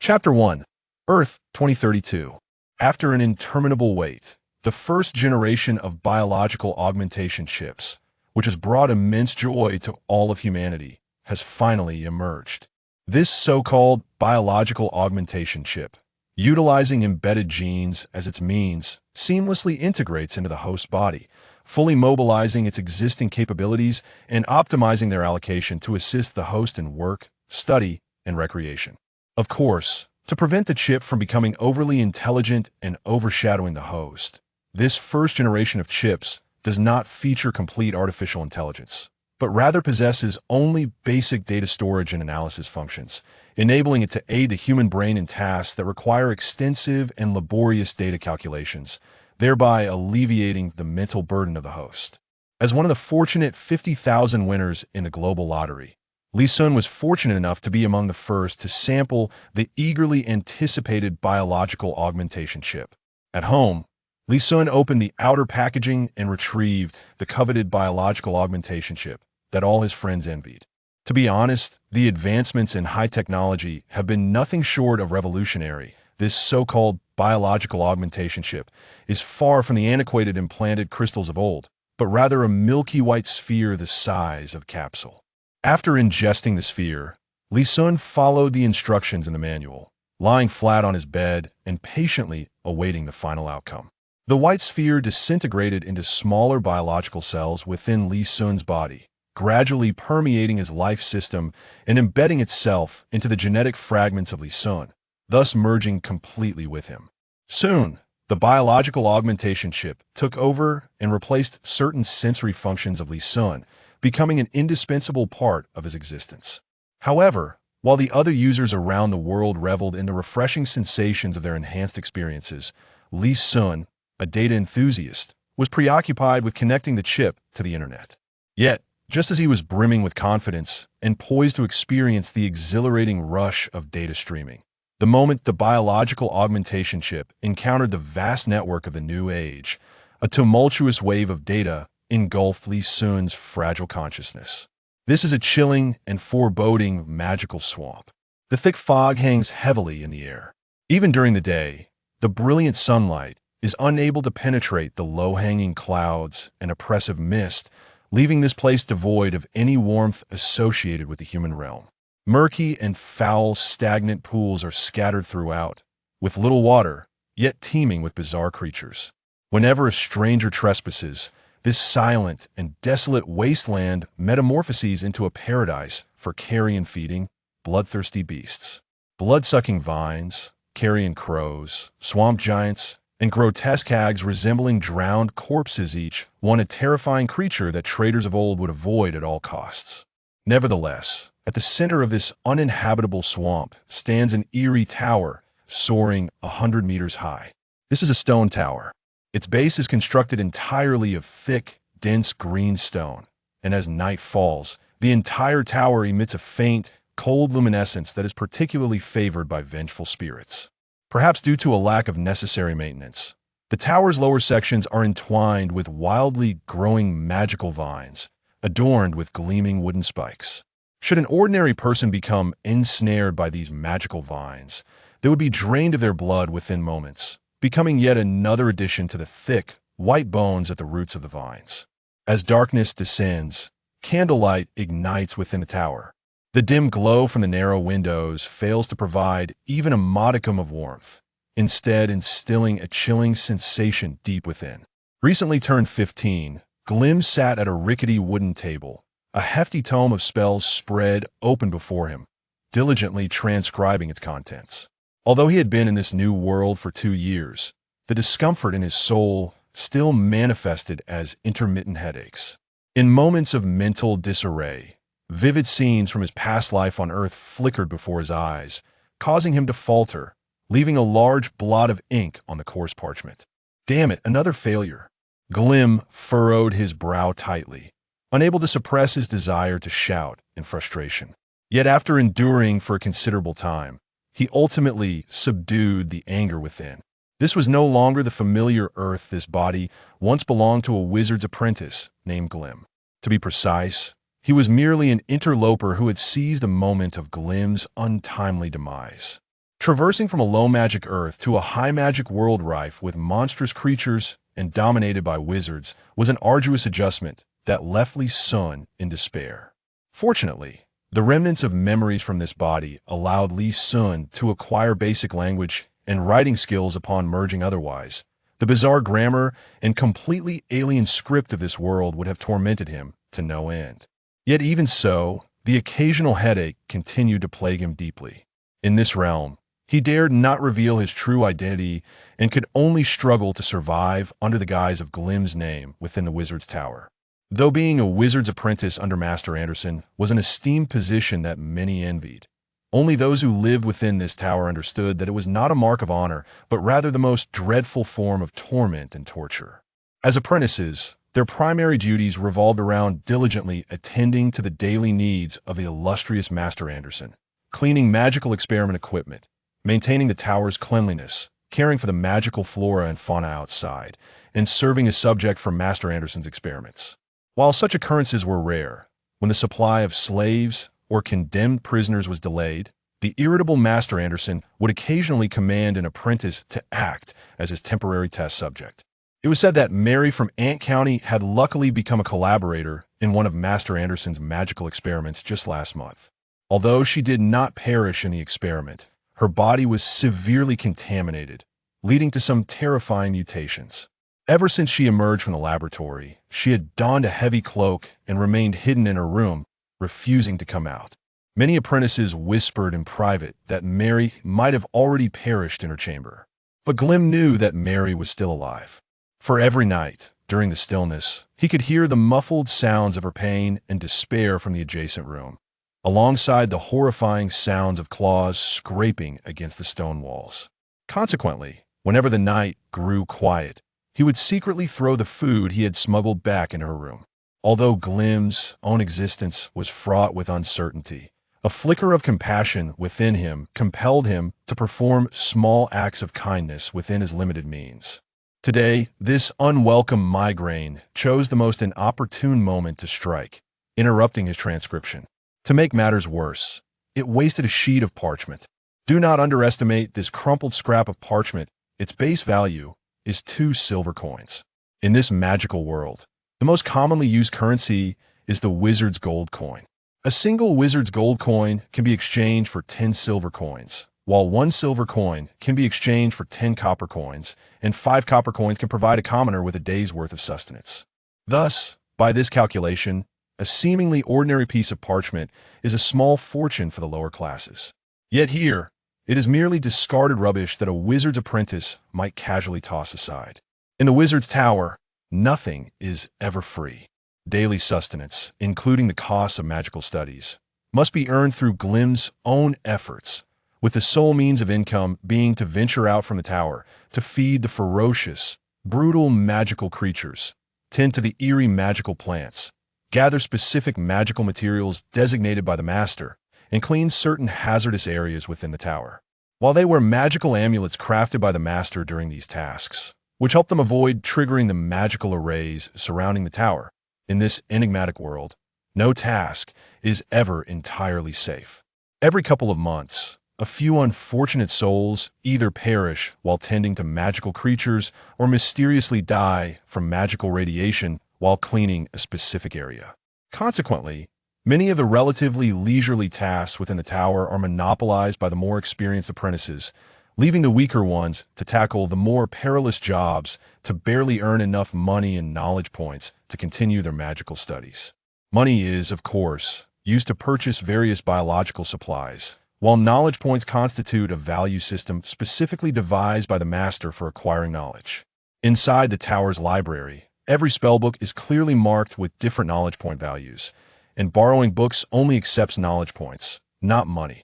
Chapter 1. Earth 2032. After an interminable wait, the first generation of biological augmentation chips, which has brought immense joy to all of humanity, has finally emerged. This so-called biological augmentation chip, utilizing embedded genes as its means, seamlessly integrates into the host body, fully mobilizing its existing capabilities and optimizing their allocation to assist the host in work, study, and recreation. Of course, to prevent the chip from becoming overly intelligent and overshadowing the host, this first generation of chips does not feature complete artificial intelligence, but rather possesses only basic data storage and analysis functions, enabling it to aid the human brain in tasks that require extensive and laborious data calculations, thereby alleviating the mental burden of the host. As one of the fortunate 50,000 winners in the global lottery, Lee Sun was fortunate enough to be among the first to sample the eagerly anticipated biological augmentation chip. At home, Lee Sun opened the outer packaging and retrieved the coveted biological augmentation chip that all his friends envied. To be honest, the advancements in high technology have been nothing short of revolutionary. This so-called biological augmentation chip is far from the antiquated implanted crystals of old, but rather a milky white sphere the size of a capsule. After ingesting the sphere, Lee Sun followed the instructions in the manual, lying flat on his bed and patiently awaiting the final outcome. The white sphere disintegrated into smaller biological cells within Lee Sun's body, gradually permeating his life system and embedding itself into the genetic fragments of Lee Sun, thus merging completely with him. Soon, the biological augmentation chip took over and replaced certain sensory functions of Lee Sun, becoming an indispensable part of his existence. However, while the other users around the world reveled in the refreshing sensations of their enhanced experiences, Lee Sun, a data enthusiast, was preoccupied with connecting the chip to the internet. Yet, just as he was brimming with confidence and poised to experience the exhilarating rush of data streaming, the moment the biological augmentation chip encountered the vast network of the new age, a tumultuous wave of data engulfed Lee Sun's fragile consciousness. This is a chilling and foreboding magical swamp. The thick fog hangs heavily in the air. Even during the day, the brilliant sunlight is unable to penetrate the low-hanging clouds and oppressive mist, leaving this place devoid of any warmth associated with the human realm. Murky and foul, stagnant pools are scattered throughout, with little water, yet teeming with bizarre creatures. Whenever a stranger trespasses, this silent and desolate wasteland metamorphoses into a paradise for carrion-feeding, bloodthirsty beasts. Blood-sucking vines, carrion crows, swamp giants, and grotesque hags resembling drowned corpses, each one a terrifying creature that traders of old would avoid at all costs. Nevertheless, at the center of this uninhabitable swamp stands an eerie tower soaring 100 meters high. This is a stone tower. Its base is constructed entirely of thick, dense green stone, and as night falls, the entire tower emits a faint, cold luminescence that is particularly favored by vengeful spirits. Perhaps due to a lack of necessary maintenance, the tower's lower sections are entwined with wildly growing magical vines, adorned with gleaming wooden spikes. Should an ordinary person become ensnared by these magical vines, they would be drained of their blood within moments, becoming yet another addition to the thick, white bones at the roots of the vines. As darkness descends, candlelight ignites within the tower. The dim glow from the narrow windows fails to provide even a modicum of warmth, instead instilling a chilling sensation deep within. Recently turned 15, Glim sat at a rickety wooden table, a hefty tome of spells spread open before him, diligently transcribing its contents. Although he had been in this new world for 2 years, the discomfort in his soul still manifested as intermittent headaches. In moments of mental disarray, vivid scenes from his past life on Earth flickered before his eyes, causing him to falter, leaving a large blot of ink on the coarse parchment. Damn it, another failure. Glim furrowed his brow tightly, unable to suppress his desire to shout in frustration. Yet after enduring for a considerable time, he ultimately subdued the anger within. This was no longer the familiar Earth this body once belonged to a wizard's apprentice named Glim. To be precise, he was merely an interloper who had seized a moment of Glim's untimely demise. Traversing from a low magic Earth to a high magic world rife with monstrous creatures and dominated by wizards was an arduous adjustment that left Li Sun in despair. Fortunately, the remnants of memories from this body allowed Li Sun to acquire basic language and writing skills upon merging otherwise. The bizarre grammar and completely alien script of this world would have tormented him to no end. Yet even so, the occasional headache continued to plague him deeply. In this realm, he dared not reveal his true identity and could only struggle to survive under the guise of Glim's name within the wizard's tower. Though being a wizard's apprentice under Master Anderson was an esteemed position that many envied, only those who lived within this tower understood that it was not a mark of honor, but rather the most dreadful form of torment and torture. As apprentices, their primary duties revolved around diligently attending to the daily needs of the illustrious Master Anderson, cleaning magical experiment equipment, maintaining the tower's cleanliness, caring for the magical flora and fauna outside, and serving as subject for Master Anderson's experiments. While such occurrences were rare, when the supply of slaves or condemned prisoners was delayed, the irritable Master Anderson would occasionally command an apprentice to act as his temporary test subject. It was said that Mary from Ant County had luckily become a collaborator in one of Master Anderson's magical experiments just last month. Although she did not perish in the experiment, her body was severely contaminated, leading to some terrifying mutations. Ever since she emerged from the laboratory, she had donned a heavy cloak and remained hidden in her room, refusing to come out. Many apprentices whispered in private that Mary might have already perished in her chamber. But Glim knew that Mary was still alive. For every night, during the stillness, he could hear the muffled sounds of her pain and despair from the adjacent room, alongside the horrifying sounds of claws scraping against the stone walls. Consequently, whenever the night grew quiet, he would secretly throw the food he had smuggled back into her room. Although Glim's own existence was fraught with uncertainty, a flicker of compassion within him compelled him to perform small acts of kindness within his limited means. Today, this unwelcome migraine chose the most inopportune moment to strike, interrupting his transcription. To make matters worse, it wasted a sheet of parchment. Do not underestimate this crumpled scrap of parchment. Its base value is 2 silver coins. In this magical world, the most commonly used currency is the wizard's gold coin. A single wizard's gold coin can be exchanged for 10 silver coins, while 1 silver coin can be exchanged for 10 copper coins, and 5 copper coins can provide a commoner with a day's worth of sustenance. Thus, by this calculation, a seemingly ordinary piece of parchment is a small fortune for the lower classes. Yet here, it is merely discarded rubbish that a wizard's apprentice might casually toss aside. In the wizard's tower, nothing is ever free. Daily sustenance, including the costs of magical studies, must be earned through Glim's own efforts, with the sole means of income being to venture out from the tower to feed the ferocious, brutal magical creatures, tend to the eerie magical plants, gather specific magical materials designated by the master, and clean certain hazardous areas within the tower. While they wear magical amulets crafted by the master during these tasks, which help them avoid triggering the magical arrays surrounding the tower, in this enigmatic world, no task is ever entirely safe. Every couple of months, a few unfortunate souls either perish while tending to magical creatures or mysteriously die from magical radiation while cleaning a specific area. Consequently, many of the relatively leisurely tasks within the tower are monopolized by the more experienced apprentices, leaving the weaker ones to tackle the more perilous jobs to barely earn enough money and knowledge points to continue their magical studies. Money is, of course, used to purchase various biological supplies, while knowledge points constitute a value system specifically devised by the master for acquiring knowledge. Inside the tower's library, every spellbook is clearly marked with different knowledge point values, and borrowing books only accepts knowledge points, not money.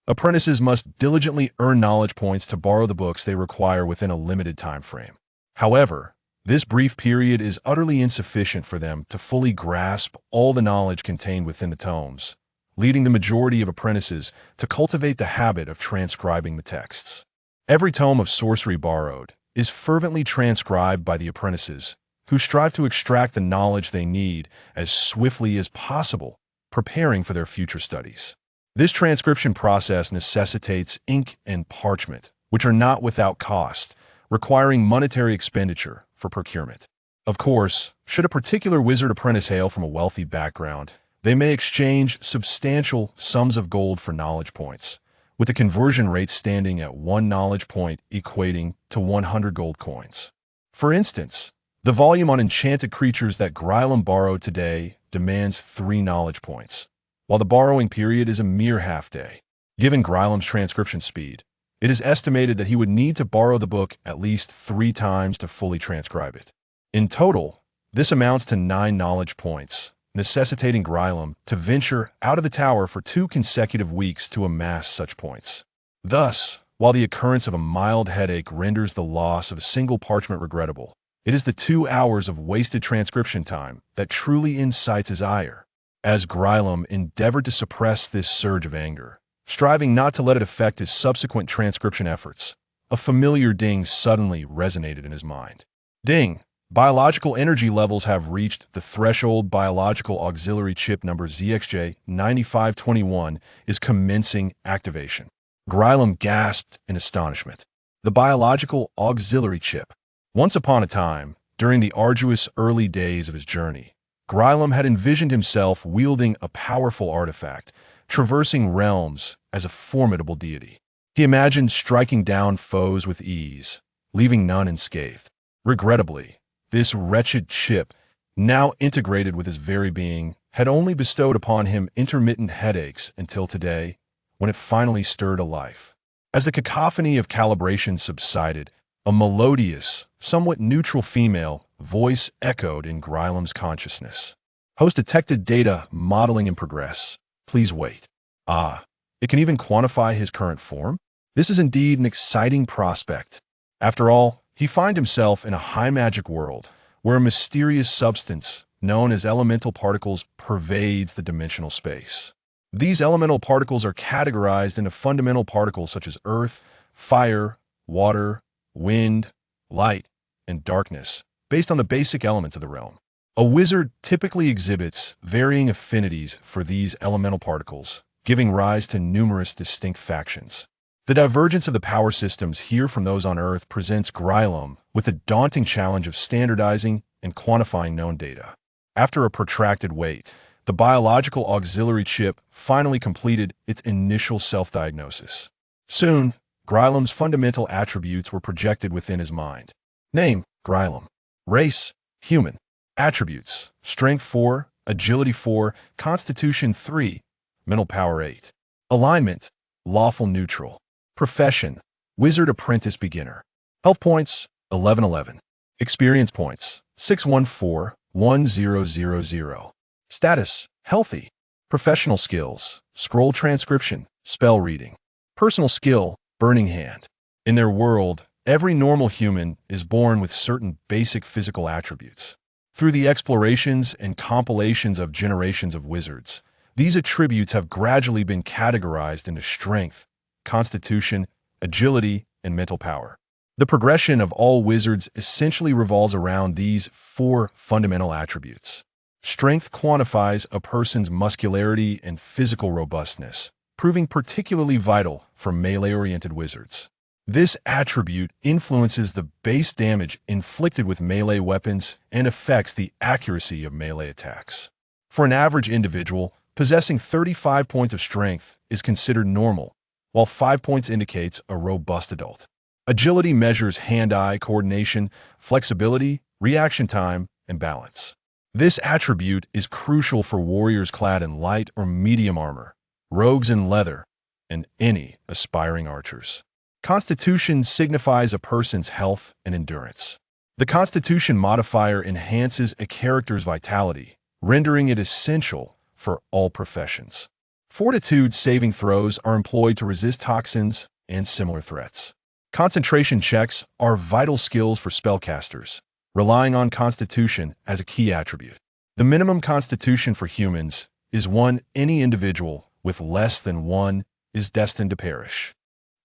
Apprentices must diligently earn knowledge points to borrow the books they require within a limited time frame. However, this brief period is utterly insufficient for them to fully grasp all the knowledge contained within the tomes, leading the majority of apprentices to cultivate the habit of transcribing the texts. Every tome of sorcery borrowed is fervently transcribed by the apprentices, who strive to extract the knowledge they need as swiftly as possible, preparing for their future studies. This transcription process necessitates ink and parchment, which are not without cost, requiring monetary expenditure for procurement. Of course, should a particular wizard apprentice hail from a wealthy background, they may exchange substantial sums of gold for knowledge points, with the conversion rate standing at 1 knowledge point equating to 100 gold coins. For instance, the volume on enchanted creatures that Grylam borrowed today demands 3 knowledge points, while the borrowing period is a mere half-day. Given Grylam's transcription speed, it is estimated that he would need to borrow the book at least 3 times to fully transcribe it. In total, this amounts to 9 knowledge points, necessitating Grylam to venture out of the tower for 2 consecutive weeks to amass such points. Thus, while the occurrence of a mild headache renders the loss of a single parchment regrettable, it is the 2 hours of wasted transcription time that truly incites his ire. As Grylam endeavored to suppress this surge of anger, striving not to let it affect his subsequent transcription efforts, a familiar ding suddenly resonated in his mind. Ding! Biological energy levels have reached the threshold. Biological auxiliary chip number ZXJ9521 is commencing activation. Grylam gasped in astonishment. The biological auxiliary chip. Once upon a time, during the arduous early days of his journey, Grylam had envisioned himself wielding a powerful artifact, traversing realms as a formidable deity. He imagined striking down foes with ease, leaving none unscathed. Regrettably, this wretched chip, now integrated with his very being, had only bestowed upon him intermittent headaches until today, when it finally stirred to life. As the cacophony of calibration subsided, a melodious, somewhat neutral female voice echoed in Grylam's consciousness. Host detected data modeling in progress. Please wait. Ah, it can even quantify his current form? This is indeed an exciting prospect. After all, he finds himself in a high magic world where a mysterious substance known as elemental particles pervades the dimensional space. These elemental particles are categorized into fundamental particles such as earth, fire, water, wind, light, and darkness, based on the basic elements of the realm. A wizard typically exhibits varying affinities for these elemental particles, giving rise to numerous distinct factions. The divergence of the power systems here from those on Earth presents Grylam with the daunting challenge of standardizing and quantifying known data. After a protracted wait, the biological auxiliary chip finally completed its initial self-diagnosis. Soon, Grylam's fundamental attributes were projected within his mind. Name, Grylam. Race, human. Attributes, strength 4, agility 4, constitution 3, mental power 8. Alignment, lawful neutral. Profession, wizard apprentice beginner. Health points, 1111. Experience points, 614-1000. Status, healthy. Professional skills, scroll transcription, spell reading. Personal skill, burning hand. In their world, every normal human is born with certain basic physical attributes. Through the explorations and compilations of generations of wizards, these attributes have gradually been categorized into strength, constitution, agility, and mental power. The progression of all wizards essentially revolves around these 4 fundamental attributes. Strength quantifies a person's muscularity and physical robustness, proving particularly vital for melee-oriented wizards. This attribute influences the base damage inflicted with melee weapons and affects the accuracy of melee attacks. For an average individual, possessing 35 points of strength is considered normal, while 5 points indicates a robust adult. Agility measures hand-eye coordination, flexibility, reaction time, and balance. This attribute is crucial for warriors clad in light or medium armor, rogues in leather, and any aspiring archers. Constitution signifies a person's health and endurance. The Constitution modifier enhances a character's vitality, rendering it essential for all professions. Fortitude saving throws are employed to resist toxins and similar threats. Concentration checks are vital skills for spellcasters, relying on Constitution as a key attribute. The minimum Constitution for humans is 1. Any individual with less than 1 is destined to perish.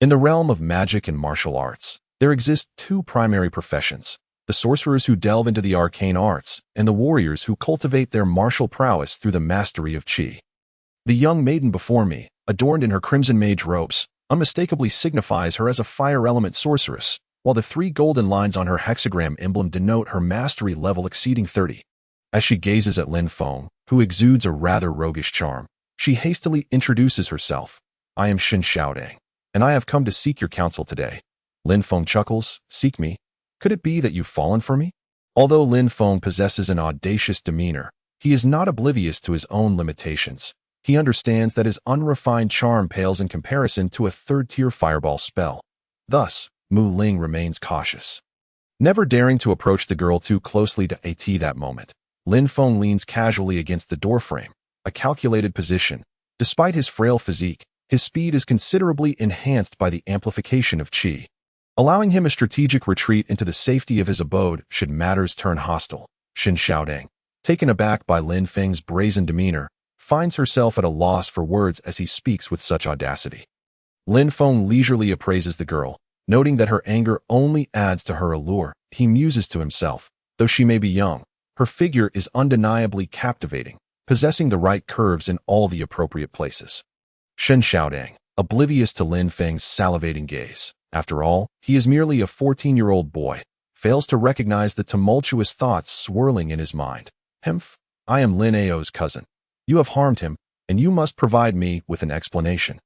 In the realm of magic and martial arts, there exist 2 primary professions: the sorcerers who delve into the arcane arts, and the warriors who cultivate their martial prowess through the mastery of qi. The young maiden before me, adorned in her crimson mage robes, unmistakably signifies her as a fire element sorceress, while the 3 golden lines on her hexagram emblem denote her mastery level exceeding 30. As she gazes at Lin Feng, who exudes a rather roguish charm, she hastily introduces herself. I am Xin Xiaodang, and I have come to seek your counsel today. Lin Feng chuckles. Seek me? Could it be that you've fallen for me? Although Lin Feng possesses an audacious demeanor, he is not oblivious to his own limitations. He understands that his unrefined charm pales in comparison to a third-tier fireball spell. Thus, Mu Ling remains cautious. Never daring to approach the girl too closely to AT that moment, Lin Feng leans casually against the doorframe, a calculated position. Despite his frail physique, his speed is considerably enhanced by the amplification of qi, allowing him a strategic retreat into the safety of his abode should matters turn hostile. Xin Xiaodang, taken aback by Lin Feng's brazen demeanor, finds herself at a loss for words as he speaks with such audacity. Lin Feng leisurely appraises the girl, noting that her anger only adds to her allure. He muses to himself, though she may be young, her figure is undeniably captivating, possessing the right curves in all the appropriate places. Xin Xiaodang, oblivious to Lin Feng's salivating gaze, after all, he is merely a 14-year-old boy, fails to recognize the tumultuous thoughts swirling in his mind. Hemph, I am Lin Ao's cousin. You have harmed him, and you must provide me with an explanation.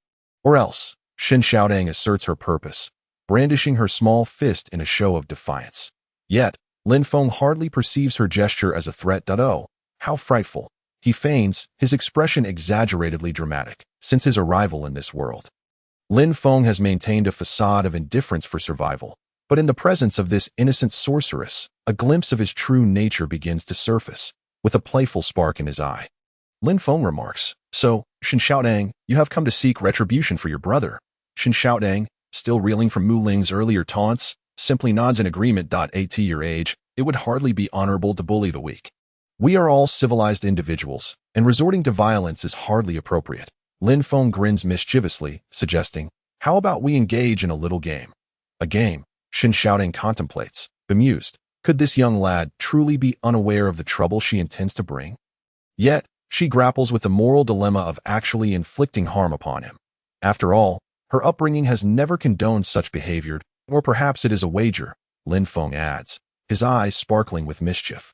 Or else, Xin Xiaodang asserts her purpose, brandishing her small fist in a show of defiance. Yet, Lin Feng hardly perceives her gesture as a threat. Oh, how frightful. He feigns, his expression exaggeratedly dramatic, since his arrival in this world. Lin Feng has maintained a facade of indifference for survival, but in the presence of this innocent sorceress, a glimpse of his true nature begins to surface, with a playful spark in his eye. Lin Feng remarks, So, Xin Xiaodang, you have come to seek retribution for your brother. Xin Xiaodang, still reeling from Mu Ling's earlier taunts, simply nods in agreement. At your age, it would hardly be honorable to bully the weak. We are all civilized individuals, and resorting to violence is hardly appropriate. Lin Feng grins mischievously, suggesting, How about we engage in a little game? A game, Xin Xiaodang contemplates, bemused. Could this young lad truly be unaware of the trouble she intends to bring? Yet, she grapples with the moral dilemma of actually inflicting harm upon him. After all, her upbringing has never condoned such behavior, or perhaps it is a wager, Lin Feng adds, his eyes sparkling with mischief.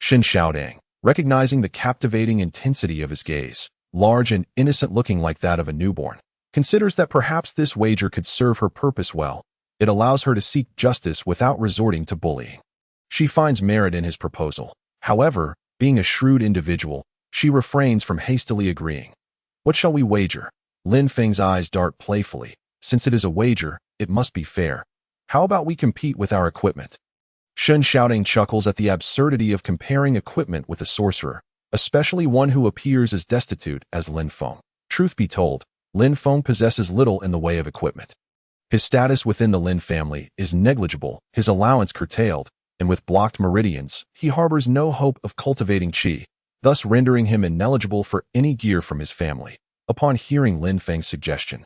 Xin Xiaodang, recognizing the captivating intensity of his gaze, large and innocent-looking like that of a newborn, considers that perhaps this wager could serve her purpose well. It allows her to seek justice without resorting to bullying. She finds merit in his proposal. However, being a shrewd individual, she refrains from hastily agreeing. What shall we wager? Lin Feng's eyes dart playfully. Since it is a wager, it must be fair. How about we compete with our equipment? Xin Xiaodang chuckles at the absurdity of comparing equipment with a sorcerer, especially one who appears as destitute as Lin Feng. Truth be told, Lin Feng possesses little in the way of equipment. His status within the Lin family is negligible, his allowance curtailed, and with blocked meridians, he harbors no hope of cultivating qi, thus rendering him ineligible for any gear from his family. Upon hearing Lin Feng's suggestion,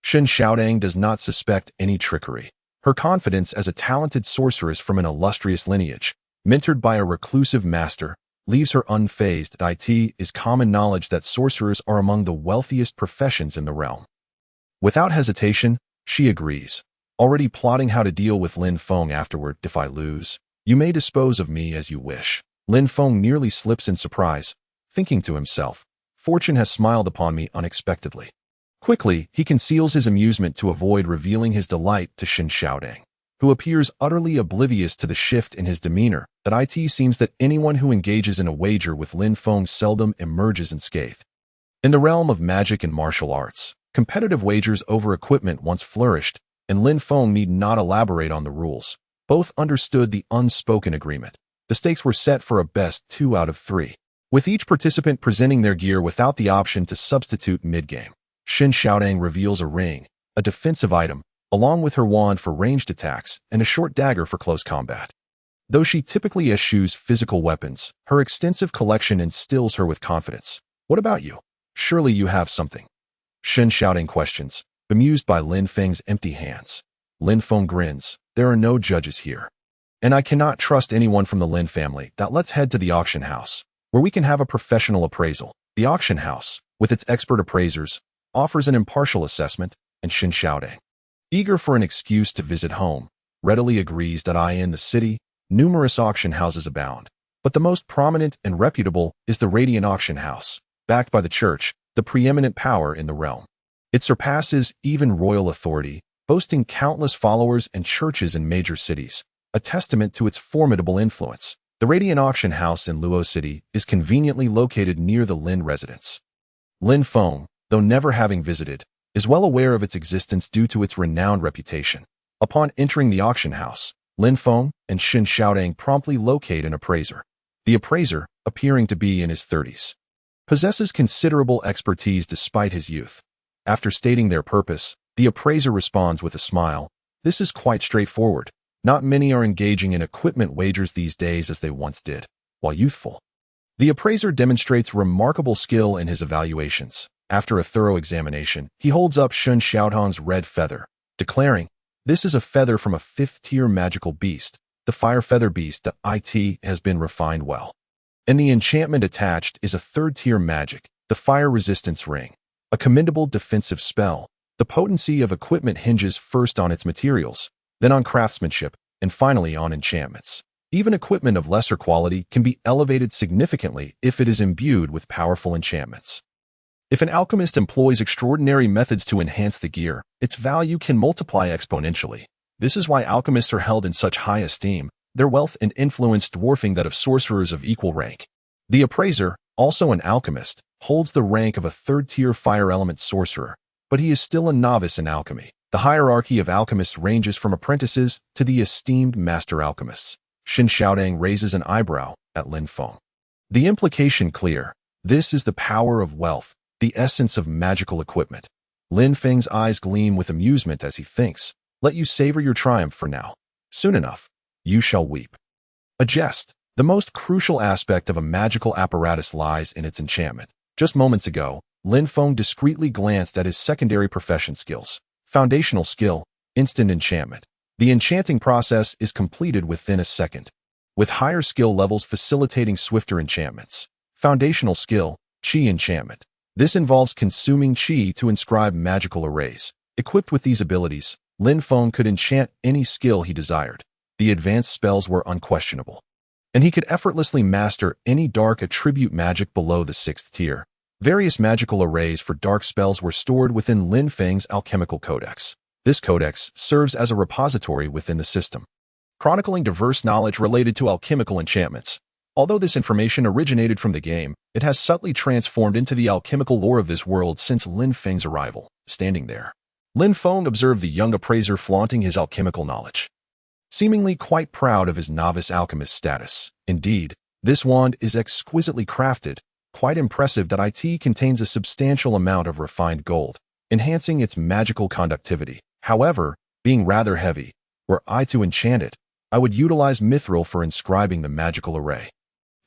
Xin Xiaodang does not suspect any trickery. Her confidence as a talented sorceress from an illustrious lineage, mentored by a reclusive master, leaves her unfazed. It is common knowledge that sorcerers are among the wealthiest professions in the realm. Without hesitation, she agrees, already plotting how to deal with Lin Feng afterward. If I lose, you may dispose of me as you wish. Lin Feng nearly slips in surprise, thinking to himself, Fortune has smiled upon me unexpectedly. Quickly, he conceals his amusement to avoid revealing his delight to Xin Xiaodang, who appears utterly oblivious to the shift in his demeanor. It seems that anyone who engages in a wager with Lin Feng seldom emerges unscathed. In the realm of magic and martial arts, competitive wagers over equipment once flourished, and Lin Feng need not elaborate on the rules. Both understood the unspoken agreement. The stakes were set for a best 2 out of 3, with each participant presenting their gear without the option to substitute mid-game. Xin Xiaodang reveals a ring, a defensive item, along with her wand for ranged attacks and a short dagger for close combat. Though she typically eschews physical weapons, her extensive collection instills her with confidence. What about you? Surely you have something. Xin Xiaodang questions, bemused by Lin Feng's empty hands. Lin Feng grins. There are no judges here. And I cannot trust anyone from the Lin family. Let's head to the auction house, where we can have a professional appraisal. The auction house, with its expert appraisers, offers an impartial assessment, and Xin Xiaodong, eager for an excuse to visit home, readily agrees that in the city, numerous auction houses abound. But the most prominent and reputable is the Radiant Auction House, backed by the church, the preeminent power in the realm. It surpasses even royal authority, boasting countless followers and churches in major cities, a testament to its formidable influence. The Radiant Auction House in Luo City is conveniently located near the Lin residence. Lin Feng, though never having visited, is well aware of its existence due to its renowned reputation. Upon entering the auction house, Lin Feng and Xin Xiaodong promptly locate an appraiser. The appraiser, appearing to be in his 30s, possesses considerable expertise despite his youth. After stating their purpose, the appraiser responds with a smile. This is quite straightforward. Not many are engaging in equipment wagers these days as they once did, while youthful. The appraiser demonstrates remarkable skill in his evaluations. After a thorough examination, he holds up Xin Xiaodong's red feather, declaring, "This is a feather from a 5th-tier magical beast. The fire feather beast, the IT, has been refined well. And the enchantment attached is a 3rd-tier magic, the fire resistance ring, a commendable defensive spell. The potency of equipment hinges first on its materials, then on craftsmanship, and finally on enchantments. Even equipment of lesser quality can be elevated significantly if it is imbued with powerful enchantments. If an alchemist employs extraordinary methods to enhance the gear, its value can multiply exponentially. This is why alchemists are held in such high esteem, their wealth and influence dwarfing that of sorcerers of equal rank. The appraiser, also an alchemist, holds the rank of a 3rd-tier fire element sorcerer, but he is still a novice in alchemy. The hierarchy of alchemists ranges from apprentices to the esteemed master alchemists. Xin Xiaodong raises an eyebrow at Lin Feng. The implication clear. This is the power of wealth, the essence of magical equipment. Lin Feng's eyes gleam with amusement as he thinks, "Let you savor your triumph for now. Soon enough, you shall weep." A jest. The most crucial aspect of a magical apparatus lies in its enchantment. Just moments ago, Lin Feng discreetly glanced at his secondary profession skills. Foundational skill, instant enchantment. The enchanting process is completed within a second, with higher skill levels facilitating swifter enchantments. Foundational skill, Qi enchantment. This involves consuming Qi to inscribe magical arrays. Equipped with these abilities, Lin Feng could enchant any skill he desired. The advanced spells were unquestionable, and he could effortlessly master any dark attribute magic below the 6th tier. Various magical arrays for dark spells were stored within Lin Feng's alchemical codex. This codex serves as a repository within the system, chronicling diverse knowledge related to alchemical enchantments. Although this information originated from the game, it has subtly transformed into the alchemical lore of this world since Lin Feng's arrival. Standing there, Lin Feng observed the young appraiser flaunting his alchemical knowledge, seemingly quite proud of his novice alchemist status. Indeed, this wand is exquisitely crafted, quite impressive that it contains a substantial amount of refined gold, enhancing its magical conductivity. However, being rather heavy, were I to enchant it, I would utilize mithril for inscribing the magical array.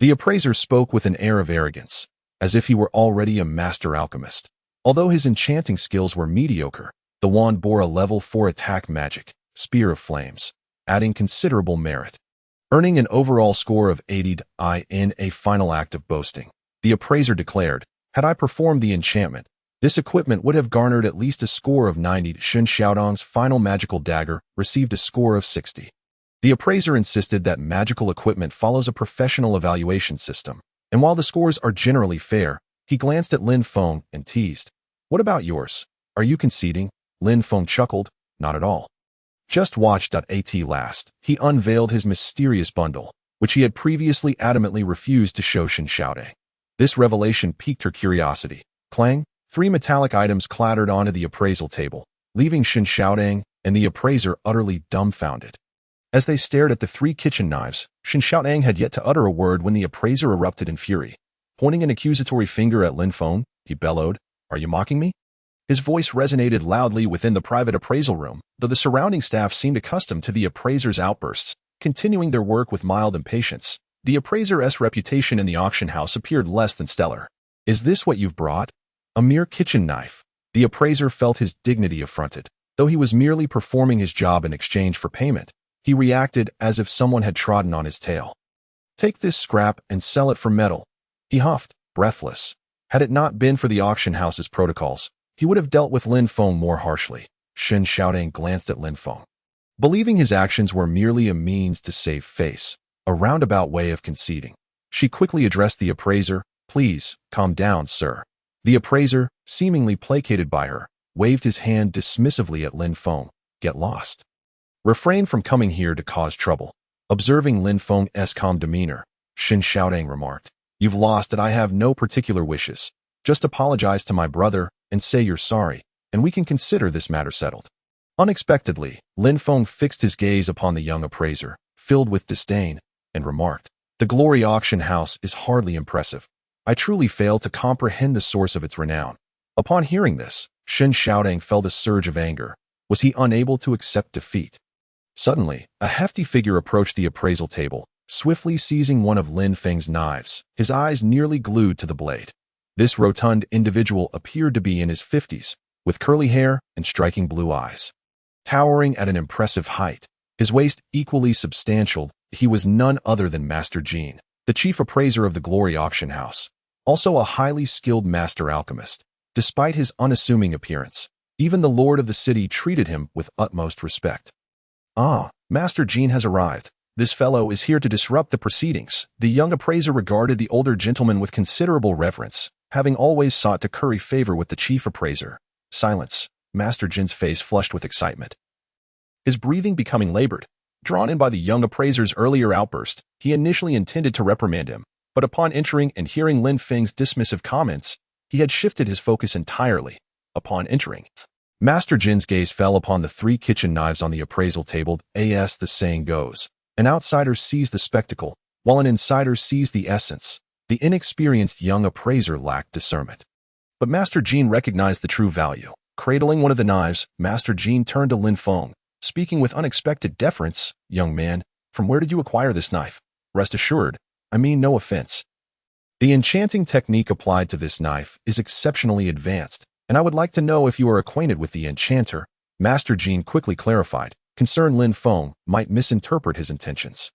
The appraiser spoke with an air of arrogance, as if he were already a master alchemist. Although his enchanting skills were mediocre, the wand bore a level 4 attack magic, Spear of Flames, adding considerable merit. Earning an overall score of 80 in a final act of boasting, the appraiser declared, "Had I performed the enchantment, this equipment would have garnered at least a score of 90. Xin Xiaodong's final magical dagger received a score of 60. The appraiser insisted that magical equipment follows a professional evaluation system, and while the scores are generally fair, he glanced at Lin Feng and teased, "What about yours? Are you conceding?" Lin Feng chuckled, "Not at all. Just watch. At last, he unveiled his mysterious bundle, which he had previously adamantly refused to show Xin Xiaodong. This revelation piqued her curiosity. Clang! 3 metallic items clattered onto the appraisal table, leaving Xin Xiaodong and the appraiser utterly dumbfounded. As they stared at the 3 kitchen knives, Xin Xiaodong had yet to utter a word when the appraiser erupted in fury. Pointing an accusatory finger at Lin Feng, he bellowed, "Are you mocking me?" His voice resonated loudly within the private appraisal room, though the surrounding staff seemed accustomed to the appraiser's outbursts, continuing their work with mild impatience. The appraiser's reputation in the auction house appeared less than stellar. "Is this what you've brought? A mere kitchen knife?" The appraiser felt his dignity affronted. Though he was merely performing his job in exchange for payment, he reacted as if someone had trodden on his tail. "Take this scrap and sell it for metal," he huffed, breathless. Had it not been for the auction house's protocols, he would have dealt with Lin Feng more harshly. Shen Xiaodong glanced at Lin Feng, believing his actions were merely a means to save face, a roundabout way of conceding. She quickly addressed the appraiser. "Please, calm down, sir." The appraiser, seemingly placated by her, waved his hand dismissively at Lin Feng. "Get lost. Refrain from coming here to cause trouble." Observing Lin Feng's calm demeanor, Shen Xiaodong remarked, "You've lost and I have no particular wishes. Just apologize to my brother and say you're sorry, and we can consider this matter settled." Unexpectedly, Lin Feng fixed his gaze upon the young appraiser, filled with disdain, and remarked, "The Glory Auction House is hardly impressive. I truly fail to comprehend the source of its renown." Upon hearing this, Shen Xiaodong felt a surge of anger. Was he unable to accept defeat? Suddenly, a hefty figure approached the appraisal table, swiftly seizing one of Lin Feng's knives, his eyes nearly glued to the blade. This rotund individual appeared to be in his 50s, with curly hair and striking blue eyes. Towering at an impressive height, his waist equally substantial, he was none other than Master Jean, the chief appraiser of the Glory Auction House, also a highly skilled master alchemist. Despite his unassuming appearance, even the lord of the city treated him with utmost respect. "Ah, Master Jean has arrived. This fellow is here to disrupt the proceedings." The young appraiser regarded the older gentleman with considerable reverence, having always sought to curry favor with the chief appraiser. Silence. Master Jin's face flushed with excitement, his breathing becoming labored. Drawn in by the young appraiser's earlier outburst, he initially intended to reprimand him, but upon entering and hearing Lin Feng's dismissive comments, he had shifted his focus entirely. Upon entering, Master Jin's gaze fell upon the 3 kitchen knives on the appraisal table. As the saying goes, an outsider sees the spectacle, while an insider sees the essence. The inexperienced young appraiser lacked discernment, but Master Jean recognized the true value. Cradling one of the knives, Master Jean turned to Lin Feng, speaking with unexpected deference. "Young man, from where did you acquire this knife? Rest assured, I mean no offense. The enchanting technique applied to this knife is exceptionally advanced, and I would like to know if you are acquainted with the enchanter." Master Jean quickly clarified, concerned Lin Feng might misinterpret his intentions.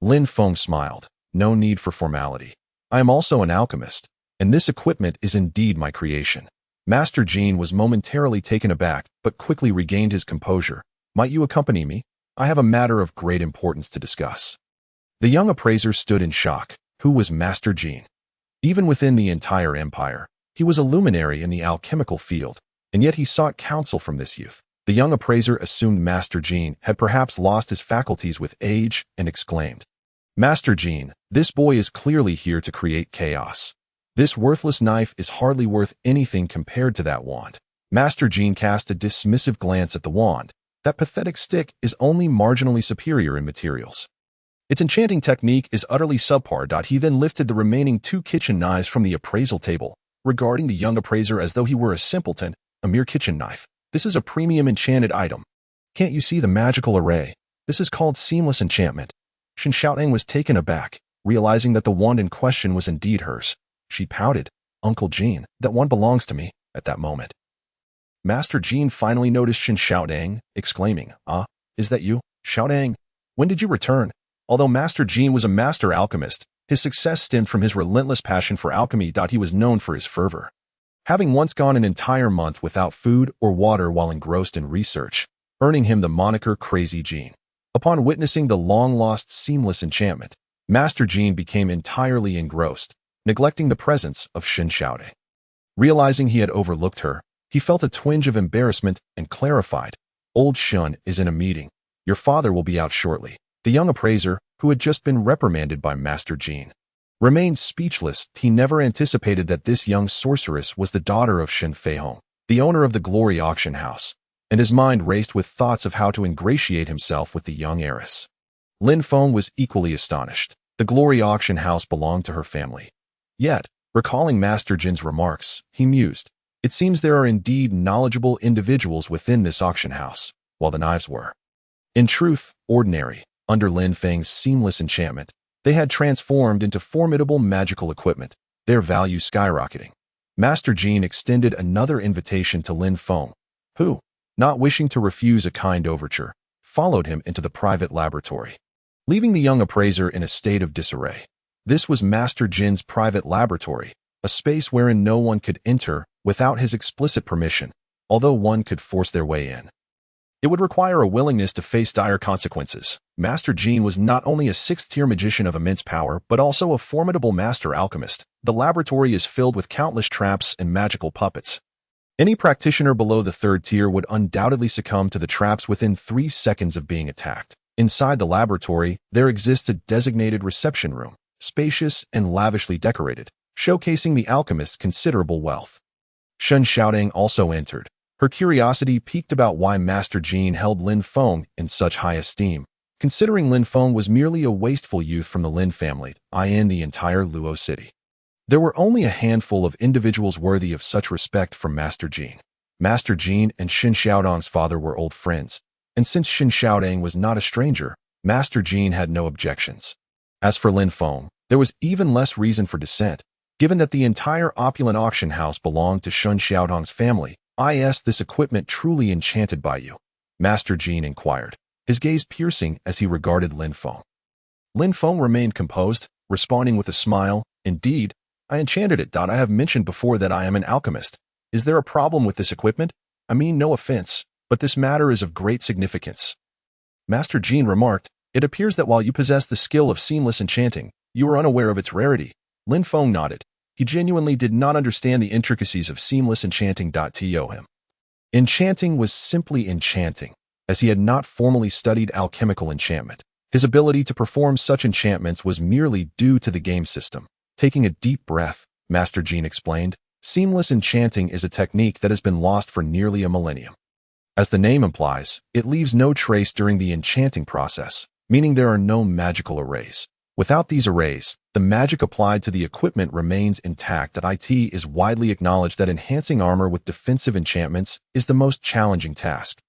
Lin Feng smiled. "No need for formality. I am also an alchemist, and this equipment is indeed my creation." Master Jean was momentarily taken aback, but quickly regained his composure. "Might you accompany me? I have a matter of great importance to discuss." The young appraiser stood in shock. Who was Master Jean? Even within the entire empire, he was a luminary in the alchemical field, and yet he sought counsel from this youth. The young appraiser assumed Master Jean had perhaps lost his faculties with age and exclaimed, "Master Jean, this boy is clearly here to create chaos. This worthless knife is hardly worth anything compared to that wand." Master Jean cast a dismissive glance at the wand. That pathetic stick is only marginally superior in materials. Its enchanting technique is utterly subpar. He then lifted the remaining 2 kitchen knives from the appraisal table, regarding the young appraiser as though he were a simpleton. "A mere kitchen knife. This is a premium enchanted item. Can't you see the magical array? This is called seamless enchantment." Shen Xiaodong was taken aback, realizing that the wand in question was indeed hers. She pouted. "Uncle Jean, that one belongs to me." At that moment, Master Jean finally noticed Shen Xiaodong, exclaiming, "Ah, is that you, Xiaodong? When did you return?" Although Master Jean was a master alchemist, his success stemmed from his relentless passion for alchemy. He was known for his fervor, having once gone an entire month without food or water while engrossed in research, earning him the moniker Crazy Jean. Upon witnessing the long-lost seamless enchantment, Master Jean became entirely engrossed, neglecting the presence of Shen Xiaodong. Realizing he had overlooked her, he felt a twinge of embarrassment and clarified, "Old Shun is in a meeting. Your father will be out shortly." The young appraiser, who had just been reprimanded by Master Jean, remained speechless. He never anticipated that this young sorceress was the daughter of Shen Feihong, the owner of the Glory Auction House, and his mind raced with thoughts of how to ingratiate himself with the young heiress. Lin Feng was equally astonished. The Glory Auction House belonged to her family. Yet, recalling Master Jin's remarks, he mused, "It seems there are indeed knowledgeable individuals within this auction house," while the knives were, in truth, ordinary. Under Lin Feng's seamless enchantment, they had transformed into formidable magical equipment, their value skyrocketing. Master Jean extended another invitation to Lin Feng, who, not wishing to refuse a kind overture, followed him into the private laboratory, leaving the young appraiser in a state of disarray. This was Master Jin's private laboratory, a space wherein no one could enter without his explicit permission, although one could force their way in. It would require a willingness to face dire consequences. Master Jean was not only a sixth-tier magician of immense power, but also a formidable master alchemist. The laboratory is filled with countless traps and magical puppets. Any practitioner below the third tier would undoubtedly succumb to the traps within 3 seconds of being attacked. Inside the laboratory, there exists a designated reception room, spacious and lavishly decorated, showcasing the alchemist's considerable wealth. Shen Xiaodong also entered. Her curiosity piqued about why Master Jean held Lin Feng in such high esteem, considering Lin Feng was merely a wasteful youth from the Lin family, in the entire Luo city. There were only a handful of individuals worthy of such respect from Master Jean. Master Jean and Shen Xiaodong's father were old friends, and since Shen Xiaodong was not a stranger, Master Jean had no objections. As for Lin Feng, there was even less reason for dissent, given that the entire opulent auction house belonged to Shen Xiaodong's family. Is this equipment truly enchanted by you? Master Jean inquired, his gaze piercing as he regarded Lin Feng. Lin Feng remained composed, responding with a smile. Indeed, I enchanted it. I have mentioned before that I am an alchemist. Is there a problem with this equipment? I mean no offense, but this matter is of great significance. Master Jean remarked, it appears that while you possess the skill of seamless enchanting, you are unaware of its rarity. Lin Feng nodded. He genuinely did not understand the intricacies of seamless enchanting. To him, enchanting was simply enchanting, as he had not formally studied alchemical enchantment. His ability to perform such enchantments was merely due to the game system. Taking a deep breath, Master Jean explained, seamless enchanting is a technique that has been lost for nearly a millennium. As the name implies, it leaves no trace during the enchanting process, meaning there are no magical arrays. Without these arrays, the magic applied to the equipment remains intact. It is widely acknowledged that enhancing armor with defensive enchantments is the most challenging task.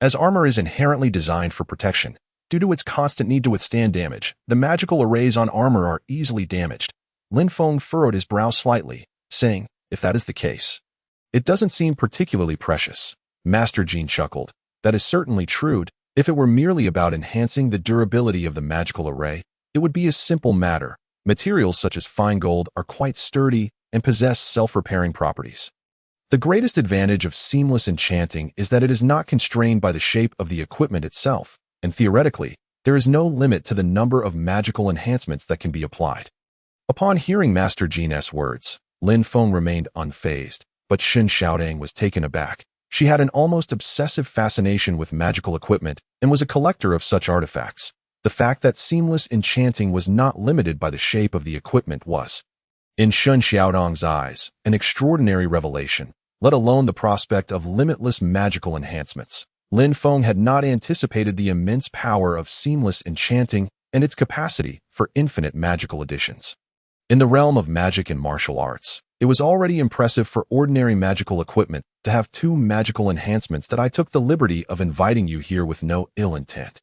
As armor is inherently designed for protection, due to its constant need to withstand damage, the magical arrays on armor are easily damaged. Lin Feng furrowed his brow slightly, saying, if that is the case, it doesn't seem particularly precious. Master Jean chuckled. That is certainly true. If it were merely about enhancing the durability of the magical array, it would be a simple matter. Materials such as fine gold are quite sturdy and possess self-repairing properties. The greatest advantage of seamless enchanting is that it is not constrained by the shape of the equipment itself, and theoretically, there is no limit to the number of magical enhancements that can be applied. Upon hearing Master Jean's words, Lin Feng remained unfazed, but Shen Xiaodong was taken aback. She had an almost obsessive fascination with magical equipment and was a collector of such artifacts. The fact that seamless enchanting was not limited by the shape of the equipment was, in Shen Xiaodong's eyes, an extraordinary revelation, let alone the prospect of limitless magical enhancements. Lin Feng had not anticipated the immense power of seamless enchanting and its capacity for infinite magical additions. In the realm of magic and martial arts, it was already impressive for ordinary magical equipment to have 2 magical enhancements that I took the liberty of inviting you here with no ill intent.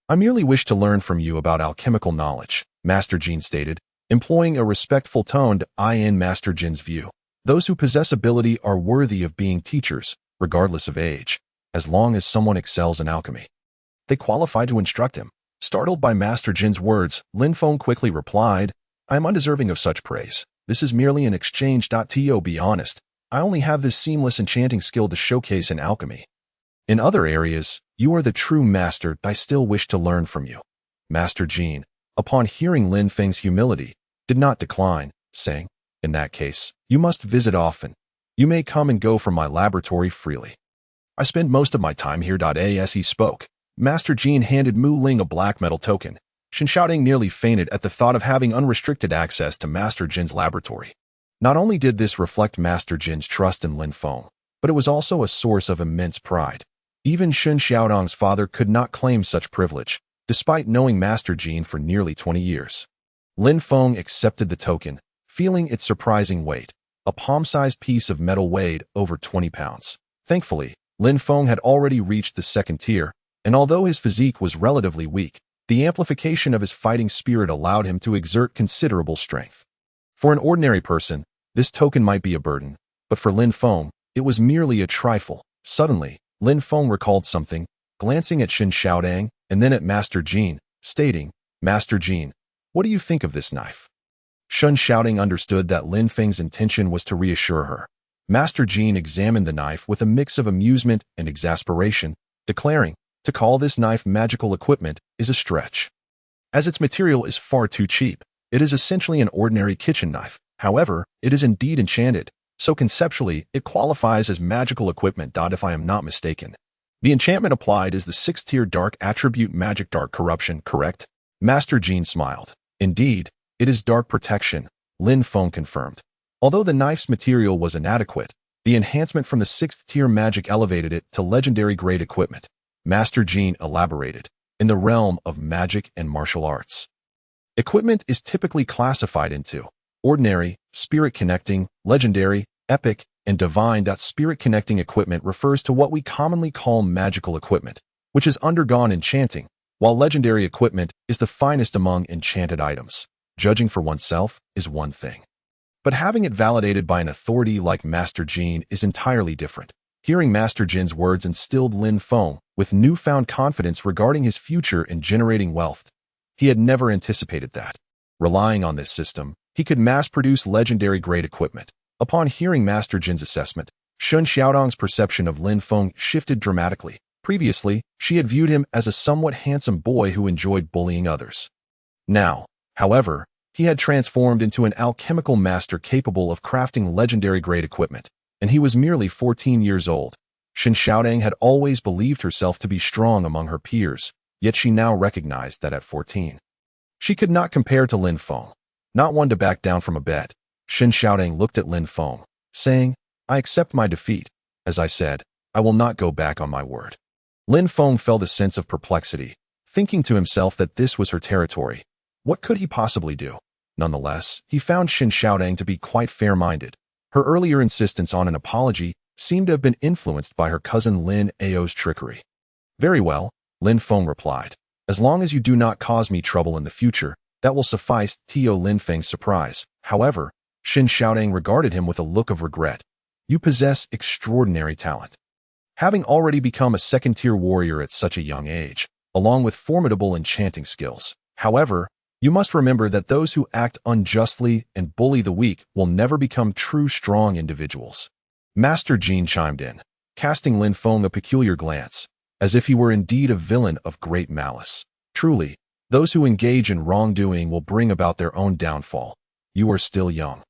I merely wish to learn from you about alchemical knowledge, Master Jean stated, employing a respectful tone. In Master Jean's view, those who possess ability are worthy of being teachers, regardless of age, as long as someone excels in alchemy. They qualify to instruct him. Startled by Master Jean's words, Lin Feng quickly replied, I am undeserving of such praise. This is merely an exchange. To be honest, I only have this seamless enchanting skill to showcase in alchemy. In other areas, you are the true master. I still wish to learn from you. Master Jean, upon hearing Lin Feng's humility, did not decline, saying, in that case, you must visit often. You may come and go from my laboratory freely. I spend most of my time here. As he spoke, Master Jean handed Mu Ling a black metal token. Shen Xiaodong nearly fainted at the thought of having unrestricted access to Master Jin's laboratory. Not only did this reflect Master Jin's trust in Lin Feng, but it was also a source of immense pride. Even Shen Xiaodong's father could not claim such privilege, despite knowing Master Jean for nearly 20 years. Lin Feng accepted the token, feeling its surprising weight. A palm-sized piece of metal weighed over 20 pounds. Thankfully, Lin Feng had already reached the 2nd tier, and although his physique was relatively weak, the amplification of his fighting spirit allowed him to exert considerable strength. For an ordinary person, this token might be a burden, but for Lin Feng, it was merely a trifle. Suddenly, Lin Feng recalled something, glancing at Shen Xiaodong and then at Master Jean, stating, Master Jean, what do you think of this knife? Shen Xiaodong understood that Lin Feng's intention was to reassure her. Master Jean examined the knife with a mix of amusement and exasperation, declaring, "To call this knife magical equipment is a stretch. As its material is far too cheap, it is essentially an ordinary kitchen knife. However, it is indeed enchanted, so conceptually, it qualifies as magical equipment. If I am not mistaken. The enchantment applied is the 6th-tier dark attribute magic dark corruption, correct?" Master Jean smiled. "Indeed, it is dark protection," Lin Feng confirmed. Although the knife's material was inadequate, the enhancement from the 6th-tier magic elevated it to legendary-grade equipment. Master Jean elaborated, "In the realm of magic and martial arts, equipment is typically classified into ordinary, spirit-connecting, legendary, epic, and divine. Spirit-connecting equipment refers to what we commonly call magical equipment, which has undergone enchanting, while legendary equipment is the finest among enchanted items. Judging for oneself is one thing, but having it validated by an authority like Master Jean is entirely different." Hearing Master Jin's words instilled Lin Feng with newfound confidence regarding his future in generating wealth. He had never anticipated that, relying on this system, he could mass-produce legendary-grade equipment. Upon hearing Master Jin's assessment, Shun Xiaodong's perception of Lin Feng shifted dramatically. Previously, she had viewed him as a somewhat handsome boy who enjoyed bullying others. Now, however, he had transformed into an alchemical master capable of crafting legendary-grade equipment, and he was merely 14 years old. Shin Xiaodong had always believed herself to be strong among her peers, yet she now recognized that at 14, she could not compare to Lin Feng. Not one to back down from a bet, Shin Xiaodong looked at Lin Feng, saying, "I accept my defeat. As I said, I will not go back on my word." Lin Feng felt a sense of perplexity, thinking to himself that this was her territory. What could he possibly do? Nonetheless, he found Shin Xiaodong to be quite fair-minded. Her earlier insistence on an apology seemed to have been influenced by her cousin Lin Ao's trickery. "Very well," Lin Feng replied. "As long as you do not cause me trouble in the future, that will suffice." To Lin Feng's surprise, however, Shin Xiaodong regarded him with a look of regret. "You possess extraordinary talent. Having already become a 2nd-tier warrior at such a young age, along with formidable enchanting skills. However, you must remember that those who act unjustly and bully the weak will never become true strong individuals." Master Jean chimed in, casting Lin Feng a peculiar glance, as if he were indeed a villain of great malice. "Truly, those who engage in wrongdoing will bring about their own downfall. You are still young,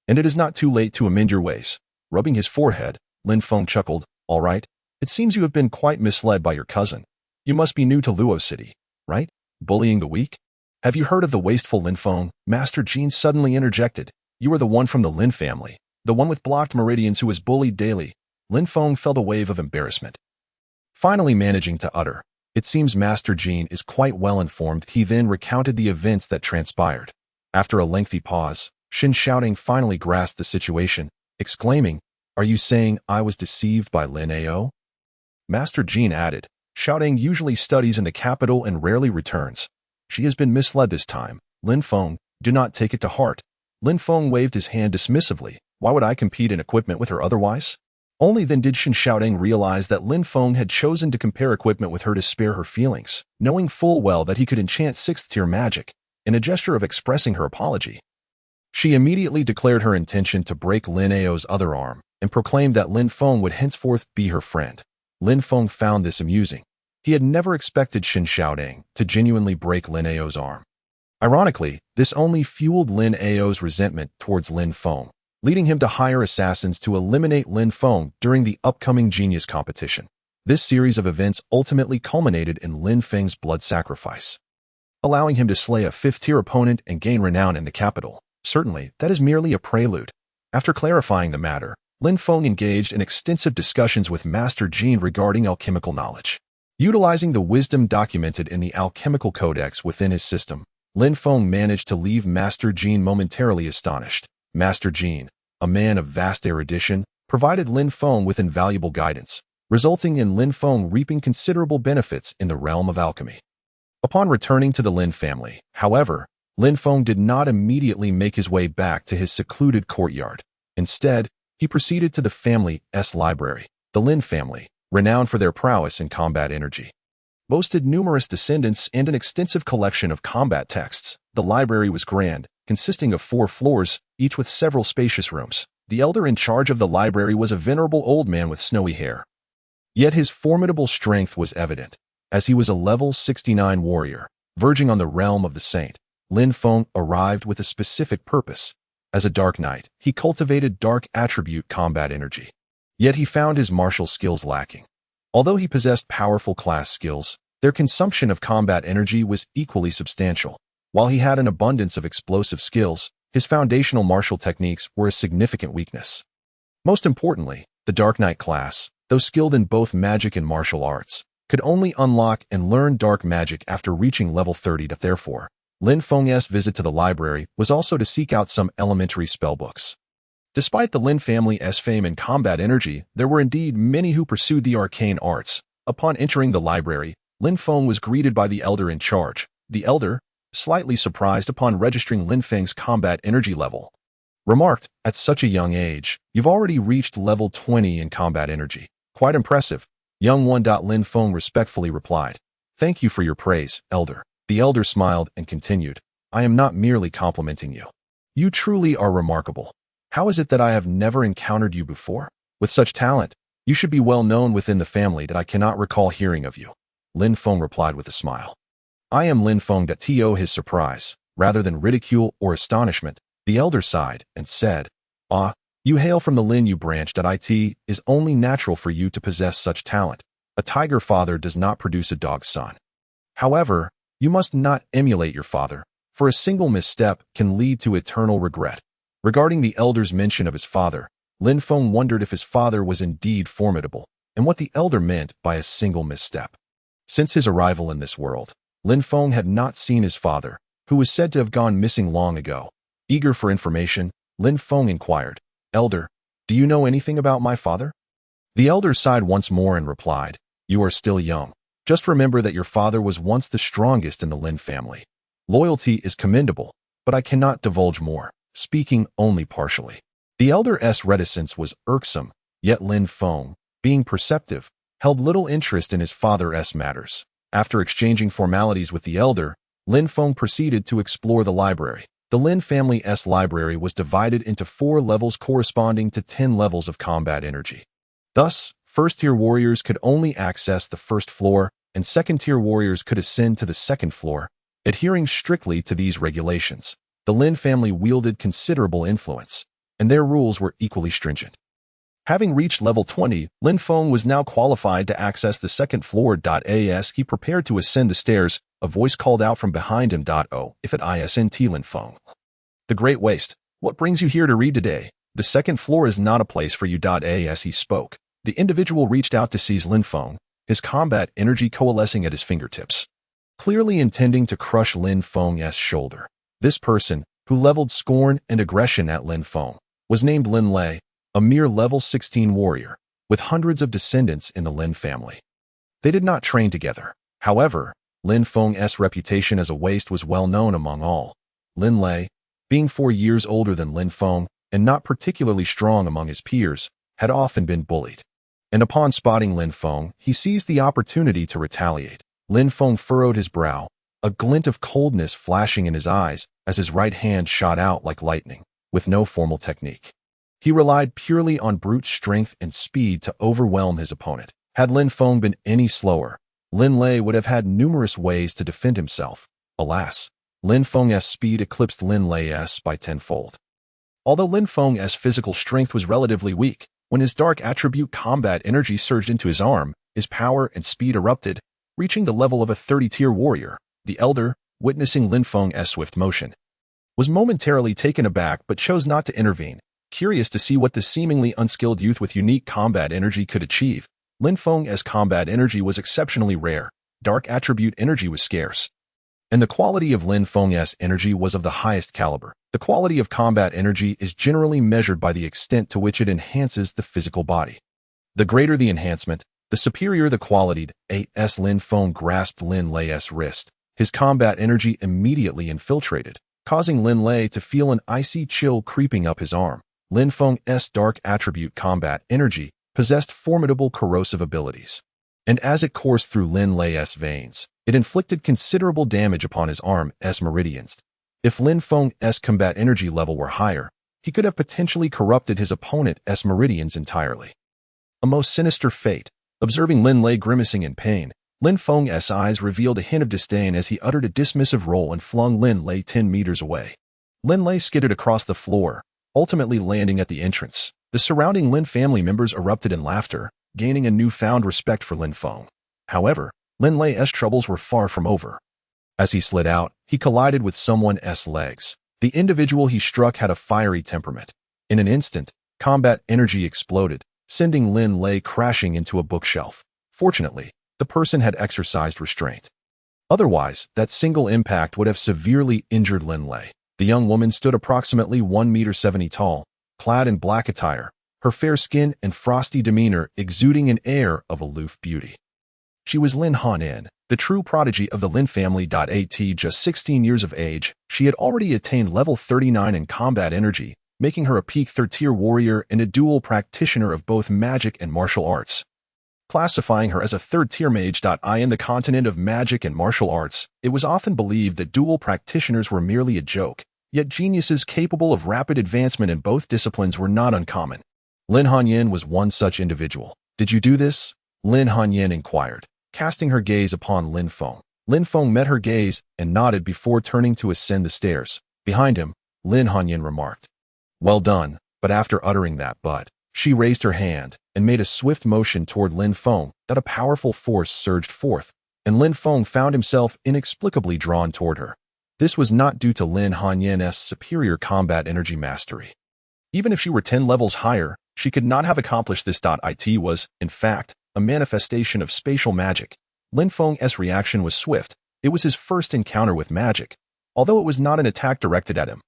and it is not too late to amend your ways." Rubbing his forehead, Lin Feng chuckled, "All right, it seems you have been quite misled by your cousin. You must be new to Luo City, right? Bullying the weak? Have you heard of the wasteful Lin Feng?" Master Jean suddenly interjected. "You are the one from the Lin family, the one with blocked meridians who is bullied daily." Lin Feng felt a wave of embarrassment, finally managing to utter, "It seems Master Jean is quite well informed." He then recounted the events that transpired. After a lengthy pause, Shin Xiaodong finally grasped the situation, exclaiming, "Are you saying I was deceived by Lin Ao?" Master Jean added, "Xiaodong usually studies in the capital and rarely returns. She has been misled this time. Lin Feng, do not take it to heart." Lin Feng waved his hand dismissively. "Why would I compete in equipment with her otherwise?" Only then did Shin Xiaodong realize that Lin Feng had chosen to compare equipment with her to spare her feelings, knowing full well that he could enchant 6th-tier magic. In a gesture of expressing her apology, she immediately declared her intention to break Lin Ao's other arm and proclaimed that Lin Feng would henceforth be her friend. Lin Feng found this amusing. He had never expected Shin Xiaodong to genuinely break Lin Ao's arm. Ironically, this only fueled Lin Ao's resentment towards Lin Feng, leading him to hire assassins to eliminate Lin Feng during the upcoming genius competition. This series of events ultimately culminated in Lin Feng's blood sacrifice, allowing him to slay a 5th-tier opponent and gain renown in the capital. Certainly, that is merely a prelude. After clarifying the matter, Lin Feng engaged in extensive discussions with Master Jean regarding alchemical knowledge. Utilizing the wisdom documented in the alchemical codex within his system, Lin Feng managed to leave Master Jean momentarily astonished. Master Jean, a man of vast erudition, provided Lin Feng with invaluable guidance, resulting in Lin Feng reaping considerable benefits in the realm of alchemy. Upon returning to the Lin family, however, Lin Feng did not immediately make his way back to his secluded courtyard. Instead, he proceeded to the family's library. The Lin family, renowned for their prowess in combat energy, boasted numerous descendants and an extensive collection of combat texts. The library was grand, consisting of 4 floors, each with several spacious rooms. the elder in charge of the library was a venerable old man with snowy hair. Yet his formidable strength was evident, as he was a level 69 warrior, verging on the realm of the saint. Lin Feng arrived with a specific purpose. As a dark knight, he cultivated dark attribute combat energy. Yet he found his martial skills lacking. Although he possessed powerful class skills, their consumption of combat energy was equally substantial. While he had an abundance of explosive skills, his foundational martial techniques were a significant weakness. Most importantly, the Dark Knight class, though skilled in both magic and martial arts, could only unlock and learn dark magic after reaching level 30. Therefore, Lin Feng's visit to the library was also to seek out some elementary spellbooks. Despite the Lin family's fame in combat energy, there were indeed many who pursued the arcane arts. Upon entering the library, Lin Feng was greeted by the elder in charge. The elder, slightly surprised upon registering Lin Feng's combat energy level, remarked, "At such a young age, you've already reached level 20 in combat energy. Quite impressive." Young one. Lin Feng respectfully replied, "Thank you for your praise, elder." The elder smiled and continued, "I am not merely complimenting you. You truly are remarkable. How is it that I have never encountered you before? With such talent, you should be well known within the family that I cannot recall hearing of you." Lin Feng replied with a smile. "I am Lin Feng." To his surprise, rather than ridicule or astonishment, the elder sighed and said, "Ah, you hail from the Lin Yu branch. It is only natural for you to possess such talent. A tiger father does not produce a dog son. However, you must not emulate your father, for a single misstep can lead to eternal regret." Regarding the elder's mention of his father, Lin Feng wondered if his father was indeed formidable, and what the elder meant by a single misstep. Since his arrival in this world, Lin Feng had not seen his father, who was said to have gone missing long ago. Eager for information, Lin Feng inquired, "Elder, do you know anything about my father?" The elder sighed once more and replied, "You are still young. Just remember that your father was once the strongest in the Lin family. Loyalty is commendable, but I cannot divulge more, speaking only partially." The elder's reticence was irksome, yet Lin Feng, being perceptive, held little interest in his father's matters. After exchanging formalities with the elder, Lin Feng proceeded to explore the library. The Lin family's library was divided into 4 levels corresponding to 10 levels of combat energy. Thus, first-tier warriors could only access the first floor, and second-tier warriors could ascend to the second floor. Adhering strictly to these regulations, the Lin family wielded considerable influence, and their rules were equally stringent. Having reached level 20, Lin Feng was now qualified to access the second floor. As he prepared to ascend the stairs, a voice called out from behind him. "Oh, if it isn't Lin Feng. The Great Waste, what brings you here to read today? The second floor is not a place for you." As he spoke, the individual reached out to seize Lin Feng, his combat energy coalescing at his fingertips, clearly intending to crush Lin Feng's shoulder. This person, who leveled scorn and aggression at Lin Feng, was named Lin Lei, a mere level 16 warrior, with hundreds of descendants in the Lin family. They did not train together. However, Lin Feng's reputation as a waste was well known among all. Lin Lei, being 4 years older than Lin Feng and not particularly strong among his peers, had often been bullied. And upon spotting Lin Feng, he seized the opportunity to retaliate. Lin Feng furrowed his brow, a glint of coldness flashing in his eyes as his right hand shot out like lightning, with no formal technique. He relied purely on brute strength and speed to overwhelm his opponent. Had Lin Feng been any slower, Lin Lei would have had numerous ways to defend himself. Alas, Lin Feng's speed eclipsed Lin Lei's by tenfold. Although Lin Feng's physical strength was relatively weak, when his dark attribute combat energy surged into his arm, his power and speed erupted, reaching the level of a 30-tier warrior. The elder, witnessing Lin Feng's swift motion, was momentarily taken aback but chose not to intervene. Curious to see what the seemingly unskilled youth with unique combat energy could achieve, Lin Feng's combat energy was exceptionally rare, dark attribute energy was scarce, and the quality of Lin Feng's energy was of the highest caliber. The quality of combat energy is generally measured by the extent to which it enhances the physical body. The greater the enhancement, the superior the quality. As Lin Feng grasped Lin Lei's wrist, his combat energy immediately infiltrated, causing Lin Lei to feel an icy chill creeping up his arm. Lin Feng's dark attribute combat energy possessed formidable corrosive abilities, and as it coursed through Lin Lei's veins, it inflicted considerable damage upon his arm's meridians. If Lin Feng's combat energy level were higher, he could have potentially corrupted his opponent's meridians entirely. A most sinister fate. Observing Lin Lei grimacing in pain, Lin Feng's eyes revealed a hint of disdain as he uttered a dismissive roll and flung Lin Lei 10 meters away. Lin Lei skidded across the floor, ultimately landing at the entrance. The surrounding Lin family members erupted in laughter, gaining a newfound respect for Lin Feng. However, Lin Lei's troubles were far from over. As he slid out, he collided with someone's legs. The individual he struck had a fiery temperament. In an instant, combat energy exploded, sending Lin Lei crashing into a bookshelf. Fortunately, the person had exercised restraint. Otherwise, that single impact would have severely injured Lin Lei. The young woman stood approximately 1.70 meters tall, clad in black attire, her fair skin and frosty demeanor exuding an air of aloof beauty. She was Lin Hanyin, the true prodigy of the Lin family. At just 16 years of age, she had already attained level 39 in combat energy, making her a peak third-tier warrior and a dual practitioner of both magic and martial arts. Classifying her as a third-tier mage. In the continent of magic and martial arts, it was often believed that dual practitioners were merely a joke, yet geniuses capable of rapid advancement in both disciplines were not uncommon. Lin Hanyin was one such individual. "Did you do this?" Lin Hanyin inquired, casting her gaze upon Lin Feng. Lin Feng met her gaze and nodded before turning to ascend the stairs. Behind him, Lin Hanyin remarked, "Well done," but after uttering that "but," she raised her hand and made a swift motion toward Lin Feng. That a powerful force surged forth, and Lin Feng found himself inexplicably drawn toward her. This was not due to Lin Hanyin's superior combat energy mastery. Even if she were 10 levels higher, she could not have accomplished this. It was, in fact, a manifestation of spatial magic. Lin Feng's reaction was swift. It was his first encounter with magic, although it was not an attack directed at him.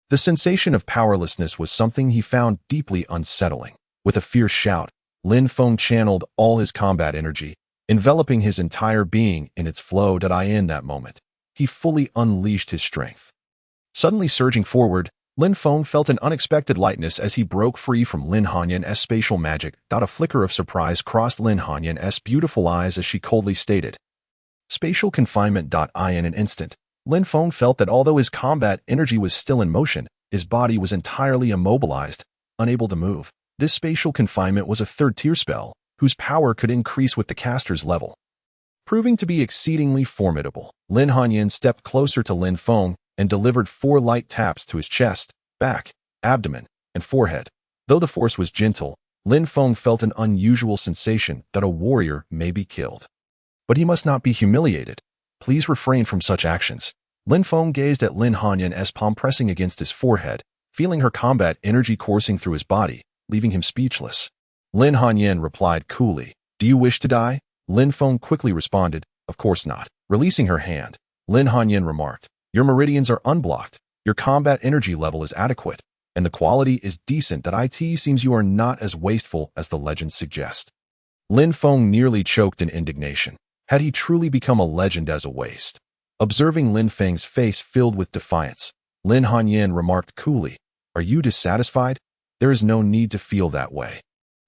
The sensation of powerlessness was something he found deeply unsettling. With a fierce shout, Lin Feng channeled all his combat energy, enveloping his entire being in its flow. In that moment, he fully unleashed his strength. Suddenly surging forward, Lin Feng felt an unexpected lightness as he broke free from Lin Hanyin's spatial magic. A flicker of surprise crossed Lin Hanyin's beautiful eyes as she coldly stated, "Spatial confinement." In an instant, Lin Feng felt that although his combat energy was still in motion, his body was entirely immobilized, unable to move. This spatial confinement was a third-tier spell, whose power could increase with the caster's level. Proving to be exceedingly formidable, Lin Hanyin stepped closer to Lin Feng and delivered 4 light taps to his chest, back, abdomen, and forehead. Though the force was gentle, Lin Feng felt an unusual sensation that a warrior may be killed. But he must not be humiliated. Please refrain from such actions. Lin Feng gazed at Lin Hanyin's palm pressing against his forehead, feeling her combat energy coursing through his body, leaving him speechless. Lin Hanyin replied coolly, "Do you wish to die?" Lin Feng quickly responded, "Of course not." Releasing her hand, Lin Hanyin remarked, "Your meridians are unblocked, your combat energy level is adequate, and the quality is decent. It seems you are not as wasteful as the legends suggest." Lin Feng nearly choked in indignation. Had he truly become a legend as a waste? Observing Lin Feng's face filled with defiance, Lin Hanyin remarked coolly, "Are you dissatisfied? There is no need to feel that way.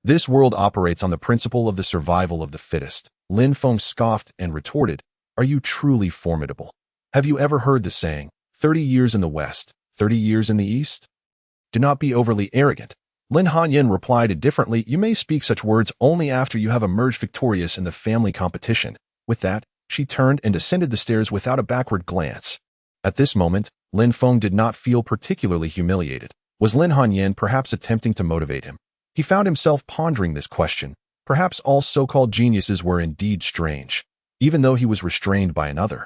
This world operates on the principle of the survival of the fittest." Lin Feng scoffed and retorted, "Are you truly formidable? Have you ever heard the saying, 30 years in the West, 30 years in the East? Do not be overly arrogant." Lin Hanyin replied indifferently, "You may speak such words only after you have emerged victorious in the family competition." With that, she turned and descended the stairs without a backward glance. At this moment, Lin Feng did not feel particularly humiliated. Was Lin Hanyin perhaps attempting to motivate him? He found himself pondering this question. Perhaps all so-called geniuses were indeed strange, even though he was restrained by another.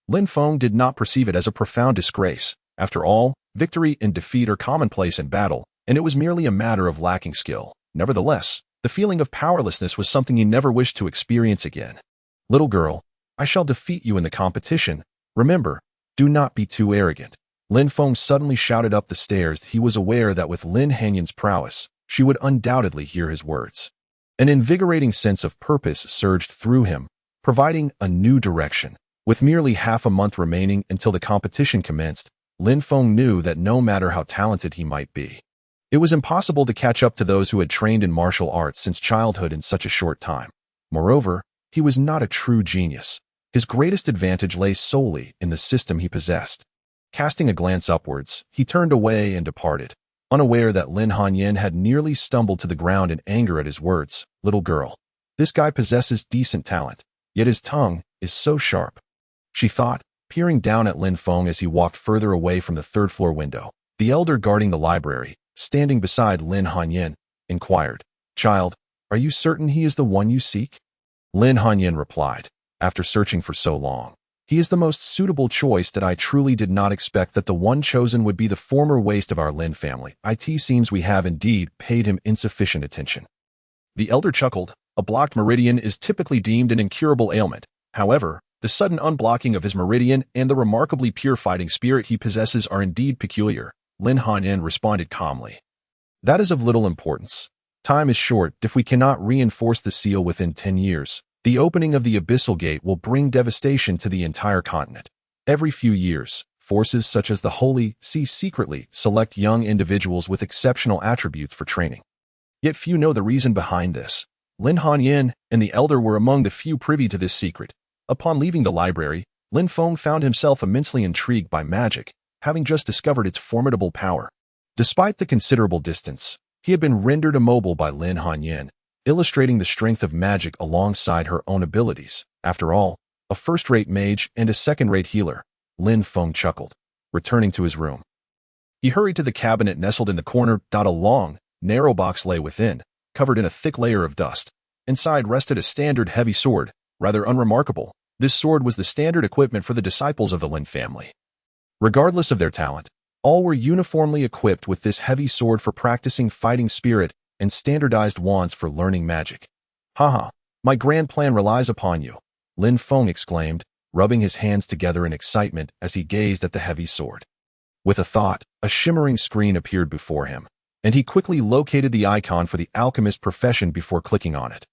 Lin Feng did not perceive it as a profound disgrace. After all, victory and defeat are commonplace in battle, and it was merely a matter of lacking skill. Nevertheless, the feeling of powerlessness was something he never wished to experience again. "Little girl, I shall defeat you in the competition. Remember, do not be too arrogant." Lin Feng suddenly shouted up the stairs. He was aware that with Lin Hanyin's prowess, she would undoubtedly hear his words. An invigorating sense of purpose surged through him, providing a new direction. With merely half a month remaining until the competition commenced, Lin Feng knew that no matter how talented he might be, it was impossible to catch up to those who had trained in martial arts since childhood in such a short time. Moreover, he was not a true genius. His greatest advantage lay solely in the system he possessed. Casting a glance upwards, he turned away and departed, unaware that Lin Hanyin had nearly stumbled to the ground in anger at his words. "Little girl, this guy possesses decent talent, yet his tongue is so sharp," she thought, peering down at Lin Feng as he walked further away from the third-floor window. The elder guarding the library, standing beside Lin Hanyin, inquired, "Child, are you certain he is the one you seek?" Lin Hanyin replied, "After searching for so long, he is the most suitable choice that I truly did not expect that the one chosen would be the former waste of our Lin family. It seems we have indeed paid him insufficient attention." The elder chuckled. A blocked meridian is typically deemed an incurable ailment. However, the sudden unblocking of his meridian and the remarkably pure fighting spirit he possesses are indeed peculiar. Lin Hanyin responded calmly. "That is of little importance. Time is short. If we cannot reinforce the seal within 10 years, the opening of the Abyssal Gate will bring devastation to the entire continent. Every few years, forces such as the Holy See secretly select young individuals with exceptional attributes for training. Yet few know the reason behind this. Lin Hanyin and the elder were among the few privy to this secret. Upon leaving the library, Lin Feng found himself immensely intrigued by magic, having just discovered its formidable power. Despite the considerable distance, he had been rendered immobile by Lin Hanyin, illustrating the strength of magic alongside her own abilities. After all, a first-rate mage and a second-rate healer, Lin Feng chuckled, returning to his room. He hurried to the cabinet nestled in the corner. A long, narrow box lay within, covered in a thick layer of dust. Inside rested a standard heavy sword, rather unremarkable. This sword was the standard equipment for the disciples of the Lin family. Regardless of their talent, all were uniformly equipped with this heavy sword for practicing fighting spirit and standardized wands for learning magic. "Haha, my grand plan relies upon you," Lin Feng exclaimed, rubbing his hands together in excitement as he gazed at the heavy sword. With a thought, a shimmering screen appeared before him, and he quickly located the icon for the alchemist profession before clicking on it.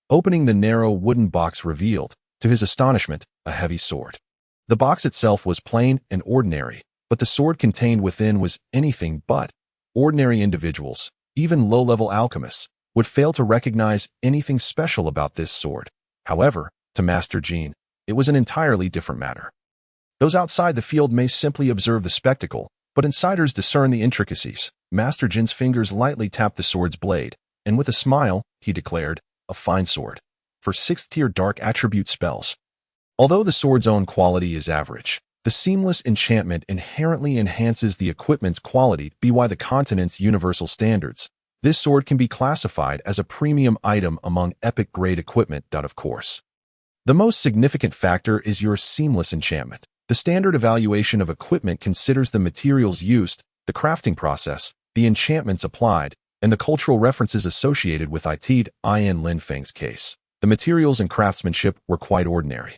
Opening the narrow wooden box revealed, to his astonishment, a heavy sword. The box itself was plain and ordinary, but the sword contained within was anything but. Ordinary individuals, even low-level alchemists, would fail to recognize anything special about this sword. However, to Master Jean, it was an entirely different matter. Those outside the field may simply observe the spectacle, but insiders discern the intricacies. Master Jin's fingers lightly tapped the sword's blade, and with a smile, he declared, "A fine sword. For 6th-tier dark attribute spells." Although the sword's own quality is average, the seamless enchantment inherently enhances the equipment's quality by the continent's universal standards. This sword can be classified as a premium item among epic-grade equipment. Of course, the most significant factor is your seamless enchantment. The standard evaluation of equipment considers the materials used, the crafting process, the enchantments applied, and the cultural references associated with it. In Lin Feng's case, the materials and craftsmanship were quite ordinary,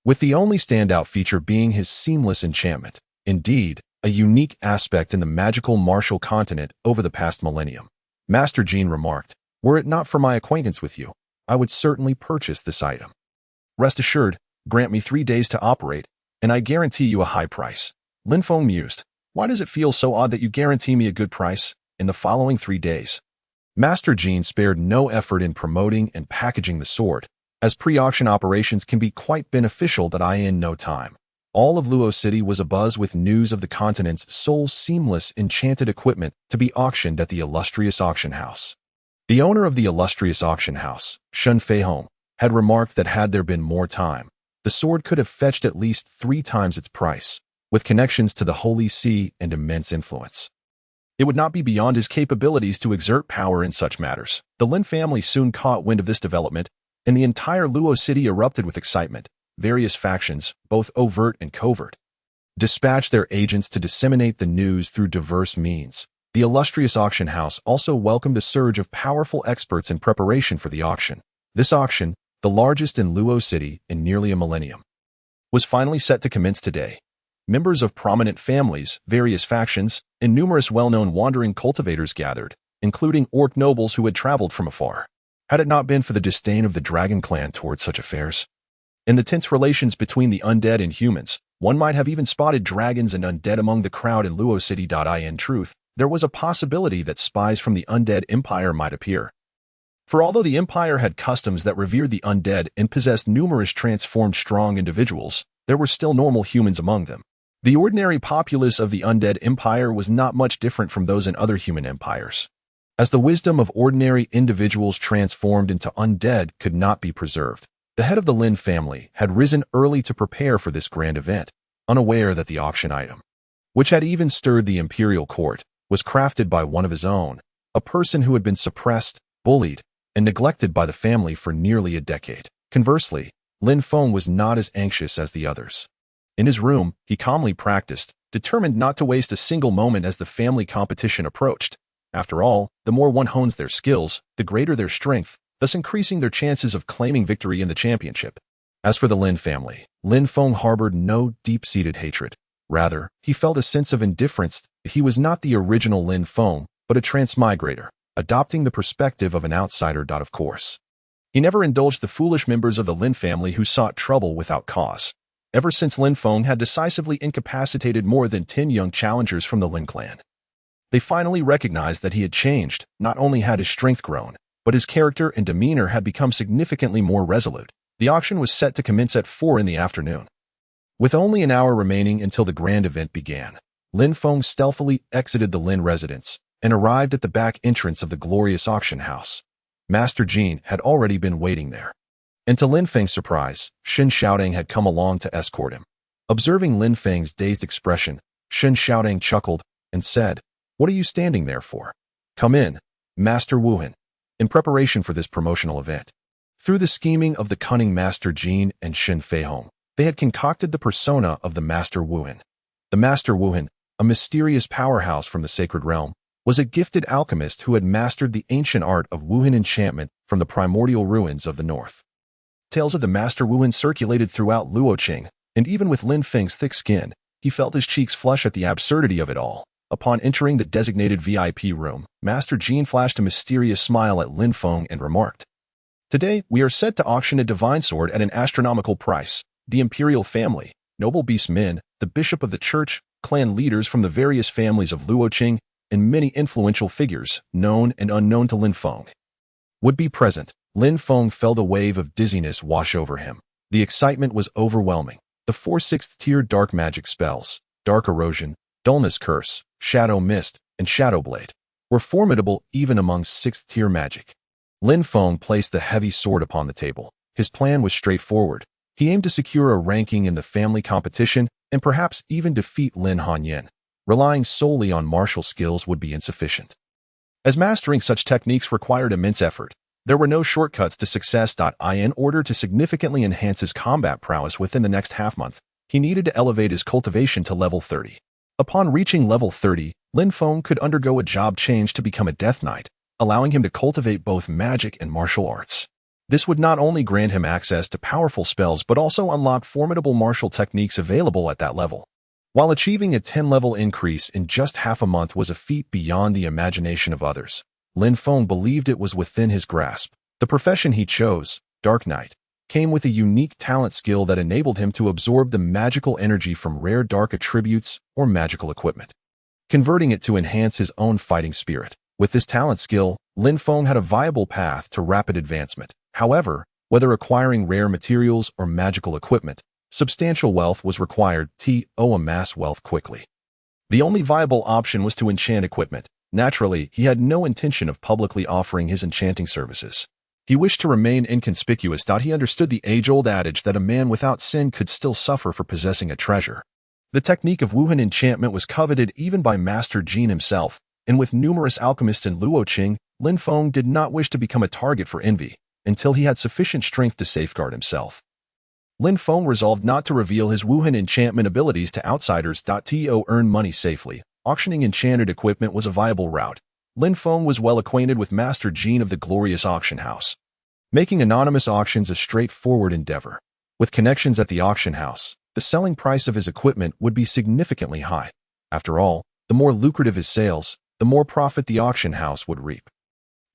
with the only standout feature being his seamless enchantment. Indeed, a unique aspect in the magical martial continent over the past millennium. Master Jean remarked, "Were it not for my acquaintance with you, I would certainly purchase this item. Rest assured, grant me 3 days to operate, and I guarantee you a high price." Lin Feng mused, "Why does it feel so odd that you guarantee me a good price in the following 3 days? Master Jean spared no effort in promoting and packaging the sword, as pre-auction operations can be quite beneficial. In no time, all of Luo City was abuzz with news of the continent's sole seamless enchanted equipment to be auctioned at the illustrious auction house. The owner of the illustrious auction house, Shun Feihong, had remarked that had there been more time, the sword could have fetched at least 3 times its price, with connections to the Holy See and immense influence. It would not be beyond his capabilities to exert power in such matters. The Lin family soon caught wind of this development, and the entire Luo City erupted with excitement. Various factions, both overt and covert, dispatched their agents to disseminate the news through diverse means. The illustrious auction house also welcomed a surge of powerful experts in preparation for the auction. This auction, the largest in Luo City in nearly a millennium, was finally set to commence today. Members of prominent families, various factions, and numerous well-known wandering cultivators gathered, including orc nobles who had traveled from afar. Had it not been for the disdain of the Dragon Clan towards such affairs, in the tense relations between the undead and humans, one might have even spotted dragons and undead among the crowd in Luo City. In truth, there was a possibility that spies from the undead empire might appear. For although the empire had customs that revered the undead and possessed numerous transformed strong individuals, there were still normal humans among them. The ordinary populace of the undead empire was not much different from those in other human empires, as the wisdom of ordinary individuals transformed into undead could not be preserved. The head of the Lin family had risen early to prepare for this grand event, unaware that the auction item, which had even stirred the imperial court, was crafted by one of his own, a person who had been suppressed, bullied, and neglected by the family for nearly a decade. Conversely, Lin Feng was not as anxious as the others. In his room, he calmly practiced, determined not to waste a single moment as the family competition approached. After all, the more one hones their skills, the greater their strength, thus increasing their chances of claiming victory in the championship. As for the Lin family, Lin Feng harbored no deep-seated hatred. Rather, he felt a sense of indifference. He was not the original Lin Feng, but a transmigrator, adopting the perspective of an outsider. Of course, he never indulged the foolish members of the Lin family who sought trouble without cause. Ever since Lin Feng had decisively incapacitated more than 10 young challengers from the Lin clan, they finally recognized that he had changed. Not only had his strength grown, but his character and demeanor had become significantly more resolute. The auction was set to commence at 4 in the afternoon. With only an hour remaining until the grand event began, Lin Feng stealthily exited the Lin residence and arrived at the back entrance of the glorious auction house. Master Jin had already been waiting there. And to Lin Feng's surprise, Shen Xiaodong had come along to escort him. Observing Lin Feng's dazed expression, Shen Xiaodong chuckled and said, "What are you standing there for? Come in, Master Wuhan." In preparation for this promotional event, through the scheming of the cunning Master Jin and Shen Feihong, they had concocted the persona of the Master Wuhan. The Master Wuhan, a mysterious powerhouse from the sacred realm, was a gifted alchemist who had mastered the ancient art of Wuhan enchantment from the primordial ruins of the north. Tales of the Master Wuhan circulated throughout Luoqing, and even with Lin Feng's thick skin, he felt his cheeks flush at the absurdity of it all. Upon entering the designated VIP room, Master Jin flashed a mysterious smile at Lin Feng and remarked, "Today, we are set to auction a divine sword at an astronomical price. The imperial family, noble beast men, the bishop of the church, clan leaders from the various families of Luoqing, and many influential figures, known and unknown to Lin Feng, would be present." Lin Feng felt a wave of dizziness wash over him. The excitement was overwhelming. The 4 6th-tier dark magic spells, Dark Erosion, Dullness Curse, Shadow Mist, and Shadow Blade, were formidable even among 6th-tier magic. Lin Feng placed the heavy sword upon the table. His plan was straightforward. He aimed to secure a ranking in the family competition and perhaps even defeat Lin Hanyan. Relying solely on martial skills would be insufficient, as mastering such techniques required immense effort. There were no shortcuts to success. In order to significantly enhance his combat prowess within the next half-month, he needed to elevate his cultivation to level 30. Upon reaching level 30, Lin Feng could undergo a job change to become a Death Knight, allowing him to cultivate both magic and martial arts. This would not only grant him access to powerful spells but also unlock formidable martial techniques available at that level. While achieving a 10-level increase in just half a month was a feat beyond the imagination of others, Lin Feng believed it was within his grasp. The profession he chose, Dark Knight, came with a unique talent skill that enabled him to absorb the magical energy from rare dark attributes or magical equipment, converting it to enhance his own fighting spirit. With this talent skill, Lin Feng had a viable path to rapid advancement. However, whether acquiring rare materials or magical equipment, substantial wealth was required to amass wealth quickly. The only viable option was to enchant equipment. Naturally, he had no intention of publicly offering his enchanting services. He wished to remain inconspicuous. He understood the age-old adage that a man without sin could still suffer for possessing a treasure. The technique of Wuhan enchantment was coveted even by Master Jin himself, and with numerous alchemists in Luoqing, Lin Feng did not wish to become a target for envy until he had sufficient strength to safeguard himself. Lin Feng resolved not to reveal his Wuhan enchantment abilities to outsiders. To earn money safely, auctioning enchanted equipment was a viable route. Lin Feng was well acquainted with Master Jin of the glorious auction house, making anonymous auctions a straightforward endeavor. With connections at the auction house, the selling price of his equipment would be significantly high. After all, the more lucrative his sales, the more profit the auction house would reap.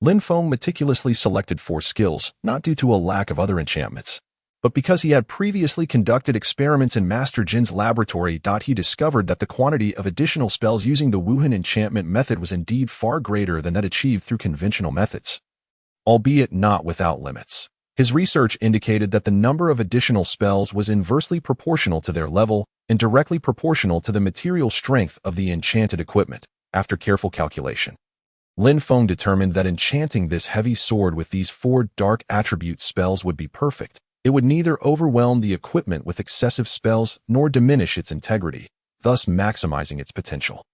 Lin Feng meticulously selected 4 skills, not due to a lack of other enchantments, but because he had previously conducted experiments in Master Jin's laboratory. He discovered that the quantity of additional spells using the Wuhan enchantment method was indeed far greater than that achieved through conventional methods, albeit not without limits. His research indicated that the number of additional spells was inversely proportional to their level, and directly proportional to the material strength of the enchanted equipment. After careful calculation, Lin Feng determined that enchanting this heavy sword with these 4 dark attribute spells would be perfect. It would neither overwhelm the equipment with excessive spells nor diminish its integrity, thus maximizing its potential.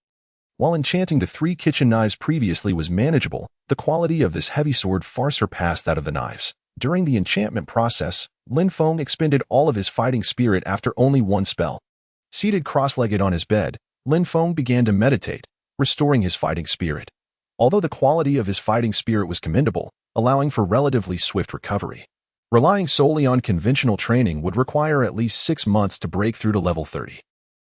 While enchanting the 3 kitchen knives previously was manageable, the quality of this heavy sword far surpassed that of the knives. During the enchantment process, Lin Feng expended all of his fighting spirit after only 1 spell. Seated cross-legged on his bed, Lin Feng began to meditate, restoring his fighting spirit. Although the quality of his fighting spirit was commendable, allowing for relatively swift recovery, relying solely on conventional training would require at least 6 months to break through to level 30.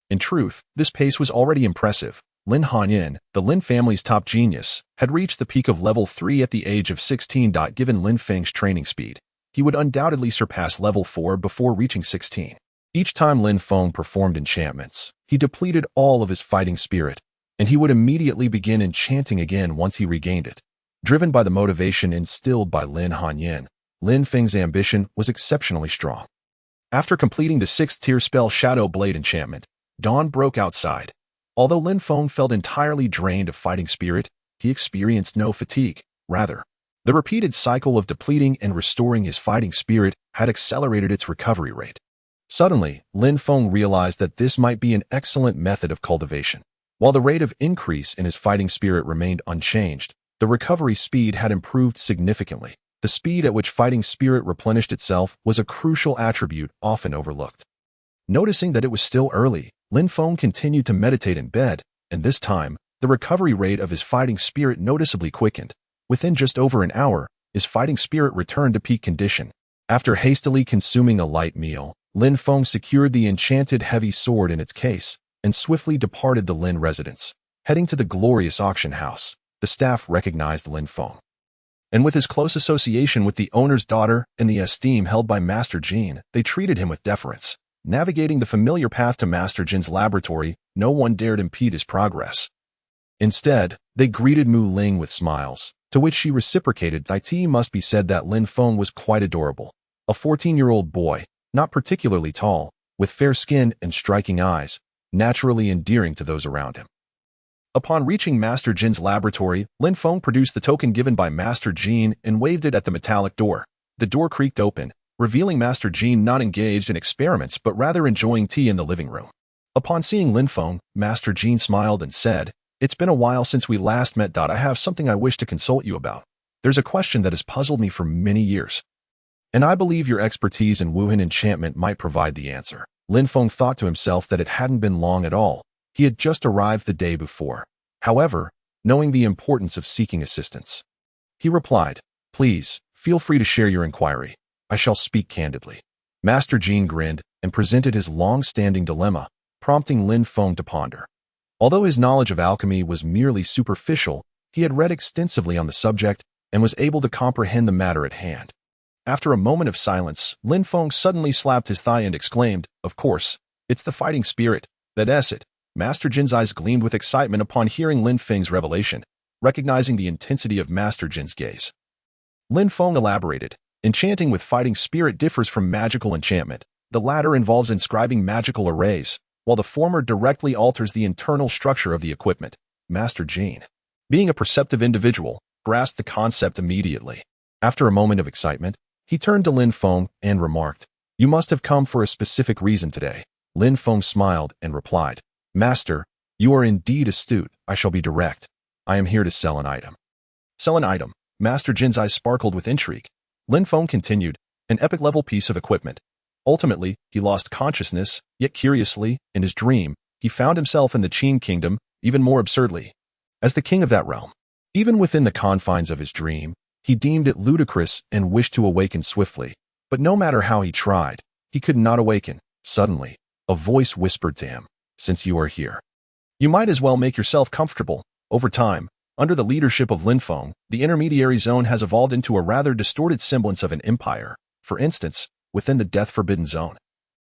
In truth, this pace was already impressive. Lin Hanyin, the Lin family's top genius, had reached the peak of level 3 at the age of 16. Given Lin Feng's training speed, he would undoubtedly surpass level 4 before reaching 16. Each time Lin Feng performed enchantments, he depleted all of his fighting spirit, and he would immediately begin enchanting again once he regained it. Driven by the motivation instilled by Lin Hanyin, Lin Feng's ambition was exceptionally strong. After completing the 6th-tier spell Shadow Blade enchantment, dawn broke outside. Although Lin Feng felt entirely drained of fighting spirit, he experienced no fatigue. Rather, the repeated cycle of depleting and restoring his fighting spirit had accelerated its recovery rate. Suddenly, Lin Feng realized that this might be an excellent method of cultivation. While the rate of increase in his fighting spirit remained unchanged, the recovery speed had improved significantly. The speed at which fighting spirit replenished itself was a crucial attribute often overlooked. Noticing that it was still early, Lin Feng continued to meditate in bed, and this time, the recovery rate of his fighting spirit noticeably quickened. Within just over an hour, his fighting spirit returned to peak condition. After hastily consuming a light meal, Lin Feng secured the enchanted heavy sword in its case and swiftly departed the Lin residence. Heading to the glorious auction house, the staff recognized Lin Feng. And with his close association with the owner's daughter and the esteem held by Master Jin, they treated him with deference. Navigating the familiar path to Master Jin's laboratory, no one dared impede his progress. Instead, they greeted Mu Ling with smiles, to which she reciprocated. It must be said that Lin Feng was quite adorable. A 14-year-old boy, not particularly tall, with fair skin and striking eyes, naturally endearing to those around him. Upon reaching Master Jin's laboratory, Lin Feng produced the token given by Master Jin and waved it at the metallic door. The door creaked open, revealing Master Jin not engaged in experiments but rather enjoying tea in the living room. Upon seeing Lin Feng, Master Jin smiled and said, "It's been a while since we last met. I have something I wish to consult you about. There's a question that has puzzled me for many years, and I believe your expertise in Wuhan enchantment might provide the answer." Lin Feng thought to himself that it hadn't been long at all. He had just arrived the day before. However, knowing the importance of seeking assistance, he replied, "Please, feel free to share your inquiry. I shall speak candidly." Master Jin grinned and presented his long-standing dilemma, prompting Lin Feng to ponder. Although his knowledge of alchemy was merely superficial, he had read extensively on the subject and was able to comprehend the matter at hand. After a moment of silence, Lin Feng suddenly slapped his thigh and exclaimed, "Of course, it's the fighting spirit. That's it." Master Jin's eyes gleamed with excitement upon hearing Lin Feng's revelation, recognizing the intensity of Master Jin's gaze. Lin Feng elaborated, "Enchanting with fighting spirit differs from magical enchantment. The latter involves inscribing magical arrays, while the former directly alters the internal structure of the equipment." Master Jin, being a perceptive individual, grasped the concept immediately. After a moment of excitement, he turned to Lin Feng and remarked, "You must have come for a specific reason today." Lin Feng smiled and replied, "Master, you are indeed astute. I shall be direct. I am here to sell an item." "Sell an item?" Master Jin's eyes sparkled with intrigue. Lin Feng continued, "An epic-level piece of equipment." Ultimately, he lost consciousness, yet curiously, in his dream, he found himself in the Qin kingdom, even more absurdly, as the king of that realm. Even within the confines of his dream, he deemed it ludicrous and wished to awaken swiftly. But no matter how he tried, he could not awaken. Suddenly, a voice whispered to him, "Since you are here, you might as well make yourself comfortable." Over time, under the leadership of Lin Feng, the intermediary zone has evolved into a rather distorted semblance of an empire. For instance, within the Death Forbidden Zone,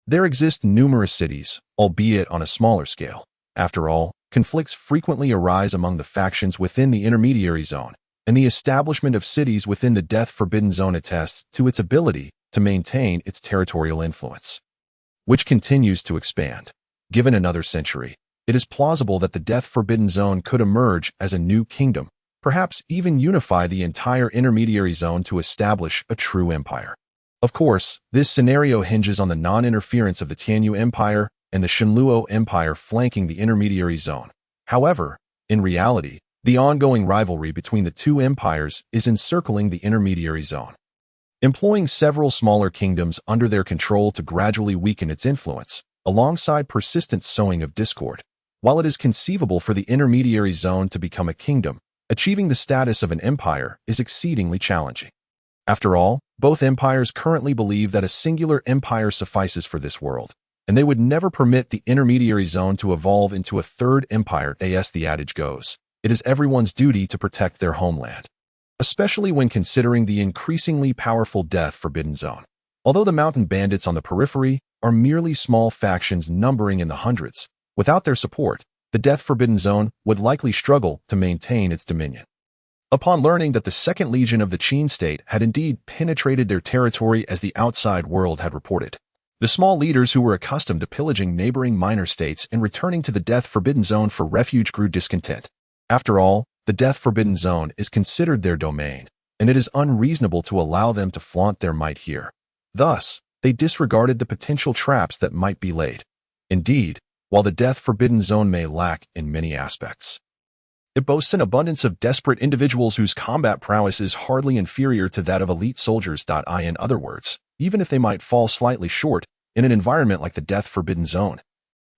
there exist numerous cities, albeit on a smaller scale. After all, conflicts frequently arise among the factions within the intermediary zone, and the establishment of cities within the Death Forbidden Zone attests to its ability to maintain its territorial influence, which continues to expand. Given another century, it is plausible that the death-forbidden zone could emerge as a new kingdom, perhaps even unify the entire intermediary zone to establish a true empire. Of course, this scenario hinges on the non-interference of the Tianyu Empire and the Shenluo Empire flanking the intermediary zone. However, in reality, the ongoing rivalry between the two empires is encircling the intermediary zone, employing several smaller kingdoms under their control to gradually weaken its influence, alongside persistent sowing of discord. While it is conceivable for the intermediary zone to become a kingdom, achieving the status of an empire is exceedingly challenging. After all, both empires currently believe that a singular empire suffices for this world, and they would never permit the intermediary zone to evolve into a third empire. As the adage goes, it is everyone's duty to protect their homeland, especially when considering the increasingly powerful death-forbidden zone. Although the mountain bandits on the periphery are merely small factions numbering in the hundreds, without their support, the death-forbidden zone would likely struggle to maintain its dominion. Upon learning that the Second Legion of the Qin state had indeed penetrated their territory as the outside world had reported, the small leaders who were accustomed to pillaging neighboring minor states and returning to the death-forbidden zone for refuge grew discontent. After all, the death-forbidden zone is considered their domain, and it is unreasonable to allow them to flaunt their might here. Thus, they disregarded the potential traps that might be laid. Indeed, while the death-forbidden zone may lack in many aspects, it boasts an abundance of desperate individuals whose combat prowess is hardly inferior to that of elite soldiers. In other words, even if they might fall slightly short in an environment like the death-forbidden zone,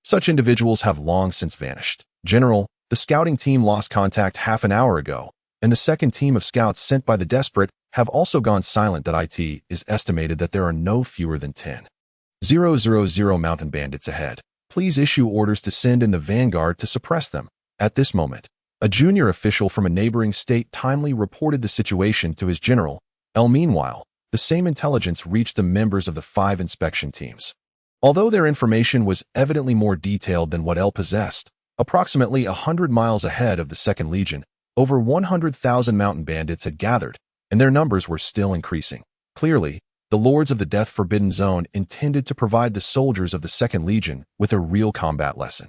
such individuals have long since vanished. General, the scouting team lost contact half an hour ago, and the second team of scouts sent by the desperate have also gone silent. It is estimated that there are no fewer than 10,000 mountain bandits ahead. Please issue orders to send in the vanguard to suppress them. At this moment, a junior official from a neighboring state timely reported the situation to his general. Meanwhile, the same intelligence reached the members of the 5 inspection teams. Although their information was evidently more detailed than what possessed, approximately 100 miles ahead of the Second Legion, over 100,000 mountain bandits had gathered, and their numbers were still increasing. Clearly, the lords of the death-forbidden zone intended to provide the soldiers of the Second Legion with a real combat lesson.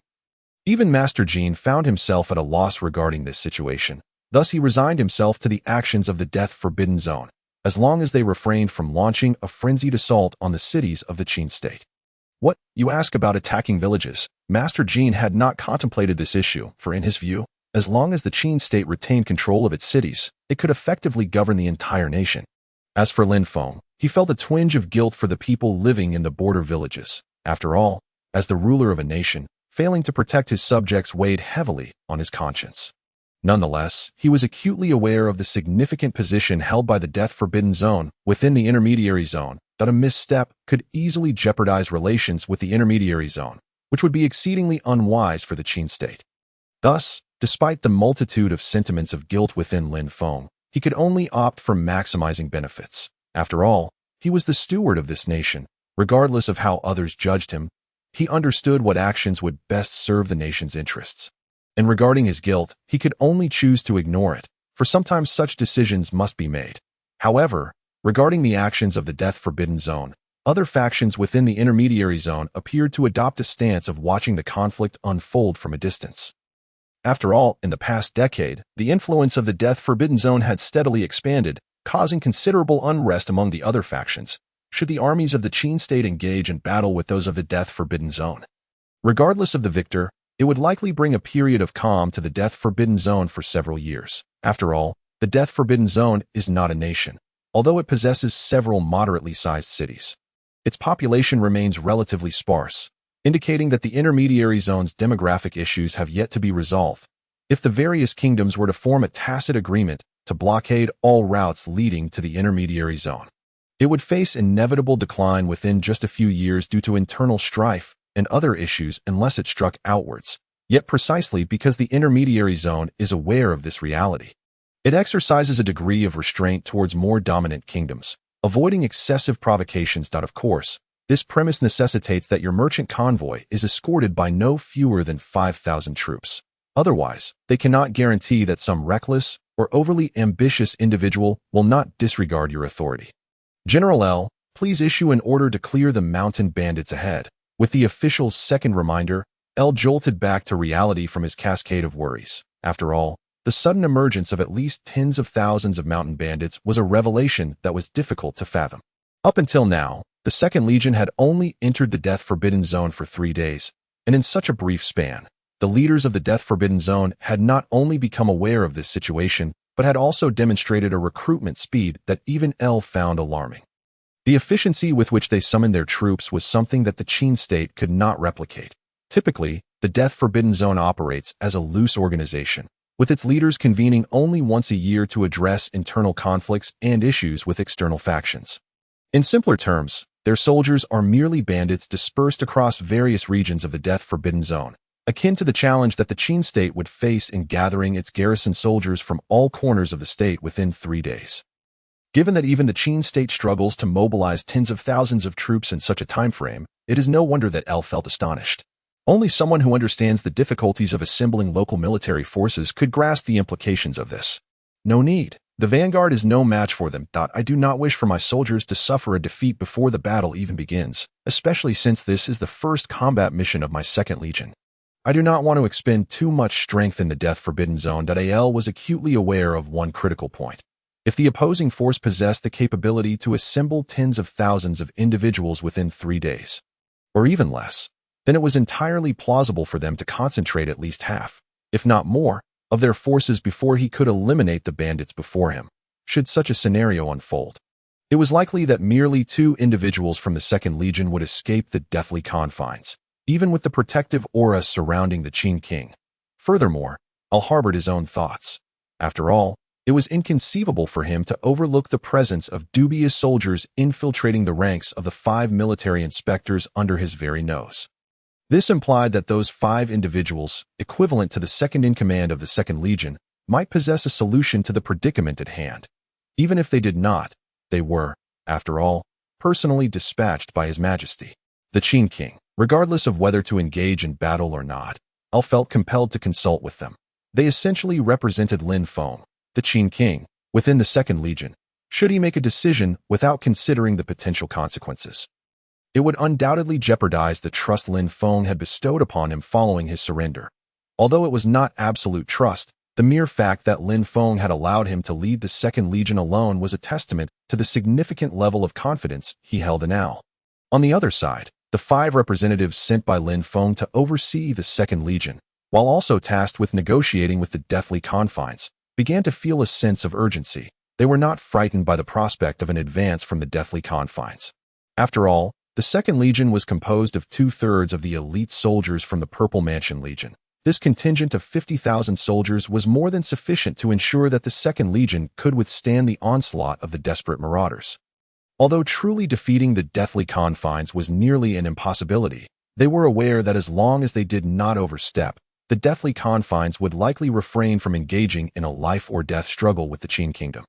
Even Master Jean found himself at a loss regarding this situation. Thus he resigned himself to the actions of the death-forbidden zone, as long as they refrained from launching a frenzied assault on the cities of the Qin state. What, you ask about attacking villages? Master Jean had not contemplated this issue, for in his view, as long as the Qin state retained control of its cities, it could effectively govern the entire nation. As for Lin Feng, he felt a twinge of guilt for the people living in the border villages. After all, as the ruler of a nation, failing to protect his subjects weighed heavily on his conscience. Nonetheless, he was acutely aware of the significant position held by the death-forbidden zone within the intermediary zone, that a misstep could easily jeopardize relations with the intermediary zone, which would be exceedingly unwise for the Qin state. Thus, despite the multitude of sentiments of guilt within Lin Feng, he could only opt for maximizing benefits. After all, he was the steward of this nation, regardless of how others judged him. He understood what actions would best serve the nation's interests. And regarding his guilt, he could only choose to ignore it, for sometimes such decisions must be made. However, regarding the actions of the death-forbidden zone, other factions within the intermediary zone appeared to adopt a stance of watching the conflict unfold from a distance. After all, in the past decade, the influence of the death-forbidden zone had steadily expanded, causing considerable unrest among the other factions, should the armies of the Qin state engage in battle with those of the death-forbidden zone. Regardless of the victor, it would likely bring a period of calm to the death-forbidden zone for several years. After all, the death-forbidden zone is not a nation, although it possesses several moderately sized cities. Its population remains relatively sparse, indicating that the intermediary zone's demographic issues have yet to be resolved. If the various kingdoms were to form a tacit agreement to blockade all routes leading to the intermediary zone, it would face inevitable decline within just a few years due to internal strife and other issues unless it struck outwards. Yet precisely because the intermediary zone is aware of this reality, it exercises a degree of restraint towards more dominant kingdoms, avoiding excessive provocations. Of course, this premise necessitates that your merchant convoy is escorted by no fewer than 5,000 troops. Otherwise, they cannot guarantee that some reckless or overly ambitious individual will not disregard your authority. General L, please issue an order to clear the mountain bandits ahead. With the official's second reminder, El jolted back to reality from his cascade of worries. After all, the sudden emergence of at least tens of thousands of mountain bandits was a revelation that was difficult to fathom. Up until now, the Second Legion had only entered the Death-Forbidden Zone for 3 days, and in such a brief span, the leaders of the Death-Forbidden Zone had not only become aware of this situation, but had also demonstrated a recruitment speed that even El found alarming. The efficiency with which they summoned their troops was something that the Qin state could not replicate. Typically, the Death-Forbidden Zone operates as a loose organization, with its leaders convening only once a year to address internal conflicts and issues with external factions. In simpler terms, their soldiers are merely bandits dispersed across various regions of the Death-Forbidden Zone, akin to the challenge that the Qin state would face in gathering its garrison soldiers from all corners of the state within 3 days. Given that even the Qin state struggles to mobilize tens of thousands of troops in such a time frame, it is no wonder that El felt astonished. Only someone who understands the difficulties of assembling local military forces could grasp the implications of this. No need. The vanguard is no match for them. I do not wish for my soldiers to suffer a defeat before the battle even begins, especially since this is the first combat mission of my Second Legion. I do not want to expend too much strength in the Death-Forbidden Zone. Al was acutely aware of one critical point. If the opposing force possessed the capability to assemble tens of thousands of individuals within 3 days, or even less, then it was entirely plausible for them to concentrate at least half, if not more, of their forces before he could eliminate the bandits before him, should such a scenario unfold. It was likely that merely 2 individuals from the Second Legion would escape the deathly confines, even with the protective aura surrounding the Qin king. Furthermore, Al harbored his own thoughts. After all, it was inconceivable for him to overlook the presence of dubious soldiers infiltrating the ranks of the 5 military inspectors under his very nose. This implied that those 5 individuals, equivalent to the second-in-command of the Second Legion, might possess a solution to the predicament at hand. Even if they did not, they were, after all, personally dispatched by His Majesty, the Qin king. Regardless of whether to engage in battle or not, Al felt compelled to consult with them. They essentially represented Lin Feng, the Qin king, within the Second Legion, should he make a decision without considering the potential consequences. It would undoubtedly jeopardize the trust Lin Feng had bestowed upon him following his surrender. Although it was not absolute trust, the mere fact that Lin Feng had allowed him to lead the Second Legion alone was a testament to the significant level of confidence he held in Al. On the other side, the 5 representatives sent by Lin Feng to oversee the Second Legion, while also tasked with negotiating with the deathly confines, began to feel a sense of urgency. They were not frightened by the prospect of an advance from the deathly confines. After all, the Second Legion was composed of 2/3 of the elite soldiers from the Purple Mansion Legion. This contingent of 50,000 soldiers was more than sufficient to ensure that the Second Legion could withstand the onslaught of the desperate marauders. Although truly defeating the deathly confines was nearly an impossibility, they were aware that as long as they did not overstep, the deathly confines would likely refrain from engaging in a life-or-death struggle with the Qin kingdom.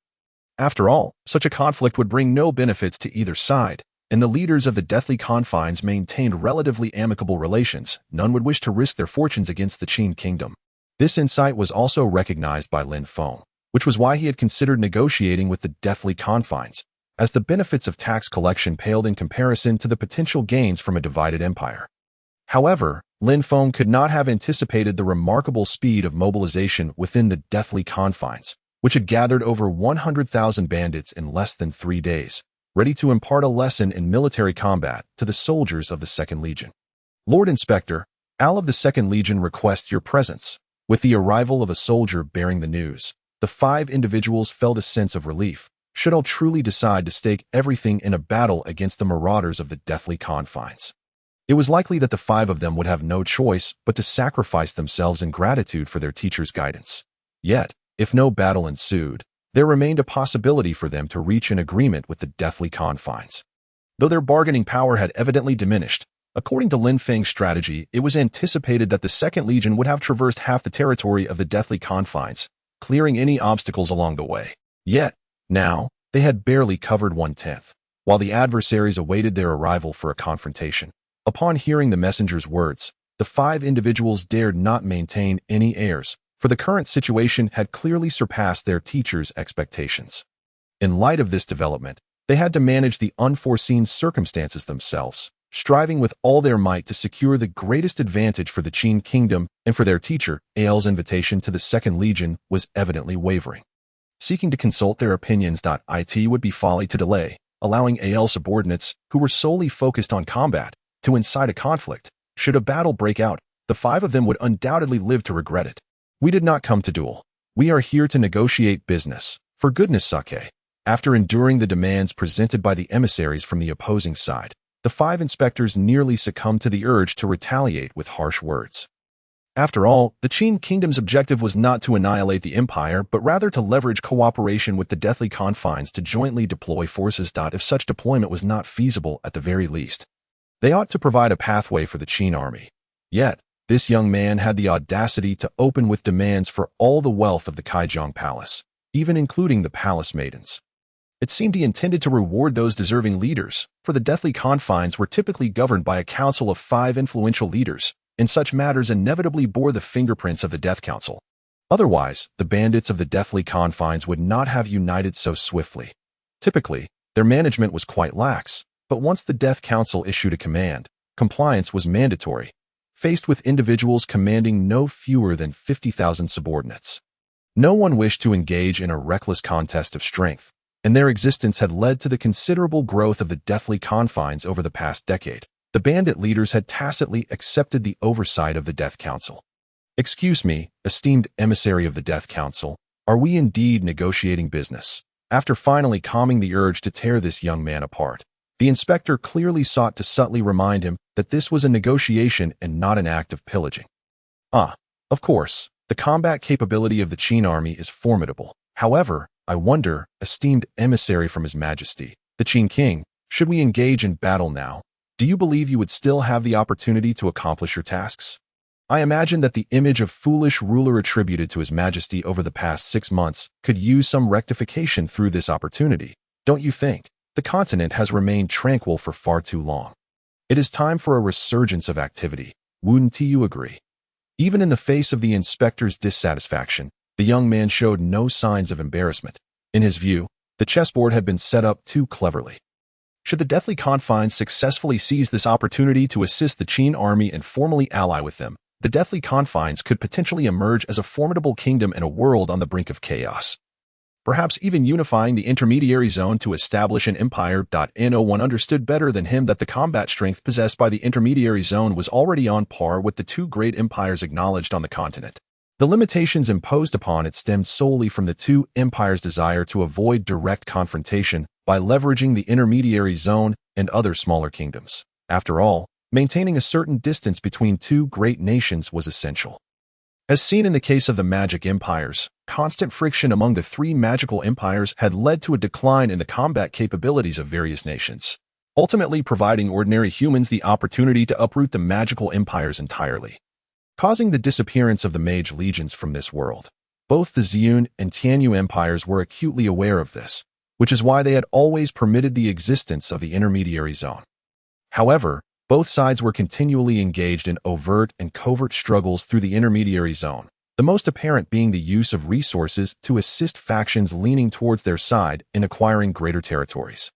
After all, such a conflict would bring no benefits to either side, and the leaders of the deathly confines maintained relatively amicable relations. None would wish to risk their fortunes against the Qin kingdom. This insight was also recognized by Lin Feng, which was why he had considered negotiating with the deathly confines, as the benefits of tax collection paled in comparison to the potential gains from a divided empire. However, Lin Feng could not have anticipated the remarkable speed of mobilization within the deathly confines, which had gathered over 100,000 bandits in less than 3 days, ready to impart a lesson in military combat to the soldiers of the Second Legion. Lord Inspector, Al of the Second Legion requests your presence. With the arrival of a soldier bearing the news, the 5 individuals felt a sense of relief. Should Al truly decide to stake everything in a battle against the marauders of the deathly confines, it was likely that the 5 of them would have no choice but to sacrifice themselves in gratitude for their teacher's guidance. Yet, if no battle ensued, there remained a possibility for them to reach an agreement with the deathly confines. Though their bargaining power had evidently diminished, according to Lin Feng's strategy, it was anticipated that the Second Legion would have traversed half the territory of the deathly confines, clearing any obstacles along the way. Yet, now, they had barely covered 1/10, while the adversaries awaited their arrival for a confrontation. Upon hearing the messenger's words, the 5 individuals dared not maintain any airs, for the current situation had clearly surpassed their teacher's expectations. In light of this development, they had to manage the unforeseen circumstances themselves. striving with all their might to secure the greatest advantage for the Qin kingdom and for their teacher. Ael's invitation to the Second Legion was evidently wavering. Seeking to consult their opinions, it would be folly to delay, allowing Ael's subordinates, who were solely focused on combat, to incite a conflict. Should a battle break out, the 5 of them would undoubtedly live to regret it. We did not come to duel. We are here to negotiate business. For goodness sake. After enduring the demands presented by the emissaries from the opposing side, the 5 inspectors nearly succumbed to the urge to retaliate with harsh words. After all, the Qin kingdom's objective was not to annihilate the empire, but rather to leverage cooperation with the Deathly Confines to jointly deploy forces. If such deployment was not feasible at the very least, they ought to provide a pathway for the Qin army. Yet, this young man had the audacity to open with demands for all the wealth of the Kaijiang Palace, even including the palace maidens. It seemed he intended to reward those deserving leaders, for the Deathly Confines were typically governed by a council of 5 influential leaders, and such matters inevitably bore the fingerprints of the Death Council. Otherwise, the bandits of the Deathly Confines would not have united so swiftly. Typically, their management was quite lax, but once the Death Council issued a command, compliance was mandatory, faced with individuals commanding no fewer than 50,000 subordinates. No one wished to engage in a reckless contest of strength, and their existence had led to the considerable growth of the Deathly Confines over the past decade. The bandit leaders had tacitly accepted the oversight of the Death Council. Excuse me, esteemed emissary of the Death Council, are we indeed negotiating business? After finally calming the urge to tear this young man apart, the inspector clearly sought to subtly remind him that this was a negotiation and not an act of pillaging. Of course, the combat capability of the Qin army is formidable. However, I wonder, esteemed emissary from His Majesty, the Qin king, should we engage in battle now? Do you believe you would still have the opportunity to accomplish your tasks? I imagine that the image of foolish ruler attributed to His Majesty over the past 6 months could use some rectification through this opportunity. Don't you think? The continent has remained tranquil for far too long. It is time for a resurgence of activity. Wouldn't you agree? Even in the face of the inspector's dissatisfaction, the young man showed no signs of embarrassment. In his view, the chessboard had been set up too cleverly. Should the Deathly Confines successfully seize this opportunity to assist the Qin army and formally ally with them, the Deathly Confines could potentially emerge as a formidable kingdom in a world on the brink of chaos. Perhaps even unifying the intermediary zone to establish an empire. No one understood better than him that the combat strength possessed by the intermediary zone was already on par with the 2 great empires acknowledged on the continent. The limitations imposed upon it stemmed solely from the 2 empires' desire to avoid direct confrontation by leveraging the intermediary zone and other smaller kingdoms. After all, maintaining a certain distance between 2 great nations was essential. As seen in the case of the magic empires, constant friction among the 3 magical empires had led to a decline in the combat capabilities of various nations, ultimately providing ordinary humans the opportunity to uproot the magical empires entirely, causing the disappearance of the mage legions from this world. Both the Ziyun and Tianyu empires were acutely aware of this, which is why they had always permitted the existence of the intermediary zone. However, both sides were continually engaged in overt and covert struggles through the intermediary zone, the most apparent being the use of resources to assist factions leaning towards their side in acquiring greater territories.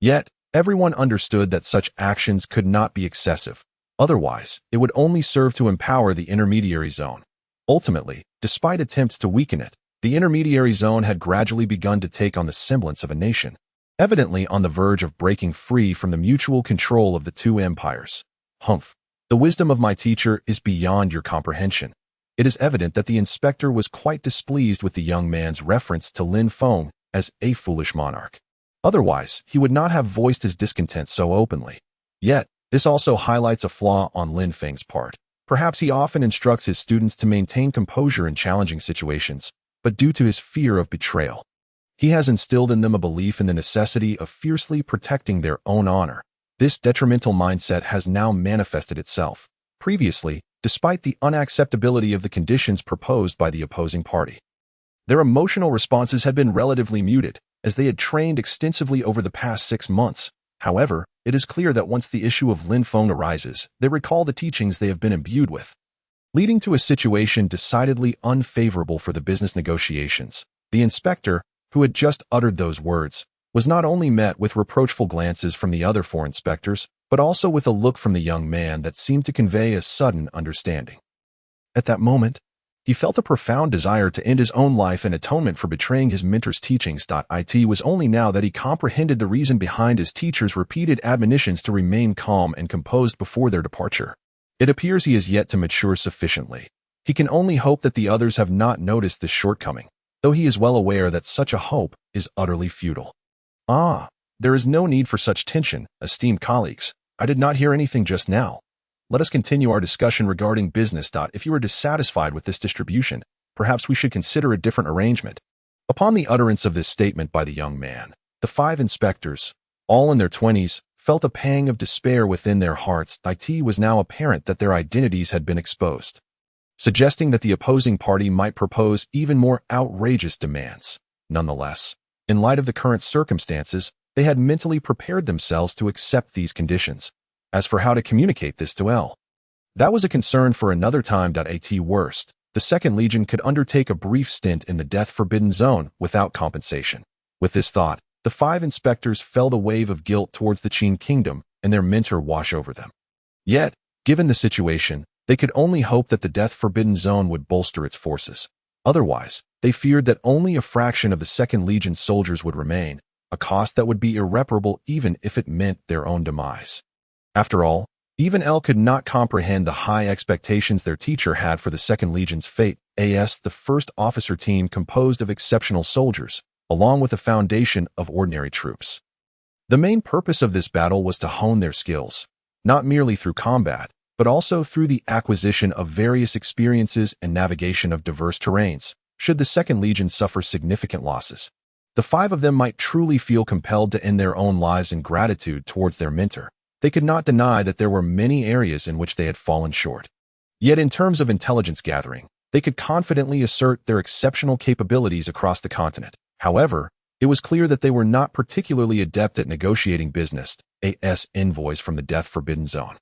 Yet, everyone understood that such actions could not be excessive. Otherwise, it would only serve to empower the intermediary zone. Ultimately, despite attempts to weaken it, the intermediary zone had gradually begun to take on the semblance of a nation, evidently on the verge of breaking free from the mutual control of the 2 empires. Humph! The wisdom of my teacher is beyond your comprehension. It is evident that the inspector was quite displeased with the young man's reference to Lin Feng as a foolish monarch. Otherwise, he would not have voiced his discontent so openly. Yet, this also highlights a flaw on Lin Feng's part. Perhaps he often instructs his students to maintain composure in challenging situations, but due to his fear of betrayal, he has instilled in them a belief in the necessity of fiercely protecting their own honor. This detrimental mindset has now manifested itself. Previously, despite the unacceptability of the conditions proposed by the opposing party, their emotional responses had been relatively muted, as they had trained extensively over the past 6 months. However, it is clear that once the issue of Lin Feng arises, they recall the teachings they have been imbued with, leading to a situation decidedly unfavorable for the business negotiations. The inspector, who had just uttered those words, was not only met with reproachful glances from the other 4 inspectors, but also with a look from the young man that seemed to convey a sudden understanding. At that moment, he felt a profound desire to end his own life in atonement for betraying his mentor's teachings. It was only now that he comprehended the reason behind his teacher's repeated admonitions to remain calm and composed before their departure. It appears he has yet to mature sufficiently. He can only hope that the others have not noticed this shortcoming, though he is well aware that such a hope is utterly futile. There is no need for such tension, esteemed colleagues. I did not hear anything just now. Let us continue our discussion regarding business. If you are dissatisfied with this distribution, perhaps we should consider a different arrangement. Upon the utterance of this statement by the young man, the 5 inspectors, all in their 20s, felt a pang of despair within their hearts. It was now apparent that their identities had been exposed, suggesting that the opposing party might propose even more outrageous demands. Nonetheless, in light of the current circumstances, they had mentally prepared themselves to accept these conditions. As for how to communicate this to L, that was a concern for another time. At worst, the Second Legion could undertake a brief stint in the death-forbidden zone without compensation. With this thought, the 5 inspectors felt a wave of guilt towards the Qin Kingdom and their mentor wash over them. Yet, given the situation, they could only hope that the death-forbidden zone would bolster its forces. Otherwise, they feared that only a fraction of the Second Legion soldiers would remain, a cost that would be irreparable even if it meant their own demise. After all, even L could not comprehend the high expectations their teacher had for the Second Legion's fate, as the first officer team composed of exceptional soldiers, along with a foundation of ordinary troops. The main purpose of this battle was to hone their skills, not merely through combat, but also through the acquisition of various experiences and navigation of diverse terrains. Should the Second Legion suffer significant losses, the 5 of them might truly feel compelled to end their own lives in gratitude towards their mentor. They could not deny that there were many areas in which they had fallen short. Yet in terms of intelligence gathering, they could confidently assert their exceptional capabilities across the continent. However, it was clear that they were not particularly adept at negotiating business, envoys from the death-forbidden zone.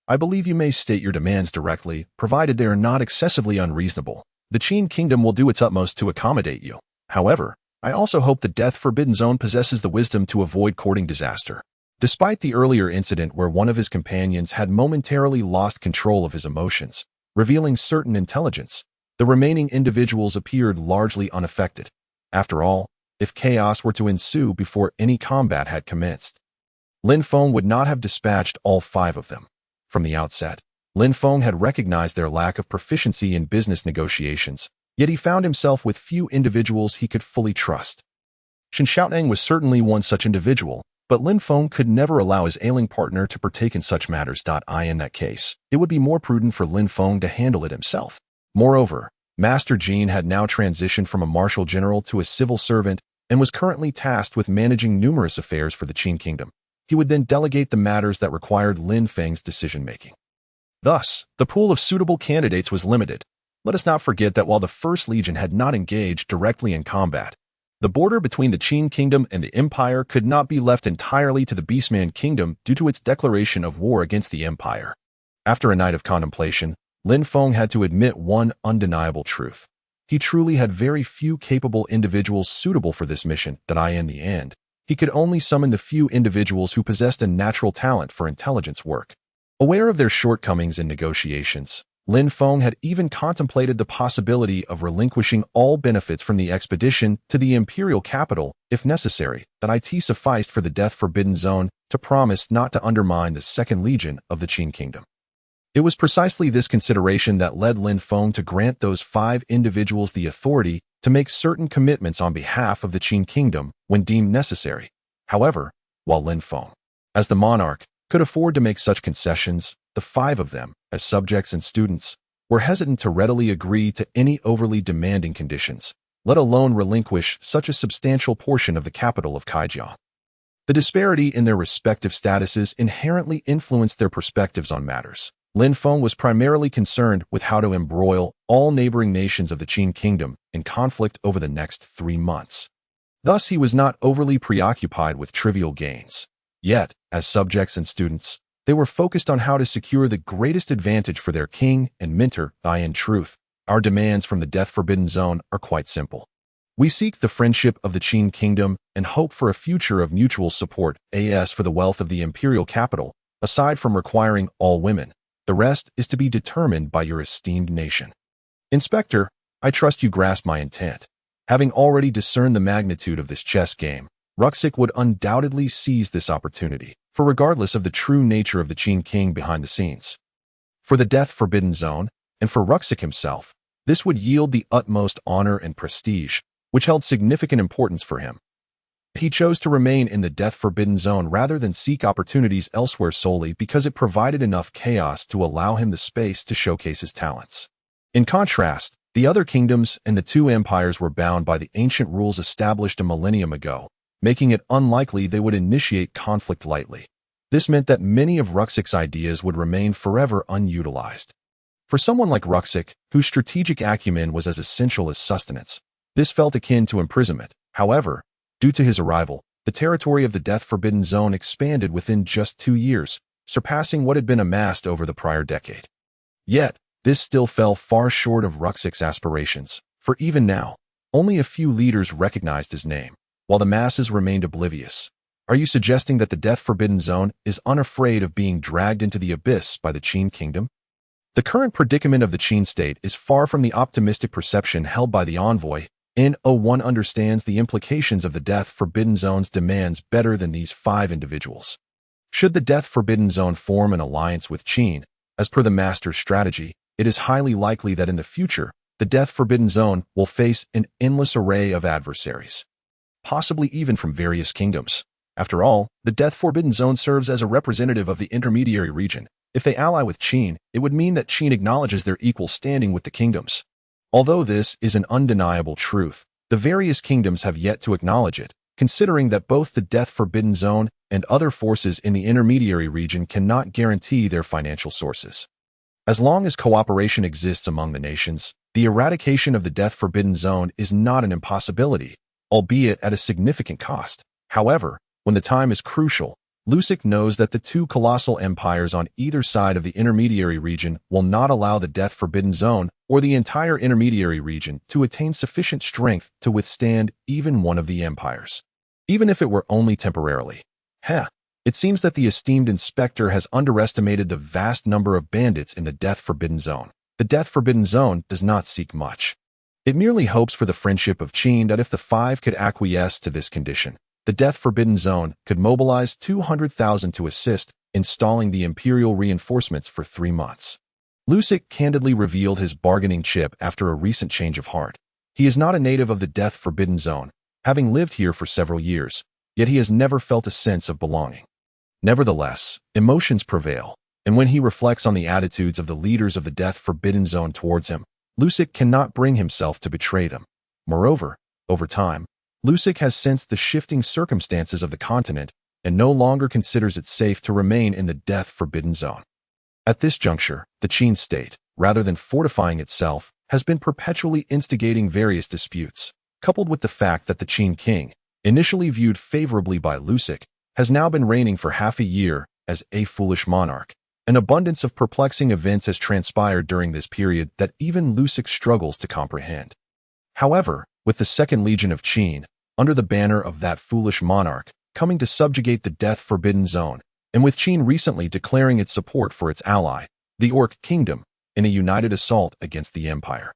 I believe you may state your demands directly, provided they are not excessively unreasonable. The Qin Kingdom will do its utmost to accommodate you. However, I also hope the death-forbidden zone possesses the wisdom to avoid courting disaster. Despite the earlier incident where one of his companions had momentarily lost control of his emotions, revealing certain intelligence, the remaining individuals appeared largely unaffected. After all, if chaos were to ensue before any combat had commenced, Lin Feng would not have dispatched all 5 of them. From the outset, Lin Feng had recognized their lack of proficiency in business negotiations, yet he found himself with few individuals he could fully trust. Shen Xiaoteng was certainly one such individual, but Lin Feng could never allow his ailing partner to partake in such matters. In that case, it would be more prudent for Lin Feng to handle it himself. Moreover, Master Jean had now transitioned from a martial general to a civil servant and was currently tasked with managing numerous affairs for the Qin Kingdom. He would then delegate the matters that required Lin Feng's decision-making. Thus, the pool of suitable candidates was limited. Let us not forget that while the First Legion had not engaged directly in combat, the border between the Qin Kingdom and the Empire could not be left entirely to the Beastman Kingdom due to its declaration of war against the Empire. After a night of contemplation, Lin Feng had to admit one undeniable truth. He truly had very few capable individuals suitable for this mission. In the end, he could only summon the few individuals who possessed a natural talent for intelligence work. Aware of their shortcomings in negotiations, Lin Feng had even contemplated the possibility of relinquishing all benefits from the expedition to the imperial capital, if necessary. It sufficed for the death-forbidden zone to promise not to undermine the Second Legion of the Qin Kingdom. It was precisely this consideration that led Lin Feng to grant those 5 individuals the authority to make certain commitments on behalf of the Qin Kingdom when deemed necessary. However, while Lin Feng, as the monarch, could afford to make such concessions, the 5 of them, as subjects and students, were hesitant to readily agree to any overly demanding conditions, let alone relinquish such a substantial portion of the capital of Kaijiao. The disparity in their respective statuses inherently influenced their perspectives on matters. Lin Feng was primarily concerned with how to embroil all neighboring nations of the Qin Kingdom in conflict over the next 3 months. Thus, he was not overly preoccupied with trivial gains. Yet, as subjects and students, they were focused on how to secure the greatest advantage for their king and mentor. In truth, our demands from the death-forbidden zone are quite simple. We seek the friendship of the Qin Kingdom and hope for a future of mutual support. As for the wealth of the imperial capital, Aside from requiring all women, the rest is to be determined by your esteemed nation. Inspector, I trust you grasp my intent. Having already discerned the magnitude of this chess game, Ruxic would undoubtedly seize this opportunity, for regardless of the true nature of the Qin king behind the scenes. For the Death Forbidden Zone, and for Ruxic himself, this would yield the utmost honor and prestige, which held significant importance for him. He chose to remain in the Death Forbidden Zone rather than seek opportunities elsewhere solely because it provided enough chaos to allow him the space to showcase his talents. In contrast, the other kingdoms and the two empires were bound by the ancient rules established a millennium ago, making it unlikely they would initiate conflict lightly. This meant that many of Ruxic's ideas would remain forever unutilized. For someone like Ruxic, whose strategic acumen was as essential as sustenance, this felt akin to imprisonment. However, due to his arrival, the territory of the Death Forbidden Zone expanded within just 2 years, surpassing what had been amassed over the prior decade. Yet, this still fell far short of Ruxic's aspirations, for even now, only a few leaders recognized his name, while the masses remained oblivious. Are you suggesting that the Death Forbidden Zone is unafraid of being dragged into the abyss by the Qin kingdom? The current predicament of the Qin state is far from the optimistic perception held by the envoy. N01 understands the implications of the Death Forbidden Zone's demands better than these 5 individuals. Should the Death Forbidden Zone form an alliance with Qin, as per the Master's strategy, it is highly likely that in the future, the Death Forbidden Zone will face an endless array of adversaries, possibly even from various kingdoms. After all, the Death Forbidden Zone serves as a representative of the intermediary region. If they ally with Qin, it would mean that Qin acknowledges their equal standing with the kingdoms. Although this is an undeniable truth, the various kingdoms have yet to acknowledge it, considering that both the Death Forbidden Zone and other forces in the intermediary region cannot guarantee their financial sources. As long as cooperation exists among the nations, the eradication of the Death Forbidden Zone is not an impossibility, albeit at a significant cost. However, when the time is crucial, Lucic knows that the two colossal empires on either side of the intermediary region will not allow the Death Forbidden Zone or the entire intermediary region to attain sufficient strength to withstand even one of the empires, even if it were only temporarily. It seems that the esteemed inspector has underestimated the vast number of bandits in the Death Forbidden Zone. The Death Forbidden Zone does not seek much. It merely hopes for the friendship of Qin that if the 5 could acquiesce to this condition, the Death Forbidden Zone could mobilize 200,000 to assist installing the Imperial reinforcements for 3 months. Lucic candidly revealed his bargaining chip after a recent change of heart. He is not a native of the Death Forbidden Zone, having lived here for several years, yet he has never felt a sense of belonging. Nevertheless, emotions prevail, and when he reflects on the attitudes of the leaders of the Death Forbidden Zone towards him, Lucic cannot bring himself to betray them. Moreover, over time, Lucic has sensed the shifting circumstances of the continent and no longer considers it safe to remain in the Death Forbidden Zone. At this juncture, the Qin state, rather than fortifying itself, has been perpetually instigating various disputes, coupled with the fact that the Qin king, initially viewed favorably by Lucic, has now been reigning for half a year as a foolish monarch. An abundance of perplexing events has transpired during this period that even Lucic struggles to comprehend. However, with the Second Legion of Qin, under the banner of that foolish monarch, coming to subjugate the Death Forbidden Zone, and with Qin recently declaring its support for its ally, the Orc Kingdom, in a united assault against the Empire.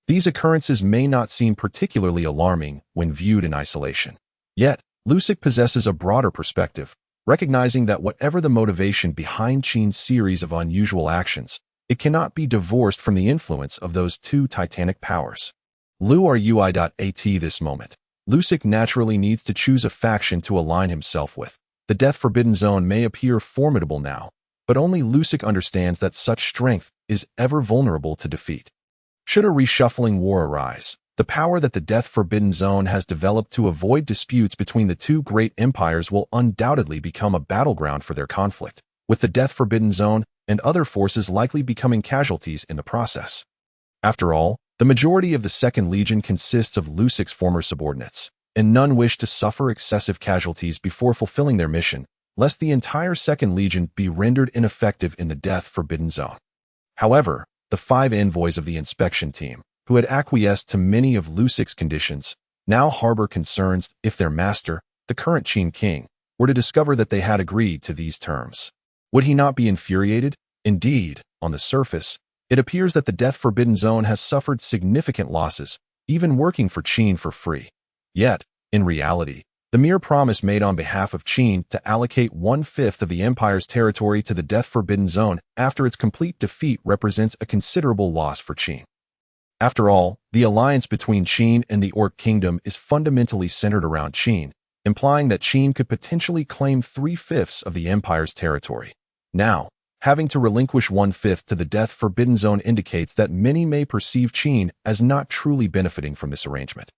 These occurrences may not seem particularly alarming when viewed in isolation. Yet, Lucic possesses a broader perspective, recognizing that whatever the motivation behind Qin's series of unusual actions, it cannot be divorced from the influence of those two titanic powers. At this moment, Lucic naturally needs to choose a faction to align himself with. The Death Forbidden Zone may appear formidable now, but only Lucic understands that such strength is ever vulnerable to defeat. Should a reshuffling war arise, the power that the Death Forbidden Zone has developed to avoid disputes between the two great empires will undoubtedly become a battleground for their conflict, with the Death Forbidden Zone and other forces likely becoming casualties in the process. After all, the majority of the Second Legion consists of Lucic's former subordinates, and none wish to suffer excessive casualties before fulfilling their mission, lest the entire Second Legion be rendered ineffective in the Death Forbidden Zone. However, the 5 envoys of the inspection team, who had acquiesced to many of Lucic's conditions, now harbor concerns if their master, the current Qin king, were to discover that they had agreed to these terms. Would he not be infuriated? Indeed, on the surface, it appears that the Death Forbidden Zone has suffered significant losses, even working for Qin for free. Yet, in reality, the mere promise made on behalf of Qin to allocate 1/5 of the Empire's territory to the Death Forbidden Zone after its complete defeat represents a considerable loss for Qin. After all, the alliance between Qin and the Orc Kingdom is fundamentally centered around Qin, implying that Qin could potentially claim 3/5 of the Empire's territory. Now, having to relinquish 1/5 to the Death Forbidden Zone indicates that many may perceive Qin as not truly benefiting from this arrangement.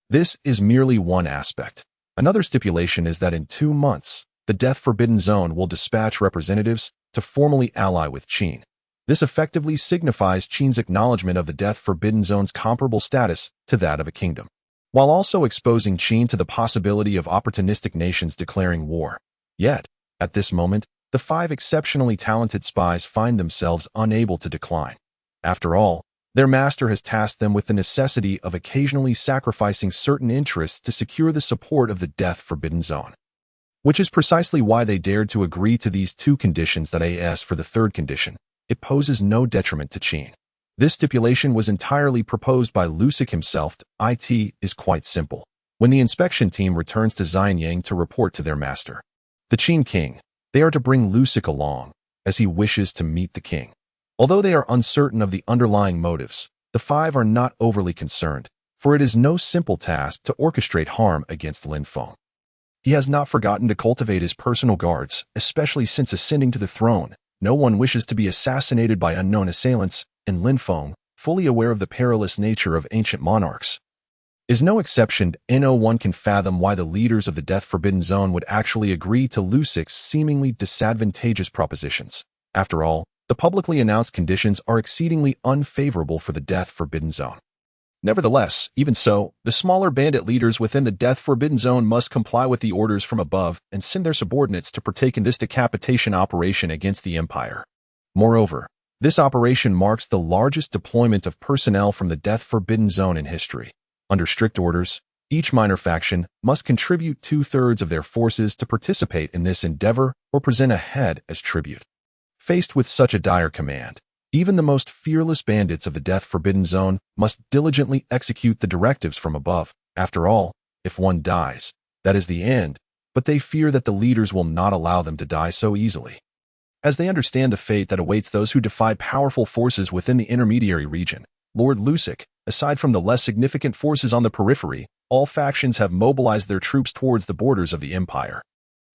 This is merely one aspect. Another stipulation is that in 2 months, the Death Forbidden Zone will dispatch representatives to formally ally with Qin. This effectively signifies Qin's acknowledgement of the Death Forbidden Zone's comparable status to that of a kingdom, while also exposing Qin to the possibility of opportunistic nations declaring war. Yet, at this moment, the 5 exceptionally talented spies find themselves unable to decline. After all, their master has tasked them with the necessity of occasionally sacrificing certain interests to secure the support of the Death Forbidden Zone. Which is precisely why they dared to agree to these 2 conditions. As for the third condition, it poses no detriment to Qin. This stipulation was entirely proposed by Lusik himself. It is quite simple. When the inspection team returns to Xianyang to report to their master, the Qin king, they are to bring Lusik along, as he wishes to meet the king. Although they are uncertain of the underlying motives, the 5 are not overly concerned, for it is no simple task to orchestrate harm against Lin Feng. He has not forgotten to cultivate his personal guards, especially since ascending to the throne. No one wishes to be assassinated by unknown assailants, and Lin Feng, fully aware of the perilous nature of ancient monarchs, is no exception. No one can fathom why the leaders of the Death Forbidden Zone would actually agree to Lusik's seemingly disadvantageous propositions. After all, the publicly announced conditions are exceedingly unfavorable for the Death Forbidden Zone. Nevertheless, even so, the smaller bandit leaders within the Death Forbidden Zone must comply with the orders from above and send their subordinates to partake in this decapitation operation against the Empire. Moreover, this operation marks the largest deployment of personnel from the Death Forbidden Zone in history. Under strict orders, each minor faction must contribute 2/3 of their forces to participate in this endeavor or present a head as tribute. Faced with such a dire command, even the most fearless bandits of the Death Forbidden Zone must diligently execute the directives from above. After all, if one dies, that is the end, but they fear that the leaders will not allow them to die so easily, as they understand the fate that awaits those who defy powerful forces within the intermediary region. Lord Lusik, aside from the less significant forces on the periphery, all factions have mobilized their troops towards the borders of the Empire.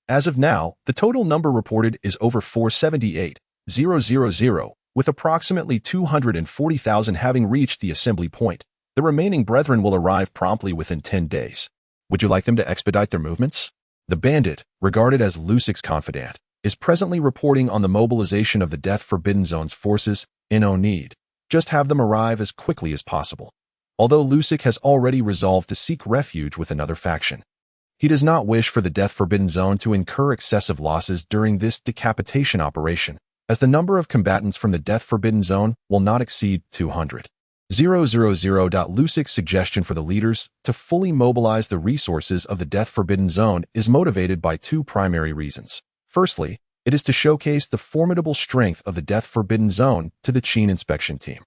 As of now, the total number reported is over 478,000, with approximately 240,000 having reached the assembly point. The remaining brethren will arrive promptly within 10 days. Would you like them to expedite their movements? The bandit, regarded as Lusik's confidant, is presently reporting on the mobilization of the Death Forbidden Zone's forces. No need. Just have them arrive as quickly as possible. Although Lusik has already resolved to seek refuge with another faction, he does not wish for the Death Forbidden Zone to incur excessive losses during this decapitation operation, as the number of combatants from the Death Forbidden Zone will not exceed 200,000. Lusik's suggestion for the leaders to fully mobilize the resources of the Death Forbidden Zone is motivated by 2 primary reasons. Firstly, it is to showcase the formidable strength of the Death Forbidden Zone to the Qin inspection team,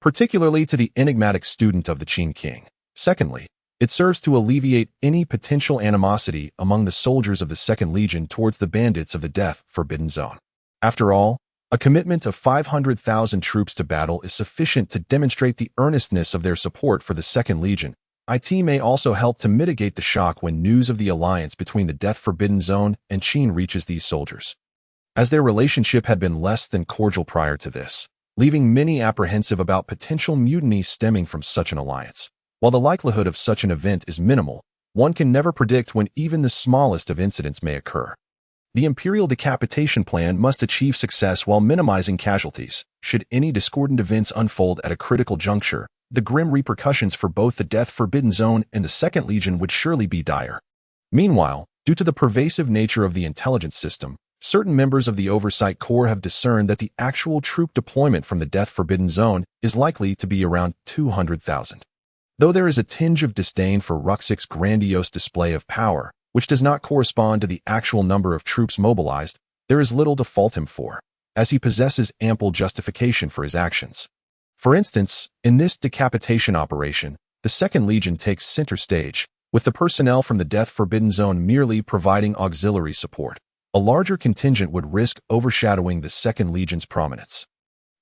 particularly to the enigmatic student of the Qin king. Secondly, it serves to alleviate any potential animosity among the soldiers of the Second Legion towards the bandits of the Death Forbidden Zone. After all, a commitment of 500,000 troops to battle is sufficient to demonstrate the earnestness of their support for the Second Legion. It may also help to mitigate the shock when news of the alliance between the Death Forbidden Zone and Qin reaches these soldiers, as their relationship had been less than cordial prior to this, leaving many apprehensive about potential mutiny stemming from such an alliance. While the likelihood of such an event is minimal, one can never predict when even the smallest of incidents may occur. The Imperial decapitation plan must achieve success while minimizing casualties. Should any discordant events unfold at a critical juncture, the grim repercussions for both the Death Forbidden Zone and the Second Legion would surely be dire. Meanwhile, due to the pervasive nature of the intelligence system, certain members of the Oversight Corps have discerned that the actual troop deployment from the Death Forbidden Zone is likely to be around 200,000. Though there is a tinge of disdain for Ruxik's grandiose display of power, which does not correspond to the actual number of troops mobilized, there is little to fault him for, as he possesses ample justification for his actions. For instance, in this decapitation operation, the Second Legion takes center stage, with the personnel from the Death Forbidden Zone merely providing auxiliary support. A larger contingent would risk overshadowing the Second Legion's prominence.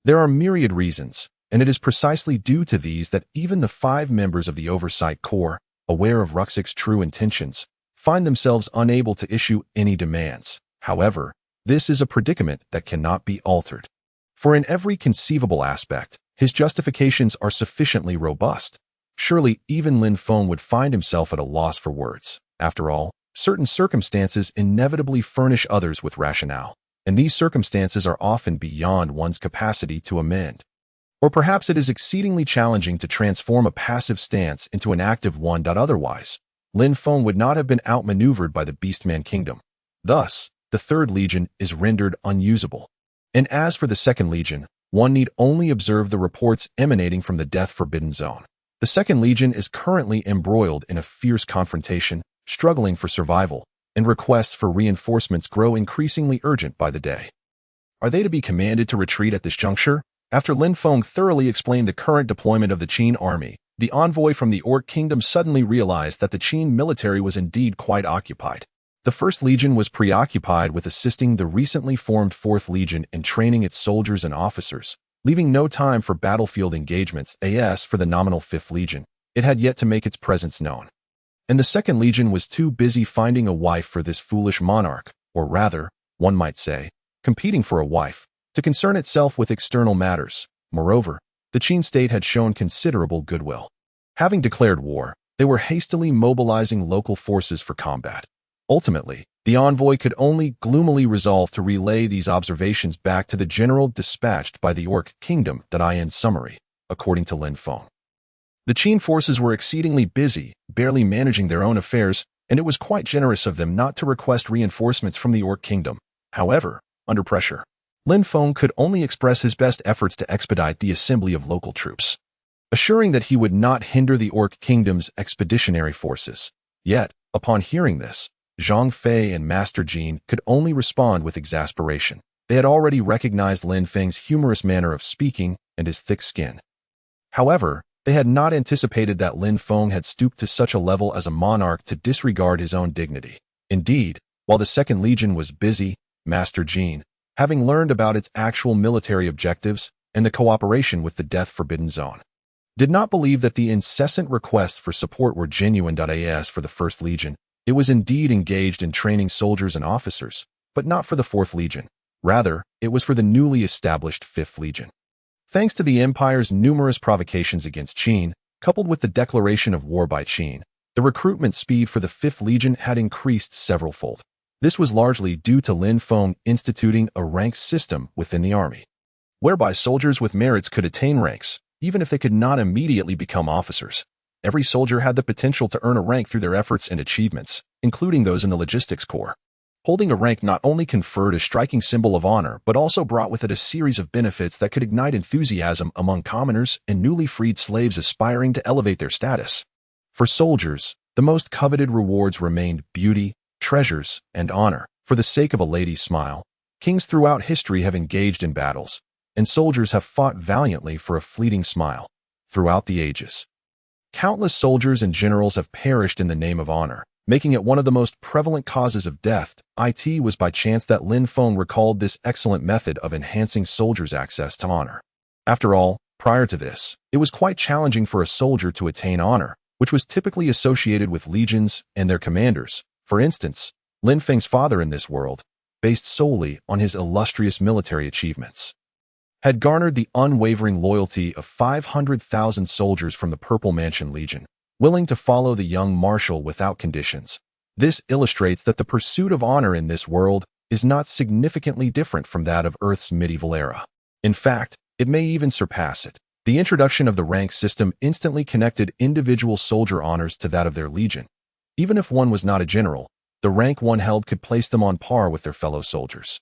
There are myriad reasons, and it is precisely due to these that even the 5 members of the Oversight Corps, aware of Ruxik's true intentions, find themselves unable to issue any demands. However, this is a predicament that cannot be altered. For in every conceivable aspect, his justifications are sufficiently robust. Surely even Lin Feng would find himself at a loss for words. After all, certain circumstances inevitably furnish others with rationale, and these circumstances are often beyond one's capacity to amend. Or perhaps it is exceedingly challenging to transform a passive stance into an active one. Otherwise, Lin Feng would not have been outmaneuvered by the Beastman Kingdom. Thus, the Third Legion is rendered unusable. And as for the Second Legion, one need only observe the reports emanating from the Death Forbidden Zone. The Second Legion is currently embroiled in a fierce confrontation, struggling for survival, and requests for reinforcements grow increasingly urgent by the day. Are they to be commanded to retreat at this juncture? After Lin Feng thoroughly explained the current deployment of the Qin army, the envoy from the Orc Kingdom suddenly realized that the Qin military was indeed quite occupied. The First Legion was preoccupied with assisting the recently formed Fourth Legion in training its soldiers and officers, leaving no time for battlefield engagements. As for the nominal Fifth Legion, it had yet to make its presence known. And the Second Legion was too busy finding a wife for this foolish monarch, or rather, one might say, competing for a wife, to concern itself with external matters. Moreover, the Qin state had shown considerable goodwill. Having declared war, they were hastily mobilizing local forces for combat. Ultimately, the envoy could only gloomily resolve to relay these observations back to the general dispatched by the Orc Kingdom. In summary, according to Lin Feng, the Qin forces were exceedingly busy, barely managing their own affairs, and it was quite generous of them not to request reinforcements from the Orc Kingdom. However, under pressure, Lin Feng could only express his best efforts to expedite the assembly of local troops, assuring that he would not hinder the Orc Kingdom's expeditionary forces. Yet, upon hearing this, Zhang Fei and Master Jin could only respond with exasperation. They had already recognized Lin Feng's humorous manner of speaking and his thick skin. However, they had not anticipated that Lin Feng had stooped to such a level as a monarch to disregard his own dignity. Indeed, while the Second Legion was busy, Master Jin, having learned about its actual military objectives and the cooperation with the Death Forbidden Zone, did not believe that the incessant requests for support were genuine. As for the First Legion, it was indeed engaged in training soldiers and officers, but not for the Fourth Legion. Rather, it was for the newly established Fifth Legion. Thanks to the Empire's numerous provocations against Qin, coupled with the declaration of war by Qin, the recruitment speed for the Fifth Legion had increased severalfold. This was largely due to Lin Feng instituting a rank system within the army, whereby soldiers with merits could attain ranks, even if they could not immediately become officers. Every soldier had the potential to earn a rank through their efforts and achievements, including those in the Logistics Corps. Holding a rank not only conferred a striking symbol of honor, but also brought with it a series of benefits that could ignite enthusiasm among commoners and newly freed slaves aspiring to elevate their status. For soldiers, the most coveted rewards remained beauty, treasures, and honor. For the sake of a lady's smile, kings throughout history have engaged in battles, and soldiers have fought valiantly for a fleeting smile. Throughout the ages, countless soldiers and generals have perished in the name of honor, making it one of the most prevalent causes of death. It was by chance that Lin Feng recalled this excellent method of enhancing soldiers' access to honor. After all, prior to this, it was quite challenging for a soldier to attain honor, which was typically associated with legions and their commanders. For instance, Lin Feng's father in this world, based solely on his illustrious military achievements, had garnered the unwavering loyalty of 500,000 soldiers from the Purple Mansion Legion, willing to follow the young marshal without conditions. This illustrates that the pursuit of honor in this world is not significantly different from that of Earth's medieval era. In fact, it may even surpass it. The introduction of the rank system instantly connected individual soldier honors to that of their legion. Even if one was not a general, the rank one held could place them on par with their fellow soldiers,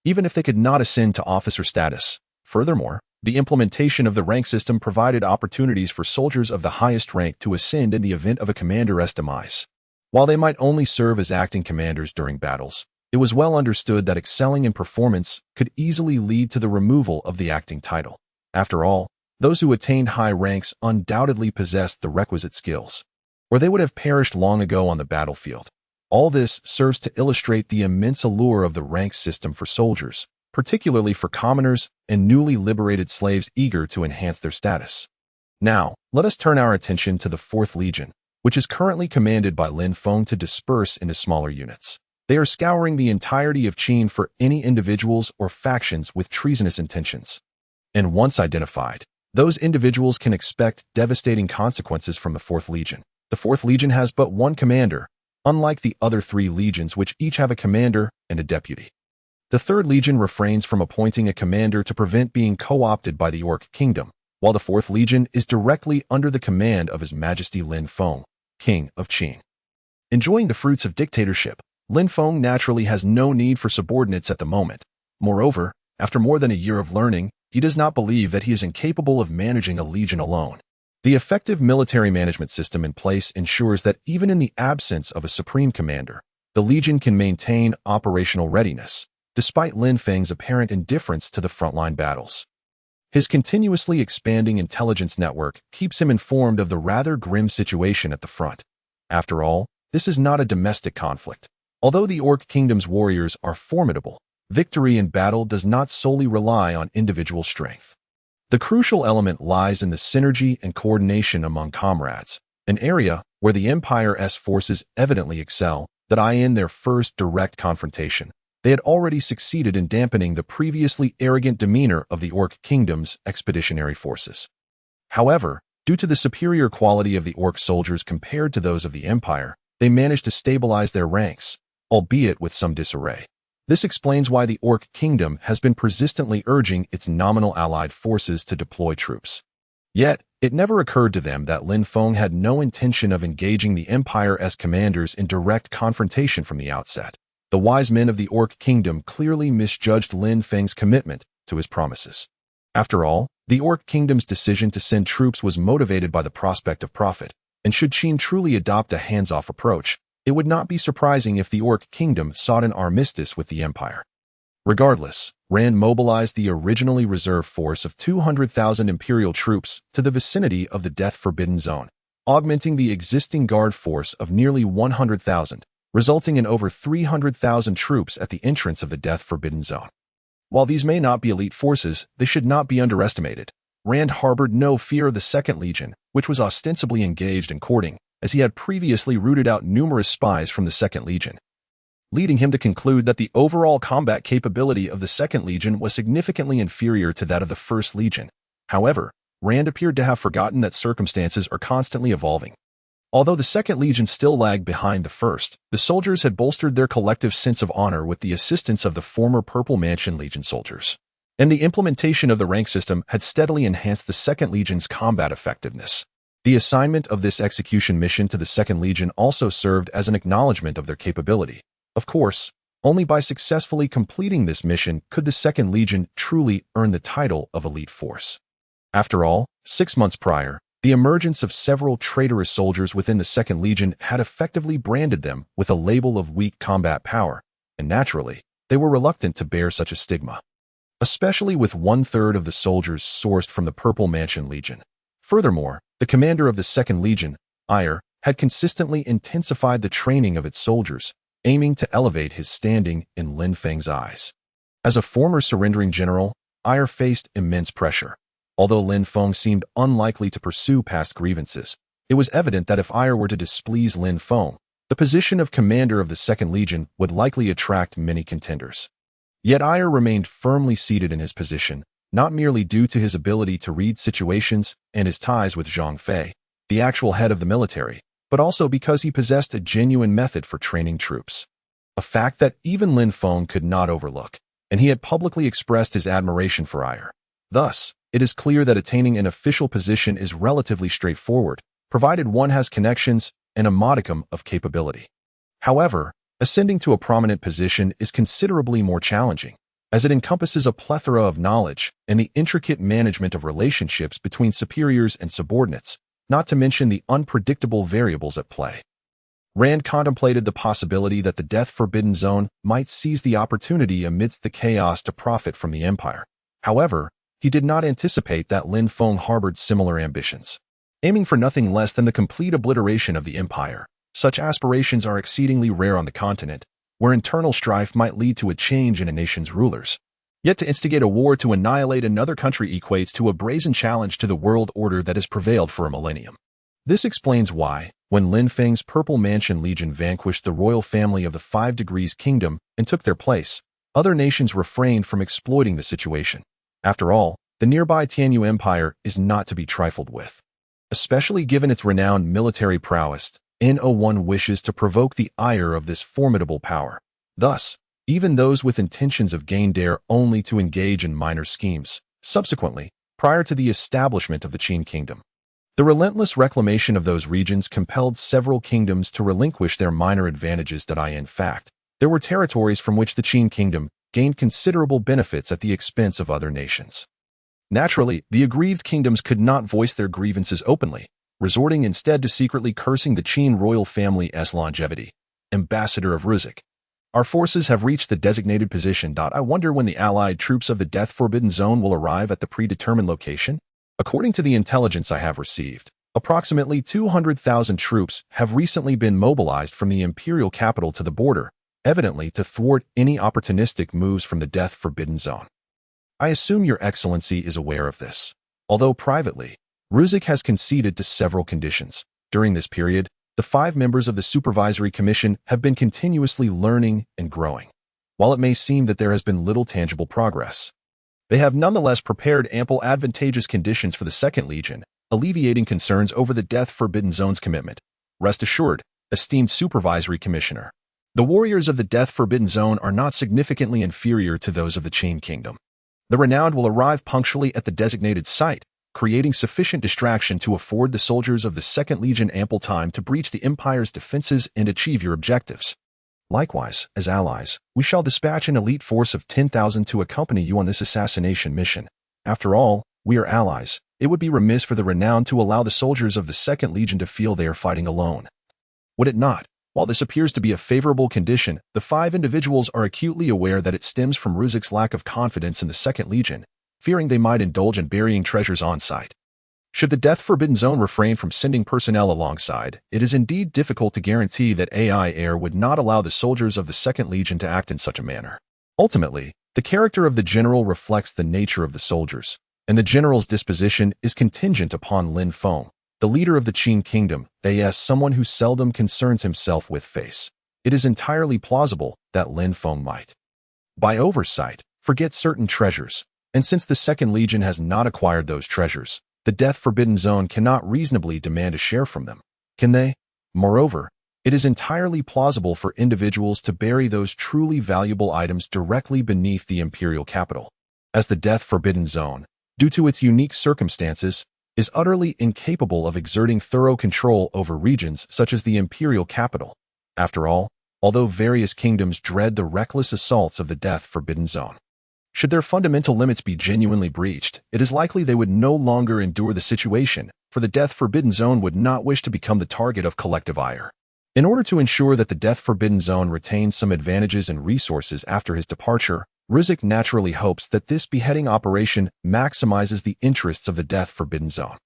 even if they could not ascend to officer status. Furthermore, the implementation of the rank system provided opportunities for soldiers of the highest rank to ascend in the event of a commander's demise. While they might only serve as acting commanders during battles, they could also ascend to officer status, ensuring that their rank would not be lost. it was well understood that excelling in performance could easily lead to the removal of the acting title. After all, those who attained high ranks undoubtedly possessed the requisite skills, or they would have perished long ago on the battlefield. All this serves to illustrate the immense allure of the rank system for soldiers, particularly for commoners and newly liberated slaves eager to enhance their status. Now, let us turn our attention to the 4th Legion, which is currently commanded by Lin Feng to disperse into smaller units. They are scouring the entirety of Qin for any individuals or factions with treasonous intentions. And once identified, those individuals can expect devastating consequences from the 4th Legion. The 4th Legion has but one commander, unlike the other 3 legions which each have a commander and a deputy. The 3rd Legion refrains from appointing a commander to prevent being co-opted by the Orc Kingdom, while the 4th Legion is directly under the command of His Majesty Lin Feng, King of Qin. Enjoying the fruits of dictatorship, Lin Feng naturally has no need for subordinates at the moment. Moreover, after more than a year of learning, he does not believe that he is incapable of managing a legion alone. The effective military management system in place ensures that even in the absence of a supreme commander, the legion can maintain operational readiness, despite Lin Feng's apparent indifference to the frontline battles. His continuously expanding intelligence network keeps him informed of the rather grim situation at the front. After all, this is not a domestic conflict. Although the Orc Kingdom's warriors are formidable, victory in battle does not solely rely on individual strength. The crucial element lies in the synergy and coordination among comrades, an area where the Empire's forces evidently excel. That in their first direct confrontation, they had already succeeded in dampening the previously arrogant demeanor of the Orc Kingdom's expeditionary forces. However, due to the superior quality of the Orc soldiers compared to those of the Empire, they managed to stabilize their ranks, albeit with some disarray. This explains why the Orc Kingdom has been persistently urging its nominal allied forces to deploy troops. Yet, it never occurred to them that Lin Feng had no intention of engaging the Empire's commanders in direct confrontation from the outset. The wise men of the Orc Kingdom clearly misjudged Lin Feng's commitment to his promises. After all, the Orc Kingdom's decision to send troops was motivated by the prospect of profit, and should Qin truly adopt a hands-off approach, it would not be surprising if the Orc Kingdom sought an armistice with the Empire. Regardless, Rand mobilized the originally reserved force of 200,000 Imperial troops to the vicinity of the Death-Forbidden Zone, augmenting the existing guard force of nearly 100,000, resulting in over 300,000 troops at the entrance of the Death-Forbidden Zone. While these may not be elite forces, they should not be underestimated. Rand harbored no fear of the 2nd Legion, which was ostensibly engaged in courting, as he had previously rooted out numerous spies from the 2nd Legion, leading him to conclude that the overall combat capability of the 2nd Legion was significantly inferior to that of the 1st Legion. However, Rand appeared to have forgotten that circumstances are constantly evolving. Although the 2nd Legion still lagged behind the 1st, the soldiers had bolstered their collective sense of honor with the assistance of the former Purple Mansion Legion soldiers. And the implementation of the rank system had steadily enhanced the 2nd Legion's combat effectiveness. The assignment of this execution mission to the 2nd Legion also served as an acknowledgement of their capability. Of course, only by successfully completing this mission could the 2nd Legion truly earn the title of elite force. After all, 6 months prior, the emergence of several traitorous soldiers within the 2nd Legion had effectively branded them with a label of weak combat power, and naturally, they were reluctant to bear such a stigma, especially with 1/3 of the soldiers sourced from the Purple Mansion Legion. Furthermore, the commander of the 2nd Legion, Ire, had consistently intensified the training of its soldiers, aiming to elevate his standing in Lin Feng's eyes. As a former surrendering general, Ire faced immense pressure. Although Lin Feng seemed unlikely to pursue past grievances, it was evident that if Ire were to displease Lin Feng, the position of commander of the 2nd Legion would likely attract many contenders. Yet Ire remained firmly seated in his position, not merely due to his ability to read situations and his ties with Zhang Fei, the actual head of the military, but also because he possessed a genuine method for training troops. A fact that even Lin Feng could not overlook, and he had publicly expressed his admiration for Ire. Thus, it is clear that attaining an official position is relatively straightforward, provided one has connections and a modicum of capability. However, ascending to a prominent position is considerably more challenging, as it encompasses a plethora of knowledge and the intricate management of relationships between superiors and subordinates, not to mention the unpredictable variables at play. Rand contemplated the possibility that the Death Forbidden Zone might seize the opportunity amidst the chaos to profit from the Empire. However, he did not anticipate that Lin Feng harbored similar ambitions. Aiming for nothing less than the complete obliteration of the Empire, such aspirations are exceedingly rare on the continent, where internal strife might lead to a change in a nation's rulers. Yet to instigate a war to annihilate another country equates to a brazen challenge to the world order that has prevailed for a millennium. This explains why, when Lin Feng's Purple Mansion Legion vanquished the royal family of the 5 Degrees Kingdom and took their place, other nations refrained from exploiting the situation. After all, the nearby Tianyu Empire is not to be trifled with. Especially given its renowned military prowess, No1 wishes to provoke the ire of this formidable power. Thus, even those with intentions of gain dare only to engage in minor schemes. Subsequently, prior to the establishment of the Qin Kingdom, the relentless reclamation of those regions compelled several kingdoms to relinquish their minor advantages. In fact, there were territories from which the Qin Kingdom gained considerable benefits at the expense of other nations. Naturally, the aggrieved kingdoms could not voice their grievances openly, resorting instead to secretly cursing the Qin royal family's longevity. Ambassador of Ruzek. Our forces have reached the designated position. I wonder when the allied troops of the Death Forbidden Zone will arrive at the predetermined location? According to the intelligence I have received, approximately 200,000 troops have recently been mobilized from the imperial capital to the border, evidently to thwart any opportunistic moves from the Death Forbidden Zone. I assume Your Excellency is aware of this. Although privately, Ruzek has conceded to several conditions. During this period, the 5 members of the Supervisory Commission have been continuously learning and growing. While it may seem that there has been little tangible progress, they have nonetheless prepared ample advantageous conditions for the Second Legion, alleviating concerns over the Death Forbidden Zone's commitment. Rest assured, esteemed Supervisory Commissioner, the warriors of the Death Forbidden Zone are not significantly inferior to those of the Qin Kingdom. The renowned will arrive punctually at the designated site, creating sufficient distraction to afford the soldiers of the Second Legion ample time to breach the Empire's defenses and achieve your objectives. Likewise, as allies, we shall dispatch an elite force of 10,000 to accompany you on this assassination mission. After all, we are allies. It would be remiss for the renowned to allow the soldiers of the Second Legion to feel they are fighting alone. Would it not? While this appears to be a favorable condition, the 5 individuals are acutely aware that it stems from Ruzek's lack of confidence in the Second Legion, fearing they might indulge in burying treasures on site. Should the Death Forbidden Zone refrain from sending personnel alongside, it is indeed difficult to guarantee that AI Air would not allow the soldiers of the Second Legion to act in such a manner. Ultimately, the character of the general reflects the nature of the soldiers, and the general's disposition is contingent upon Lin Feng, the leader of the Qin Kingdom, as someone who seldom concerns himself with face. It is entirely plausible that Lin Feng might, by oversight, forget certain treasures, and since the Second Legion has not acquired those treasures, the Death Forbidden Zone cannot reasonably demand a share from them, can they? Moreover, it is entirely plausible for individuals to bury those truly valuable items directly beneath the imperial capital, as the Death Forbidden Zone, due to its unique circumstances, is utterly incapable of exerting thorough control over regions such as the imperial capital. After all, although various kingdoms dread the reckless assaults of the Death Forbidden Zone, should their fundamental limits be genuinely breached, it is likely they would no longer endure the situation, for the Death Forbidden Zone would not wish to become the target of collective ire. In order to ensure that the Death Forbidden Zone retains some advantages and resources after his departure, Ruzek naturally hopes that this beheading operation maximizes the interests of the Death Forbidden Zone.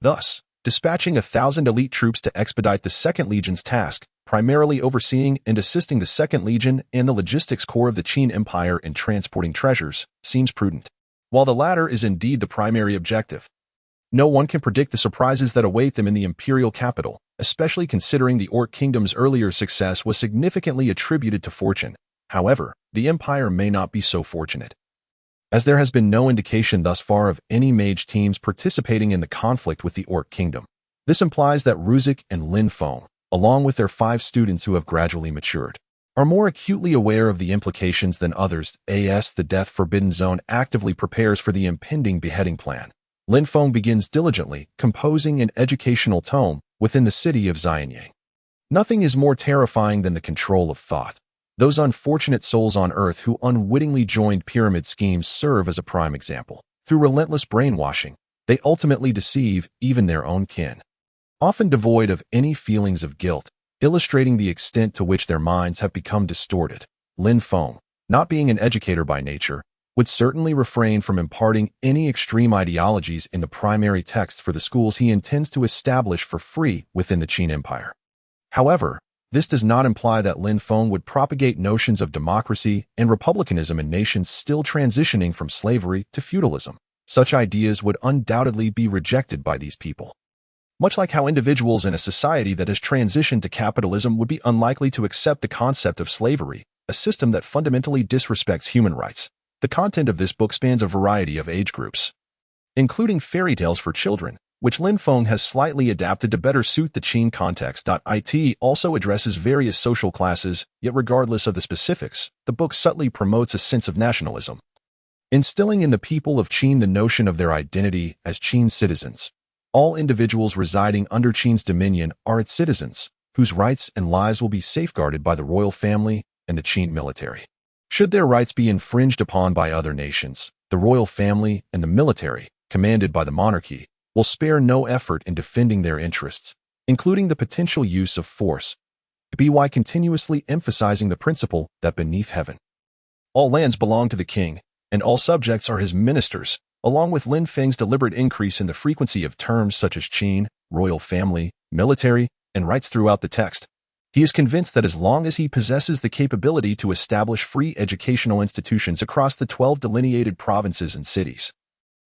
Thus, dispatching 1,000 elite troops to expedite the Second Legion's task, primarily overseeing and assisting the Second Legion and the logistics corps of the Qin Empire in transporting treasures, seems prudent. While the latter is indeed the primary objective, no one can predict the surprises that await them in the imperial capital, especially considering the Orc Kingdom's earlier success was significantly attributed to fortune. However, the Empire may not be so fortunate, as there has been no indication thus far of any mage teams participating in the conflict with the Orc Kingdom. This implies that Ruzek and Lin Feng, along with their 5 students who have gradually matured, are more acutely aware of the implications than others. As the Death Forbidden Zone actively prepares for the impending beheading plan, Lin Feng begins diligently composing an educational tome within the city of Xianyang. Nothing is more terrifying than the control of thought. Those unfortunate souls on Earth who unwittingly joined pyramid schemes serve as a prime example. Through relentless brainwashing, they ultimately deceive even their own kin. Often devoid of any feelings of guilt, illustrating the extent to which their minds have become distorted. Lin Feng, not being an educator by nature, would certainly refrain from imparting any extreme ideologies in the primary text for the schools he intends to establish for free within the Qin Empire. However, this does not imply that Lin Feng would propagate notions of democracy and republicanism in nations still transitioning from slavery to feudalism. Such ideas would undoubtedly be rejected by these people. Much like how individuals in a society that has transitioned to capitalism would be unlikely to accept the concept of slavery, a system that fundamentally disrespects human rights. The content of this book spans a variety of age groups, including fairy tales for children, which Lin Feng has slightly adapted to better suit the Qin context. It also addresses various social classes, yet regardless of the specifics, the book subtly promotes a sense of nationalism, instilling in the people of Qin the notion of their identity as Qin citizens. All individuals residing under Qin's dominion are its citizens, whose rights and lives will be safeguarded by the royal family and the Qin military. Should their rights be infringed upon by other nations, the royal family and the military, commanded by the monarchy, will spare no effort in defending their interests, including the potential use of force, by continuously emphasizing the principle that beneath heaven, all lands belong to the king, and all subjects are his ministers. Along with Lin Feng's deliberate increase in the frequency of terms such as Qin, royal family, military, and rights throughout the text, he is convinced that as long as he possesses the capability to establish free educational institutions across the 12 delineated provinces and cities,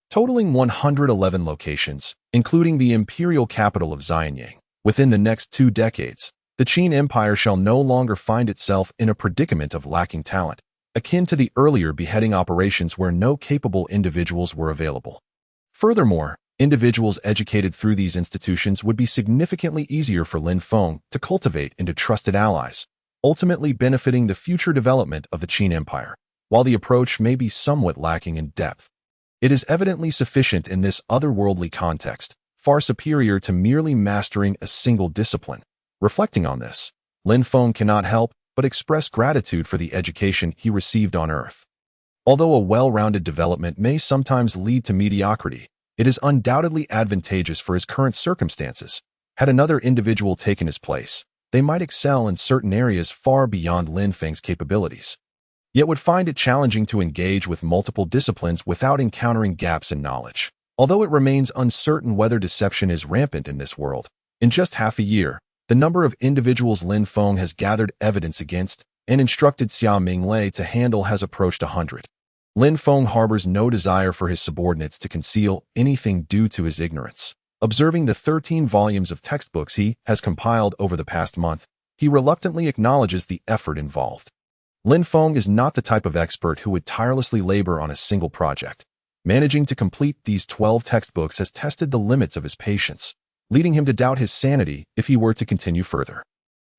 totaling 111 locations, including the imperial capital of Xianyang, within the next 2 decades, the Qin Empire shall no longer find itself in a predicament of lacking talent, akin to the earlier beheading operations where no capable individuals were available. Furthermore, individuals educated through these institutions would be significantly easier for Lin Feng to cultivate into trusted allies, ultimately benefiting the future development of the Qin Empire. While the approach may be somewhat lacking in depth, it is evidently sufficient in this otherworldly context, far superior to merely mastering a single discipline. Reflecting on this, Lin Feng cannot help but express gratitude for the education he received on Earth. Although a well-rounded development may sometimes lead to mediocrity, it is undoubtedly advantageous for his current circumstances. Had another individual taken his place, they might excel in certain areas far beyond Lin Feng's capabilities, yet would find it challenging to engage with multiple disciplines without encountering gaps in knowledge. Although it remains uncertain whether deception is rampant in this world, in just half a year, the number of individuals Lin Feng has gathered evidence against and instructed Xia Minglei to handle has approached 100. Lin Feng harbors no desire for his subordinates to conceal anything due to his ignorance. Observing the 13 volumes of textbooks he has compiled over the past month, he reluctantly acknowledges the effort involved. Lin Feng is not the type of expert who would tirelessly labor on a single project. Managing to complete these 12 textbooks has tested the limits of his patience, leading him to doubt his sanity if he were to continue further.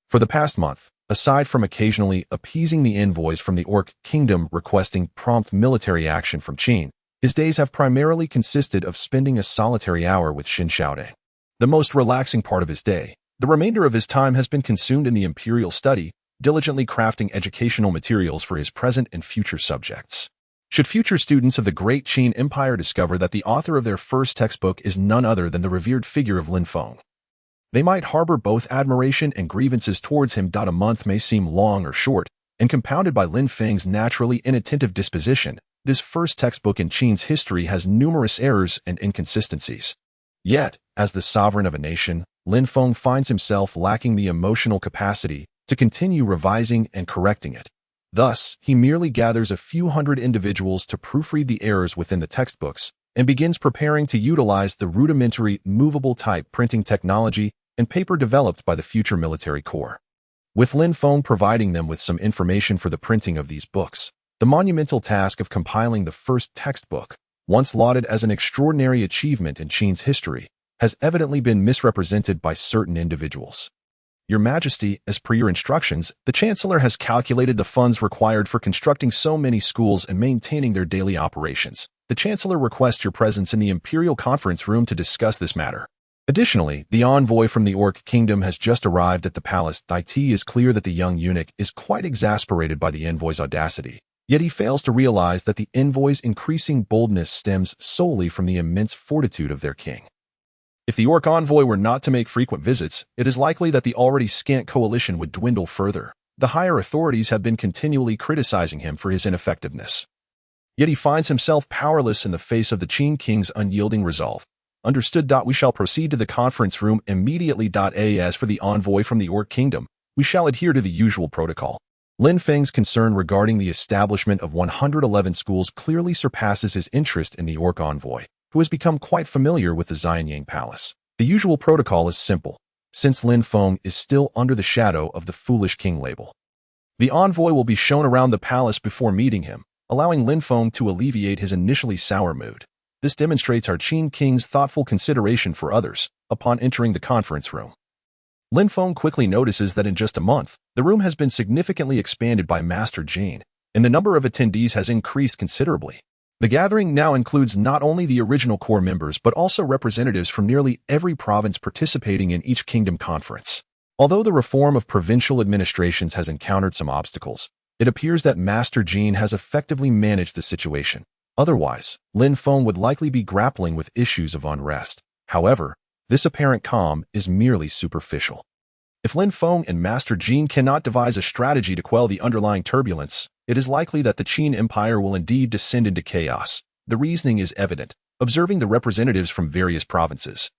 For the past month, aside from occasionally appeasing the envoys from the Orc Kingdom requesting prompt military action from Qin, his days have primarily consisted of spending a solitary hour with Xin Xiaodong. The most relaxing part of his day, the remainder of his time has been consumed in the imperial study, diligently crafting educational materials for his present and future subjects. Should future students of the Great Qin Empire discover that the author of their first textbook is none other than the revered figure of Lin Feng, they might harbor both admiration and grievances towards him. A month may seem long or short, and compounded by Lin Feng's naturally inattentive disposition, this first textbook in Qin's history has numerous errors and inconsistencies. Yet, as the sovereign of a nation, Lin Feng finds himself lacking the emotional capacity to continue revising and correcting it. Thus, he merely gathers a few hundred individuals to proofread the errors within the textbooks and begins preparing to utilize the rudimentary movable type printing technology and paper developed by the future military corps. With Lin Feng providing them with some information for the printing of these books, the monumental task of compiling the first textbook, once lauded as an extraordinary achievement in Qin's history, has evidently been misrepresented by certain individuals. Your Majesty, as per your instructions, the Chancellor has calculated the funds required for constructing so many schools and maintaining their daily operations. The Chancellor requests your presence in the Imperial Conference Room to discuss this matter. Additionally, the envoy from the Orc Kingdom has just arrived at the palace. It is clear that the young eunuch is quite exasperated by the envoy's audacity, yet he fails to realize that the envoy's increasing boldness stems solely from the immense fortitude of their king. If the Orc envoy were not to make frequent visits, it is likely that the already scant coalition would dwindle further. The higher authorities have been continually criticizing him for his ineffectiveness. Yet he finds himself powerless in the face of the Qin King's unyielding resolve. Understood. We shall proceed to the conference room immediately. As for the envoy from the Orc Kingdom, we shall adhere to the usual protocol. Lin Feng's concern regarding the establishment of 111 schools clearly surpasses his interest in the Orc envoy, who has become quite familiar with the Xianyang Palace. The usual protocol is simple, since Lin Feng is still under the shadow of the Foolish King label. The envoy will be shown around the palace before meeting him, allowing Lin Feng to alleviate his initially sour mood. This demonstrates our Qin King's thoughtful consideration for others upon entering the conference room. Lin Feng quickly notices that in just a month, the room has been significantly expanded by Master Jin, and the number of attendees has increased considerably. The gathering now includes not only the original core members but also representatives from nearly every province participating in each kingdom conference. Although the reform of provincial administrations has encountered some obstacles, it appears that Master Jin has effectively managed the situation. Otherwise, Lin Feng would likely be grappling with issues of unrest. However, this apparent calm is merely superficial. If Lin Feng and Master Jin cannot devise a strategy to quell the underlying turbulence, it is likely that the Qin Empire will indeed descend into chaos. The reasoning is evident, observing the representatives from various provinces.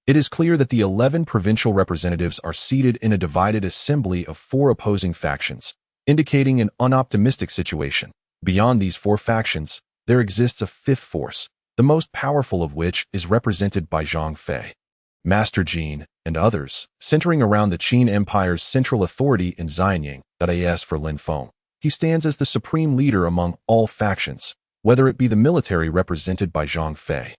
It is clear that the 11 provincial representatives are seated in a divided assembly of 4 opposing factions, indicating an unoptimistic situation. Beyond these 4 factions, there exists a 5th force, the most powerful of which is represented by Zhang Fei, Master Jin, and others, centering around the Qin Empire's central authority in Xianyang. As for Lin Feng, he stands as the supreme leader among all factions, whether it be the military represented by Zhang Fei,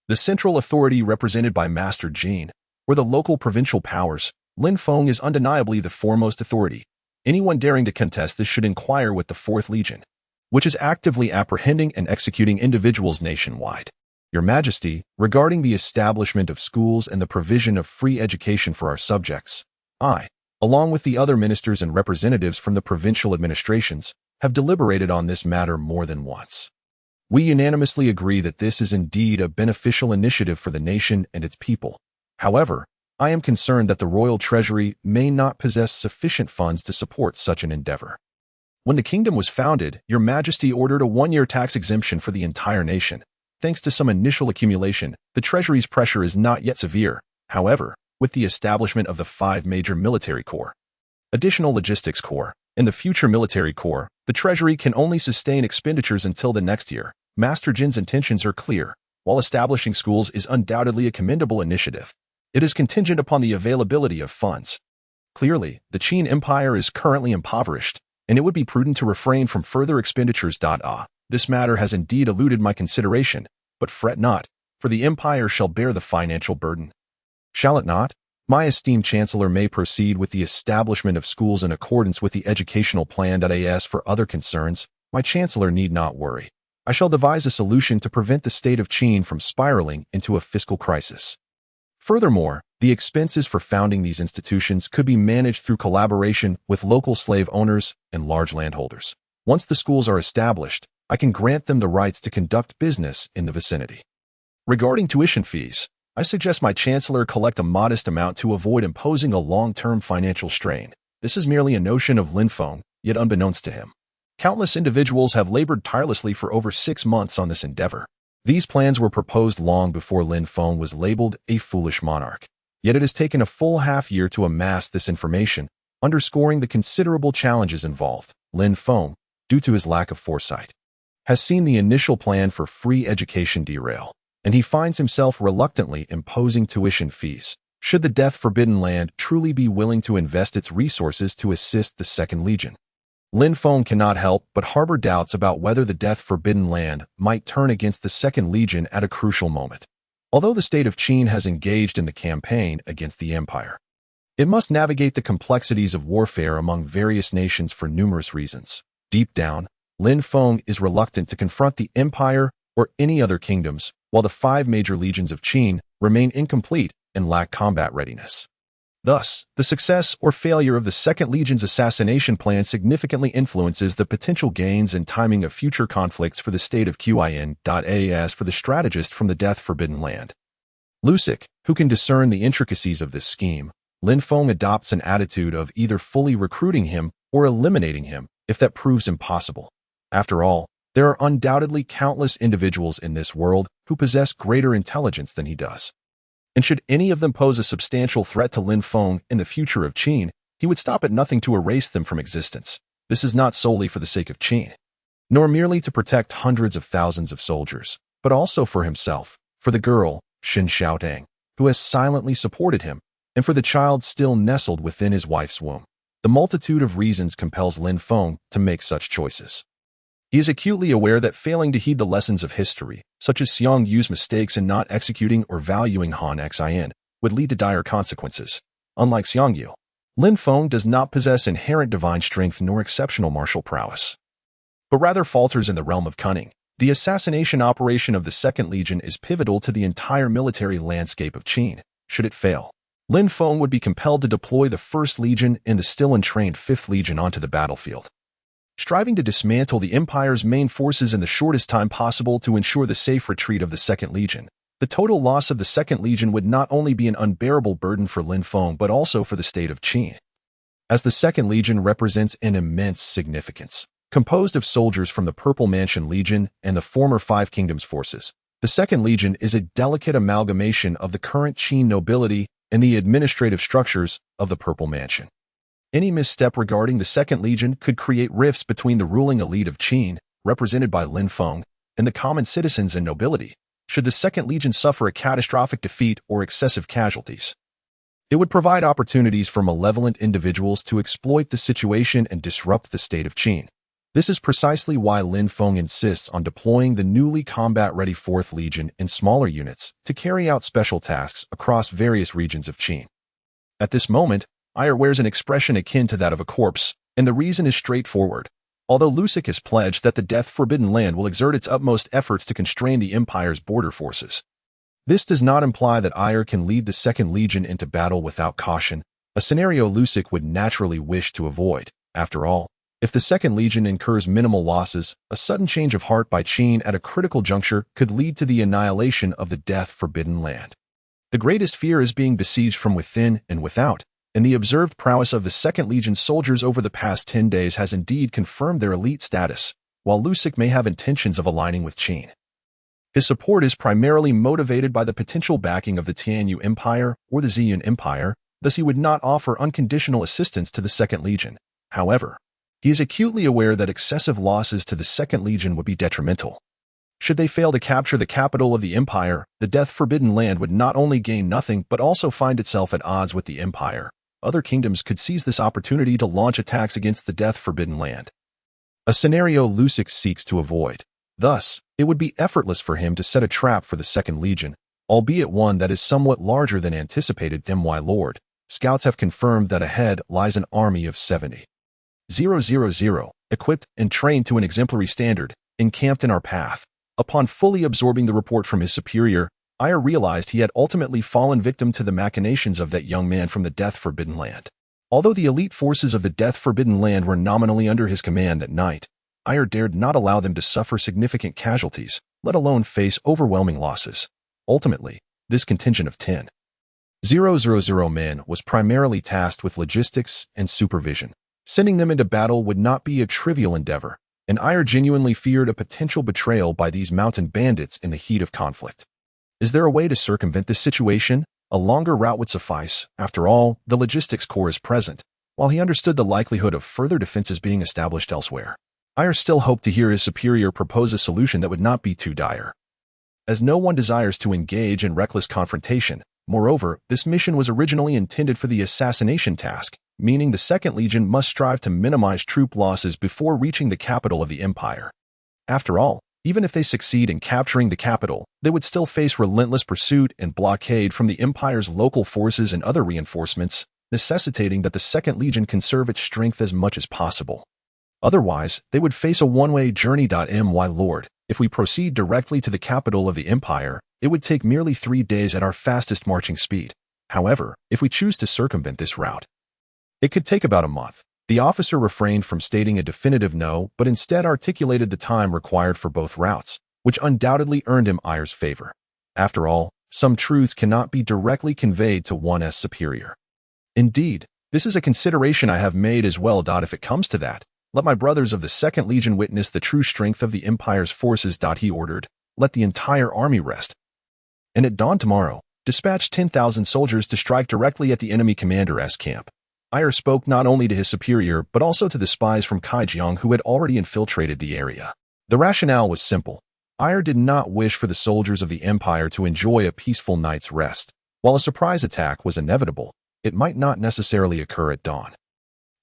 the central authority represented by Master Jin, or the local provincial powers. Lin Feng is undeniably the foremost authority. Anyone daring to contest this should inquire with the 4th Legion, which is actively apprehending and executing individuals nationwide. Your Majesty, regarding the establishment of schools and the provision of free education for our subjects, I, along with the other ministers and representatives from the provincial administrations, have deliberated on this matter more than once. We unanimously agree that this is indeed a beneficial initiative for the nation and its people. However, I am concerned that the royal treasury may not possess sufficient funds to support such an endeavor. When the kingdom was founded, Your Majesty ordered a 1-year tax exemption for the entire nation. Thanks to some initial accumulation, the treasury's pressure is not yet severe. However, with the establishment of the 5 major military corps, additional logistics corps, and the future military corps, the treasury can only sustain expenditures until the next year. Master Jin's intentions are clear. While establishing schools is undoubtedly a commendable initiative, it is contingent upon the availability of funds. Clearly, the Qin Empire is currently impoverished, and it would be prudent to refrain from further expenditures. This matter has indeed eluded my consideration, but fret not, for the Empire shall bear the financial burden. Shall it not? My esteemed Chancellor may proceed with the establishment of schools in accordance with the educational plan. As for other concerns, my Chancellor need not worry. I shall devise a solution to prevent the state of Qin from spiraling into a fiscal crisis. Furthermore, the expenses for founding these institutions could be managed through collaboration with local slave owners and large landholders. Once the schools are established, I can grant them the rights to conduct business in the vicinity. Regarding tuition fees, I suggest my Chancellor collect a modest amount to avoid imposing a long-term financial strain. This is merely a notion of Lin Feng, yet unbeknownst to him, countless individuals have labored tirelessly for over 6 months on this endeavor. These plans were proposed long before Lin Feng was labeled a foolish monarch. Yet it has taken a full half-year to amass this information, underscoring the considerable challenges involved. Lin Feng, due to his lack of foresight, has seen the initial plan for free education derail, and he finds himself reluctantly imposing tuition fees. Should the death-forbidden land truly be willing to invest its resources to assist the Second Legion? Lin Feng cannot help but harbor doubts about whether the death-forbidden land might turn against the Second Legion at a crucial moment. Although the state of Qin has engaged in the campaign against the Empire, it must navigate the complexities of warfare among various nations for numerous reasons. Deep down, Lin Feng is reluctant to confront the Empire or any other kingdoms, while the 5 major legions of Qin remain incomplete and lack combat readiness. Thus, the success or failure of the Second Legion's assassination plan significantly influences the potential gains and timing of future conflicts for the state of Qin. As for the strategist from the death-forbidden land, Lusik, who can discern the intricacies of this scheme, Lin Feng adopts an attitude of either fully recruiting him or eliminating him if that proves impossible. After all, there are undoubtedly countless individuals in this world who possess greater intelligence than he does. And should any of them pose a substantial threat to Lin Feng in the future of Qin, he would stop at nothing to erase them from existence. This is not solely for the sake of Qin, nor merely to protect hundreds of thousands of soldiers, but also for himself, for the girl, Xin Xiaotang, who has silently supported him, and for the child still nestled within his wife's womb. The multitude of reasons compels Lin Feng to make such choices. He is acutely aware that failing to heed the lessons of history, such as Xiang Yu's mistakes in not executing or valuing Han Xian, would lead to dire consequences. Unlike Xiang Yu, Lin Feng does not possess inherent divine strength nor exceptional martial prowess, but rather falters in the realm of cunning. The assassination operation of the Second Legion is pivotal to the entire military landscape of Qin. Should it fail, Lin Feng would be compelled to deploy the First Legion and the still untrained Fifth Legion onto the battlefield, striving to dismantle the Empire's main forces in the shortest time possible to ensure the safe retreat of the Second Legion. The total loss of the Second Legion would not only be an unbearable burden for Lin Feng but also for the state of Qin, as the Second Legion represents an immense significance. Composed of soldiers from the Purple Mansion Legion and the former Five Kingdoms forces, the Second Legion is a delicate amalgamation of the current Qin nobility and the administrative structures of the Purple Mansion. Any misstep regarding the Second Legion could create rifts between the ruling elite of Qin, represented by Lin Feng, and the common citizens and nobility, should the Second Legion suffer a catastrophic defeat or excessive casualties. It would provide opportunities for malevolent individuals to exploit the situation and disrupt the state of Qin. This is precisely why Lin Feng insists on deploying the newly combat-ready Fourth Legion in smaller units to carry out special tasks across various regions of Qin. At this moment, Ire wears an expression akin to that of a corpse, and the reason is straightforward. Although Lusik has pledged that the Death-Forbidden Land will exert its utmost efforts to constrain the Empire's border forces, this does not imply that Ire can lead the Second Legion into battle without caution, a scenario Lusik would naturally wish to avoid. After all, if the Second Legion incurs minimal losses, a sudden change of heart by Qin at a critical juncture could lead to the annihilation of the Death-Forbidden Land. The greatest fear is being besieged from within and without, and the observed prowess of the Second Legion soldiers over the past 10 days has indeed confirmed their elite status, while Lusik may have intentions of aligning with Qin. His support is primarily motivated by the potential backing of the Tianyu Empire or the Ziyun Empire, thus he would not offer unconditional assistance to the Second Legion. However, he is acutely aware that excessive losses to the Second Legion would be detrimental. Should they fail to capture the capital of the Empire, the Death-Forbidden Land would not only gain nothing but also find itself at odds with the Empire. Other kingdoms could seize this opportunity to launch attacks against the Death-Forbidden Land, a scenario Lusik seeks to avoid. Thus, it would be effortless for him to set a trap for the Second Legion, albeit one that is somewhat larger than anticipated. My lord, scouts have confirmed that ahead lies an army of 70,000, equipped and trained to an exemplary standard, encamped in our path. Upon fully absorbing the report from his superior, Ire realized he had ultimately fallen victim to the machinations of that young man from the Death-Forbidden Land. Although the elite forces of the Death-Forbidden Land were nominally under his command at night, Ire dared not allow them to suffer significant casualties, let alone face overwhelming losses. Ultimately, this contingent of 10,000 men was primarily tasked with logistics and supervision. Sending them into battle would not be a trivial endeavor, and Ire genuinely feared a potential betrayal by these mountain bandits in the heat of conflict. Is there a way to circumvent this situation? A longer route would suffice. After all, the logistics corps is present. While he understood the likelihood of further defenses being established elsewhere, Ire still hoped to hear his superior propose a solution that would not be too dire, as no one desires to engage in reckless confrontation. Moreover, this mission was originally intended for the assassination task, meaning the Second Legion must strive to minimize troop losses before reaching the capital of the Empire. After all, even if they succeed in capturing the capital, they would still face relentless pursuit and blockade from the Empire's local forces and other reinforcements, necessitating that the Second Legion conserve its strength as much as possible. Otherwise, they would face a one-way journey. My lord, if we proceed directly to the capital of the Empire, it would take merely 3 days at our fastest marching speed. However, if we choose to circumvent this route, it could take about a month. The officer refrained from stating a definitive no, but instead articulated the time required for both routes, which undoubtedly earned him Ire's favor. After all, some truths cannot be directly conveyed to one's superior. Indeed, this is a consideration I have made as well. If it comes to that, let my brothers of the 2nd Legion witness the true strength of the Empire's forces. He ordered, let the entire army rest. And at dawn tomorrow, dispatch 10,000 soldiers to strike directly at the enemy commander's camp. Ayer spoke not only to his superior but also to the spies from Kaijiang who had already infiltrated the area. The rationale was simple. Ayer did not wish for the soldiers of the Empire to enjoy a peaceful night's rest. While a surprise attack was inevitable, it might not necessarily occur at dawn.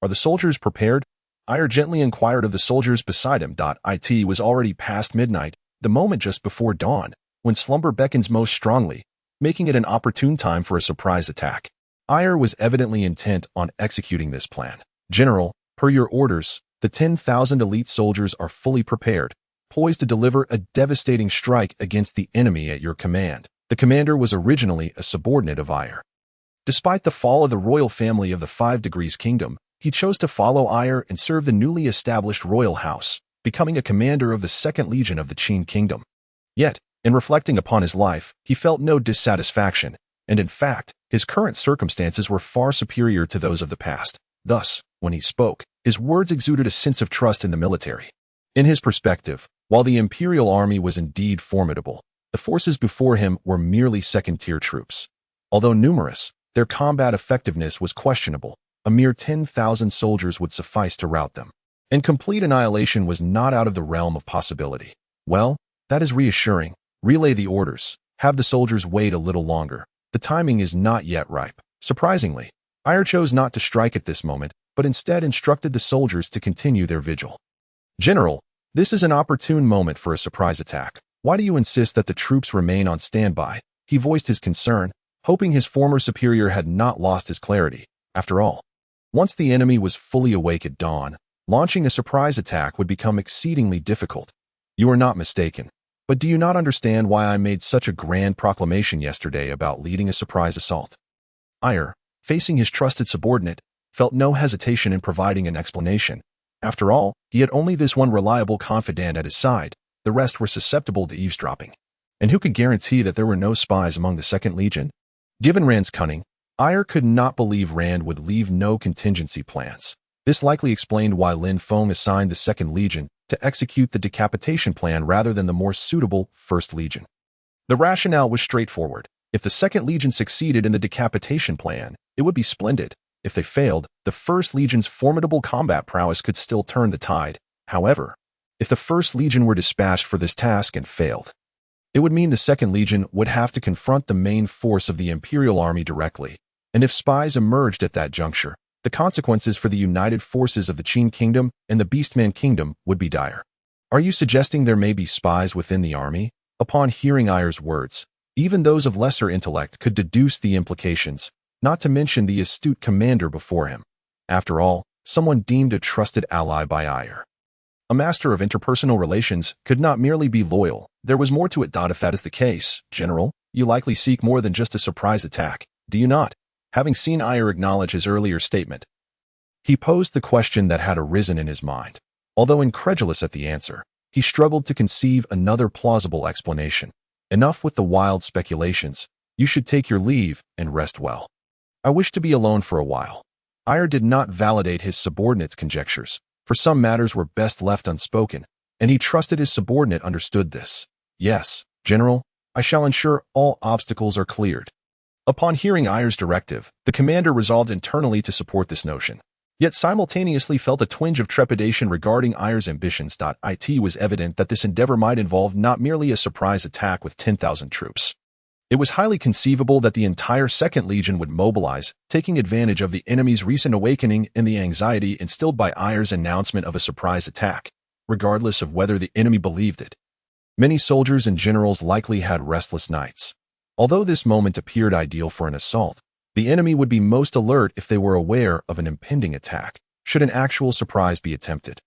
Are the soldiers prepared? Ayer gently inquired of the soldiers beside him. It was already past midnight, the moment just before dawn, when slumber beckons most strongly, making it an opportune time for a surprise attack. Ayer was evidently intent on executing this plan. General, per your orders, the 10,000 elite soldiers are fully prepared, poised to deliver a devastating strike against the enemy at your command. The commander was originally a subordinate of Ayer. Despite the fall of the royal family of the 5 Degrees Kingdom, he chose to follow Ayer and serve the newly established royal house, becoming a commander of the 2nd Legion of the Qin Kingdom. Yet, in reflecting upon his life, he felt no dissatisfaction, and in fact, his current circumstances were far superior to those of the past. Thus, when he spoke, his words exuded a sense of trust in the military. In his perspective, while the Imperial Army was indeed formidable, the forces before him were merely second-tier troops. Although numerous, their combat effectiveness was questionable. A mere 10,000 soldiers would suffice to rout them, and complete annihilation was not out of the realm of possibility. Well, that is reassuring. Relay the orders. Have the soldiers wait a little longer. The timing is not yet ripe. Surprisingly, Ayer chose not to strike at this moment, but instead instructed the soldiers to continue their vigil. General, this is an opportune moment for a surprise attack. Why do you insist that the troops remain on standby? He voiced his concern, hoping his former superior had not lost his clarity. After all, once the enemy was fully awake at dawn, launching a surprise attack would become exceedingly difficult. You are not mistaken. But do you not understand why I made such a grand proclamation yesterday about leading a surprise assault? Ayer, facing his trusted subordinate, felt no hesitation in providing an explanation. After all, he had only this one reliable confidant at his side. The rest were susceptible to eavesdropping. And who could guarantee that there were no spies among the 2nd Legion? Given Rand's cunning, Ayer could not believe Rand would leave no contingency plans. This likely explained why Lin Feng assigned the 2nd Legion to execute the decapitation plan rather than the more suitable 1st Legion. The rationale was straightforward. If the 2nd Legion succeeded in the decapitation plan, it would be splendid. If they failed, the 1st Legion's formidable combat prowess could still turn the tide. However, if the 1st Legion were dispatched for this task and failed, it would mean the 2nd Legion would have to confront the main force of the Imperial Army directly. And if spies emerged at that juncture, the consequences for the united forces of the Qin Kingdom and the Beastman Kingdom would be dire. Are you suggesting there may be spies within the army? Upon hearing Ayer's words, even those of lesser intellect could deduce the implications, not to mention the astute commander before him. After all, someone deemed a trusted ally by Ayer. A master of interpersonal relations could not merely be loyal. There was more to it. If that is the case, General, you likely seek more than just a surprise attack, do you not? Having seen Ayer acknowledge his earlier statement, he posed the question that had arisen in his mind. Although incredulous at the answer, he struggled to conceive another plausible explanation. Enough with the wild speculations. You should take your leave and rest well. I wish to be alone for a while. Ayer did not validate his subordinate's conjectures, for some matters were best left unspoken, and he trusted his subordinate understood this. Yes, General, I shall ensure all obstacles are cleared. Upon hearing Ayer's directive, the commander resolved internally to support this notion, yet simultaneously felt a twinge of trepidation regarding Ayer's ambitions. It was evident that this endeavor might involve not merely a surprise attack with 10,000 troops. It was highly conceivable that the entire 2nd Legion would mobilize, taking advantage of the enemy's recent awakening and the anxiety instilled by Ayer's announcement of a surprise attack, regardless of whether the enemy believed it. Many soldiers and generals likely had restless nights. Although this moment appeared ideal for an assault, the enemy would be most alert if they were aware of an impending attack, should an actual surprise be attempted.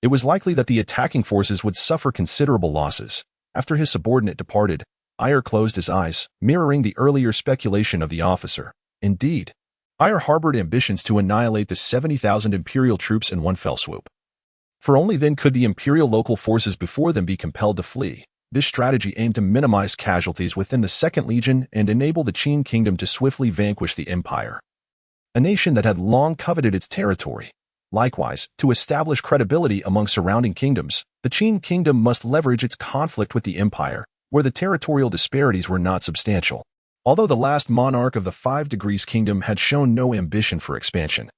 It was likely that the attacking forces would suffer considerable losses. After his subordinate departed, Ayer closed his eyes, mirroring the earlier speculation of the officer. Indeed, Ayer harbored ambitions to annihilate the 70,000 Imperial troops in one fell swoop. For only then could the Imperial local forces before them be compelled to flee. This strategy aimed to minimize casualties within the Second Legion and enable the Qin kingdom to swiftly vanquish the Empire, a nation that had long coveted its territory. Likewise, to establish credibility among surrounding kingdoms, the Qin kingdom must leverage its conflict with the Empire, where the territorial disparities were not substantial. Although the last monarch of the Five Degrees Kingdom had shown no ambition for expansion,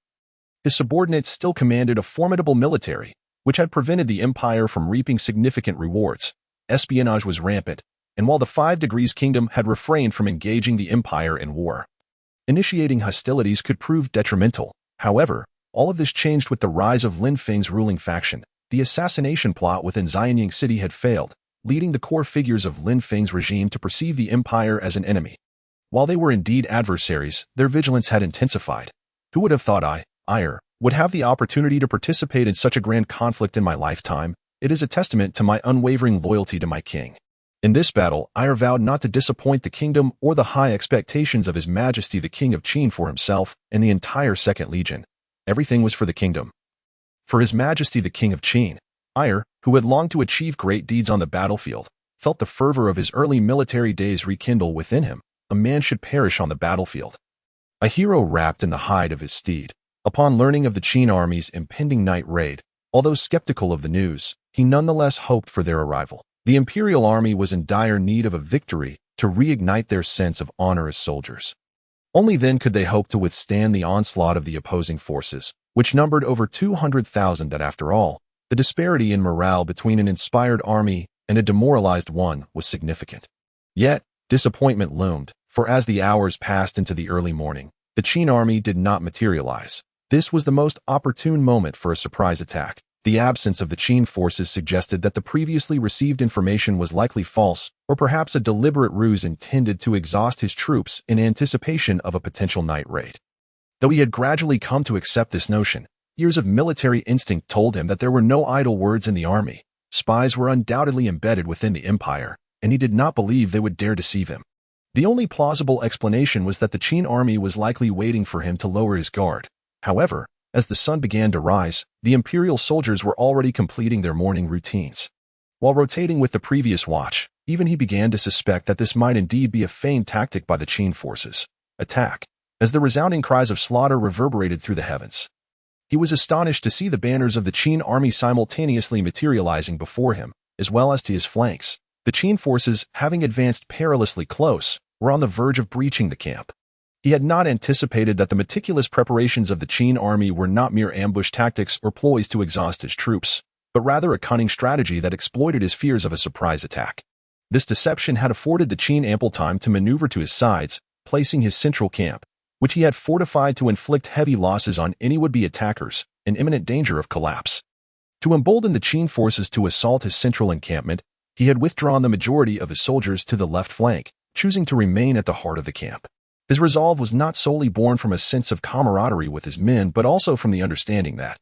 his subordinates still commanded a formidable military, which had prevented the Empire from reaping significant rewards. Espionage was rampant, and while the Five Degrees Kingdom had refrained from engaging the Empire in war, initiating hostilities could prove detrimental. However, all of this changed with the rise of Lin Feng's ruling faction. The assassination plot within Xianying City had failed, leading the core figures of Lin Feng's regime to perceive the Empire as an enemy. While they were indeed adversaries, their vigilance had intensified. Who would have thought Ire, would have the opportunity to participate in such a grand conflict in my lifetime? It is a testament to my unwavering loyalty to my king. In this battle, Ire vowed not to disappoint the kingdom or the high expectations of His Majesty the King of Qin for himself and the entire Second Legion. Everything was for the kingdom. For His Majesty the King of Qin, Ire, who had longed to achieve great deeds on the battlefield, felt the fervor of his early military days rekindle within him. A man should perish on the battlefield, a hero wrapped in the hide of his steed. Upon learning of the Qin army's impending night raid, although skeptical of the news, he nonetheless hoped for their arrival. The Imperial Army was in dire need of a victory to reignite their sense of honor as soldiers. Only then could they hope to withstand the onslaught of the opposing forces, which numbered over 200,000. That after all, the disparity in morale between an inspired army and a demoralized one was significant. Yet, disappointment loomed, for as the hours passed into the early morning, the Qin army did not materialize. This was the most opportune moment for a surprise attack. The absence of the Qin forces suggested that the previously received information was likely false, or perhaps a deliberate ruse intended to exhaust his troops in anticipation of a potential night raid. Though he had gradually come to accept this notion, years of military instinct told him that there were no idle words in the army. Spies were undoubtedly embedded within the Empire, and he did not believe they would dare deceive him. The only plausible explanation was that the Qin army was likely waiting for him to lower his guard. However, as the sun began to rise, the Imperial soldiers were already completing their morning routines. While rotating with the previous watch, even he began to suspect that this might indeed be a feigned tactic by the Qin forces. Attack! As the resounding cries of slaughter reverberated through the heavens, he was astonished to see the banners of the Qin army simultaneously materializing before him, as well as to his flanks. The Qin forces, having advanced perilously close, were on the verge of breaching the camp. He had not anticipated that the meticulous preparations of the Qin army were not mere ambush tactics or ploys to exhaust his troops, but rather a cunning strategy that exploited his fears of a surprise attack. This deception had afforded the Qin ample time to maneuver to his sides, placing his central camp, which he had fortified to inflict heavy losses on any would-be attackers, in imminent danger of collapse. To embolden the Qin forces to assault his central encampment, he had withdrawn the majority of his soldiers to the left flank, choosing to remain at the heart of the camp. His resolve was not solely born from a sense of camaraderie with his men, but also from the understanding that,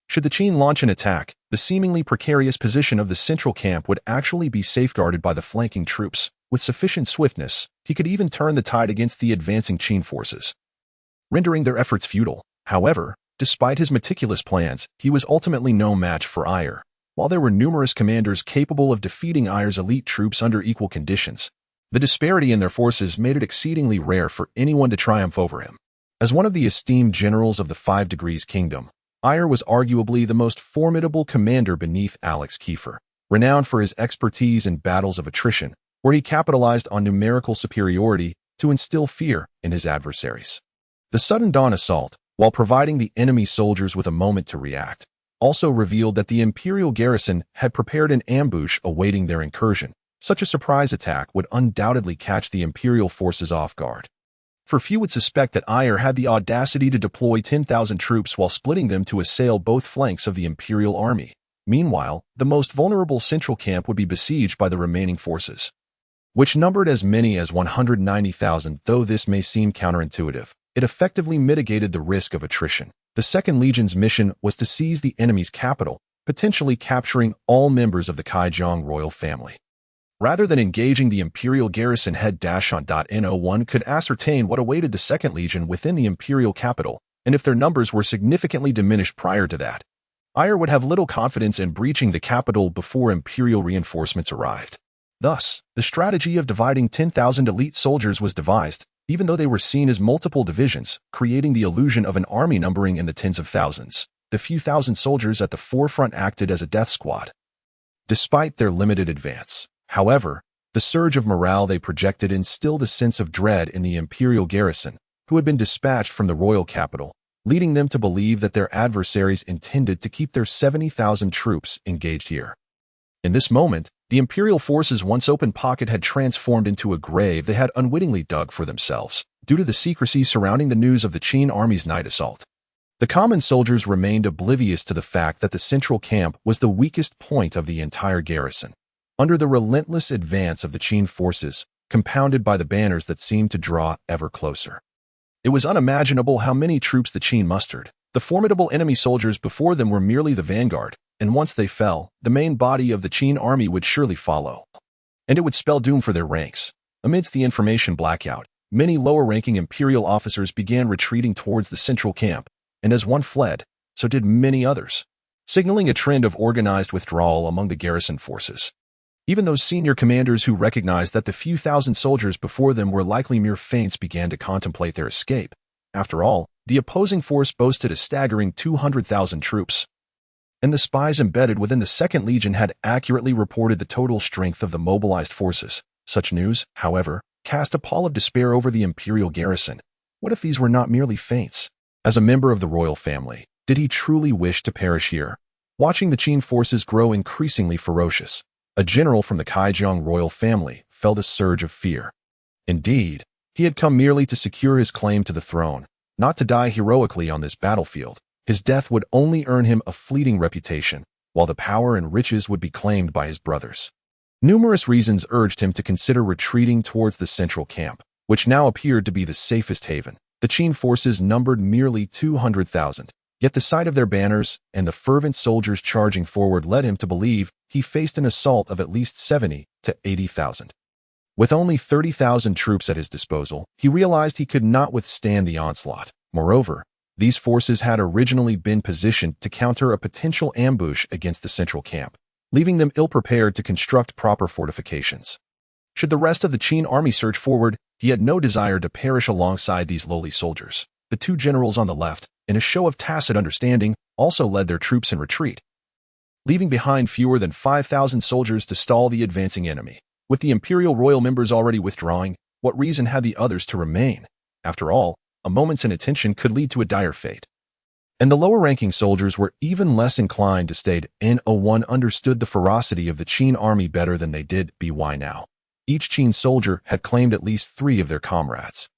should the Qin launch an attack, the seemingly precarious position of the central camp would actually be safeguarded by the flanking troops. With sufficient swiftness, he could even turn the tide against the advancing Qin forces, rendering their efforts futile. However, despite his meticulous plans, he was ultimately no match for Ire. While there were numerous commanders capable of defeating Ire's elite troops under equal conditions, the disparity in their forces made it exceedingly rare for anyone to triumph over him. As one of the esteemed generals of the Five Degrees Kingdom, Ire was arguably the most formidable commander beneath Alex Kiefer, renowned for his expertise in battles of attrition, where he capitalized on numerical superiority to instill fear in his adversaries. The sudden dawn assault, while providing the enemy soldiers with a moment to react, also revealed that the Imperial garrison had prepared an ambush awaiting their incursion. Such a surprise attack would undoubtedly catch the Imperial forces off guard. For few would suspect that Ire had the audacity to deploy 10,000 troops while splitting them to assail both flanks of the Imperial army. Meanwhile, the most vulnerable central camp would be besieged by the remaining forces, which numbered as many as 190,000. Though this may seem counterintuitive, it effectively mitigated the risk of attrition. The Second Legion's mission was to seize the enemy's capital, potentially capturing all members of the Kaijiang royal family. Rather than engaging the Imperial garrison head-on, one could ascertain what awaited the Second Legion within the Imperial capital, and if their numbers were significantly diminished prior to that, Ire would have little confidence in breaching the capital before Imperial reinforcements arrived. Thus, the strategy of dividing 10,000 elite soldiers was devised, even though they were seen as multiple divisions, creating the illusion of an army numbering in the tens of thousands. The few thousand soldiers at the forefront acted as a death squad. Despite their limited advance, however, the surge of morale they projected instilled a sense of dread in the imperial garrison, who had been dispatched from the royal capital, leading them to believe that their adversaries intended to keep their 70,000 troops engaged here. In this moment, the imperial forces' once open pocket had transformed into a grave they had unwittingly dug for themselves, due to the secrecy surrounding the news of the Qin army's night assault. The common soldiers remained oblivious to the fact that the central camp was the weakest point of the entire garrison. Under the relentless advance of the Qin forces, compounded by the banners that seemed to draw ever closer, it was unimaginable how many troops the Qin mustered. The formidable enemy soldiers before them were merely the vanguard, and once they fell, the main body of the Qin army would surely follow. And it would spell doom for their ranks. Amidst the information blackout, many lower-ranking imperial officers began retreating towards the central camp, and as one fled, so did many others, signaling a trend of organized withdrawal among the garrison forces. Even those senior commanders who recognized that the few thousand soldiers before them were likely mere feints began to contemplate their escape. After all, the opposing force boasted a staggering 200,000 troops, and the spies embedded within the 2nd Legion had accurately reported the total strength of the mobilized forces. Such news, however, cast a pall of despair over the imperial garrison. What if these were not merely feints? As a member of the royal family, did he truly wish to perish here? Watching the Qin forces grow increasingly ferocious, a general from the Kaijiang royal family felt a surge of fear. Indeed, he had come merely to secure his claim to the throne, not to die heroically on this battlefield. His death would only earn him a fleeting reputation, while the power and riches would be claimed by his brothers. Numerous reasons urged him to consider retreating towards the central camp, which now appeared to be the safest haven. The Qin forces numbered merely 200,000, yet the sight of their banners and the fervent soldiers charging forward led him to believe he faced an assault of at least 70 to 80,000. With only 30,000 troops at his disposal, he realized he could not withstand the onslaught. Moreover, these forces had originally been positioned to counter a potential ambush against the central camp, leaving them ill-prepared to construct proper fortifications. Should the rest of the Qin army surge forward, he had no desire to perish alongside these lowly soldiers. The two generals on the left, in a show of tacit understanding, also led their troops in retreat, leaving behind fewer than 5,000 soldiers to stall the advancing enemy. With the imperial royal members already withdrawing, what reason had the others to remain? After all, a moment's inattention could lead to a dire fate. And the lower-ranking soldiers were even less inclined to stay. No1 understood the ferocity of the Qin army better than they did by now. Each Qin soldier had claimed at least 3 of their comrades.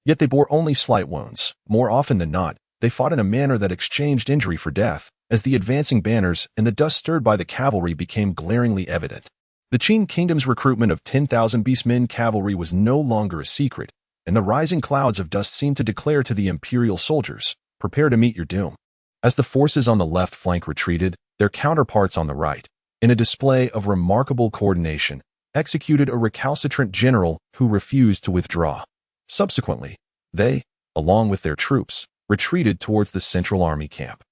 Yet they bore only slight wounds. More often than not, they fought in a manner that exchanged injury for death, as the advancing banners and the dust stirred by the cavalry became glaringly evident. The Qin kingdom's recruitment of 10,000 beastmen cavalry was no longer a secret, and the rising clouds of dust seemed to declare to the imperial soldiers, "Prepare to meet your doom." As the forces on the left flank retreated, their counterparts on the right, in a display of remarkable coordination, executed a recalcitrant general who refused to withdraw. Subsequently, they, along with their troops, retreated towards the central army camp.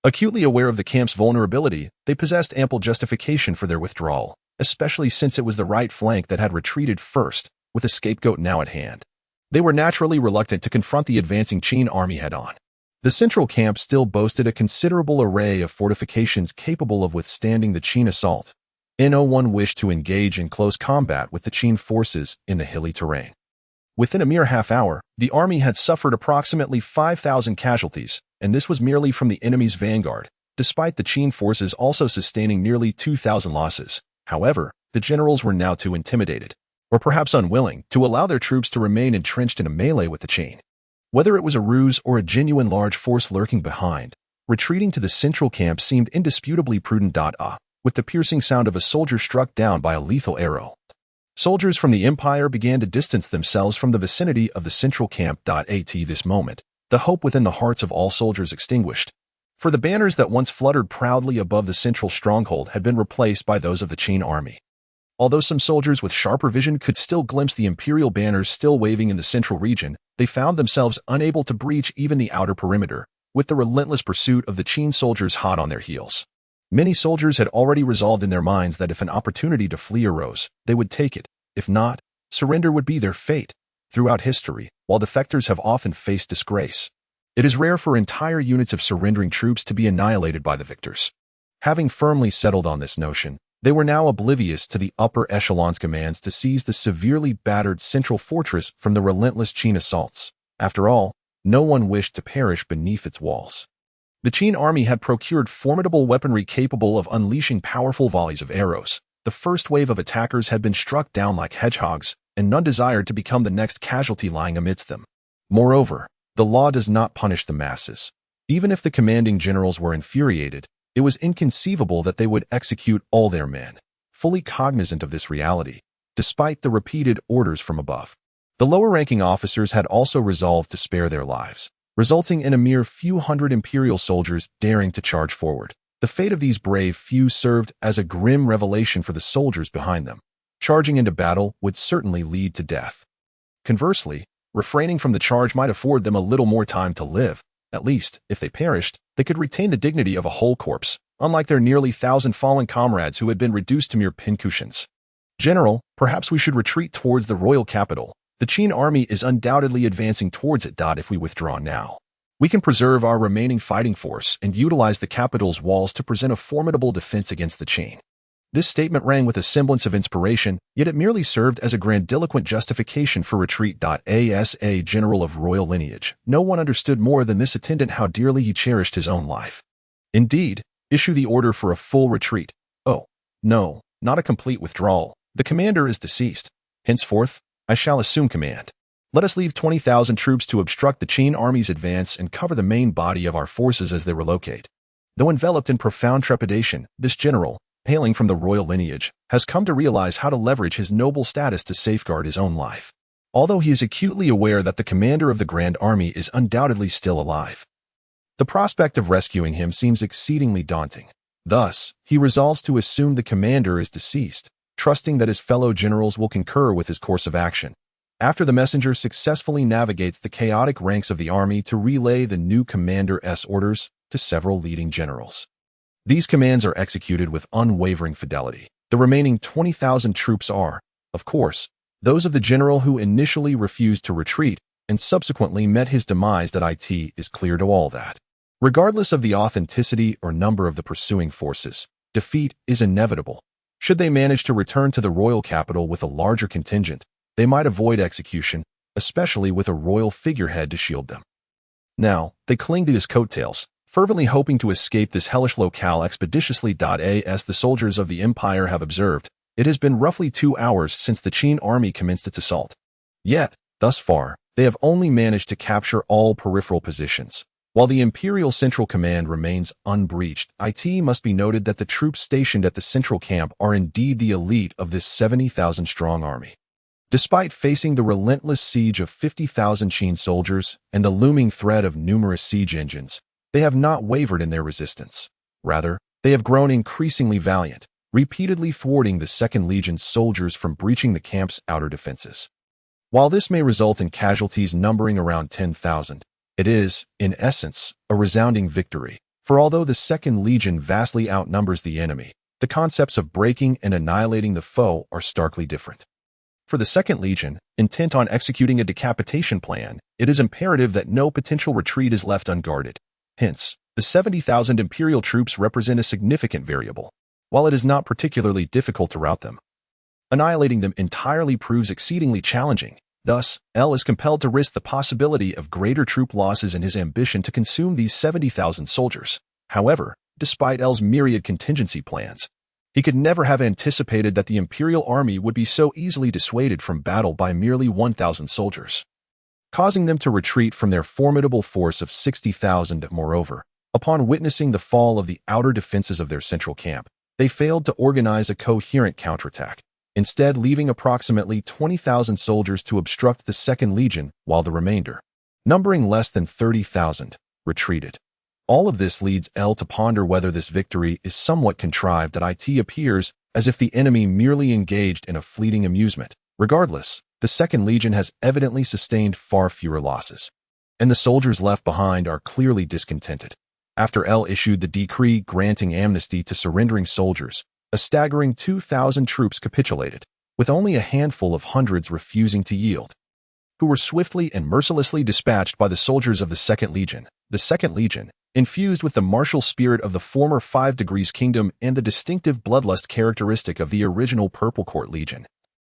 Acutely aware of the camp's vulnerability, they possessed ample justification for their withdrawal, especially since it was the right flank that had retreated first, with a scapegoat now at hand. They were naturally reluctant to confront the advancing Qin army head-on. The central camp still boasted a considerable array of fortifications capable of withstanding the Qin assault. No1 wished to engage in close combat with the Qin forces in the hilly terrain. Within a mere half-hour, the army had suffered approximately 5,000 casualties, and this was merely from the enemy's vanguard, despite the Qin forces also sustaining nearly 2,000 losses. However, the generals were now too intimidated, or perhaps unwilling, to allow their troops to remain entrenched in a melee with the Qin. Whether it was a ruse or a genuine large force lurking behind, retreating to the central camp seemed indisputably prudent. With the piercing sound of a soldier struck down by a lethal arrow, soldiers from the Empire began to distance themselves from the vicinity of the central camp. At this moment, the hope within the hearts of all soldiers extinguished, for the banners that once fluttered proudly above the central stronghold had been replaced by those of the Qin army. Although some soldiers with sharper vision could still glimpse the imperial banners still waving in the central region, they found themselves unable to breach even the outer perimeter, with the relentless pursuit of the Qin soldiers hot on their heels. Many soldiers had already resolved in their minds that if an opportunity to flee arose, they would take it. If not, surrender would be their fate. Throughout history, while defectors have often faced disgrace, it is rare for entire units of surrendering troops to be annihilated by the victors. Having firmly settled on this notion, they were now oblivious to the upper echelon's commands to seize the severely battered central fortress from the relentless Qin assaults. After all, no one wished to perish beneath its walls. The Qin army had procured formidable weaponry capable of unleashing powerful volleys of arrows. The first wave of attackers had been struck down like hedgehogs, and none desired to become the next casualty lying amidst them. Moreover, the law does not punish the masses. Even if the commanding generals were infuriated, it was inconceivable that they would execute all their men. Fully cognizant of this reality, despite the repeated orders from above, the lower-ranking officers had also resolved to spare their lives, resulting in a mere few hundred imperial soldiers daring to charge forward. The fate of these brave few served as a grim revelation for the soldiers behind them. Charging into battle would certainly lead to death. Conversely, refraining from the charge might afford them a little more time to live. At least, if they perished, they could retain the dignity of a whole corpse, unlike their nearly 1,000 fallen comrades who had been reduced to mere pincushions. General, perhaps we should retreat towards the royal capital. The Qin army is undoubtedly advancing towards it. If we withdraw now, we can preserve our remaining fighting force and utilize the capital's walls to present a formidable defense against the Qin. This statement rang with a semblance of inspiration, yet it merely served as a grandiloquent justification for retreat. As a general of royal lineage, no one understood more than this attendant how dearly he cherished his own life. Indeed, issue the order for a full retreat. Oh, no, not a complete withdrawal. The commander is deceased. Henceforth, I shall assume command. Let us leave 20,000 troops to obstruct the Qin army's advance and cover the main body of our forces as they relocate. Though enveloped in profound trepidation, this general, hailing from the royal lineage, has come to realize how to leverage his noble status to safeguard his own life. Although he is acutely aware that the commander of the Grand Army is undoubtedly still alive, the prospect of rescuing him seems exceedingly daunting. Thus, he resolves to assume the commander is deceased, trusting that his fellow generals will concur with his course of action. After the messenger successfully navigates the chaotic ranks of the army to relay the new commander's orders to several leading generals. These commands are executed with unwavering fidelity. The remaining 20,000 troops are, of course, those of the general who initially refused to retreat and subsequently met his demise. It is clear to all that, regardless of the authenticity or number of the pursuing forces, defeat is inevitable. Should they manage to return to the royal capital with a larger contingent, they might avoid execution, especially with a royal figurehead to shield them. Now, they cling to his coattails, fervently hoping to escape this hellish locale expeditiously. As the soldiers of the Empire have observed, it has been roughly 2 hours since the Qin army commenced its assault. Yet, thus far, they have only managed to capture all peripheral positions. While the Imperial Central Command remains unbreached, it must be noted that the troops stationed at the central camp are indeed the elite of this 70,000-strong army. Despite facing the relentless siege of 50,000 Qin soldiers and the looming threat of numerous siege engines, they have not wavered in their resistance. Rather, they have grown increasingly valiant, repeatedly thwarting the 2nd Legion's soldiers from breaching the camp's outer defenses. While this may result in casualties numbering around 10,000, it is, in essence, a resounding victory, for although the 2nd Legion vastly outnumbers the enemy, the concepts of breaking and annihilating the foe are starkly different. For the 2nd Legion, intent on executing a decapitation plan, it is imperative that no potential retreat is left unguarded. Hence, the 70,000 Imperial troops represent a significant variable, while it is not particularly difficult to rout them. Annihilating them entirely proves exceedingly challenging. Thus, L is compelled to risk the possibility of greater troop losses in his ambition to consume these 70,000 soldiers. However, despite L's myriad contingency plans, he could never have anticipated that the Imperial army would be so easily dissuaded from battle by merely 1,000 soldiers, causing them to retreat from their formidable force of 60,000. Moreover, upon witnessing the fall of the outer defenses of their central camp, they failed to organize a coherent counterattack, instead leaving approximately 20,000 soldiers to obstruct the 2nd Legion, while the remainder, numbering less than 30,000, retreated. All of this leads L to ponder whether this victory is somewhat contrived. It appears as if the enemy merely engaged in a fleeting amusement. Regardless, the 2nd Legion has evidently sustained far fewer losses, and the soldiers left behind are clearly discontented. After L issued the decree granting amnesty to surrendering soldiers, a staggering 2,000 troops capitulated, with only a handful of hundreds refusing to yield, who were swiftly and mercilessly dispatched by the soldiers of the Second Legion. The Second Legion, infused with the martial spirit of the former 5 Degrees Kingdom and the distinctive bloodlust characteristic of the original Purple Court Legion,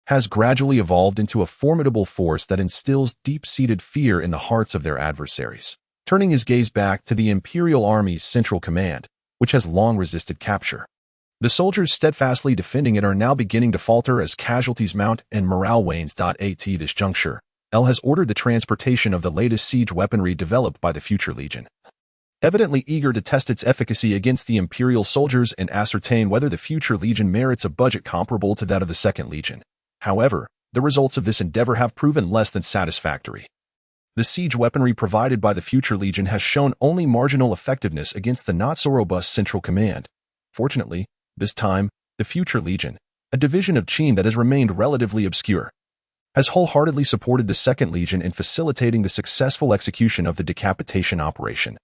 has gradually evolved into a formidable force that instills deep-seated fear in the hearts of their adversaries. Turning his gaze back to the Imperial Army's central command, which has long resisted capture, the soldiers steadfastly defending it are now beginning to falter as casualties mount and morale wanes. At this juncture, L has ordered the transportation of the latest siege weaponry developed by the Future Legion, evidently eager to test its efficacy against the Imperial soldiers and ascertain whether the Future Legion merits a budget comparable to that of the Second Legion. However, the results of this endeavor have proven less than satisfactory. The siege weaponry provided by the Future Legion has shown only marginal effectiveness against the not-so-robust Central Command. Fortunately, this time, the Future Legion, a division of Qin that has remained relatively obscure, has wholeheartedly supported the Second Legion in facilitating the successful execution of the decapitation operation,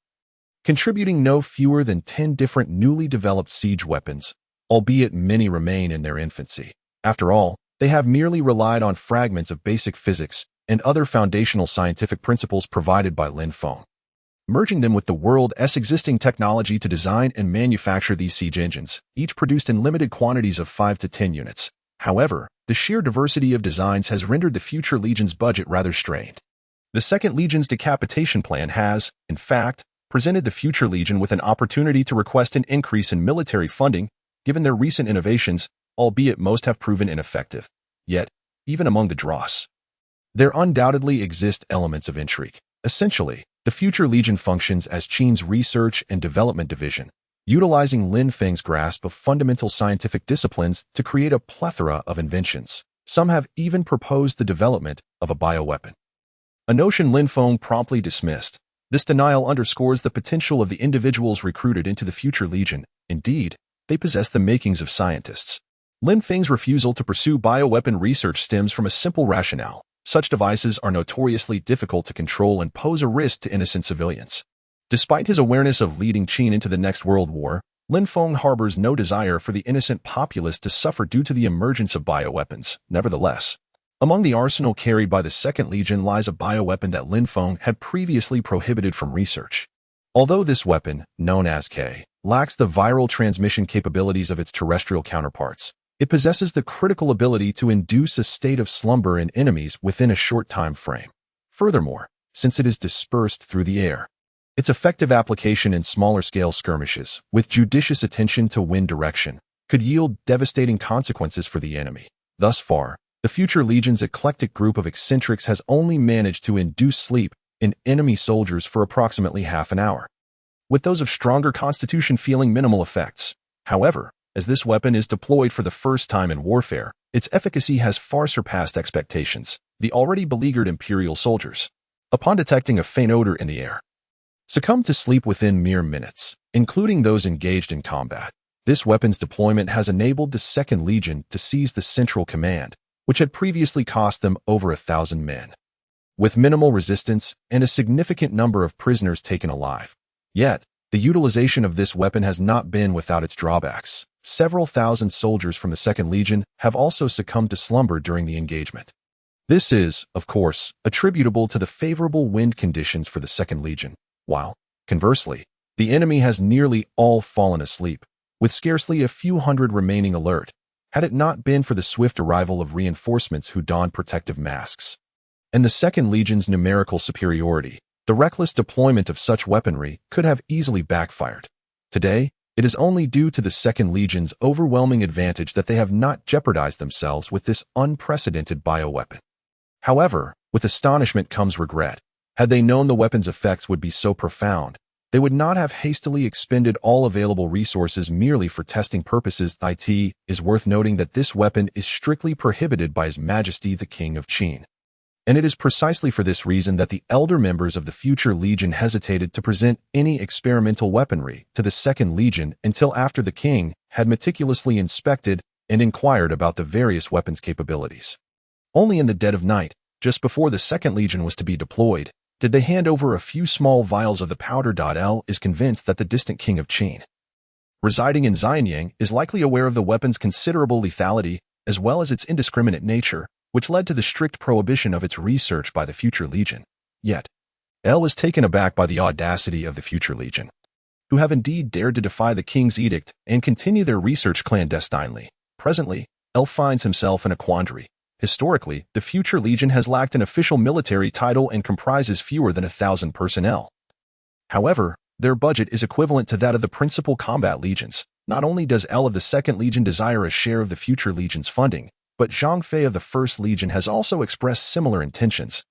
contributing no fewer than 10 different newly developed siege weapons, albeit many remain in their infancy. After all, they have merely relied on fragments of basic physics and other foundational scientific principles provided by Lin Feng, merging them with the world's existing technology to design and manufacture these siege engines, each produced in limited quantities of 5 to 10 units. However, the sheer diversity of designs has rendered the Future Legion's budget rather strained. The Second Legion's decapitation plan has, in fact, presented the Future Legion with an opportunity to request an increase in military funding, given their recent innovations, albeit most have proven ineffective. Yet, even among the dross, there undoubtedly exist elements of intrigue. Essentially, the Future Legion functions as Qin's research and development division, utilizing Lin Feng's grasp of fundamental scientific disciplines to create a plethora of inventions. Some have even proposed the development of a bioweapon, a notion Lin Feng promptly dismissed. This denial underscores the potential of the individuals recruited into the Future Legion. Indeed, they possess the makings of scientists. Lin Feng's refusal to pursue bioweapon research stems from a simple rationale. Such devices are notoriously difficult to control and pose a risk to innocent civilians. Despite his awareness of leading Qin into the next world war, Lin Feng harbors no desire for the innocent populace to suffer due to the emergence of bioweapons. Nevertheless, among the arsenal carried by the Second Legion lies a bioweapon that Lin Feng had previously prohibited from research. Although this weapon, known as K, lacks the viral transmission capabilities of its terrestrial counterparts, it possesses the critical ability to induce a state of slumber in enemies within a short time frame. Furthermore, since it is dispersed through the air, its effective application in smaller-scale skirmishes, with judicious attention to wind direction, could yield devastating consequences for the enemy. Thus far, the Future Legion's eclectic group of eccentrics has only managed to induce sleep in enemy soldiers for approximately half an hour, with those of stronger constitution feeling minimal effects. However, as this weapon is deployed for the first time in warfare, its efficacy has far surpassed expectations. The already beleaguered Imperial soldiers, upon detecting a faint odor in the air, succumbed to sleep within mere minutes, including those engaged in combat. This weapon's deployment has enabled the Second Legion to seize the Central Command, which had previously cost them over 1,000 men, with minimal resistance and a significant number of prisoners taken alive. Yet, the utilization of this weapon has not been without its drawbacks. Several thousand soldiers from the Second Legion have also succumbed to slumber during the engagement. This is, of course, attributable to the favorable wind conditions for the Second Legion, while, conversely, the enemy has nearly all fallen asleep, with scarcely a few hundred remaining alert, had it not been for the swift arrival of reinforcements who donned protective masks. And the Second Legion's numerical superiority, the reckless deployment of such weaponry could have easily backfired. Today, it is only due to the Second Legion's overwhelming advantage that they have not jeopardized themselves with this unprecedented bioweapon. However, with astonishment comes regret. Had they known the weapon's effects would be so profound, they would not have hastily expended all available resources merely for testing purposes. It is worth noting that this weapon is strictly prohibited by His Majesty the King of Qin. And it is precisely for this reason that the elder members of the Future Legion hesitated to present any experimental weaponry to the Second Legion until after the king had meticulously inspected and inquired about the various weapons' capabilities. Only in the dead of night, just before the Second Legion was to be deployed, did they hand over a few small vials of the powder? L is convinced that the distant king of Qin, residing in Xianyang, is likely aware of the weapon's considerable lethality as well as its indiscriminate nature, which led to the strict prohibition of its research by the Future Legion. Yet, L is taken aback by the audacity of the Future Legion, who have indeed dared to defy the king's edict and continue their research clandestinely. Presently, L finds himself in a quandary. Historically, the Future Legion has lacked an official military title and comprises fewer than 1,000 personnel. However, their budget is equivalent to that of the principal combat legions. Not only does L of the 2nd Legion desire a share of the Future Legion's funding, but Zhang Fei of the 1st Legion has also expressed similar intentions.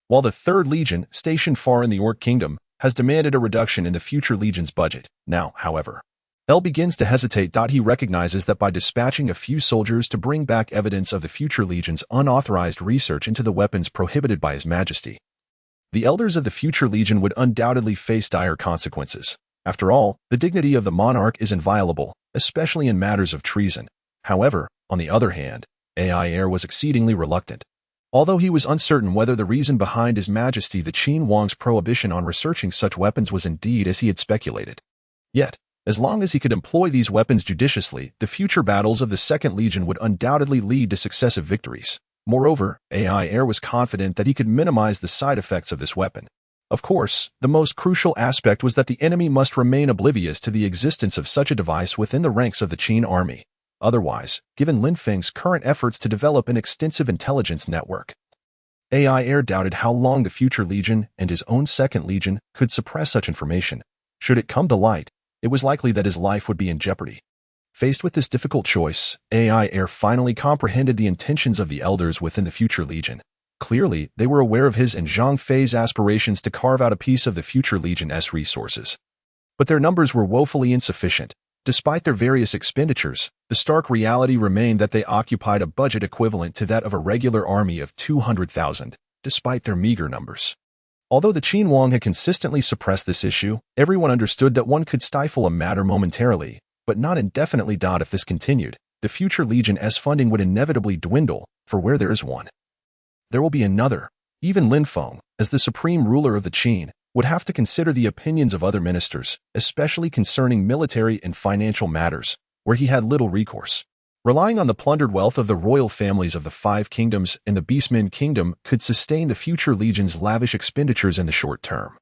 While the 3rd Legion, stationed far in the Orc Kingdom, has demanded a reduction in the Future Legion's budget. Now, however, L begins to hesitate. He recognizes that by dispatching a few soldiers to bring back evidence of the Future Legion's unauthorized research into the weapons prohibited by His Majesty, the elders of the Future Legion would undoubtedly face dire consequences. After all, the dignity of the monarch is inviolable, especially in matters of treason. However, on the other hand, AI Heir was exceedingly reluctant. Although he was uncertain whether the reason behind His Majesty the Qin Huang's prohibition on researching such weapons was indeed as he had speculated. Yet, as long as he could employ these weapons judiciously, the future battles of the 2nd Legion would undoubtedly lead to successive victories. Moreover, AI Heir was confident that he could minimize the side effects of this weapon. Of course, the most crucial aspect was that the enemy must remain oblivious to the existence of such a device within the ranks of the Qin army. Otherwise, given Lin Feng's current efforts to develop an extensive intelligence network, AI Heir doubted how long the Future Legion and his own 2nd Legion could suppress such information. Should it come to light, it was likely that his life would be in jeopardy. Faced with this difficult choice, AI Heir finally comprehended the intentions of the elders within the Future Legion. Clearly, they were aware of his and Zhang Fei's aspirations to carve out a piece of the Future Legion's resources. But their numbers were woefully insufficient. Despite their various expenditures, the stark reality remained that they occupied a budget equivalent to that of a regular army of 200,000, despite their meager numbers. Although the Qin Huang had consistently suppressed this issue, everyone understood that one could stifle a matter momentarily, but not indefinitely. If this continued, the Future Legion's funding would inevitably dwindle, for where there is one, there will be another. Even Lin Feng, as the supreme ruler of the Qin, would have to consider the opinions of other ministers, especially concerning military and financial matters, where he had little recourse. Relying on the plundered wealth of the royal families of the 5 kingdoms and the Beastmen Kingdom could sustain the Future Legion's lavish expenditures in the short term.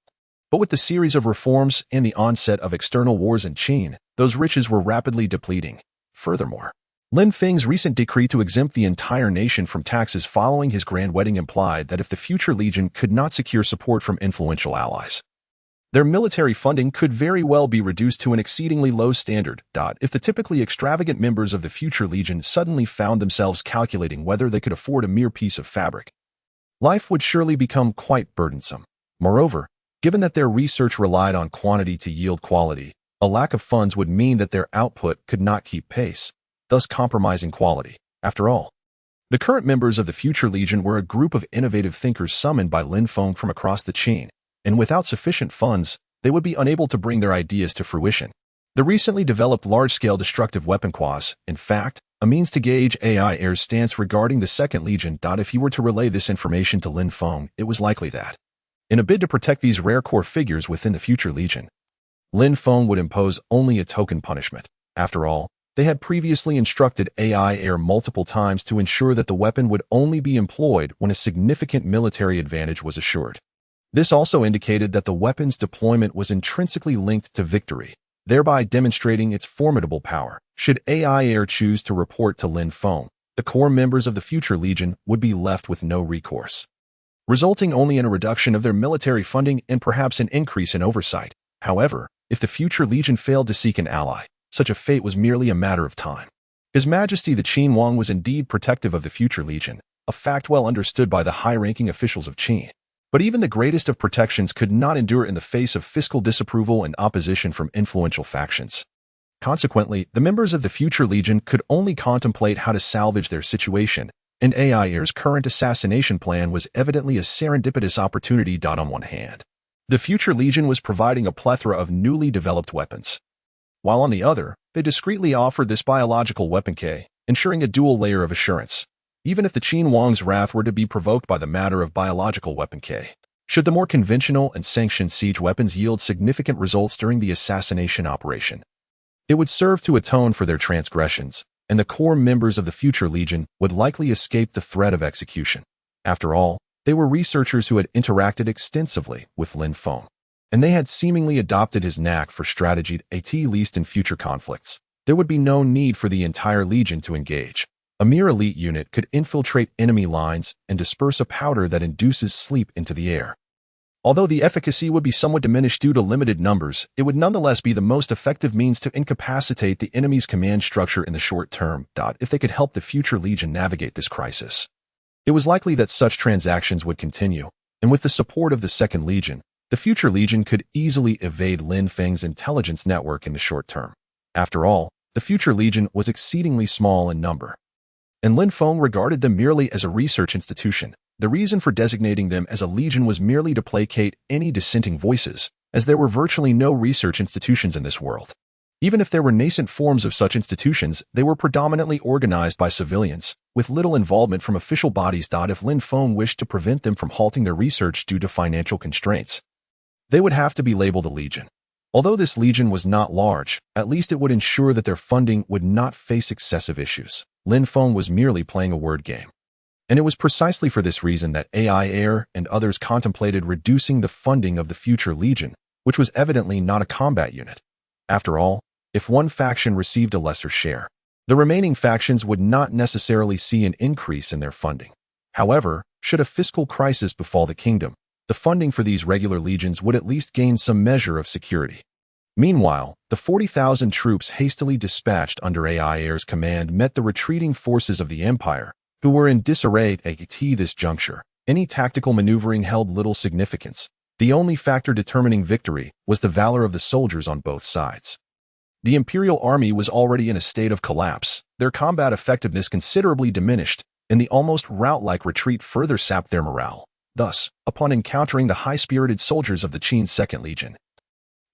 But with the series of reforms and the onset of external wars in Qin, those riches were rapidly depleting. Furthermore, Lin Feng's recent decree to exempt the entire nation from taxes following his grand wedding implied that if the Future Legion could not secure support from influential allies, their military funding could very well be reduced to an exceedingly low standard. If the typically extravagant members of the Future Legion suddenly found themselves calculating whether they could afford a mere piece of fabric, life would surely become quite burdensome. Moreover, given that their research relied on quantity to yield quality, a lack of funds would mean that their output could not keep pace, thus compromising quality. After all, the current members of the Future Legion were a group of innovative thinkers summoned by Lin Feng from across the Qin, and without sufficient funds, they would be unable to bring their ideas to fruition. The recently developed large-scale destructive weapon was, in fact, a means to gauge AI Heir's stance regarding the 2nd Legion. If he were to relay this information to Lin Feng, it was likely that, in a bid to protect these rare core figures within the Future Legion, Lin Feng would impose only a token punishment. After all, they had previously instructed AI Heir multiple times to ensure that the weapon would only be employed when a significant military advantage was assured. This also indicated that the weapon's deployment was intrinsically linked to victory, thereby demonstrating its formidable power. Should AI Heir choose to report to Lin Feng, the core members of the Future Legion would be left with no recourse, resulting only in a reduction of their military funding and perhaps an increase in oversight. However, if the Future Legion failed to seek an ally, such a fate was merely a matter of time. His Majesty the Qin Huang was indeed protective of the Future Legion, a fact well understood by the high-ranking officials of Qin. But even the greatest of protections could not endure in the face of fiscal disapproval and opposition from influential factions. Consequently, the members of the Future Legion could only contemplate how to salvage their situation, and AI Heir's current assassination plan was evidently a serendipitous opportunity. On one hand, the Future Legion was providing a plethora of newly developed weapons, while on the other, they discreetly offered this biological weapon K, ensuring a dual layer of assurance. Even if the Qin Huang's wrath were to be provoked by the matter of biological weapon K, should the more conventional and sanctioned siege weapons yield significant results during the assassination operation. It would serve to atone for their transgressions, and the core members of the future Legion would likely escape the threat of execution. After all, they were researchers who had interacted extensively with Lin Feng, and they had seemingly adopted his knack for strategy, at least in future conflicts. There would be no need for the entire Legion to engage. A mere elite unit could infiltrate enemy lines and disperse a powder that induces sleep into the air. Although the efficacy would be somewhat diminished due to limited numbers, it would nonetheless be the most effective means to incapacitate the enemy's command structure in the short term. If they could help the future Legion navigate this crisis. It was likely that such transactions would continue, and with the support of the Second Legion, the future Legion could easily evade Lin Feng's intelligence network in the short term. After all, the future Legion was exceedingly small in number, and Lin Feng regarded them merely as a research institution. The reason for designating them as a legion was merely to placate any dissenting voices, as there were virtually no research institutions in this world. Even if there were nascent forms of such institutions, they were predominantly organized by civilians, with little involvement from official bodies. If Lin Feng wished to prevent them from halting their research due to financial constraints, they would have to be labeled a legion. Although this legion was not large, at least it would ensure that their funding would not face excessive issues. Lin Feng was merely playing a word game. And it was precisely for this reason that AI Air and others contemplated reducing the funding of the future Legion, which was evidently not a combat unit. After all, if one faction received a lesser share, the remaining factions would not necessarily see an increase in their funding. However, should a fiscal crisis befall the kingdom, the funding for these regular legions would at least gain some measure of security. Meanwhile, the 40,000 troops hastily dispatched under AI Air's command met the retreating forces of the Empire, who were in disarray at this juncture. Any tactical maneuvering held little significance. The only factor determining victory was the valor of the soldiers on both sides. The Imperial Army was already in a state of collapse, their combat effectiveness considerably diminished, and the almost rout-like retreat further sapped their morale. Thus, upon encountering the high-spirited soldiers of the Qin's Second Legion,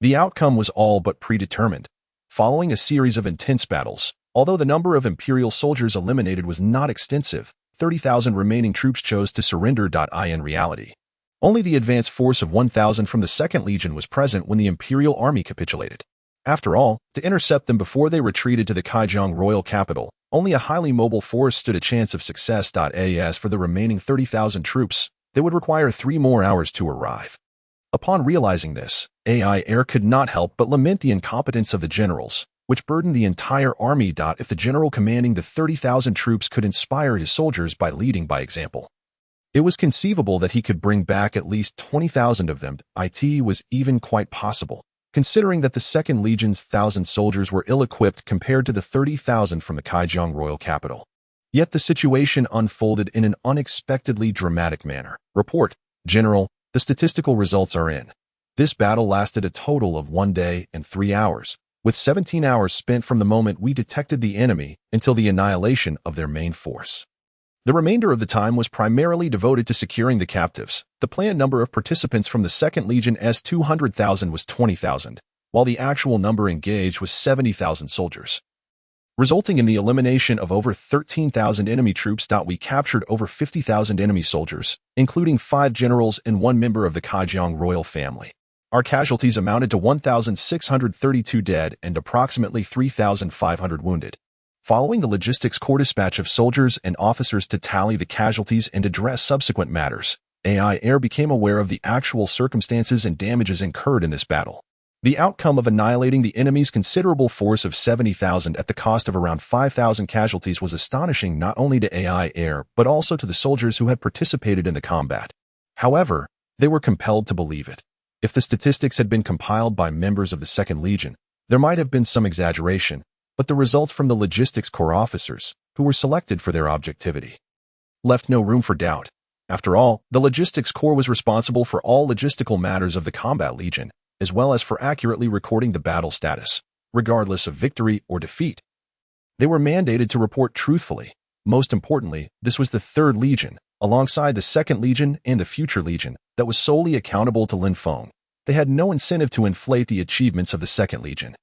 the outcome was all but predetermined. Following a series of intense battles, although the number of Imperial soldiers eliminated was not extensive, 30,000 remaining troops chose to surrender. In reality, only the advance force of 1,000 from the Second Legion was present when the Imperial Army capitulated. After all, to intercept them before they retreated to the Kaijiang royal capital, only a highly mobile force stood a chance of success. As for the remaining 30,000 troops, they would require 3 more hours to arrive. Upon realizing this, AI Air could not help but lament the incompetence of the generals, which burdened the entire army. If the general commanding the 30,000 troops could inspire his soldiers by leading by example, it was conceivable that he could bring back at least 20,000 of them. It was even quite possible, considering that the Second Legion's 1,000 soldiers were ill-equipped compared to the 30,000 from the Kaijiang royal capital. Yet the situation unfolded in an unexpectedly dramatic manner. Report, General, the statistical results are in. This battle lasted a total of 1 day and 3 hours, with 17 hours spent from the moment we detected the enemy until the annihilation of their main force. The remainder of the time was primarily devoted to securing the captives. The planned number of participants from the Second Legion's 200,000 was 20,000, while the actual number engaged was 70,000 soldiers, resulting in the elimination of over 13,000 enemy troops. We captured over 50,000 enemy soldiers, including 5 generals and 1 member of the Kaijiang royal family. Our casualties amounted to 1,632 dead and approximately 3,500 wounded. Following the logistics corps dispatch of soldiers and officers to tally the casualties and address subsequent matters, AI Air became aware of the actual circumstances and damages incurred in this battle. The outcome of annihilating the enemy's considerable force of 70,000 at the cost of around 5,000 casualties was astonishing not only to AI Air but also to the soldiers who had participated in the combat. However, they were compelled to believe it. If the statistics had been compiled by members of the Second Legion, there might have been some exaggeration, but the results from the logistics corps officers, who were selected for their objectivity, left no room for doubt. After all, the logistics corps was responsible for all logistical matters of the combat legion, as well as for accurately recording the battle status, regardless of victory or defeat. They were mandated to report truthfully. Most importantly, this was the Third Legion, alongside the Second Legion and the Future Legion, that was solely accountable to Lin Feng. They had no incentive to inflate the achievements of the Second Legion.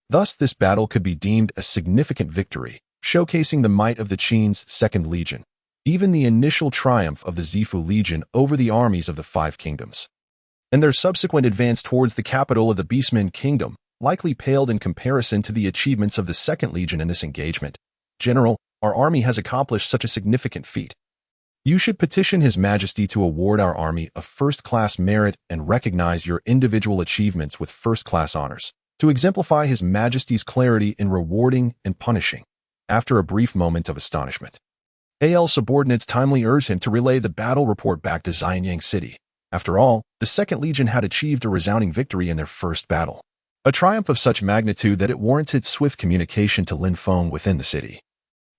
Thus, this battle could be deemed a significant victory, showcasing the might of the Qin's Second Legion. even the initial triumph of the Zifu Legion over the armies of the Five Kingdoms, and their subsequent advance towards the capital of the Beastmen Kingdom likely paled in comparison to the achievements of the Second Legion in this engagement. General, our army has accomplished such a significant feat. You should petition His Majesty to award our army a first-class merit and recognize your individual achievements with first-class honors, to exemplify His Majesty's clarity in rewarding and punishing. After a brief moment of astonishment, AL's subordinates timely urged him to relay the battle report back to Xianyang City. After all, the Second Legion had achieved a resounding victory in their first battle, a triumph of such magnitude that it warranted swift communication to Lin Feng within the city.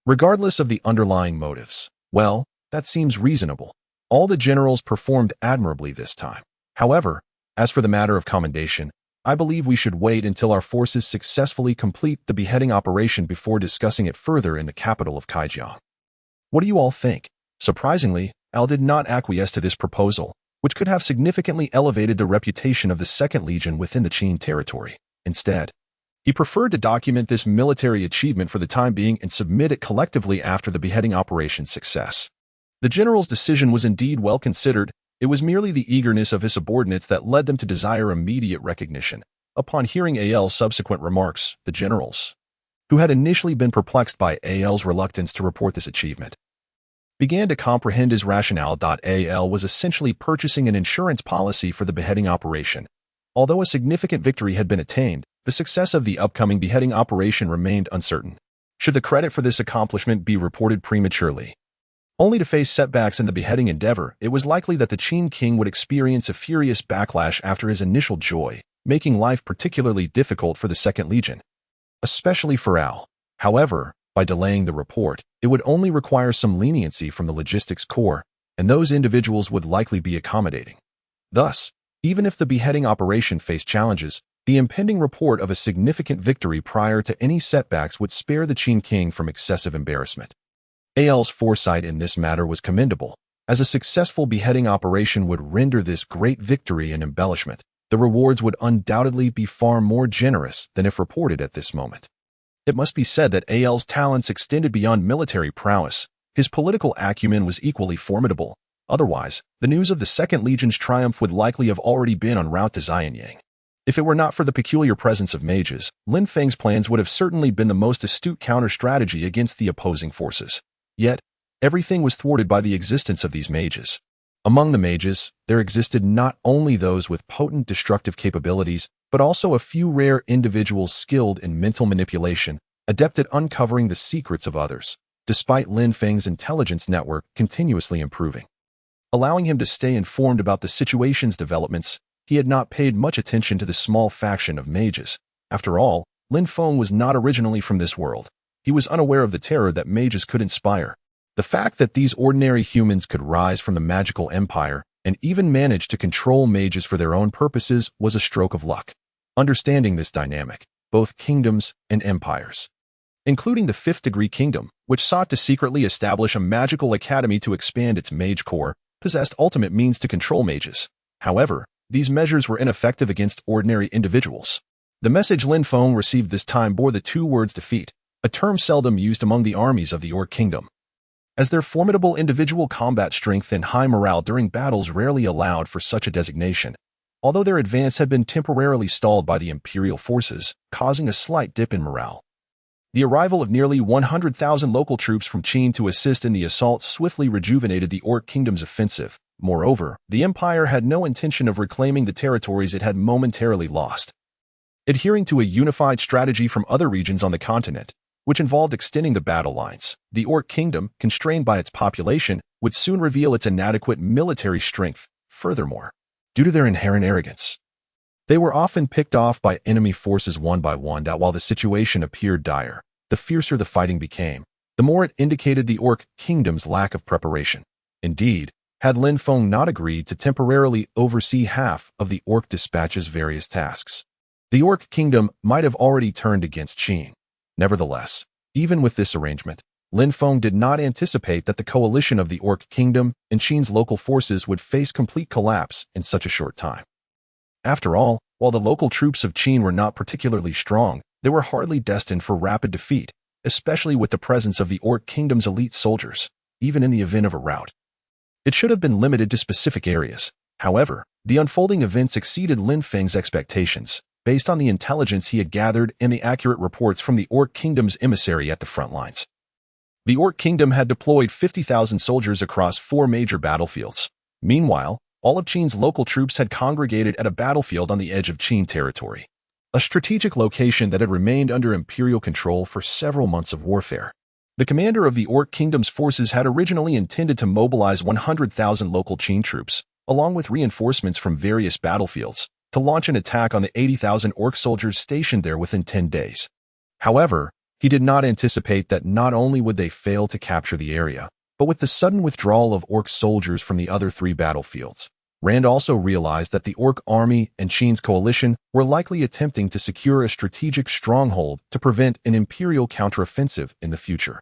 Regardless of the underlying motives, well, that seems reasonable. All the generals performed admirably this time. However, as for the matter of commendation, I believe we should wait until our forces successfully complete the beheading operation before discussing it further in the capital of Kaijiang. What do you all think? Surprisingly, Al did not acquiesce to this proposal, which could have significantly elevated the reputation of the Second Legion within the Qin territory. Instead, he preferred to document this military achievement for the time being and submit it collectively after the beheading operation's success. The general's decision was indeed well considered. It was merely the eagerness of his subordinates that led them to desire immediate recognition. Upon hearing AL's subsequent remarks, the generals, who had initially been perplexed by AL's reluctance to report this achievement, began to comprehend his rationale. AL was essentially purchasing an insurance policy for the beheading operation. Although a significant victory had been attained, the success of the upcoming beheading operation remained uncertain. Should the credit for this accomplishment be reported prematurely, only to face setbacks in the beheading endeavor, it was likely that the Qin king would experience a furious backlash after his initial joy, making life particularly difficult for the Second Legion, especially for Al. However, by delaying the report, it would only require some leniency from the logistics corps, and those individuals would likely be accommodating. Thus, even if the beheading operation faced challenges, the impending report of a significant victory prior to any setbacks would spare the Qin king from excessive embarrassment. AL's foresight in this matter was commendable, as a successful beheading operation would render this great victory an embellishment. The rewards would undoubtedly be far more generous than if reported at this moment. It must be said that AL's talents extended beyond military prowess. His political acumen was equally formidable. Otherwise, the news of the Second Legion's triumph would likely have already been en route to Xianyang. If it were not for the peculiar presence of mages, Lin Feng's plans would have certainly been the most astute counter-strategy against the opposing forces. Yet, everything was thwarted by the existence of these mages. Among the mages, there existed not only those with potent destructive capabilities, but also a few rare individuals skilled in mental manipulation, adept at uncovering the secrets of others, despite Lin Feng's intelligence network continuously improving, allowing him to stay informed about the situation's developments. He had not paid much attention to the small faction of mages. After all, Lin Feng was not originally from this world. He was unaware of the terror that mages could inspire. The fact that these ordinary humans could rise from the magical empire and even manage to control mages for their own purposes was a stroke of luck. Understanding this dynamic, both kingdoms and empires, including the Fifth Degree Kingdom, which sought to secretly establish a magical academy to expand its mage corps, possessed ultimate means to control mages. However, these measures were ineffective against ordinary individuals. The message Lin Feng received this time bore the two words defeat, a term seldom used among the armies of the Orc Kingdom, as their formidable individual combat strength and high morale during battles rarely allowed for such a designation. Although their advance had been temporarily stalled by the imperial forces, causing a slight dip in morale, the arrival of nearly 100,000 local troops from Qin to assist in the assault swiftly rejuvenated the Orc Kingdom's offensive. Moreover, the empire had no intention of reclaiming the territories it had momentarily lost. Adhering to a unified strategy from other regions on the continent, which involved extending the battle lines, the Orc Kingdom, constrained by its population, would soon reveal its inadequate military strength. Furthermore, due to their inherent arrogance, they were often picked off by enemy forces one by one. While the situation appeared dire, the fiercer the fighting became, the more it indicated the Orc Kingdom's lack of preparation. Indeed, had Lin Feng not agreed to temporarily oversee half of the Orc dispatch's various tasks, the Orc Kingdom might have already turned against Qin. Nevertheless, even with this arrangement, Lin Feng did not anticipate that the coalition of the Orc Kingdom and Qin's local forces would face complete collapse in such a short time. After all, while the local troops of Qin were not particularly strong, they were hardly destined for rapid defeat, especially with the presence of the Orc Kingdom's elite soldiers. even in the event of a rout. It should have been limited to specific areas. However, the unfolding events exceeded Lin Feng's expectations, based on the intelligence he had gathered and the accurate reports from the Orc Kingdom's emissary at the front lines. The Orc Kingdom had deployed 50,000 soldiers across 4 major battlefields. Meanwhile, all of Qin's local troops had congregated at a battlefield on the edge of Qin territory, a strategic location that had remained under imperial control for several months of warfare. The commander of the Orc Kingdom's forces had originally intended to mobilize 100,000 local Qin troops, along with reinforcements from various battlefields, to launch an attack on the 80,000 Orc soldiers stationed there within 10 days. However, he did not anticipate that not only would they fail to capture the area, but with the sudden withdrawal of Orc soldiers from the other 3 battlefields, Rand also realized that the Orc Army and Qin's coalition were likely attempting to secure a strategic stronghold to prevent an imperial counteroffensive in the future.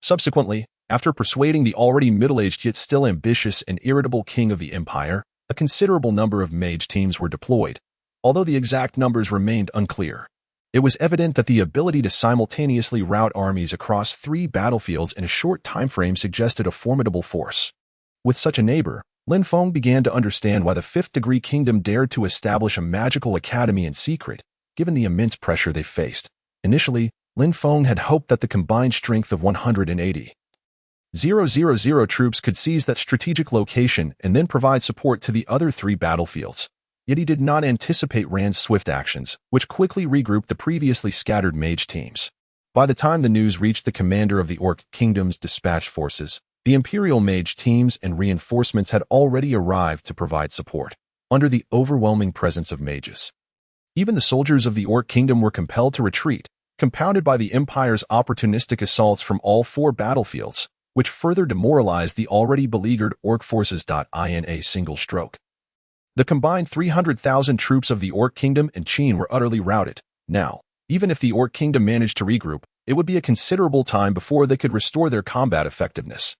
Subsequently, after persuading the already middle-aged yet still ambitious and irritable king of the empire, a considerable number of mage teams were deployed, although the exact numbers remained unclear. It was evident that the ability to simultaneously rout armies across 3 battlefields in a short time frame suggested a formidable force. With such a neighbor, Lin Feng began to understand why the Fifth Degree Kingdom dared to establish a magical academy in secret, given the immense pressure they faced. Initially, Lin Feng had hoped that the combined strength of 180,000 troops could seize that strategic location and then provide support to the other 3 battlefields. Yet he did not anticipate Rand's swift actions, which quickly regrouped the previously scattered mage teams. By the time the news reached the commander of the Orc Kingdom's dispatched forces, the Imperial mage teams and reinforcements had already arrived to provide support, under the overwhelming presence of mages. Even the soldiers of the Orc Kingdom were compelled to retreat, compounded by the Empire's opportunistic assaults from all 4 battlefields, which further demoralized the already beleaguered Orc forces. In a single stroke, the combined 300,000 troops of the Orc Kingdom and Qin were utterly routed. Now, even if the Orc Kingdom managed to regroup, it would be a considerable time before they could restore their combat effectiveness.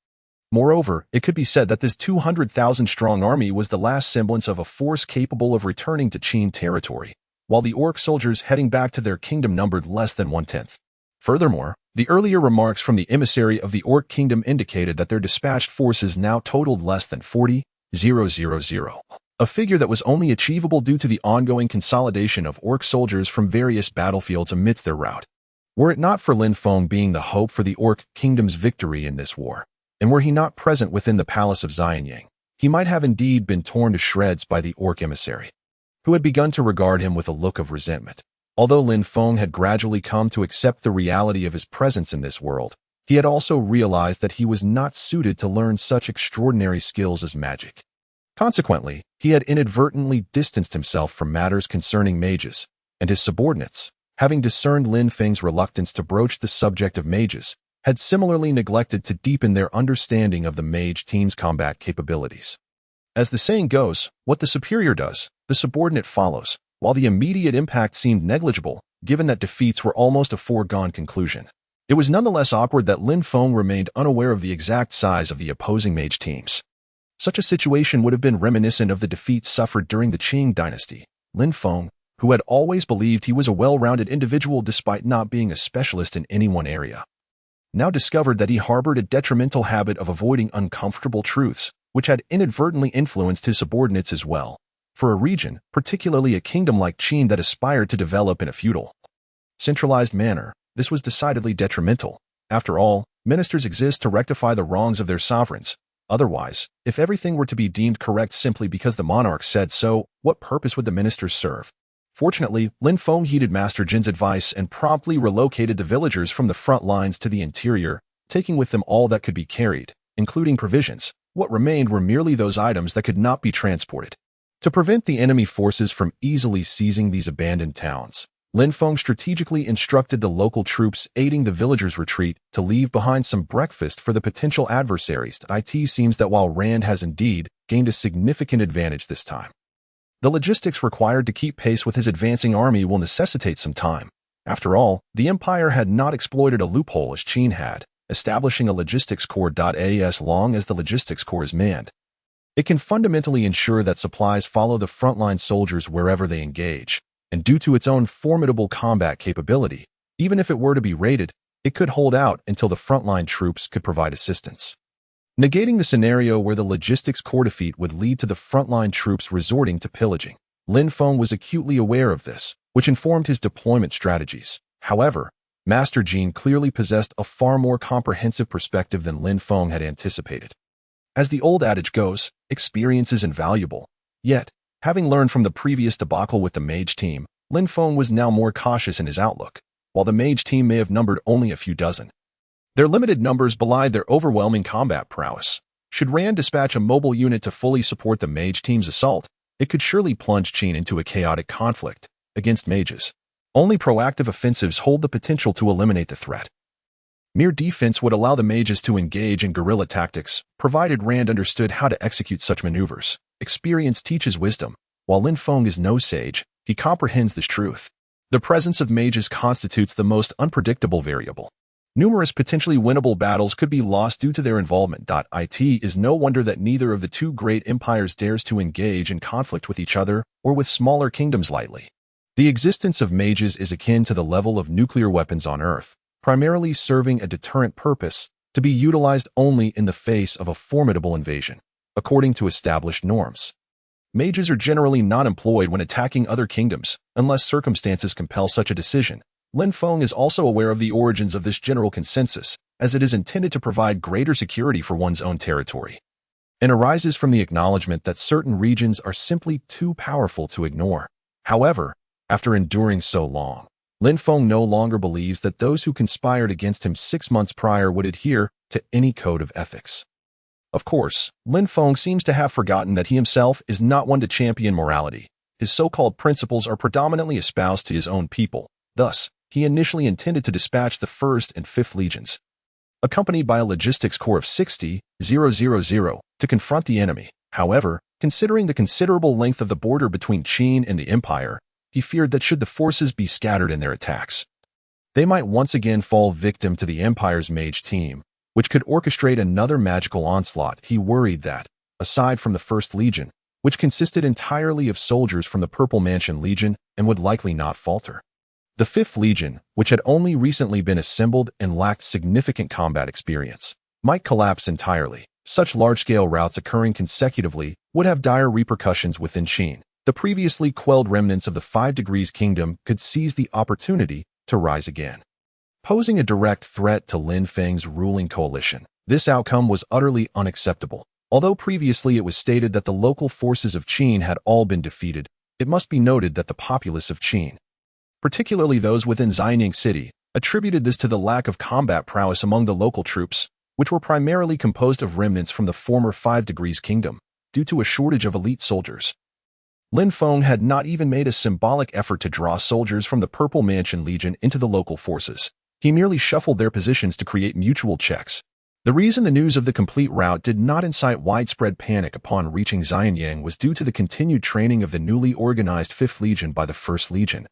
Moreover, it could be said that this 200,000-strong army was the last semblance of a force capable of returning to Qin territory, while the Orc soldiers heading back to their kingdom numbered less than 1/10. Furthermore, the earlier remarks from the emissary of the Orc Kingdom indicated that their dispatched forces now totaled less than 40,000, a figure that was only achievable due to the ongoing consolidation of Orc soldiers from various battlefields amidst their rout. Were it not for Lin Feng being the hope for the Orc Kingdom's victory in this war, and were he not present within the palace of Xianyang, he might have indeed been torn to shreds by the Orc emissary, who had begun to regard him with a look of resentment. Although Lin Feng had gradually come to accept the reality of his presence in this world, he had also realized that he was not suited to learn such extraordinary skills as magic. Consequently, he had inadvertently distanced himself from matters concerning mages, and his subordinates, having discerned Lin Feng's reluctance to broach the subject of mages, had similarly neglected to deepen their understanding of the mage team's combat capabilities. As the saying goes, what the superior does, the subordinate follows. While the immediate impact seemed negligible, given that defeats were almost a foregone conclusion, it was nonetheless awkward that Lin Feng remained unaware of the exact size of the opposing mage teams. Such a situation would have been reminiscent of the defeats suffered during the Qing dynasty. Lin Feng, who had always believed he was a well-rounded individual despite not being a specialist in any one area, now discovered that he harbored a detrimental habit of avoiding uncomfortable truths, which had inadvertently influenced his subordinates as well. For a region, particularly a kingdom like Qin that aspired to develop in a feudal, centralized manner, this was decidedly detrimental. After all, ministers exist to rectify the wrongs of their sovereigns. Otherwise, if everything were to be deemed correct simply because the monarch said so, what purpose would the ministers serve? Fortunately, Lin Feng heeded Master Jin's advice and promptly relocated the villagers from the front lines to the interior, taking with them all that could be carried, including provisions. What remained were merely those items that could not be transported. To prevent the enemy forces from easily seizing these abandoned towns, Lin Feng strategically instructed the local troops aiding the villagers' retreat to leave behind some breakfast for the potential adversaries. It seems that while Rand has indeed gained a significant advantage this time, the logistics required to keep pace with his advancing army will necessitate some time. After all, the Empire had not exploited a loophole as Qin had, establishing a logistics corps. As long as the logistics corps is manned, it can fundamentally ensure that supplies follow the frontline soldiers wherever they engage, and due to its own formidable combat capability, even if it were to be raided, it could hold out until the frontline troops could provide assistance. negating the scenario where the logistics core defeat would lead to the frontline troops resorting to pillaging. Lin Feng was acutely aware of this, which informed his deployment strategies. However, Master Jean clearly possessed a far more comprehensive perspective than Lin Feng had anticipated. As the old adage goes, experience is invaluable. Yet, having learned from the previous debacle with the mage team, Lin Feng was now more cautious in his outlook, while the mage team may have numbered only a few dozen. Their limited numbers belied their overwhelming combat prowess. Should Rand dispatch a mobile unit to fully support the mage team's assault, it could surely plunge Qin into a chaotic conflict against mages. Only proactive offensives hold the potential to eliminate the threat. Mere defense would allow the mages to engage in guerrilla tactics, provided Rand understood how to execute such maneuvers. Experience teaches wisdom. While Lin Feng is no sage, he comprehends this truth. The presence of mages constitutes the most unpredictable variable. Numerous potentially winnable battles could be lost due to their involvement. It is no wonder that neither of the two great empires dares to engage in conflict with each other or with smaller kingdoms lightly. The existence of mages is akin to the level of nuclear weapons on Earth, primarily serving a deterrent purpose, to be utilized only in the face of a formidable invasion, according to established norms. Mages are generally not employed when attacking other kingdoms, unless circumstances compel such a decision. Lin Feng is also aware of the origins of this general consensus, as it is intended to provide greater security for one's own territory, and arises from the acknowledgement that certain regions are simply too powerful to ignore. However, after enduring so long, Lin Feng no longer believes that those who conspired against him 6 months prior would adhere to any code of ethics. Of course, Lin Feng seems to have forgotten that he himself is not one to champion morality. His so-called principles are predominantly espoused to his own people. Thus, he initially intended to dispatch the 1st and 5th Legions, accompanied by a logistics corps of 60,000, to confront the enemy. However, considering the considerable length of the border between Qin and the Empire, he feared that should the forces be scattered in their attacks, they might once again fall victim to the Empire's mage team, which could orchestrate another magical onslaught. He worried that, aside from the 1st Legion, which consisted entirely of soldiers from the Purple Mansion Legion and would likely not falter, the 5th Legion, which had only recently been assembled and lacked significant combat experience, might collapse entirely. Such large-scale routes occurring consecutively would have dire repercussions within Qin. The previously quelled remnants of the 5 Degrees Kingdom could seize the opportunity to rise again, posing a direct threat to Lin Feng's ruling coalition. This outcome was utterly unacceptable. Although previously it was stated that the local forces of Qin had all been defeated, it must be noted that the populace of Qin, particularly those within Xining City, attributed this to the lack of combat prowess among the local troops, which were primarily composed of remnants from the former 5 Degrees Kingdom, due to a shortage of elite soldiers. Lin Feng had not even made a symbolic effort to draw soldiers from the Purple Mansion Legion into the local forces. He merely shuffled their positions to create mutual checks. The reason the news of the complete rout did not incite widespread panic upon reaching Xianyang was due to the continued training of the newly organized 5th Legion by the 1st Legion,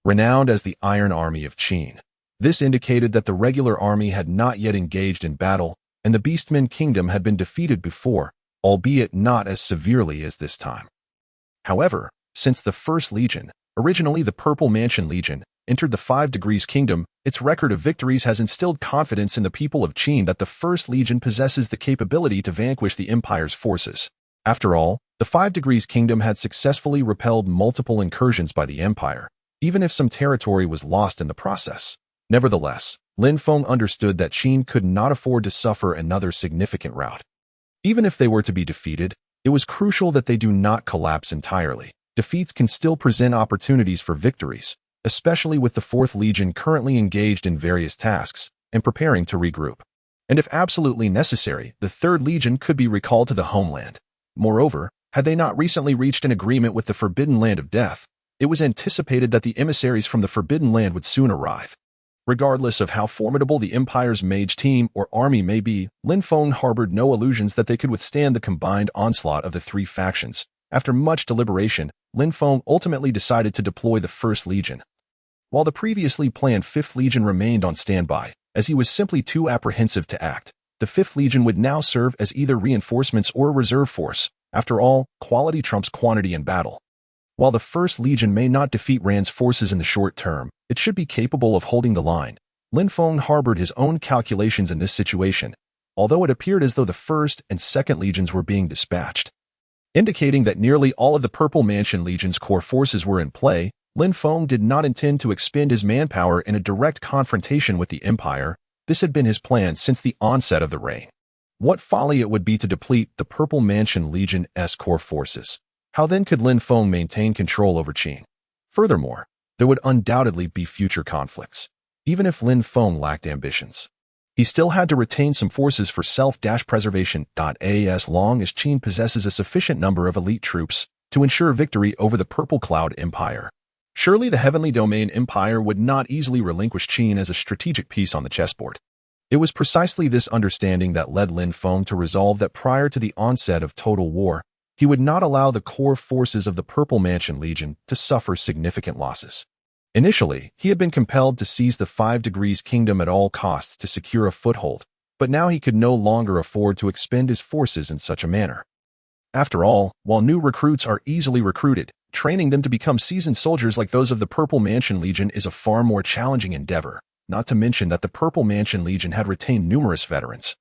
renowned as the Iron Army of Qin. This indicated that the regular army had not yet engaged in battle, and the Beastmen Kingdom had been defeated before, albeit not as severely as this time. However, since the 1st Legion, originally the Purple Mansion Legion, entered the 5 Degrees Kingdom, its record of victories has instilled confidence in the people of Qin that the 1st Legion possesses the capability to vanquish the Empire's forces. After all, the 5 Degrees Kingdom had successfully repelled multiple incursions by the Empire, even if some territory was lost in the process. Nevertheless, Lin Feng understood that Qin could not afford to suffer another significant rout. Even if they were to be defeated, it was crucial that they do not collapse entirely. Defeats can still present opportunities for victories, especially with the 4th Legion currently engaged in various tasks and preparing to regroup. And if absolutely necessary, the 3rd Legion could be recalled to the homeland. Moreover, had they not recently reached an agreement with the Forbidden Land of Death, it was anticipated that the emissaries from the Forbidden Land would soon arrive. Regardless of how formidable the Empire's mage team or army may be, Lin Feng harbored no illusions that they could withstand the combined onslaught of the 3 factions. After much deliberation, Lin Feng ultimately decided to deploy the 1st Legion, while the previously planned 5th Legion remained on standby, as he was simply too apprehensive to act. The 5th Legion would now serve as either reinforcements or a reserve force. After all, quality trumps quantity in battle. While the 1st Legion may not defeat Rand's forces in the short term, it should be capable of holding the line. Lin Feng harbored his own calculations in this situation. although it appeared as though the First and Second Legions were being dispatched. Indicating that nearly all of the Purple Mansion Legion's core forces were in play, Lin Feng did not intend to expend his manpower in a direct confrontation with the Empire. This had been his plan since the onset of the reign. What folly it would be to deplete the Purple Mansion Legion's core forces. How then could Lin Feng maintain control over Qin? Furthermore, there would undoubtedly be future conflicts. Even if Lin Feng lacked ambitions, he still had to retain some forces for self-preservation. As long as Qin possesses a sufficient number of elite troops to ensure victory over the Purple Cloud Empire, surely the Heavenly Domain Empire would not easily relinquish Qin as a strategic piece on the chessboard. It was precisely this understanding that led Lin Feng to resolve that prior to the onset of total war, he would not allow the core forces of the Purple Mansion Legion to suffer significant losses. Initially, he had been compelled to seize the 5 Degrees Kingdom at all costs to secure a foothold, but now he could no longer afford to expend his forces in such a manner. After all, while new recruits are easily recruited, training them to become seasoned soldiers like those of the Purple Mansion Legion is a far more challenging endeavor, not to mention that the Purple Mansion Legion had retained numerous veterans.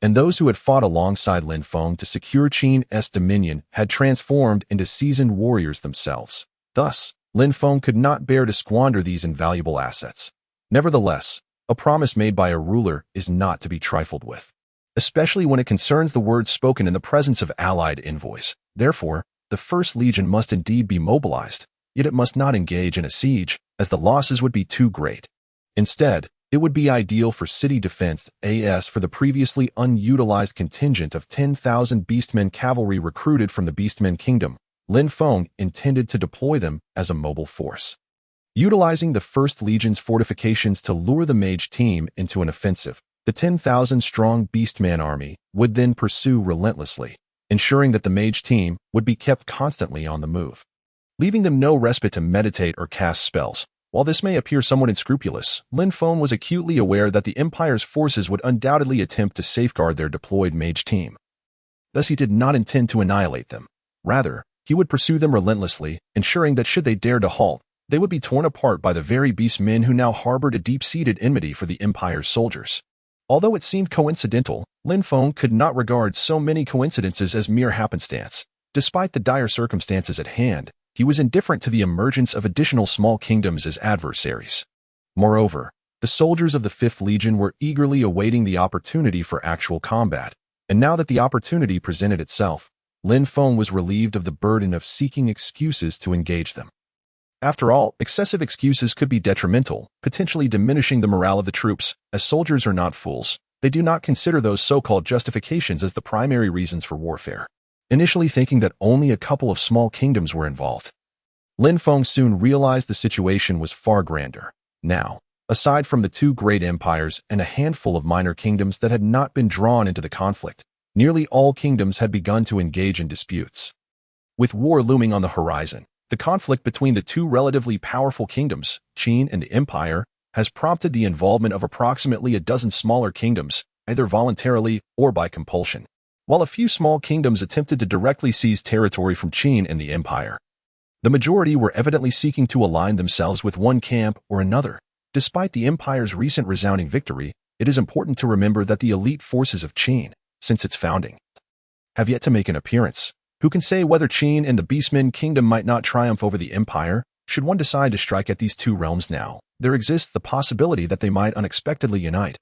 And those who had fought alongside Lin Feng to secure Qin's dominion had transformed into seasoned warriors themselves. Thus, Lin Feng could not bear to squander these invaluable assets. Nevertheless, a promise made by a ruler is not to be trifled with, especially when it concerns the words spoken in the presence of allied envoys. Therefore, the First Legion must indeed be mobilized, yet it must not engage in a siege, as the losses would be too great. Instead, it would be ideal for city defense as for the previously unutilized contingent of 10,000 Beastmen cavalry recruited from the Beastmen Kingdom. Lin Feng intended to deploy them as a mobile force, utilizing the First Legion's fortifications to lure the mage team into an offensive. The 10,000-strong Beastman army would then pursue relentlessly, ensuring that the mage team would be kept constantly on the move, leaving them no respite to meditate or cast spells. While this may appear somewhat unscrupulous, Lin Feng was acutely aware that the Empire's forces would undoubtedly attempt to safeguard their deployed mage team. Thus he did not intend to annihilate them. Rather, he would pursue them relentlessly, ensuring that should they dare to halt, they would be torn apart by the very beastmen who now harbored a deep-seated enmity for the Empire's soldiers. Although it seemed coincidental, Lin Feng could not regard so many coincidences as mere happenstance. Despite the dire circumstances at hand, he was indifferent to the emergence of additional small kingdoms as adversaries. Moreover, the soldiers of the Fifth Legion were eagerly awaiting the opportunity for actual combat, and now that the opportunity presented itself, Lin Feng was relieved of the burden of seeking excuses to engage them. After all, excessive excuses could be detrimental, potentially diminishing the morale of the troops. As soldiers are not fools, they do not consider those so-called justifications as the primary reasons for warfare. Initially thinking that only a couple of small kingdoms were involved, Lin Feng soon realized the situation was far grander. Now, aside from the 2 great empires and a handful of minor kingdoms that had not been drawn into the conflict, nearly all kingdoms had begun to engage in disputes. With war looming on the horizon, the conflict between the 2 relatively powerful kingdoms, Qin and the Empire, has prompted the involvement of approximately a dozen smaller kingdoms, either voluntarily or by compulsion. While a few small kingdoms attempted to directly seize territory from Qin and the Empire, the majority were evidently seeking to align themselves with one camp or another. Despite the Empire's recent resounding victory, it is important to remember that the elite forces of Qin, since its founding, have yet to make an appearance. Who can say whether Qin and the Beastmen Kingdom might not triumph over the Empire? Should one decide to strike at these 2 realms now, there exists the possibility that they might unexpectedly unite,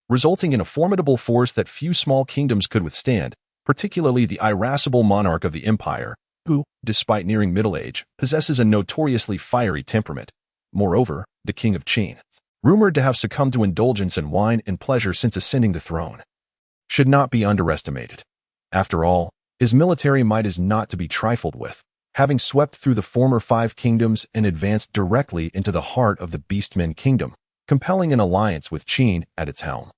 resulting in a formidable force that few small kingdoms could withstand, particularly the irascible monarch of the Empire, who, despite nearing middle age, possesses a notoriously fiery temperament. Moreover, the king of Qin, rumored to have succumbed to indulgence in wine and pleasure since ascending the throne, should not be underestimated. After all, his military might is not to be trifled with, having swept through the former 5 kingdoms and advanced directly into the heart of the Beastmen Kingdom, compelling an alliance with Qin at its helm.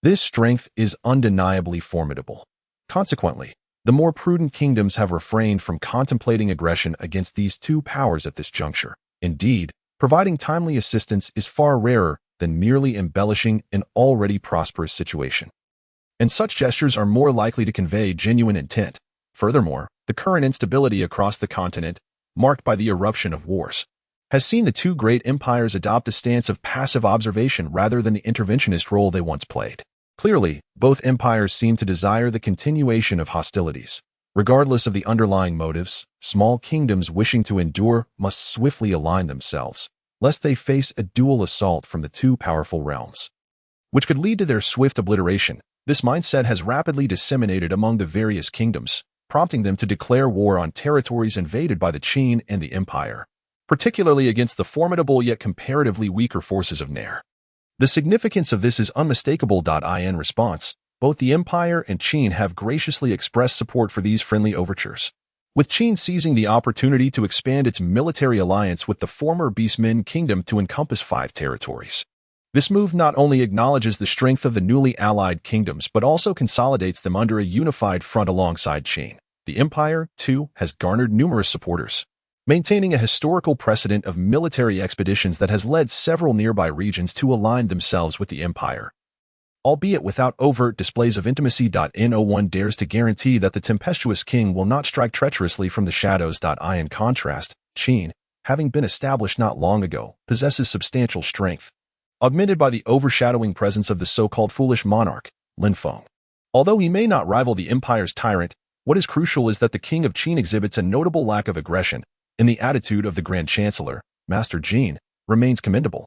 This strength is undeniably formidable. Consequently, the more prudent kingdoms have refrained from contemplating aggression against these 2 powers at this juncture. Indeed, providing timely assistance is far rarer than merely embellishing an already prosperous situation, and such gestures are more likely to convey genuine intent. Furthermore, the current instability across the continent, marked by the eruption of wars, has seen the 2 great empires adopt a stance of passive observation rather than the interventionist role they once played. Clearly, both empires seem to desire the continuation of hostilities. Regardless of the underlying motives, small kingdoms wishing to endure must swiftly align themselves, lest they face a dual assault from the two powerful realms, which could lead to their swift obliteration. This mindset has rapidly disseminated among the various kingdoms, prompting them to declare war on territories invaded by the Qin and the Empire, particularly against the formidable yet comparatively weaker forces of Nair. The significance of this is unmistakable. In response, both the Empire and Qin have graciously expressed support for these friendly overtures, with Qin seizing the opportunity to expand its military alliance with the former Beastmen Kingdom to encompass 5 territories. This move not only acknowledges the strength of the newly allied kingdoms but also consolidates them under a unified front alongside Qin. The Empire, too, has garnered numerous supporters, maintaining a historical precedent of military expeditions that has led several nearby regions to align themselves with the Empire, albeit without overt displays of intimacy. No one dares to guarantee that the tempestuous king will not strike treacherously from the shadows. In contrast, Qin, having been established not long ago, possesses substantial strength, augmented by the overshadowing presence of the so-called foolish monarch, Lin Feng. Although he may not rival the Empire's tyrant, what is crucial is that the king of Qin exhibits a notable lack of aggression, and the attitude of the Grand Chancellor, Master Jin, remains commendable.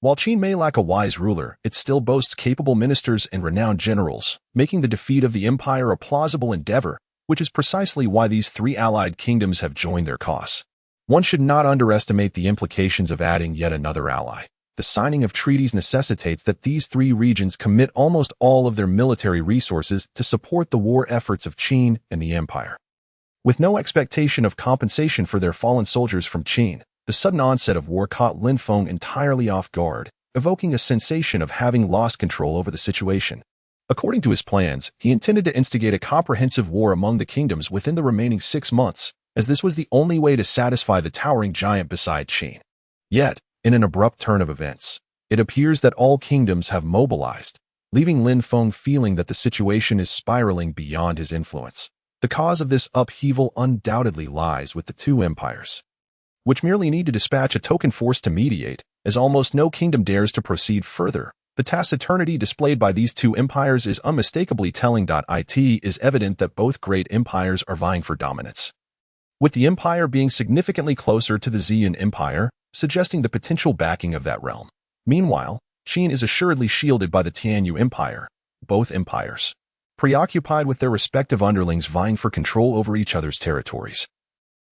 While Qin may lack a wise ruler, it still boasts capable ministers and renowned generals, making the defeat of the Empire a plausible endeavor, which is precisely why these 3 allied kingdoms have joined their cause. One should not underestimate the implications of adding yet another ally. The signing of treaties necessitates that these 3 regions commit almost all of their military resources to support the war efforts of Qin and the Empire. With no expectation of compensation for their fallen soldiers from Qin, the sudden onset of war caught Lin Feng entirely off guard, evoking a sensation of having lost control over the situation. According to his plans, he intended to instigate a comprehensive war among the kingdoms within the remaining 6 months, as this was the only way to satisfy the towering giant beside Qin. Yet, in an abrupt turn of events, it appears that all kingdoms have mobilized, leaving Lin Feng feeling that the situation is spiraling beyond his influence. The cause of this upheaval undoubtedly lies with the 2 empires, which merely need to dispatch a token force to mediate, as almost no kingdom dares to proceed further. The taciturnity displayed by these 2 empires is unmistakably telling. It is evident that both great empires are vying for dominance, with the empire being significantly closer to the Xian Empire, suggesting the potential backing of that realm. Meanwhile, Qin is assuredly shielded by the Tianyu Empire, both empires, preoccupied with their respective underlings vying for control over each other's territories,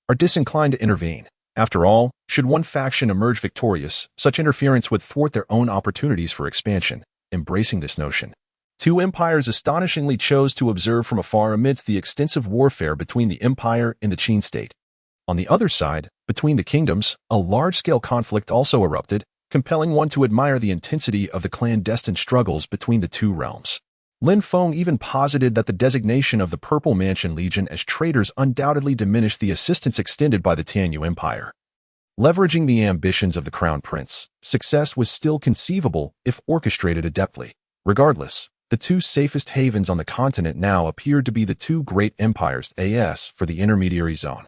are disinclined to intervene. After all, should one faction emerge victorious, such interference would thwart their own opportunities for expansion. Embracing this notion, 2 empires astonishingly chose to observe from afar amidst the extensive warfare between the Empire and the Qin state. On the other side, between the kingdoms, a large-scale conflict also erupted, compelling one to admire the intensity of the clandestine struggles between the 2 realms. Lin Feng even posited that the designation of the Purple Mansion Legion as traitors undoubtedly diminished the assistance extended by the Tianyu Empire. Leveraging the ambitions of the Crown Prince, success was still conceivable if orchestrated adeptly. Regardless, the 2 safest havens on the continent now appeared to be the 2 great empires for the intermediary zone.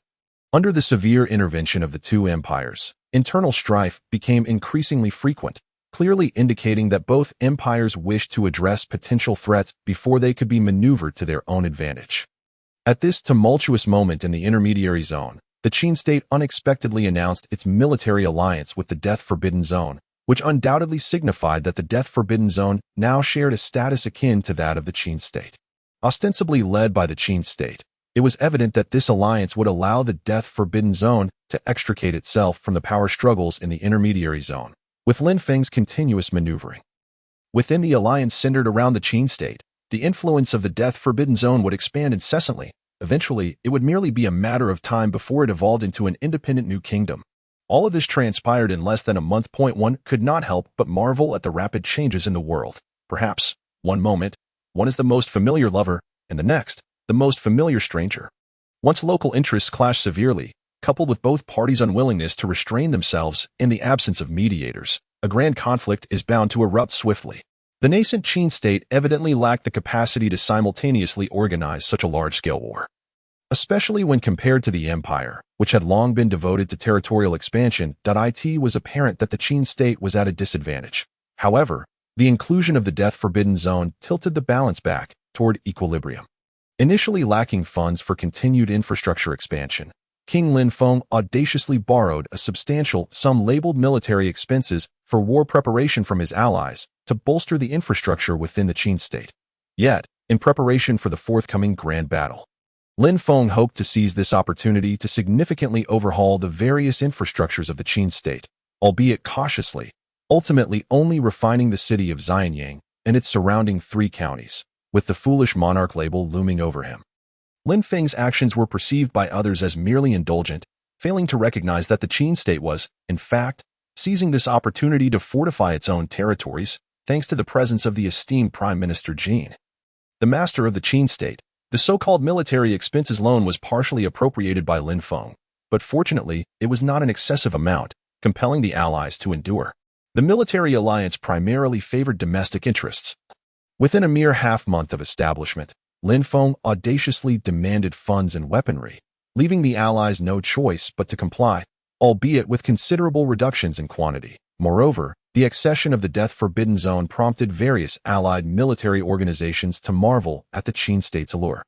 Under the severe intervention of the 2 empires, internal strife became increasingly frequent, clearly indicating that both empires wished to address potential threats before they could be maneuvered to their own advantage. At this tumultuous moment in the intermediary zone, the Qin state unexpectedly announced its military alliance with the Death Forbidden Zone, which undoubtedly signified that the Death Forbidden Zone now shared a status akin to that of the Qin state. Ostensibly led by the Qin state, it was evident that this alliance would allow the Death Forbidden Zone to extricate itself from the power struggles in the intermediary zone, with Lin Feng's continuous maneuvering within the alliance centered around the Qin state. The influence of the Death Forbidden Zone would expand incessantly. Eventually, it would merely be a matter of time before it evolved into an independent new kingdom. All of this transpired in less than a month. One could not help but marvel at the rapid changes in the world. Perhaps, one moment, one is the most familiar lover, and the next, the most familiar stranger. Once local interests clash severely, coupled with both parties' unwillingness to restrain themselves in the absence of mediators, a grand conflict is bound to erupt swiftly. The nascent Qin state evidently lacked the capacity to simultaneously organize such a large-scale war, especially when compared to the empire, which had long been devoted to territorial expansion. It was apparent that the Qin state was at a disadvantage. However, The inclusion of the death-forbidden zone tilted the balance back toward equilibrium. Initially lacking funds for continued infrastructure expansion, King Linfeng audaciously borrowed a substantial sum labeled military expenses for war preparation from his allies to bolster the infrastructure within the Qin state. Yet, in preparation for the forthcoming grand battle, Linfeng hoped to seize this opportunity to significantly overhaul the various infrastructures of the Qin state, albeit cautiously, ultimately only refining the city of Xianyang and its surrounding 3 counties, with the foolish monarch label looming over him. Linfeng's actions were perceived by others as merely indulgent, failing to recognize that the Qin state was, in fact, seizing this opportunity to fortify its own territories, thanks to the presence of the esteemed Prime Minister Jin. The master of the Qin state, the so-called military expenses loan was partially appropriated by Linfeng, but fortunately, it was not an excessive amount, compelling the allies to endure. The military alliance primarily favored domestic interests. Within a mere half-month of establishment, Linfeng audaciously demanded funds and weaponry, leaving the allies no choice but to comply, albeit with considerable reductions in quantity. Moreover, the accession of the death-forbidden zone prompted various allied military organizations to marvel at the Qin state's allure,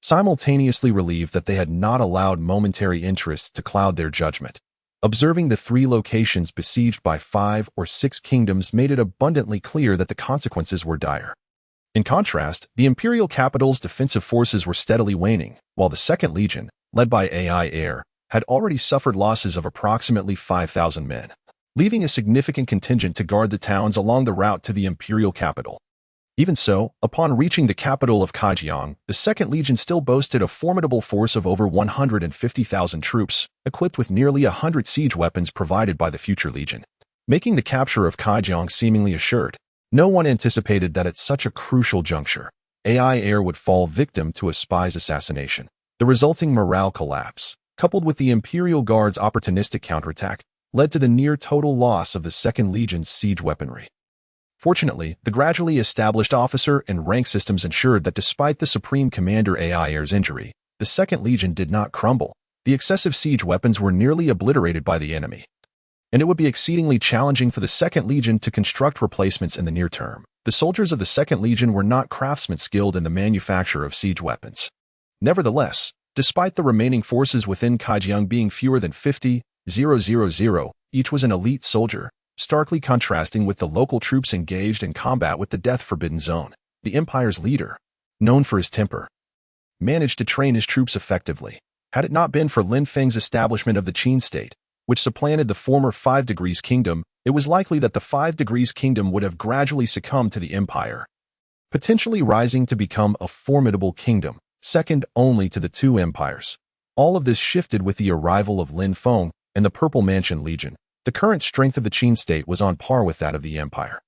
simultaneously relieved that they had not allowed momentary interests to cloud their judgment. Observing the 3 locations besieged by 5 or 6 kingdoms made it abundantly clear that the consequences were dire. In contrast, the imperial capital's defensive forces were steadily waning, while the Second Legion, led by AI Air, had already suffered losses of approximately 5,000 men, leaving a significant contingent to guard the towns along the route to the imperial capital. Even so, upon reaching the capital of Kaijiang, the Second Legion still boasted a formidable force of over 150,000 troops, equipped with nearly 100 siege weapons provided by the future Legion, making the capture of Kaijiang seemingly assured. No one anticipated that at such a crucial juncture, AI Air would fall victim to a spy's assassination. The resulting morale collapse, coupled with the Imperial Guard's opportunistic counterattack, led to the near-total loss of the Second Legion's siege weaponry. Fortunately, the gradually established officer and rank systems ensured that despite the Supreme Commander AI Air's injury, the Second Legion did not crumble. The excessive siege weapons were nearly obliterated by the enemy, and it would be exceedingly challenging for the Second Legion to construct replacements in the near term. The soldiers of the Second Legion were not craftsmen skilled in the manufacture of siege weapons. Nevertheless, despite the remaining forces within Kaijiang being fewer than 50,000, each was an elite soldier, starkly contrasting with the local troops engaged in combat with the death-forbidden zone. The Empire's leader, known for his temper, managed to train his troops effectively. Had it not been for Linfeng's establishment of the Qin state, which supplanted the former 5 Degrees Kingdom, it was likely that the 5 Degrees Kingdom would have gradually succumbed to the Empire, potentially rising to become a formidable kingdom, second only to the 2 empires. All of this shifted with the arrival of Linfeng and the Purple Mansion Legion. The current strength of the Qin state was on par with that of the Empire.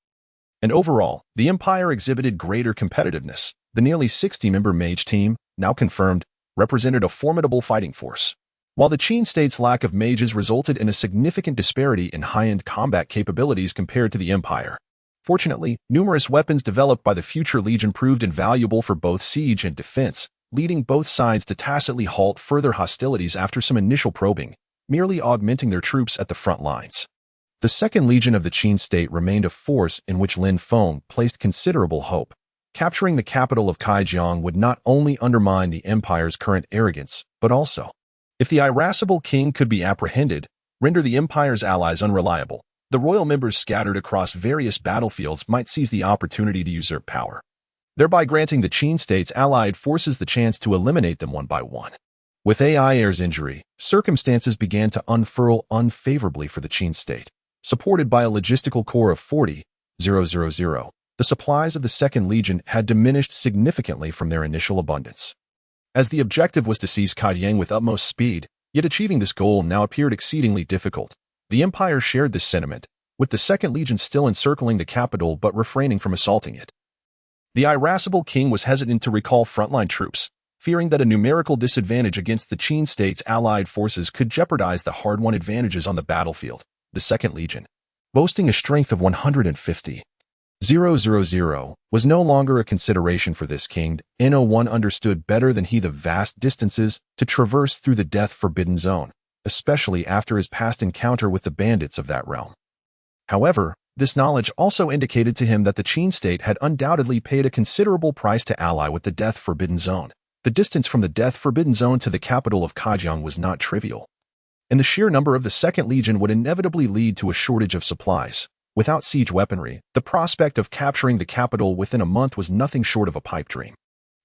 And overall, the Empire exhibited greater competitiveness. The nearly 60-member mage team, now confirmed, represented a formidable fighting force. While the Qin state's lack of mages resulted in a significant disparity in high-end combat capabilities compared to the Empire, fortunately, numerous weapons developed by the future Legion proved invaluable for both siege and defense, leading both sides to tacitly halt further hostilities after some initial probing, merely augmenting their troops at the front lines. The Second Legion of the Qin state remained a force in which Linfeng placed considerable hope. Capturing the capital of Kaijiang would not only undermine the Empire's current arrogance, but also, if the irascible king could be apprehended, render the Empire's allies unreliable. The royal members scattered across various battlefields might seize the opportunity to usurp power, thereby granting the Qin state's allied forces the chance to eliminate them one by one. With AI Air's injury, circumstances began to unfurl unfavorably for the Qin state. Supported by a logistical core of 40,000, the supplies of the Second Legion had diminished significantly from their initial abundance. As the objective was to seize Kaijiang with utmost speed, yet achieving this goal now appeared exceedingly difficult. The Empire shared this sentiment, with the Second Legion still encircling the capital but refraining from assaulting it. The irascible king was hesitant to recall frontline troops, fearing that a numerical disadvantage against the Qin state's allied forces could jeopardize the hard-won advantages on the battlefield. The Second Legion, boasting a strength of 150,000, was no longer a consideration for this king. No one understood better than he the vast distances to traverse through the death-forbidden zone, especially after his past encounter with the bandits of that realm. However, This knowledge also indicated to him that the Qin state had undoubtedly paid a considerable price to ally with the Death Forbidden Zone. The distance from the Death Forbidden Zone to the capital of Kaijiang was not trivial, and the sheer number of the Second Legion would inevitably lead to a shortage of supplies. Without siege weaponry, the prospect of capturing the capital within a month was nothing short of a pipe dream.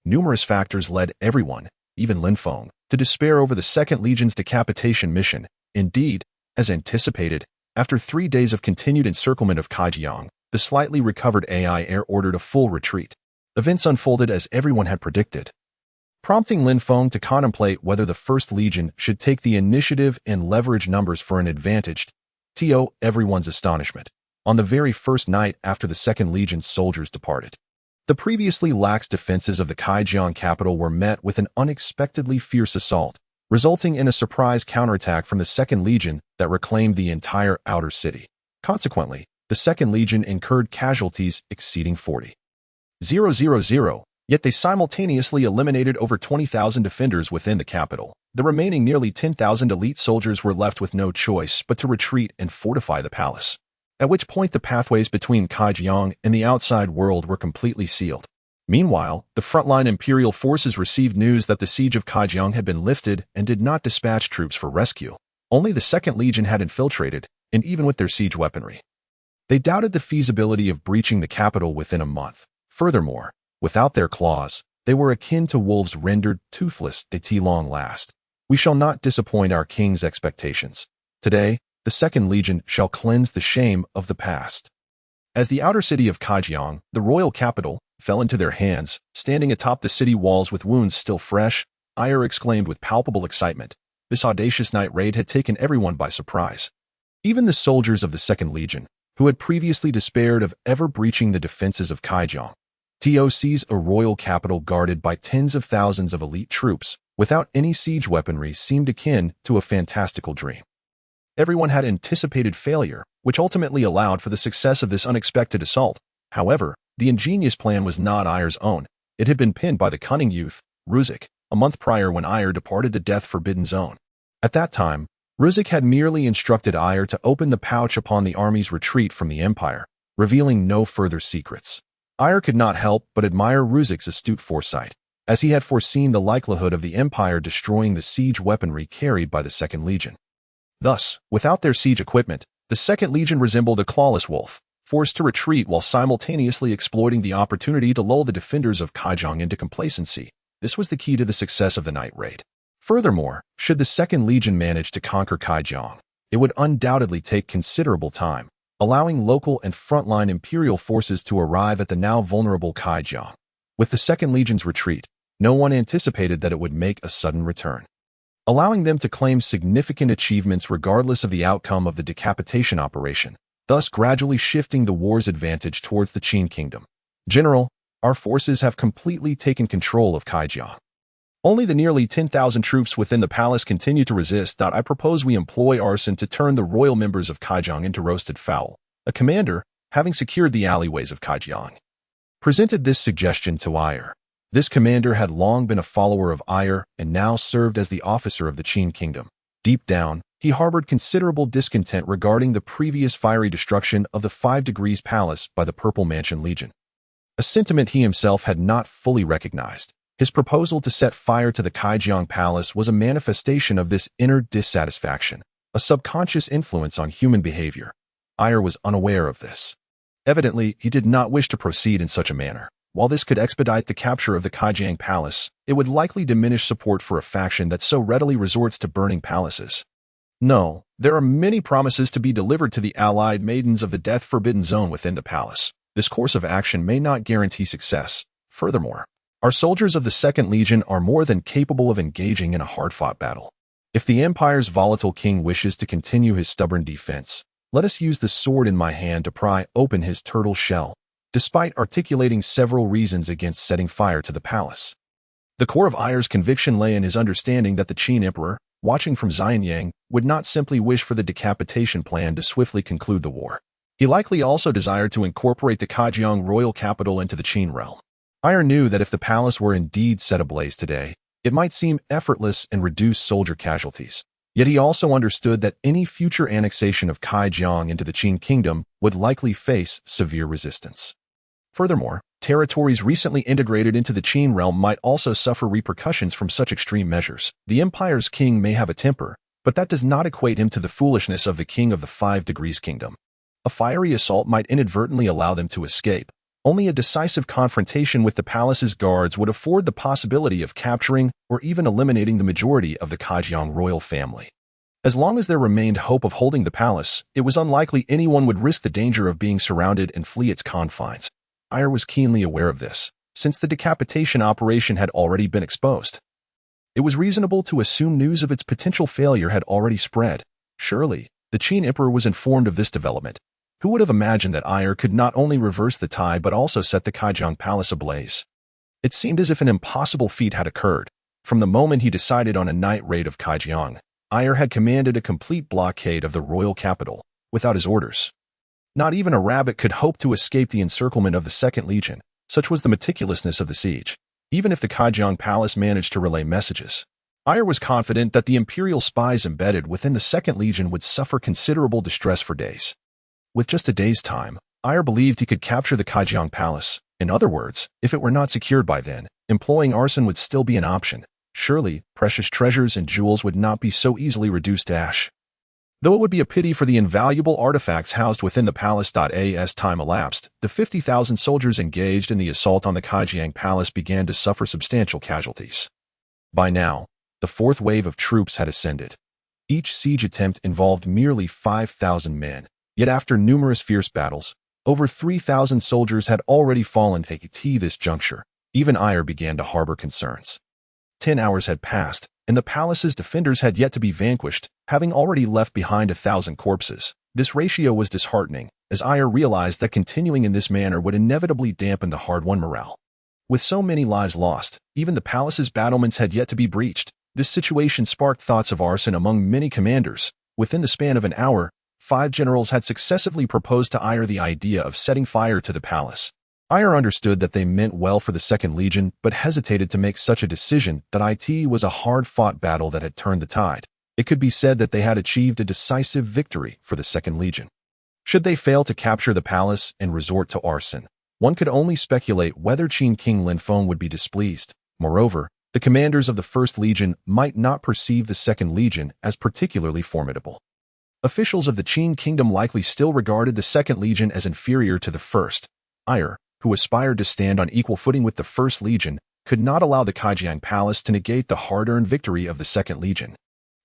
Numerous factors led everyone, even Lin Feng, to despair over the Second Legion's decapitation mission. Indeed, as anticipated, after 3 days of continued encirclement of Kaijiang, the slightly recovered AI heir ordered a full retreat. Events unfolded as everyone had predicted, prompting Lin Feng to contemplate whether the First Legion should take the initiative and leverage numbers for an advantage. To everyone's astonishment, on the very first night after the Second Legion's soldiers departed, the previously lax defenses of the Kaijiang capital were met with an unexpectedly fierce assault, resulting in a surprise counterattack from the Second Legion that reclaimed the entire outer city. Consequently, the Second Legion incurred casualties exceeding 40,000, yet they simultaneously eliminated over 20,000 defenders within the capital. The remaining nearly 10,000 elite soldiers were left with no choice but to retreat and fortify the palace, at which point the pathways between Kaijiang and the outside world were completely sealed. Meanwhile, the frontline imperial forces received news that the siege of Kaijiang had been lifted and did not dispatch troops for rescue. Only the Second Legion had infiltrated, and even with their siege weaponry, they doubted the feasibility of breaching the capital within a month. Furthermore, without their claws, they were akin to wolves rendered toothless at long last. We shall not disappoint our king's expectations. Today, the Second Legion shall cleanse the shame of the past. As the outer city of Kaijiang, the royal capital, fell into their hands, standing atop the city walls with wounds still fresh, Ire exclaimed with palpable excitement. This audacious night raid had taken everyone by surprise. Even the soldiers of the Second Legion, who had previously despaired of ever breaching the defenses of Kaijiang. TOC's a royal capital guarded by tens of thousands of elite troops, without any siege weaponry, seemed akin to a fantastical dream. Everyone had anticipated failure, which ultimately allowed for the success of this unexpected assault. However, the ingenious plan was not Ire's own. It had been pinned by the cunning youth, Ruzik, a month prior when Ire departed the Death Forbidden Zone. At that time, Ruzik had merely instructed Ire to open the pouch upon the army's retreat from the Empire, revealing no further secrets. Ire could not help but admire Ruzik's astute foresight, as he had foreseen the likelihood of the Empire destroying the siege weaponry carried by the Second Legion. Thus, without their siege equipment, the Second Legion resembled a clawless wolf, forced to retreat while simultaneously exploiting the opportunity to lull the defenders of Kaijiang into complacency. This was the key to the success of the night raid. Furthermore, should the Second Legion manage to conquer Kaijiang, it would undoubtedly take considerable time, allowing local and frontline imperial forces to arrive at the now vulnerable Kaijiang. With the Second Legion's retreat, no one anticipated that it would make a sudden return, allowing them to claim significant achievements regardless of the outcome of the decapitation operation, thus gradually shifting the war's advantage towards the Qin kingdom. General, our forces have completely taken control of Kaijiang. Only the nearly 10,000 troops within the palace continue to resist. I propose we employ arson to turn the royal members of Kaijiang into roasted fowl. A commander, having secured the alleyways of Kaijiang, presented this suggestion to Ire. This commander had long been a follower of Ire and now served as the officer of the Qin kingdom. Deep down, he harbored considerable discontent regarding the previous fiery destruction of the 5 Degrees Palace by the Purple Mansion Legion, a sentiment he himself had not fully recognized. His proposal to set fire to the Kaijiang Palace was a manifestation of this inner dissatisfaction, a subconscious influence on human behavior. Ire was unaware of this. Evidently, he did not wish to proceed in such a manner. While this could expedite the capture of the Kaijiang Palace, it would likely diminish support for a faction that so readily resorts to burning palaces. No, there are many promises to be delivered to the allied maidens of the Death Forbidden Zone within the palace. This course of action may not guarantee success. Furthermore, our soldiers of the Second Legion are more than capable of engaging in a hard-fought battle. If the Empire's volatile king wishes to continue his stubborn defense, let us use the sword in my hand to pry open his turtle shell, despite articulating several reasons against setting fire to the palace. The core of Ire's conviction lay in his understanding that the Qin Emperor, watching from Xianyang, would not simply wish for the decapitation plan to swiftly conclude the war. He likely also desired to incorporate the Kaijiang royal capital into the Qin realm. Ire knew that if the palace were indeed set ablaze today, it might seem effortless and reduce soldier casualties. Yet he also understood that any future annexation of Kaijiang into the Qin kingdom would likely face severe resistance. Furthermore, territories recently integrated into the Qin realm might also suffer repercussions from such extreme measures. The empire's king may have a temper, but that does not equate him to the foolishness of the king of the 5 Degrees kingdom. A fiery assault might inadvertently allow them to escape. Only a decisive confrontation with the palace's guards would afford the possibility of capturing or even eliminating the majority of the Kaijiang royal family. As long as there remained hope of holding the palace, it was unlikely anyone would risk the danger of being surrounded and flee its confines. Ayr was keenly aware of this, since the decapitation operation had already been exposed. It was reasonable to assume news of its potential failure had already spread. Surely, the Qin emperor was informed of this development. Who would have imagined that Ayr could not only reverse the tide but also set the Kaijiang palace ablaze? It seemed as if an impossible feat had occurred. From the moment he decided on a night raid of Kaijiang, Ayr had commanded a complete blockade of the royal capital, without his orders. Not even a rabbit could hope to escape the encirclement of the Second Legion, such was the meticulousness of the siege. Even if the Kaijiang palace managed to relay messages, Ayr was confident that the imperial spies embedded within the Second Legion would suffer considerable distress for days. With just a day's time, Ayr believed he could capture the Kaijiang palace. In other words, if it were not secured by then, employing arson would still be an option. Surely, precious treasures and jewels would not be so easily reduced to ash. Though it would be a pity for the invaluable artifacts housed within the palace. As time elapsed, the 50,000 soldiers engaged in the assault on the Kaijiang palace began to suffer substantial casualties. By now, the fourth wave of troops had ascended. Each siege attempt involved merely 5,000 men. Yet after numerous fierce battles, over 3,000 soldiers had already fallen at this juncture. Even Ayr began to harbor concerns. 10 hours had passed, and the palace's defenders had yet to be vanquished, having already left behind 1,000 corpses. This ratio was disheartening, as Ayr realized that continuing in this manner would inevitably dampen the hard-won morale. With so many lives lost, even the palace's battlements had yet to be breached. This situation sparked thoughts of arson among many commanders. Within the span of an hour, 5 generals had successively proposed to Ayr the idea of setting fire to the palace. Ayr understood that they meant well for the Second Legion, but hesitated to make such a decision. It was a hard-fought battle that had turned the tide. It could be said that they had achieved a decisive victory for the Second Legion. Should they fail to capture the palace and resort to arson, one could only speculate whether Qin King Linfeng would be displeased. Moreover, the commanders of the First Legion might not perceive the Second Legion as particularly formidable. Officials of the Qin kingdom likely still regarded the Second Legion as inferior to the First. Ayr, who aspired to stand on equal footing with the First Legion, could not allow the Kaijiang palace to negate the hard-earned victory of the Second Legion.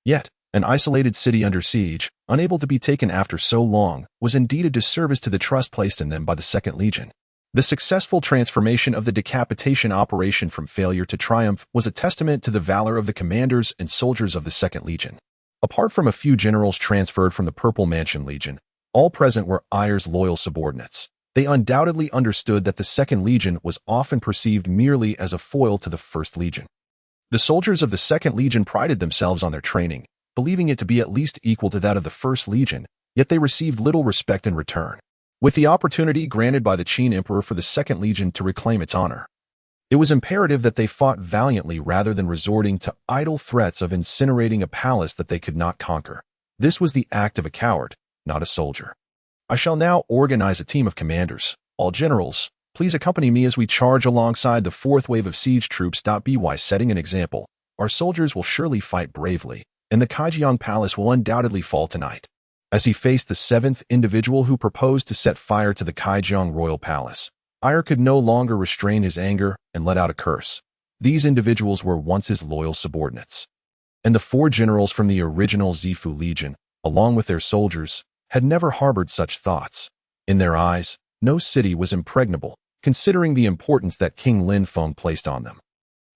Yet, an isolated city under siege, unable to be taken after so long, was indeed a disservice to the trust placed in them by the Second Legion. The successful transformation of the decapitation operation from failure to triumph was a testament to the valor of the commanders and soldiers of the Second Legion. Apart from a few generals transferred from the Purple Mansion Legion, all present were Ayr's loyal subordinates. They undoubtedly understood that the Second Legion was often perceived merely as a foil to the First Legion. The soldiers of the Second Legion prided themselves on their training, believing it to be at least equal to that of the First Legion, yet they received little respect in return. With the opportunity granted by the Qin Emperor for the Second Legion to reclaim its honor, it was imperative that they fought valiantly rather than resorting to idle threats of incinerating a palace that they could not conquer. This was the act of a coward, not a soldier. I shall now organize a team of commanders. All generals, please accompany me as we charge alongside the fourth wave of siege troops. By setting an example, our soldiers will surely fight bravely, and the Kaijiang palace will undoubtedly fall tonight. As he faced the 7th individual who proposed to set fire to the Kaijiang royal palace, Ayr could no longer restrain his anger and let out a curse. These individuals were once his loyal subordinates. And the 4 generals from the original Zifu Legion, along with their soldiers, had never harbored such thoughts. In their eyes, no city was impregnable, considering the importance that King Linfeng placed on them.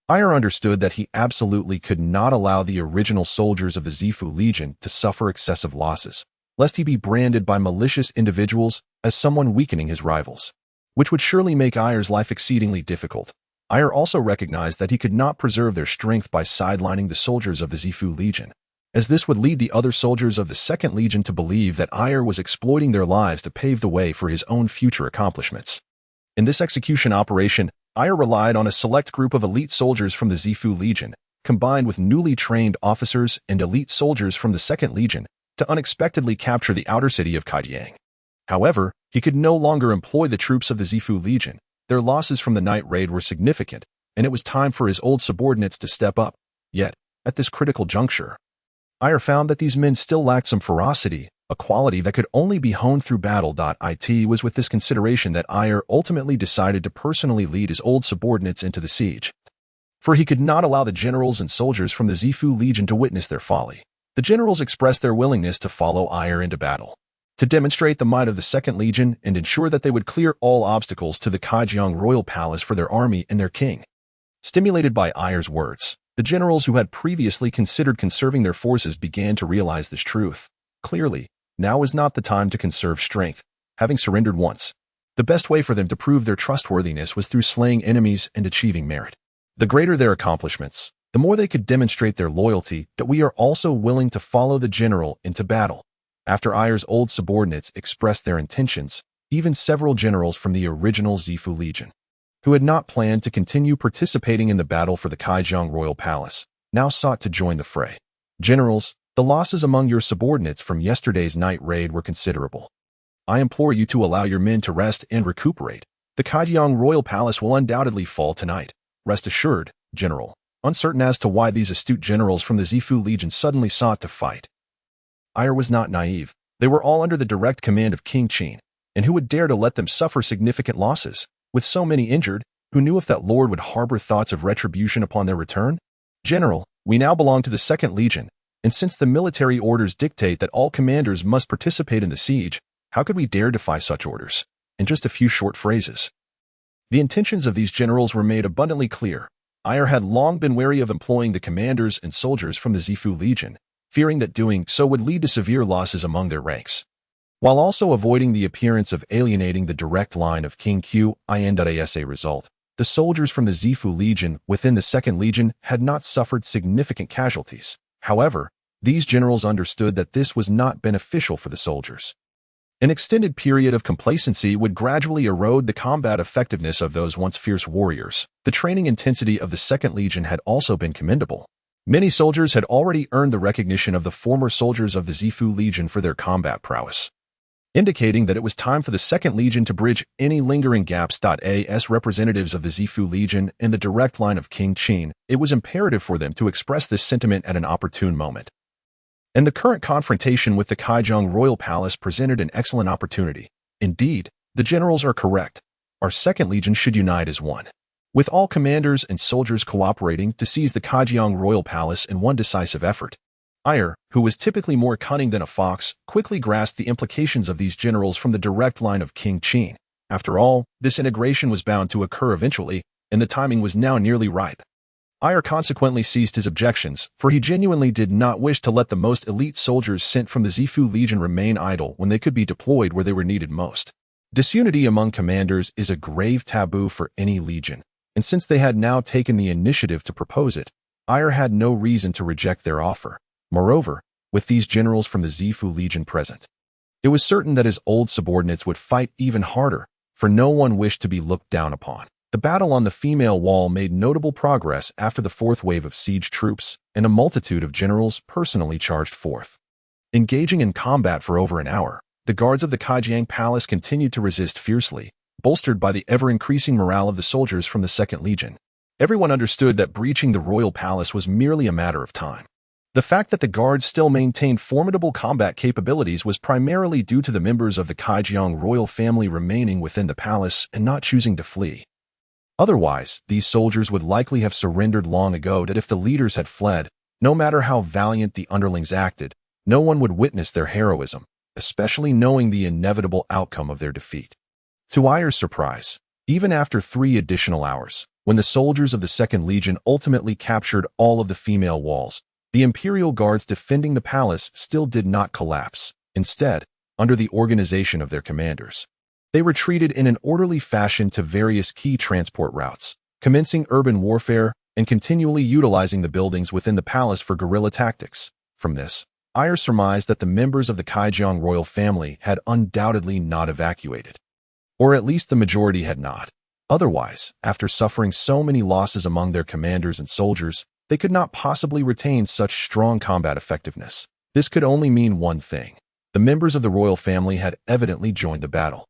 Ayr understood that he absolutely could not allow the original soldiers of the Zifu Legion to suffer excessive losses, lest he be branded by malicious individuals as someone weakening his rivals, which would surely make Ayr's life exceedingly difficult. Ayr also recognized that he could not preserve their strength by sidelining the soldiers of the Zifu Legion, as this would lead the other soldiers of the Second Legion to believe that Ayr was exploiting their lives to pave the way for his own future accomplishments. In this execution operation, Ayr relied on a select group of elite soldiers from the Zifu Legion, combined with newly trained officers and elite soldiers from the 2nd Legion to unexpectedly capture the outer city of Kaijiang. However, he could no longer employ the troops of the Zifu Legion. Their losses from the night raid were significant, and it was time for his old subordinates to step up. Yet, at this critical juncture, Ayer found that these men still lacked some ferocity, a quality that could only be honed through battle. It was with this consideration that Ayer ultimately decided to personally lead his old subordinates into the siege. For he could not allow the generals and soldiers from the Zifu Legion to witness their folly. The generals expressed their willingness to follow Ayer into battle, to demonstrate the might of the 2nd Legion and ensure that they would clear all obstacles to the Kaijiang royal palace for their army and their king. Stimulated by Ayer's words, the generals who had previously considered conserving their forces began to realize this truth. Clearly, now was not the time to conserve strength, having surrendered once. The best way for them to prove their trustworthiness was through slaying enemies and achieving merit. The greater their accomplishments, the more they could demonstrate their loyalty that we are also willing to follow the general into battle. After Ayer's old subordinates expressed their intentions, even several generals from the original Zifu Legion, who had not planned to continue participating in the battle for the Kaijiang royal palace, now sought to join the fray. Generals, the losses among your subordinates from yesterday's night raid were considerable. I implore you to allow your men to rest and recuperate. The Kaijiang royal palace will undoubtedly fall tonight. Rest assured, General. Uncertain as to why these astute generals from the Zifu Legion suddenly sought to fight, Ayer was not naive. They were all under the direct command of King Qin, and who would dare to let them suffer significant losses? With so many injured, who knew if that lord would harbor thoughts of retribution upon their return? General, we now belong to the 2nd Legion, and since the military orders dictate that all commanders must participate in the siege, how could we dare defy such orders? In just a few short phrases, the intentions of these generals were made abundantly clear. Ayer had long been wary of employing the commanders and soldiers from the Zifu Legion, fearing that doing so would lead to severe losses among their ranks, while also avoiding the appearance of alienating the direct line of King Qin. As a result, the soldiers from the Zifu Legion within the 2nd Legion had not suffered significant casualties. However, these generals understood that this was not beneficial for the soldiers. An extended period of complacency would gradually erode the combat effectiveness of those once fierce warriors. The training intensity of the 2nd Legion had also been commendable. Many soldiers had already earned the recognition of the former soldiers of the Zifu Legion for their combat prowess, indicating that it was time for the 2nd Legion to bridge any lingering gaps. As representatives of the Zifu Legion and the direct line of King Qin, it was imperative for them to express this sentiment at an opportune moment. And the current confrontation with the Kaijiang royal palace presented an excellent opportunity. Indeed, the generals are correct. Our 2nd Legion should unite as one, with all commanders and soldiers cooperating to seize the Kaijiang royal palace in one decisive effort. Ayer, who was typically more cunning than a fox, quickly grasped the implications of these generals from the direct line of King Qin. After all, this integration was bound to occur eventually, and the timing was now nearly ripe. Ayer consequently ceased his objections, for he genuinely did not wish to let the most elite soldiers sent from the Zifu Legion remain idle when they could be deployed where they were needed most. Disunity among commanders is a grave taboo for any legion, and since they had now taken the initiative to propose it, Ayer had no reason to reject their offer. Moreover, with these generals from the Zifu Legion present, it was certain that his old subordinates would fight even harder, for no one wished to be looked down upon. The battle on the female wall made notable progress after the 4th wave of siege troops, and a multitude of generals personally charged forth. Engaging in combat for over an hour, the guards of the Kaijiang Palace continued to resist fiercely, bolstered by the ever-increasing morale of the soldiers from the 2nd Legion. Everyone understood that breaching the royal palace was merely a matter of time. The fact that the guards still maintained formidable combat capabilities was primarily due to the members of the Kaijiang royal family remaining within the palace and not choosing to flee. Otherwise, these soldiers would likely have surrendered long ago. That if the leaders had fled, no matter how valiant the underlings acted, no one would witness their heroism, especially knowing the inevitable outcome of their defeat. To Ayer's surprise, even after 3 additional hours, when the soldiers of the 2nd Legion ultimately captured all of the female walls, the Imperial Guards defending the palace still did not collapse. Instead, under the organization of their commanders, they retreated in an orderly fashion to various key transport routes, commencing urban warfare and continually utilizing the buildings within the palace for guerrilla tactics. From this, Ayer surmised that the members of the Kaijiang royal family had undoubtedly not evacuated, or at least the majority had not. Otherwise, after suffering so many losses among their commanders and soldiers, they could not possibly retain such strong combat effectiveness. This could only mean one thing. The members of the royal family had evidently joined the battle.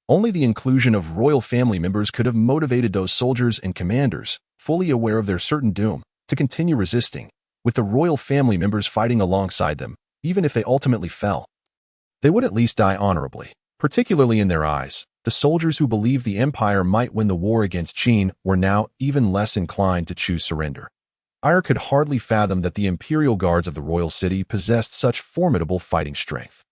Only the inclusion of royal family members could have motivated those soldiers and commanders, fully aware of their certain doom, to continue resisting, with the royal family members fighting alongside them, even if they ultimately fell. They would at least die honorably, particularly in their eyes. The soldiers who believed the empire might win the war against Qin were now even less inclined to choose surrender. Ire could hardly fathom that the imperial guards of the royal city possessed such formidable fighting strength.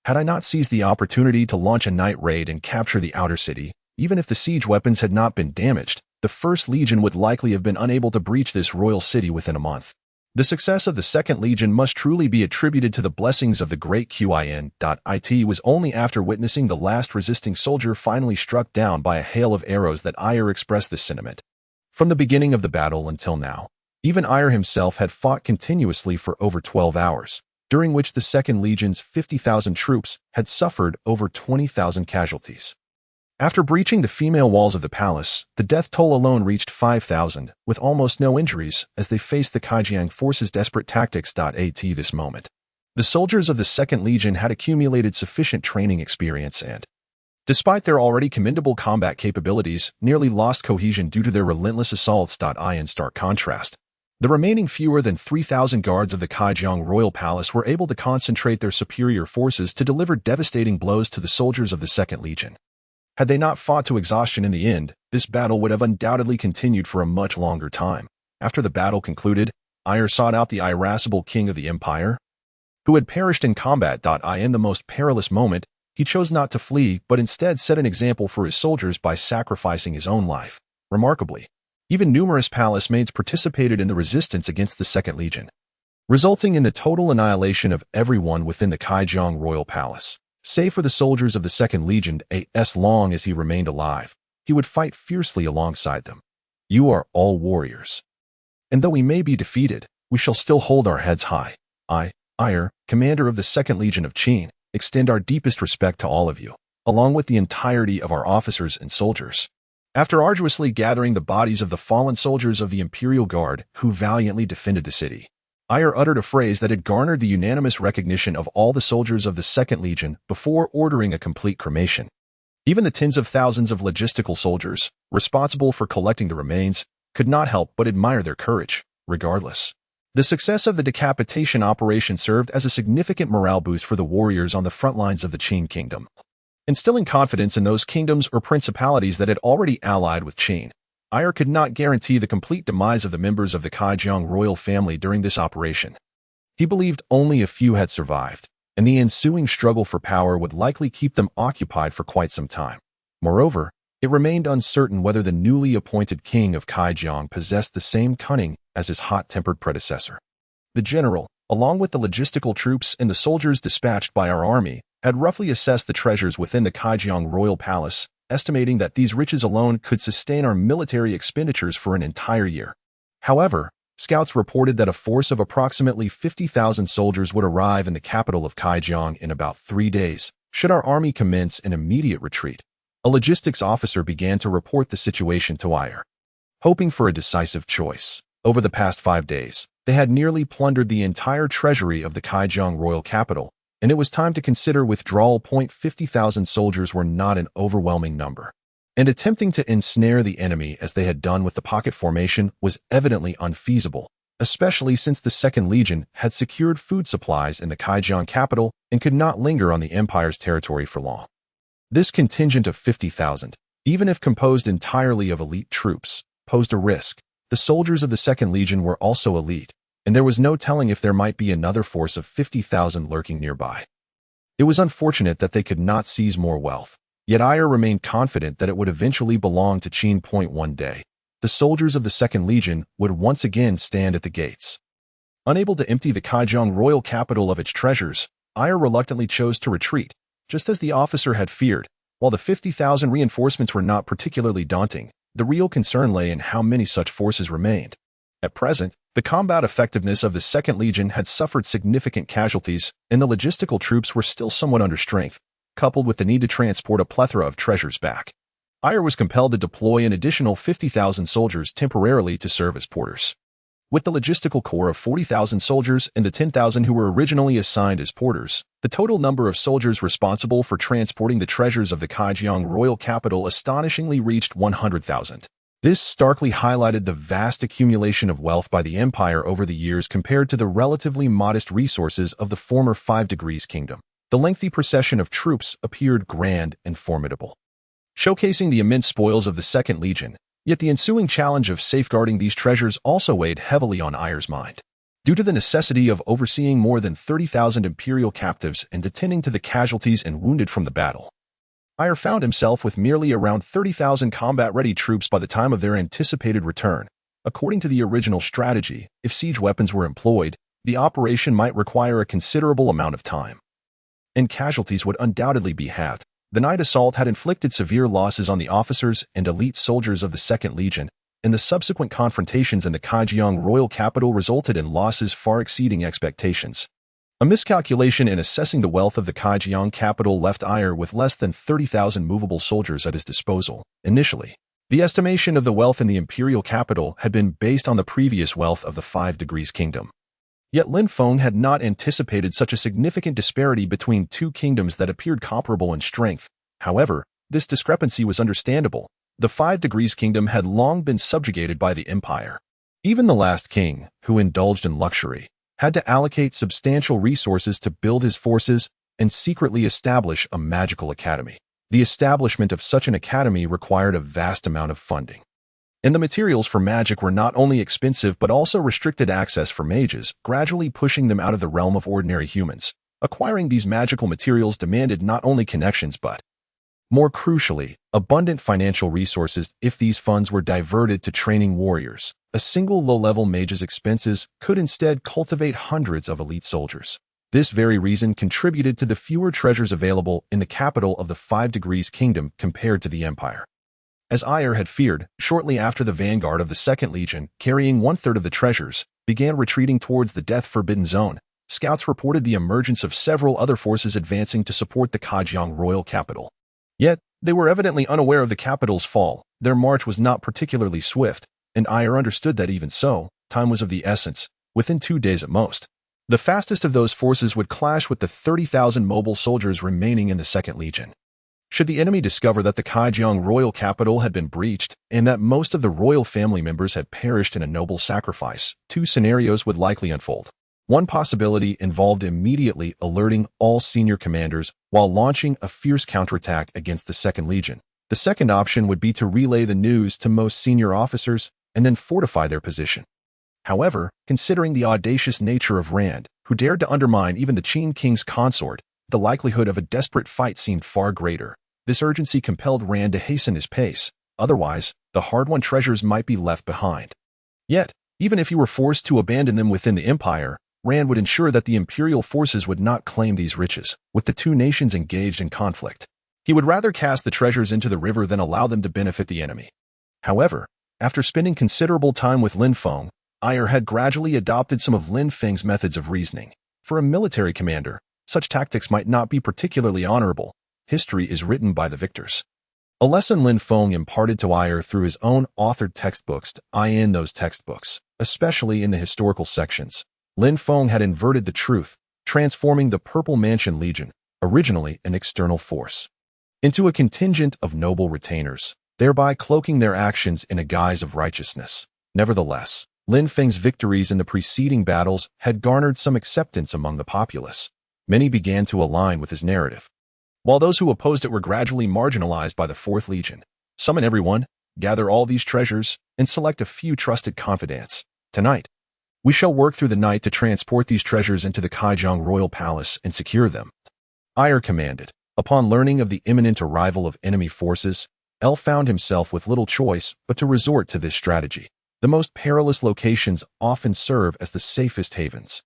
Had I not seized the opportunity to launch a night raid and capture the outer city, even if the siege weapons had not been damaged, the First Legion would likely have been unable to breach this royal city within a month. The success of the Second Legion must truly be attributed to the blessings of the great Qin. It was only after witnessing the last resisting soldier finally struck down by a hail of arrows that Ire expressed this sentiment. From the beginning of the battle until now, even Ire himself had fought continuously for over 12 hours, during which the Second Legion's 50,000 troops had suffered over 20,000 casualties. After breaching the female walls of the palace, the death toll alone reached 5,000, with almost no injuries as they faced the Kaijiang forces' desperate tactics. At this moment, the soldiers of the Second Legion had accumulated sufficient training experience and, despite their already commendable combat capabilities, nearly lost cohesion due to their relentless assaults. In stark contrast, the remaining fewer than 3,000 guards of the Kaijiang royal palace were able to concentrate their superior forces to deliver devastating blows to the soldiers of the Second Legion. Had they not fought to exhaustion in the end, this battle would have undoubtedly continued for a much longer time. After the battle concluded, Ire sought out the irascible king of the empire, who had perished in combat. In the most perilous moment, he chose not to flee, but instead set an example for his soldiers by sacrificing his own life. Remarkably, even numerous palace maids participated in the resistance against the Second Legion, resulting in the total annihilation of everyone within the Kaijiang royal palace. Save for the soldiers of the Second Legion, as long as he remained alive, he would fight fiercely alongside them. You are all warriors. And though we may be defeated, we shall still hold our heads high. I, Ire, commander of the Second Legion of Qin, extend our deepest respect to all of you, along with the entirety of our officers and soldiers. After arduously gathering the bodies of the fallen soldiers of the Imperial Guard who valiantly defended the city, Ire uttered a phrase that had garnered the unanimous recognition of all the soldiers of the Second Legion before ordering a complete cremation. Even the tens of thousands of logistical soldiers, responsible for collecting the remains, could not help but admire their courage, regardless. The success of the decapitation operation served as a significant morale boost for the warriors on the front lines of the Qin kingdom, instilling confidence in those kingdoms or principalities that had already allied with Qin. Ire could not guarantee the complete demise of the members of the Kaijiang royal family during this operation. He believed only a few had survived, and the ensuing struggle for power would likely keep them occupied for quite some time. Moreover, it remained uncertain whether the newly appointed king of Kaijiang possessed the same cunning as his hot-tempered predecessor. The general, along with the logistical troops and the soldiers dispatched by our army, had roughly assessed the treasures within the Kaijiang royal palace, estimating that these riches alone could sustain our military expenditures for an entire year. However, scouts reported that a force of approximately 50,000 soldiers would arrive in the capital of Kaijiang in about 3 days, should our army commence an immediate retreat. A logistics officer began to report the situation to Ire, hoping for a decisive choice. Over the past 5 days, they had nearly plundered the entire treasury of the Kaijiang royal capital, and it was time to consider withdrawal. 50,000 soldiers were not an overwhelming number, and attempting to ensnare the enemy as they had done with the pocket formation was evidently unfeasible, especially since the Second Legion had secured food supplies in the Kaijiang capital and could not linger on the empire's territory for long. This contingent of 50,000, even if composed entirely of elite troops, posed a risk. The soldiers of the Second Legion were also elite, and there was no telling if there might be another force of 50,000 lurking nearby. It was unfortunate that they could not seize more wealth, yet Ire remained confident that it would eventually belong to Qin. One day, the soldiers of the Second Legion would once again stand at the gates. Unable to empty the Kaijiang royal capital of its treasures, Ire reluctantly chose to retreat, just as the officer had feared. While the 50,000 reinforcements were not particularly daunting, the real concern lay in how many such forces remained. At present, the combat effectiveness of the Second Legion had suffered significant casualties, and the logistical troops were still somewhat under strength, coupled with the need to transport a plethora of treasures back. Ire was compelled to deploy an additional 50,000 soldiers temporarily to serve as porters. With the logistical corps of 40,000 soldiers and the 10,000 who were originally assigned as porters, the total number of soldiers responsible for transporting the treasures of the Kaijiang royal capital astonishingly reached 100,000. This starkly highlighted the vast accumulation of wealth by the empire over the years compared to the relatively modest resources of the former 5 Degrees Kingdom. The lengthy procession of troops appeared grand and formidable, showcasing the immense spoils of the Second Legion. Yet the ensuing challenge of safeguarding these treasures also weighed heavily on Ayer's mind. Due to the necessity of overseeing more than 30,000 imperial captives and attending to the casualties and wounded from the battle, Ayer found himself with merely around 30,000 combat-ready troops by the time of their anticipated return. According to the original strategy, if siege weapons were employed, the operation might require a considerable amount of time, and casualties would undoubtedly be halved. The night assault had inflicted severe losses on the officers and elite soldiers of the Second Legion, and the subsequent confrontations in the Kaijiang royal capital resulted in losses far exceeding expectations. A miscalculation in assessing the wealth of the Kaijiang capital left Ayer with less than 30,000 movable soldiers at his disposal. Initially, the estimation of the wealth in the imperial capital had been based on the previous wealth of the 5 Degrees Kingdom. Yet Lin Feng had not anticipated such a significant disparity between two kingdoms that appeared comparable in strength. However, this discrepancy was understandable. The 5 Degrees Kingdom had long been subjugated by the empire. Even the last king, who indulged in luxury, had to allocate substantial resources to build his forces and secretly establish a magical academy. The establishment of such an academy required a vast amount of funding, and the materials for magic were not only expensive but also restricted access for mages, gradually pushing them out of the realm of ordinary humans. Acquiring these magical materials demanded not only connections but, more crucially, abundant financial resources. If these funds were diverted to training warriors, a single low-level mage's expenses could instead cultivate hundreds of elite soldiers. This very reason contributed to the fewer treasures available in the capital of the 5 Degrees Kingdom compared to the empire. As Ayer had feared, shortly after the vanguard of the Second Legion, carrying one-third of the treasures, began retreating towards the death-forbidden zone, scouts reported the emergence of several other forces advancing to support the Kaijiang royal capital. Yet, they were evidently unaware of the capital's fall. Their march was not particularly swift, and Ayer understood that even so, time was of the essence, within 2 days at most. The fastest of those forces would clash with the 30,000 mobile soldiers remaining in the Second Legion. Should the enemy discover that the Kaijiang royal capital had been breached and that most of the royal family members had perished in a noble sacrifice, 2 scenarios would likely unfold. One possibility involved immediately alerting all senior commanders while launching a fierce counterattack against the Second Legion. The second option would be to relay the news to most senior officers and then fortify their position. However, considering the audacious nature of Rand, who dared to undermine even the Qin King's consort, the likelihood of a desperate fight seemed far greater. This urgency compelled Rand to hasten his pace. Otherwise, the hard-won treasures might be left behind. Yet, even if he were forced to abandon them within the empire, Rand would ensure that the imperial forces would not claim these riches, with the two nations engaged in conflict. He would rather cast the treasures into the river than allow them to benefit the enemy. However, after spending considerable time with Lin Feng, Ayer had gradually adopted some of Lin Feng's methods of reasoning. For a military commander, such tactics might not be particularly honorable. History is written by the victors. A lesson Lin Feng imparted to Ayer through his own authored textbooks. In those textbooks, especially in the historical sections, Lin Feng had inverted the truth, transforming the Purple Mansion Legion, originally an external force, into a contingent of noble retainers, thereby cloaking their actions in a guise of righteousness. Nevertheless, Lin Feng's victories in the preceding battles had garnered some acceptance among the populace. Many began to align with his narrative, while those who opposed it were gradually marginalized by the 4th Legion. Summon everyone, gather all these treasures, and select a few trusted confidants. Tonight, we shall work through the night to transport these treasures into the Kaijiang Royal Palace and secure them. Ayer commanded. Upon learning of the imminent arrival of enemy forces, El found himself with little choice but to resort to this strategy. The most perilous locations often serve as the safest havens.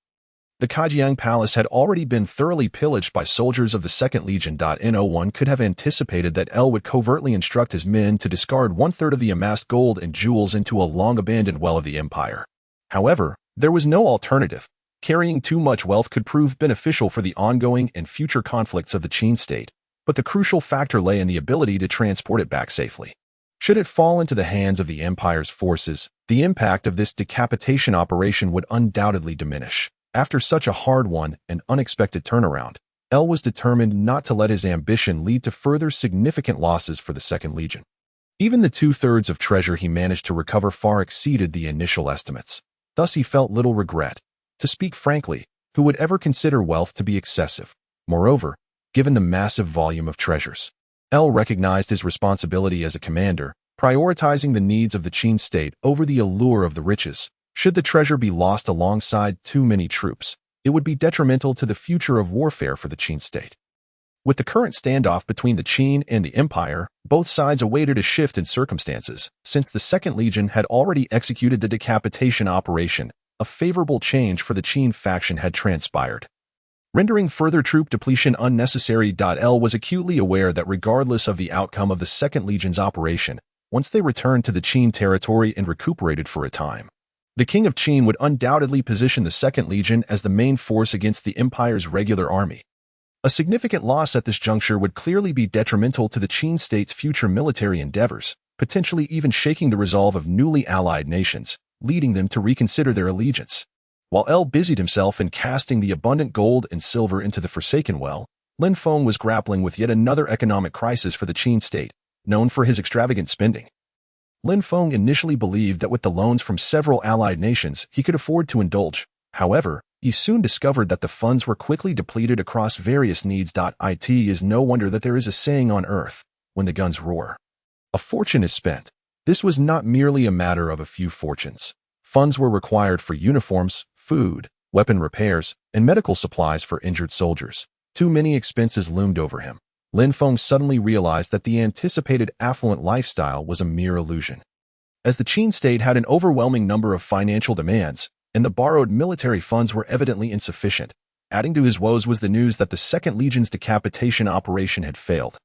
The Kaijiang Palace had already been thoroughly pillaged by soldiers of the Second Legion. No one could have anticipated that El would covertly instruct his men to discard one-third of the amassed gold and jewels into a long-abandoned well of the empire. However, there was no alternative. Carrying too much wealth could prove beneficial for the ongoing and future conflicts of the Qin state, but the crucial factor lay in the ability to transport it back safely. Should it fall into the hands of the Empire's forces, the impact of this decapitation operation would undoubtedly diminish. After such a hard-won and unexpected turnaround, El was determined not to let his ambition lead to further significant losses for the Second Legion. Even the two-thirds of treasure he managed to recover far exceeded the initial estimates. Thus he felt little regret. To speak frankly, who would ever consider wealth to be excessive? Moreover, given the massive volume of treasures, El recognized his responsibility as a commander, prioritizing the needs of the Qin state over the allure of the riches. Should the treasure be lost alongside too many troops, it would be detrimental to the future of warfare for the Qin state. With the current standoff between the Qin and the Empire, both sides awaited a shift in circumstances. Since the Second Legion had already executed the decapitation operation, a favorable change for the Qin faction had transpired, rendering further troop depletion unnecessary. El was acutely aware that regardless of the outcome of the Second Legion's operation, once they returned to the Qin territory and recuperated for a time, the King of Qin would undoubtedly position the Second Legion as the main force against the Empire's regular army. A significant loss at this juncture would clearly be detrimental to the Qin state's future military endeavors, potentially even shaking the resolve of newly allied nations, leading them to reconsider their allegiance. While El busied himself in casting the abundant gold and silver into the Forsaken Well, Lin Feng was grappling with yet another economic crisis for the Qin state, known for his extravagant spending. Lin Feng initially believed that with the loans from several allied nations, he could afford to indulge. However, he soon discovered that the funds were quickly depleted across various needs. It is no wonder that there is a saying on Earth, when the guns roar, a fortune is spent. This was not merely a matter of a few fortunes. Funds were required for uniforms, food, weapon repairs, and medical supplies for injured soldiers. Too many expenses loomed over him. Lin Feng suddenly realized that the anticipated affluent lifestyle was a mere illusion. As the Qin state had an overwhelming number of financial demands, and the borrowed military funds were evidently insufficient, adding to his woes was the news that the Second Legion's decapitation operation had failed,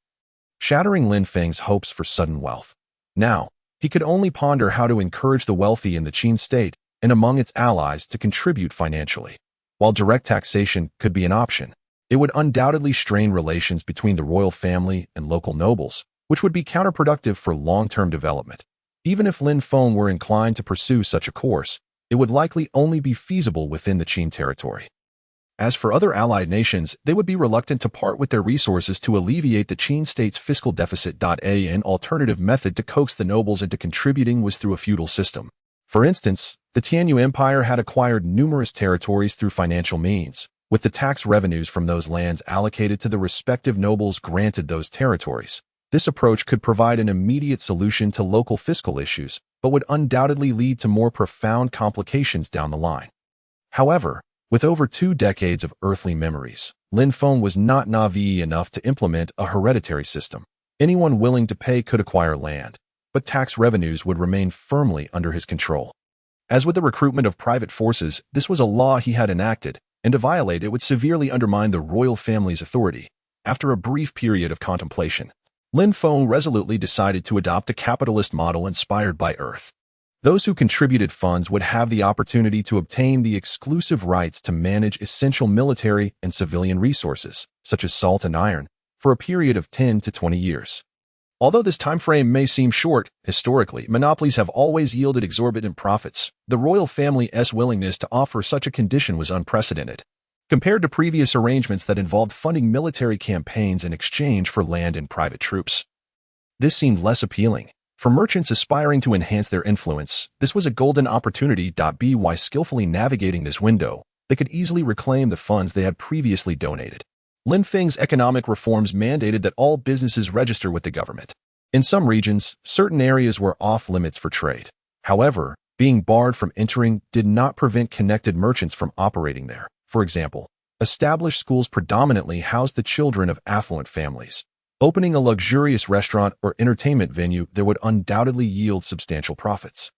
shattering Lin Feng's hopes for sudden wealth. Now, he could only ponder how to encourage the wealthy in the Qin state and among its allies to contribute financially. While direct taxation could be an option, it would undoubtedly strain relations between the royal family and local nobles, which would be counterproductive for long-term development. Even if Lin Feng were inclined to pursue such a course, it would likely only be feasible within the Qin territory. As for other allied nations, they would be reluctant to part with their resources to alleviate the Qin state's fiscal deficit. An alternative method to coax the nobles into contributing was through a feudal system. For instance, the Tianyu Empire had acquired numerous territories through financial means, with the tax revenues from those lands allocated to the respective nobles granted those territories. This approach could provide an immediate solution to local fiscal issues, but would undoubtedly lead to more profound complications down the line. However, with over 2 decades of earthly memories, Lin Feng was not naive enough to implement a hereditary system. Anyone willing to pay could acquire land, but tax revenues would remain firmly under his control. As with the recruitment of private forces, this was a law he had enacted, and to violate it would severely undermine the royal family's authority. After a brief period of contemplation, Lin Feng resolutely decided to adopt a capitalist model inspired by Earth. Those who contributed funds would have the opportunity to obtain the exclusive rights to manage essential military and civilian resources, such as salt and iron, for a period of 10 to 20 years. Although this time frame may seem short, historically, monopolies have always yielded exorbitant profits. The royal family's willingness to offer such a condition was unprecedented, compared to previous arrangements that involved funding military campaigns in exchange for land and private troops. This seemed less appealing. For merchants aspiring to enhance their influence, this was a golden opportunity. By skillfully navigating this window, they could easily reclaim the funds they had previously donated. Lin Feng's economic reforms mandated that all businesses register with the government. In some regions, certain areas were off-limits for trade. However, being barred from entering did not prevent connected merchants from operating there. For example, established schools predominantly housed the children of affluent families. Opening a luxurious restaurant or entertainment venue there would undoubtedly yield substantial profits.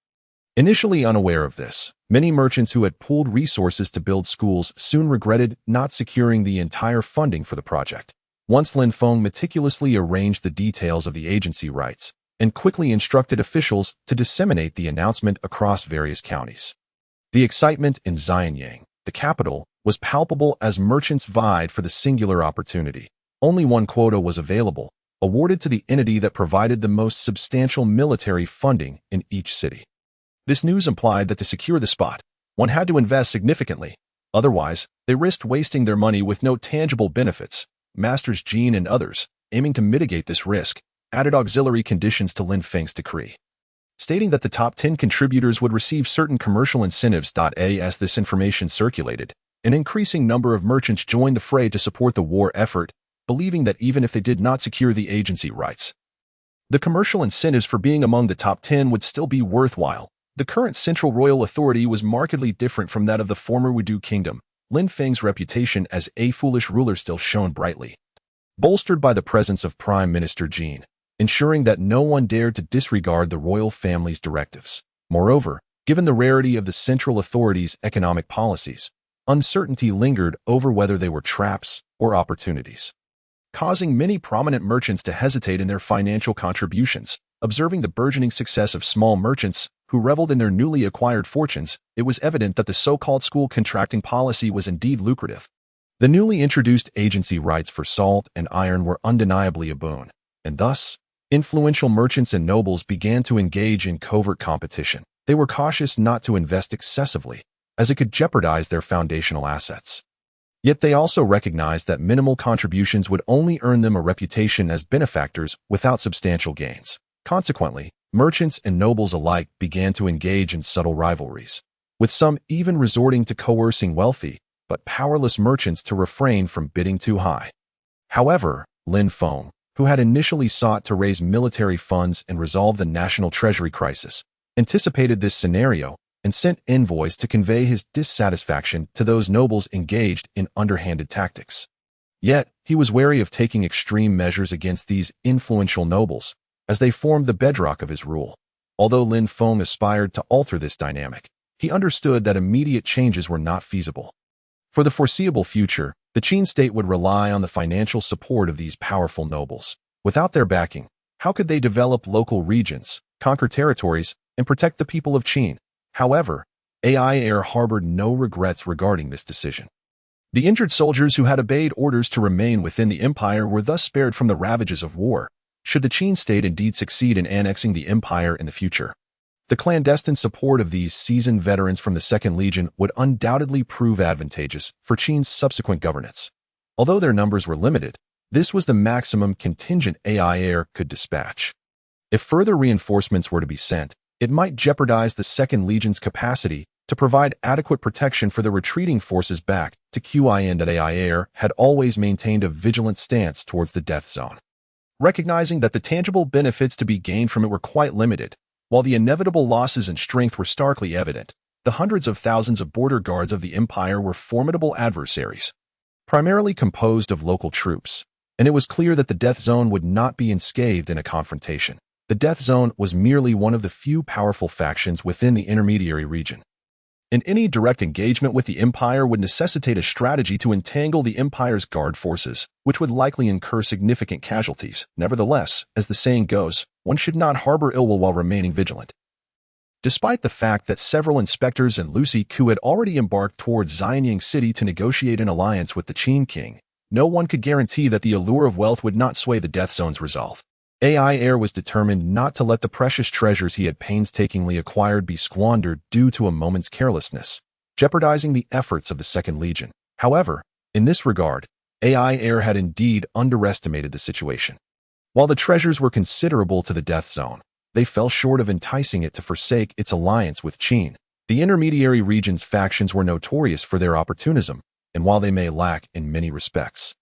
Initially unaware of this, many merchants who had pooled resources to build schools soon regretted not securing the entire funding for the project. Once Lin Feng meticulously arranged the details of the agency rights and quickly instructed officials to disseminate the announcement across various counties. The excitement in Xianyang, the capital, was palpable as merchants vied for the singular opportunity. Only one quota was available, awarded to the entity that provided the most substantial military funding in each city. This news implied that to secure the spot, one had to invest significantly. Otherwise, they risked wasting their money with no tangible benefits. Masters Jean and others, aiming to mitigate this risk, added auxiliary conditions to Lin Feng's decree, stating that the top 10 contributors would receive certain commercial incentives. As this information circulated, an increasing number of merchants joined the fray to support the war effort, believing that even if they did not secure the agency rights, the commercial incentives for being among the top 10 would still be worthwhile. The current central royal authority was markedly different from that of the former Wudu kingdom. Lin Feng's reputation as a foolish ruler still shone brightly, bolstered by the presence of Prime Minister Jean, ensuring that no one dared to disregard the royal family's directives. Moreover, given the rarity of the central authority's economic policies, uncertainty lingered over whether they were traps or opportunities, causing many prominent merchants to hesitate in their financial contributions. Observing the burgeoning success of small merchants who reveled in their newly acquired fortunes, it was evident that the so-called school contracting policy was indeed lucrative. The newly introduced agency rights for salt and iron were undeniably a boon, and thus, influential merchants and nobles began to engage in covert competition. They were cautious not to invest excessively, as it could jeopardize their foundational assets. Yet they also recognized that minimal contributions would only earn them a reputation as benefactors without substantial gains. Consequently, merchants and nobles alike began to engage in subtle rivalries, with some even resorting to coercing wealthy but powerless merchants to refrain from bidding too high. However, Lin Feng, who had initially sought to raise military funds and resolve the national treasury crisis, anticipated this scenario and sent envoys to convey his dissatisfaction to those nobles engaged in underhanded tactics. Yet, he was wary of taking extreme measures against these influential nobles, as they formed the bedrock of his rule. Although Lin Feng aspired to alter this dynamic, he understood that immediate changes were not feasible. For the foreseeable future, the Qin state would rely on the financial support of these powerful nobles. Without their backing, how could they develop local regions, conquer territories, and protect the people of Qin? However, AI Air harbored no regrets regarding this decision. The injured soldiers who had obeyed orders to remain within the empire were thus spared from the ravages of war, should the Qin state indeed succeed in annexing the empire in the future. The clandestine support of these seasoned veterans from the Second Legion would undoubtedly prove advantageous for Qin's subsequent governance. Although their numbers were limited, this was the maximum contingent AI Air could dispatch. If further reinforcements were to be sent, it might jeopardize the Second Legion's capacity to provide adequate protection for the retreating forces back to Qin. AI Air had always maintained a vigilant stance towards the death zone, recognizing that the tangible benefits to be gained from it were quite limited. While the inevitable losses in strength were starkly evident, the hundreds of thousands of border guards of the empire were formidable adversaries, primarily composed of local troops, and it was clear that the death zone would not be unscathed in a confrontation. The death zone was merely one of the few powerful factions within the intermediary region, and any direct engagement with the empire would necessitate a strategy to entangle the empire's guard forces, which would likely incur significant casualties. Nevertheless, as the saying goes, one should not harbor ill will while remaining vigilant. Despite the fact that several inspectors and Lucy Ku had already embarked towards Xianyang City to negotiate an alliance with the Qin king, no one could guarantee that the allure of wealth would not sway the death zone's resolve. AI Air was determined not to let the precious treasures he had painstakingly acquired be squandered due to a moment's carelessness, jeopardizing the efforts of the Second Legion. However, in this regard, AI Air had indeed underestimated the situation. While the treasures were considerable to the death zone, they fell short of enticing it to forsake its alliance with Qin. The intermediary region's factions were notorious for their opportunism, and while they may lack in many respects,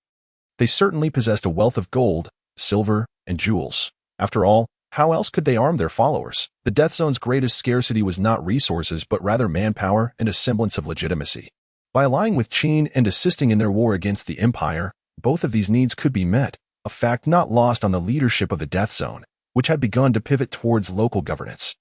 they certainly possessed a wealth of gold, silver, and jewels. After all, how else could they arm their followers? The death zone's greatest scarcity was not resources but rather manpower and a semblance of legitimacy. By allying with Qin and assisting in their war against the empire, both of these needs could be met, a fact not lost on the leadership of the death zone, which had begun to pivot towards local governance.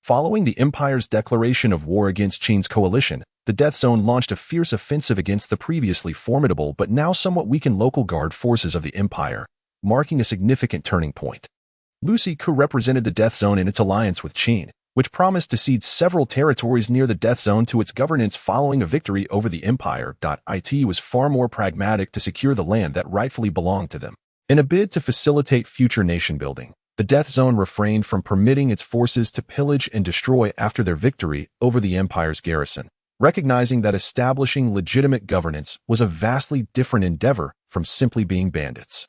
Following the empire's declaration of war against Qin's coalition, the death zone launched a fierce offensive against the previously formidable but now somewhat weakened local guard forces of the empire, marking a significant turning point. Lucy Ku represented the death zone in its alliance with Qin, which promised to cede several territories near the death zone to its governance following a victory over the empire. It was far more pragmatic to secure the land that rightfully belonged to them. In a bid to facilitate future nation-building, the Death Zone refrained from permitting its forces to pillage and destroy after their victory over the Empire's garrison, recognizing that establishing legitimate governance was a vastly different endeavor from simply being bandits.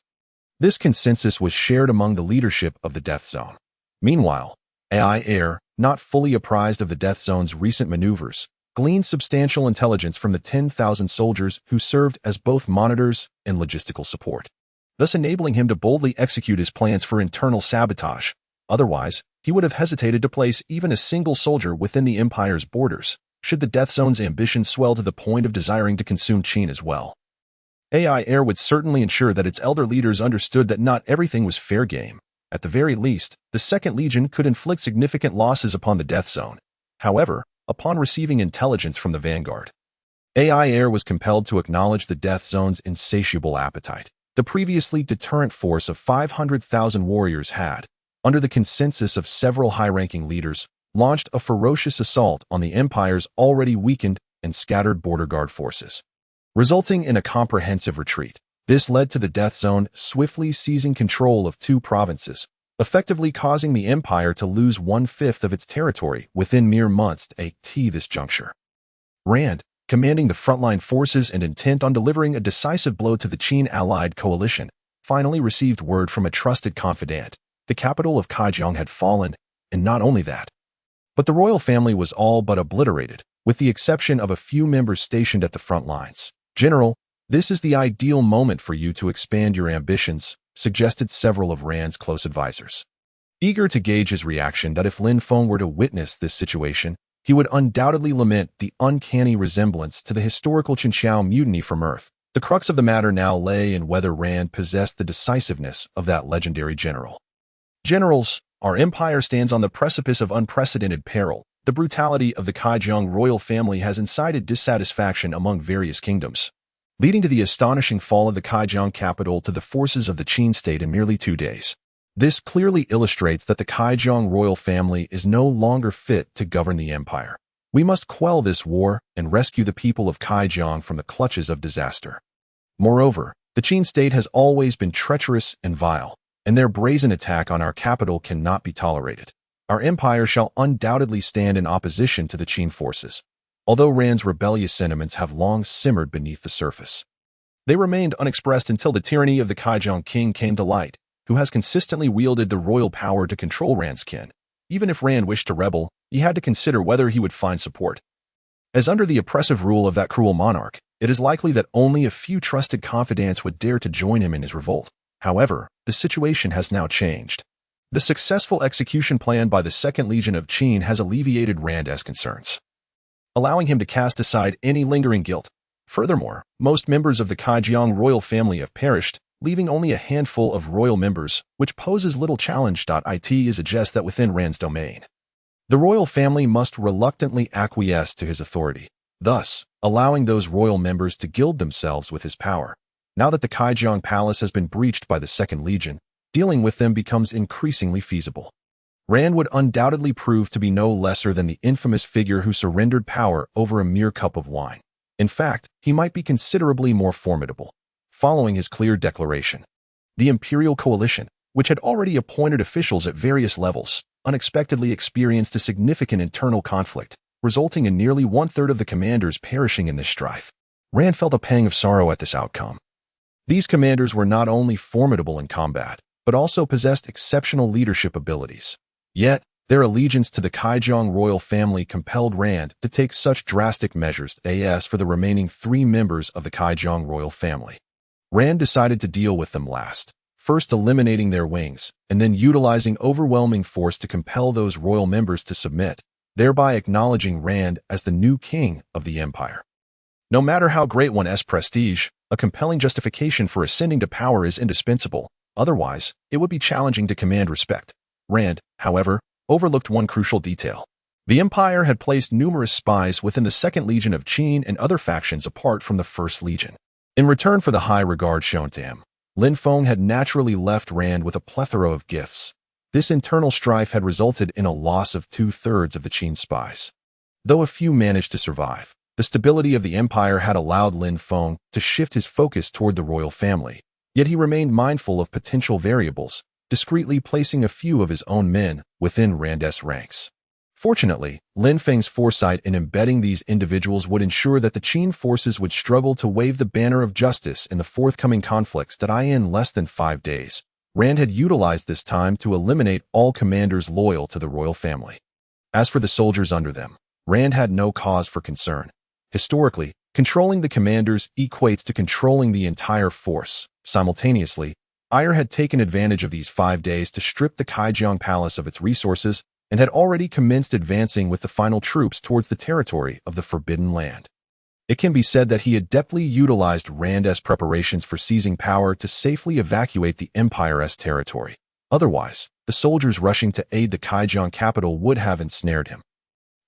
This consensus was shared among the leadership of the Death Zone. Meanwhile, AI Air, not fully apprised of the Death Zone's recent maneuvers, gleaned substantial intelligence from the 10,000 soldiers who served as both monitors and logistical support, thus enabling him to boldly execute his plans for internal sabotage. Otherwise, he would have hesitated to place even a single soldier within the Empire's borders, should the Death Zone's ambition swell to the point of desiring to consume Qin as well. AI Air would certainly ensure that its elder leaders understood that not everything was fair game. At the very least, the Second Legion could inflict significant losses upon the Death Zone. However, upon receiving intelligence from the Vanguard, AI Air was compelled to acknowledge the Death Zone's insatiable appetite. The previously deterrent force of 500,000 warriors had, under the consensus of several high-ranking leaders, launched a ferocious assault on the Empire's already weakened and scattered border guard forces, resulting in a comprehensive retreat. This led to the Death Zone swiftly seizing control of 2 provinces, effectively causing the Empire to lose 1/5 of its territory within mere months at this juncture. Rand, commanding the frontline forces and intent on delivering a decisive blow to the Qin allied coalition, finally received word from a trusted confidant. The capital of Kaijiang had fallen, and not only that, but the royal family was all but obliterated, with the exception of a few members stationed at the front lines. "General, this is the ideal moment for you to expand your ambitions," suggested several of Rand's close advisors. Eager to gauge his reaction that if Lin Feng were to witness this situation, he would undoubtedly lament the uncanny resemblance to the historical Qinxiao mutiny from Earth. The crux of the matter now lay in whether Rand possessed the decisiveness of that legendary general. "Generals, our empire stands on the precipice of unprecedented peril. The brutality of the Kaijiang royal family has incited dissatisfaction among various kingdoms, leading to the astonishing fall of the Kaijiang capital to the forces of the Qin state in merely 2 days. This clearly illustrates that the Kaijiang royal family is no longer fit to govern the empire. We must quell this war and rescue the people of Kaijiang from the clutches of disaster. Moreover, the Qin state has always been treacherous and vile, and their brazen attack on our capital cannot be tolerated. Our empire shall undoubtedly stand in opposition to the Qin forces, although Rand's rebellious sentiments have long simmered beneath the surface. They remained unexpressed until the tyranny of the Kaijiang king came to light, who has consistently wielded the royal power to control Rand's kin. Even if Rand wished to rebel, he had to consider whether he would find support, as under the oppressive rule of that cruel monarch, it is likely that only a few trusted confidants would dare to join him in his revolt. However, the situation has now changed. The successful execution plan by the Second Legion of Qin has alleviated Rand's concerns, allowing him to cast aside any lingering guilt. Furthermore, most members of the Kaijiang royal family have perished, leaving only a handful of royal members, which poses little challenge. It is a jest that within Rand's domain, the royal family must reluctantly acquiesce to his authority, thus allowing those royal members to gild themselves with his power. Now that the Kaijiang palace has been breached by the Second Legion, dealing with them becomes increasingly feasible. Rand would undoubtedly prove to be no lesser than the infamous figure who surrendered power over a mere cup of wine. In fact, he might be considerably more formidable. Following his clear declaration, the Imperial Coalition, which had already appointed officials at various levels, unexpectedly experienced a significant internal conflict, resulting in nearly 1/3 of the commanders perishing in this strife. Rand felt a pang of sorrow at this outcome. These commanders were not only formidable in combat, but also possessed exceptional leadership abilities. Yet, their allegiance to the Kaijiang royal family compelled Rand to take such drastic measures as for the remaining 3 members of the Kaijiang royal family. Rand decided to deal with them last, first eliminating their wings, and then utilizing overwhelming force to compel those royal members to submit, thereby acknowledging Rand as the new king of the empire. No matter how great one's prestige, a compelling justification for ascending to power is indispensable, otherwise, it would be challenging to command respect. Rand, however, overlooked one crucial detail. The empire had placed numerous spies within the Second Legion of Qin and other factions apart from the First Legion. In return for the high regard shown to him, Lin Feng had naturally left Rand with a plethora of gifts. This internal strife had resulted in a loss of 2/3 of the Qin spies. Though a few managed to survive, the stability of the empire had allowed Lin Feng to shift his focus toward the royal family, Yet he remained mindful of potential variables, discreetly placing a few of his own men within Rand's ranks. Fortunately, Lin Feng's foresight in embedding these individuals would ensure that the Qin forces would struggle to wave the banner of justice in the forthcoming conflicts that in less than 5 days. Rand had utilized this time to eliminate all commanders loyal to the royal family. As for the soldiers under them, Rand had no cause for concern. Historically, controlling the commanders equates to controlling the entire force. Simultaneously, Ayr had taken advantage of these 5 days to strip the Kaijiang Palace of its resources and had already commenced advancing with the final troops towards the territory of the Forbidden Land. It can be said that he adeptly utilized Rand's preparations for seizing power to safely evacuate the Empire's territory. Otherwise, the soldiers rushing to aid the Kaijiang capital would have ensnared him.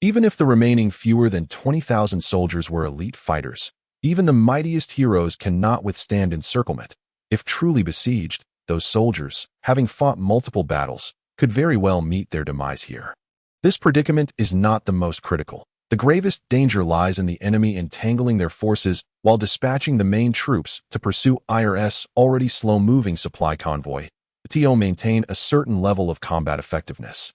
Even if the remaining fewer than 20,000 soldiers were elite fighters, even the mightiest heroes cannot withstand encirclement. If truly besieged, those soldiers, having fought multiple battles, could very well meet their demise here. This predicament is not the most critical. The gravest danger lies in the enemy entangling their forces while dispatching the main troops to pursue Ayr's already slow-moving supply convoy. To maintain a certain level of combat effectiveness.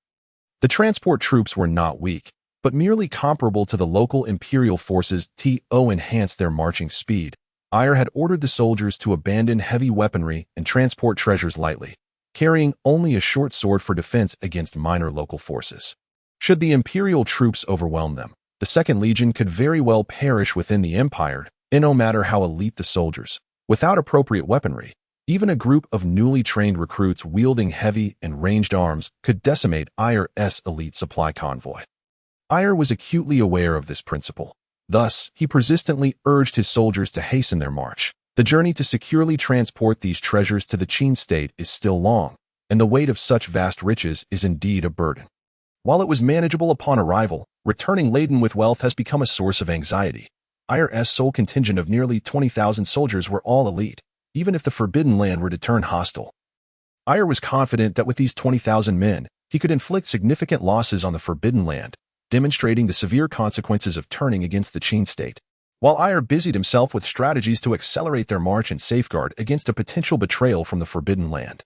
The transport troops were not weak, but merely comparable to the local imperial forces. To enhance their marching speed, Ayr had ordered the soldiers to abandon heavy weaponry and transport treasures lightly, carrying only a short sword for defense against minor local forces. Should the imperial troops overwhelm them, the Second Legion could very well perish within the Empire, and no matter how elite the soldiers. Without appropriate weaponry, even a group of newly trained recruits wielding heavy and ranged arms could decimate Ayr's elite supply convoy. Ayr was acutely aware of this principle. Thus, he persistently urged his soldiers to hasten their march. The journey to securely transport these treasures to the Qin state is still long, and the weight of such vast riches is indeed a burden. While it was manageable upon arrival, returning laden with wealth has become a source of anxiety. Ayr's sole contingent of nearly 20,000 soldiers were all elite, even if the Forbidden Land were to turn hostile. Ayr was confident that with these 20,000 men, he could inflict significant losses on the Forbidden Land, demonstrating the severe consequences of turning against the Qin state. While Ayr busied himself with strategies to accelerate their march and safeguard against a potential betrayal from the Forbidden Land,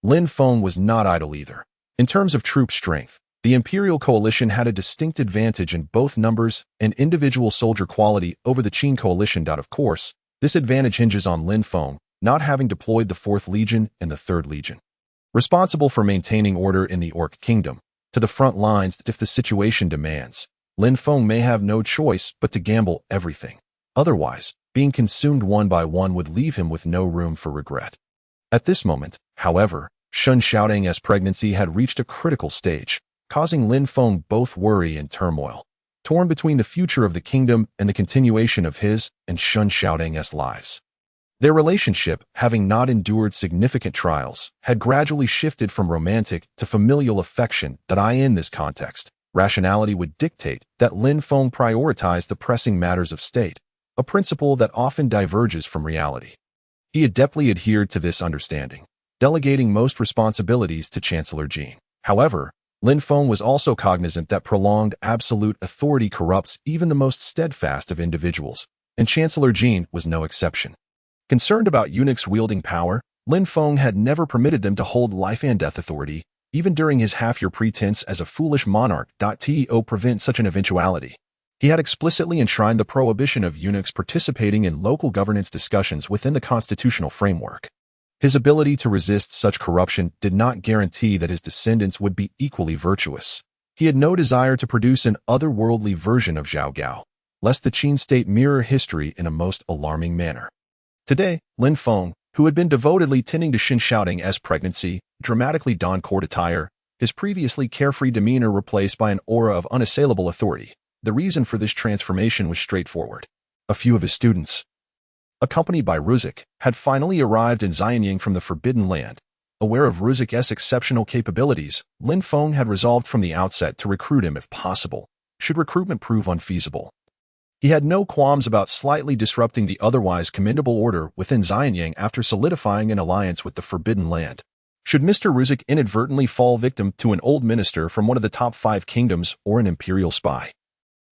Lin Feng was not idle either. In terms of troop strength, the Imperial Coalition had a distinct advantage in both numbers and individual soldier quality over the Qin Coalition. Of course, this advantage hinges on Lin Feng not having deployed the 4th Legion and the 3rd Legion, responsible for maintaining order in the Orc Kingdom, to the front lines if the situation demands. Lin Feng may have no choice but to gamble everything. Otherwise, being consumed one by one would leave him with no room for regret. At this moment, however, Shun Xiaodang's pregnancy had reached a critical stage, causing Lin Feng both worry and turmoil. Torn between the future of the kingdom and the continuation of his and Shun Xiaodang's lives. Their relationship, having not endured significant trials, had gradually shifted from romantic to familial affection. In this context, rationality would dictate that Lin Feng prioritize the pressing matters of state, a principle that often diverges from reality. He adeptly adhered to this understanding, delegating most responsibilities to Chancellor Jin. However, Lin Feng was also cognizant that prolonged absolute authority corrupts even the most steadfast of individuals, and Chancellor Jin was no exception. Concerned about eunuchs wielding power, Lin Feng had never permitted them to hold life and death authority, even during his half-year pretense as a foolish monarch. To prevent such an eventuality, he had explicitly enshrined the prohibition of eunuchs participating in local governance discussions within the constitutional framework. His ability to resist such corruption did not guarantee that his descendants would be equally virtuous. He had no desire to produce an otherworldly version of Zhao Gao, lest the Qin state mirror history in a most alarming manner. Today, Lin Feng, who had been devotedly tending to Shun Xiaodang's pregnancy, dramatically donned court attire, his previously carefree demeanor replaced by an aura of unassailable authority. The reason for this transformation was straightforward. A few of his students, accompanied by Ruzek, had finally arrived in Xianying from the Forbidden Land. Aware of Ruzek's exceptional capabilities, Lin Feng had resolved from the outset to recruit him if possible, should recruitment prove unfeasible. He had no qualms about slightly disrupting the otherwise commendable order within Xianying after solidifying an alliance with the Forbidden Land. Should Mr. Ruzek inadvertently fall victim to an old minister from one of the top 5 kingdoms or an imperial spy,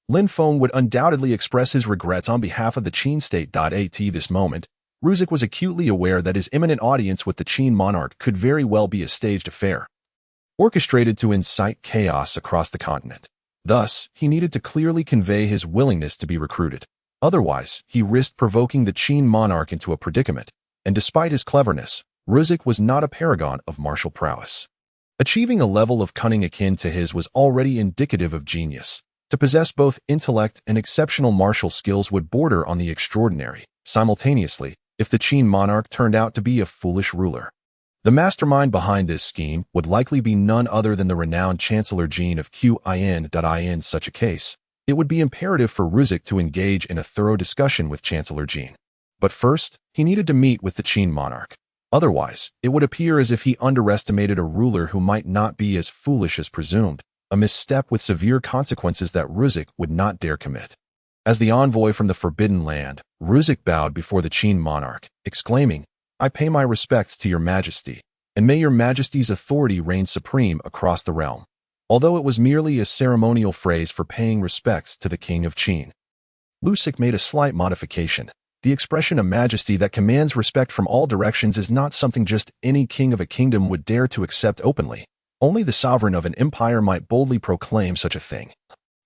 Lin Feng would undoubtedly express his regrets on behalf of the Qin state. At this moment, Ruzek was acutely aware that his imminent audience with the Qin monarch could very well be a staged affair, orchestrated to incite chaos across the continent. Thus, he needed to clearly convey his willingness to be recruited. Otherwise, he risked provoking the Qin monarch into a predicament, and despite his cleverness, Ruzek was not a paragon of martial prowess. Achieving a level of cunning akin to his was already indicative of genius. To possess both intellect and exceptional martial skills would border on the extraordinary, simultaneously, if the Qin monarch turned out to be a foolish ruler. The mastermind behind this scheme would likely be none other than the renowned Chancellor Jin of Qin. In such a case, it would be imperative for Ruzek to engage in a thorough discussion with Chancellor Jin. But first, he needed to meet with the Qin monarch. Otherwise, it would appear as if he underestimated a ruler who might not be as foolish as presumed, a misstep with severe consequences that Ruzek would not dare commit. As the envoy from the Forbidden Land, Ruzek bowed before the Qin monarch, exclaiming, "I pay my respects to your majesty, and may your majesty's authority reign supreme across the realm." Although it was merely a ceremonial phrase for paying respects to the king of Qin, Ruzek made a slight modification. The expression of majesty that commands respect from all directions is not something just any king of a kingdom would dare to accept openly. Only the sovereign of an empire might boldly proclaim such a thing,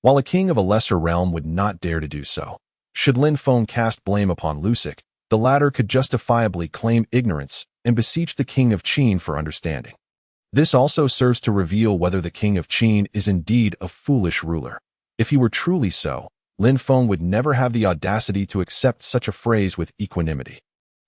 while a king of a lesser realm would not dare to do so. Should Lin Feng cast blame upon Ruzek, the latter could justifiably claim ignorance and beseech the king of Qin for understanding. This also serves to reveal whether the king of Qin is indeed a foolish ruler. If he were truly so, Lin Feng would never have the audacity to accept such a phrase with equanimity.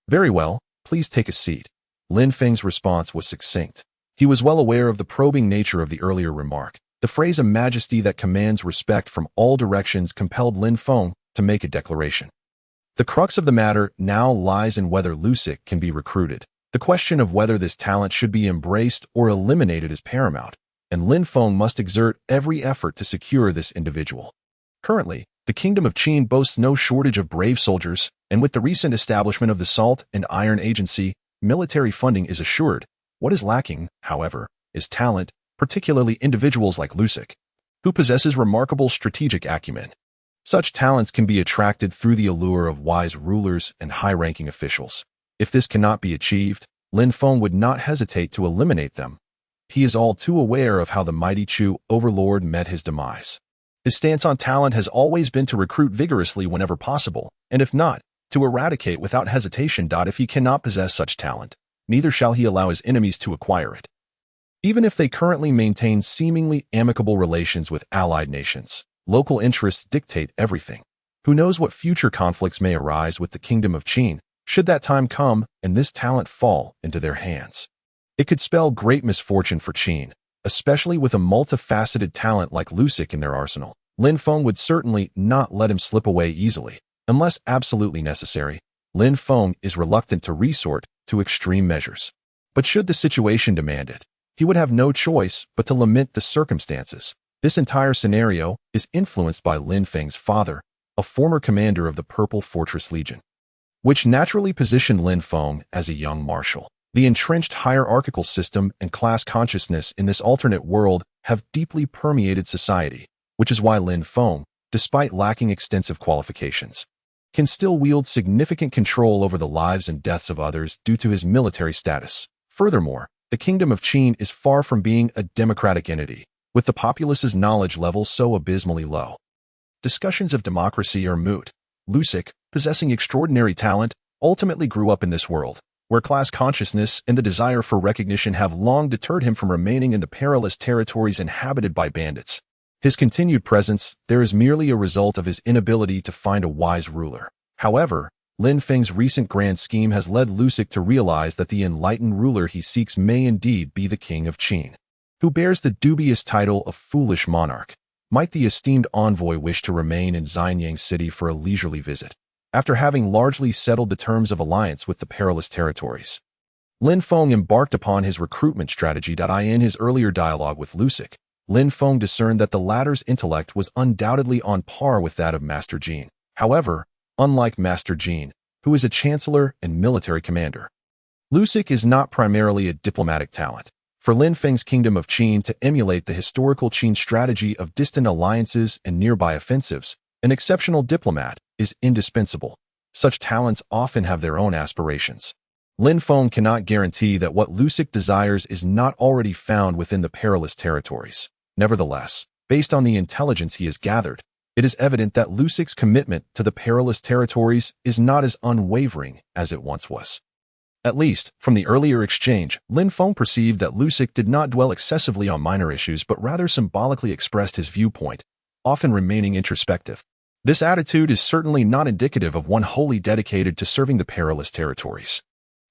"Very well, please take a seat." Lin Feng's response was succinct. He was well aware of the probing nature of the earlier remark. The phrase "a majesty that commands respect from all directions" compelled Lin Feng to make a declaration. The crux of the matter now lies in whether Ruzek can be recruited. The question of whether this talent should be embraced or eliminated is paramount, and Lin Feng must exert every effort to secure this individual. Currently, the Kingdom of Qin boasts no shortage of brave soldiers, and with the recent establishment of the Salt and Iron Agency, military funding is assured. What is lacking, however, is talent, particularly individuals like Ruzek, who possesses remarkable strategic acumen. Such talents can be attracted through the allure of wise rulers and high-ranking officials. If this cannot be achieved, Lin Feng would not hesitate to eliminate them. He is all too aware of how the mighty Chu overlord met his demise. His stance on talent has always been to recruit vigorously whenever possible, and if not, to eradicate without hesitation. If he cannot possess such talent, neither shall he allow his enemies to acquire it, even if they currently maintain seemingly amicable relations with allied nations. Local interests dictate everything. Who knows what future conflicts may arise with the Kingdom of Qin, should that time come and this talent fall into their hands. It could spell great misfortune for Qin, especially with a multifaceted talent like Ruzek in their arsenal. Lin Feng would certainly not let him slip away easily. Unless absolutely necessary, Lin Feng is reluctant to resort to extreme measures. But should the situation demand it, he would have no choice but to lament the circumstances. This entire scenario is influenced by Lin Feng's father, a former commander of the Purple Fortress Legion, which naturally positioned Lin Feng as a young marshal. The entrenched hierarchical system and class consciousness in this alternate world have deeply permeated society, which is why Lin Feng, despite lacking extensive qualifications, can still wield significant control over the lives and deaths of others due to his military status. Furthermore, the Kingdom of Qin is far from being a democratic entity, with the populace's knowledge level so abysmally low. Discussions of democracy are moot. Ruzek, possessing extraordinary talent, ultimately grew up in this world, where class consciousness and the desire for recognition have long deterred him from remaining in the perilous territories inhabited by bandits. His continued presence there is merely a result of his inability to find a wise ruler. However, Lin Feng's recent grand scheme has led Ruzek to realize that the enlightened ruler he seeks may indeed be the King of Qin, who bears the dubious title of foolish monarch. Might the esteemed envoy wish to remain in Xianyang City for a leisurely visit, after having largely settled the terms of alliance with the perilous territories? Lin Feng embarked upon his recruitment strategy. In his earlier dialogue with Ruzek, Lin Feng discerned that the latter's intellect was undoubtedly on par with that of Master Jin. However, unlike Master Jin, who is a chancellor and military commander, Ruzek is not primarily a diplomatic talent. For Lin Feng's Kingdom of Qin to emulate the historical Qin strategy of distant alliances and nearby offensives, an exceptional diplomat is indispensable. such talents often have their own aspirations. Lin Feng cannot guarantee that what Lusik desires is not already found within the perilous territories. Nevertheless, based on the intelligence he has gathered, it is evident that Lusik's commitment to the perilous territories is not as unwavering as it once was. At least, from the earlier exchange, Lin Feng perceived that Lusik did not dwell excessively on minor issues but rather symbolically expressed his viewpoint, often remaining introspective. This attitude is certainly not indicative of one wholly dedicated to serving the perilous territories.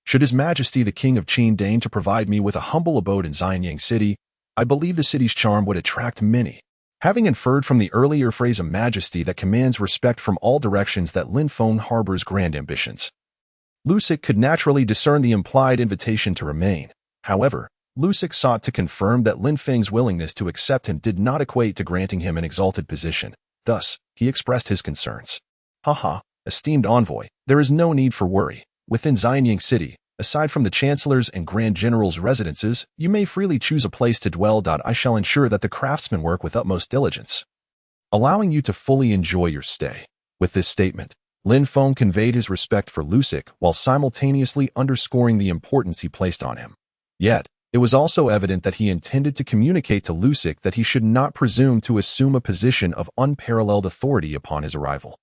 Should His Majesty the King of Qin deign to provide me with a humble abode in Xianyang City, I believe the city's charm would attract many. Having inferred from the earlier phrase a majesty that commands respect from all directions that Lin Feng harbors grand ambitions, Lusik could naturally discern the implied invitation to remain. However, Lusik sought to confirm that Lin Feng's willingness to accept him did not equate to granting him an exalted position. Thus, he expressed his concerns. Haha, esteemed envoy, there is no need for worry. Within Xianyang City, aside from the Chancellor's and Grand General's residences, you may freely choose a place to dwell. I shall ensure that the craftsmen work with utmost diligence, allowing you to fully enjoy your stay. With this statement, Lin Feng conveyed his respect for Lusik while simultaneously underscoring the importance he placed on him. Yet, it was also evident that he intended to communicate to Lusik that he should not presume to assume a position of unparalleled authority upon his arrival.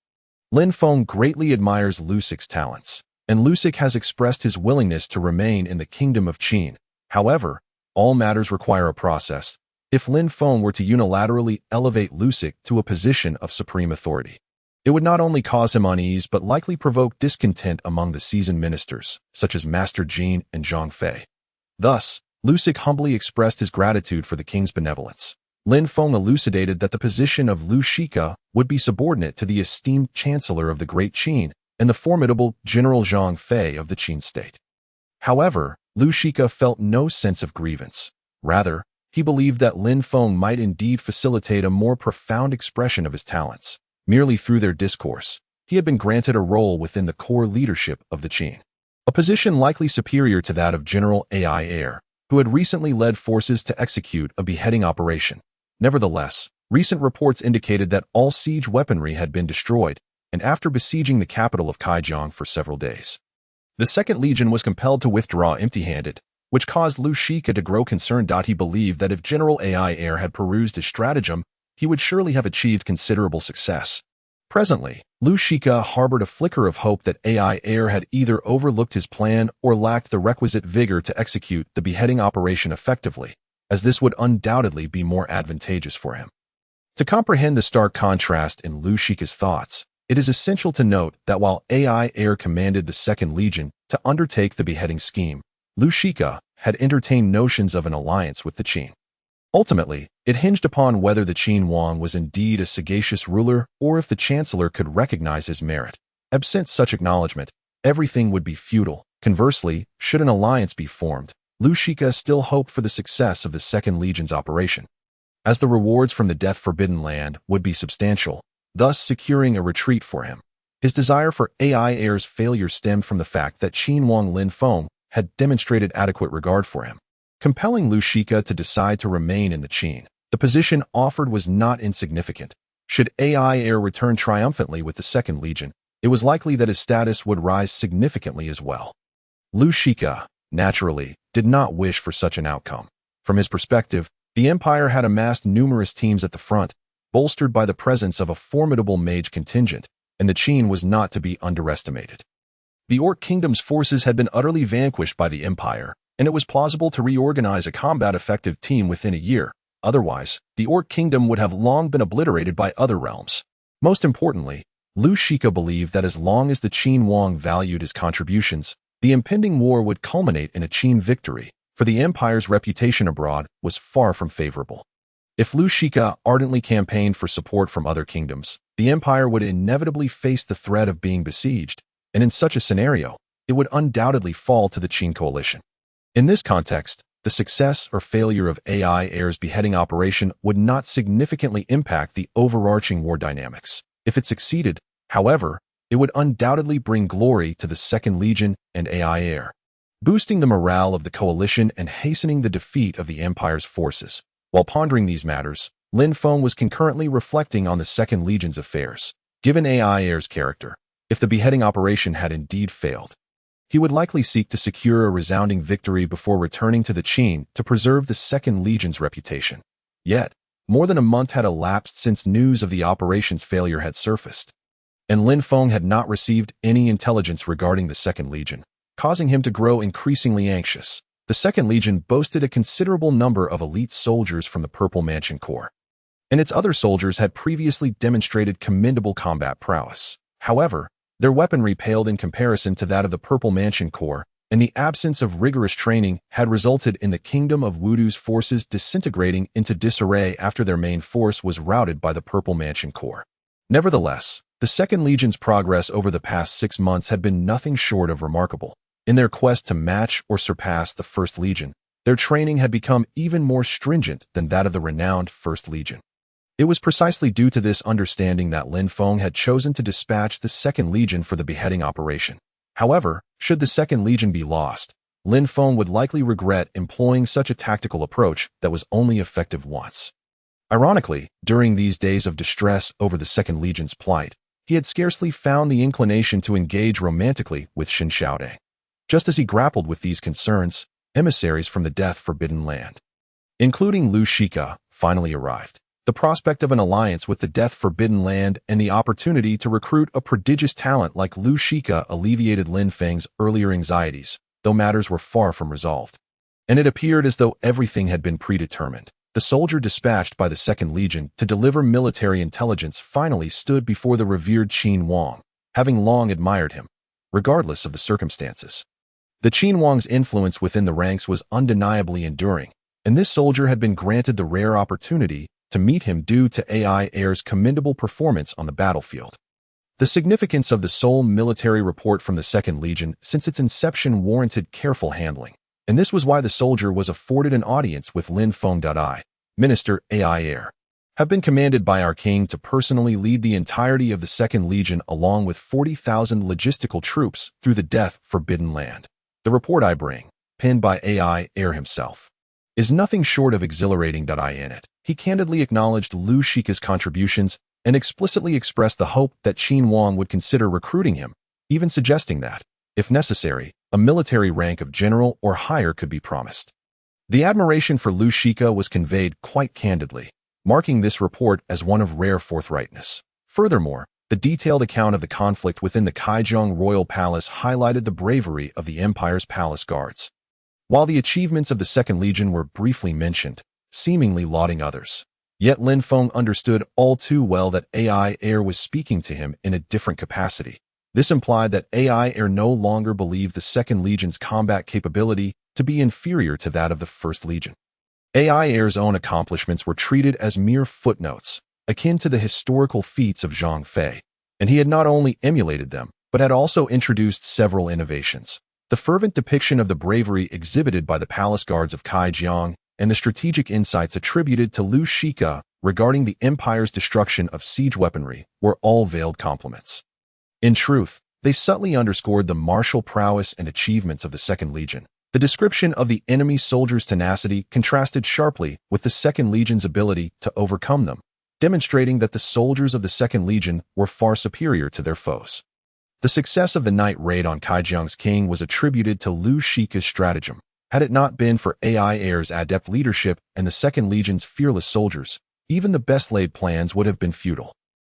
Lin Feng greatly admires Lusik's talents, and Lusik has expressed his willingness to remain in the Kingdom of Qin. However, all matters require a process. If Lin Feng were to unilaterally elevate Lusik to a position of supreme authority, it would not only cause him unease but likely provoke discontent among the seasoned ministers, such as Master Jin and Zhang Fei. Thus, Lusik humbly expressed his gratitude for the king's benevolence. Lin Feng elucidated that the position of Lu Shika would be subordinate to the esteemed Chancellor of the Great Qin and the formidable General Zhang Fei of the Qin state. However, Lu Shika felt no sense of grievance. Rather, he believed that Lin Feng might indeed facilitate a more profound expression of his talents. Merely through their discourse, he had been granted a role within the core leadership of the Qin, a position likely superior to that of General Ai Air, who had recently led forces to execute a beheading operation. Nevertheless, recent reports indicated that all siege weaponry had been destroyed, and after besieging the capital of Kaijiang for several days, the Second Legion was compelled to withdraw empty-handed, which caused Lu Shika to grow concerned. He believed that if General Ai Air had perused his stratagem, he would surely have achieved considerable success. Presently, Lu Shika harbored a flicker of hope that Ai Air had either overlooked his plan or lacked the requisite vigor to execute the beheading operation effectively, as this would undoubtedly be more advantageous for him. To comprehend the stark contrast in Lu Shika's thoughts, it is essential to note that while Ai Air commanded the Second Legion to undertake the beheading scheme, Lu Shika had entertained notions of an alliance with the Qin. Ultimately, it hinged upon whether the Qin Wang was indeed a sagacious ruler or if the Chancellor could recognize his merit. Absent such acknowledgement, everything would be futile. Conversely, should an alliance be formed, Lu Shika still hoped for the success of the Second Legion's operation, as the rewards from the death-forbidden land would be substantial, thus securing a retreat for him. His desire for Ai Air's failure stemmed from the fact that Qin Wang Lin Feng had demonstrated adequate regard for him, compelling Lu Shika to decide to remain in the Qin. The position offered was not insignificant. Should Ai Air return triumphantly with the Second Legion, it was likely that his status would rise significantly as well. Lu Shika, naturally, did not wish for such an outcome. From his perspective, the Empire had amassed numerous teams at the front, bolstered by the presence of a formidable mage contingent, and the Qin was not to be underestimated. The Orc Kingdom's forces had been utterly vanquished by the Empire, and it was plausible to reorganize a combat-effective team within a year. Otherwise, the Orc Kingdom would have long been obliterated by other realms. Most importantly, Lu Shika believed that as long as the Qin Wang valued his contributions, the impending war would culminate in a Qin victory, for the Empire's reputation abroad was far from favorable. If Lu Shika ardently campaigned for support from other kingdoms, the Empire would inevitably face the threat of being besieged, and in such a scenario, it would undoubtedly fall to the Qin coalition. In this context, the success or failure of Ai Air's beheading operation would not significantly impact the overarching war dynamics. If it succeeded, however, it would undoubtedly bring glory to the Second Legion and Ai Air, boosting the morale of the coalition and hastening the defeat of the Empire's forces. While pondering these matters, Lin Feng was concurrently reflecting on the Second Legion's affairs. Given Ai Air's character, If the beheading operation had indeed failed, he would likely seek to secure a resounding victory before returning to the Qin to preserve the Second Legion's reputation. Yet, more than a month had elapsed since news of the operation's failure had surfaced, and Lin Feng had not received any intelligence regarding the Second Legion, causing him to grow increasingly anxious. The Second Legion boasted a considerable number of elite soldiers from the Purple Mansion Corps, and its other soldiers had previously demonstrated commendable combat prowess. However, their weaponry paled in comparison to that of the Purple Mansion Corps, and the absence of rigorous training had resulted in the Kingdom of Wudu's forces disintegrating into disarray after their main force was routed by the Purple Mansion Corps. Nevertheless, the Second Legion's progress over the past 6 months had been nothing short of remarkable. In their quest to match or surpass the First Legion, their training had become even more stringent than that of the renowned First Legion. It was precisely due to this understanding that Lin Feng had chosen to dispatch the Second Legion for the beheading operation. However, should the Second Legion be lost, Lin Feng would likely regret employing such a tactical approach that was only effective once. Ironically, during these days of distress over the Second Legion's plight, he had scarcely found the inclination to engage romantically with Xin Xiaodong. Just as he grappled with these concerns, emissaries from the death-forbidden land, including Lu Shika, finally arrived. The prospect of an alliance with the death-forbidden land and the opportunity to recruit a prodigious talent like Lu Shika alleviated Lin Feng's earlier anxieties, though matters were far from resolved. And it appeared as though everything had been predetermined. The soldier dispatched by the Second Legion to deliver military intelligence finally stood before the revered Qin Wang, having long admired him, regardless of the circumstances. The Qin Wang's influence within the ranks was undeniably enduring, and this soldier had been granted the rare opportunity to meet him due to AI Air's commendable performance on the battlefield. The significance of the sole military report from the Second Legion since its inception warranted careful handling, and this was why the soldier was afforded an audience with Lin Feng. Minister AI Air have been commanded by our king to personally lead the entirety of the Second Legion along with 40,000 logistical troops through the death-forbidden land. The report I bring, penned by AI Air himself, is nothing short of exhilarating. In it, he candidly acknowledged Lu Shika's contributions and explicitly expressed the hope that Qin Wang would consider recruiting him, even suggesting that, if necessary, a military rank of general or higher could be promised. The admiration for Lu Shika was conveyed quite candidly, marking this report as one of rare forthrightness. Furthermore, the detailed account of the conflict within the Kaijiang royal palace highlighted the bravery of the empire's palace guards, while the achievements of the Second Legion were briefly mentioned, seemingly lauding others. Yet Lin Feng understood all too well that AI Air was speaking to him in a different capacity. This implied that AI Air no longer believed the Second Legion's combat capability to be inferior to that of the First Legion. AI Air's own accomplishments were treated as mere footnotes, akin to the historical feats of Zhang Fei, and he had not only emulated them, but had also introduced several innovations. The fervent depiction of the bravery exhibited by the palace guards of Kaijiang and the strategic insights attributed to Lu Shika regarding the empire's destruction of siege weaponry were all veiled compliments. In truth, they subtly underscored the martial prowess and achievements of the Second Legion. The description of the enemy soldiers' tenacity contrasted sharply with the Second Legion's ability to overcome them, demonstrating that the soldiers of the Second Legion were far superior to their foes. The success of the night raid on Kaijiang's king was attributed to Lu Shika's stratagem. Had it not been for AI Air's adept leadership and the Second Legion's fearless soldiers, even the best-laid plans would have been futile.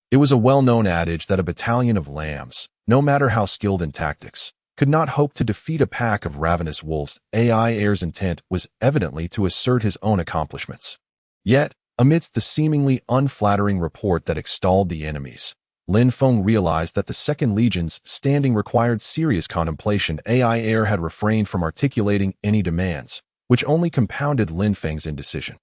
It was a well-known adage that a battalion of lambs, no matter how skilled in tactics, could not hope to defeat a pack of ravenous wolves. AI Air's intent was evidently to assert his own accomplishments. Yet, amidst the seemingly unflattering report that extolled the enemies, Lin Feng realized that the Second Legion's standing required serious contemplation. AI Air had refrained from articulating any demands, which only compounded Lin Feng's indecision.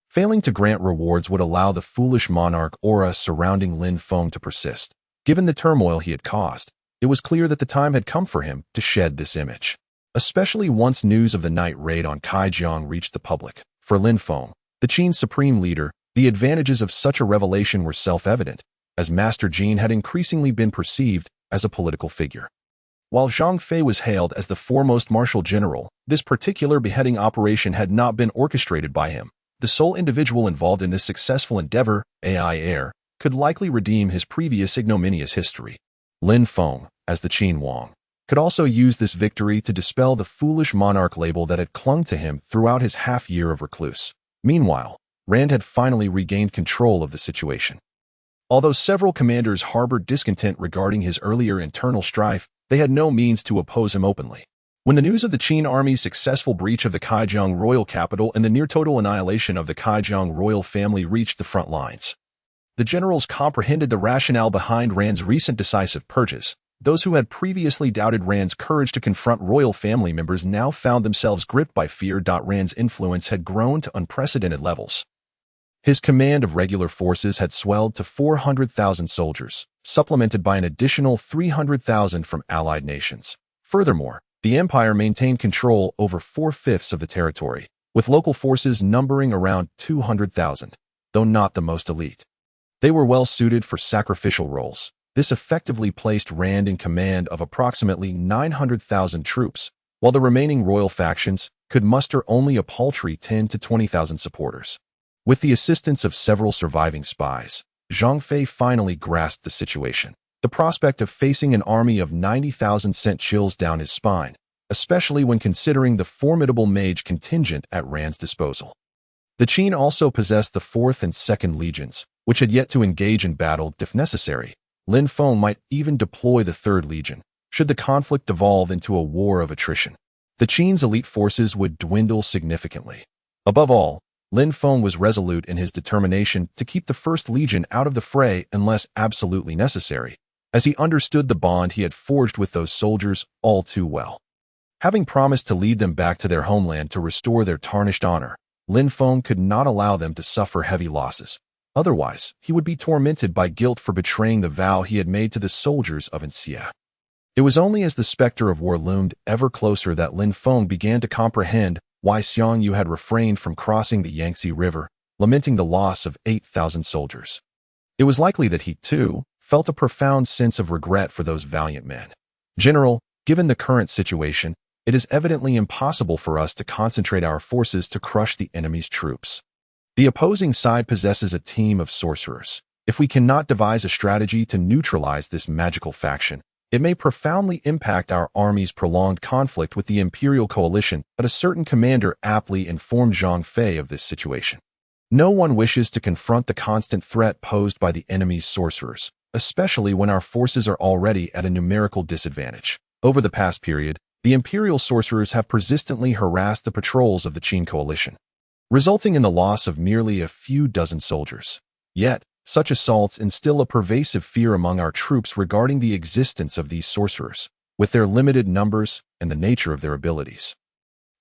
Failing to grant rewards would allow the foolish monarch aura surrounding Lin Feng to persist. Given the turmoil he had caused, it was clear that the time had come for him to shed this image, especially once news of the night raid on Kaijiang reached the public. For Lin Feng, the Qin's supreme leader, the advantages of such a revelation were self-evident, as Master Jin had increasingly been perceived as a political figure. While Zhang Fei was hailed as the foremost martial general, this particular beheading operation had not been orchestrated by him. The sole individual involved in this successful endeavor, AI Air, could likely redeem his previous ignominious history. Lin Feng, as the Qin Wang, could also use this victory to dispel the foolish monarch label that had clung to him throughout his half-year of recluse. Meanwhile, Rand had finally regained control of the situation. Although several commanders harbored discontent regarding his earlier internal strife, they had no means to oppose him openly. When the news of the Qin army's successful breach of the Kaijiang royal capital and the near-total annihilation of the Kaijiang royal family reached the front lines, the generals comprehended the rationale behind Rand's recent decisive purges. Those who had previously doubted Rand's courage to confront royal family members now found themselves gripped by fear. Rand's influence had grown to unprecedented levels. His command of regular forces had swelled to 400,000 soldiers, supplemented by an additional 300,000 from allied nations. Furthermore, the empire maintained control over 4/5 of the territory, with local forces numbering around 200,000, though not the most elite. They were well suited for sacrificial roles. This effectively placed Rand in command of approximately 900,000 troops, while the remaining royal factions could muster only a paltry 10 to 20,000 supporters. With the assistance of several surviving spies, Zhang Fei finally grasped the situation. The prospect of facing an army of 90,000 sent chills down his spine, especially when considering the formidable mage contingent at Rand's disposal. The Qin also possessed the 4th and 2nd legions, which had yet to engage in battle if necessary. Lin Feng might even deploy the 3rd legion, should the conflict devolve into a war of attrition. The Qin's elite forces would dwindle significantly. Above all, Lin Feng was resolute in his determination to keep the 1st Legion out of the fray unless absolutely necessary, as he understood the bond he had forged with those soldiers all too well. Having promised to lead them back to their homeland to restore their tarnished honor, Lin Feng could not allow them to suffer heavy losses. Otherwise, he would be tormented by guilt for betraying the vow he had made to the soldiers of Anxia. It was only as the specter of war loomed ever closer that Lin Feng began to comprehend why Xiang Yu had refrained from crossing the Yangtze River, lamenting the loss of 8,000 soldiers. It was likely that he, too, felt a profound sense of regret for those valiant men. General, given the current situation, it is evidently impossible for us to concentrate our forces to crush the enemy's troops. The opposing side possesses a team of sorcerers. If we cannot devise a strategy to neutralize this magical faction, it may profoundly impact our army's prolonged conflict with the Imperial Coalition, but a certain commander aptly informed Zhang Fei of this situation. No one wishes to confront the constant threat posed by the enemy's sorcerers, especially when our forces are already at a numerical disadvantage. Over the past period, the Imperial sorcerers have persistently harassed the patrols of the Qin coalition, resulting in the loss of merely a few dozen soldiers. Yet, such assaults instill a pervasive fear among our troops regarding the existence of these sorcerers, with their limited numbers and the nature of their abilities.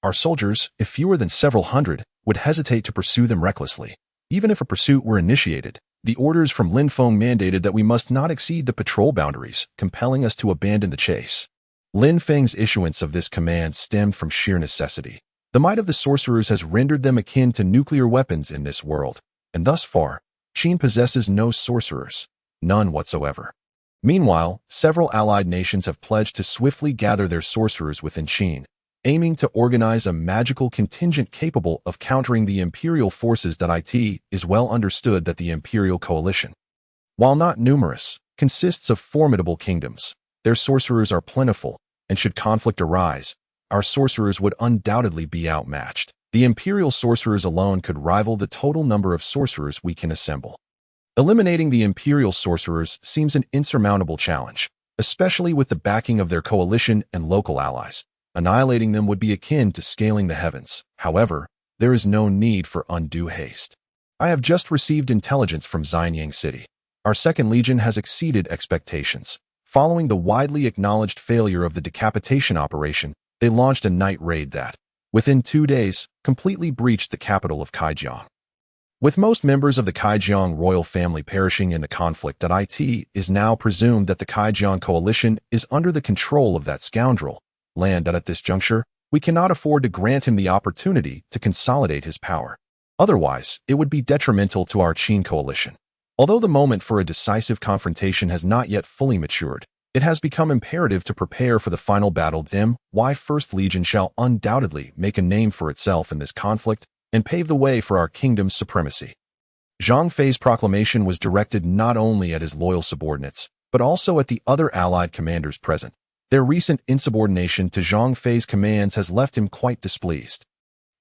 Our soldiers, if fewer than several hundred, would hesitate to pursue them recklessly. Even if a pursuit were initiated, the orders from Lin Feng mandated that we must not exceed the patrol boundaries, compelling us to abandon the chase. Lin Feng's issuance of this command stemmed from sheer necessity. The might of the sorcerers has rendered them akin to nuclear weapons in this world, and thus far, Qin possesses no sorcerers, none whatsoever. Meanwhile, several allied nations have pledged to swiftly gather their sorcerers within Qin, aiming to organize a magical contingent capable of countering the imperial forces. It is well understood that the Imperial Coalition, while not numerous, consists of formidable kingdoms. Their sorcerers are plentiful, and should conflict arise, our sorcerers would undoubtedly be outmatched. The Imperial sorcerers alone could rival the total number of sorcerers we can assemble. Eliminating the Imperial sorcerers seems an insurmountable challenge, especially with the backing of their coalition and local allies. Annihilating them would be akin to scaling the heavens. However, there is no need for undue haste. I have just received intelligence from Xianyang City. Our 2nd Legion has exceeded expectations. Following the widely acknowledged failure of the decapitation operation, they launched a night raid that, within 2 days, completely breached the capital of Kaijiang. With most members of the Kaijiang royal family perishing in the conflict, it is now presumed that the Kaijiang coalition is under the control of that scoundrel. At this juncture, we cannot afford to grant him the opportunity to consolidate his power. Otherwise, it would be detrimental to our Qin coalition. Although the moment for a decisive confrontation has not yet fully matured, it has become imperative to prepare for the final battle. My 1st Legion shall undoubtedly make a name for itself in this conflict and pave the way for our kingdom's supremacy. Zhang Fei's proclamation was directed not only at his loyal subordinates, but also at the other allied commanders present. Their recent insubordination to Zhang Fei's commands has left him quite displeased.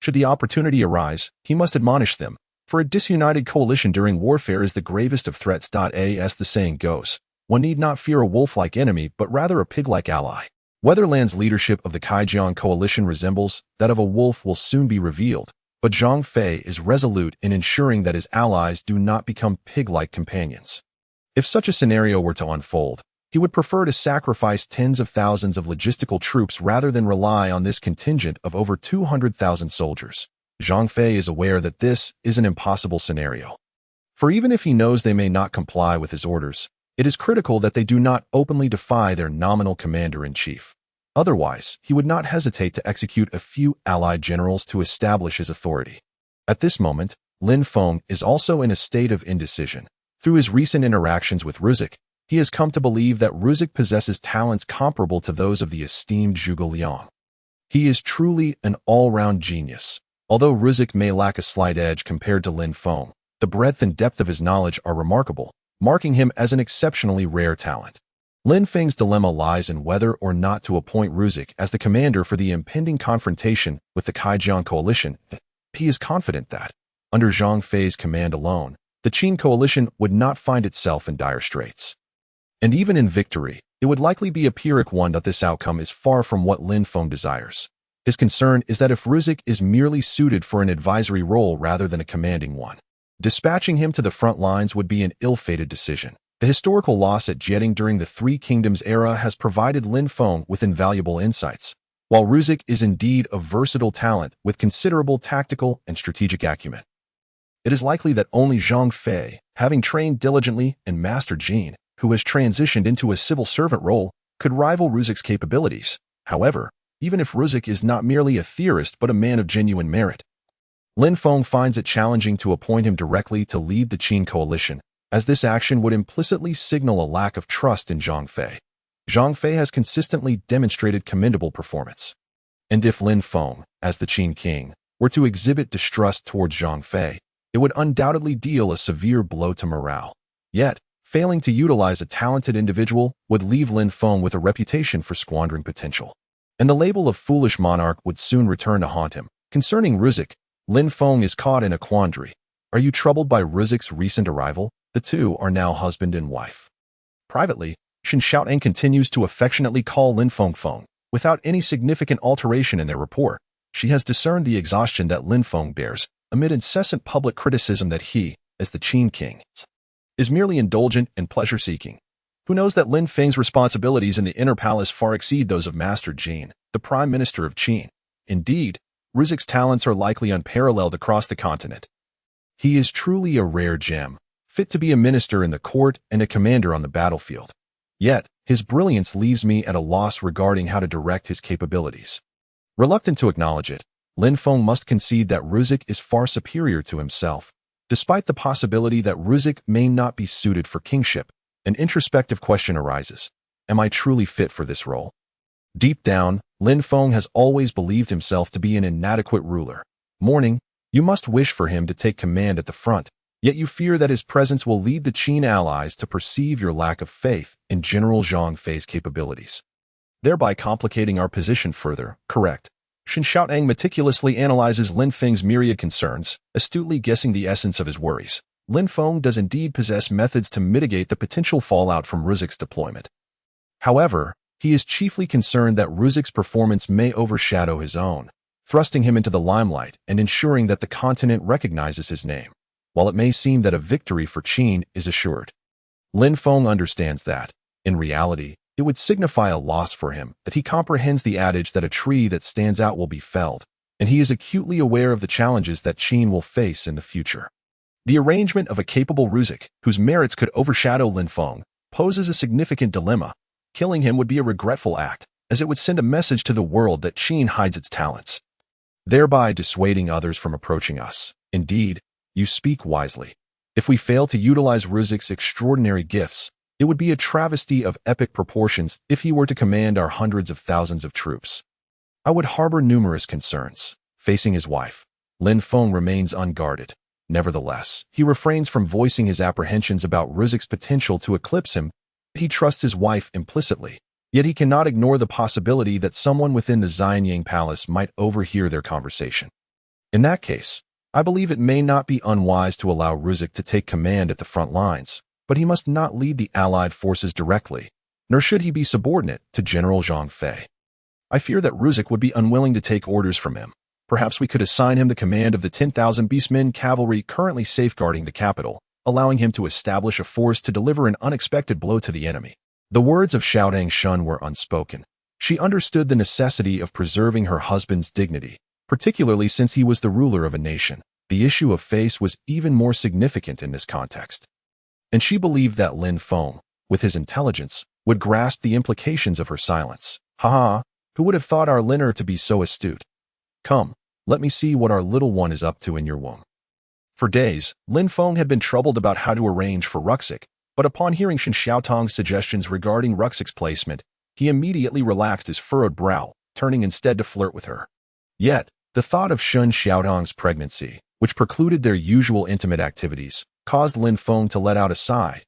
Should the opportunity arise, he must admonish them, for a disunited coalition during warfare is the gravest of threats. As the saying goes, one need not fear a wolf-like enemy, but rather a pig-like ally. Whether Lan's leadership of the Kaijiang coalition resembles that of a wolf will soon be revealed, but Zhang Fei is resolute in ensuring that his allies do not become pig-like companions. If such a scenario were to unfold, he would prefer to sacrifice tens of thousands of logistical troops rather than rely on this contingent of over 200,000 soldiers. Zhang Fei is aware that this is an impossible scenario. For even if he knows they may not comply with his orders, it is critical that they do not openly defy their nominal commander-in-chief. Otherwise, he would not hesitate to execute a few allied generals to establish his authority. At this moment, Lin Feng is also in a state of indecision. Through his recent interactions with Ruzek, he has come to believe that Ruzek possesses talents comparable to those of the esteemed Zhuge Liang. He is truly an all-round genius. Although Ruzek may lack a slight edge compared to Lin Feng, the breadth and depth of his knowledge are remarkable, marking him as an exceptionally rare talent. Lin Feng's dilemma lies in whether or not to appoint Ruzek as the commander for the impending confrontation with the Kaijiang coalition. He is confident that, under Zhang Fei's command alone, the Qin coalition would not find itself in dire straits. And even in victory, it would likely be a Pyrrhic one. This outcome is far from what Lin Feng desires. His concern is that if Ruzek is merely suited for an advisory role rather than a commanding one, dispatching him to the front lines would be an ill-fated decision. The historical loss at Jieting during the Three Kingdoms era has provided Lin Feng with invaluable insights, while Ruzek is indeed a versatile talent with considerable tactical and strategic acumen. It is likely that only Zhang Fei, having trained diligently and mastered Jin, who has transitioned into a civil servant role, could rival Ruzek's capabilities. However, even if Ruzek is not merely a theorist but a man of genuine merit, Lin Feng finds it challenging to appoint him directly to lead the Qin coalition, as this action would implicitly signal a lack of trust in Zhang Fei. Zhang Fei has consistently demonstrated commendable performance. And if Lin Feng, as the Qin king, were to exhibit distrust towards Zhang Fei, it would undoubtedly deal a severe blow to morale. Yet, failing to utilize a talented individual would leave Lin Feng with a reputation for squandering potential. And the label of foolish monarch would soon return to haunt him. Concerning Ruzek, Lin Feng is caught in a quandary. Are you troubled by Ruzek's recent arrival? The two are now husband and wife. Privately, Shen Xiaoeng continues to affectionately call Lin Feng Feng, without any significant alteration in their rapport. She has discerned the exhaustion that Lin Feng bears, amid incessant public criticism that he, as the Qin king, is merely indulgent and pleasure-seeking. Who knows that Lin Feng's responsibilities in the inner palace far exceed those of Master Jin, the Prime Minister of Qin. Indeed, Ruzek's talents are likely unparalleled across the continent. He is truly a rare gem, fit to be a minister in the court and a commander on the battlefield. Yet, his brilliance leaves me at a loss regarding how to direct his capabilities. Reluctant to acknowledge it, Lin Feng must concede that Ruzek is far superior to himself. Despite the possibility that Ruzek may not be suited for kingship, an introspective question arises. Am I truly fit for this role? Deep down, Lin Feng has always believed himself to be an inadequate ruler. Mourning, you must wish for him to take command at the front, yet you fear that his presence will lead the Qin allies to perceive your lack of faith in General Zhang Fei's capabilities, thereby complicating our position further. Correct. Shen Xiaoeng meticulously analyzes Lin Feng's myriad concerns, astutely guessing the essence of his worries. Lin Feng does indeed possess methods to mitigate the potential fallout from Ruzek's deployment. However, he is chiefly concerned that Ruzek's performance may overshadow his own, thrusting him into the limelight and ensuring that the continent recognizes his name, while it may seem that a victory for Qin is assured. Lin Feng understands that, in reality, it would signify a loss for him, that he comprehends the adage that a tree that stands out will be felled, and he is acutely aware of the challenges that Qin will face in the future. The arrangement of a capable Ruzek, whose merits could overshadow Lin Feng, poses a significant dilemma. Killing him would be a regretful act, as it would send a message to the world that Qin hides its talents, thereby dissuading others from approaching us. Indeed, you speak wisely. If we fail to utilize Ruzek's extraordinary gifts, it would be a travesty of epic proportions if he were to command our hundreds of thousands of troops. I would harbor numerous concerns. Facing his wife, Lin Feng remains unguarded. Nevertheless, he refrains from voicing his apprehensions about Ruzek's potential to eclipse him. He trusts his wife implicitly, yet he cannot ignore the possibility that someone within the Xianyang Palace might overhear their conversation. In that case, I believe it may not be unwise to allow Ruzek to take command at the front lines, but he must not lead the Allied forces directly, nor should he be subordinate to General Zhang Fei. I fear that Ruzek would be unwilling to take orders from him. Perhaps we could assign him the command of the 10,000 beastmen cavalry currently safeguarding the capital, allowing him to establish a force to deliver an unexpected blow to the enemy. The words of Xiaodang Shun were unspoken. She understood the necessity of preserving her husband's dignity, particularly since he was the ruler of a nation. The issue of face was even more significant in this context. And she believed that Lin Feng, with his intelligence, would grasp the implications of her silence. Haha, who would have thought our Liner to be so astute? Come, let me see what our little one is up to in your womb. For days, Lin Feng had been troubled about how to arrange for Ruxik, but upon hearing Shen Xiaotong's suggestions regarding Ruxik's placement, he immediately relaxed his furrowed brow, turning instead to flirt with her. Yet, the thought of Shen Xiaotong's pregnancy, which precluded their usual intimate activities, caused Lin Feng to let out a sigh.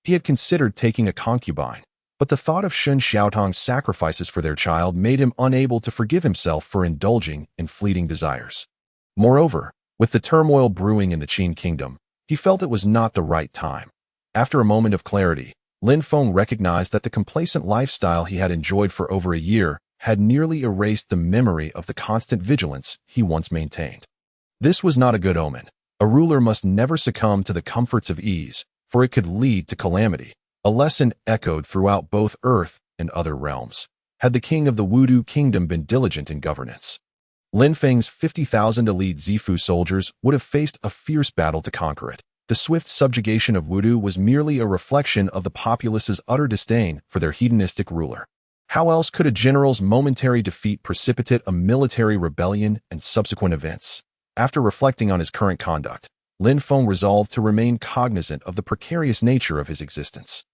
He had considered taking a concubine, but the thought of Shen Xiaotong's sacrifices for their child made him unable to forgive himself for indulging in fleeting desires. Moreover, with the turmoil brewing in the Qin kingdom, he felt it was not the right time. After a moment of clarity, Lin Feng recognized that the complacent lifestyle he had enjoyed for over a year had nearly erased the memory of the constant vigilance he once maintained. This was not a good omen. A ruler must never succumb to the comforts of ease, for it could lead to calamity. A lesson echoed throughout both Earth and other realms. Had the king of the Wudu kingdom been diligent in governance, Lin Feng's 50,000 elite Zifu soldiers would have faced a fierce battle to conquer it. The swift subjugation of Wudu was merely a reflection of the populace's utter disdain for their hedonistic ruler. How else could a general's momentary defeat precipitate a military rebellion and subsequent events? After reflecting on his current conduct, Lin Feng resolved to remain cognizant of the precarious nature of his existence.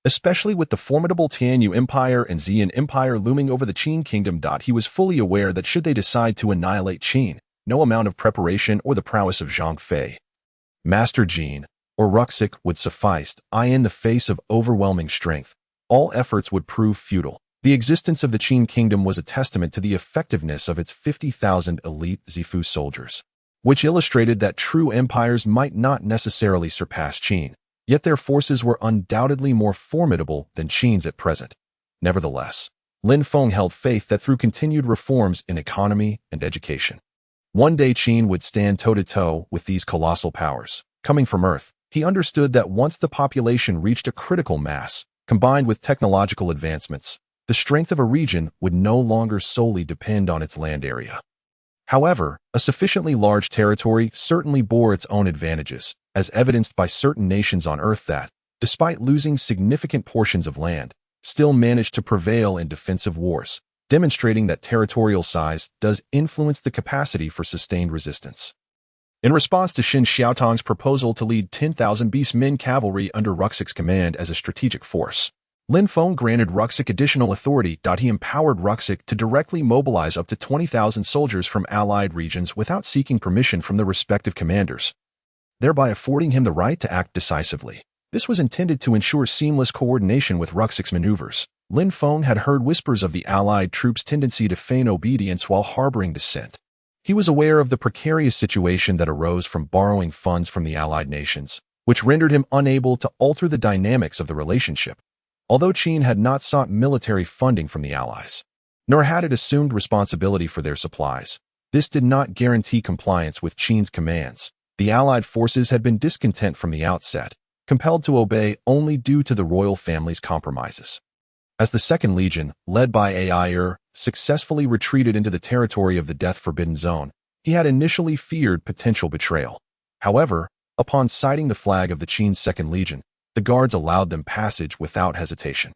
Especially with the formidable Tianyu Empire and Xian Empire looming over the Qin kingdom. He was fully aware that should they decide to annihilate Qin, no amount of preparation or the prowess of Zhang Fei, Master Jin, or Ruxik would suffice. In the face of overwhelming strength, all efforts would prove futile. The existence of the Qin kingdom was a testament to the effectiveness of its 50,000 elite Zifu soldiers, which illustrated that true empires might not necessarily surpass Qin. Yet their forces were undoubtedly more formidable than Qin's at present. Nevertheless, Lin Feng held faith that through continued reforms in economy and education, one day Qin would stand toe-to-toe with these colossal powers. Coming from Earth, he understood that once the population reached a critical mass, combined with technological advancements, the strength of a region would no longer solely depend on its land area. However, a sufficiently large territory certainly bore its own advantages, as evidenced by certain nations on Earth that, despite losing significant portions of land, still managed to prevail in defensive wars, demonstrating that territorial size does influence the capacity for sustained resistance. In response to Shen Xiaotong's proposal to lead 10,000 beastmen cavalry under Ruxik's command as a strategic force, Lin Feng granted Ruxik additional authority. He empowered Ruxik to directly mobilize up to 20,000 soldiers from allied regions without seeking permission from the respective commanders, thereby affording him the right to act decisively. This was intended to ensure seamless coordination with Ruxik's maneuvers. Lin Feng had heard whispers of the allied troops' tendency to feign obedience while harboring dissent. He was aware of the precarious situation that arose from borrowing funds from the allied nations, which rendered him unable to alter the dynamics of the relationship. Although Qin had not sought military funding from the Allies, nor had it assumed responsibility for their supplies, this did not guarantee compliance with Qin's commands. The Allied forces had been discontent from the outset, compelled to obey only due to the royal family's compromises. As the Second Legion, led by Air, successfully retreated into the territory of the Death-Forbidden Zone, he had initially feared potential betrayal. However, upon sighting the flag of the Qin Second Legion, the guards allowed them passage without hesitation.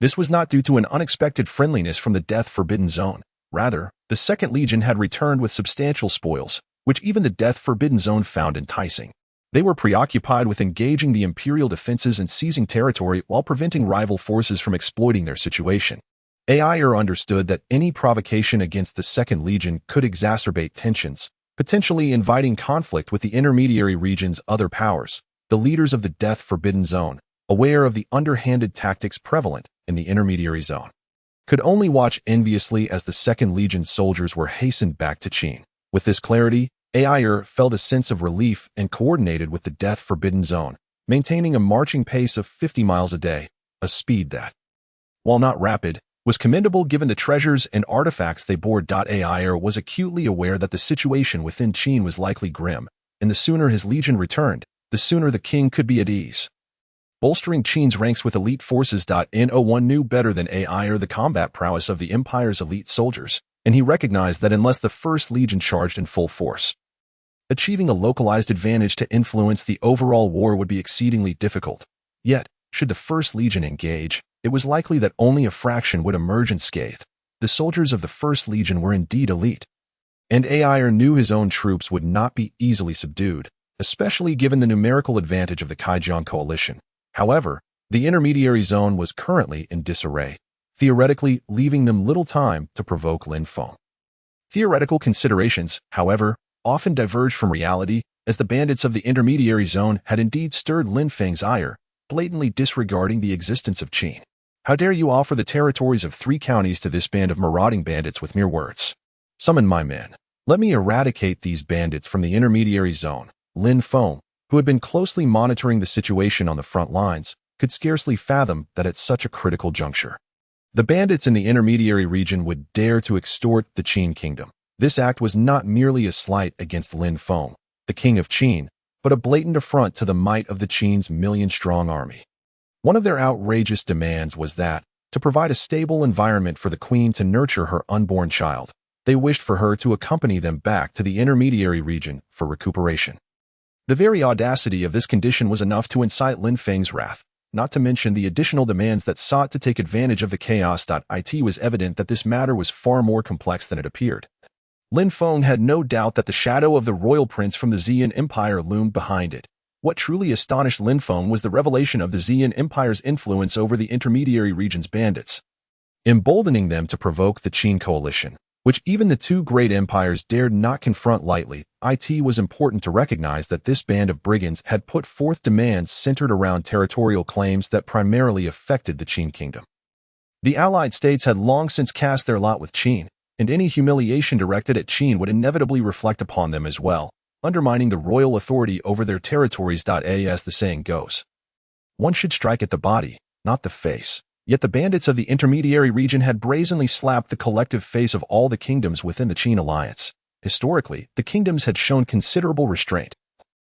This was not due to an unexpected friendliness from the Death-Forbidden Zone. Rather, the Second Legion had returned with substantial spoils, which even the Death-Forbidden Zone found enticing. They were preoccupied with engaging the Imperial defenses and seizing territory while preventing rival forces from exploiting their situation. Air understood that any provocation against the Second Legion could exacerbate tensions, potentially inviting conflict with the intermediary region's other powers, the leaders of the Death-Forbidden Zone. aware of the underhanded tactics prevalent in the intermediary zone, could only watch enviously as the Second Legion's soldiers were hastened back to Qin. With this clarity, Ayer felt a sense of relief and coordinated with the death-forbidden zone, maintaining a marching pace of 50 miles a day, a speed that, while not rapid, was commendable given the treasures and artifacts they bore. Ayer was acutely aware that the situation within Qin was likely grim, and the sooner his legion returned, the sooner the king could be at ease. Bolstering Qin's ranks with elite forces. No one knew better than Ayer the combat prowess of the Empire's elite soldiers, and he recognized that unless the First Legion charged in full force, achieving a localized advantage to influence the overall war would be exceedingly difficult. Yet, should the First Legion engage, it was likely that only a fraction would emerge unscathed. The soldiers of the First Legion were indeed elite, and Ayer knew his own troops would not be easily subdued, especially given the numerical advantage of the Kaijian coalition. However, the intermediary zone was currently in disarray, theoretically leaving them little time to provoke Lin Feng. Theoretical considerations, however, often diverged from reality, as the bandits of the intermediary zone had indeed stirred Lin Feng's ire, blatantly disregarding the existence of Qin. How dare you offer the territories of 3 counties to this band of marauding bandits with mere words? Summon my men. Let me eradicate these bandits from the intermediary zone. Lin Feng, who had been closely monitoring the situation on the front lines, could scarcely fathom that at such a critical juncture, the bandits in the intermediary region would dare to extort the Qin kingdom. This act was not merely a slight against Lin Feng, the king of Qin, but a blatant affront to the might of the Qin's million-strong army. One of their outrageous demands was that, to provide a stable environment for the queen to nurture her unborn child, they wished for her to accompany them back to the intermediary region for recuperation. The very audacity of this condition was enough to incite Lin Feng's wrath, not to mention the additional demands that sought to take advantage of the chaos. It was evident that this matter was far more complex than it appeared. Lin Feng had no doubt that the shadow of the royal prince from the Xian Empire loomed behind it. What truly astonished Lin Feng was the revelation of the Xian Empire's influence over the intermediary region's bandits, emboldening them to provoke the Qin coalition, which even the 2 great empires dared not confront lightly. It was important to recognize that this band of brigands had put forth demands centered around territorial claims that primarily affected the Qin kingdom. The Allied states had long since cast their lot with Qin, and any humiliation directed at Qin would inevitably reflect upon them as well, undermining the royal authority over their territories. As the saying goes, one should strike at the body, not the face. Yet the bandits of the intermediary region had brazenly slapped the collective face of all the kingdoms within the Qin alliance. Historically, the kingdoms had shown considerable restraint,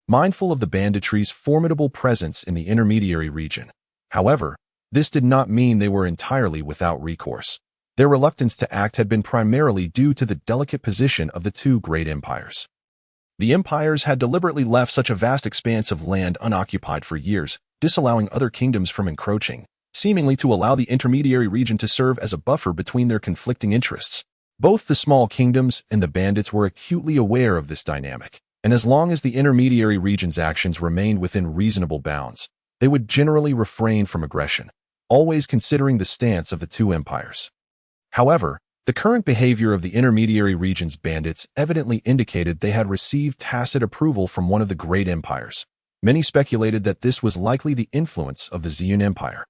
mindful of the banditry's formidable presence in the intermediary region. However, this did not mean they were entirely without recourse. Their reluctance to act had been primarily due to the delicate position of the 2 great empires. The empires had deliberately left such a vast expanse of land unoccupied for years, disallowing other kingdoms from encroaching, seemingly to allow the intermediary region to serve as a buffer between their conflicting interests. Both the small kingdoms and the bandits were acutely aware of this dynamic, and as long as the intermediary region's actions remained within reasonable bounds, they would generally refrain from aggression, always considering the stance of the 2 empires. However, the current behavior of the intermediary region's bandits evidently indicated they had received tacit approval from one of the great empires. Many speculated that this was likely the influence of the Xian Empire,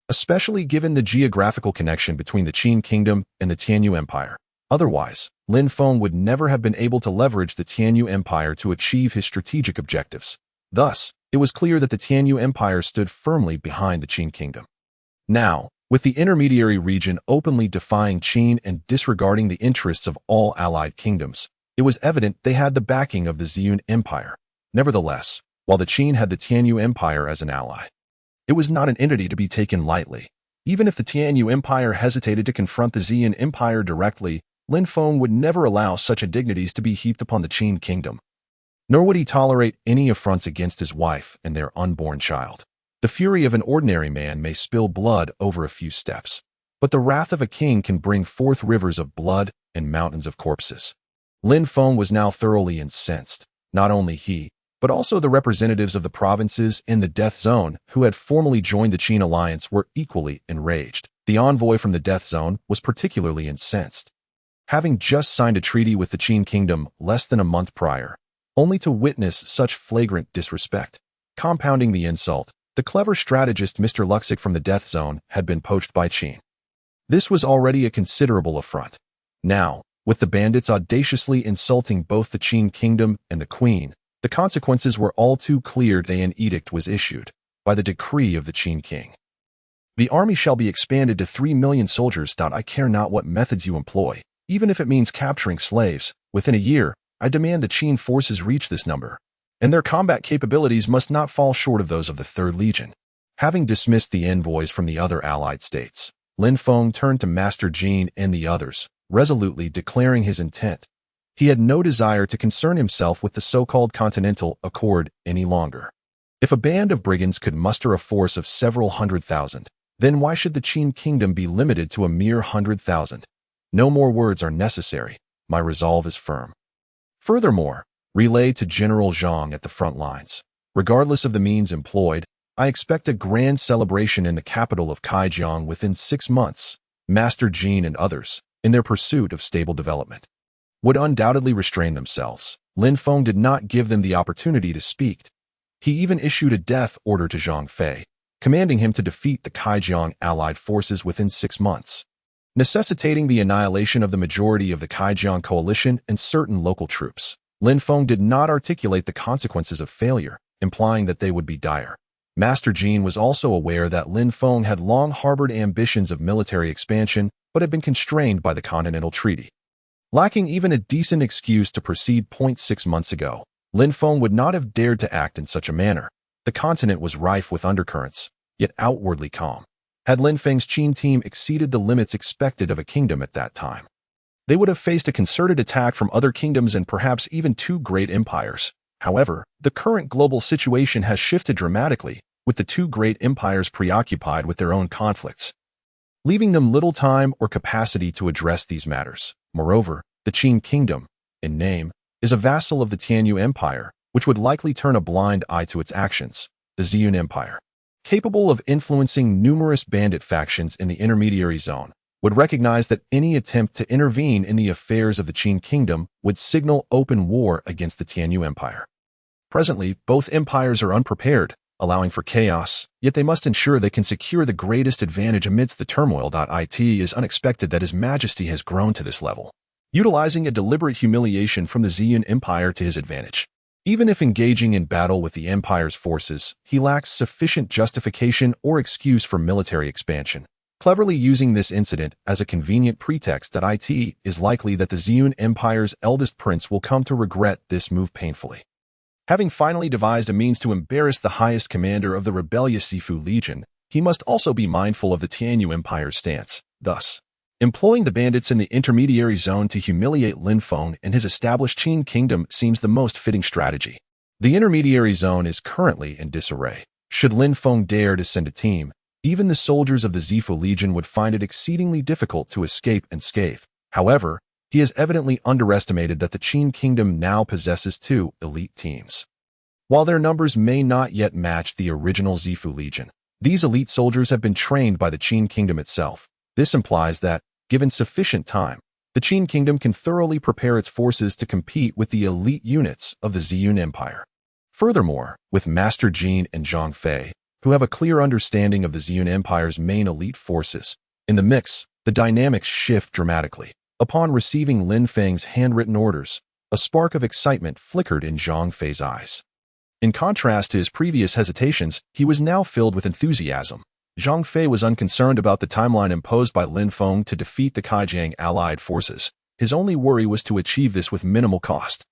especially given the geographical connection between the Qin kingdom and the Tianyu Empire. Otherwise, Lin Feng would never have been able to leverage the Tianyu Empire to achieve his strategic objectives. Thus, it was clear that the Tianyu Empire stood firmly behind the Qin kingdom. Now, with the intermediary region openly defying Qin and disregarding the interests of all allied kingdoms, it was evident they had the backing of the Xian Empire. Nevertheless, while the Qin had the Tianyu Empire as an ally, it was not an entity to be taken lightly. Even if the Tianyu Empire hesitated to confront the Xian Empire directly, Lin Feng would never allow such indignities to be heaped upon the Qin kingdom. Nor would he tolerate any affronts against his wife and their unborn child. The fury of an ordinary man may spill blood over a few steps, but the wrath of a king can bring forth rivers of blood and mountains of corpses. Lin Feng was now thoroughly incensed. Not only he, but also the representatives of the provinces in the Death Zone who had formally joined the Qin alliance were equally enraged. The envoy from the Death Zone was particularly incensed, having just signed a treaty with the Qin kingdom less than a month prior, only to witness such flagrant disrespect. Compounding the insult, The clever strategist Mr. Luxic from the Death Zone had been poached by Qin. This was already a considerable affront. Now, with the bandits audaciously insulting both the Qin kingdom and the queen, the consequences were all too clear. An edict was issued, by the decree of the Qin king. The army shall be expanded to 3 million soldiers. I care not what methods you employ, even if it means capturing slaves. Within a year, I demand the Qin forces reach this number, and their combat capabilities must not fall short of those of the 3rd Legion. Having dismissed the envoys from the other allied states, Lin Feng turned to Master Jin and the others, resolutely declaring his intent. He had no desire to concern himself with the so-called Continental Accord any longer. If a band of brigands could muster a force of several 100,000, then why should the Qin kingdom be limited to a mere 100,000? No more words are necessary. My resolve is firm. Furthermore, relay to General Zhang at the front lines. Regardless of the means employed, I expect a grand celebration in the capital of Kaijiang within 6 months. Master Jin and others, in their pursuit of stable development, would undoubtedly restrain themselves. Lin Feng did not give them the opportunity to speak. He even issued a death order to Zhang Fei, commanding him to defeat the Kaijiang allied forces within 6 months, necessitating the annihilation of the majority of the Kaijiang coalition and certain local troops. Lin Feng did not articulate the consequences of failure, implying that they would be dire. Master Jin was also aware that Lin Feng had long harbored ambitions of military expansion but had been constrained by the Continental Treaty. Lacking even a decent excuse to proceed. 6 months ago, Lin Feng would not have dared to act in such a manner. The continent was rife with undercurrents, yet outwardly calm. Had Lin Feng's Qin team exceeded the limits expected of a kingdom at that time, they would have faced a concerted attack from other kingdoms and perhaps even 2 great empires. However, the current global situation has shifted dramatically, with the 2 great empires preoccupied with their own conflicts, leaving them little time or capacity to address these matters. Moreover, the Qin kingdom, in name, is a vassal of the Tianyu Empire, which would likely turn a blind eye to its actions. The Ziyun Empire, capable of influencing numerous bandit factions in the intermediary zone, would recognize that any attempt to intervene in the affairs of the Qin kingdom would signal open war against the Tianyu Empire. Presently, both empires are unprepared, allowing for chaos, yet they must ensure they can secure the greatest advantage amidst the turmoil. It is unexpected that His Majesty has grown to this level, utilizing a deliberate humiliation from the Ziyun Empire to his advantage. Even if engaging in battle with the Empire's forces, he lacks sufficient justification or excuse for military expansion, cleverly using this incident as a convenient pretext. It is likely that the Ziyun Empire's eldest prince will come to regret this move painfully. Having finally devised a means to embarrass the highest commander of the rebellious Zifu Legion, he must also be mindful of the Tianyu Empire's stance. Thus, employing the bandits in the intermediary zone to humiliate Lin Feng and his established Qin kingdom seems the most fitting strategy. The intermediary zone is currently in disarray. Should Lin Feng dare to send a team, even the soldiers of the Zifu Legion would find it exceedingly difficult to escape unscathed. However, he has evidently underestimated that the Qin kingdom now possesses 2 elite teams. While their numbers may not yet match the original Zifu Legion, these elite soldiers have been trained by the Qin kingdom itself. This implies that, given sufficient time, the Qin kingdom can thoroughly prepare its forces to compete with the elite units of the Ziyun Empire. Furthermore, with Master Jin and Zhang Fei, who have a clear understanding of the Ziyun Empire's main elite forces, in the mix, the dynamics shift dramatically. Upon receiving Lin Feng's handwritten orders, a spark of excitement flickered in Zhang Fei's eyes. In contrast to his previous hesitations, he was now filled with enthusiasm. Zhang Fei was unconcerned about the timeline imposed by Lin Feng to defeat the Kaijiang allied forces. His only worry was to achieve this with minimal cost.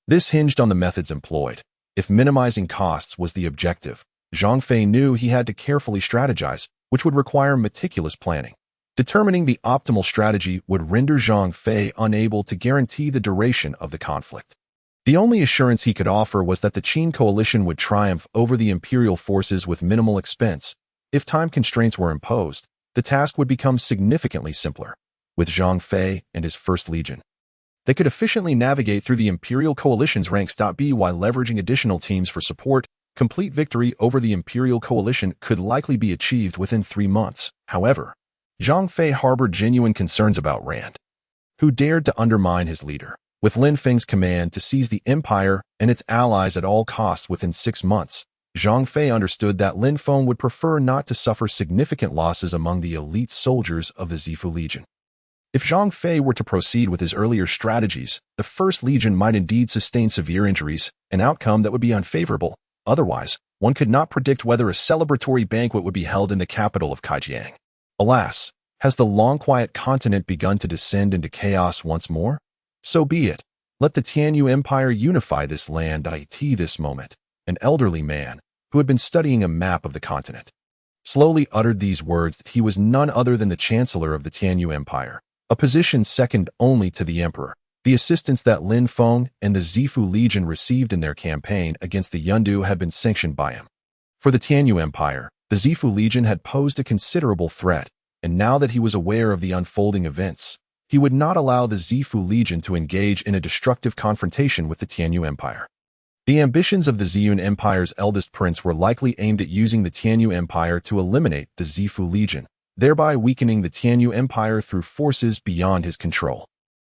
This hinged on the methods employed. If minimizing costs was the objective, Zhang Fei knew he had to carefully strategize, which would require meticulous planning. Determining the optimal strategy would render Zhang Fei unable to guarantee the duration of the conflict. The only assurance he could offer was that the Qin coalition would triumph over the imperial forces with minimal expense. If time constraints were imposed, the task would become significantly simpler. With Zhang Fei and his First Legion, they could efficiently navigate through the imperial coalition's ranks. While leveraging additional teams for support, complete victory over the imperial coalition could likely be achieved within 3 months. However, Zhang Fei harbored genuine concerns about Rand, who dared to undermine his leader. With Lin Feng's command to seize the empire and its allies at all costs within 6 months, Zhang Fei understood that Lin Feng would prefer not to suffer significant losses among the elite soldiers of the Zifu Legion. If Zhang Fei were to proceed with his earlier strategies, the First Legion might indeed sustain severe injuries, an outcome that would be unfavorable. Otherwise, one could not predict whether a celebratory banquet would be held in the capital of Kaijiang. Alas, has the long-quiet continent begun to descend into chaos once more? So be it. Let the Tianyu Empire unify this land. This moment, an elderly man, who had been studying a map of the continent, slowly uttered these words. He was none other than the Chancellor of the Tianyu Empire, a position second only to the Emperor. The assistance that Lin Feng and the Zifu Legion received in their campaign against the Yundu had been sanctioned by him. For the Tianyu Empire, the Zifu Legion had posed a considerable threat, and now that he was aware of the unfolding events, he would not allow the Zifu Legion to engage in a destructive confrontation with the Tianyu Empire. The ambitions of the Ziyun Empire's eldest prince were likely aimed at using the Tianyu Empire to eliminate the Zifu Legion, thereby weakening the Tianyu Empire through forces beyond his control.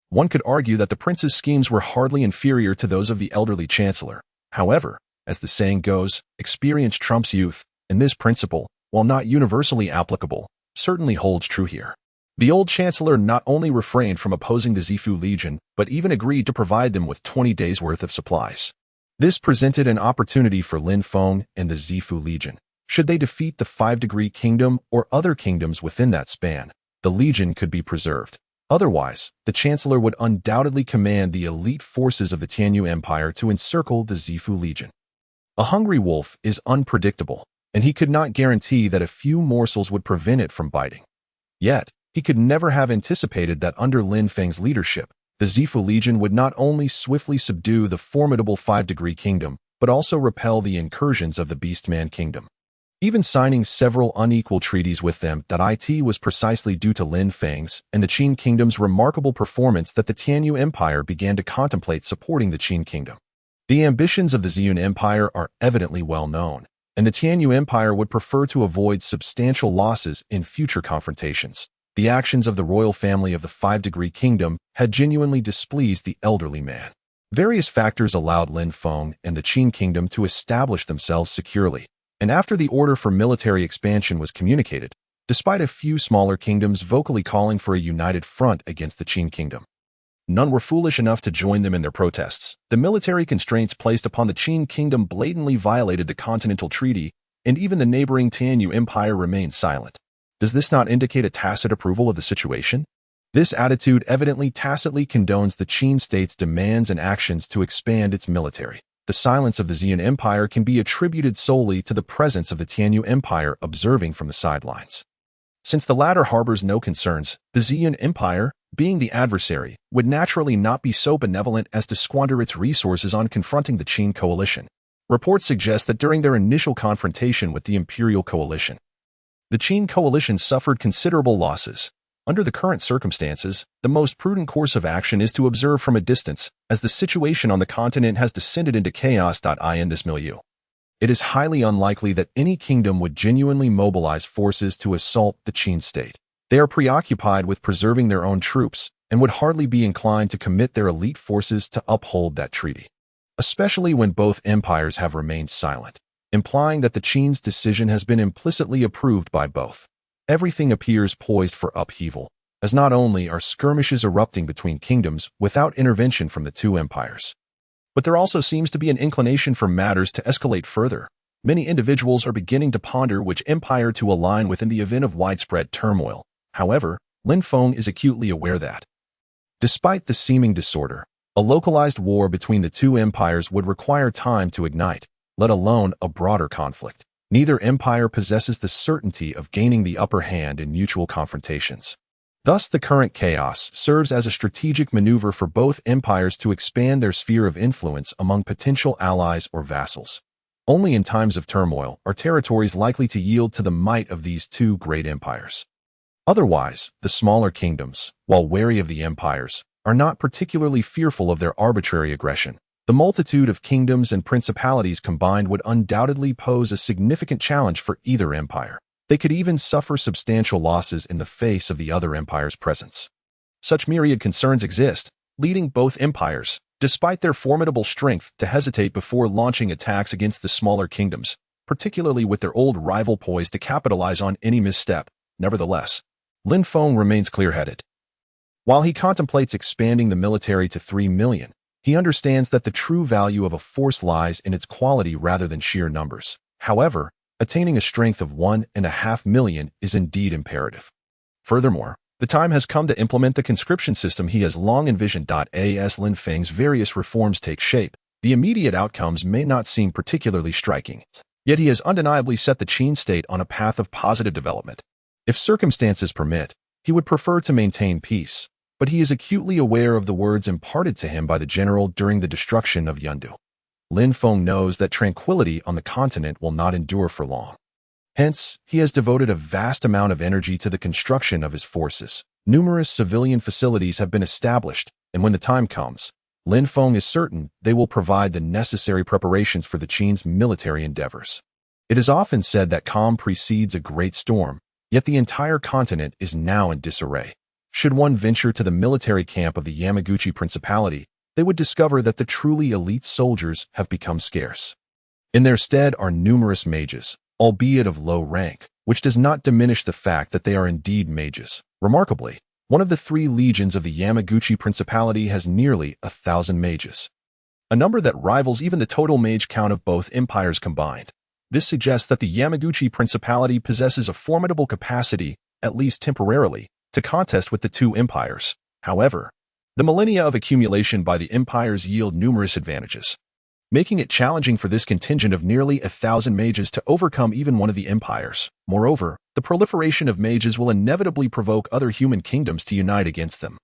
One could argue that the prince's schemes were hardly inferior to those of the elderly chancellor. However, as the saying goes, experience trumps youth, and this principle, while not universally applicable, certainly holds true here. The old chancellor not only refrained from opposing the Zifu Legion, but even agreed to provide them with 20 days' worth of supplies. This presented an opportunity for Lin Feng and the Zifu Legion. Should they defeat the Five-Degree Kingdom or other kingdoms within that span, the Legion could be preserved. Otherwise, the Chancellor would undoubtedly command the elite forces of the Tianyu Empire to encircle the Zifu Legion. A hungry wolf is unpredictable, and he could not guarantee that a few morsels would prevent it from biting. Yet, he could never have anticipated that under Lin Feng's leadership, the Zifu Legion would not only swiftly subdue the formidable Five-Degree Kingdom, but also repel the incursions of the Beastman Kingdom. Even signing several unequal treaties with them, was precisely due to Lin Feng's and the Qin Kingdom's remarkable performance that the Tianyu Empire began to contemplate supporting the Qin Kingdom. The ambitions of the Ziyun Empire are evidently well known, and the Tianyu Empire would prefer to avoid substantial losses in future confrontations. The actions of the royal family of the Five-Degree Kingdom had genuinely displeased the elderly man. Various factors allowed Lin Feng and the Qin Kingdom to establish themselves securely, and after the order for military expansion was communicated, despite a few smaller kingdoms vocally calling for a united front against the Qin Kingdom, none were foolish enough to join them in their protests. The military constraints placed upon the Qin Kingdom blatantly violated the Continental Treaty, and even the neighboring Tianyu Empire remained silent. Does this not indicate a tacit approval of the situation? This attitude evidently tacitly condones the Qin state's demands and actions to expand its military. The silence of the Ziyun Empire can be attributed solely to the presence of the Tianyu Empire observing from the sidelines. Since the latter harbors no concerns, the Ziyun Empire, being the adversary, would naturally not be so benevolent as to squander its resources on confronting the Qin coalition. Reports suggest that during their initial confrontation with the Imperial Coalition, the Qin coalition suffered considerable losses. Under the current circumstances, the most prudent course of action is to observe from a distance, as the situation on the continent has descended into chaos. In this milieu, it is highly unlikely that any kingdom would genuinely mobilize forces to assault the Qin state. They are preoccupied with preserving their own troops and would hardly be inclined to commit their elite forces to uphold that treaty, especially when both empires have remained silent, implying that the Qin's decision has been implicitly approved by both. Everything appears poised for upheaval, as not only are skirmishes erupting between kingdoms without intervention from the two empires, but there also seems to be an inclination for matters to escalate further. Many individuals are beginning to ponder which empire to align with in the event of widespread turmoil. However, Lin Feng is acutely aware that, despite the seeming disorder, a localized war between the two empires would require time to ignite, let alone a broader conflict. Neither empire possesses the certainty of gaining the upper hand in mutual confrontations. Thus, the current chaos serves as a strategic maneuver for both empires to expand their sphere of influence among potential allies or vassals. Only in times of turmoil are territories likely to yield to the might of these two great empires. Otherwise, the smaller kingdoms, while wary of the empires, are not particularly fearful of their arbitrary aggression. The multitude of kingdoms and principalities combined would undoubtedly pose a significant challenge for either empire. They could even suffer substantial losses in the face of the other empire's presence. Such myriad concerns exist, leading both empires, despite their formidable strength, to hesitate before launching attacks against the smaller kingdoms. particularly with their old rival poised to capitalize on any misstep. Nevertheless, Lin Feng remains clear-headed. While he contemplates expanding the military to 3 million, he understands that the true value of a force lies in its quality rather than sheer numbers. However, attaining a strength of 1.5 million is indeed imperative. Furthermore, the time has come to implement the conscription system he has long envisioned. As Lin Feng's various reforms take shape, the immediate outcomes may not seem particularly striking. Yet he has undeniably set the Qin state on a path of positive development. If circumstances permit, he would prefer to maintain peace, but he is acutely aware of the words imparted to him by the general during the destruction of Yundu. Lin Feng knows that tranquility on the continent will not endure for long. Hence, he has devoted a vast amount of energy to the construction of his forces. Numerous civilian facilities have been established, and when the time comes, Lin Feng is certain they will provide the necessary preparations for the Qin's military endeavors. It is often said that calm precedes a great storm, yet the entire continent is now in disarray. Should one venture to the military camp of the Yamaguchi Principality, they would discover that the truly elite soldiers have become scarce. In their stead are numerous mages, albeit of low rank, which does not diminish the fact that they are indeed mages. Remarkably, one of the 3 legions of the Yamaguchi Principality has nearly 1,000 mages, a number that rivals even the total mage count of both empires combined. This suggests that the Yamaguchi Principality possesses a formidable capacity, at least temporarily, to contest with the 2 empires. However, the millennia of accumulation by the empires yield numerous advantages, making it challenging for this contingent of nearly 1,000 mages to overcome even one of the empires. Moreover, the proliferation of mages will inevitably provoke other human kingdoms to unite against them.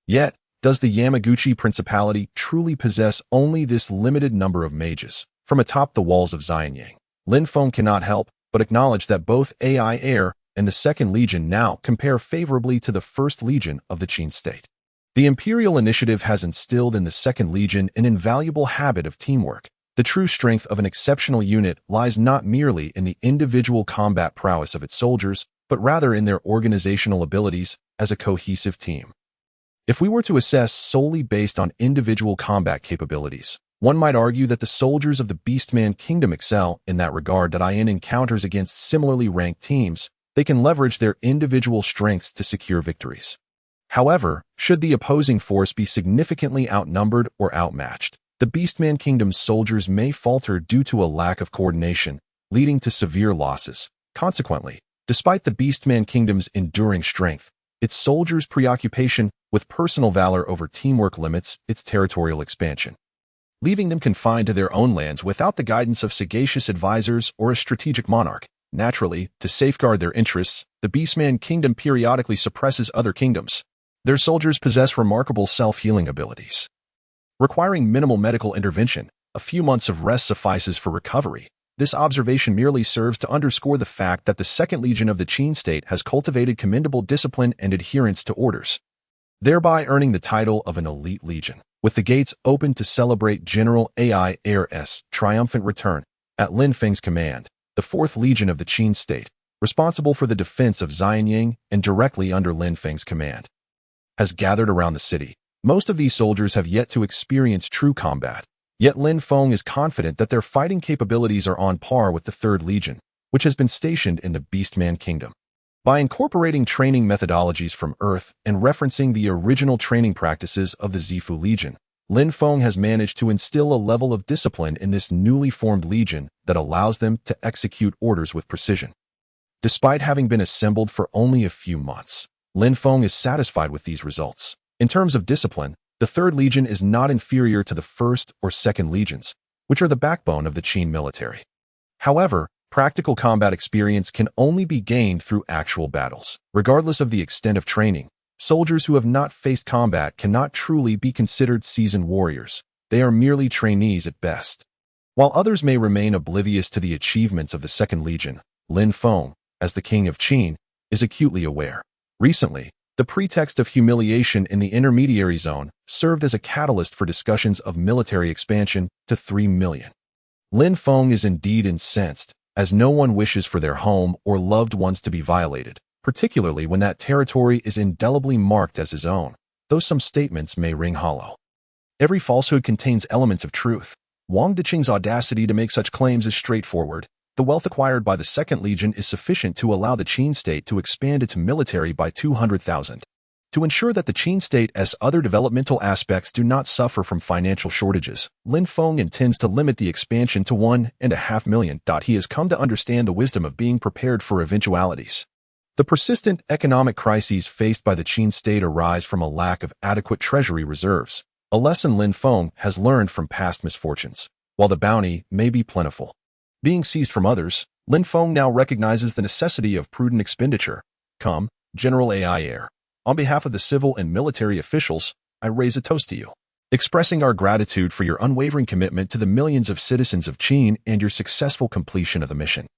Yet, does the Yamaguchi Principality truly possess only this limited number of mages? From atop the walls of Xianyang, Lin Feng cannot help but acknowledge that both AI Air and the 2nd Legion now compare favorably to the 1st Legion of the Qin state. The Imperial Initiative has instilled in the 2nd Legion an invaluable habit of teamwork. The true strength of an exceptional unit lies not merely in the individual combat prowess of its soldiers, but rather in their organizational abilities as a cohesive team. If we were to assess solely based on individual combat capabilities, one might argue that the soldiers of the Beastman Kingdom excel in that regard. In encounters against similarly ranked teams, they can leverage their individual strengths to secure victories. However, should the opposing force be significantly outnumbered or outmatched, the Beastman Kingdom's soldiers may falter due to a lack of coordination, leading to severe losses. Consequently, despite the Beastman Kingdom's enduring strength, its soldiers' preoccupation with personal valor over teamwork limits its territorial expansion, leaving them confined to their own lands without the guidance of sagacious advisors or a strategic monarch. Naturally, to safeguard their interests, the Beastman Kingdom periodically suppresses other kingdoms. Their soldiers possess remarkable self-healing abilities. Requiring minimal medical intervention, a few months of rest suffices for recovery. This observation merely serves to underscore the fact that the 2nd Legion of the Qin state has cultivated commendable discipline and adherence to orders, thereby earning the title of an elite legion. With the gates open to celebrate General AI Air's triumphant return, at Lin Feng's command, the 4th Legion of the Qin state, responsible for the defense of Xianyang and directly under Lin Feng's command, has gathered around the city. Most of these soldiers have yet to experience true combat, yet Lin Feng is confident that their fighting capabilities are on par with the 3rd Legion, which has been stationed in the Beastman Kingdom. By incorporating training methodologies from Earth and referencing the original training practices of the Zifu Legion, Lin Feng has managed to instill a level of discipline in this newly formed legion that allows them to execute orders with precision. Despite having been assembled for only a few months, Lin Feng is satisfied with these results. In terms of discipline, the 3rd Legion is not inferior to the 1st or 2nd Legions, which are the backbone of the Qin military. However, practical combat experience can only be gained through actual battles. Regardless of the extent of training, soldiers who have not faced combat cannot truly be considered seasoned warriors. They are merely trainees at best. While others may remain oblivious to the achievements of the 2nd Legion, Lin Feng, as the king of Qin, is acutely aware. Recently, the pretext of humiliation in the intermediary zone served as a catalyst for discussions of military expansion to 3 million. Lin Feng is indeed incensed, as no one wishes for their home or loved ones to be violated, particularly when that territory is indelibly marked as his own, though some statements may ring hollow. Every falsehood contains elements of truth. Wang Deqing's audacity to make such claims is straightforward. The The wealth acquired by the Second Legion is sufficient to allow the Qin state to expand its military by 200,000. To ensure that the Qin state's other developmental aspects do not suffer from financial shortages, Lin Feng intends to limit the expansion to 1.5 million. He has come to understand the wisdom of being prepared for eventualities. The persistent economic crises faced by the Qin state arise from a lack of adequate treasury reserves, a lesson Lin Feng has learned from past misfortunes. While the bounty may be plentiful, being seized from others, Lin Feng now recognizes the necessity of prudent expenditure. Come, General AI Heir. On behalf of the civil and military officials, I raise a toast to you, expressing our gratitude for your unwavering commitment to the millions of citizens of Qin and your successful completion of the mission.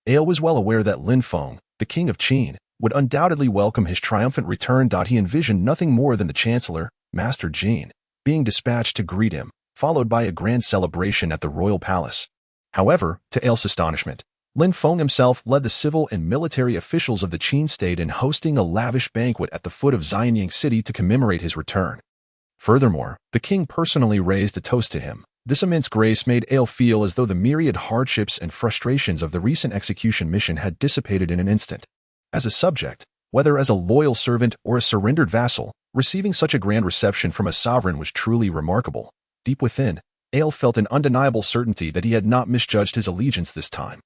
Ale was well aware that Lin Feng, the king of Qin, would undoubtedly welcome his triumphant return. He envisioned nothing more than the Chancellor, Master Jin, being dispatched to greet him, followed by a grand celebration at the royal palace. However, to Ale's astonishment, Lin Feng himself led the civil and military officials of the Qin state in hosting a lavish banquet at the foot of Xianyang City to commemorate his return. Furthermore, the king personally raised a toast to him. This immense grace made Ale feel as though the myriad hardships and frustrations of the recent execution mission had dissipated in an instant. As a subject, whether as a loyal servant or a surrendered vassal, receiving such a grand reception from a sovereign was truly remarkable. Deep within, Ale felt an undeniable certainty that he had not misjudged his allegiance this time.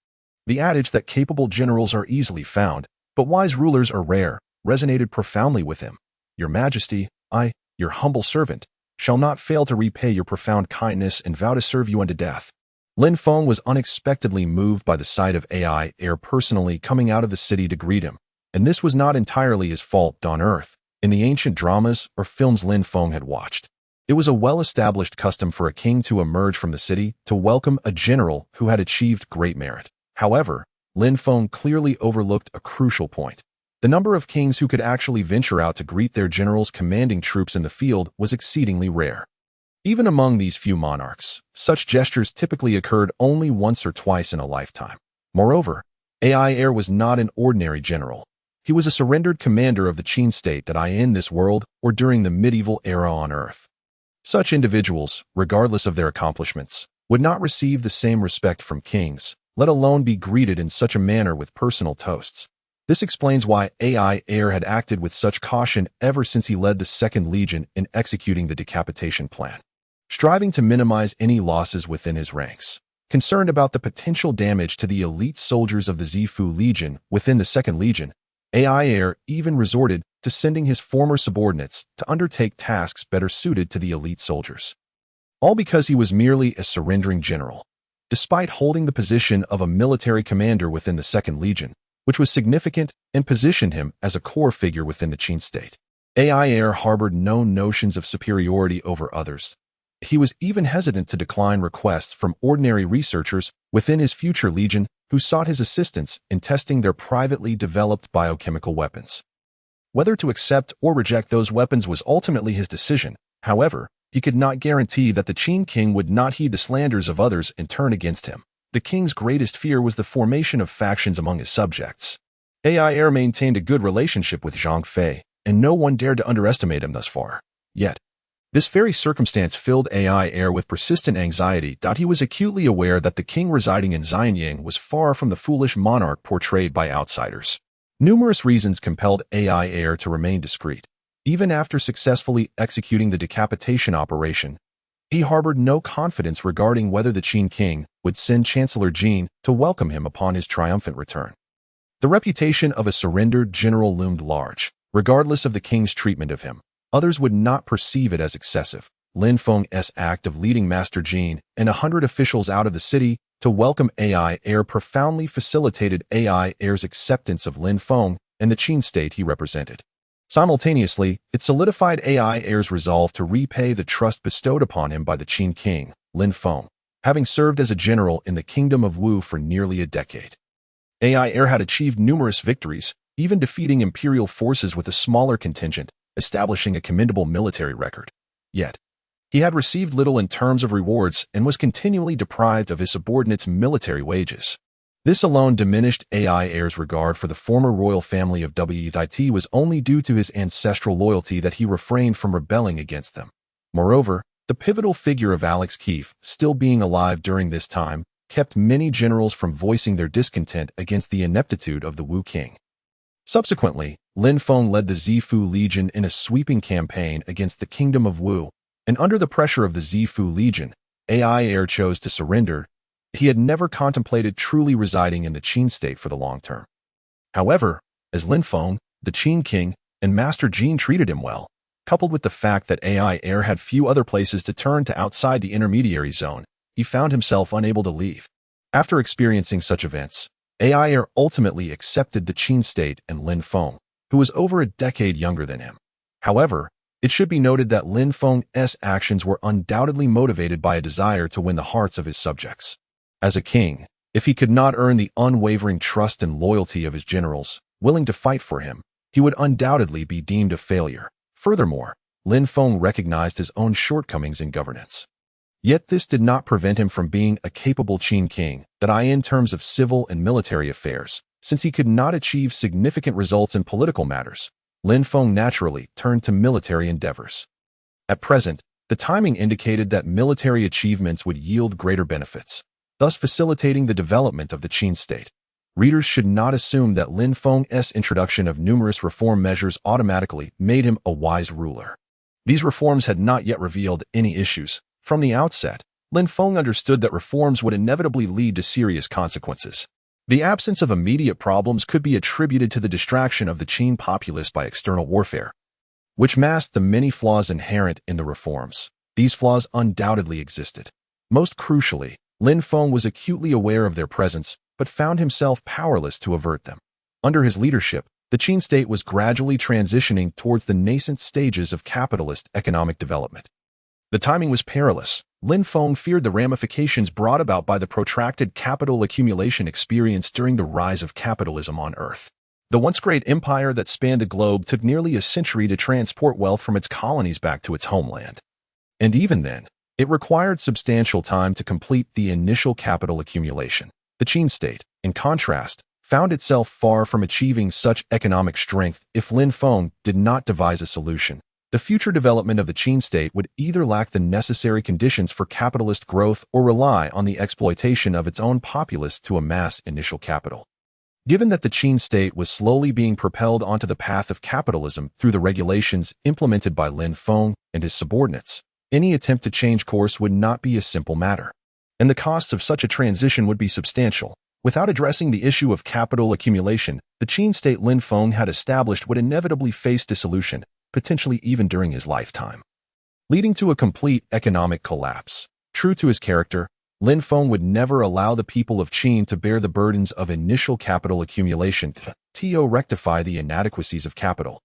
The adage that capable generals are easily found, but wise rulers are rare, resonated profoundly with him. Your Majesty, I, your humble servant, shall not fail to repay your profound kindness and vow to serve you unto death. Lin Feng was unexpectedly moved by the sight of AI Heir personally coming out of the city to greet him, and this was not entirely his fault on Earth. In the ancient dramas or films Lin Feng had watched, it was a well-established custom for a king to emerge from the city to welcome a general who had achieved great merit. However, Lin Feng clearly overlooked a crucial point. The number of kings who could actually venture out to greet their generals commanding troops in the field was exceedingly rare. Even among these few monarchs, such gestures typically occurred only once or twice in a lifetime. Moreover, AI Heir was not an ordinary general. He was a surrendered commander of the Qin state that in this world or during the medieval era on Earth. Such individuals, regardless of their accomplishments, would not receive the same respect from kings, let alone be greeted in such a manner with personal toasts. This explains why AI Heir had acted with such caution ever since he led the Second Legion in executing the decapitation plan, striving to minimize any losses within his ranks. Concerned about the potential damage to the elite soldiers of the Zifu Legion within the Second Legion, AI Heir even resorted to sending his former subordinates to undertake tasks better suited to the elite soldiers. All because he was merely a surrendering general. Despite holding the position of a military commander within the Second Legion, which was significant and positioned him as a core figure within the Qin state, AI Heir harbored no notions of superiority over others. He was even hesitant to decline requests from ordinary researchers within his future legion who sought his assistance in testing their privately developed biochemical weapons. Whether to accept or reject those weapons was ultimately his decision. However, he could not guarantee that the Qin king would not heed the slanders of others and turn against him. The king's greatest fear was the formation of factions among his subjects. AI Heir maintained a good relationship with Zhang Fei, and no one dared to underestimate him thus far. Yet, this very circumstance filled AI Heir with persistent anxiety. He was acutely aware that the king residing in Xianyang was far from the foolish monarch portrayed by outsiders. Numerous reasons compelled AI Heir to remain discreet. Even after successfully executing the decapitation operation, he harbored no confidence regarding whether the Qin king would send Chancellor Jin to welcome him upon his triumphant return. The reputation of a surrendered general loomed large. Regardless of the king's treatment of him, others would not perceive it as excessive. Lin Feng's act of leading Master Jin and 100 officials out of the city to welcome AI Heir profoundly facilitated AI Heir's acceptance of Lin Feng and the Qin state he represented. Simultaneously, it solidified AI Heir's resolve to repay the trust bestowed upon him by the Qin king, Lin Feng, having served as a general in the kingdom of Wu for nearly a decade. AI Heir had achieved numerous victories, even defeating imperial forces with a smaller contingent, establishing a commendable military record. Yet, he had received little in terms of rewards and was continually deprived of his subordinates' military wages. This alone diminished AI Heir's regard for the former royal family of Wit was only due to his ancestral loyalty that he refrained from rebelling against them. Moreover, the pivotal figure of Alex Keefe, still being alive during this time, kept many generals from voicing their discontent against the ineptitude of the Wu king. Subsequently, Lin Feng led the Zifu Legion in a sweeping campaign against the kingdom of Wu, and under the pressure of the Zifu Legion, AI heir chose to surrender. He had never contemplated truly residing in the Qin state for the long term. However, as Lin Feng, the Qin king, and Master Jin treated him well, coupled with the fact that AI heir had few other places to turn to outside the intermediary zone, he found himself unable to leave. After experiencing such events, AI heir ultimately accepted the Qin state and Lin Feng, who was over a decade younger than him. However, it should be noted that Lin Feng's actions were undoubtedly motivated by a desire to win the hearts of his subjects. As a king, if he could not earn the unwavering trust and loyalty of his generals, willing to fight for him, he would undoubtedly be deemed a failure. Furthermore, Lin Feng recognized his own shortcomings in governance. Yet this did not prevent him from being a capable Qin king, in terms of civil and military affairs. Since he could not achieve significant results in political matters, Lin Feng naturally turned to military endeavors. At present, the timing indicated that military achievements would yield greater benefits, thus facilitating the development of the Qin state. Readers should not assume that Lin Feng's introduction of numerous reform measures automatically made him a wise ruler. These reforms had not yet revealed any issues. From the outset, Lin Feng understood that reforms would inevitably lead to serious consequences. The absence of immediate problems could be attributed to the distraction of the Qin populace by external warfare, which masked the many flaws inherent in the reforms. These flaws undoubtedly existed. Most crucially, Lin Feng was acutely aware of their presence, but found himself powerless to avert them. Under his leadership, the Qin state was gradually transitioning towards the nascent stages of capitalist economic development. The timing was perilous. Lin Feng feared the ramifications brought about by the protracted capital accumulation experienced during the rise of capitalism on Earth. The once great empire that spanned the globe took nearly a century to transport wealth from its colonies back to its homeland. And even then, it required substantial time to complete the initial capital accumulation. The Qin state, in contrast, found itself far from achieving such economic strength. If Lin Feng did not devise a solution, the future development of the Qin state would either lack the necessary conditions for capitalist growth or rely on the exploitation of its own populace to amass initial capital. Given that the Qin state was slowly being propelled onto the path of capitalism through the regulations implemented by Lin Feng and his subordinates, any attempt to change course would not be a simple matter, and the costs of such a transition would be substantial. Without addressing the issue of capital accumulation, the Qin state Lin Feng had established would inevitably face dissolution, potentially even during his lifetime, leading to a complete economic collapse. True to his character, Lin Feng would never allow the people of Qin to bear the burdens of initial capital accumulation to rectify the inadequacies of capital.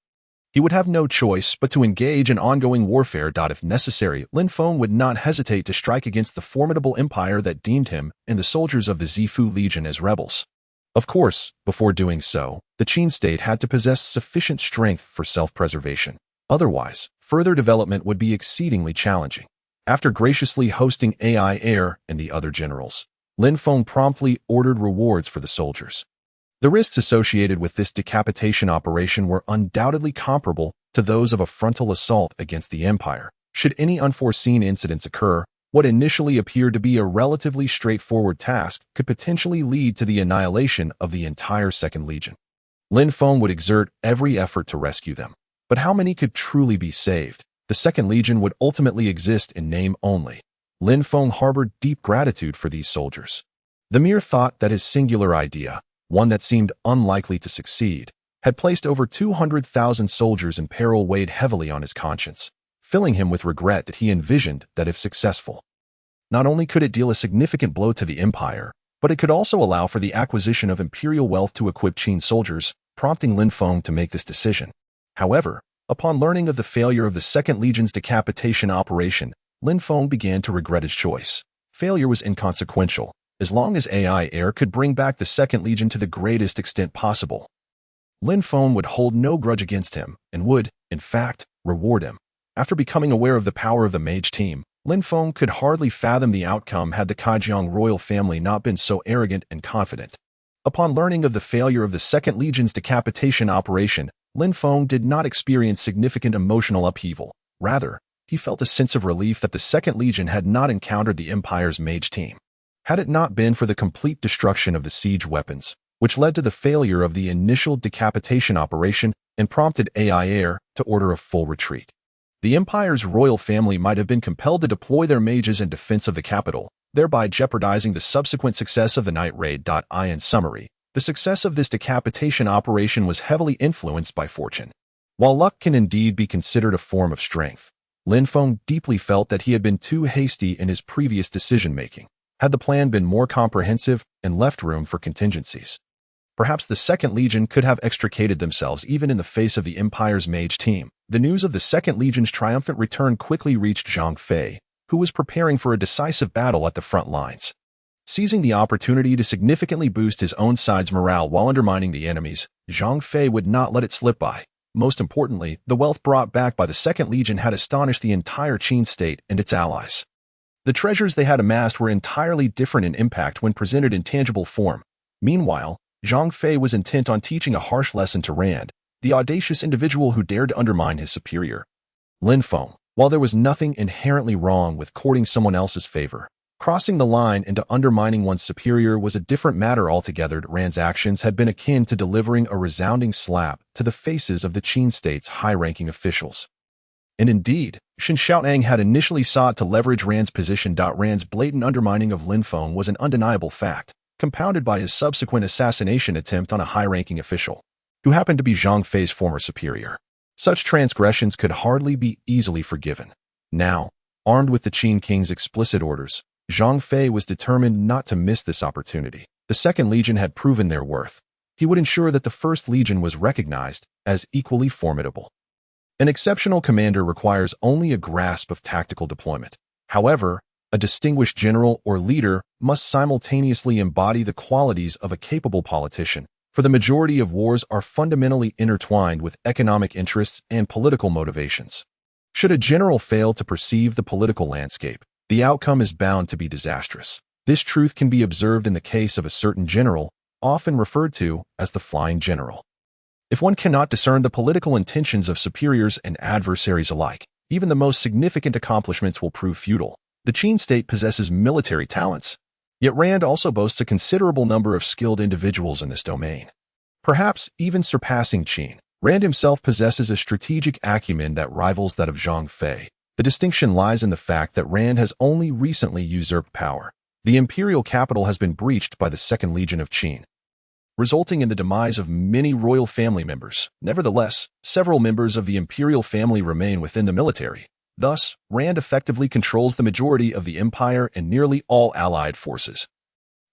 He would have no choice but to engage in ongoing warfare. If necessary, Lin Feng would not hesitate to strike against the formidable empire that deemed him and the soldiers of the Zifu Legion as rebels. Of course, before doing so, the Qin state had to possess sufficient strength for self-preservation. Otherwise, further development would be exceedingly challenging. After graciously hosting AI heir and the other generals, Lin Feng promptly ordered rewards for the soldiers. The risks associated with this decapitation operation were undoubtedly comparable to those of a frontal assault against the empire. Should any unforeseen incidents occur, what initially appeared to be a relatively straightforward task could potentially lead to the annihilation of the entire Second Legion. Lin Feng would exert every effort to rescue them. But how many could truly be saved? The Second Legion would ultimately exist in name only. Lin Feng harbored deep gratitude for these soldiers. The mere thought that his singular idea, one that seemed unlikely to succeed, had placed over 200,000 soldiers in peril weighed heavily on his conscience, filling him with regret that he envisioned that if successful, not only could it deal a significant blow to the empire, but it could also allow for the acquisition of imperial wealth to equip Qin soldiers, prompting Lin Feng to make this decision. However, upon learning of the failure of the Second Legion's decapitation operation, Lin Feng began to regret his choice. Failure was inconsequential, as long as AI heir could bring back the Second Legion to the greatest extent possible. Lin Feng would hold no grudge against him, and would, in fact, reward him. After becoming aware of the power of the mage team, Lin Feng could hardly fathom the outcome had the Kaijiang royal family not been so arrogant and confident. Upon learning of the failure of the Second Legion's decapitation operation, Lin Feng did not experience significant emotional upheaval. Rather, he felt a sense of relief that the Second Legion had not encountered the Empire's mage team. Had it not been for the complete destruction of the siege weapons, which led to the failure of the initial decapitation operation and prompted AI Air to order a full retreat, the Empire's royal family might have been compelled to deploy their mages in defense of the capital, thereby jeopardizing the subsequent success of the night raid. In summary, the success of this decapitation operation was heavily influenced by fortune. While luck can indeed be considered a form of strength, Lin Feng deeply felt that he had been too hasty in his previous decision-making. Had the plan been more comprehensive and left room for contingencies, perhaps the Second Legion could have extricated themselves even in the face of the Empire's mage team. The news of the Second Legion's triumphant return quickly reached Zhang Fei, who was preparing for a decisive battle at the front lines. Seizing the opportunity to significantly boost his own side's morale while undermining the enemy's, Zhang Fei would not let it slip by. Most importantly, the wealth brought back by the Second Legion had astonished the entire Qin state and its allies. The treasures they had amassed were entirely different in impact when presented in tangible form. Meanwhile, Zhang Fei was intent on teaching a harsh lesson to Rand, the audacious individual who dared to undermine his superior. Lin Feng, while there was nothing inherently wrong with courting someone else's favor, crossing the line into undermining one's superior was a different matter altogether. Rand's actions had been akin to delivering a resounding slap to the faces of the Qin state's high-ranking officials. And indeed, Shen Xiaoang had initially sought to leverage Rand's position. Rand's blatant undermining of Lin Feng was an undeniable fact, compounded by his subsequent assassination attempt on a high-ranking official, who happened to be Zhang Fei's former superior. Such transgressions could hardly be easily forgiven. Now, armed with the Qin King's explicit orders, Zhang Fei was determined not to miss this opportunity. The Second Legion had proven their worth. He would ensure that the First Legion was recognized as equally formidable. An exceptional commander requires only a grasp of tactical deployment. However, a distinguished general or leader must simultaneously embody the qualities of a capable politician, for the majority of wars are fundamentally intertwined with economic interests and political motivations. Should a general fail to perceive the political landscape, the outcome is bound to be disastrous. This truth can be observed in the case of a certain general, often referred to as the Flying General. If one cannot discern the political intentions of superiors and adversaries alike, even the most significant accomplishments will prove futile. The Qin state possesses military talents, yet Rand also boasts a considerable number of skilled individuals in this domain. Perhaps even surpassing Qin, Rand himself possesses a strategic acumen that rivals that of Zhang Fei. The distinction lies in the fact that Rand has only recently usurped power. The imperial capital has been breached by the Second Legion of Qin, resulting in the demise of many royal family members. Nevertheless, several members of the imperial family remain within the military. Thus, Rand effectively controls the majority of the empire and nearly all allied forces.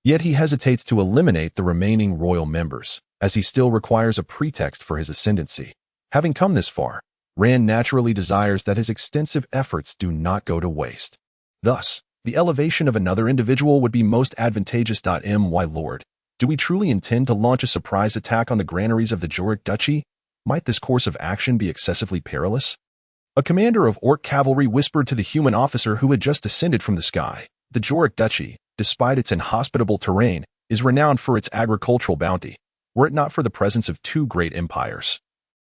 Yet he hesitates to eliminate the remaining royal members, as he still requires a pretext for his ascendancy. Having come this far, Rand naturally desires that his extensive efforts do not go to waste. Thus, the elevation of another individual would be most advantageous. My lord, do we truly intend to launch a surprise attack on the granaries of the Joric Duchy? Might this course of action be excessively perilous? A commander of Orc cavalry whispered to the human officer who had just descended from the sky. The Joric Duchy, despite its inhospitable terrain, is renowned for its agricultural bounty, were it not for the presence of two great empires.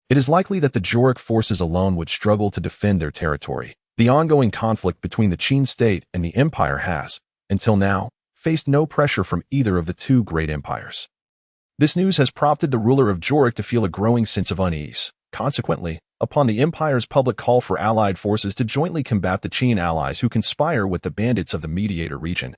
It is likely that the Joric forces alone would struggle to defend their territory. The ongoing conflict between the Qin state and the empire has, until now, faced no pressure from either of the two great empires. This news has prompted the ruler of Joric to feel a growing sense of unease. Consequently, upon the empire's public call for allied forces to jointly combat the Qin allies who conspire with the bandits of the Mediator region,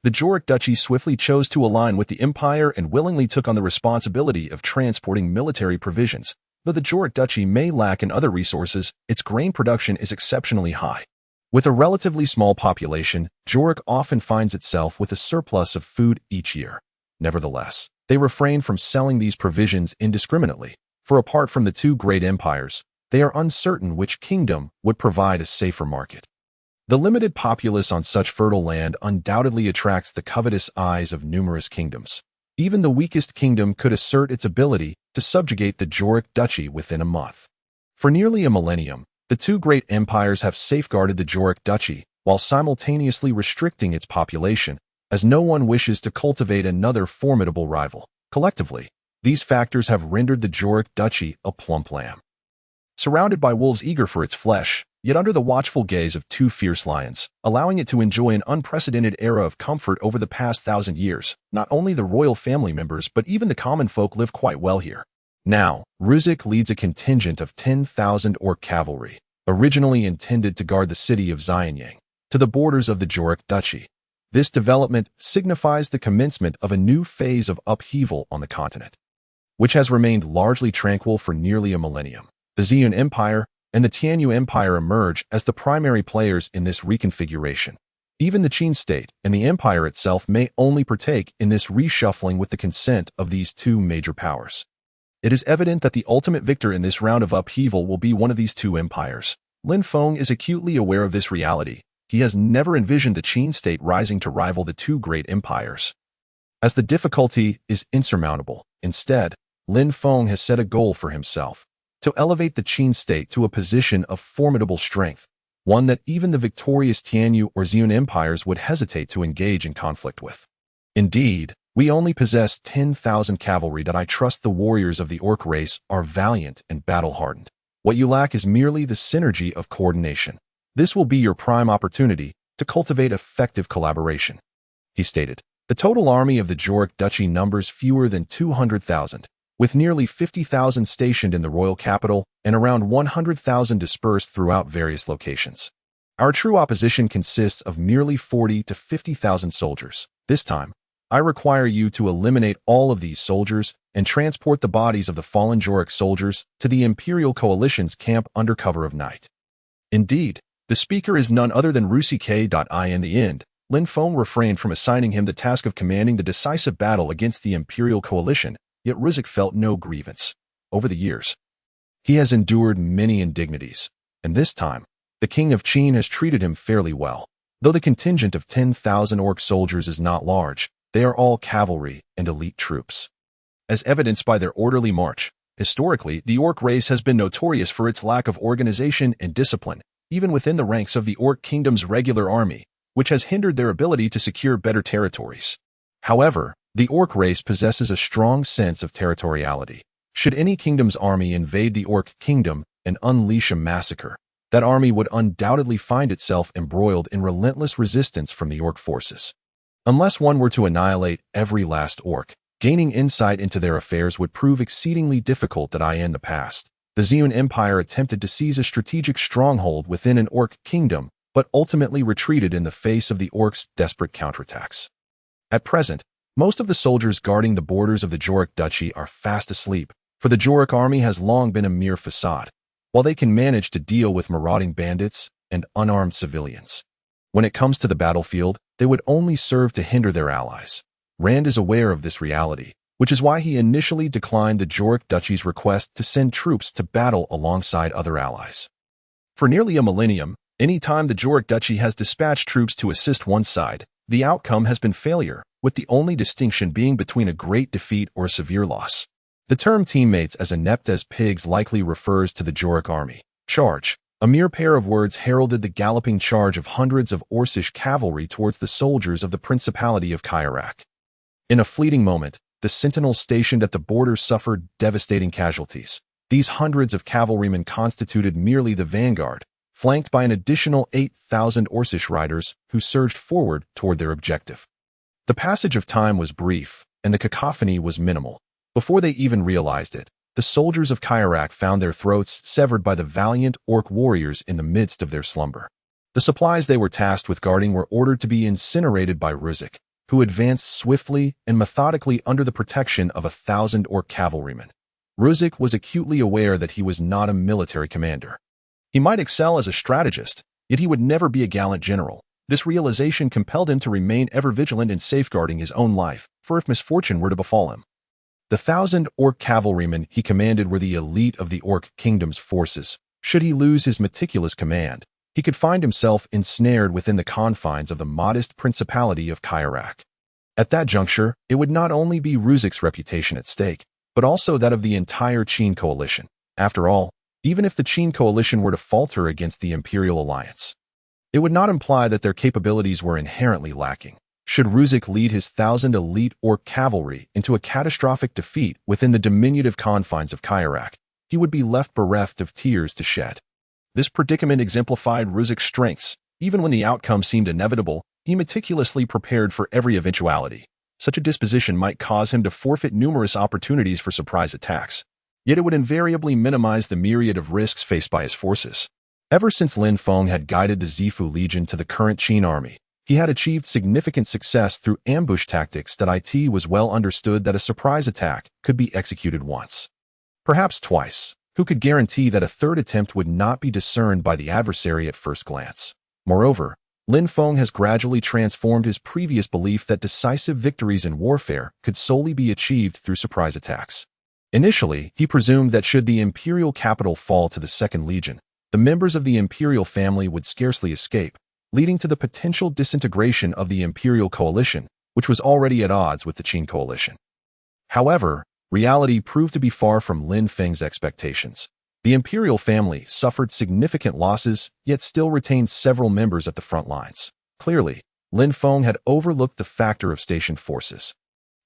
the Joric Duchy swiftly chose to align with the empire and willingly took on the responsibility of transporting military provisions. Though the Joric Duchy may lack in other resources, its grain production is exceptionally high. With a relatively small population, Joric often finds itself with a surplus of food each year. Nevertheless, they refrain from selling these provisions indiscriminately, for apart from the two great empires, they are uncertain which kingdom would provide a safer market. The limited populace on such fertile land undoubtedly attracts the covetous eyes of numerous kingdoms. Even the weakest kingdom could assert its ability to subjugate the Joric Duchy within a month. For nearly a millennium, the two great empires have safeguarded the Joric Duchy while simultaneously restricting its population, as no one wishes to cultivate another formidable rival. Collectively, these factors have rendered the Joric Duchy a plump lamb. Surrounded by wolves eager for its flesh, yet under the watchful gaze of two fierce lions, allowing it to enjoy an unprecedented era of comfort over the past 1,000 years. Not only the royal family members but even the common folk live quite well here. Now, Ruzek leads a contingent of 10,000 orc cavalry, originally intended to guard the city of Xianyang, to the borders of the Jorik Duchy. This development signifies the commencement of a new phase of upheaval on the continent, which has remained largely tranquil for nearly a millennium. The Ziyun Empire and the Tianyu Empire emerge as the primary players in this reconfiguration. Even the Qin state and the empire itself may only partake in this reshuffling with the consent of these two major powers. It is evident that the ultimate victor in this round of upheaval will be one of these two empires. Lin Feng is acutely aware of this reality. He has never envisioned the Qin state rising to rival the two great empires, as the difficulty is insurmountable. Instead, Lin Feng has set a goal for himself: to elevate the Qin state to a position of formidable strength, one that even the victorious Tianyu or Ziyun empires would hesitate to engage in conflict with. Indeed, we only possess 10,000 cavalry, but I trust the warriors of the orc race are valiant and battle-hardened. What you lack is merely the synergy of coordination. This will be your prime opportunity to cultivate effective collaboration, he stated. The total army of the Jorik Duchy numbers fewer than 200,000, with nearly 50,000 stationed in the royal capital and around 100,000 dispersed throughout various locations. Our true opposition consists of merely 40 to 50,000 soldiers. This time, I require you to eliminate all of these soldiers and transport the bodies of the fallen Jorik soldiers to the Imperial Coalition's camp under cover of night. Indeed, the speaker is none other than Rusik. In the end, Lin Feng refrained from assigning him the task of commanding the decisive battle against the Imperial Coalition, yet Ruzek felt no grievance. Over the years, he has endured many indignities, and this time, the King of Qin has treated him fairly well. Though the contingent of 10,000 orc soldiers is not large, they are all cavalry and elite troops. As evidenced by their orderly march, historically, the orc race has been notorious for its lack of organization and discipline, even within the ranks of the Orc Kingdom's regular army, which has hindered their ability to secure better territories. However, the orc race possesses a strong sense of territoriality. Should any kingdom's army invade the Orc Kingdom and unleash a massacre, that army would undoubtedly find itself embroiled in relentless resistance from the orc forces. Unless one were to annihilate every last orc, gaining insight into their affairs would prove exceedingly difficult. In the past, the Ziyun Empire attempted to seize a strategic stronghold within an orc kingdom, but ultimately retreated in the face of the orcs' desperate counterattacks. At present, most of the soldiers guarding the borders of the Jorik Duchy are fast asleep, for the Jorik army has long been a mere facade, while they can manage to deal with marauding bandits and unarmed civilians. When it comes to the battlefield, they would only serve to hinder their allies. Rand is aware of this reality, which is why he initially declined the Jorik Duchy's request to send troops to battle alongside other allies. For nearly a millennium, any time the Jorik Duchy has dispatched troops to assist one side, the outcome has been failure, with the only distinction being between a great defeat or a severe loss. The term teammates as inept as pigs likely refers to the Jorik army. Charge, a mere pair of words, heralded the galloping charge of hundreds of Orcish cavalry towards the soldiers of the Principality of Kairak. In a fleeting moment, the sentinels stationed at the border suffered devastating casualties. These hundreds of cavalrymen constituted merely the vanguard, flanked by an additional 8,000 Orcish riders who surged forward toward their objective. The passage of time was brief, and the cacophony was minimal. Before they even realized it, the soldiers of Kairak found their throats severed by the valiant orc warriors in the midst of their slumber. The supplies they were tasked with guarding were ordered to be incinerated by Ruzek, who advanced swiftly and methodically under the protection of 1,000 orc cavalrymen. Ruzek was acutely aware that he was not a military commander. He might excel as a strategist, yet he would never be a gallant general. This realization compelled him to remain ever vigilant in safeguarding his own life, for if misfortune were to befall him. The 1,000 orc cavalrymen he commanded were the elite of the Orc Kingdom's forces. Should he lose his meticulous command, he could find himself ensnared within the confines of the modest Principality of Kairak. At that juncture, it would not only be Ruzek's reputation at stake, but also that of the entire Qin coalition. After all, even if the Qin coalition were to falter against the Imperial Alliance, it would not imply that their capabilities were inherently lacking. Should Ruzek lead his 1,000 elite orc cavalry into a catastrophic defeat within the diminutive confines of Kairak, he would be left bereft of tears to shed. This predicament exemplified Ruzik's strengths. Even when the outcome seemed inevitable, he meticulously prepared for every eventuality. Such a disposition might cause him to forfeit numerous opportunities for surprise attacks. Yet it would invariably minimize the myriad of risks faced by his forces. Ever since Lin Feng had guided the Zifu Legion to the current Qin army, he had achieved significant success through ambush tactics that it was well understood that a surprise attack could be executed once, perhaps twice. Who could guarantee that a third attempt would not be discerned by the adversary at first glance? Moreover, Lin Feng has gradually transformed his previous belief that decisive victories in warfare could solely be achieved through surprise attacks. Initially, he presumed that should the imperial capital fall to the Second Legion, the members of the imperial family would scarcely escape, leading to the potential disintegration of the imperial coalition, which was already at odds with the Qin coalition. However, reality proved to be far from Lin Feng's expectations. The imperial family suffered significant losses, yet still retained several members at the front lines. Clearly, Lin Feng had overlooked the factor of stationed forces.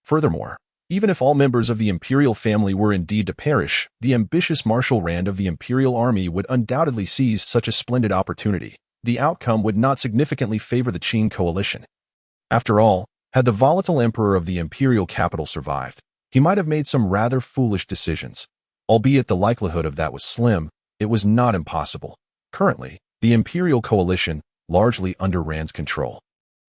Furthermore, even if all members of the imperial family were indeed to perish, the ambitious Marshal Rand of the imperial army would undoubtedly seize such a splendid opportunity. The outcome would not significantly favor the Qin coalition. After all, had the volatile emperor of the imperial capital survived, he might have made some rather foolish decisions. Albeit the likelihood of that was slim, it was not impossible. Currently, the imperial coalition, largely under Rand's control,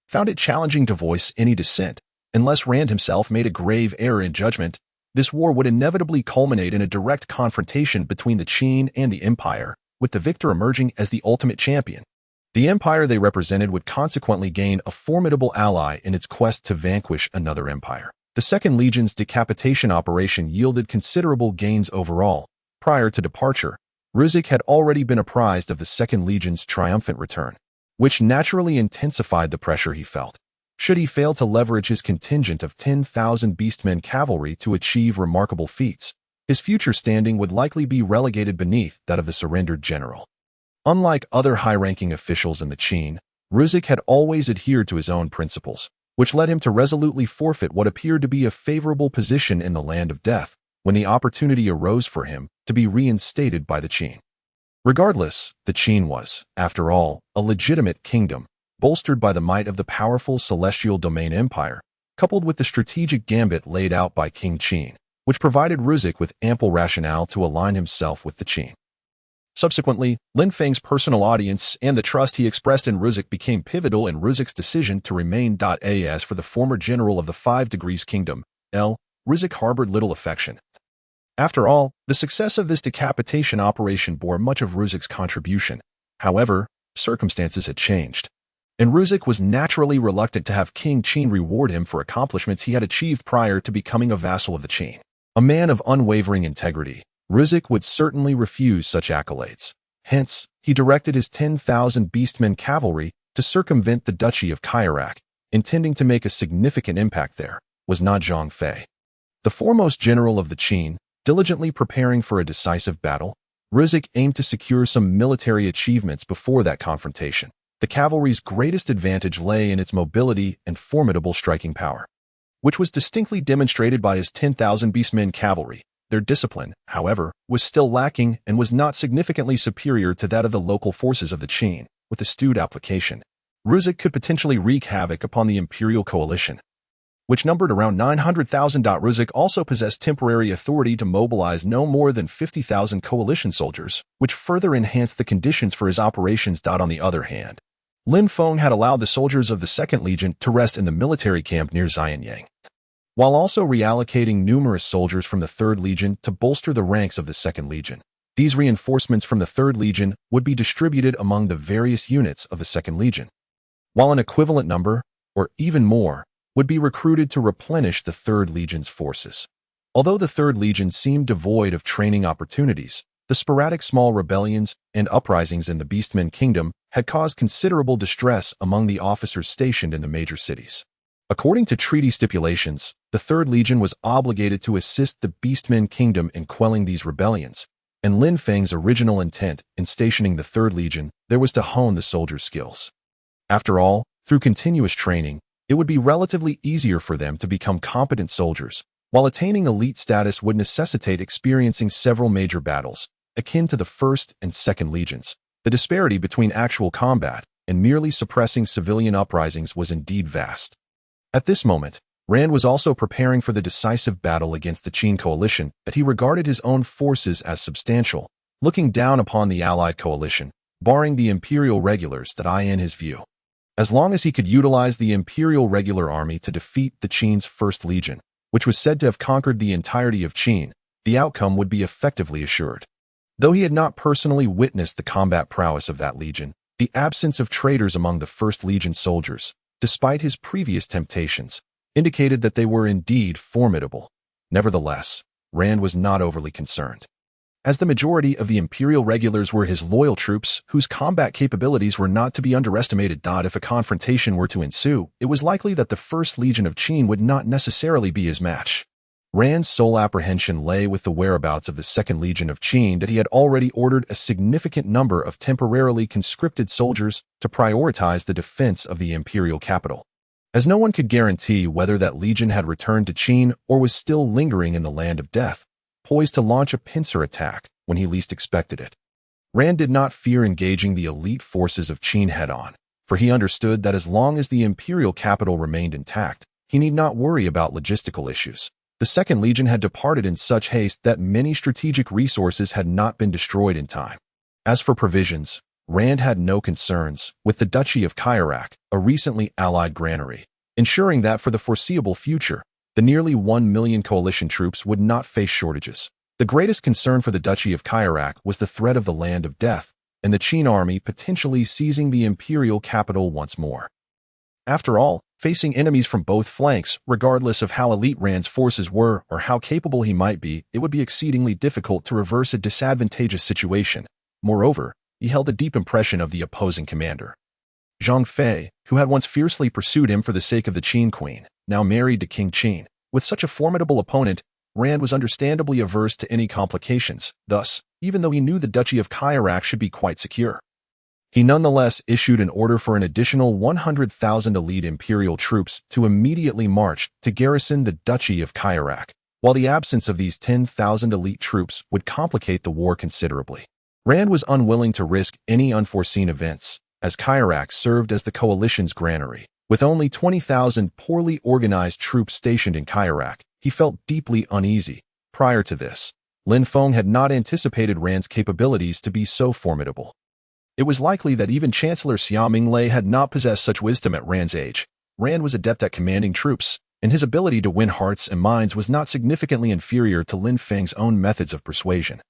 found it challenging to voice any dissent. Unless Rand himself made a grave error in judgment, this war would inevitably culminate in a direct confrontation between the Qin and the Empire, with the victor emerging as the ultimate champion. The empire they represented would consequently gain a formidable ally in its quest to vanquish another empire. The Second Legion's decapitation operation yielded considerable gains overall. Prior to departure, Ruzik had already been apprised of the Second Legion's triumphant return, which naturally intensified the pressure he felt. Should he fail to leverage his contingent of 10,000 beastmen cavalry to achieve remarkable feats, his future standing would likely be relegated beneath that of the surrendered general. Unlike other high-ranking officials in the Qin, Ruzik had always adhered to his own principles, which led him to resolutely forfeit what appeared to be a favorable position in the land of death when the opportunity arose for him to be reinstated by the Qin. Regardless, the Qin was, after all, a legitimate kingdom, bolstered by the might of the powerful Celestial Domain Empire, coupled with the strategic gambit laid out by King Qin, which provided Ruzik with ample rationale to align himself with the Qin. Subsequently, Lin Feng's personal audience and the trust he expressed in Ruzik became pivotal in Ruzik's decision to remain. As for the former general of the 5 Degrees Kingdom, Ruzik harbored little affection. After all, the success of this decapitation operation bore much of Ruzik's contribution. However, circumstances had changed, and Ruzik was naturally reluctant to have King Qin reward him for accomplishments he had achieved prior to becoming a vassal of the Qin. A man of unwavering integrity, Ruzik would certainly refuse such accolades. Hence, he directed his 10,000 beastmen cavalry to circumvent the Duchy of Kairak, intending to make a significant impact there. Was not Zhang Fei, the foremost general of the Qin, diligently preparing for a decisive battle? Ruzik aimed to secure some military achievements before that confrontation. The cavalry's greatest advantage lay in its mobility and formidable striking power, which was distinctly demonstrated by his 10,000 beastmen cavalry. Their discipline, however, was still lacking and was not significantly superior to that of the local forces of the Qin. With astute application, Ruzik could potentially wreak havoc upon the imperial coalition, which numbered around 900,000. Ruzik also possessed temporary authority to mobilize no more than 50,000 coalition soldiers, which further enhanced the conditions for his operations. On the other hand, Lin Feng had allowed the soldiers of the Second Legion to rest in the military camp near Xianyang, while also reallocating numerous soldiers from the Third Legion to bolster the ranks of the Second Legion. These reinforcements from the Third Legion would be distributed among the various units of the Second Legion, while an equivalent number, or even more, would be recruited to replenish the Third Legion's forces. Although the Third Legion seemed devoid of training opportunities, the sporadic small rebellions and uprisings in the Beastmen Kingdom had caused considerable distress among the officers stationed in the major cities. According to treaty stipulations, the Third Legion was obligated to assist the Beastmen Kingdom in quelling these rebellions, and Lin Feng's original intent in stationing the Third Legion there was to hone the soldiers' skills. After all, through continuous training, it would be relatively easier for them to become competent soldiers, while attaining elite status would necessitate experiencing several major battles, akin to the First and Second Legions. The disparity between actual combat and merely suppressing civilian uprisings was indeed vast. At this moment, Rand was also preparing for the decisive battle against the Qin coalition that he regarded his own forces as substantial, looking down upon the allied coalition, barring the imperial regulars that in his view. As long as he could utilize the imperial regular army to defeat the Qin's First Legion, which was said to have conquered the entirety of Qin, the outcome would be effectively assured. Though he had not personally witnessed the combat prowess of that legion, the absence of traitors among the First Legion soldiers, despite his previous temptations, indicated that they were indeed formidable. Nevertheless, Rand was not overly concerned. As the majority of the imperial regulars were his loyal troops, whose combat capabilities were not to be underestimated, if a confrontation were to ensue, it was likely that the First Legion of Qin would not necessarily be his match. Rand's sole apprehension lay with the whereabouts of the Second Legion of Qin that he had already ordered a significant number of temporarily conscripted soldiers to prioritize the defense of the imperial capital. As no one could guarantee whether that legion had returned to Qin or was still lingering in the Land of Death, poised to launch a pincer attack when he least expected it. Rand did not fear engaging the elite forces of Qin head-on, for he understood that as long as the imperial capital remained intact, he need not worry about logistical issues. The Second Legion had departed in such haste that many strategic resources had not been destroyed in time. As for provisions, Rand had no concerns with the Duchy of Kyarak, a recently allied granary, ensuring that for the foreseeable future, the nearly 1 million coalition troops would not face shortages. The greatest concern for the Duchy of Kyarak was the threat of the Land of Death and the Qin army potentially seizing the imperial capital once more. After all, facing enemies from both flanks, regardless of how elite Rand's forces were or how capable he might be, it would be exceedingly difficult to reverse a disadvantageous situation. Moreover, he held a deep impression of the opposing commander. Zhang Fei, who had once fiercely pursued him for the sake of the Qin queen, now married to King Qin. With such a formidable opponent, Rand was understandably averse to any complications. Thus, even though he knew the Duchy of Kyarak should be quite secure, he nonetheless issued an order for an additional 100,000 elite imperial troops to immediately march to garrison the Duchy of Kyarak. While the absence of these 10,000 elite troops would complicate the war considerably, Rand was unwilling to risk any unforeseen events, as Kyarak served as the coalition's granary. With only 20,000 poorly organized troops stationed in Kyarak, he felt deeply uneasy. Prior to this, Lin Feng had not anticipated Rand's capabilities to be so formidable. It was likely that even Chancellor Xia Minglei had not possessed such wisdom at Rand's age. Rand was adept at commanding troops, and his ability to win hearts and minds was not significantly inferior to Lin Feng's own methods of persuasion.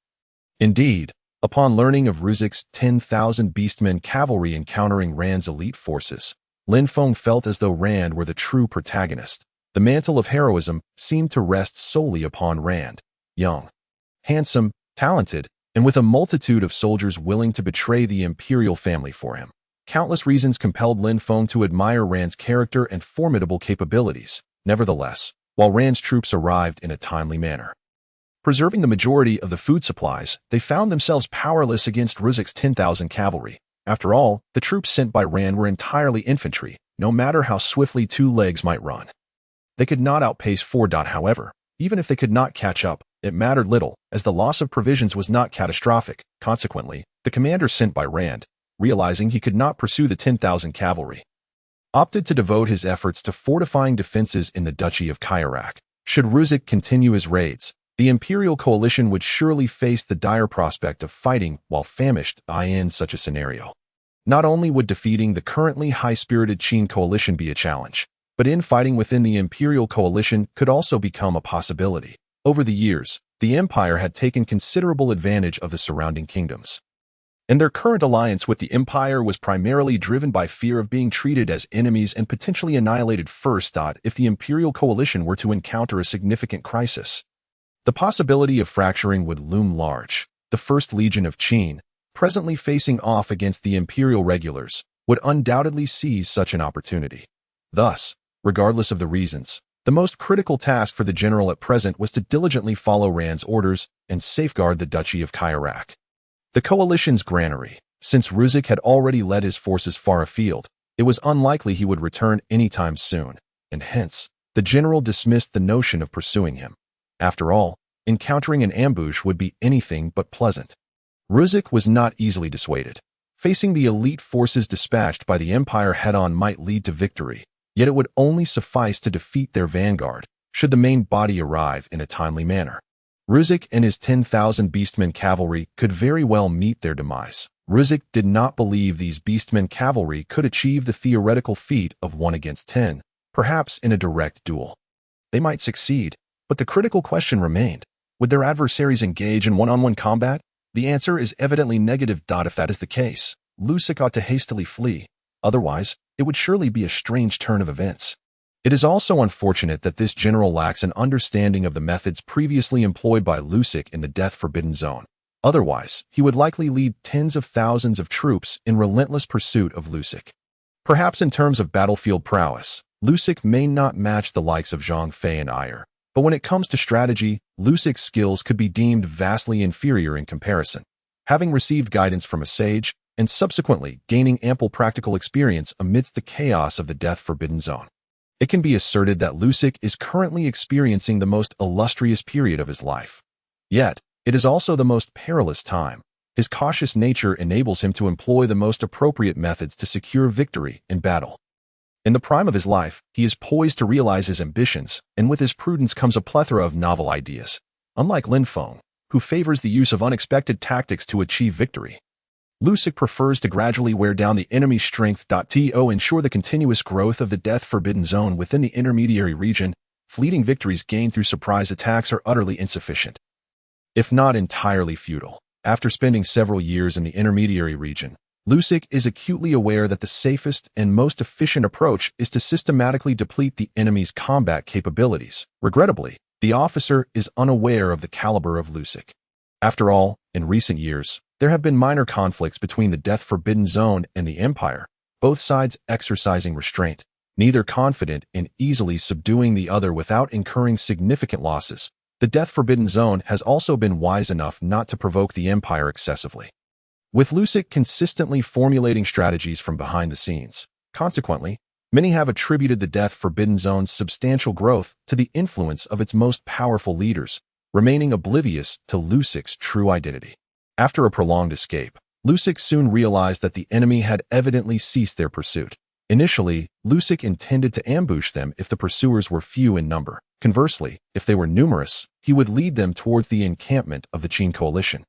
Indeed, upon learning of Ruzik's 10,000 beastmen cavalry encountering Rand's elite forces, Lin Feng felt as though Rand were the true protagonist. The mantle of heroism seemed to rest solely upon Rand. Young, handsome, talented, and with a multitude of soldiers willing to betray the imperial family for him. Countless reasons compelled Lin Feng to admire Rand's character and formidable capabilities. Nevertheless, while Rand's troops arrived in a timely manner, preserving the majority of the food supplies, they found themselves powerless against Ruzik's 10,000 cavalry. After all, the troops sent by Rand were entirely infantry, no matter how swiftly two legs might run. They could not outpace 4. However, even if they could not catch up, it mattered little, as the loss of provisions was not catastrophic. Consequently, the commander sent by Rand, realizing he could not pursue the 10,000 cavalry, opted to devote his efforts to fortifying defenses in the Duchy of Kyarak. Should Ruzik continue his raids, the imperial coalition would surely face the dire prospect of fighting while famished. In such a scenario, not only would defeating the currently high-spirited Qin coalition be a challenge, but infighting within the imperial coalition could also become a possibility. Over the years, the empire had taken considerable advantage of the surrounding kingdoms, and their current alliance with the empire was primarily driven by fear of being treated as enemies and potentially annihilated first. If the imperial coalition were to encounter a significant crisis, the possibility of fracturing would loom large. The First Legion of Qin, presently facing off against the imperial regulars, would undoubtedly seize such an opportunity. Thus, regardless of the reasons, the most critical task for the general at present was to diligently follow Rand's orders and safeguard the Duchy of Kyarak. The coalition's granary. Since Ruzik had already led his forces far afield, it was unlikely he would return anytime soon, and hence, the general dismissed the notion of pursuing him. After all, encountering an ambush would be anything but pleasant. Ruzik was not easily dissuaded. Facing the elite forces dispatched by the Empire head-on might lead to victory, yet it would only suffice to defeat their vanguard, should the main body arrive in a timely manner. Ruzek and his 10,000 Beastmen cavalry could very well meet their demise. Ruzek did not believe these Beastmen cavalry could achieve the theoretical feat of 1 against 10, perhaps in a direct duel. They might succeed, but the critical question remained. Would their adversaries engage in one-on-one combat? The answer is evidently negative. If that is the case, Lusik ought to hastily flee. Otherwise, it would surely be a strange turn of events. It is also unfortunate that this general lacks an understanding of the methods previously employed by Lusik in the death-forbidden zone. Otherwise, he would likely lead tens of thousands of troops in relentless pursuit of Lusik. Perhaps in terms of battlefield prowess, Lusik may not match the likes of Zhang Fei and Aier, but when it comes to strategy, Lusik's skills could be deemed vastly inferior in comparison. Having received guidance from a sage, and subsequently gaining ample practical experience amidst the chaos of the death-forbidden zone, it can be asserted that Lusik is currently experiencing the most illustrious period of his life. Yet, it is also the most perilous time. His cautious nature enables him to employ the most appropriate methods to secure victory in battle. In the prime of his life, he is poised to realize his ambitions, and with his prudence comes a plethora of novel ideas. Unlike Lin Feng, who favors the use of unexpected tactics to achieve victory, Lusik prefers to gradually wear down the enemy's strength. To ensure the continuous growth of the death-forbidden zone within the intermediary region, fleeting victories gained through surprise attacks are utterly insufficient, if not entirely futile. After spending several years in the intermediary region, Lusik is acutely aware that the safest and most efficient approach is to systematically deplete the enemy's combat capabilities. Regrettably, the officer is unaware of the caliber of Lusik. After all, in recent years, there have been minor conflicts between the death-forbidden zone and the Empire, both sides exercising restraint, neither confident in easily subduing the other without incurring significant losses. The death-forbidden zone has also been wise enough not to provoke the Empire excessively, with Lusik consistently formulating strategies from behind the scenes. Consequently, many have attributed the death-forbidden zone's substantial growth to the influence of its most powerful leaders, remaining oblivious to Lusik's true identity. After a prolonged escape, Lusik soon realized that the enemy had evidently ceased their pursuit. Initially, Lusik intended to ambush them if the pursuers were few in number. Conversely, if they were numerous, he would lead them towards the encampment of the Qin coalition,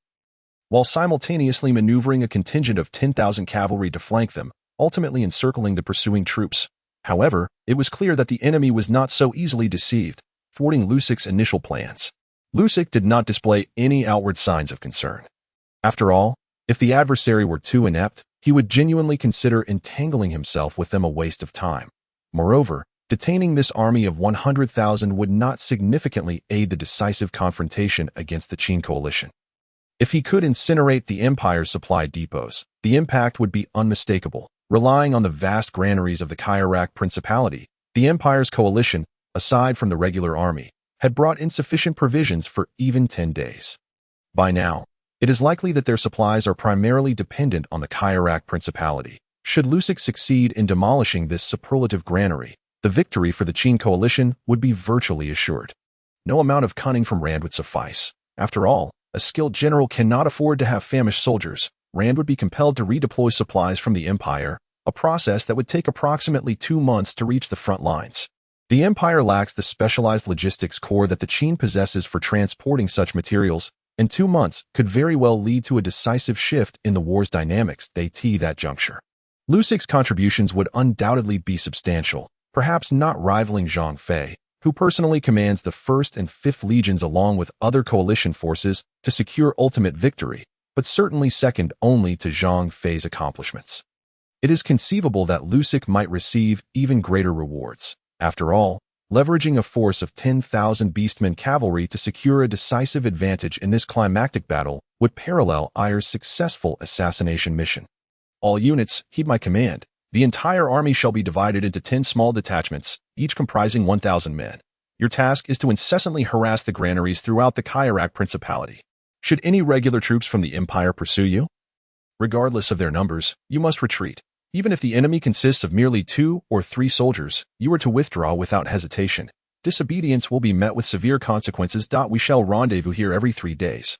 while simultaneously maneuvering a contingent of 10,000 cavalry to flank them, ultimately encircling the pursuing troops. However, it was clear that the enemy was not so easily deceived, thwarting Lusik's initial plans. Lusik did not display any outward signs of concern. After all, if the adversary were too inept, he would genuinely consider entangling himself with them a waste of time. Moreover, detaining this army of 100,000 would not significantly aid the decisive confrontation against the Qin coalition. If he could incinerate the Empire's supply depots, the impact would be unmistakable. Relying on the vast granaries of the Kairak Principality, the Empire's coalition, aside from the regular army, had brought insufficient provisions for even 10 days. By now, it is likely that their supplies are primarily dependent on the Kairak Principality. Should Lusik succeed in demolishing this superlative granary, the victory for the Qin coalition would be virtually assured. No amount of cunning from Rand would suffice. After all, a skilled general cannot afford to have famished soldiers. Rand would be compelled to redeploy supplies from the Empire, a process that would take approximately 2 months to reach the front lines. The Empire lacks the specialized logistics core that the Qin possesses for transporting such materials, and 2 months could very well lead to a decisive shift in the war's dynamics at that juncture. Lusik's contributions would undoubtedly be substantial, perhaps not rivaling Zhang Fei, who personally commands the 1st and 5th Legions along with other coalition forces to secure ultimate victory, but certainly second only to Zhang Fei's accomplishments. It is conceivable that Lusik might receive even greater rewards. After all, leveraging a force of 10,000 Beastmen cavalry to secure a decisive advantage in this climactic battle would parallel Aier's successful assassination mission. All units, heed my command. The entire army shall be divided into 10 small detachments, each comprising 1,000 men. Your task is to incessantly harass the granaries throughout the Kairak Principality. Should any regular troops from the Empire pursue you, regardless of their numbers, you must retreat. Even if the enemy consists of merely 2 or 3 soldiers, you are to withdraw without hesitation. Disobedience will be met with severe consequences. We shall rendezvous here every 3 days.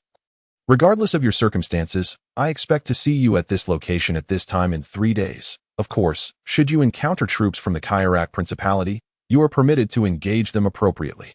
Regardless of your circumstances, I expect to see you at this location at this time in 3 days. Of course, should you encounter troops from the Kairak Principality, you are permitted to engage them appropriately.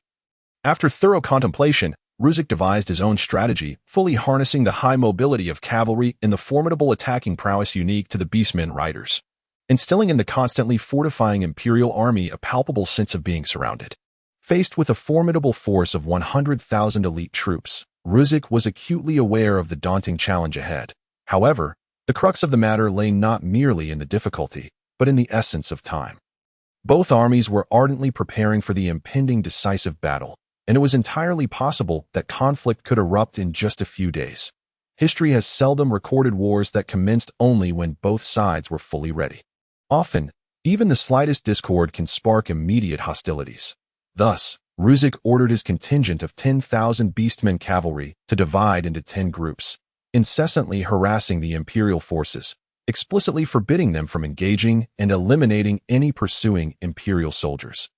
After thorough contemplation, Ruzek devised his own strategy, fully harnessing the high mobility of cavalry and the formidable attacking prowess unique to the Beastmen riders, instilling in the constantly fortifying Imperial Army a palpable sense of being surrounded. Faced with a formidable force of 100,000 elite troops, Ruzek was acutely aware of the daunting challenge ahead. However, the crux of the matter lay not merely in the difficulty, but in the essence of time. Both armies were ardently preparing for the impending decisive battle, and it was entirely possible that conflict could erupt in just a few days. History has seldom recorded wars that commenced only when both sides were fully ready. Often, even the slightest discord can spark immediate hostilities. Thus, Ruzek ordered his contingent of 10,000 Beastmen cavalry to divide into 10 groups, incessantly harassing the Imperial forces, explicitly forbidding them from engaging and eliminating any pursuing Imperial soldiers.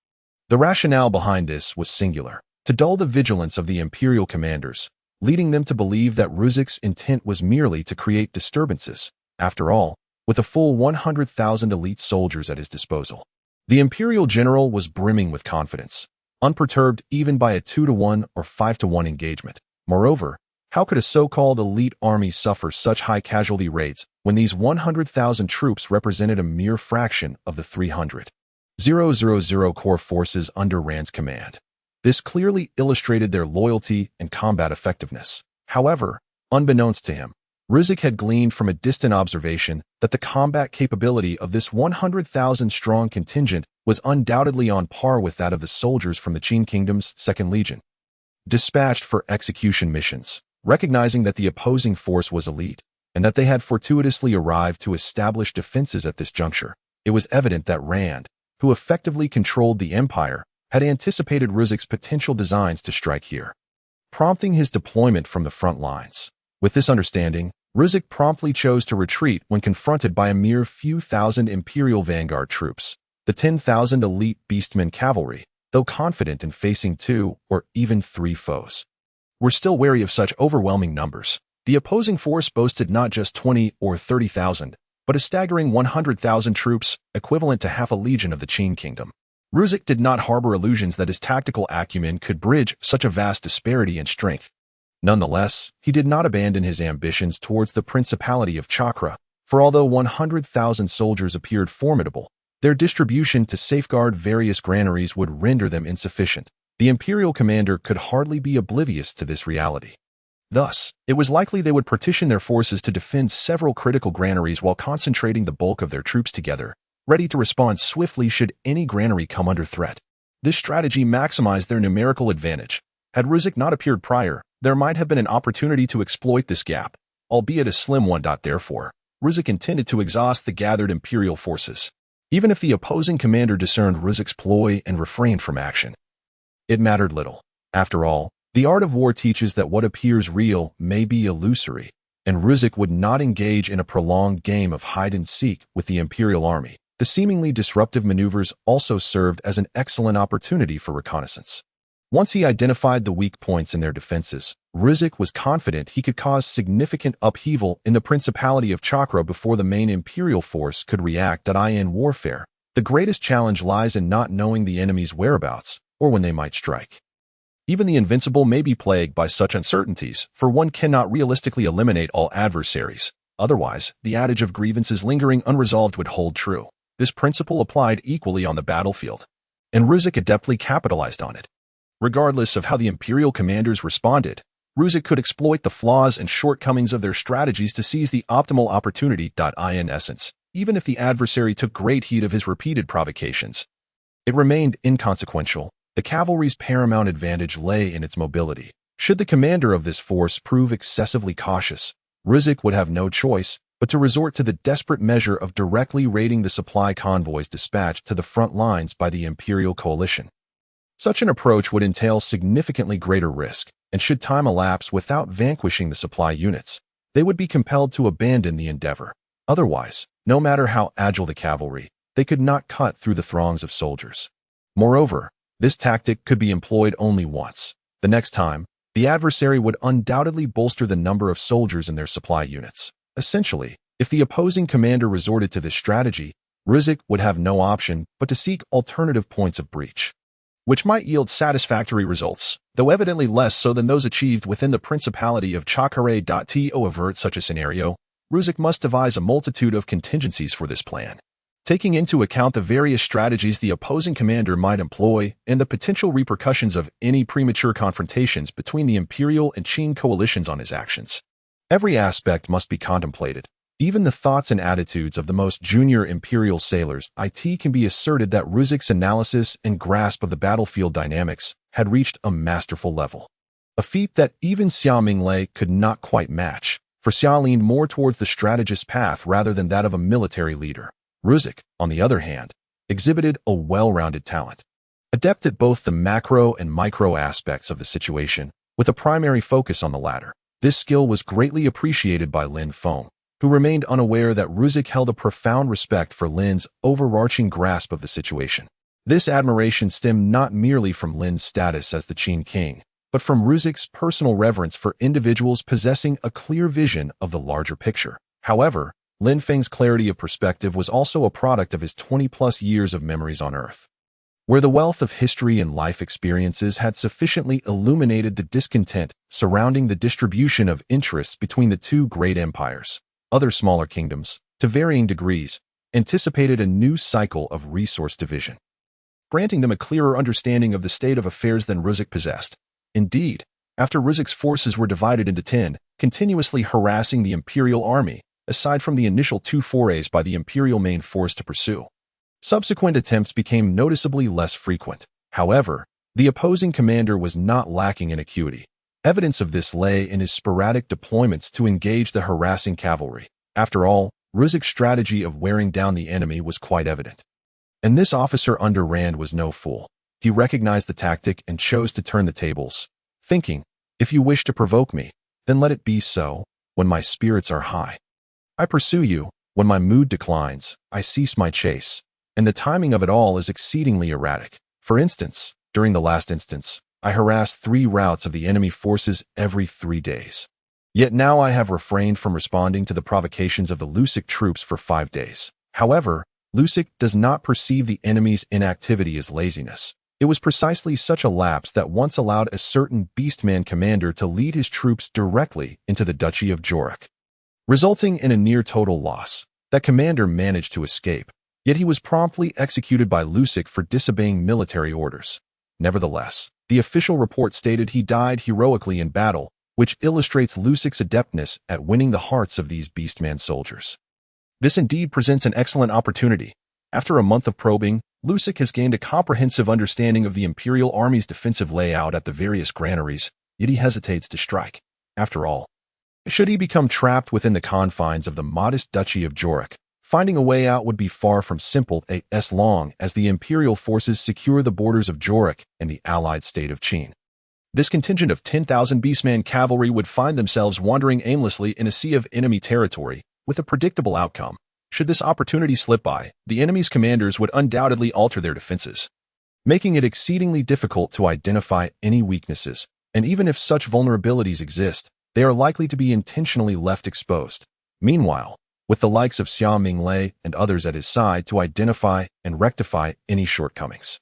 The rationale behind this was singular: to dull the vigilance of the Imperial commanders, leading them to believe that Ruzek's intent was merely to create disturbances. After all, with a full 100,000 elite soldiers at his disposal, the Imperial general was brimming with confidence, unperturbed even by a 2-to-1 or 5-to-1 engagement. Moreover, how could a so-called elite army suffer such high casualty rates when these 100,000 troops represented a mere fraction of the 300,000 core forces under Rand's command? This clearly illustrated their loyalty and combat effectiveness. However, unbeknownst to him, Ruzek had gleaned from a distant observation that the combat capability of this 100,000-strong contingent was undoubtedly on par with that of the soldiers from the Qin Kingdom's 2nd Legion, dispatched for execution missions. Recognizing that the opposing force was elite, and that they had fortuitously arrived to establish defenses at this juncture, it was evident that Rand, who effectively controlled the Empire, had anticipated Ruzek's potential designs to strike here, prompting his deployment from the front lines. With this understanding, Ruzek promptly chose to retreat when confronted by a mere few thousand Imperial vanguard troops. The 10,000 elite Beastmen cavalry, though confident in facing 2 or even 3 foes, were still wary of such overwhelming numbers. The opposing force boasted not just 20 or 30,000, but a staggering 100,000 troops, equivalent to half a legion of the Qin Kingdom. Ruzek did not harbor illusions that his tactical acumen could bridge such a vast disparity in strength. Nonetheless, he did not abandon his ambitions towards the Principality of Chakra, for although 100,000 soldiers appeared formidable, their distribution to safeguard various granaries would render them insufficient. The Imperial commander could hardly be oblivious to this reality. Thus, it was likely they would partition their forces to defend several critical granaries while concentrating the bulk of their troops together, ready to respond swiftly should any granary come under threat. This strategy maximized their numerical advantage. Had Ruzek not appeared prior, there might have been an opportunity to exploit this gap, albeit a slim one. Therefore, Ruzek intended to exhaust the gathered Imperial forces. Even if the opposing commander discerned Ruzek's ploy and refrained from action, it mattered little. After all, the art of war teaches that what appears real may be illusory, and Ruzek would not engage in a prolonged game of hide-and-seek with the Imperial army. The seemingly disruptive maneuvers also served as an excellent opportunity for reconnaissance. Once he identified the weak points in their defenses, Ruzek was confident he could cause significant upheaval in the Principality of Chakra before the main Imperial force could react. In warfare, the greatest challenge lies in not knowing the enemy's whereabouts or when they might strike. Even the invincible may be plagued by such uncertainties, for one cannot realistically eliminate all adversaries. Otherwise, the adage of grievances lingering unresolved would hold true. This principle applied equally on the battlefield, and Ruzek adeptly capitalized on it. Regardless of how the Imperial commanders responded, Ruzek could exploit the flaws and shortcomings of their strategies to seize the optimal opportunity. In essence, even if the adversary took great heed of his repeated provocations, it remained inconsequential. The cavalry's paramount advantage lay in its mobility. Should the commander of this force prove excessively cautious, Ruzek would have no choice but to resort to the desperate measure of directly raiding the supply convoys dispatched to the front lines by the Imperial coalition. Such an approach would entail significantly greater risk, and should time elapse without vanquishing the supply units, they would be compelled to abandon the endeavor. Otherwise, no matter how agile the cavalry, they could not cut through the throngs of soldiers. Moreover, this tactic could be employed only once. The next time, The adversary would undoubtedly bolster the number of soldiers in their supply units. Essentially, if the opposing commander resorted to this strategy, Ruzek would have no option but to seek alternative points of breach, which might yield satisfactory results, though evidently less so than those achieved within the Principality of Chakare. To avert such a scenario, Ruzek must devise a multitude of contingencies for this plan, taking into account the various strategies the opposing commander might employ and the potential repercussions of any premature confrontations between the Imperial and Qing coalitions on his actions. Every aspect must be contemplated. Even the thoughts and attitudes of the most junior Imperial sailors. It can be asserted that Ruzek's analysis and grasp of the battlefield dynamics had reached a masterful level, a feat that even Xia Minglei could not quite match, for Xia leaned more towards the strategist's path rather than that of a military leader. Ruzek, on the other hand, exhibited a well-rounded talent, adept at both the macro and micro aspects of the situation, with a primary focus on the latter. This skill was greatly appreciated by Lin Feng, who remained unaware that Ruzek held a profound respect for Lin's overarching grasp of the situation. This admiration stemmed not merely from Lin's status as the Qin king, but from Ruzek's personal reverence for individuals possessing a clear vision of the larger picture. However, Lin Feng's clarity of perspective was also a product of his 20-plus years of memories on Earth, where the wealth of history and life experiences had sufficiently illuminated the discontent surrounding the distribution of interests between the two great empires. Other smaller kingdoms, to varying degrees, anticipated a new cycle of resource division, granting them a clearer understanding of the state of affairs than Ruzek possessed. Indeed, after Ruzek's forces were divided into 10, continuously harassing the Imperial Army, aside from the initial 2 forays by the Imperial main force to pursue, subsequent attempts became noticeably less frequent. However, the opposing commander was not lacking in acuity. Evidence of this lay in his sporadic deployments to engage the harassing cavalry. After all, Ruzek's strategy of wearing down the enemy was quite evident. And this officer under Rand was no fool. He recognized the tactic and chose to turn the tables, thinking, "If you wish to provoke me, then let it be so. When my spirits are high, I pursue you. When my mood declines, I cease my chase." And the timing of it all is exceedingly erratic. For instance, during the last instance, I harassed 3 routes of the enemy forces every 3 days. Yet now I have refrained from responding to the provocations of the Lusik troops for 5 days. However, Lusik does not perceive the enemy's inactivity as laziness. It was precisely such a lapse that once allowed a certain Beastman commander to lead his troops directly into the Duchy of Jorik, resulting in a near-total loss. That commander managed to escape, yet he was promptly executed by Lusik for disobeying military orders. Nevertheless, the official report stated he died heroically in battle, which illustrates Lusik's adeptness at winning the hearts of these Beastman soldiers. This indeed presents an excellent opportunity. After a month of probing, Lusik has gained a comprehensive understanding of the Imperial Army's defensive layout at the various granaries, yet he hesitates to strike. After all, should he become trapped within the confines of the modest Duchy of Jorik, finding a way out would be far from simple as long as the Imperial forces secure the borders of Jorik and the allied state of Qin. This contingent of 10,000 Beastman cavalry would find themselves wandering aimlessly in a sea of enemy territory, with a predictable outcome. Should this opportunity slip by, the enemy's commanders would undoubtedly alter their defenses, making it exceedingly difficult to identify any weaknesses, and even if such vulnerabilities exist, they are likely to be intentionally left exposed. Meanwhile, with the likes of Xia Minglei and others at his side to identify and rectify any shortcomings,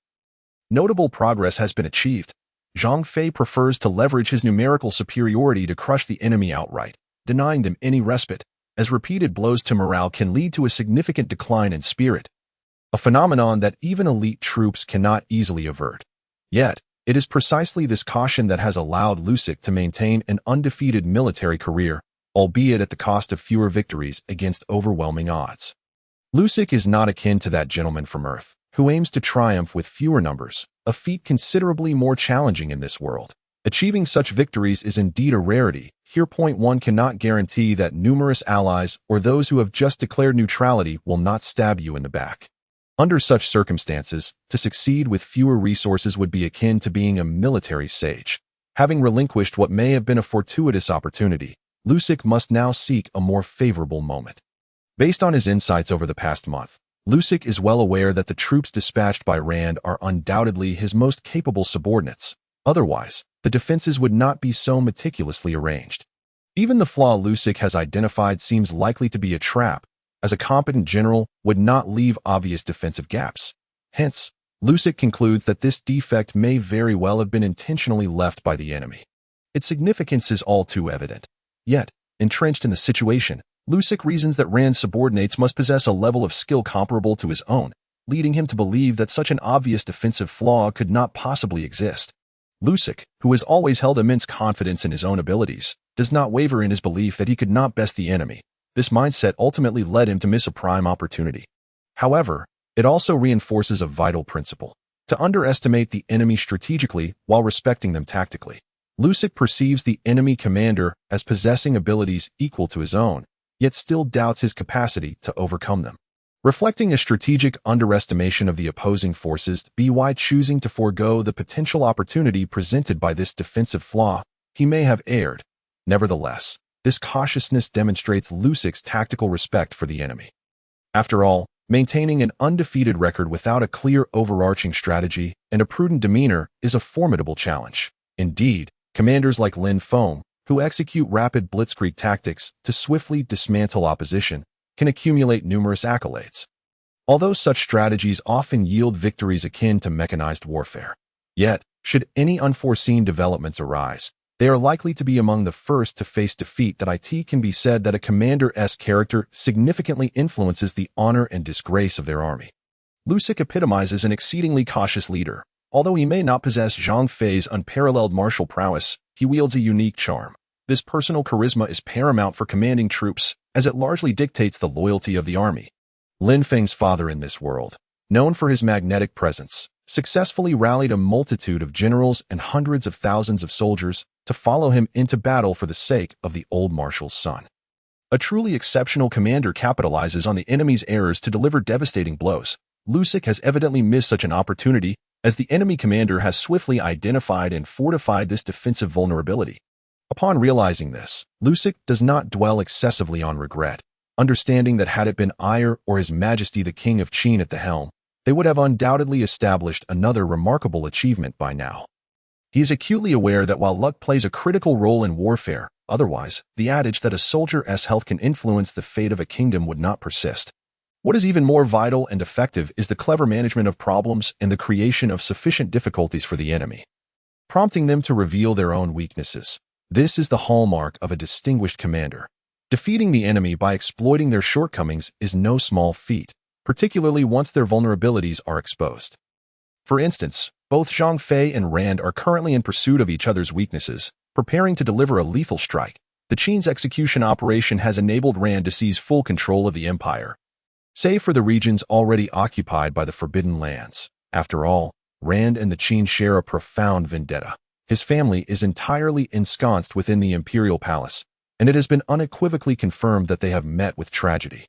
notable progress has been achieved. Zhang Fei prefers to leverage his numerical superiority to crush the enemy outright, denying them any respite, as repeated blows to morale can lead to a significant decline in spirit, a phenomenon that even elite troops cannot easily avert. Yet, it is precisely this caution that has allowed Lusik to maintain an undefeated military career, albeit at the cost of fewer victories against overwhelming odds. Lusik is not akin to that gentleman from Earth, who aims to triumph with fewer numbers, a feat considerably more challenging in this world. Achieving such victories is indeed a rarity. Here, point one cannot guarantee that numerous allies or those who have just declared neutrality will not stab you in the back. Under such circumstances, to succeed with fewer resources would be akin to being a military sage. Having relinquished what may have been a fortuitous opportunity, Lusik must now seek a more favorable moment. Based on his insights over the past month, Lusik is well aware that the troops dispatched by Rand are undoubtedly his most capable subordinates. Otherwise, the defenses would not be so meticulously arranged. Even the flaw Lusic has identified seems likely to be a trap, as a competent general would not leave obvious defensive gaps. Hence, Lusic concludes that this defect may very well have been intentionally left by the enemy. Its significance is all too evident. Yet, entrenched in the situation, Lusic reasons that Rand's subordinates must possess a level of skill comparable to his own, leading him to believe that such an obvious defensive flaw could not possibly exist. Lusic, who has always held immense confidence in his own abilities, does not waver in his belief that he could not best the enemy. This mindset ultimately led him to miss a prime opportunity. However, it also reinforces a vital principle: to underestimate the enemy strategically while respecting them tactically. Lusic perceives the enemy commander as possessing abilities equal to his own, yet still doubts his capacity to overcome them. Reflecting a strategic underestimation of the opposing forces, by choosing to forego the potential opportunity presented by this defensive flaw, he may have erred. Nevertheless, this cautiousness demonstrates Lusic's tactical respect for the enemy. After all, maintaining an undefeated record without a clear overarching strategy and a prudent demeanor is a formidable challenge. Indeed, commanders like Lin Feng, who execute rapid blitzkrieg tactics to swiftly dismantle opposition, can accumulate numerous accolades. Although such strategies often yield victories akin to mechanized warfare, yet, should any unforeseen developments arise, they are likely to be among the first to face defeat. That it can be said that a commander's character significantly influences the honor and disgrace of their army. Lusic epitomizes an exceedingly cautious leader. Although he may not possess Zhang Fei's unparalleled martial prowess, he wields a unique charm. This personal charisma is paramount for commanding troops, as it largely dictates the loyalty of the army. Lin Feng's father in this world, known for his magnetic presence, successfully rallied a multitude of generals and hundreds of thousands of soldiers to follow him into battle for the sake of the old marshal's son. A truly exceptional commander capitalizes on the enemy's errors to deliver devastating blows. Lusic has evidently missed such an opportunity, as the enemy commander has swiftly identified and fortified this defensive vulnerability. Upon realizing this, Lusic does not dwell excessively on regret, understanding that had it been Ire or His Majesty the King of Qin at the helm, they would have undoubtedly established another remarkable achievement by now. He is acutely aware that while luck plays a critical role in warfare, otherwise, the adage that a soldier's health can influence the fate of a kingdom would not persist. What is even more vital and effective is the clever management of problems and the creation of sufficient difficulties for the enemy, prompting them to reveal their own weaknesses. This is the hallmark of a distinguished commander. Defeating the enemy by exploiting their shortcomings is no small feat, particularly once their vulnerabilities are exposed. For instance, both Zhang Fei and Rand are currently in pursuit of each other's weaknesses, preparing to deliver a lethal strike. The Qin's execution operation has enabled Rand to seize full control of the empire, save for the regions already occupied by the Forbidden Lands. After all, Rand and the Qin share a profound vendetta. His family is entirely ensconced within the imperial palace, and it has been unequivocally confirmed that they have met with tragedy.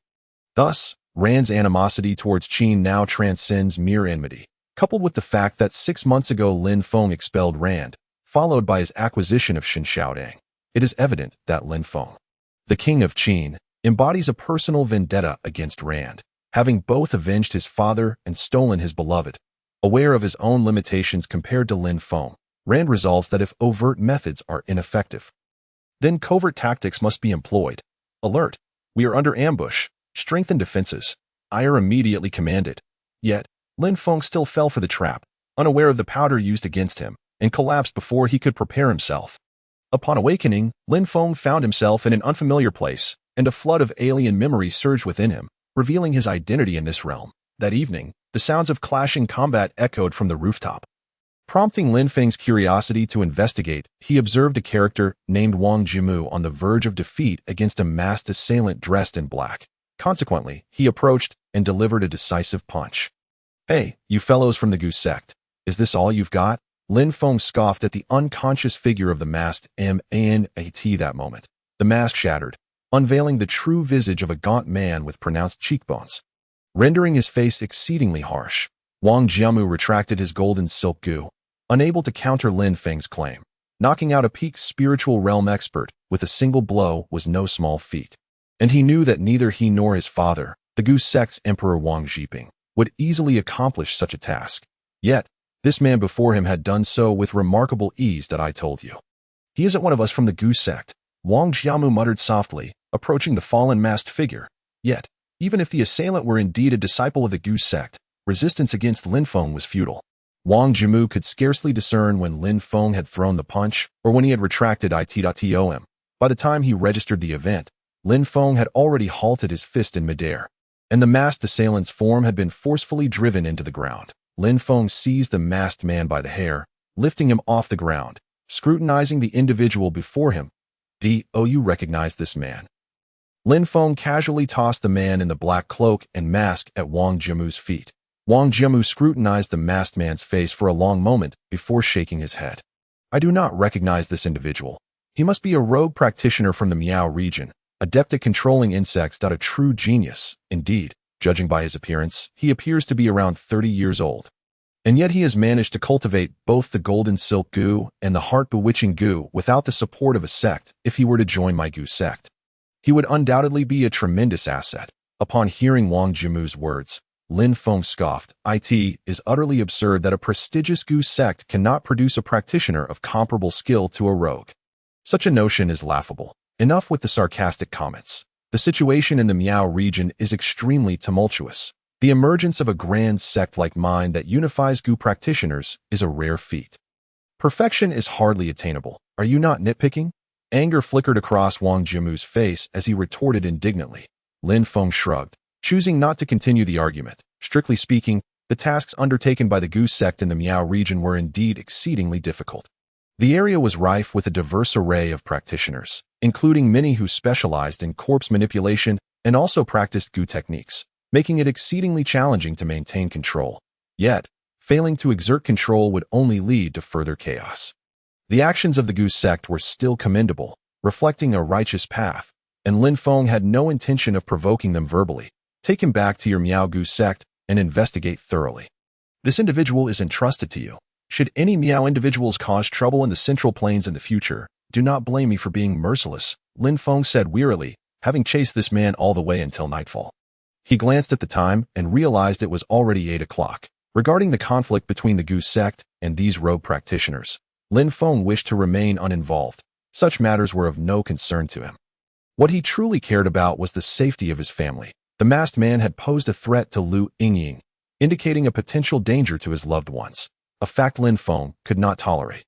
Thus, Rand's animosity towards Qin now transcends mere enmity. Coupled with the fact that 6 months ago Lin Feng expelled Rand, followed by his acquisition of Xiaodang, it is evident that Lin Feng, the king of Qin, embodies a personal vendetta against Rand, having both avenged his father and stolen his beloved. Aware of his own limitations compared to Lin Feng, Rand resolves that if overt methods are ineffective, then covert tactics must be employed. Alert! We are under ambush. Strengthen defenses. Ire immediately commanded. Yet, Lin Feng still fell for the trap, unaware of the powder used against him, and collapsed before he could prepare himself. Upon awakening, Lin Feng found himself in an unfamiliar place, and a flood of alien memories surged within him, revealing his identity in this realm. That evening, the sounds of clashing combat echoed from the rooftop. Prompting Lin Feng's curiosity to investigate, he observed a character named Wang Jimu on the verge of defeat against a masked assailant dressed in black. Consequently, he approached and delivered a decisive punch. "Hey, you fellows from the Goose sect, is this all you've got?" Lin Feng scoffed at the unconscious figure of the masked man that moment. The mask shattered, unveiling the true visage of a gaunt man with pronounced cheekbones, rendering his face exceedingly harsh. Wang Jimu retracted his golden silk goo, unable to counter Lin Feng's claim. Knocking out a peak spiritual realm expert with a single blow was no small feat. And he knew that neither he nor his father, the Goose sect's Emperor Wang Zhiping, would easily accomplish such a task. Yet, This man before him had done so with remarkable ease that I told you. He isn't one of us from the Gu sect, Wang Jiamu muttered softly, approaching the fallen masked figure. Yet, even if the assailant were indeed a disciple of the Gu sect, resistance against Lin Feng was futile. Wang Jiamu could scarcely discern when Lin Feng had thrown the punch or when he had retracted it.tom. By the time he registered the event, Lin Feng had already halted his fist in midair, and the masked assailant's form had been forcefully driven into the ground. Lin Feng seized the masked man by the hair, lifting him off the ground, scrutinizing the individual before him. You recognize this man? Lin Feng casually tossed the man in the black cloak and mask at Wang Jiamu's feet. Wang Jiamu scrutinized the masked man's face for a long moment before shaking his head. I do not recognize this individual. He must be a rogue practitioner from the Miao region, adept at controlling insects. A true genius. Indeed, judging by his appearance, he appears to be around 30 years old. And yet he has managed to cultivate both the golden silk Gu and the heart-bewitching Gu without the support of a sect. If he were to join my Gu sect, he would undoubtedly be a tremendous asset. Upon hearing Wang Jiamu's words, Lin Feng scoffed. It is utterly absurd that a prestigious Gu sect cannot produce a practitioner of comparable skill to a rogue. Such a notion is laughable. Enough with the sarcastic comments. The situation in the Miao region is extremely tumultuous. The emergence of a grand sect like mine that unifies Gu practitioners is a rare feat. Perfection is hardly attainable. Are you not nitpicking? Anger flickered across Wang Jiamu's face as he retorted indignantly. Lin Feng shrugged, choosing not to continue the argument. Strictly speaking, the tasks undertaken by the Gu sect in the Miao region were indeed exceedingly difficult. The area was rife with a diverse array of practitioners, including many who specialized in corpse manipulation and also practiced Gu techniques, making it exceedingly challenging to maintain control. Yet, failing to exert control would only lead to further chaos. The actions of the Gu sect were still commendable, reflecting a righteous path, and Lin Feng had no intention of provoking them verbally. Take him back to your Miao Gu sect and investigate thoroughly. This individual is entrusted to you. Should any Miao individuals cause trouble in the Central Plains in the future, do not blame me for being merciless, Lin Feng said wearily, having chased this man all the way until nightfall. He glanced at the time and realized it was already 8 o'clock. Regarding the conflict between the Gu sect and these rogue practitioners, Lin Feng wished to remain uninvolved. Such matters were of no concern to him. What he truly cared about was the safety of his family. The masked man had posed a threat to Lu Yingying, indicating a potential danger to his loved ones, a fact Lin Feng could not tolerate.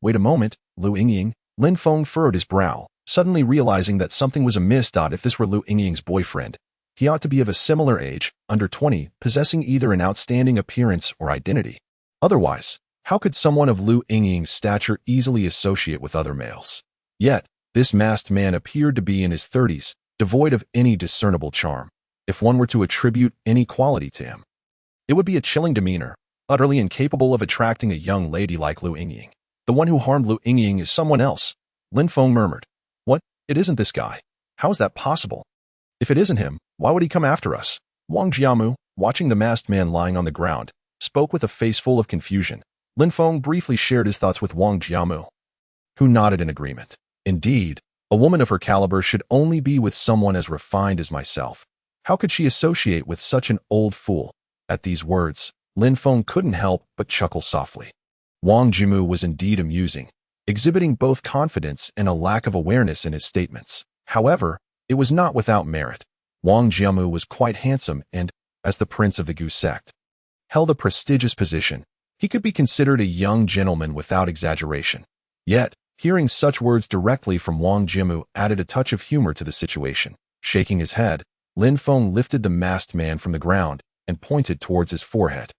Wait a moment, Lu Yingying. Lin Feng furrowed his brow, suddenly realizing that something was amiss. If this were Lu Yingying's boyfriend, he ought to be of a similar age, under 20, possessing either an outstanding appearance or identity. Otherwise, how could someone of Lu Yingying's stature easily associate with other males? Yet, this masked man appeared to be in his 30s, devoid of any discernible charm. If one were to attribute any quality to him, it would be a chilling demeanor, utterly incapable of attracting a young lady like Lu Yingying. The one who harmed Lu Yingying is someone else, Lin Feng murmured. What? It isn't this guy. How is that possible? If it isn't him, why would he come after us? Wang Jiamu, watching the masked man lying on the ground, spoke with a face full of confusion. Lin Feng briefly shared his thoughts with Wang Jiamu, who nodded in agreement. Indeed, a woman of her caliber should only be with someone as refined as myself. How could she associate with such an old fool? At these words, Lin Feng couldn't help but chuckle softly. Wang Jiamu was indeed amusing, exhibiting both confidence and a lack of awareness in his statements. However, it was not without merit. Wang Jiamu was quite handsome and, as the prince of the Gu sect, held a prestigious position. He could be considered a young gentleman without exaggeration. Yet, hearing such words directly from Wang Jiamu added a touch of humor to the situation. Shaking his head, Lin Feng lifted the masked man from the ground and pointed towards his forehead.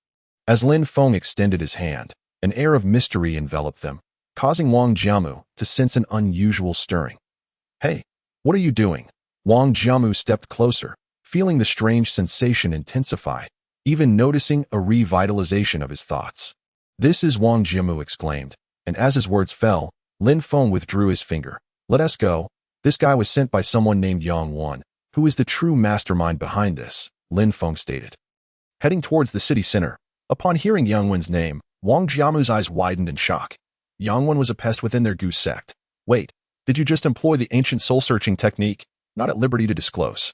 As Lin Feng extended his hand, an air of mystery enveloped them, causing Wang Jiamu to sense an unusual stirring. Hey, what are you doing? Wang Jiamu stepped closer, feeling the strange sensation intensify, even noticing a revitalization of his thoughts. This is Wang Jiamu exclaimed, and as his words fell, Lin Feng withdrew his finger. Let us go. This guy was sent by someone named Yang Wan, who is the true mastermind behind this, Lin Feng stated. Heading towards the city center, upon hearing Yang Wan's name, Wang Jiamu's eyes widened in shock. Yang Wan was a pest within their Gu sect. Wait, did you just employ the ancient soul-searching technique? Not at liberty to disclose.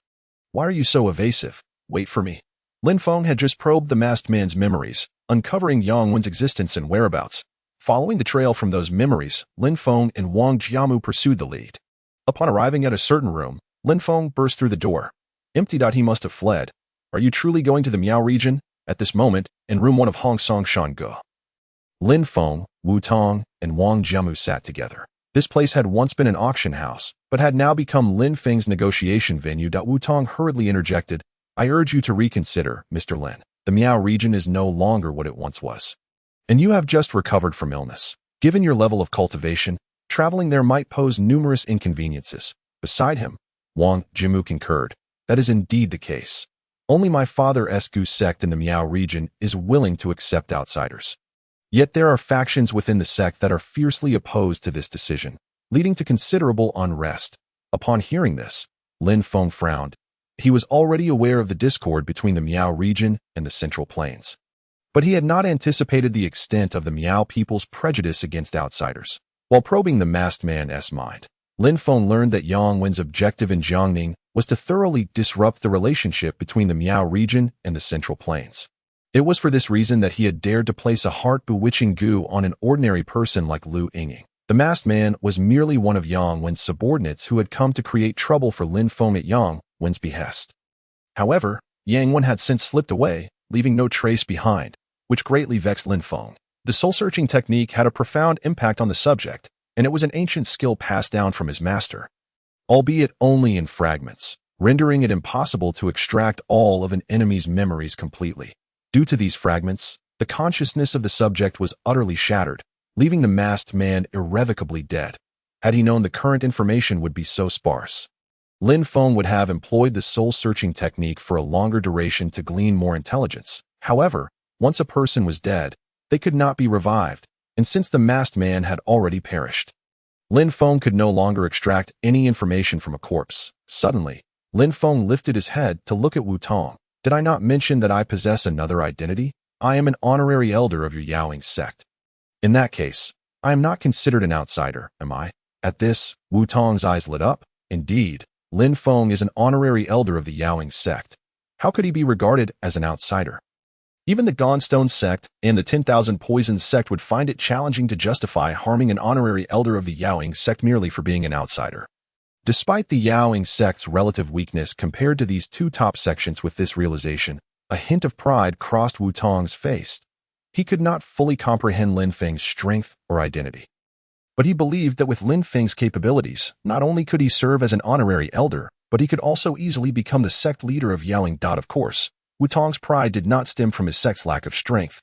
Why are you so evasive? Wait for me. Lin Feng had just probed the masked man's memories, uncovering Yang Wen's existence and whereabouts. Following the trail from those memories, Lin Feng and Wang Jiamu pursued the lead. Upon arriving at a certain room, Lin Feng burst through the door. Empty. He must have fled. Are you truly going to the Miao region? At this moment, in room 1 of Hong Song Shange, Lin Feng, Wu Tong, and Wang Jiamu sat together. This place had once been an auction house, but had now become Lin Feng's negotiation venue. Wu Tong hurriedly interjected, I urge you to reconsider, Mr. Lin. The Miao region is no longer what it once was. And you have just recovered from illness. Given your level of cultivation, traveling there might pose numerous inconveniences. Beside him, Wang Jiamu concurred. That is indeed the case. Only my father's Gu sect in the Miao region is willing to accept outsiders. Yet there are factions within the sect that are fiercely opposed to this decision, leading to considerable unrest. Upon hearing this, Lin Feng frowned. He was already aware of the discord between the Miao region and the Central Plains. But he had not anticipated the extent of the Miao people's prejudice against outsiders. While probing the masked man's mind, Lin Feng learned that Yang Wen's objective in Jiangning was to thoroughly disrupt the relationship between the Miao region and the Central Plains. It was for this reason that he had dared to place a heart-bewitching goo on an ordinary person like Lu Yinging. The masked man was merely one of Yang Wen's subordinates who had come to create trouble for Lin Feng at Yang Wen's behest. However, Yang Wen had since slipped away, leaving no trace behind, which greatly vexed Lin Feng. The soul-searching technique had a profound impact on the subject, and it was an ancient skill passed down from his master, albeit only in fragments, rendering it impossible to extract all of an enemy's memories completely. Due to these fragments, the consciousness of the subject was utterly shattered, leaving the masked man irrevocably dead. Had he known the current information would be so sparse, Lin Feng would have employed the soul-searching technique for a longer duration to glean more intelligence. However, once a person was dead, they could not be revived, and since the masked man had already perished, Lin Feng could no longer extract any information from a corpse. Suddenly, Lin Feng lifted his head to look at Wu Tong. Did I not mention that I possess another identity? I am an honorary elder of your Yaoing sect. In that case, I am not considered an outsider, am I? At this, Wu Tong's eyes lit up. Indeed, Lin Feng is an honorary elder of the Yaoing sect. How could he be regarded as an outsider? Even the Gonstone sect and the 10,000 Poisons sect would find it challenging to justify harming an honorary elder of the Yaoing sect merely for being an outsider. Despite the Yaoing sect's relative weakness compared to these two top sections, with this realization, a hint of pride crossed Wu Tong's face. He could not fully comprehend Lin Feng's strength or identity. But he believed that with Lin Feng's capabilities, not only could he serve as an honorary elder, but he could also easily become the sect leader of Yaoing. Of course, Wu Tong's pride did not stem from his sect's lack of strength,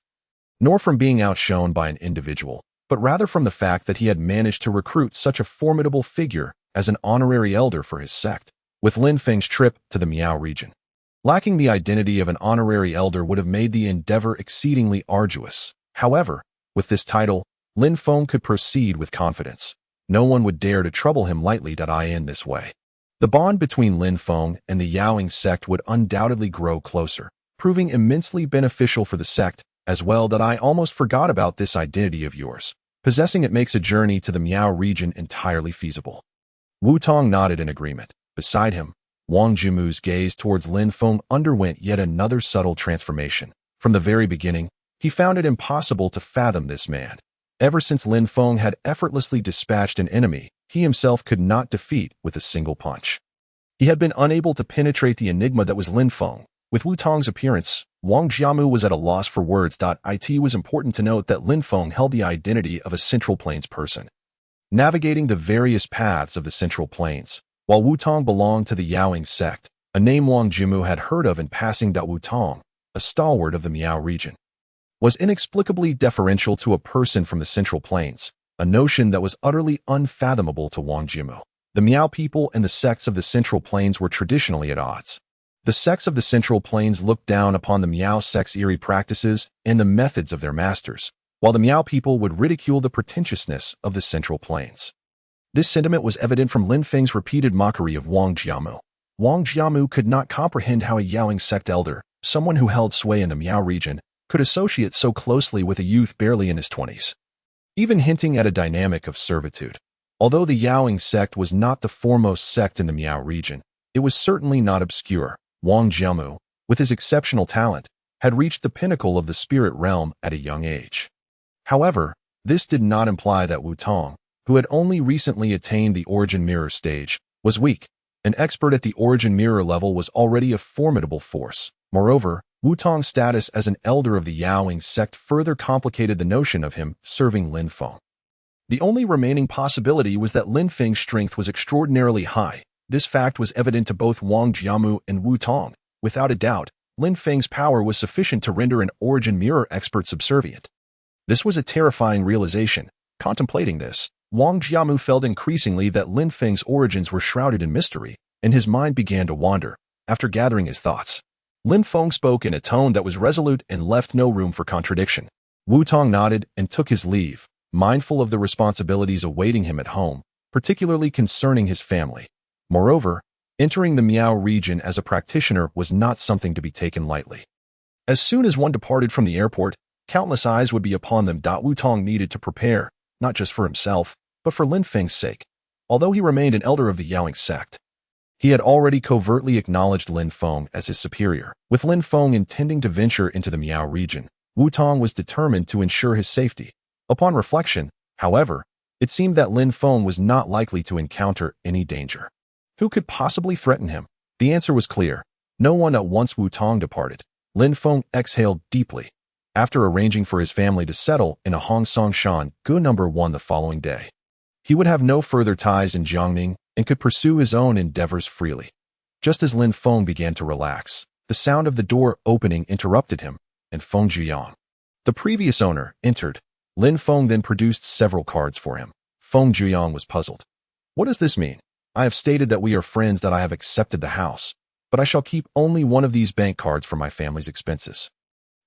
nor from being outshone by an individual, but rather from the fact that he had managed to recruit such a formidable figure as an honorary elder for his sect. With Lin Feng's trip to the Miao region, lacking the identity of an honorary elder would have made the endeavor exceedingly arduous. However, with this title, Lin Feng could proceed with confidence. No one would dare to trouble him lightly. In this way, the bond between Lin Feng and the Yaoing sect would undoubtedly grow closer, proving immensely beneficial for the sect as well. I almost forgot about this identity of yours. Possessing it makes a journey to the Miao region entirely feasible. Wu Tong nodded in agreement. Beside him, Wang Jiamu's gaze towards Lin Feng underwent yet another subtle transformation. From the very beginning, he found it impossible to fathom this man. Ever since Lin Feng had effortlessly dispatched an enemy he himself could not defeat with a single punch, he had been unable to penetrate the enigma that was Lin Feng. With Wu Tong's appearance, Wang Jiamu was at a loss for words. It was important to note that Lin Feng held the identity of a Central Plains person, navigating the various paths of the Central Plains, while Wu Tong belonged to the Yaoing sect, a name Wang Jiamu had heard of in passing. Wu Tong, a stalwart of the Miao region, was inexplicably deferential to a person from the Central Plains, a notion that was utterly unfathomable to Wang Jiamu. The Miao people and the sects of the Central Plains were traditionally at odds. The sects of the Central Plains looked down upon the Miao sect's eerie practices and the methods of their masters, while the Miao people would ridicule the pretentiousness of the Central Plains. This sentiment was evident from Lin Feng's repeated mockery of Wang Jiamu. Wang Jiamu could not comprehend how a Yaoing sect elder, someone who held sway in the Miao region, could associate so closely with a youth barely in his 20s, even hinting at a dynamic of servitude. Although the Yaoing sect was not the foremost sect in the Miao region, it was certainly not obscure. Wang Jiamu, with his exceptional talent, had reached the pinnacle of the spirit realm at a young age. However, this did not imply that Wu Tong, who had only recently attained the Origin Mirror stage, was weak. An expert at the Origin Mirror level was already a formidable force. Moreover, Wu Tong's status as an elder of the Yaoing sect further complicated the notion of him serving Lin Feng. The only remaining possibility was that Lin Feng's strength was extraordinarily high. This fact was evident to both Wang Jiamu and Wu Tong. Without a doubt, Lin Feng's power was sufficient to render an Origin Mirror expert subservient. This was a terrifying realization. Contemplating this, Wang Jiamu felt increasingly that Lin Feng's origins were shrouded in mystery, and his mind began to wander. After gathering his thoughts, Lin Feng spoke in a tone that was resolute and left no room for contradiction. Wu Tong nodded and took his leave, mindful of the responsibilities awaiting him at home, particularly concerning his family. Moreover, entering the Miao region as a practitioner was not something to be taken lightly. As soon as one departed from the airport, countless eyes would be upon them. Wu Tong needed to prepare, not just for himself, but for Lin Feng's sake. Although he remained an elder of the Yaoing sect, he had already covertly acknowledged Lin Feng as his superior. With Lin Feng intending to venture into the Miao region, Wu Tong was determined to ensure his safety. Upon reflection, however, it seemed that Lin Feng was not likely to encounter any danger. Who could possibly threaten him? The answer was clear. No one. At once Wu Tong departed, Lin Feng exhaled deeply. After arranging for his family to settle in a Hongsongshan Gu No. 1 the following day, he would have no further ties in Jiangning and could pursue his own endeavors freely. Just as Lin Feng began to relax, the sound of the door opening interrupted him, and Feng Zhiyang, the previous owner, entered. Lin Feng then produced several cards for him. Feng Zhiyang was puzzled. What does this mean? I have stated that we are friends, that I have accepted the house, but I shall keep only one of these bank cards for my family's expenses.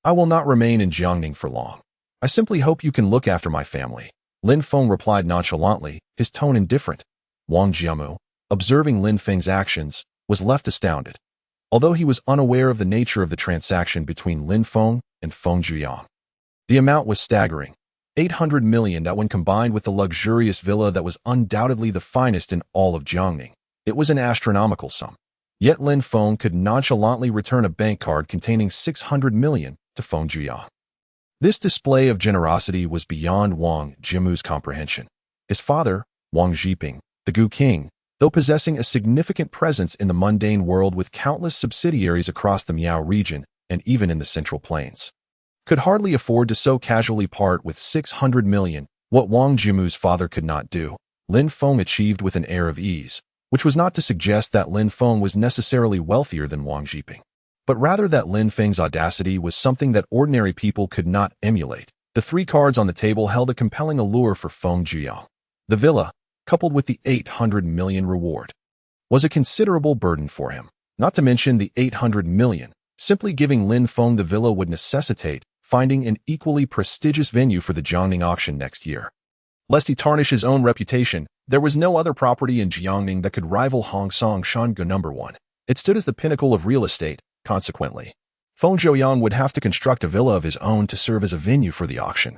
I will not remain in Jiangning for long. I simply hope you can look after my family. Lin Feng replied nonchalantly, his tone indifferent. Wang Jiamu, observing Lin Feng's actions, was left astounded, although he was unaware of the nature of the transaction between Lin Feng and Feng Zhiyang. The amount was staggering. 800 million, that when combined with the luxurious villa that was undoubtedly the finest in all of Jiangning, it was an astronomical sum. Yet Lin Feng could nonchalantly return a bank card containing 600 million to Feng Zhiyang. This display of generosity was beyond Wang Jiamu's comprehension. His father, Wang Zhiping, the Gu King, though possessing a significant presence in the mundane world with countless subsidiaries across the Miao region and even in the Central Plains, could hardly afford to so casually part with 600 million. What Wang Jiamu's father could not do, Lin Feng achieved with an air of ease, which was not to suggest that Lin Feng was necessarily wealthier than Wang Zhiping, but rather that Lin Feng's audacity was something that ordinary people could not emulate. The three cards on the table held a compelling allure for Feng Zhiyang. The villa, coupled with the 800 million reward, was a considerable burden for him. Not to mention the 800 million. Simply giving Lin Feng the villa would necessitate finding an equally prestigious venue for the Jiangning auction next year. Lest he tarnish his own reputation, there was no other property in Jiangning that could rival Hongsongshan Gu No. 1. It stood as the pinnacle of real estate. Consequently, Feng Zhiyang would have to construct a villa of his own to serve as a venue for the auction,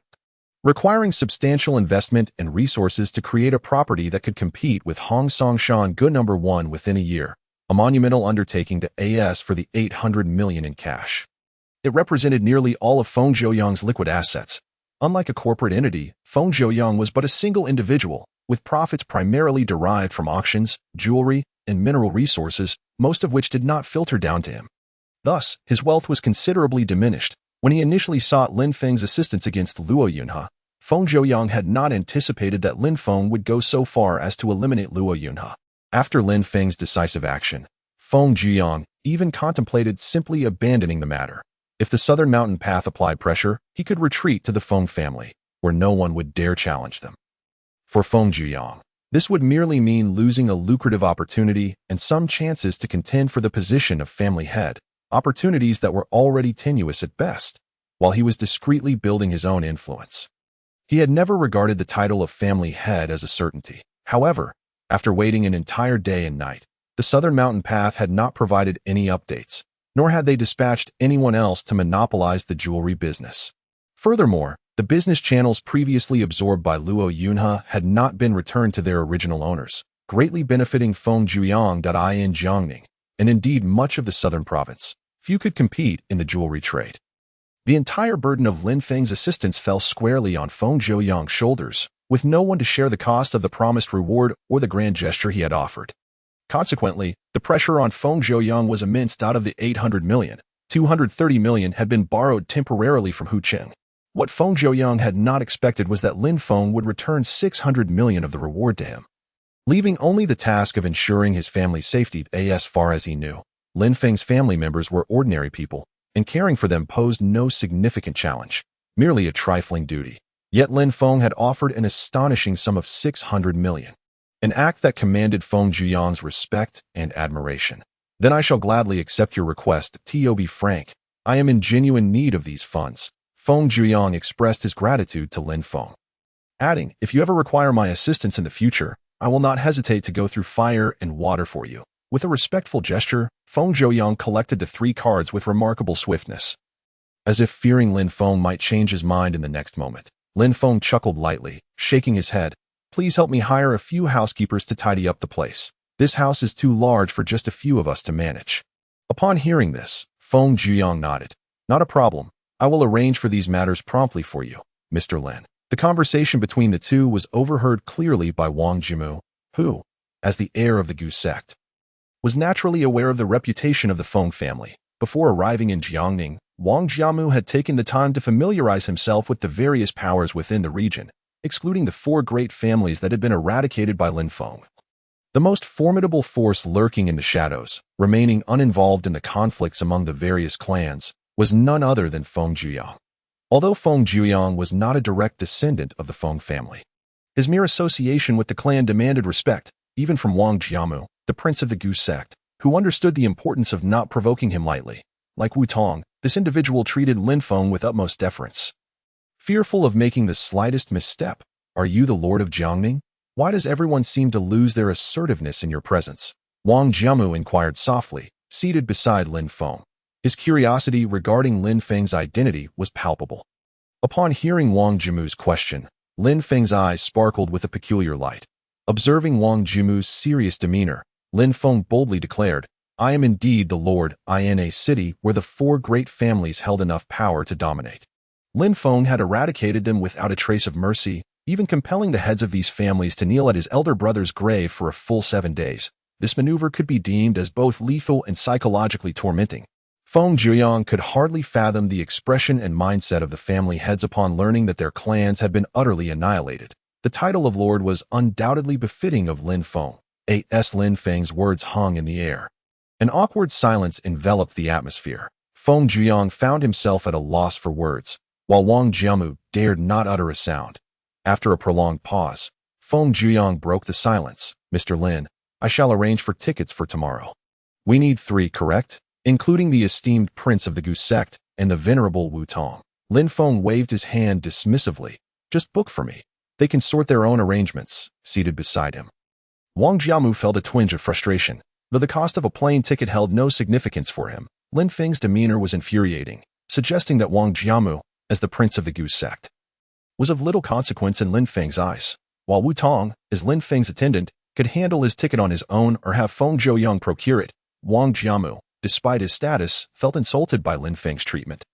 requiring substantial investment and resources to create a property that could compete with Hongsongshan Gu No. 1 within a year, a monumental undertaking to AS for the 800 million in cash. It represented nearly all of Feng Zhiyang's liquid assets. Unlike a corporate entity, Feng Zhiyang was but a single individual, with profits primarily derived from auctions, jewelry, and mineral resources, most of which did not filter down to him. Thus, his wealth was considerably diminished. When he initially sought Lin Feng's assistance against Luo Yunhe, Feng Zhiyang had not anticipated that Lin Feng would go so far as to eliminate Luo Yunhe. After Lin Feng's decisive action, Feng Zhiyang even contemplated simply abandoning the matter. If the Southern Mountain Path applied pressure, he could retreat to the Feng family, where no one would dare challenge them. For Feng Zhiyang, this would merely mean losing a lucrative opportunity and some chances to contend for the position of family head, opportunities that were already tenuous at best, while he was discreetly building his own influence. He had never regarded the title of family head as a certainty. However, after waiting an entire day and night, the Southern Mountain Path had not provided any updates, nor had they dispatched anyone else to monopolize the jewelry business. Furthermore, the business channels previously absorbed by Luo Yunhe had not been returned to their original owners, greatly benefiting Feng Zhiyang. In Jiangning, and indeed much of the southern province, few could compete in the jewelry trade. The entire burden of Lin Feng's assistance fell squarely on Feng Zhuoyang's shoulders, with no one to share the cost of the promised reward or the grand gesture he had offered. Consequently, the pressure on Feng Zhuoyang was immense. Out of the 800 million, 230 million had been borrowed temporarily from Hu Qing. What Feng Zhuoyang had not expected was that Lin Feng would return 600 million of the reward to him, leaving only the task of ensuring his family's safety. As far as he knew, Lin Feng's family members were ordinary people, and caring for them posed no significant challenge, merely a trifling duty. Yet Lin Feng had offered an astonishing sum of 600 million, an act that commanded Feng Zhuoyang's respect and admiration. Then I shall gladly accept your request. To be frank, I am in genuine need of these funds. Feng Zhuoyang expressed his gratitude to Lin Feng, adding, if you ever require my assistance in the future, I will not hesitate to go through fire and water for you. With a respectful gesture, Feng Zhuoyang collected the 3 cards with remarkable swiftness, as if fearing Lin Feng might change his mind in the next moment. Lin Feng chuckled lightly, shaking his head. Please help me hire a few housekeepers to tidy up the place. This house is too large for just a few of us to manage. Upon hearing this, Feng Zhuoyang nodded. Not a problem. I will arrange for these matters promptly for you, Mr. Lin. The conversation between the two was overheard clearly by Wang Jimu, who, as the heir of the Gu sect, was naturally aware of the reputation of the Feng family. Before arriving in Jiangning, Wang Jiamu had taken the time to familiarize himself with the various powers within the region, excluding the 4 great families that had been eradicated by Lin Feng. The most formidable force lurking in the shadows, remaining uninvolved in the conflicts among the various clans, was none other than Feng Zhuoyang. Although Feng Zhuoyang was not a direct descendant of the Feng family, his mere association with the clan demanded respect, even from Wang Jiamu, the prince of the Gu sect, who understood the importance of not provoking him lightly. Like Wu Tong, this individual treated Lin Feng with utmost deference, fearful of making the slightest misstep. Are you the lord of Jiangning? Why does everyone seem to lose their assertiveness in your presence? Wang Jiamu inquired softly, seated beside Lin Feng. His curiosity regarding Lin Feng's identity was palpable. Upon hearing Wang Jimu's question, Lin Feng's eyes sparkled with a peculiar light. Observing Wang Jimu's serious demeanor, Lin Feng boldly declared, I am indeed the lord, in a city where the 4 great families held enough power to dominate. Lin Feng had eradicated them without a trace of mercy, even compelling the heads of these families to kneel at his elder brother's grave for a full 7 days. This maneuver could be deemed as both lethal and psychologically tormenting. Feng Zhuoyang could hardly fathom the expression and mindset of the family heads upon learning that their clans had been utterly annihilated. The title of lord was undoubtedly befitting of Lin Feng. Lin Feng's words hung in the air. An awkward silence enveloped the atmosphere. Feng Zhuoyang found himself at a loss for words, while Wang Jiamu dared not utter a sound. After a prolonged pause, Feng Zhuoyang broke the silence. Mr. Lin, I shall arrange for tickets for tomorrow. We need 3, correct? Including the esteemed prince of the Gu sect and the venerable Wu Tong. Lin Feng waved his hand dismissively. Just book for me. They can sort their own arrangements. Seated beside him, Wang Jiamu felt a twinge of frustration. Though the cost of a plane ticket held no significance for him, Lin Feng's demeanor was infuriating, suggesting that Wang Jiamu, as the prince of the Gu sect, was of little consequence in Lin Feng's eyes, while Wu Tong, as Lin Feng's attendant, could handle his ticket on his own or have Feng Zhuoyang procure it. Wang Jiamu, despite his status, felt insulted by Lin Feng's treatment.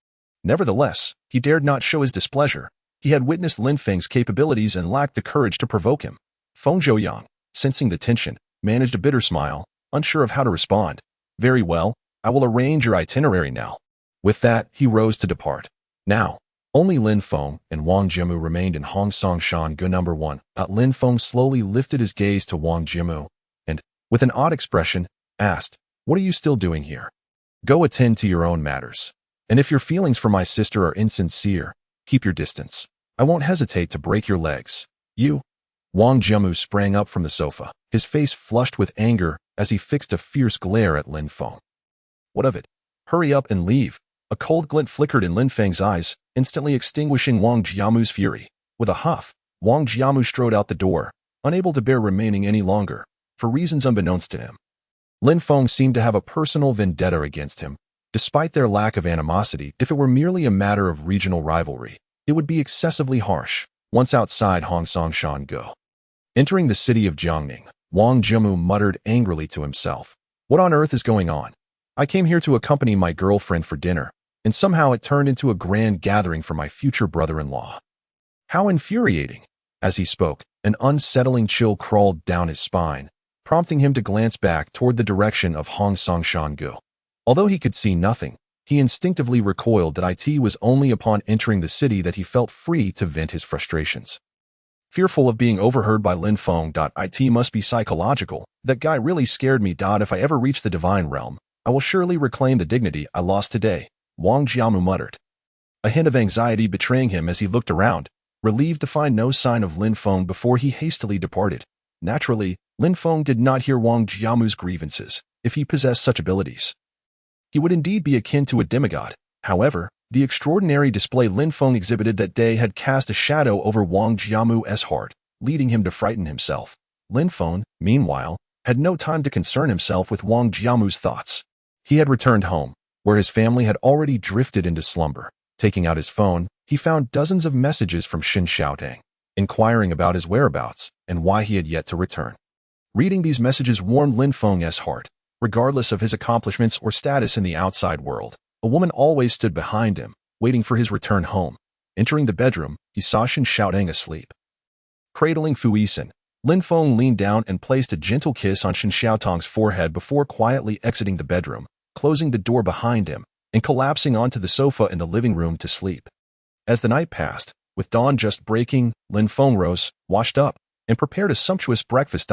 Nevertheless, he dared not show his displeasure. He had witnessed Lin Feng's capabilities and lacked the courage to provoke him. Feng Zhuoyang, sensing the tension, managed a bitter smile, unsure of how to respond. Very well, I will arrange your itinerary now. With that, he rose to depart. Now, only Lin Feng and Wang Jiamu remained in Hong Song Shan Gu No. 1. Lin Feng slowly lifted his gaze to Wang Jiamu and, with an odd expression, asked, What are you still doing here? Go attend to your own matters. And if your feelings for my sister are insincere, keep your distance. I won't hesitate to break your legs. You? Wang Jiamu sprang up from the sofa, his face flushed with anger as he fixed a fierce glare at Lin Feng. What of it? Hurry up and leave. A cold glint flickered in Lin Feng's eyes, instantly extinguishing Wang Jiamu's fury. With a huff, Wang Jiamu strode out the door, unable to bear remaining any longer, for reasons unbeknownst to him. Lin Feng seemed to have a personal vendetta against him. Despite their lack of animosity, if it were merely a matter of regional rivalry, it would be excessively harsh. Once outside Hong Song Shan Gu, entering the city of Jiangning, Wang Jiamu muttered angrily to himself. What on earth is going on? I came here to accompany my girlfriend for dinner. and somehow it turned into a grand gathering for my future brother-in-law. How infuriating! As he spoke, an unsettling chill crawled down his spine, prompting him to glance back toward the direction of Hong Song-shan-gu. Although he could see nothing, he instinctively recoiled that it was only upon entering the city that he felt free to vent his frustrations. Fearful of being overheard by Lin Feng. It must be psychological. That guy really scared me. If I ever reach the divine realm, I will surely reclaim the dignity I lost today, Wang Jiamu muttered, a hint of anxiety betraying him as he looked around, relieved to find no sign of Lin Feng before he hastily departed. Naturally, Lin Feng did not hear Wang Jiamu's grievances. If he possessed such abilities, he would indeed be akin to a demigod. However, the extraordinary display Lin Feng exhibited that day had cast a shadow over Wang Jiamu's heart, leading him to frighten himself. Lin Feng, meanwhile, had no time to concern himself with Wang Jiamu's thoughts. He had returned home, where his family had already drifted into slumber. Taking out his phone, he found dozens of messages from Xin Xiaotang, inquiring about his whereabouts and why he had yet to return. Reading these messages warmed Lin Feng's heart. Regardless of his accomplishments or status in the outside world, a woman always stood behind him, waiting for his return home. Entering the bedroom, he saw Xin Xiaotang asleep. Cradling Fu Yisan, Lin Feng leaned down and placed a gentle kiss on Xin Xiaotang's forehead before quietly exiting the bedroom, closing the door behind him, and collapsing onto the sofa in the living room to sleep. As the night passed, with dawn just breaking, Lin Feng rose, washed up, and prepared a sumptuous breakfast.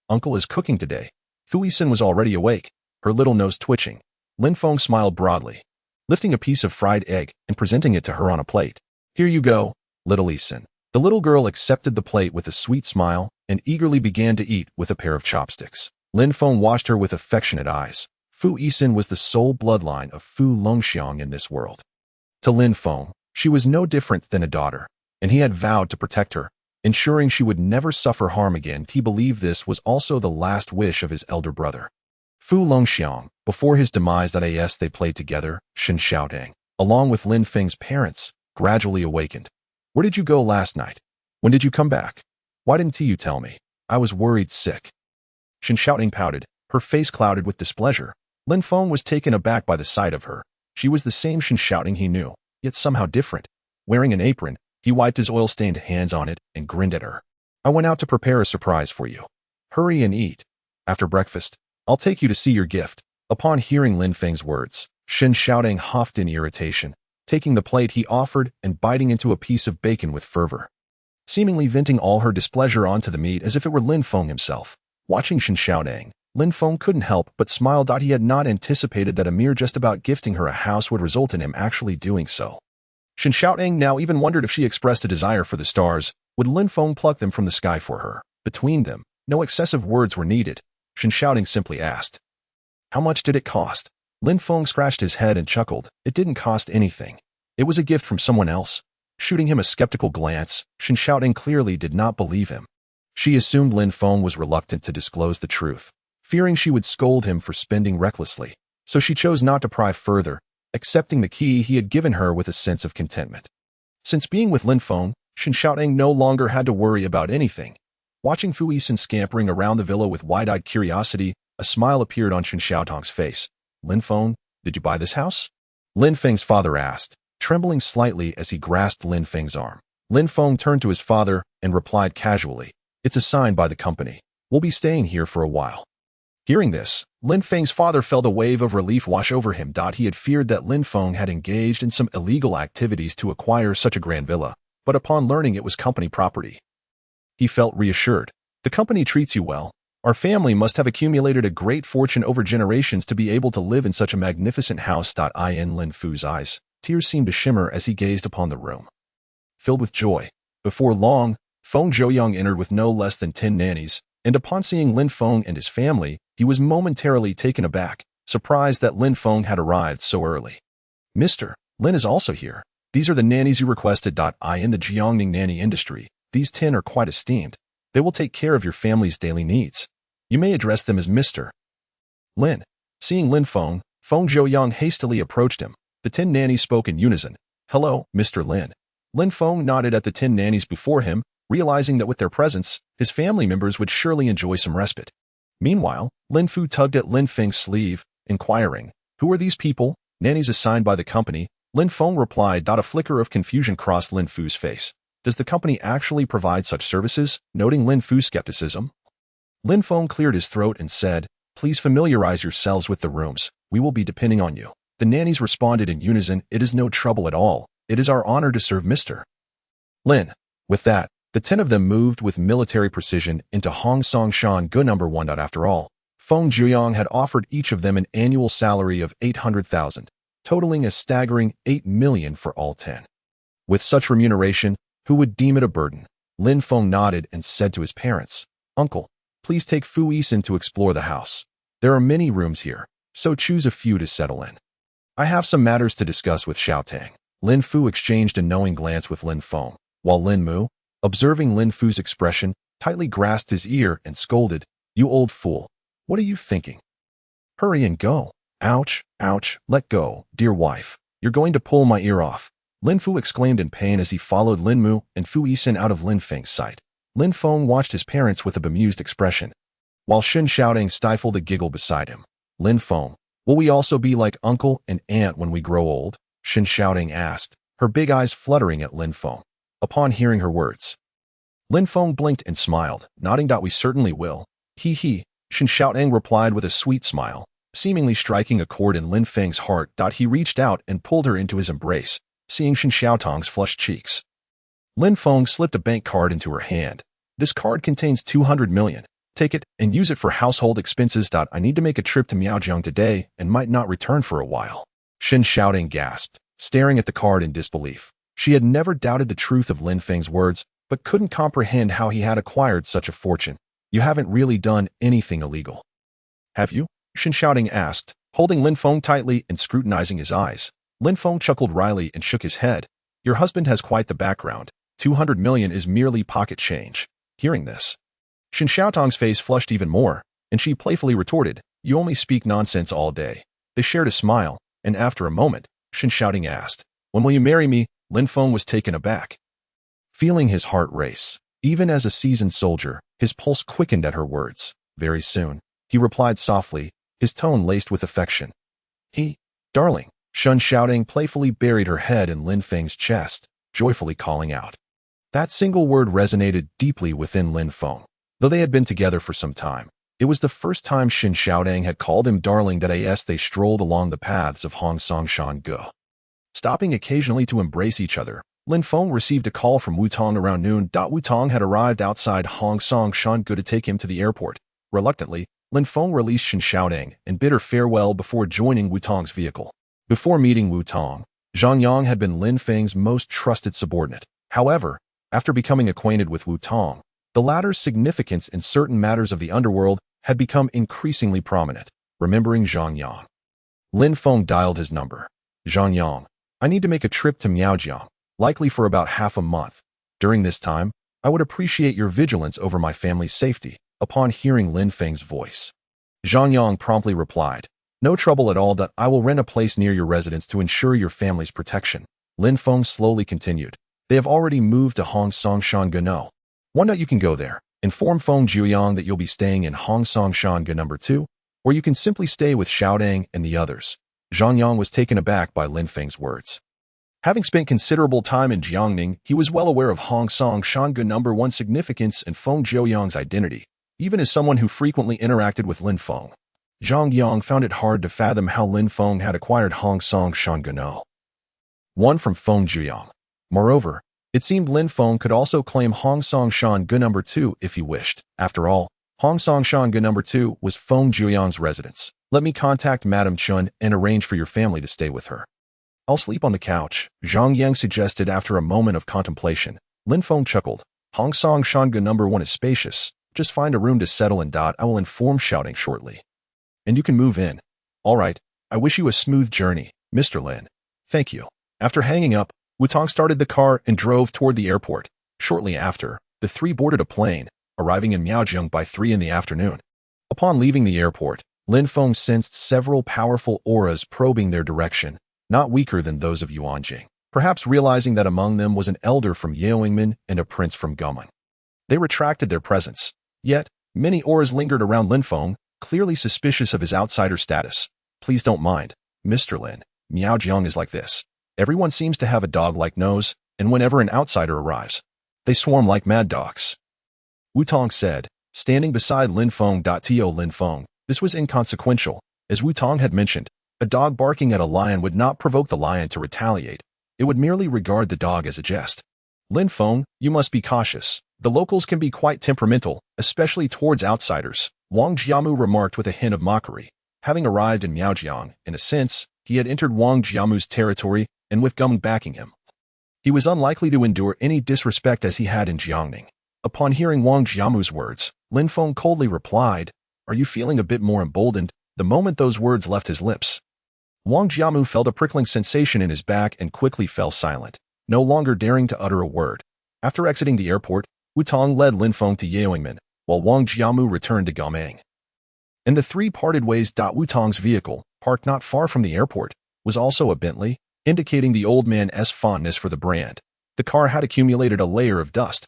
Uncle is cooking today. Fu Yisan was already awake, her little nose twitching. Lin Feng smiled broadly, lifting a piece of fried egg and presenting it to her on a plate. Here you go, little Yisan. The little girl accepted the plate with a sweet smile and eagerly began to eat with a pair of chopsticks. Lin Feng watched her with affectionate eyes. Fu Yisan was the sole bloodline of Fu Longxiang in this world. To Lin Feng, she was no different than a daughter, and he had vowed to protect her, ensuring she would never suffer harm again. He believed this was also the last wish of his elder brother. Fu Longxiang, before his demise as they played together, Xin Xiaotang, along with Lin Feng's parents, gradually awakened. Where did you go last night? When did you come back? Why didn't you tell me? I was worried sick. Xin Xiaotang pouted, her face clouded with displeasure. Lin Feng was taken aback by the sight of her. She was the same Xin Xiaotang he knew, yet somehow different. Wearing an apron, he wiped his oil-stained hands on it and grinned at her. I went out to prepare a surprise for you. Hurry and eat. After breakfast, I'll take you to see your gift. Upon hearing Lin Feng's words, Xin Xiaotang huffed in irritation, taking the plate he offered and biting into a piece of bacon with fervor, seemingly venting all her displeasure onto the meat as if it were Lin Feng himself. Watching Xin Xiaotang, Lin Feng couldn't help but smile. He had not anticipated that a mere just about gifting her a house would result in him actually doing so. Xin Xiaotang now even wondered if she expressed a desire for the stars, would Lin Feng pluck them from the sky for her? Between them, no excessive words were needed. Xin Xiaotang simply asked, how much did it cost? Lin Feng scratched his head and chuckled. It didn't cost anything. It was a gift from someone else. Shooting him a skeptical glance, Xin Xiaotang clearly did not believe him. She assumed Lin Feng was reluctant to disclose the truth, fearing she would scold him for spending recklessly, so she chose not to pry further, accepting the key he had given her with a sense of contentment. Since being with Lin Feng, Xin Xiaotang no longer had to worry about anything. Watching Fu Yisan scampering around the villa with wide-eyed curiosity, a smile appeared on Xin Xiaotang's face. Lin Feng, did you buy this house? Lin Feng's father asked, trembling slightly as he grasped Lin Feng's arm. Lin Feng turned to his father and replied casually, it's assigned by the company. We'll be staying here for a while. Hearing this, Lin Feng's father felt a wave of relief wash over him. He had feared that Lin Feng had engaged in some illegal activities to acquire such a grand villa, but upon learning it was company property, he felt reassured. The company treats you well. Our family must have accumulated a great fortune over generations to be able to live in such a magnificent house. In Lin Fu's eyes, tears seemed to shimmer as he gazed upon the room, filled with joy. Before long, Feng Zhouyoung entered with no less than 10 nannies, and upon seeing Lin Feng and his family, he was momentarily taken aback, surprised that Lin Feng had arrived so early. Mr. Lin is also here. These are the nannies you requested. In the Jiangning nanny industry, these 10 are quite esteemed. They will take care of your family's daily needs. You may address them as Mr. Lin. Seeing Lin Feng, Feng Zhouyoung hastily approached him. The 10 nannies spoke in unison. Hello, Mr. Lin. Lin Feng nodded at the 10 nannies before him, realizing that with their presence, his family members would surely enjoy some respite. Meanwhile, Lin Fu tugged at Lin Feng's sleeve, inquiring, who are these people? Nannies assigned by the company, Lin Feng replied. A flicker of confusion crossed Lin Fu's face. Does the company actually provide such services? Noting Lin Fu's skepticism, Lin Feng cleared his throat and said, please familiarize yourselves with the rooms. We will be depending on you. The nannies responded in unison, it is no trouble at all. It is our honor to serve Mr. Lin. With that, the 10 of them moved with military precision into Hong Song Shan Ge No. 1. After all, Feng Jiuyang had offered each of them an annual salary of 800,000, totaling a staggering 8 million for all 10. With such remuneration, who would deem it a burden? Lin Feng nodded and said to his parents, Uncle, please take Fu Yisin to explore the house. There are many rooms here, so choose a few to settle in. I have some matters to discuss with Xiao Tang. Lin Fu exchanged a knowing glance with Lin Feng, while Lin Mu, observing Lin Fu's expression, tightly grasped his ear and scolded, you old fool, what are you thinking? Hurry and go. Ouch, ouch, let go, dear wife. You're going to pull my ear off. Lin Fu exclaimed in pain as he followed Lin Mu and Fu Yisin out of Lin Feng's sight. Lin Feng watched his parents with a bemused expression, while Shen Xiaoting stifled a giggle beside him. Lin Feng, will we also be like uncle and aunt when we grow old? Shen Xiaoting asked, her big eyes fluttering at Lin Feng. Upon hearing her words, Lin Feng blinked and smiled, nodding. We certainly will. He. Shen Xiaoting replied with a sweet smile, seemingly striking a chord in Lin Feng's heart. He reached out and pulled her into his embrace, seeing Shen Xiaotong's flushed cheeks. Lin Feng slipped a bank card into her hand. This card contains 200 million. Take it and use it for household expenses. I need to make a trip to Miaojiang today and might not return for a while. Shen Xiaoting gasped, staring at the card in disbelief. She had never doubted the truth of Lin Feng's words, but couldn't comprehend how he had acquired such a fortune. You haven't really done anything illegal, have you? Shen Xiaoting asked, holding Lin Feng tightly and scrutinizing his eyes. Lin Feng chuckled wryly and shook his head. Your husband has quite the background. 200 million is merely pocket change. Hearing this, Shen Xiaotong's face flushed even more, and she playfully retorted, you only speak nonsense all day. They shared a smile, and after a moment, Shen Xiaoting asked, when will you marry me? Lin Feng was taken aback, feeling his heart race. Even as a seasoned soldier, his pulse quickened at her words. Very soon, he replied softly, his tone laced with affection. Darling. Shen Xiaoting playfully buried her head in Lin Feng's chest, joyfully calling out. That single word resonated deeply within Lin Feng. Though they had been together for some time, it was the first time Shen Xiaoting had called him darling. As they strolled along the paths of Hong Song Shan Ge, stopping occasionally to embrace each other, Lin Feng received a call from Wu Tong around noon. Wu Tong had arrived outside Hong Song Shan Ge to take him to the airport. Reluctantly, Lin Feng released Shen Xiaoting and bid her farewell before joining Wu Tong's vehicle. Before meeting Wu Tong, Zhang Yang had been Lin Feng's most trusted subordinate. However, after becoming acquainted with Wu Tong, the latter's significance in certain matters of the underworld had become increasingly prominent. Remembering Zhang Yang, Lin Feng dialed his number. Zhang Yang, I need to make a trip to Miaojiang, likely for about half a month. During this time, I would appreciate your vigilance over my family's safety. Upon hearing Lin Feng's voice, Zhang Yang promptly replied, no trouble at all. I will rent a place near your residence to ensure your family's protection. Lin Feng slowly continued. They have already moved to Hong Song Shan Ge No. 1. You can go there. Inform Feng Jiuyang that you'll be staying in Hong Song Shan Ge No. 2, or you can simply stay with Xiaodang and the others. Zhang Yang was taken aback by Lin Feng's words. Having spent considerable time in Jiangning, he was well aware of Hong Song Shan Ge No. 1's significance and Feng Jiuyang's identity, even as someone who frequently interacted with Lin Feng. Zhang Yang found it hard to fathom how Lin Feng had acquired Hong Song Shan Ge No. 1 from Feng Jiuyang. Moreover, it seemed Lin Feng could also claim Hong Song Shan Ge No. 2 if he wished. After all, Hong Song Shan Ge No. 2 was Feng Jiuyang's residence. Let me contact Madame Chun and arrange for your family to stay with her. I'll sleep on the couch, Zhang Yang suggested after a moment of contemplation. Lin Feng chuckled. Hong Song Shan Ge No. 1 is spacious. Just find a room to settle in. I will inform Xiaoting shortly. And you can move in. All right. I wish you a smooth journey, Mr. Lin. Thank you. After hanging up, Wu Tong started the car and drove toward the airport. Shortly after, the three boarded a plane, arriving in Miaojiang by 3 in the afternoon. Upon leaving the airport, Lin Feng sensed several powerful auras probing their direction, not weaker than those of Yuanjing, perhaps realizing that among them was an elder from Yaoingmen and a prince from Gumeng. They retracted their presence, yet many auras lingered around Lin Feng, clearly suspicious of his outsider status. Please don't mind, Mr. Lin. Miaojiang is like this. Everyone seems to have a dog-like nose, and whenever an outsider arrives, they swarm like mad dogs. Wu Tong said, standing beside Lin Feng. To Lin Feng, this was inconsequential. As Wu Tong had mentioned, a dog barking at a lion would not provoke the lion to retaliate. It would merely regard the dog as a jest. Lin Feng, you must be cautious. The locals can be quite temperamental, especially towards outsiders, Wang Jiamu remarked with a hint of mockery. Having arrived in Miaojiang, in a sense, he had entered Wang Jiamu's territory, and with Geng backing him, he was unlikely to endure any disrespect as he had in Jiangning. Upon hearing Wang Jiamu's words, Lin Feng coldly replied, "Are you feeling a bit more emboldened?" The moment those words left his lips, Wang Jiamu felt a prickling sensation in his back and quickly fell silent, no longer daring to utter a word. After exiting the airport, Wu Tong led Lin Feng to Yaoyingmen, while Wang Jiamu returned to Gamang. And the three parted ways. Wu Tong's vehicle, parked not far from the airport, was also a Bentley, indicating the old man's fondness for the brand. The car had accumulated a layer of dust,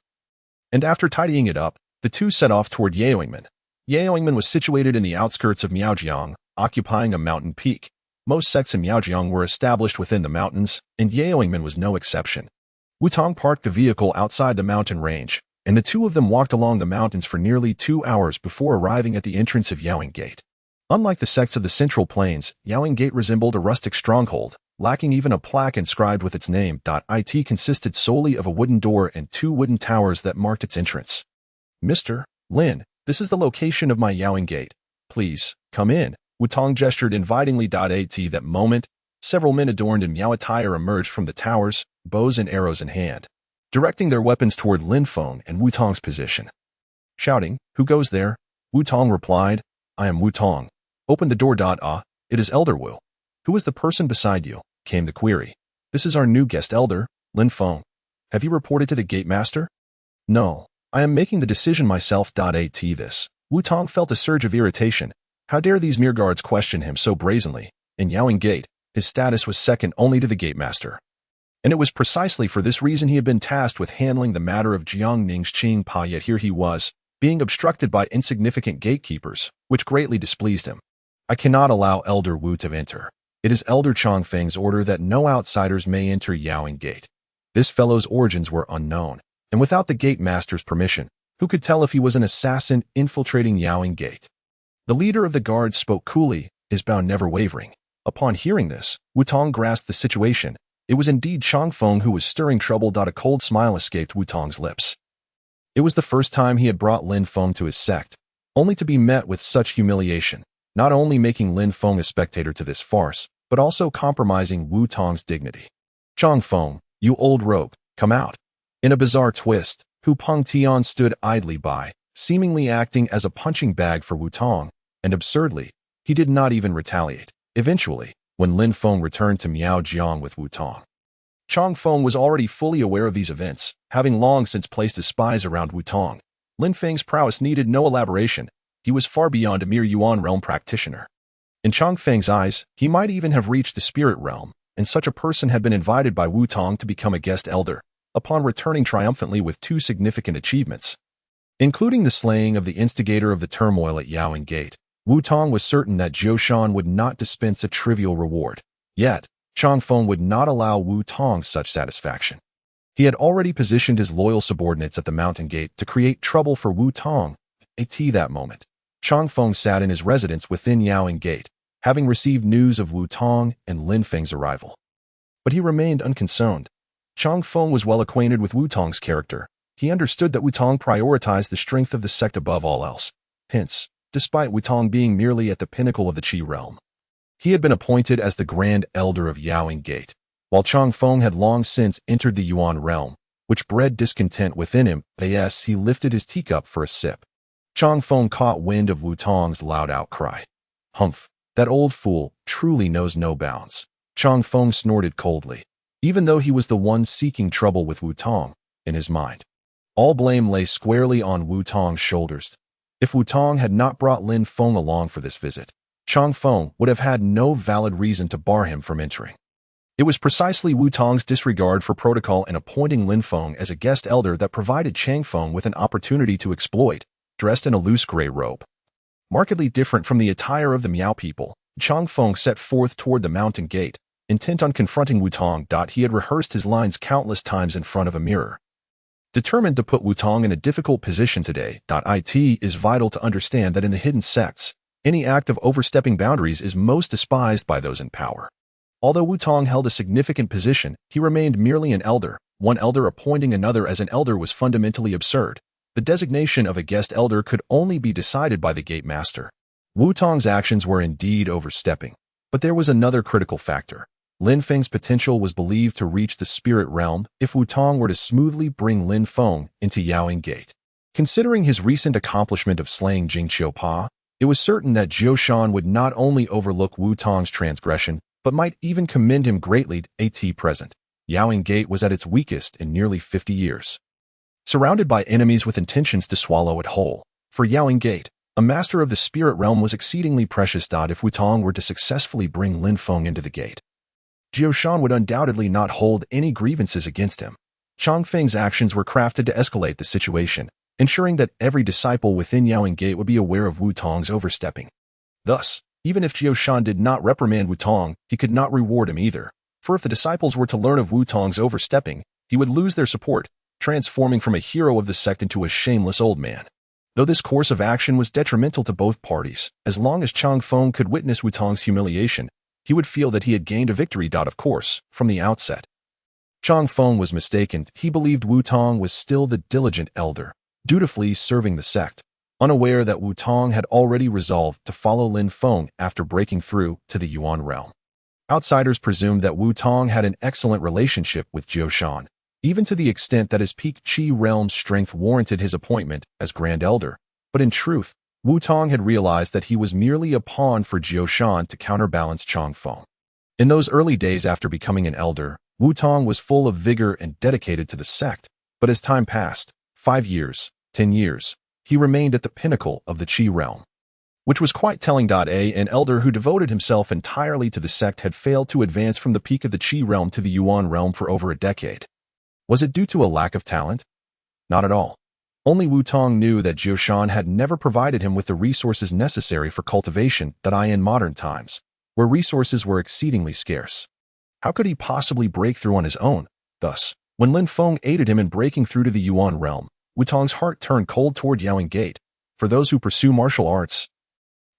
and after tidying it up, the two set off toward Yaoyingmen. Yaoyingmen was situated in the outskirts of Miaojiang, occupying a mountain peak. Most sects in Miaojiang were established within the mountains, and Yaoyingmen was no exception. Wu Tong parked the vehicle outside the mountain range, and the two of them walked along the mountains for nearly 2 hours before arriving at the entrance of Yaoying Gate. Unlike the sects of the Central Plains, Yaoying Gate resembled a rustic stronghold, lacking even a plaque inscribed with its name. It consisted solely of a wooden door and 2 wooden towers that marked its entrance. "Mr. Lin, this is the location of my Yaoying Gate. Please, come in." Wu Tong gestured invitingly. At that moment, several men adorned in Miao attire emerged from the towers, bows and arrows in hand, directing their weapons toward Lin Feng and Wu Tong's position. Shouting, "Who goes there?" Wu Tong replied, "I am Wu Tong. Open the door." It is Elder Wu. "Who is the person beside you?" came the query. "This is our new guest elder, Lin Feng. Have you reported to the gate master?" "No, I am making the decision myself." At this, Wu Tong felt a surge of irritation. How dare these mere guards question him so brazenly? In Yaoying Gate, his status was second only to the gate master. And it was precisely for this reason he had been tasked with handling the matter of Jiangning's Qing Pa, yet here he was, being obstructed by insignificant gatekeepers, which greatly displeased him. "I cannot allow Elder Wu to enter. It is Elder Chongfeng's order that no outsiders may enter Yaoying Gate." This fellow's origins were unknown, and without the gate master's permission, who could tell if he was an assassin infiltrating Yaoying Gate? The leader of the guards spoke coolly, his bow never wavering. Upon hearing this, Wu Tong grasped the situation. It was indeed Chongfeng who was stirring trouble. A cold smile escaped Wu Tong's lips. It was the first time he had brought Lin Feng to his sect, only to be met with such humiliation, not only making Lin Feng a spectator to this farce, but also compromising Wu Tong's dignity. "Chongfeng, you old rogue, come out." In a bizarre twist, Hu Pengtian stood idly by, seemingly acting as a punching bag for Wu Tong, and absurdly, he did not even retaliate. Eventually, when Lin Feng returned to Miaojiang with Wu Tong, Chongfeng was already fully aware of these events, having long since placed his spies around Wu Tong. Lin Feng's prowess needed no elaboration. He was far beyond a mere Yuan realm practitioner. In Chongfeng's eyes, he might even have reached the spirit realm, and such a person had been invited by Wu Tong to become a guest elder, upon returning triumphantly with 2 significant achievements, including the slaying of the instigator of the turmoil at Yaoying Gate. Wu Tong was certain that Zhou Shan would not dispense a trivial reward. Yet, Chongfeng would not allow Wu Tong such satisfaction. He had already positioned his loyal subordinates at the mountain gate to create trouble for Wu Tong. At that moment, Chongfeng sat in his residence within Yaoying Gate, having received news of Wu Tong and Lin Feng's arrival. But he remained unconcerned. Chongfeng was well acquainted with Wu Tong's character. He understood that Wu Tong prioritized the strength of the sect above all else. Hence, despite Wu Tong being merely at the pinnacle of the Qi realm, he had been appointed as the Grand Elder of Yaoying Gate, while Chongfeng had long since entered the Yuan realm, which bred discontent within him. As he lifted his teacup for a sip, Chongfeng caught wind of Wu Tong's loud outcry. "Humph, that old fool truly knows no bounds." Chongfeng snorted coldly. Even though he was the one seeking trouble with Wu Tong, in his mind, all blame lay squarely on Wu Tong's shoulders. If Wu Tong had not brought Lin Feng along for this visit, Chongfeng would have had no valid reason to bar him from entering. It was precisely Wu Tong's disregard for protocol in appointing Lin Feng as a guest elder that provided Changfeng with an opportunity to exploit. Dressed in a loose gray robe, markedly different from the attire of the Miao people, Chongfeng set forth toward the mountain gate, intent on confronting Wutong. He had rehearsed his lines countless times in front of a mirror. Determined to put Wutong in a difficult position today. It is vital to understand that in the hidden sects, any act of overstepping boundaries is most despised by those in power. Although Wutong held a significant position, he remained merely an elder. One elder appointing another as an elder was fundamentally absurd. The designation of a guest elder could only be decided by the gate master. Wutong's actions were indeed overstepping, but there was another critical factor. Lin Feng's potential was believed to reach the spirit realm if Wutong were to smoothly bring Lin Feng into Yaoing Gate. Considering his recent accomplishment of slaying Jing Qiupa, it was certain that Zhou Shan would not only overlook Wutong's transgression, but might even commend him greatly. At present, Yaoing Gate was at its weakest in nearly 50 years. Surrounded by enemies with intentions to swallow it whole, for Yaoing Gate, a master of the spirit realm was exceedingly precious. If Wutong were to successfully bring Lin Feng into the gate, Zhou Shan would undoubtedly not hold any grievances against him. Changfeng's actions were crafted to escalate the situation, ensuring that every disciple within Yaoing Gate would be aware of Wutong's overstepping. Thus, even if Zhou Shan did not reprimand Wutong, he could not reward him either, for if the disciples were to learn of Wutong's overstepping, he would lose their support, transforming from a hero of the sect into a shameless old man. Though this course of action was detrimental to both parties, as long as Changfeng could witness Wutong's humiliation, he would feel that he had gained a victory. Of course, from the outset, Changfeng was mistaken. He believed Wutong was still the diligent elder, dutifully serving the sect, unaware that Wutong had already resolved to follow Lin Feng after breaking through to the Yuan realm. Outsiders presumed that Wutong had an excellent relationship with Zhou Shan, even to the extent that his peak Qi realm strength warranted his appointment as Grand Elder, but in truth, Wutong had realized that he was merely a pawn for Zhou Shan to counterbalance Changfeng. In those early days after becoming an elder, Wutong was full of vigor and dedicated to the sect, but as time passed, 5 years, 10 years, he remained at the pinnacle of the Qi realm, which was quite telling. An elder who devoted himself entirely to the sect had failed to advance from the peak of the Qi realm to the Yuan realm for over a decade. Was it due to a lack of talent? Not at all. Only Wutong knew that Zhou Shan had never provided him with the resources necessary for cultivation. In modern times, where resources were exceedingly scarce, how could he possibly break through on his own? Thus, when Lin Feng aided him in breaking through to the Yuan realm, Wutong's heart turned cold toward Yaoing Gate. For those who pursue martial arts,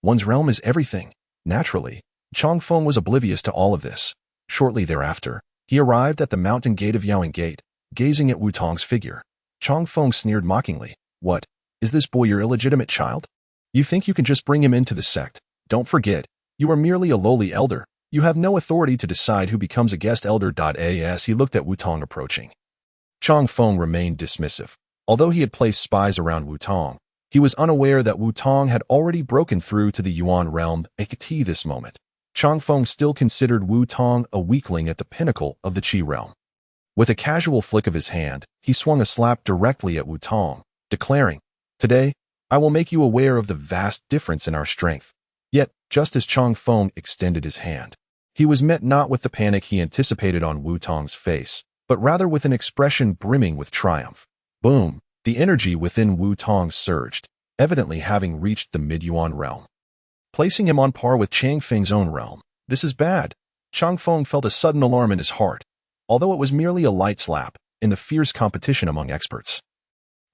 one's realm is everything. Naturally, Changfeng was oblivious to all of this. Shortly thereafter, he arrived at the mountain gate of Yaoing Gate, gazing at Wutong's figure. Changfeng sneered mockingly. What? Is this boy your illegitimate child? You think you can just bring him into the sect? Don't forget, you are merely a lowly elder. You have no authority to decide who becomes a guest elder. As he looked at Wutong approaching, Changfeng remained dismissive. Although he had placed spies around Wutong, he was unaware that Wutong had already broken through to the Yuan realm. At this moment, Changfeng still considered Wutong a weakling at the pinnacle of the Qi realm. With a casual flick of his hand, he swung a slap directly at Wutong, declaring, "Today, I will make you aware of the vast difference in our strength." Yet, just as Changfeng extended his hand, he was met not with the panic he anticipated on Wutong's face, but rather with an expression brimming with triumph. Boom! The energy within Wutong surged, evidently having reached the mid-Yuan realm, placing him on par with Changfeng's own realm. This is bad. Changfeng felt a sudden alarm in his heart, although it was merely a light slap in the fierce competition among experts.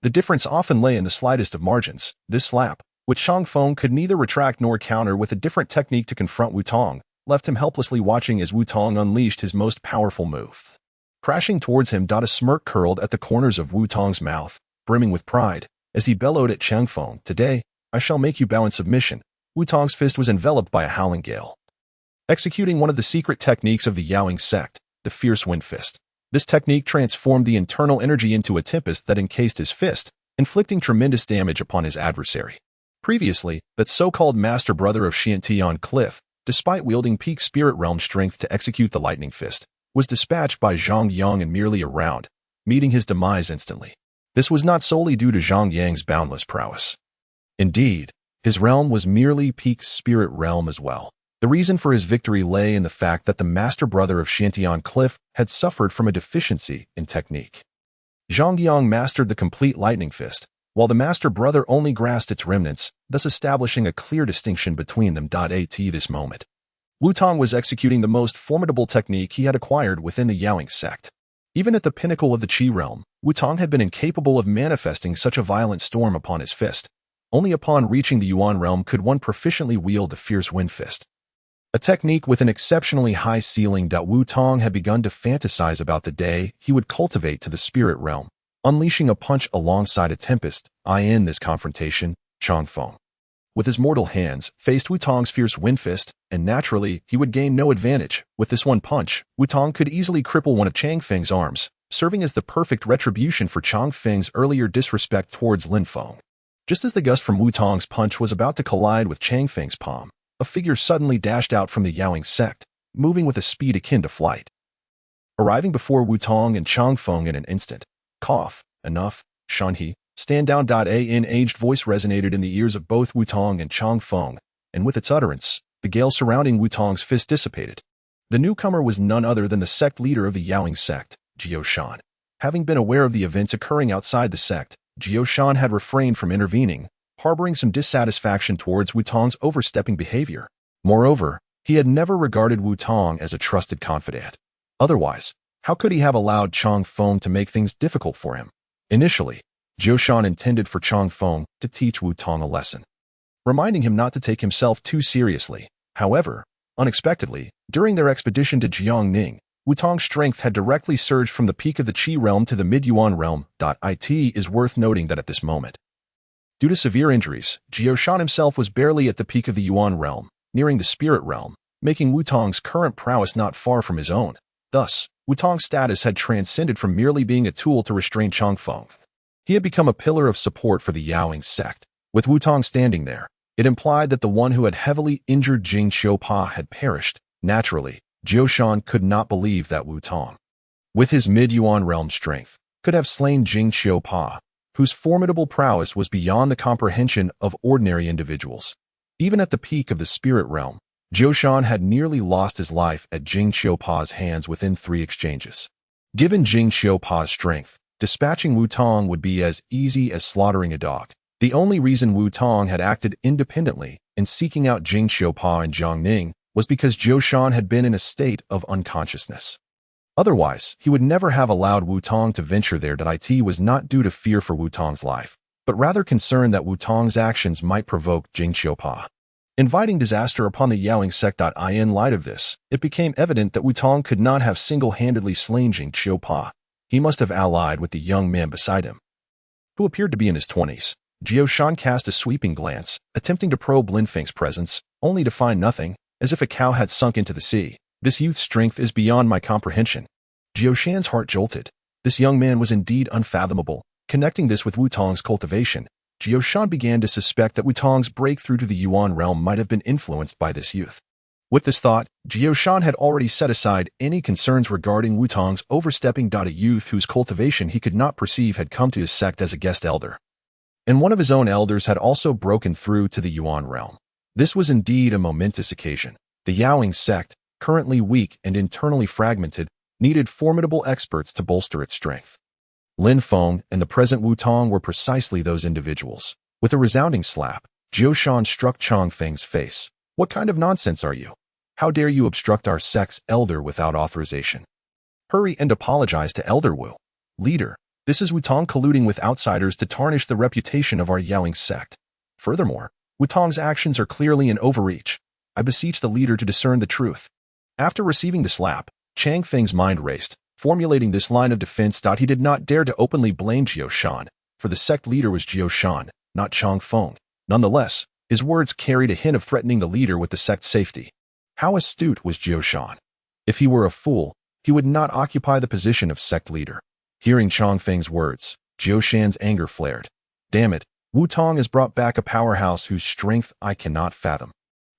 The difference often lay in the slightest of margins. This slap, which Changfeng could neither retract nor counter with a different technique to confront Wutong, left him helplessly watching as Wutong unleashed his most powerful move. Crashing towards him, a smirk curled at the corners of Wutong's mouth, brimming with pride, as he bellowed at Changfeng, "Today, I shall make you bow in submission." Wutong's fist was enveloped by a howling gale. Executing one of the secret techniques of the Yaoing sect, the fierce wind fist. This technique transformed the internal energy into a tempest that encased his fist, inflicting tremendous damage upon his adversary. Previously, that so-called master brother of Xiantian Cliff, despite wielding peak spirit realm strength to execute the lightning fist, was dispatched by Zhang Yang in merely a round, meeting his demise instantly. This was not solely due to Zhang Yang's boundless prowess. Indeed, his realm was merely peak spirit realm as well. The reason for his victory lay in the fact that the master brother of Xiantian Cliff had suffered from a deficiency in technique. Zhang Yang mastered the complete lightning fist, while the master brother only grasped its remnants, thus establishing a clear distinction between them. At this moment, Wu Tong was executing the most formidable technique he had acquired within the Yaoing sect. Even at the pinnacle of the Qi realm, Wu Tong had been incapable of manifesting such a violent storm upon his fist. Only upon reaching the Yuan realm could one proficiently wield the fierce wind fist. A technique with an exceptionally high ceiling that Wu Tong had begun to fantasize about the day he would cultivate to the spirit realm, unleashing a punch alongside a tempest. In this confrontation, Chang Feng, with his mortal hands, faced Wu Tong's fierce wind fist, and naturally, he would gain no advantage. With this one punch, Wu Tong could easily cripple one of Chang Feng's arms, serving as the perfect retribution for Chang Feng's earlier disrespect towards Lin Feng. Just as the gust from Wu Tong's punch was about to collide with Chang Feng's palm, a figure suddenly dashed out from the Yaoing sect, moving with a speed akin to flight. Arriving before Wu Tong and Chang Feng in an instant. Cough. Enough, Shanhe. Stand down. An aged voice resonated in the ears of both Wu Tong and Chang Feng, and with its utterance, the gale surrounding Wu Tong's fist dissipated. The newcomer was none other than the sect leader of the Yaoing sect, Jiao Shan. Having been aware of the events occurring outside the sect, Jiao Shan had refrained from intervening, harboring some dissatisfaction towards Wu Tong's overstepping behavior. Moreover, he had never regarded Wu Tong as a trusted confidant. Otherwise, how could he have allowed Chang Feng to make things difficult for him? Initially, Jiao Shan intended for Chang Feng to teach Wu Tong a lesson, reminding him not to take himself too seriously. However, unexpectedly, during their expedition to Jiangning, Wu Tong's strength had directly surged from the peak of the Qi realm to the mid-Yuan realm. It is worth noting that at this moment, due to severe injuries, Jiao Shan himself was barely at the peak of the Yuan realm, nearing the spirit realm, making Wu Tong's current prowess not far from his own. Thus, Wu Tong's status had transcended from merely being a tool to restrain Chang Feng. He had become a pillar of support for the Yaoing sect. With Wu Tong standing there, it implied that the one who had heavily injured Jing Qiupa had perished. Naturally, Jiao Shan could not believe that Wu Tong, with his mid-Yuan realm strength, could have slain Jing Qiupa, whose formidable prowess was beyond the comprehension of ordinary individuals. Even at the peak of the spirit realm, Jiao Shan had nearly lost his life at Jing Qiupa's hands within 3 exchanges. Given Jing Qiupa's strength, dispatching Wu Tong would be as easy as slaughtering a dog. The only reason Wu Tong had acted independently in seeking out Jing Qiupa and Jiangning was because Jiao Shan had been in a state of unconsciousness. Otherwise, he would never have allowed Wu Tong to venture there. It was not due to fear for Wu Tong's life, but rather concern that Wu Tong's actions might provoke Jing Qiupa, inviting disaster upon the Yaoing sect. In light of this, it became evident that Wu Tong could not have single-handedly slain Jing Qiupa. He must have allied with the young man beside him, who appeared to be in his 20s. Jiao Shan cast a sweeping glance, attempting to probe Lin Feng's presence, only to find nothing, as if a cow had sunk into the sea. This youth's strength is beyond my comprehension. Jiao Shan's heart jolted. This young man was indeed unfathomable. Connecting this with Wu Tong's cultivation, Jiao Shan began to suspect that Wu Tong's breakthrough to the Yuan realm might have been influenced by this youth. With this thought, Jiao Shan had already set aside any concerns regarding Wu Tong's overstepping. A youth whose cultivation he could not perceive had come to his sect as a guest elder, and one of his own elders had also broken through to the Yuan realm. This was indeed a momentous occasion. The Yaoing sect, currently weak and internally fragmented, needed formidable experts to bolster its strength. Lin Feng and the present Wu Tong were precisely those individuals. With a resounding slap, Jiao Shan struck Chang Feng's face. What kind of nonsense are you? How dare you obstruct our sect's elder without authorization? Hurry and apologize to Elder Wu. Leader, this is Wu Tong colluding with outsiders to tarnish the reputation of our Yaoing sect. Furthermore, Wu Tong's actions are clearly an overreach. I beseech the leader to discern the truth. After receiving the slap, Chang Feng's mind raced, formulating this line of defense. He did not dare to openly blame Jiao Shan, for the sect leader was Jiao Shan, not Chang Feng. Nonetheless, his words carried a hint of threatening the leader with the sect's safety. How astute was Jiao Shan? If he were a fool, he would not occupy the position of sect leader. Hearing Chang Feng's words, Jiao Shan's anger flared. Damn it, Wu Tong has brought back a powerhouse whose strength I cannot fathom.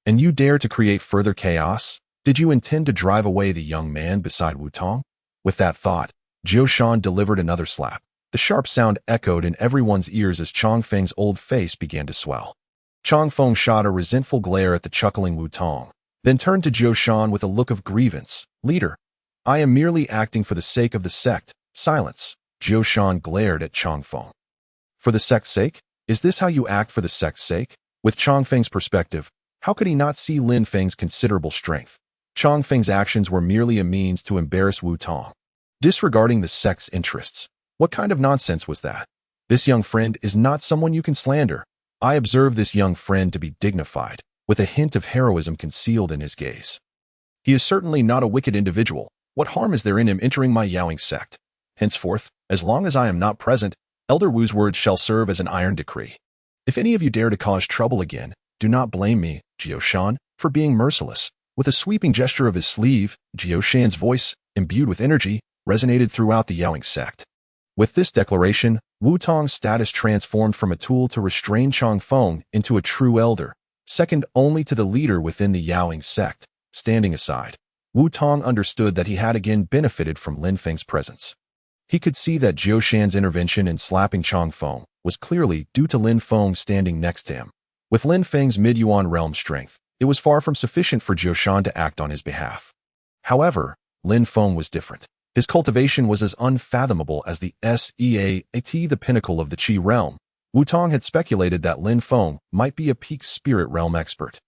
And you dare to create further chaos? Did you intend to drive away the young man beside Wu Tong? With that thought, Jiao Shan delivered another slap. The sharp sound echoed in everyone's ears as Chang Feng's old face began to swell. Chang Feng shot a resentful glare at the chuckling Wu Tong, then turned to Jiao Shan with a look of grievance. Leader, I am merely acting for the sake of the sect. Silence. Jiao Shan glared at Chang Feng. For the sect's sake? Is this how you act for the sect's sake? With Chang Feng's perspective, How could he not see Lin Feng's considerable strength? Chang Feng's actions were merely a means to embarrass Wu Tong. Disregarding the sect's interests. What kind of nonsense was that? This young friend is not someone you can slander. I observe this young friend to be dignified, with a hint of heroism concealed in his gaze. He is certainly not a wicked individual. What harm is there in him entering my Yaoing sect? Henceforth, as long as I am not present, Elder Wu's words shall serve as an iron decree. If any of you dare to cause trouble again, do not blame me, Jiao Shan, for being merciless. With a sweeping gesture of his sleeve, Jiao Shan's voice, imbued with energy, resonated throughout the Yaoing sect. With this declaration, Wu Tong's status transformed from a tool to restrain Chang Feng into a true elder, second only to the leader within the Yaoing sect. Standing aside, Wu Tong understood that he had again benefited from Lin Feng's presence. He could see that Jiao Shan's intervention in slapping Chang Feng was clearly due to Lin Feng standing next to him. With Lin Feng's mid-yuan realm strength, it was far from sufficient for Jiao Shan to act on his behalf. However, Lin Feng was different. His cultivation was as unfathomable as the SEAT, the pinnacle of the Qi realm. Wu Tong had speculated that Lin Feng might be a peak spirit realm expert.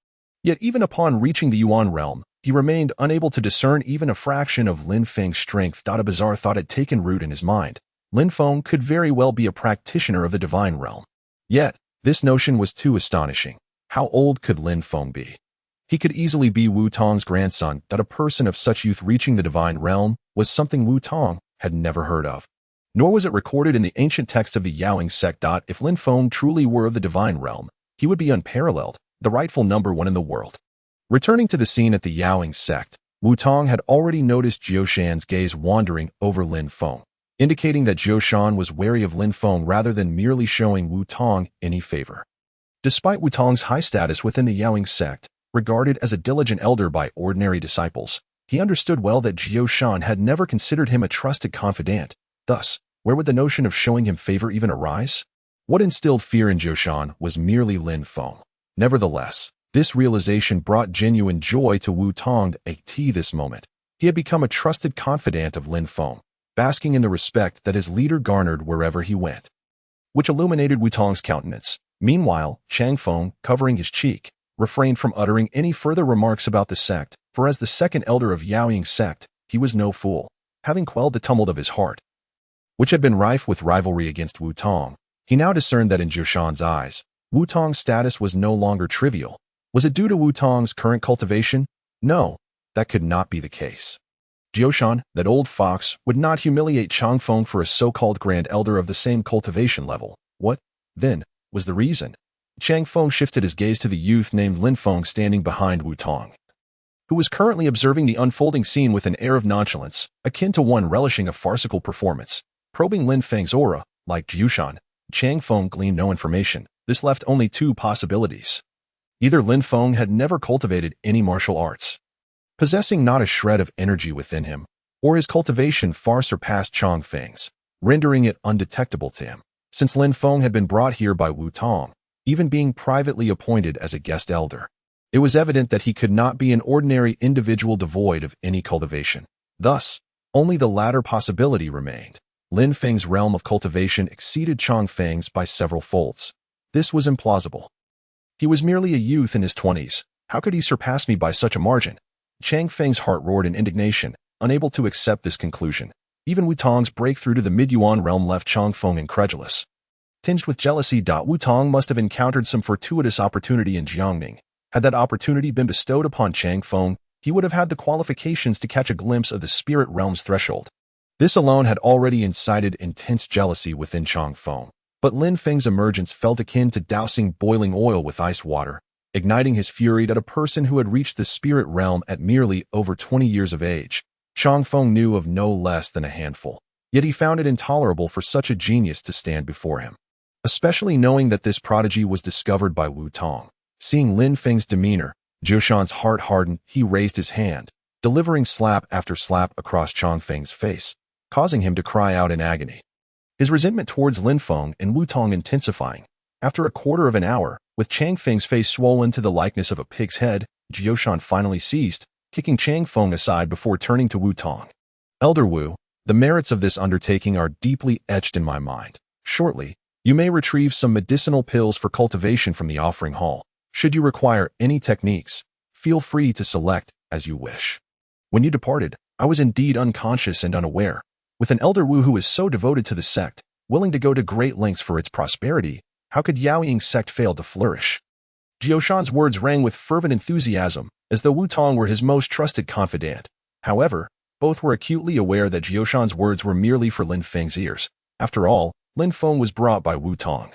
Yet even upon reaching the Yuan realm, he remained unable to discern even a fraction of Lin Feng's strength. A bizarre thought had taken root in his mind. Lin Feng could very well be a practitioner of the divine realm. Yet, this notion was too astonishing. How old could Lin Feng be? He could easily be Wu Tong's grandson. That a person of such youth reaching the divine realm was something Wu Tong had never heard of. Nor was it recorded in the ancient text of the Yaoing sect. If Lin Feng truly were of the divine realm, he would be unparalleled, the rightful number one in the world. Returning to the scene at the Yaoing sect, Wu Tong had already noticed Jiao Shan's gaze wandering over Lin Feng, indicating that Jiao Shan was wary of Lin Feng rather than merely showing Wu Tong any favor. Despite Wu Tong's high status within the Yaoing sect, regarded as a diligent elder by ordinary disciples, he understood well that Jiao Shan had never considered him a trusted confidant. Thus, where would the notion of showing him favor even arise? What instilled fear in Jiao Shan was merely Lin Feng. Nevertheless, this realization brought genuine joy to Wu Tong at this moment. He had become a trusted confidant of Lin Feng, basking in the respect that his leader garnered wherever he went, which illuminated Wu Tong's countenance. Meanwhile, Chang Feng, covering his cheek, refrained from uttering any further remarks about the sect, for as the second elder of Yaoing sect, he was no fool. Having quelled the tumult of his heart, which had been rife with rivalry against Wu Tong, he now discerned that in Jiao Shan's eyes, Wu Tong's status was no longer trivial. Was it due to Wu Tong's current cultivation? No, that could not be the case. Jiao Shan, that old fox, would not humiliate Chang Feng for a so-called grand elder of the same cultivation level. What, then, was the reason? Chang Feng shifted his gaze to the youth named Lin Feng standing behind Wu Tong, who was currently observing the unfolding scene with an air of nonchalance, akin to one relishing a farcical performance. Probing Lin Feng's aura, like Jiao Shan, Chang Feng gleaned no information. This left only two possibilities. Either Lin Feng had never cultivated any martial arts, possessing not a shred of energy within him, or his cultivation far surpassed Chang Feng's, rendering it undetectable to him. Since Lin Feng had been brought here by Wu Tong, even being privately appointed as a guest elder, it was evident that he could not be an ordinary individual devoid of any cultivation. Thus, only the latter possibility remained. Lin Feng's realm of cultivation exceeded Chang Feng's by several folds. This was implausible. He was merely a youth in his 20s. How could he surpass me by such a margin? Chang Feng's heart roared in indignation, unable to accept this conclusion. Even Wu Tong's breakthrough to the mid-yuan realm left Chang Feng incredulous. Tinged with jealousy, Wu Tong must have encountered some fortuitous opportunity in Jiangning. Had that opportunity been bestowed upon Chang Feng, he would have had the qualifications to catch a glimpse of the spirit realm's threshold. This alone had already incited intense jealousy within Chang Feng. But Lin Feng's emergence felt akin to dousing boiling oil with ice water, igniting his fury at a person who had reached the spirit realm at merely over 20 years of age. Chang Feng knew of no less than a handful, yet he found it intolerable for such a genius to stand before him, especially knowing that this prodigy was discovered by Wu Tong. Seeing Lin Feng's demeanor, Jiao Shan's heart hardened. He raised his hand, delivering slap after slap across Chang Feng's face, causing him to cry out in agony. His resentment towards Lin Feng and Wu Tong intensifying. After a quarter of an hour, with Chang Feng's face swollen to the likeness of a pig's head, Jiao Shan finally ceased, kicking Chang Feng aside before turning to Wu Tong. Elder Wu, the merits of this undertaking are deeply etched in my mind. Shortly, you may retrieve some medicinal pills for cultivation from the offering hall. Should you require any techniques, feel free to select as you wish. When you departed, I was indeed unconscious and unaware. With an elder Wu who is so devoted to the sect, willing to go to great lengths for its prosperity, how could Yaoying's sect fail to flourish? Jioshan's words rang with fervent enthusiasm, as though Wu Tong were his most trusted confidant. However, both were acutely aware that Jioshan's words were merely for Lin Feng's ears. After all, Lin Feng was brought by Wu Tong.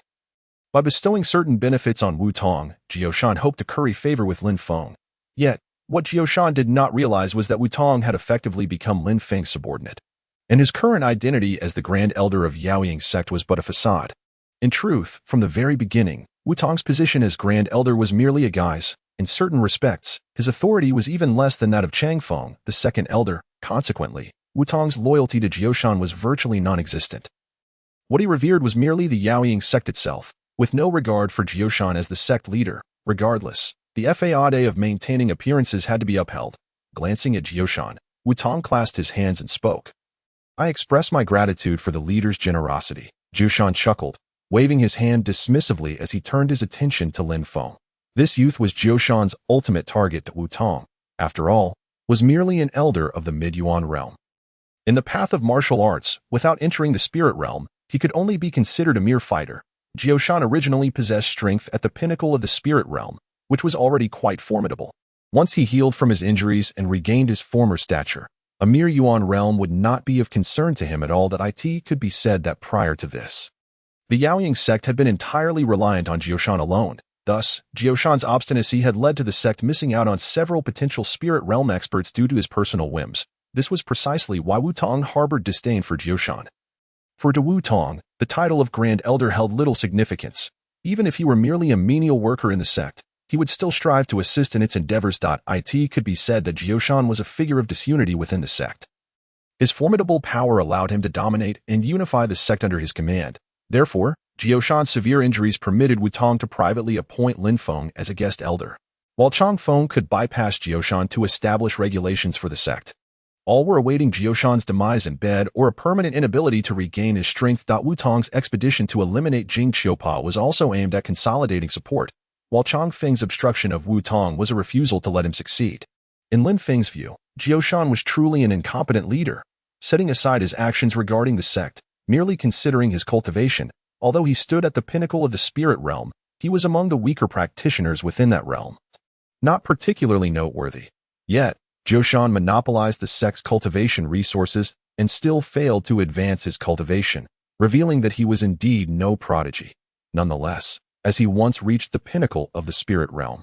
By bestowing certain benefits on Wu Tong, Jioshan hoped to curry favor with Lin Feng. Yet, what Jioshan did not realize was that Wu Tong had effectively become Lin Feng's subordinate, and his current identity as the Grand Elder of Yaoying's sect was but a facade. In truth, from the very beginning, Wu Tong's position as Grand Elder was merely a guise. In certain respects, his authority was even less than that of Chang Feng, the second elder. Consequently, Wu Tong's loyalty to Jioshan was virtually non-existent. What he revered was merely the Yaoying sect itself, with no regard for Jioshan as the sect leader. Regardless, the fade of maintaining appearances had to be upheld. Glancing at Jioshan, Wu Tong clasped his hands and spoke. I express my gratitude for the leader's generosity. Jioshan chuckled, waving his hand dismissively as he turned his attention to Lin Feng. This youth was Jioshan's ultimate target to Wu Tong, after all, was merely an elder of the Mid-Yuan realm. In the path of martial arts, without entering the spirit realm, he could only be considered a mere fighter. Jioshan originally possessed strength at the pinnacle of the spirit realm, which was already quite formidable. Once he healed from his injuries and regained his former stature, a mere Yuan realm would not be of concern to him at all. That it could be said that prior to this, the Yaoying sect had been entirely reliant on Jioshan alone. Thus, Jioshan's obstinacy had led to the sect missing out on several potential spirit realm experts due to his personal whims. This was precisely why Wu Tong harbored disdain for Jioshan. For to Wu Tong, the title of Grand Elder held little significance. Even if he were merely a menial worker in the sect, he would still strive to assist in its endeavors. It could be said that Jioshan was a figure of disunity within the sect. His formidable power allowed him to dominate and unify the sect under his command. Therefore, Jioshan's severe injuries permitted Wu Tong to privately appoint Lin Feng as a guest elder, while Chang Feng could bypass Jioshan to establish regulations for the sect. All were awaiting Jioshan's demise in bed or a permanent inability to regain his strength. Wu Tong's expedition to eliminate Jing Qiupa was also aimed at consolidating support, while Chang Feng's obstruction of Wu Tong was a refusal to let him succeed. In Lin Feng's view, Jioshan was truly an incompetent leader, setting aside his actions regarding the sect, merely considering his cultivation. Although he stood at the pinnacle of the spirit realm, he was among the weaker practitioners within that realm. Not particularly noteworthy. Yet, Jioshan monopolized the sect's cultivation resources and still failed to advance his cultivation, revealing that he was indeed no prodigy. Nonetheless, as he once reached the pinnacle of the spirit realm,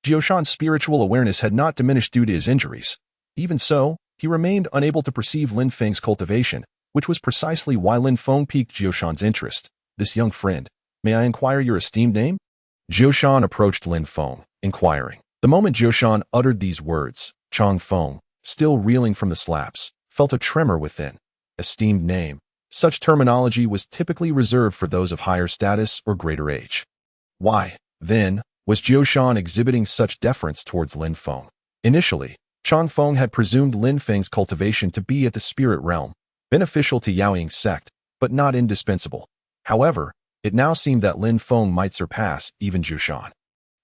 Jioshan's spiritual awareness had not diminished due to his injuries. Even so, he remained unable to perceive Lin Feng's cultivation, which was precisely why Lin Feng piqued Jioshan's interest. This young friend, may I inquire your esteemed name? Jioshan approached Lin Feng, inquiring. The moment Jioshan uttered these words, Chang Feng, still reeling from the slaps, felt a tremor within. Esteemed name. Such terminology was typically reserved for those of higher status or greater age. Why, then, was Jioshan exhibiting such deference towards Lin Feng? Initially, Chang Feng had presumed Lin Feng's cultivation to be at the spirit realm, beneficial to Yaoying's sect, but not indispensable. However, it now seemed that Lin Feng might surpass even Jioshan.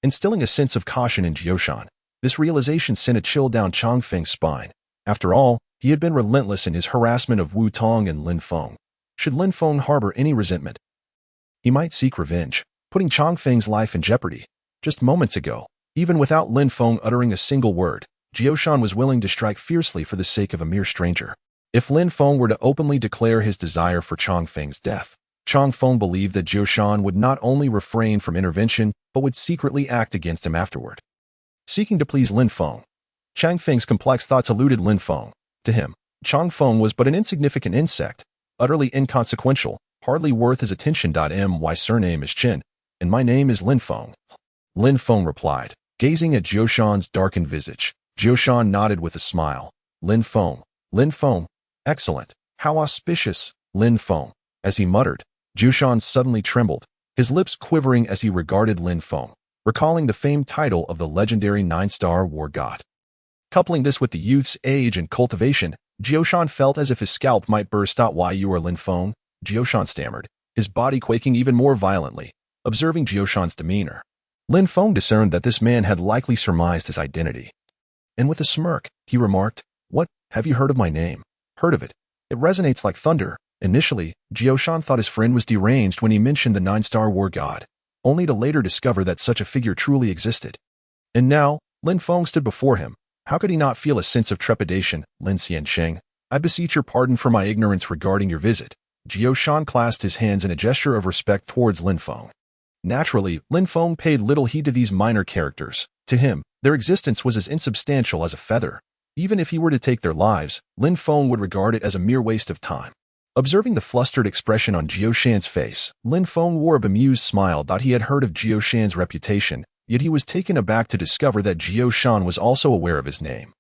Instilling a sense of caution in Jioshan, this realization sent a chill down Chang Feng's spine. After all, he had been relentless in his harassment of Wu Tong and Lin Feng. Should Lin Feng harbor any resentment, he might seek revenge, putting Chang Feng's life in jeopardy. Just moments ago, even without Lin Feng uttering a single word, Jioshan was willing to strike fiercely for the sake of a mere stranger. If Lin Feng were to openly declare his desire for Chang Feng's death, Chang Feng believed that Jioshan would not only refrain from intervention, but would secretly act against him afterward. Seeking to please Lin Feng, Chang Feng's complex thoughts eluded Lin Feng. To him, Chang Feng was but an insignificant insect, utterly inconsequential, hardly worth his attention. My surname is Chen, and my name is Lin Feng. Lin Feng replied, gazing at Jioshan's darkened visage. Jioshan nodded with a smile. Lin Feng. Excellent. How auspicious, Lin Feng. As he muttered, Jioshan suddenly trembled, his lips quivering as he regarded Lin Feng, recalling the famed title of the legendary 9-star war god. Coupling this with the youth's age and cultivation, Jioshan felt as if his scalp might burst out. Why, you are Lin Feng? Jioshan stammered, his body quaking even more violently. Observing Jioshan's demeanor, Lin Feng discerned that this man had likely surmised his identity. And with a smirk, he remarked, "What, have you heard of my name?" "Heard of it. It resonates like thunder." Initially, Jioshan thought his friend was deranged when he mentioned the nine-star war god, only to later discover that such a figure truly existed. And now, Lin Feng stood before him. How could he not feel a sense of trepidation? "Lin Xiansheng, I beseech your pardon for my ignorance regarding your visit." Jioshan clasped his hands in a gesture of respect towards Lin Feng. Naturally, Lin Feng paid little heed to these minor characters. To him, their existence was as insubstantial as a feather. Even if he were to take their lives, Lin Feng would regard it as a mere waste of time. Observing the flustered expression on Jioshan's face, Lin Feng wore a bemused smile. He had heard of Jioshan's reputation, yet he was taken aback to discover that Jioshan was also aware of his name,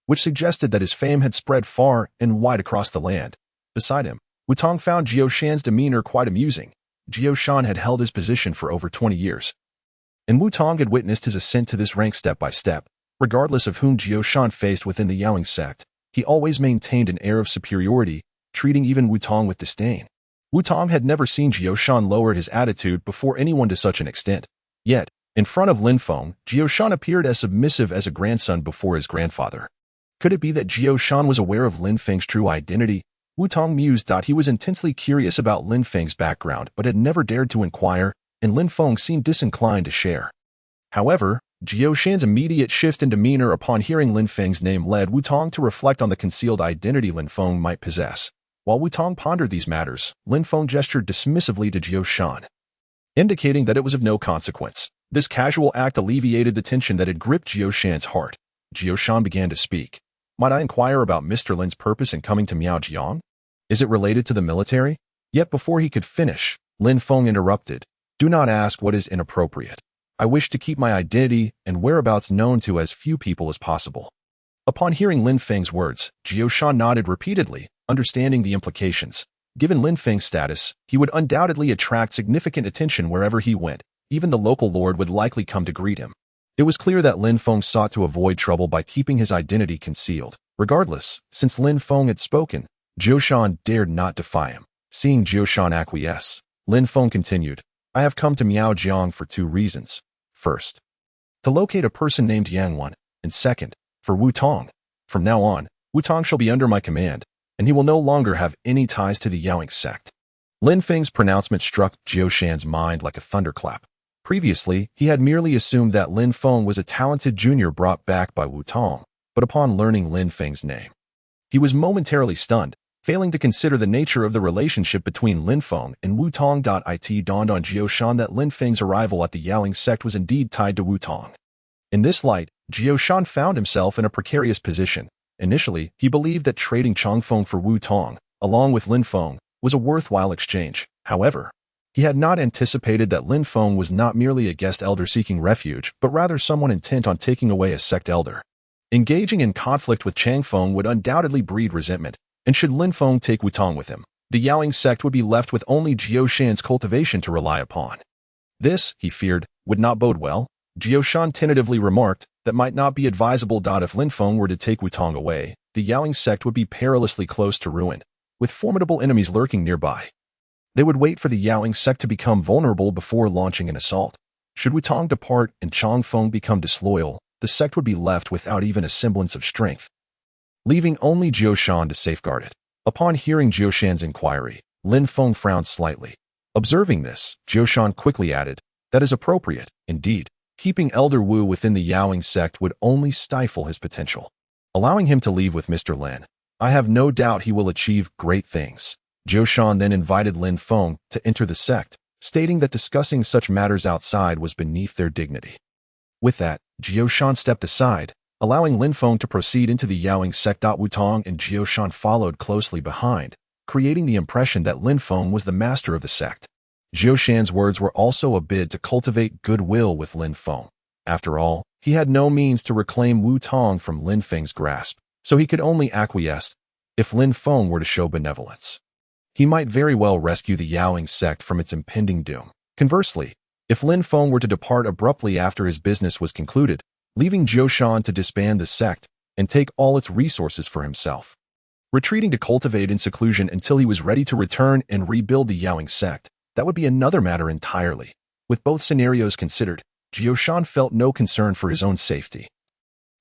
which suggested that his fame had spread far and wide across the land. Beside him, Wutong found Jioshan's demeanor quite amusing. Jioshan had held his position for over 20 years, and Wutong had witnessed his ascent to this rank step by step. Regardless of whom Jioshan faced within the Yaoing sect, he always maintained an air of superiority, treating even Wutong with disdain. Wutong had never seen Jioshan lower his attitude before anyone to such an extent. Yet, in front of Lin Feng, Jioshan appeared as submissive as a grandson before his grandfather. Could it be that Jioshan was aware of Lin Feng's true identity? Wutong mused. He was intensely curious about Lin Feng's background but had never dared to inquire, and Lin Feng seemed disinclined to share. However, Jioshan's immediate shift in demeanor upon hearing Lin Feng's name led Wutong to reflect on the concealed identity Lin Feng might possess. While Wutong pondered these matters, Lin Feng gestured dismissively to Jioshan, indicating that it was of no consequence. This casual act alleviated the tension that had gripped Jioshan's heart. Jioshan began to speak. "Might I inquire about Mr. Lin's purpose in coming to Miaojiang? Is it related to the military?" Yet before he could finish, Lin Feng interrupted. "Do not ask what is inappropriate. I wish to keep my identity and whereabouts known to as few people as possible." Upon hearing Lin Feng's words, Jioshan nodded repeatedly, understanding the implications. Given Lin Feng's status, he would undoubtedly attract significant attention wherever he went. Even the local lord would likely come to greet him. It was clear that Lin Feng sought to avoid trouble by keeping his identity concealed. Regardless, since Lin Feng had spoken, Jioshan dared not defy him. Seeing Jioshan acquiesce, Lin Feng continued, "I have come to Miaojiang for two reasons. First, to locate a person named Yang, and second, for Wutong. From now on, Wutong shall be under my command, and he will no longer have any ties to the Yaoing sect." Lin Feng's pronouncement struck Jioshan's mind like a thunderclap. Previously, he had merely assumed that Lin Feng was a talented junior brought back by Wutong, but upon learning Lin Feng's name, he was momentarily stunned, failing to consider the nature of the relationship between Lin Feng and Wutong. It dawned on Jioshan that Lin Feng's arrival at the Yaoing sect was indeed tied to Wutong. In this light, Jioshan found himself in a precarious position. Initially, he believed that trading Changfeng for Wutong, along with Lin Feng, was a worthwhile exchange. However, he had not anticipated that Lin Feng was not merely a guest elder seeking refuge, but rather someone intent on taking away a sect elder. Engaging in conflict with Changfeng would undoubtedly breed resentment, and should Lin Feng take Wutong with him, the Yaoing sect would be left with only Jioshan's cultivation to rely upon. This, he feared, would not bode well. Jioshan tentatively remarked, "That might not be advisable. If Lin Feng were to take Wutong away, the Yaoing sect would be perilously close to ruin, with formidable enemies lurking nearby. They would wait for the Yaoing sect to become vulnerable before launching an assault. Should Wutong depart and Changfeng become disloyal, the sect would be left without even a semblance of strength, leaving only Jioshan to safeguard it." Upon hearing Jioshan's inquiry, Lin Feng frowned slightly. Observing this, Jioshan quickly added, "That is appropriate, indeed. Keeping Elder Wu within the Yaoing sect would only stifle his potential. Allowing him to leave with Mr. Lin, I have no doubt he will achieve great things." Jioshan then invited Lin Feng to enter the sect, stating that discussing such matters outside was beneath their dignity. With that, Jioshan stepped aside, allowing Lin Feng to proceed into the Yaoing sect. Wutong and Jioshan followed closely behind, creating the impression that Lin Feng was the master of the sect. Jioshan's words were also a bid to cultivate goodwill with Lin Feng. After all, he had no means to reclaim Wutong from Lin Feng's grasp, so he could only acquiesce. If Lin Feng were to show benevolence, he might very well rescue the Yaoing sect from its impending doom. Conversely, if Lin Feng were to depart abruptly after his business was concluded, leaving Jioshan to disband the sect and take all its resources for himself, retreating to cultivate in seclusion until he was ready to return and rebuild the Yaoing sect, that would be another matter entirely. With both scenarios considered, Jioshan felt no concern for his own safety.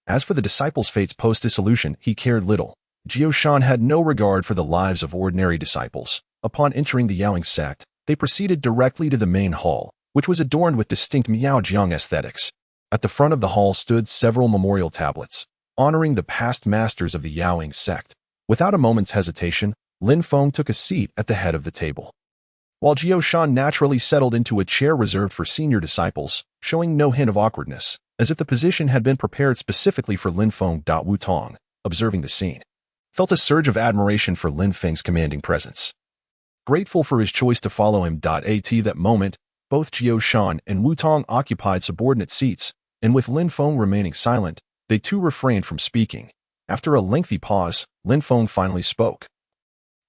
As for the disciples' fates post-dissolution, he cared little. Jioshan had no regard for the lives of ordinary disciples. Upon entering the Yaoing sect, they proceeded directly to the main hall, which was adorned with distinct Miaojiang aesthetics. At the front of the hall stood several memorial tablets, honoring the past masters of the Yaoing sect. Without a moment's hesitation, Lin Feng took a seat at the head of the table, while Jioshan naturally settled into a chair reserved for senior disciples, showing no hint of awkwardness, as if the position had been prepared specifically for Lin Feng. Wu Tong, observing the scene, felt a surge of admiration for Lin Feng's commanding presence. Grateful for his choice to follow him. At that moment, both Jioshan and Wu Tong occupied subordinate seats, and with Lin Feng remaining silent, they too refrained from speaking. After a lengthy pause, Lin Feng finally spoke.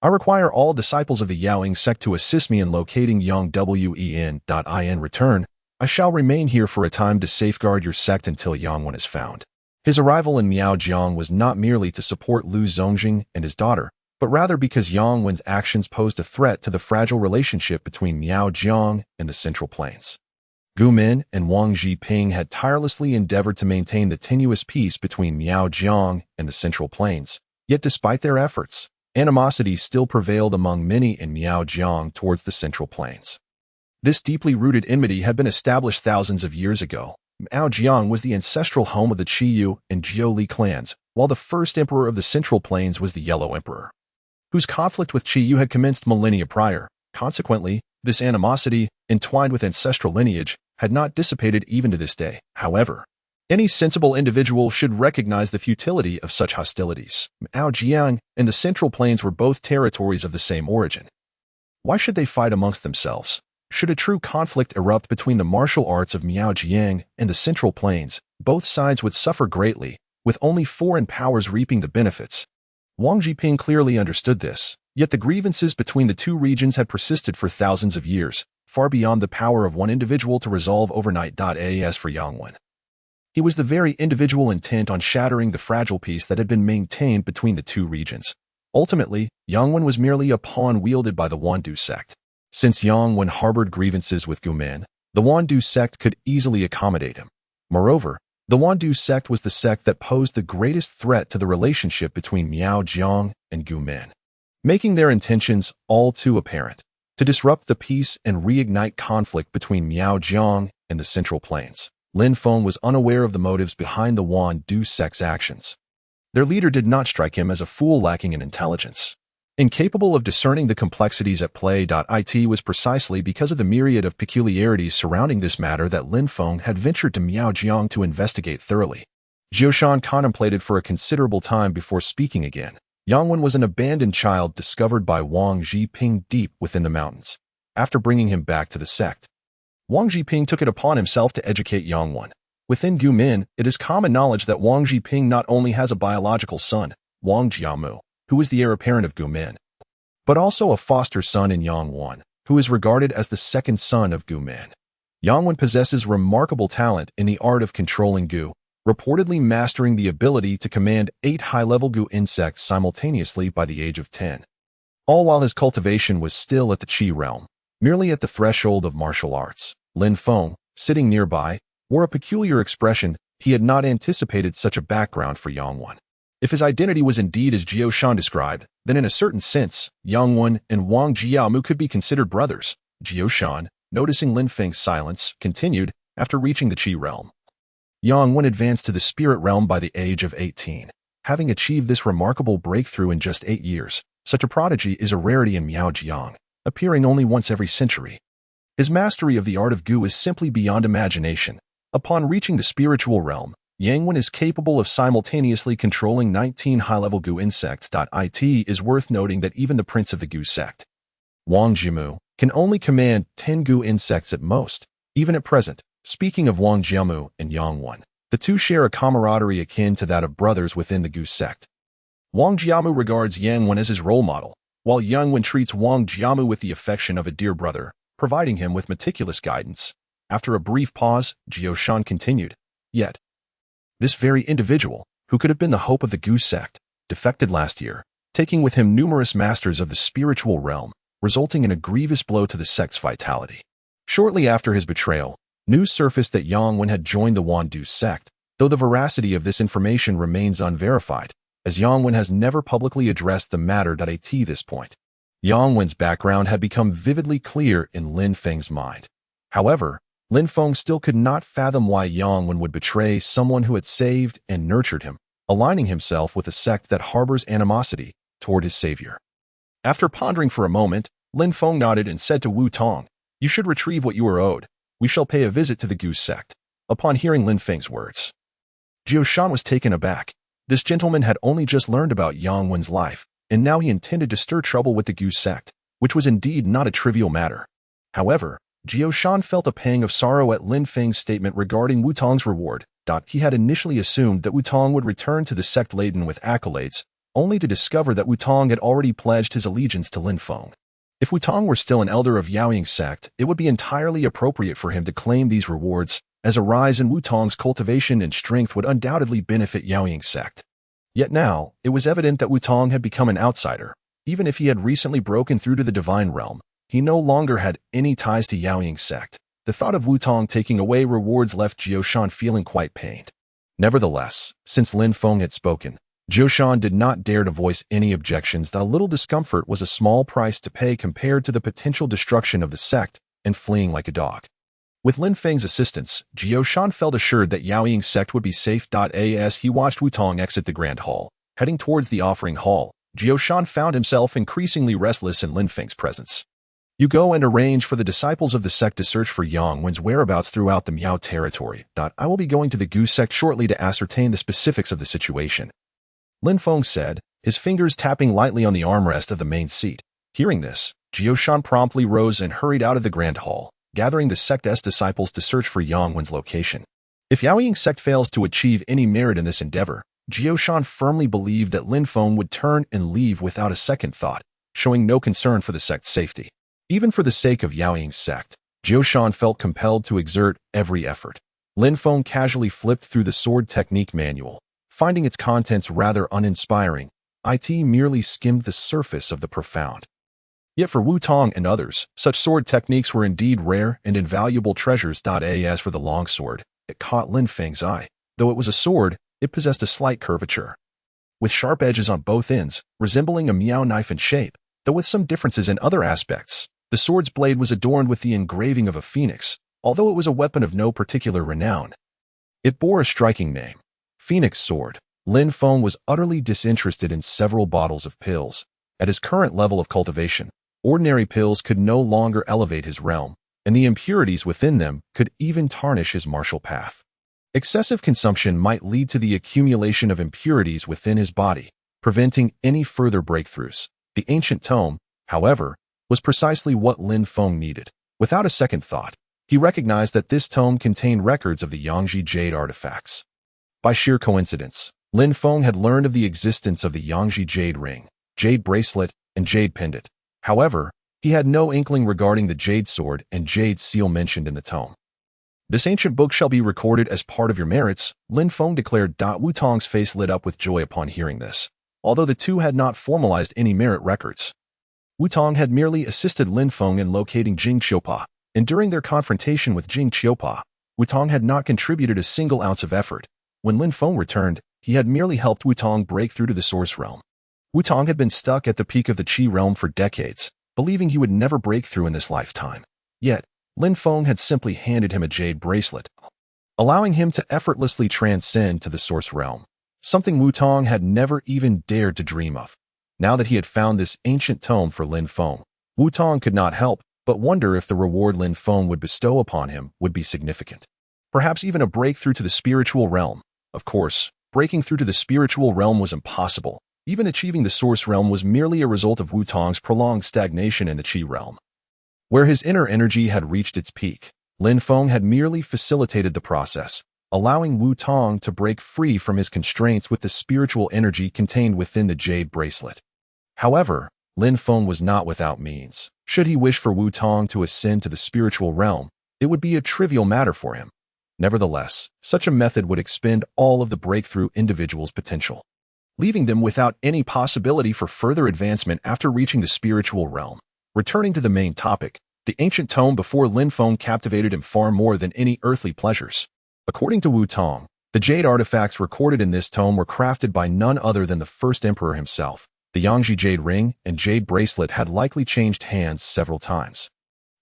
I require all disciples of the Yaoing sect to assist me in locating Yang Wen. In return, I shall remain here for a time to safeguard your sect until Yang Wen is found. His arrival in Miaojiang was not merely to support Lu Zongjing and his daughter, but rather because Yang Wen's actions posed a threat to the fragile relationship between Miaojiang and the Central Plains. Gu Min and Wang Zhiping had tirelessly endeavored to maintain the tenuous peace between Miaojiang and the Central Plains, yet despite their efforts, animosity still prevailed among many in Miaojiang towards the Central Plains. This deeply rooted enmity had been established thousands of years ago. Miaojiang was the ancestral home of the Qiyu and Jiuli clans, while the first emperor of the Central Plains was the Yellow Emperor, whose conflict with Qiyu had commenced millennia prior. Consequently, this animosity, entwined with ancestral lineage, had not dissipated even to this day. However, any sensible individual should recognize the futility of such hostilities. Miaojiang and the Central Plains were both territories of the same origin. Why should they fight amongst themselves? Should a true conflict erupt between the martial arts of Miaojiang and the Central Plains, both sides would suffer greatly, with only foreign powers reaping the benefits. Wang Zhiping clearly understood this, yet the grievances between the two regions had persisted for thousands of years, far beyond the power of one individual to resolve overnight. As for Yang Wen, he was the very individual intent on shattering the fragile peace that had been maintained between the two regions. Ultimately, Yang Wen was merely a pawn wielded by the Wandu sect. Since Yang Wen harbored grievances with Gu Min, the Wandu sect could easily accommodate him. Moreover, the Wandu sect was the sect that posed the greatest threat to the relationship between Miaojiang and Gu Min, making their intentions all too apparent: to disrupt the peace and reignite conflict between Miaojiang and the Central Plains. Lin Feng was unaware of the motives behind the Wandu sect's actions. Their leader did not strike him as a fool lacking in intelligence. Incapable of discerning the complexities at play. It was precisely because of the myriad of peculiarities surrounding this matter that Lin Feng had ventured to Miaojiang to investigate thoroughly. Jioshan contemplated for a considerable time before speaking again. Yang Wen was an abandoned child discovered by Wang Zhiping deep within the mountains. After bringing him back to the sect, Wang Zhiping took it upon himself to educate Yang Wen. Within Gu Min, it is common knowledge that Wang Zhiping not only has a biological son, Wang Jiamu, who is the heir apparent of Gu Min, but also a foster son in Yang Wen, who is regarded as the second son of Gu Min. Yang Wen possesses remarkable talent in the art of controlling Gu, reportedly mastering the ability to command 8 high-level Gu insects simultaneously by the age of 10. All while his cultivation was still at the Qi realm, merely at the threshold of martial arts. Lin Feng, sitting nearby, wore a peculiar expression. He had not anticipated such a background for Yang Wen. If his identity was indeed as Jioshan described, then in a certain sense, Yang Wen and Wang Jiamu could be considered brothers. Jioshan, noticing Lin Feng's silence, continued, after reaching the Qi realm. Yang Wen advanced to the spirit realm by the age of 18. Having achieved this remarkable breakthrough in just 8 years, such a prodigy is a rarity in Miaojiang, appearing only once every century. His mastery of the art of Gu is simply beyond imagination. Upon reaching the spiritual realm, Yang Wen is capable of simultaneously controlling 19 high-level Gu insects. It is worth noting that even the prince of the Gu sect, Wang Jiamu, can only command 10 Gu insects at most. Even at present, speaking of Wang Jiamu and Yang Wen, the two share a camaraderie akin to that of brothers within the Gu sect. Wang Jiamu regards Yang Wen as his role model, while Yang Wen treats Wang Jiamu with the affection of a dear brother, providing him with meticulous guidance. After a brief pause, Jioshan continued, "Yet, this very individual, who could have been the hope of the Gu sect, defected last year, taking with him numerous masters of the spiritual realm, resulting in a grievous blow to the sect's vitality. Shortly after his betrayal, News surfaced that Yang Wen had joined the Wandu sect, though the veracity of this information remains unverified, as Yang Wen has never publicly addressed the matter at this point. Yang Wen's background had become vividly clear in Lin Feng's mind. However, Lin Feng still could not fathom why Yang Wen would betray someone who had saved and nurtured him, aligning himself with a sect that harbors animosity toward his savior. After pondering for a moment, Lin Feng nodded and said to Wu Tong, "You should retrieve what you are owed. We shall pay a visit to the Goose sect." Upon hearing Lin Feng's words, Jiao Shan was taken aback. This gentleman had only just learned about Yang Wen's life, and now he intended to stir trouble with the Goose sect, which was indeed not a trivial matter. However, Jiao Shan felt a pang of sorrow at Lin Feng's statement regarding Wu Tong's reward. He had initially assumed that Wu Tong would return to the sect laden with accolades, only to discover that Wu Tong had already pledged his allegiance to Lin Feng. If Wu Tong were still an elder of Yaoying sect, it would be entirely appropriate for him to claim these rewards, as a rise in Wu Tong's cultivation and strength would undoubtedly benefit Yaoying sect. Yet now, it was evident that Wu Tong had become an outsider. Even if he had recently broken through to the divine realm, he no longer had any ties to Yaoying sect. The thought of Wu Tong taking away rewards left Jiao Shan feeling quite pained. Nevertheless, since Lin Feng had spoken, Jiao Shan did not dare to voice any objections that a little discomfort was a small price to pay compared to the potential destruction of the sect and fleeing like a dog. With Lin Feng's assistance, Jiao Shan felt assured that Yaoying sect would be safe. As he watched Wu Tong exit the Grand Hall, heading towards the offering hall, Jiao Shan found himself increasingly restless in Lin Feng's presence. "You go and arrange for the disciples of the sect to search for Yang Wen's whereabouts throughout the Miao territory. I will be going to the Goose sect shortly to ascertain the specifics of the situation," Lin Feng said, his fingers tapping lightly on the armrest of the main seat. Hearing this, Jiao Shan promptly rose and hurried out of the Grand Hall, gathering the sect's disciples to search for Yang Wen's location. If Yaoying sect fails to achieve any merit in this endeavor, Jiao Shan firmly believed that Lin Feng would turn and leave without a second thought, showing no concern for the sect's safety. Even for the sake of Yaoying sect, Jiao Shan felt compelled to exert every effort. Lin Feng casually flipped through the sword technique manual, finding its contents rather uninspiring. It merely skimmed the surface of the profound. Yet for Wu Tong and others, such sword techniques were indeed rare and invaluable treasures. As for the longsword, it caught Lin Feng's eye. Though it was a sword, it possessed a slight curvature, with sharp edges on both ends, resembling a Miao knife in shape, though with some differences in other aspects. The sword's blade was adorned with the engraving of a phoenix, although it was a weapon of no particular renown. It bore a striking name, Phoenix Sword. Lin Feng was utterly disinterested in several bottles of pills. At his current level of cultivation, ordinary pills could no longer elevate his realm, and the impurities within them could even tarnish his martial path. Excessive consumption might lead to the accumulation of impurities within his body, preventing any further breakthroughs. The ancient tome, however, was precisely what Lin Feng needed. Without a second thought, he recognized that this tome contained records of the Yangji Jade artifacts. By sheer coincidence, Lin Feng had learned of the existence of the Yangji Jade Ring, Jade Bracelet, and Jade Pendant. However, he had no inkling regarding the Jade Sword and Jade Seal mentioned in the tome. "This ancient book shall be recorded as part of your merits," Lin Feng declared. Wu Tong's face lit up with joy upon hearing this. Although the two had not formalized any merit records, Wu Tong had merely assisted Lin Feng in locating Jing Qiupa, and during their confrontation with Jing Qiupa, Wu Tong had not contributed a single ounce of effort. When Lin Feng returned, he had merely helped Wu Tong break through to the Source Realm. Wu Tong had been stuck at the peak of the Qi realm for decades, believing he would never break through in this lifetime. Yet, Lin Feng had simply handed him a jade bracelet, allowing him to effortlessly transcend to the Source Realm, something Wu Tong had never even dared to dream of. Now that he had found this ancient tome for Lin Feng, Wu Tong could not help but wonder if the reward Lin Feng would bestow upon him would be significant. Perhaps even a breakthrough to the spiritual realm. Of course, breaking through to the spiritual realm was impossible. Even achieving the Source Realm was merely a result of Wu Tong's prolonged stagnation in the Qi realm, where his inner energy had reached its peak. Lin Feng had merely facilitated the process, allowing Wu Tong to break free from his constraints with the spiritual energy contained within the jade bracelet. However, Lin Feng was not without means. Should he wish for Wu Tong to ascend to the spiritual realm, it would be a trivial matter for him. Nevertheless, such a method would expend all of the breakthrough individual's potential, leaving them without any possibility for further advancement after reaching the spiritual realm. Returning to the main topic, The ancient tome before Lin Feng captivated him far more than any earthly pleasures. According to Wu Tong, the jade artifacts recorded in this tome were crafted by none other than the first emperor himself. The Yangji jade ring and jade bracelet had likely changed hands several times.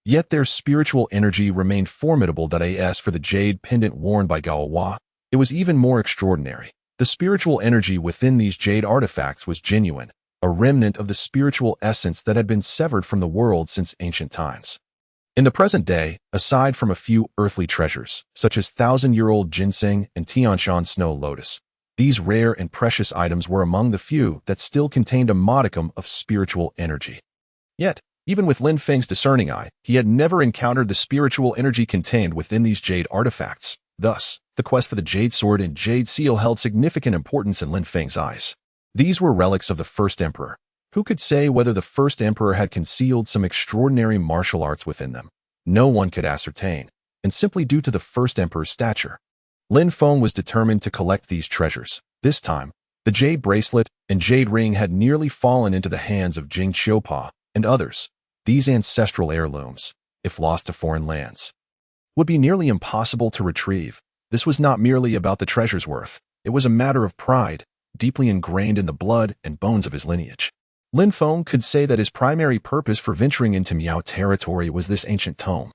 Yet their spiritual energy remained formidable. As for the jade pendant worn by Gao Hua, it was even more extraordinary. The spiritual energy within these jade artifacts was genuine, a remnant of the spiritual essence that had been severed from the world since ancient times. In the present day, aside from a few earthly treasures, such as thousand-year-old ginseng and Tianshan snow lotus, these rare and precious items were among the few that still contained a modicum of spiritual energy. Yet, even with Lin Feng's discerning eye, he had never encountered the spiritual energy contained within these jade artifacts. Thus, the quest for the jade sword and jade seal held significant importance in Lin Feng's eyes. These were relics of the first emperor. Who could say whether the first emperor had concealed some extraordinary martial arts within them? No one could ascertain, and simply due to the first emperor's stature. Lin Feng was determined to collect these treasures. This time, the jade bracelet and jade ring had nearly fallen into the hands of Jing Qiupa and others. These ancestral heirlooms, if lost to foreign lands, would be nearly impossible to retrieve. This was not merely about the treasure's worth. It was a matter of pride, deeply ingrained in the blood and bones of his lineage. Lin Feng could say that his primary purpose for venturing into Miao territory was this ancient tome.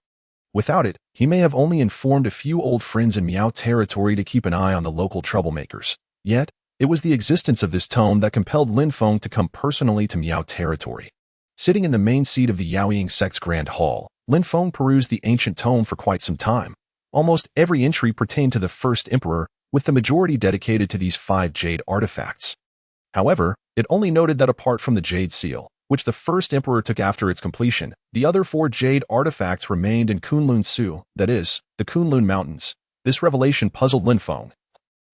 Without it, he may have only informed a few old friends in Miao territory to keep an eye on the local troublemakers. Yet, it was the existence of this tome that compelled Lin Feng to come personally to Miao territory. Sitting in the main seat of the Yaoying sect's Grand Hall, Lin Feng perused the ancient tome for quite some time. Almost every entry pertained to the first emperor, with the majority dedicated to these 5 jade artifacts. However, it only noted that apart from the jade seal, which the first emperor took after its completion, the other 4 jade artifacts remained in Kunlun Su, that is, the Kunlun Mountains. This revelation puzzled Lin Feng,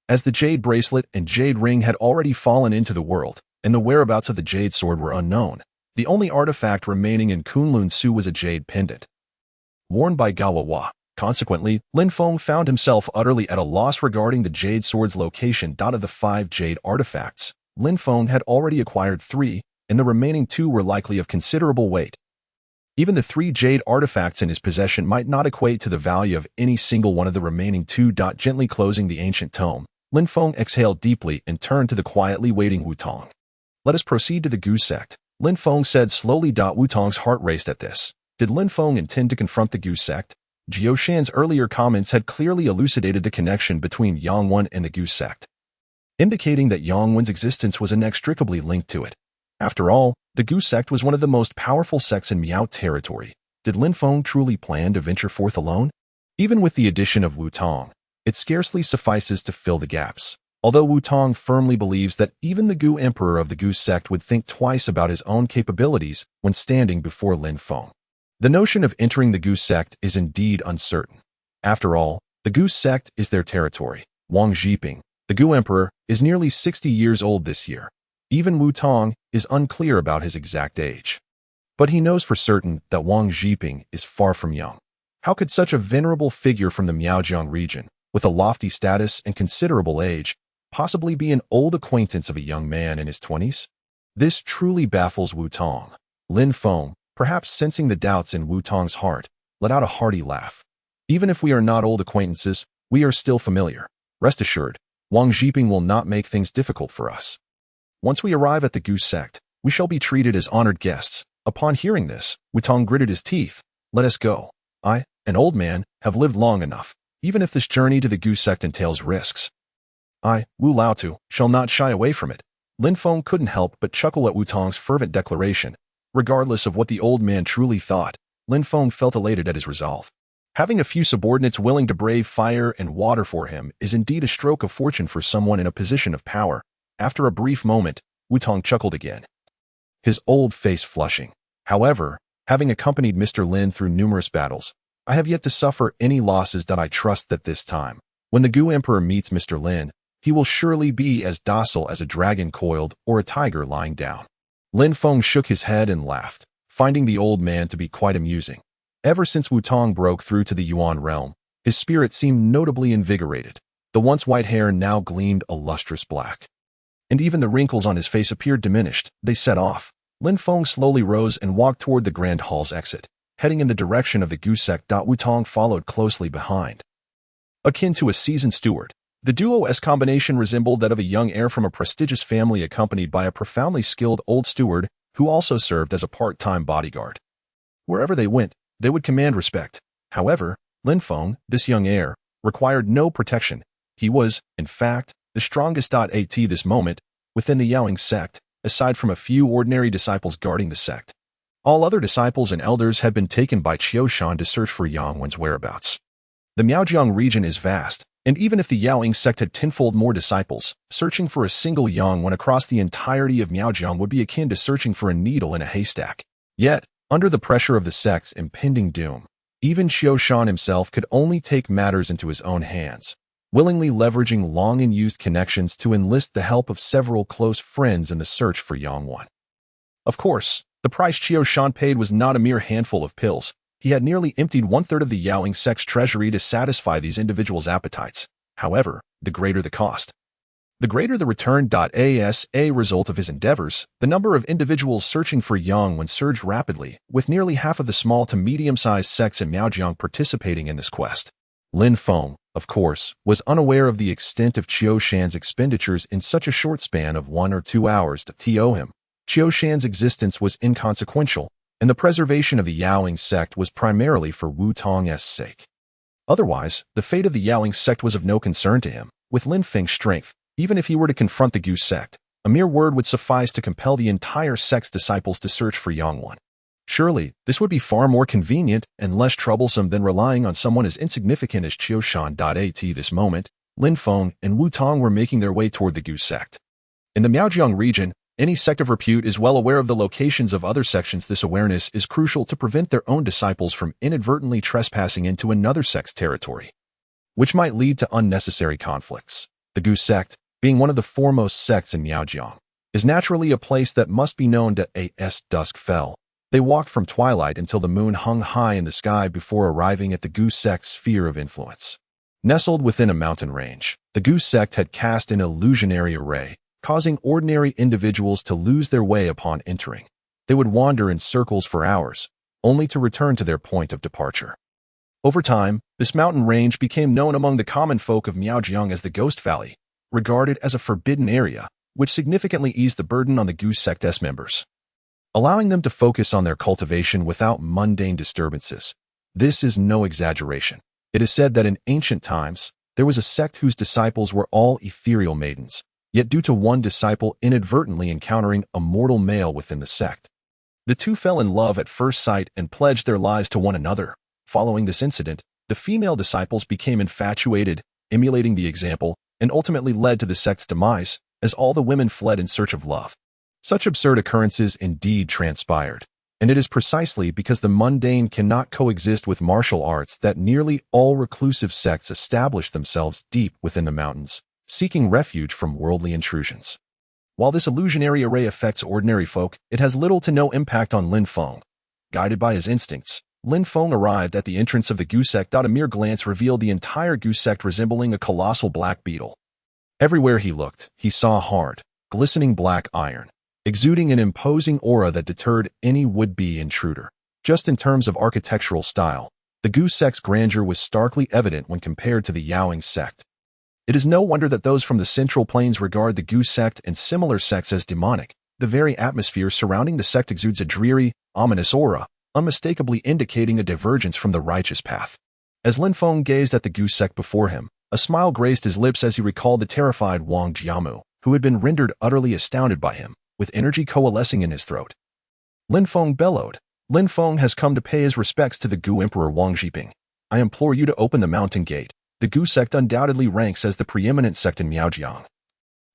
as the jade bracelet and jade ring had already fallen into the world, and the whereabouts of the jade sword were unknown. The only artifact remaining in Kunlun Su was a jade pendant, worn by Gao Hua. Consequently, Lin Feng found himself utterly at a loss regarding the jade sword's location. Of the 5 jade artifacts, Lin Feng had already acquired 3, and the remaining 2 were likely of considerable weight. Even the 3 jade artifacts in his possession might not equate to the value of any single one of the remaining 2. Gently closing the ancient tome, Lin Feng exhaled deeply and turned to the quietly waiting Wu Tong. "Let us proceed to the Gu sect," Lin Feng said slowly. Wu Tong's heart raced at this. Did Lin Feng intend to confront the Gu sect? Jiao Shan's earlier comments had clearly elucidated the connection between Yangwen and the Gu sect, indicating that Yangwen's existence was inextricably linked to it. After all, the Gu sect was one of the most powerful sects in Miao territory. Did Lin Feng truly plan to venture forth alone? Even with the addition of Wu Tong, it scarcely suffices to fill the gaps. Although Wu Tong firmly believes that even the Gu emperor of the Gu sect would think twice about his own capabilities when standing before Lin Feng. The notion of entering the Gu sect is indeed uncertain. After all, the Gu sect is their territory. Wang Zhiping, the Gu emperor, is nearly 60 years old this year. Even Wu Tong is unclear about his exact age. But he knows for certain that Wang Zhiping is far from young. How could such a venerable figure from the Miaojiang region, with a lofty status and considerable age, possibly be an old acquaintance of a young man in his 20s? This truly baffles Wu Tong. Lin Feng, perhaps sensing the doubts in Wu Tong's heart, let out a hearty laugh. "Even if we are not old acquaintances, we are still familiar. Rest assured, Wang Zhiping will not make things difficult for us. Once we arrive at the Gu sect, we shall be treated as honored guests." Upon hearing this, Wu Tong gritted his teeth. "Let us go. I, an old man, have lived long enough, even if this journey to the Gu sect entails risks. I, Wu Laotu, shall not shy away from it." Lin Feng couldn't help but chuckle at Wu Tong's fervent declaration. Regardless of what the old man truly thought, Lin Feng felt elated at his resolve. Having a few subordinates willing to brave fire and water for him is indeed a stroke of fortune for someone in a position of power. After a brief moment, Wu Tong chuckled again, his old face flushing. "However, having accompanied Mr. Lin through numerous battles, I have yet to suffer any losses. I trust that this time, when the Gu emperor meets Mr. Lin, he will surely be as docile as a dragon coiled or a tiger lying down." Lin Feng shook his head and laughed, finding the old man to be quite amusing. Ever since Wu Tong broke through to the Yuan realm, his spirit seemed notably invigorated. The once white hair now gleamed a lustrous black, and even the wrinkles on his face appeared diminished. They set off. Lin Feng slowly rose and walked toward the Grand Hall's exit. heading in the direction of the Gu sect. Wu Tong followed closely behind. Akin to a seasoned steward, the duo's combination resembled that of a young heir from a prestigious family accompanied by a profoundly skilled old steward who also served as a part-time bodyguard. Wherever they went, they would command respect. However, Lin Feng, this young heir, required no protection. He was, in fact, the strongest. At this moment, within the Yaoing sect, aside from a few ordinary disciples guarding the sect. All other disciples and elders had been taken by Qiu Shan to search for Yang Wen's whereabouts. The Miaojiang region is vast, and even if the Yaoing sect had tenfold more disciples, searching for a single Yang Wen across the entirety of Miaojiang would be akin to searching for a needle in a haystack. Yet, under the pressure of the sect's impending doom, even Qiu Shan himself could only take matters into his own hands, willingly leveraging long-unused connections to enlist the help of several close friends in the search for Yang Wen. Of course, the price Qiu Shan paid was not a mere handful of pills. He had nearly emptied one-third of the Yaoing sect's treasury to satisfy these individuals' appetites. However, the greater the cost, the greater the return. As a result of his endeavors, the number of individuals searching for Yang Wen surged rapidly, with nearly half of the small to medium-sized sects in Miaojiang participating in this quest. Lin Feng, of course, was unaware of the extent of Qiu Shan's expenditures in such a short span of 1 or 2 hours. To him, Qiu Shan's existence was inconsequential, and the preservation of the Yaoing sect was primarily for Wu Tong's sake. Otherwise, the fate of the Yaoing sect was of no concern to him. With Lin Feng's strength, even if he were to confront the Gu sect, a mere word would suffice to compel the entire sect's disciples to search for Yang Wen. Surely, this would be far more convenient and less troublesome than relying on someone as insignificant as Qiu Shan. At this moment, Lin Feng and Wu Tong were making their way toward the Gu sect. In the Miaojiang region, any sect of repute is well aware of the locations of other sections. This awareness is crucial to prevent their own disciples from inadvertently trespassing into another sect's territory, which might lead to unnecessary conflicts. The Gu sect, being one of the foremost sects in Miaojiang, is naturally a place that must be known. As dusk fell, they walked from twilight until the moon hung high in the sky before arriving at the Gu sect's sphere of influence. Nestled within a mountain range, the Gu sect had cast an illusionary array, causing ordinary individuals to lose their way upon entering. They would wander in circles for hours, only to return to their point of departure. Over time, this mountain range became known among the common folk of Miaojiang as the Ghost Valley, regarded as a forbidden area, which significantly eased the burden on the Gu sect's members, allowing them to focus on their cultivation without mundane disturbances. This is no exaggeration. It is said that in ancient times, there was a sect whose disciples were all ethereal maidens, yet due to one disciple inadvertently encountering a mortal male within the sect, the two fell in love at first sight and pledged their lives to one another. Following this incident, the female disciples became infatuated, emulating the example, and ultimately led to the sect's demise, as all the women fled in search of love. Such absurd occurrences indeed transpired, and it is precisely because the mundane cannot coexist with martial arts that nearly all reclusive sects establish themselves deep within the mountains, seeking refuge from worldly intrusions. While this illusionary array affects ordinary folk, it has little to no impact on Lin Feng. Guided by his instincts, Lin Feng arrived at the entrance of the Gu sect. A mere glance revealed the entire Gu sect resembling a colossal black beetle. Everywhere he looked, he saw hard, glistening black iron, exuding an imposing aura that deterred any would-be intruder. Just in terms of architectural style, the Gu sect's grandeur was starkly evident when compared to the Yaoing sect. It is no wonder that those from the Central Plains regard the Gu sect and similar sects as demonic. The very atmosphere surrounding the sect exudes a dreary, ominous aura, unmistakably indicating a divergence from the righteous path. As Lin Feng gazed at the Gu sect before him, a smile graced his lips as he recalled the terrified Wang Jiamu, who had been rendered utterly astounded by him, with energy coalescing in his throat. Lin Feng bellowed. Lin Feng has come to pay his respects to the Gu Emperor Wang Jiping. I implore you to open the mountain gate. The Gu sect undoubtedly ranks as the preeminent sect in Miaojiang,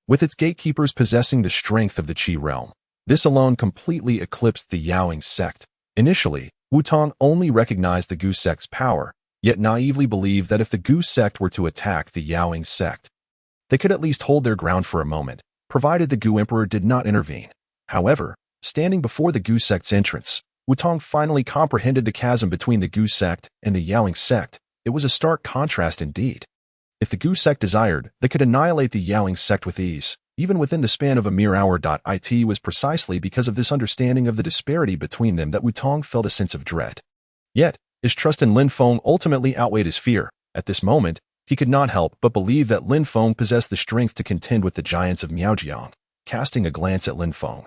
with its gatekeepers possessing the strength of the Qi realm. This alone completely eclipsed the Yaoing sect. Initially, Wu Tong only recognized the Gu sect's power, yet naively believed that if the Gu sect were to attack the Yaoing sect, they could at least hold their ground for a moment, provided the Gu Emperor did not intervene. However, standing before the Gu sect's entrance, Wu Tong finally comprehended the chasm between the Gu sect and the Yaoing sect. It was a stark contrast indeed. If the Gu sect desired, they could annihilate the Yaoing sect with ease, even within the span of a mere hour. It was precisely because of this understanding of the disparity between them that Wu Tong felt a sense of dread. Yet, his trust in Lin Feng ultimately outweighed his fear. At this moment, he could not help but believe that Lin Feng possessed the strength to contend with the giants of Miaojiang. Casting a glance at Lin Feng,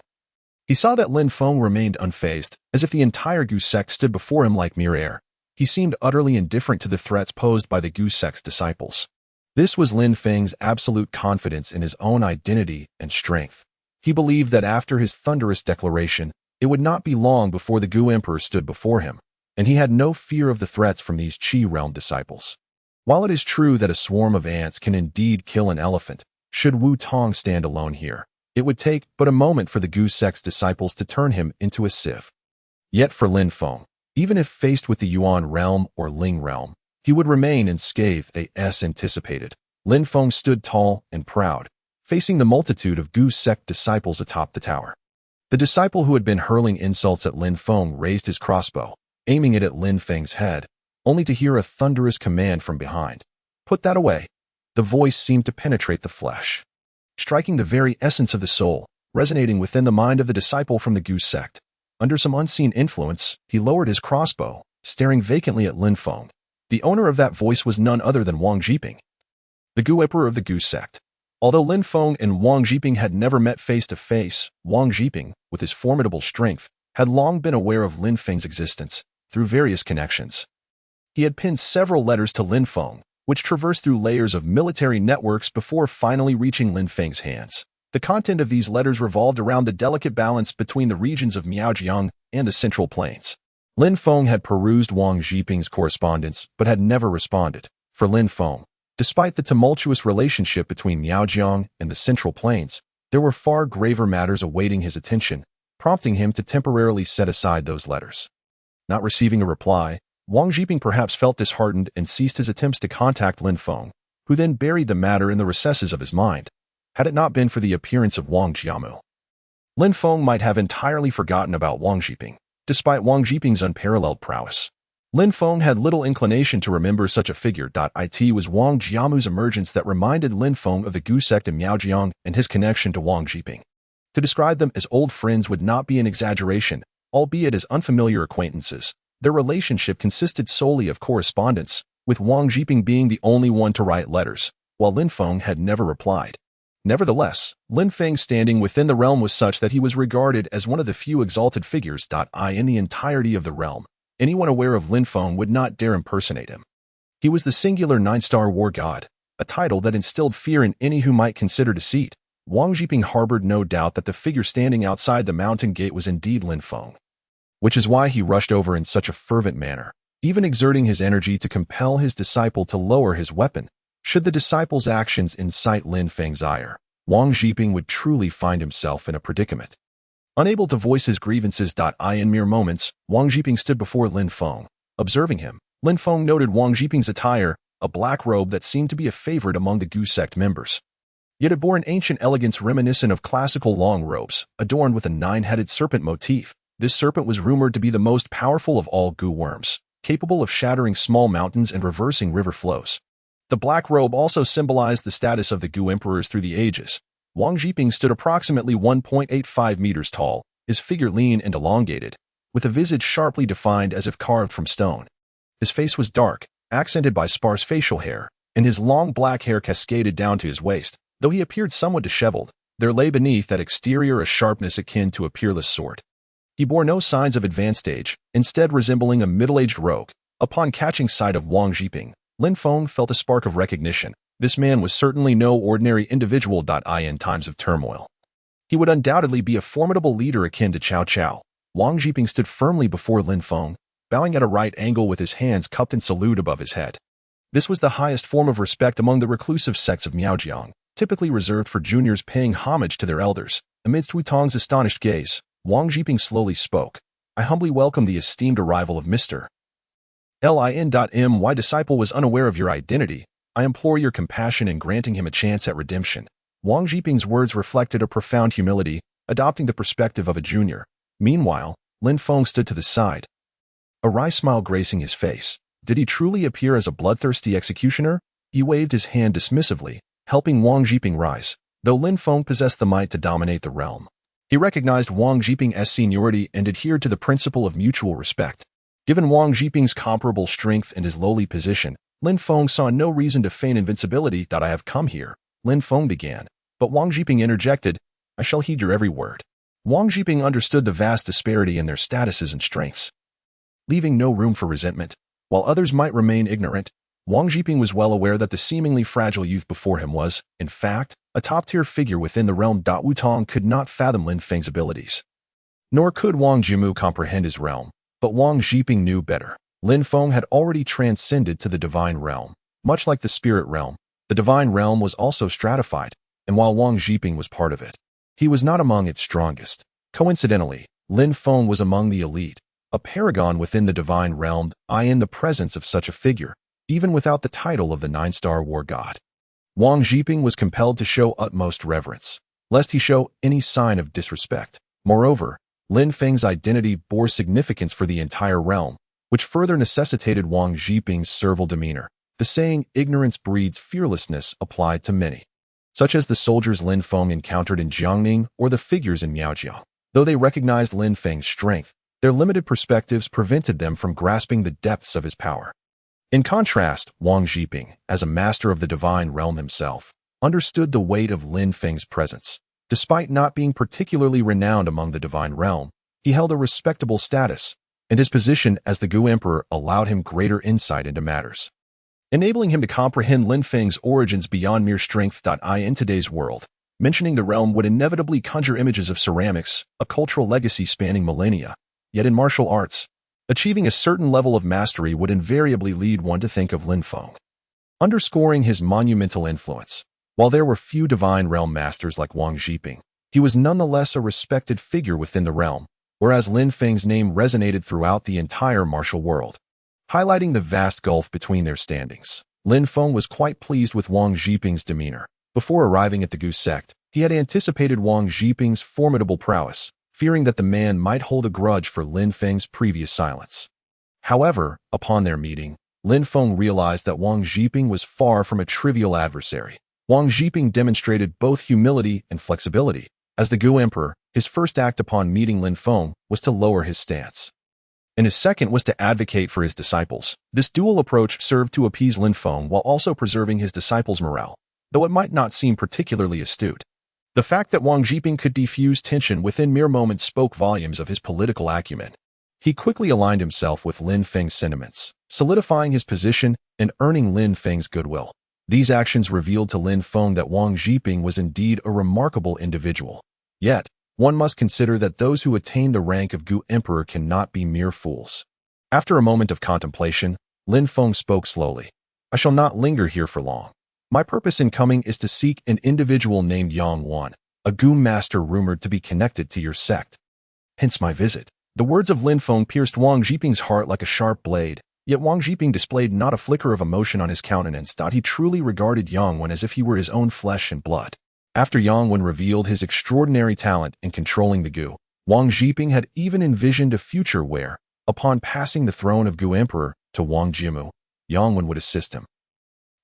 he saw that Lin Feng remained unfazed, as if the entire Gu sect stood before him like mere air. He seemed utterly indifferent to the threats posed by the Gu sect's disciples. This was Lin Feng's absolute confidence in his own identity and strength. He believed that after his thunderous declaration, it would not be long before the Gu Emperor stood before him, and he had no fear of the threats from these Qi realm disciples. While it is true that a swarm of ants can indeed kill an elephant, should Wu Tong stand alone here, it would take but a moment for the Gu sect's disciples to turn him into a sieve. Yet for Lin Feng, even if faced with the Yuan realm or Ling realm, he would remain unscathed as anticipated. Lin Feng stood tall and proud, facing the multitude of Gu sect disciples atop the tower. The disciple who had been hurling insults at Lin Feng raised his crossbow, aiming it at Lin Feng's head, only to hear a thunderous command from behind. "Put that away." The voice seemed to penetrate the flesh, striking the very essence of the soul, resonating within the mind of the disciple from the Gu sect. Under some unseen influence, he lowered his crossbow, staring vacantly at Lin Feng. The owner of that voice was none other than Wang Jiping, the Gu Emperor of the Gu sect. Although Lin Feng and Wang Jiping had never met face to face, Wang Jiping, with his formidable strength, had long been aware of Lin Feng's existence through various connections. He had pinned several letters to Lin Feng, which traversed through layers of military networks before finally reaching Lin Feng's hands. The content of these letters revolved around the delicate balance between the regions of Miaojiang and the Central Plains. Lin Feng had perused Wang Jiping's correspondence but had never responded. For Lin Feng, despite the tumultuous relationship between Miaojiang and the Central Plains, there were far graver matters awaiting his attention, prompting him to temporarily set aside those letters. Not receiving a reply, Wang Jiping perhaps felt disheartened and ceased his attempts to contact Lin Feng, who then buried the matter in the recesses of his mind. Had it not been for the appearance of Wang Jiamu, Lin Feng might have entirely forgotten about Wang Jiping. Despite Wang Jiping's unparalleled prowess, Lin Feng had little inclination to remember such a figure. It was Wang Jiamu's emergence that reminded Lin Feng of the Gu sect in Miaojiang and his connection to Wang Jiping. To describe them as old friends would not be an exaggeration, albeit as unfamiliar acquaintances. Their relationship consisted solely of correspondence, with Wang Jiping being the only one to write letters, while Lin Feng had never replied. Nevertheless, Lin Feng's standing within the realm was such that he was regarded as one of the few exalted figures in the entirety of the realm. Anyone aware of Lin Feng would not dare impersonate him. He was the singular nine-star war god, a title that instilled fear in any who might consider deceit. Wang Jiping harbored no doubt that the figure standing outside the mountain gate was indeed Lin Feng, which is why he rushed over in such a fervent manner, even exerting his energy to compel his disciple to lower his weapon. Should the disciple's actions incite Lin Feng's ire, Wang Jiping would truly find himself in a predicament. Unable to voice his grievances. In mere moments, Wang Jiping stood before Lin Feng. Observing him, Lin Feng noted Wang Jiping's attire, a black robe that seemed to be a favorite among the Gu sect members. Yet it bore an ancient elegance reminiscent of classical long robes, adorned with a nine-headed serpent motif. This serpent was rumored to be the most powerful of all Gu worms, capable of shattering small mountains and reversing river flows. The black robe also symbolized the status of the Gu emperors through the ages. Wang Jiping stood approximately 1.85 meters tall, his figure lean and elongated, with a visage sharply defined as if carved from stone. His face was dark, accented by sparse facial hair, and his long black hair cascaded down to his waist. Though he appeared somewhat disheveled, there lay beneath that exterior a sharpness akin to a peerless sword. He bore no signs of advanced age, instead resembling a middle-aged rogue. Upon catching sight of Wang Jiping, Lin Feng felt a spark of recognition. This man was certainly no ordinary individual. In times of turmoil, he would undoubtedly be a formidable leader akin to Cao Cao. Wang Jiping stood firmly before Lin Feng, bowing at a right angle with his hands cupped in salute above his head. This was the highest form of respect among the reclusive sects of Miaojiang, typically reserved for juniors paying homage to their elders. Amidst Wu Tong's astonished gaze, Wang Jiping slowly spoke. "I humbly welcome the esteemed arrival of Mr. My disciple was unaware of your identity. I implore your compassion in granting him a chance at redemption." Wang Jiping's words reflected a profound humility, adopting the perspective of a junior. Meanwhile, Lin Feng stood to the side, a wry smile gracing his face. Did he truly appear as a bloodthirsty executioner? He waved his hand dismissively, helping Wang Jiping rise. Though Lin Feng possessed the might to dominate the realm, he recognized Wang Jiping's seniority and adhered to the principle of mutual respect. Given Wang Zhiping's comparable strength and his lowly position, Lin Feng saw no reason to feign invincibility. I have come here, Lin Feng began. But Wang Zhiping interjected, I shall heed your every word. Wang Zhiping understood the vast disparity in their statuses and strengths, leaving no room for resentment. While others might remain ignorant, Wang Zhiping was well aware that the seemingly fragile youth before him was, in fact, a top-tier figure within the realm. Wu Tong could not fathom Lin Feng's abilities, nor could Wang Jimu comprehend his realm. But Wang Zhiping knew better. Lin Feng had already transcended to the divine realm. Much like the spirit realm, the divine realm was also stratified, and while Wang Zhiping was part of it, he was not among its strongest. Coincidentally, Lin Feng was among the elite, a paragon within the divine realm. In the presence of such a figure, even without the title of the nine-star war god, Wang Zhiping was compelled to show utmost reverence, lest he show any sign of disrespect. Moreover, Lin Feng's identity bore significance for the entire realm, which further necessitated Wang Zhiping's servile demeanor. The saying, ignorance breeds fearlessness, applied to many, such as the soldiers Lin Feng encountered in Jiangning or the figures in Miaojiao. Though they recognized Lin Feng's strength, their limited perspectives prevented them from grasping the depths of his power. In contrast, Wang Zhiping, as a master of the divine realm himself, understood the weight of Lin Feng's presence. Despite not being particularly renowned among the divine realm, he held a respectable status, and his position as the Gu Emperor allowed him greater insight into matters, enabling him to comprehend Lin Feng's origins beyond mere strength. In today's world, mentioning the realm would inevitably conjure images of ceramics, a cultural legacy spanning millennia. Yet in martial arts, achieving a certain level of mastery would invariably lead one to think of Lin Feng, underscoring his monumental influence. While there were few divine realm masters like Wang Zhiping, he was nonetheless a respected figure within the realm, whereas Lin Feng's name resonated throughout the entire martial world, highlighting the vast gulf between their standings. Lin Feng was quite pleased with Wang Zhiping's demeanor. Before arriving at the Gu sect, he had anticipated Wang Zhiping's formidable prowess, fearing that the man might hold a grudge for Lin Feng's previous silence. However, upon their meeting, Lin Feng realized that Wang Zhiping was far from a trivial adversary. Wang Zhiping demonstrated both humility and flexibility. As the Gu Emperor, his first act upon meeting Lin Feng was to lower his stance, and his second was to advocate for his disciples. This dual approach served to appease Lin Feng while also preserving his disciples' morale, though it might not seem particularly astute. The fact that Wang Zhiping could defuse tension within mere moments spoke volumes of his political acumen. He quickly aligned himself with Lin Feng's sentiments, solidifying his position and earning Lin Feng's goodwill. These actions revealed to Lin Feng that Wang Zhiping was indeed a remarkable individual. Yet, one must consider that those who attain the rank of Gu Emperor cannot be mere fools. After a moment of contemplation, Lin Feng spoke slowly. I shall not linger here for long. My purpose in coming is to seek an individual named Yang Wan, a Gu master rumored to be connected to your sect. Hence my visit. The words of Lin Feng pierced Wang Zhiping's heart like a sharp blade. Yet Wang Zhiping displayed not a flicker of emotion on his countenance. He truly regarded Yang Wan as if he were his own flesh and blood. After Yang Wan revealed his extraordinary talent in controlling the Gu, Wang Zhiping had even envisioned a future where, upon passing the throne of Gu Emperor to Wang Jimu, Yang Wan would assist him,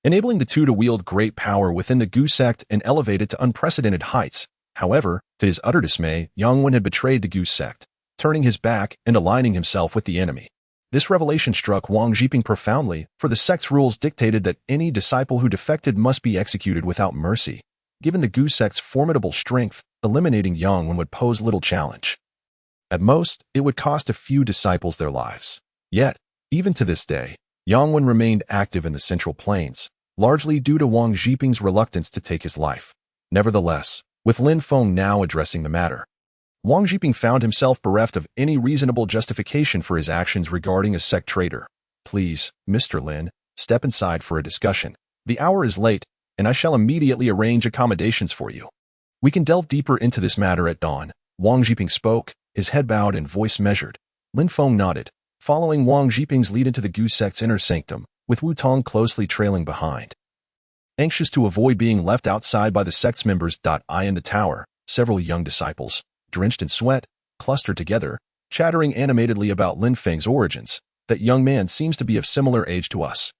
enabling the two to wield great power within the Gu sect and elevate it to unprecedented heights. However, to his utter dismay, Yang Wan had betrayed the Gu sect, turning his back and aligning himself with the enemy. This revelation struck Wang Zhiping profoundly, for the sect's rules dictated that any disciple who defected must be executed without mercy. Given the Gu sect's formidable strength, eliminating Yang Wan would pose little challenge. At most, it would cost a few disciples their lives. Yet, even to this day, Yang Wan remained active in the Central Plains, largely due to Wang Zhiping's reluctance to take his life. Nevertheless, with Lin Feng now addressing the matter, Wang Zhiping found himself bereft of any reasonable justification for his actions regarding a sect traitor. Please, Mr. Lin, step inside for a discussion. The hour is late, and I shall immediately arrange accommodations for you. We can delve deeper into this matter at dawn. Wang Zhiping spoke, his head bowed and voice measured. Lin Feng nodded, following Wang Zhiping's lead into the Gu sect's inner sanctum, with Wu Tong closely trailing behind. Anxious to avoid being left outside by the sect's members. In the tower, several young disciples, drenched in sweat, clustered together, chattering animatedly about Lin Feng's origins. That young man seems to be of similar age to us.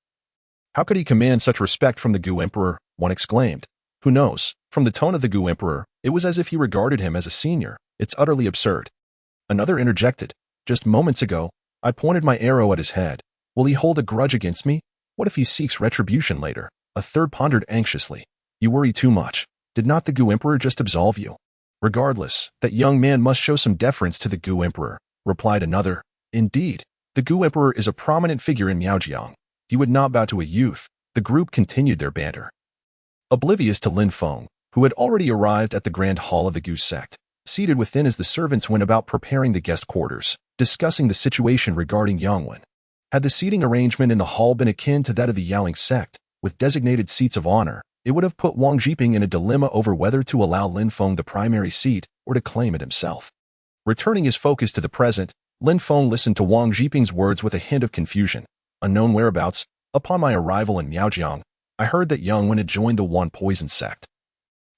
How could he command such respect from the Gu Emperor? One exclaimed. Who knows? From the tone of the Gu Emperor, it was as if he regarded him as a senior. It's utterly absurd. Another interjected. Just moments ago, I pointed my arrow at his head. Will he hold a grudge against me? What if he seeks retribution later? A third pondered anxiously. You worry too much. Did not the Gu Emperor just absolve you? Regardless, that young man must show some deference to the Gu Emperor, replied another. Indeed, the Gu Emperor is a prominent figure in Miaojiang. He would not bow to a youth. The group continued their banter. Oblivious to Lin Feng, who had already arrived at the grand hall of the Gu sect, seated within as the servants went about preparing the guest quarters, discussing the situation regarding Yangwen. Had the seating arrangement in the hall been akin to that of the Yaoling sect, with designated seats of honor, it would have put Wang Jiping in a dilemma over whether to allow Lin Feng the primary seat or to claim it himself. Returning his focus to the present, Lin Feng listened to Wang Jiping's words with a hint of confusion. Unknown whereabouts. Upon my arrival in Miaojiang, I heard that Yangwen had joined the One Poison sect.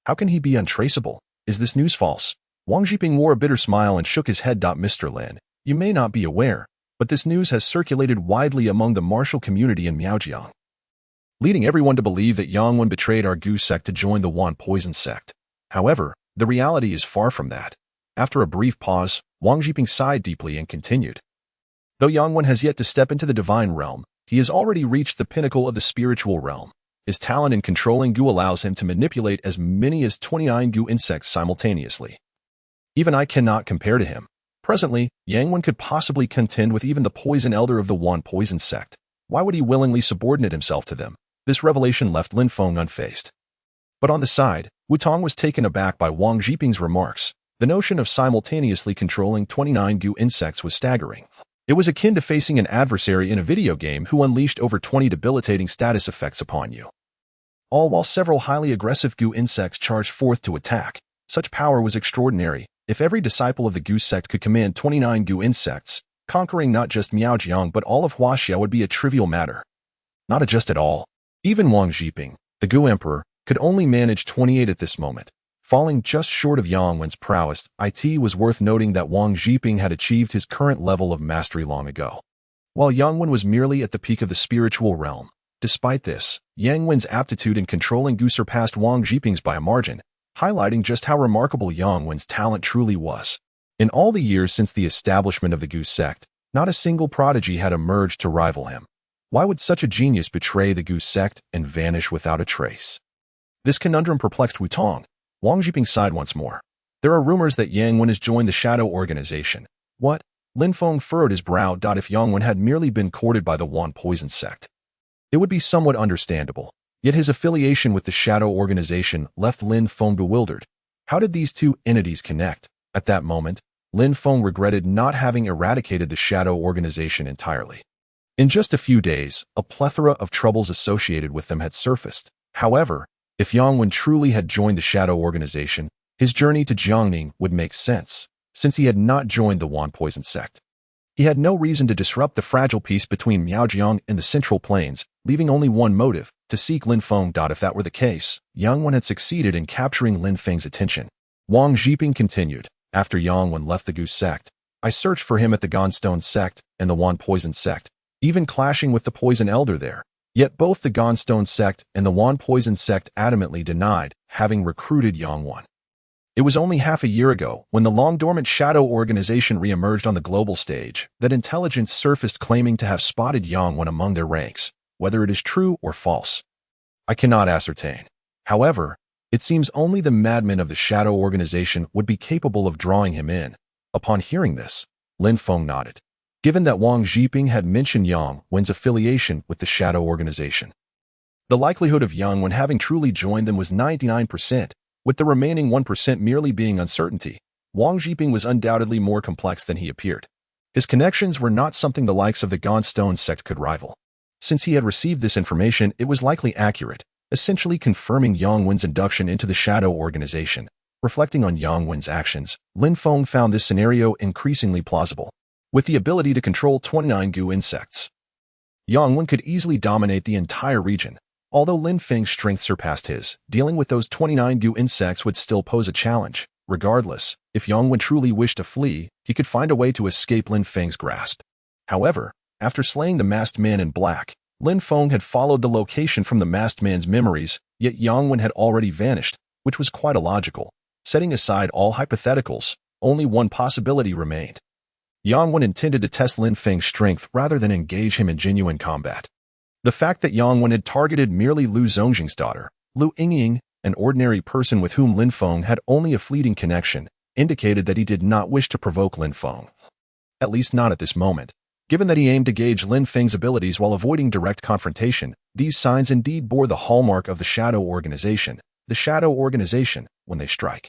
How can he be untraceable? Is this news false? Wang Jiping wore a bitter smile and shook his head. Mr. Lin, you may not be aware, but this news has circulated widely among the martial community in Miaojiang, leading everyone to believe that Yangwen betrayed our Gu sect to join the One Poison sect. However, the reality is far from that. After a brief pause, Wang Jiping sighed deeply and continued. Though Yangwen has yet to step into the divine realm, he has already reached the pinnacle of the spiritual realm. His talent in controlling Gu allows him to manipulate as many as 29 Gu insects simultaneously. Even I cannot compare to him. Presently, Yangwen could possibly contend with even the poison elder of the One Poison sect. Why would he willingly subordinate himself to them? This revelation left Lin Feng unfazed. But on the side, Wu Tong was taken aback by Wang Jiping's remarks. The notion of simultaneously controlling 29 Gu insects was staggering. It was akin to facing an adversary in a video game who unleashed over 20 debilitating status effects upon you, all while several highly aggressive Gu insects charged forth to attack. Such power was extraordinary. If every disciple of the Gu sect could command 29 Gu insects, conquering not just Miaojiang but all of Huaxia would be a trivial matter. Not a just at all. Even Wang Jiping, the Gu Emperor, could only manage 28 at this moment, falling just short of Yangwen's prowess. It was worth noting that Wang Jiping had achieved his current level of mastery long ago, while Yangwen was merely at the peak of the spiritual realm. Despite this, Yangwen's aptitude in controlling Gu surpassed Wang Jiping's by a margin, highlighting just how remarkable Yangwen's talent truly was. In all the years since the establishment of the Gu sect, not a single prodigy had emerged to rival him. Why would such a genius betray the Gu sect and vanish without a trace? This conundrum perplexed Wu Tong. Wang Jiping sighed once more. There are rumors that Yangwen has joined the Shadow Organization. What? Lin Feng furrowed his brow. If Yangwen had merely been courted by the One Poison sect, it would be somewhat understandable. Yet his affiliation with the Shadow Organization left Lin Feng bewildered. How did these two entities connect? At that moment, Lin Feng regretted not having eradicated the Shadow Organization entirely. In just a few days, a plethora of troubles associated with them had surfaced. However, if Yangwen truly had joined the Shadow Organization, his journey to Jiangning would make sense, since he had not joined the One Poison sect. He had no reason to disrupt the fragile peace between Miaojiang and the Central Plains, leaving only one motive, to seek Lin Feng. If that were the case, Yangwen had succeeded in capturing Lin Feng's attention. Wang Jiping continued. After Yangwen left the Gu sect, I searched for him at the Gonstone sect and the One Poison sect, even clashing with the Poison Elder there. Yet both the Gonstone sect and the One Poison sect adamantly denied having recruited Yangwen. It was only half a year ago, when the long-dormant Shadow Organization re-emerged on the global stage, that intelligence surfaced claiming to have spotted Yangwen among their ranks. Whether it is true or false, I cannot ascertain. However, it seems only the madmen of the Shadow Organization would be capable of drawing him in. Upon hearing this, Lin Feng nodded. Given that Wang Jiping had mentioned Yangwen's affiliation with the Shadow Organization, the likelihood of Yangwen having truly joined them was 99%, with the remaining 1% merely being uncertainty. Wang Jiping was undoubtedly more complex than he appeared. His connections were not something the likes of the Gonstone sect could rival. Since he had received this information, it was likely accurate, essentially confirming Yangwen's induction into the Shadow Organization. Reflecting on Yangwen's actions, Lin Feng found this scenario increasingly plausible. With the ability to control 29 Gu insects, Yangwen could easily dominate the entire region. Although Lin Feng's strength surpassed his, dealing with those 29 Gu insects would still pose a challenge. Regardless, if Yangwen truly wished to flee, he could find a way to escape Lin Feng's grasp. However, after slaying the masked man in black, Lin Feng had followed the location from the masked man's memories, yet Yangwen had already vanished, which was quite illogical. Setting aside all hypotheticals, only one possibility remained. Yang Wen intended to test Lin Feng's strength rather than engage him in genuine combat. The fact that Yang Wen had targeted merely Lu Zongjing's daughter, Lu Yingying, an ordinary person with whom Lin Feng had only a fleeting connection, indicated that he did not wish to provoke Lin Feng. At least not at this moment. Given that he aimed to gauge Lin Feng's abilities while avoiding direct confrontation, these signs indeed bore the hallmark of the Shadow Organization. The Shadow Organization, when they strike,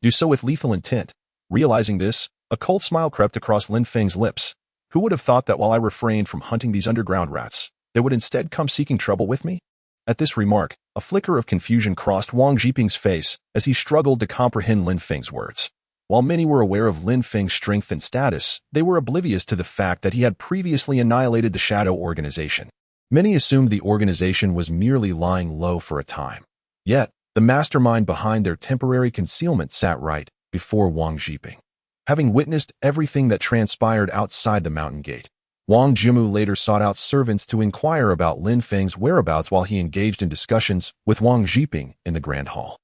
do so with lethal intent. Realizing this, a cold smile crept across Lin Feng's lips. Who would have thought that while I refrained from hunting these underground rats, they would instead come seeking trouble with me? At this remark, a flicker of confusion crossed Wang Jiping's face as he struggled to comprehend Lin Feng's words. While many were aware of Lin Feng's strength and status, they were oblivious to the fact that he had previously annihilated the Shadow Organization. Many assumed the organization was merely lying low for a time. Yet, the mastermind behind their temporary concealment sat right before Wang Jiping. Having witnessed everything that transpired outside the mountain gate, Wang Jimu later sought out servants to inquire about Lin Feng's whereabouts while he engaged in discussions with Wang Jiping in the Grand Hall.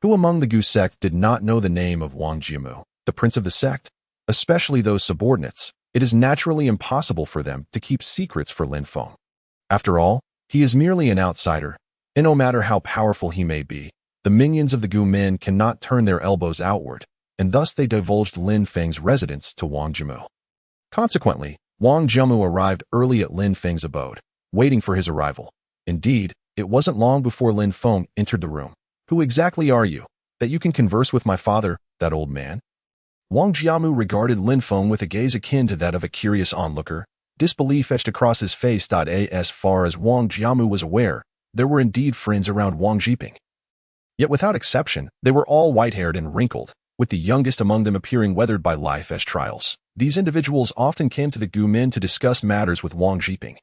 Who among the Gu sect did not know the name of Wang Jimu, the prince of the sect? Especially those subordinates, it is naturally impossible for them to keep secrets for Lin Feng. After all, he is merely an outsider, and no matter how powerful he may be, the minions of the Gu men cannot turn their elbows outward, and thus they divulged Lin Feng's residence to Wang Jimu. Consequently, Wang Jimu arrived early at Lin Feng's abode, waiting for his arrival. Indeed, it wasn't long before Lin Feng entered the room. Who exactly are you, that you can converse with my father, that old man? Wang Jiamu regarded Lin Feng with a gaze akin to that of a curious onlooker. Disbelief etched across his face. As far as Wang Jiamu was aware, there were indeed friends around Wang Jiping. Yet without exception, they were all white-haired and wrinkled, with the youngest among them appearing weathered by life as trials. These individuals often came to the Gu men to discuss matters with Wang Jiping,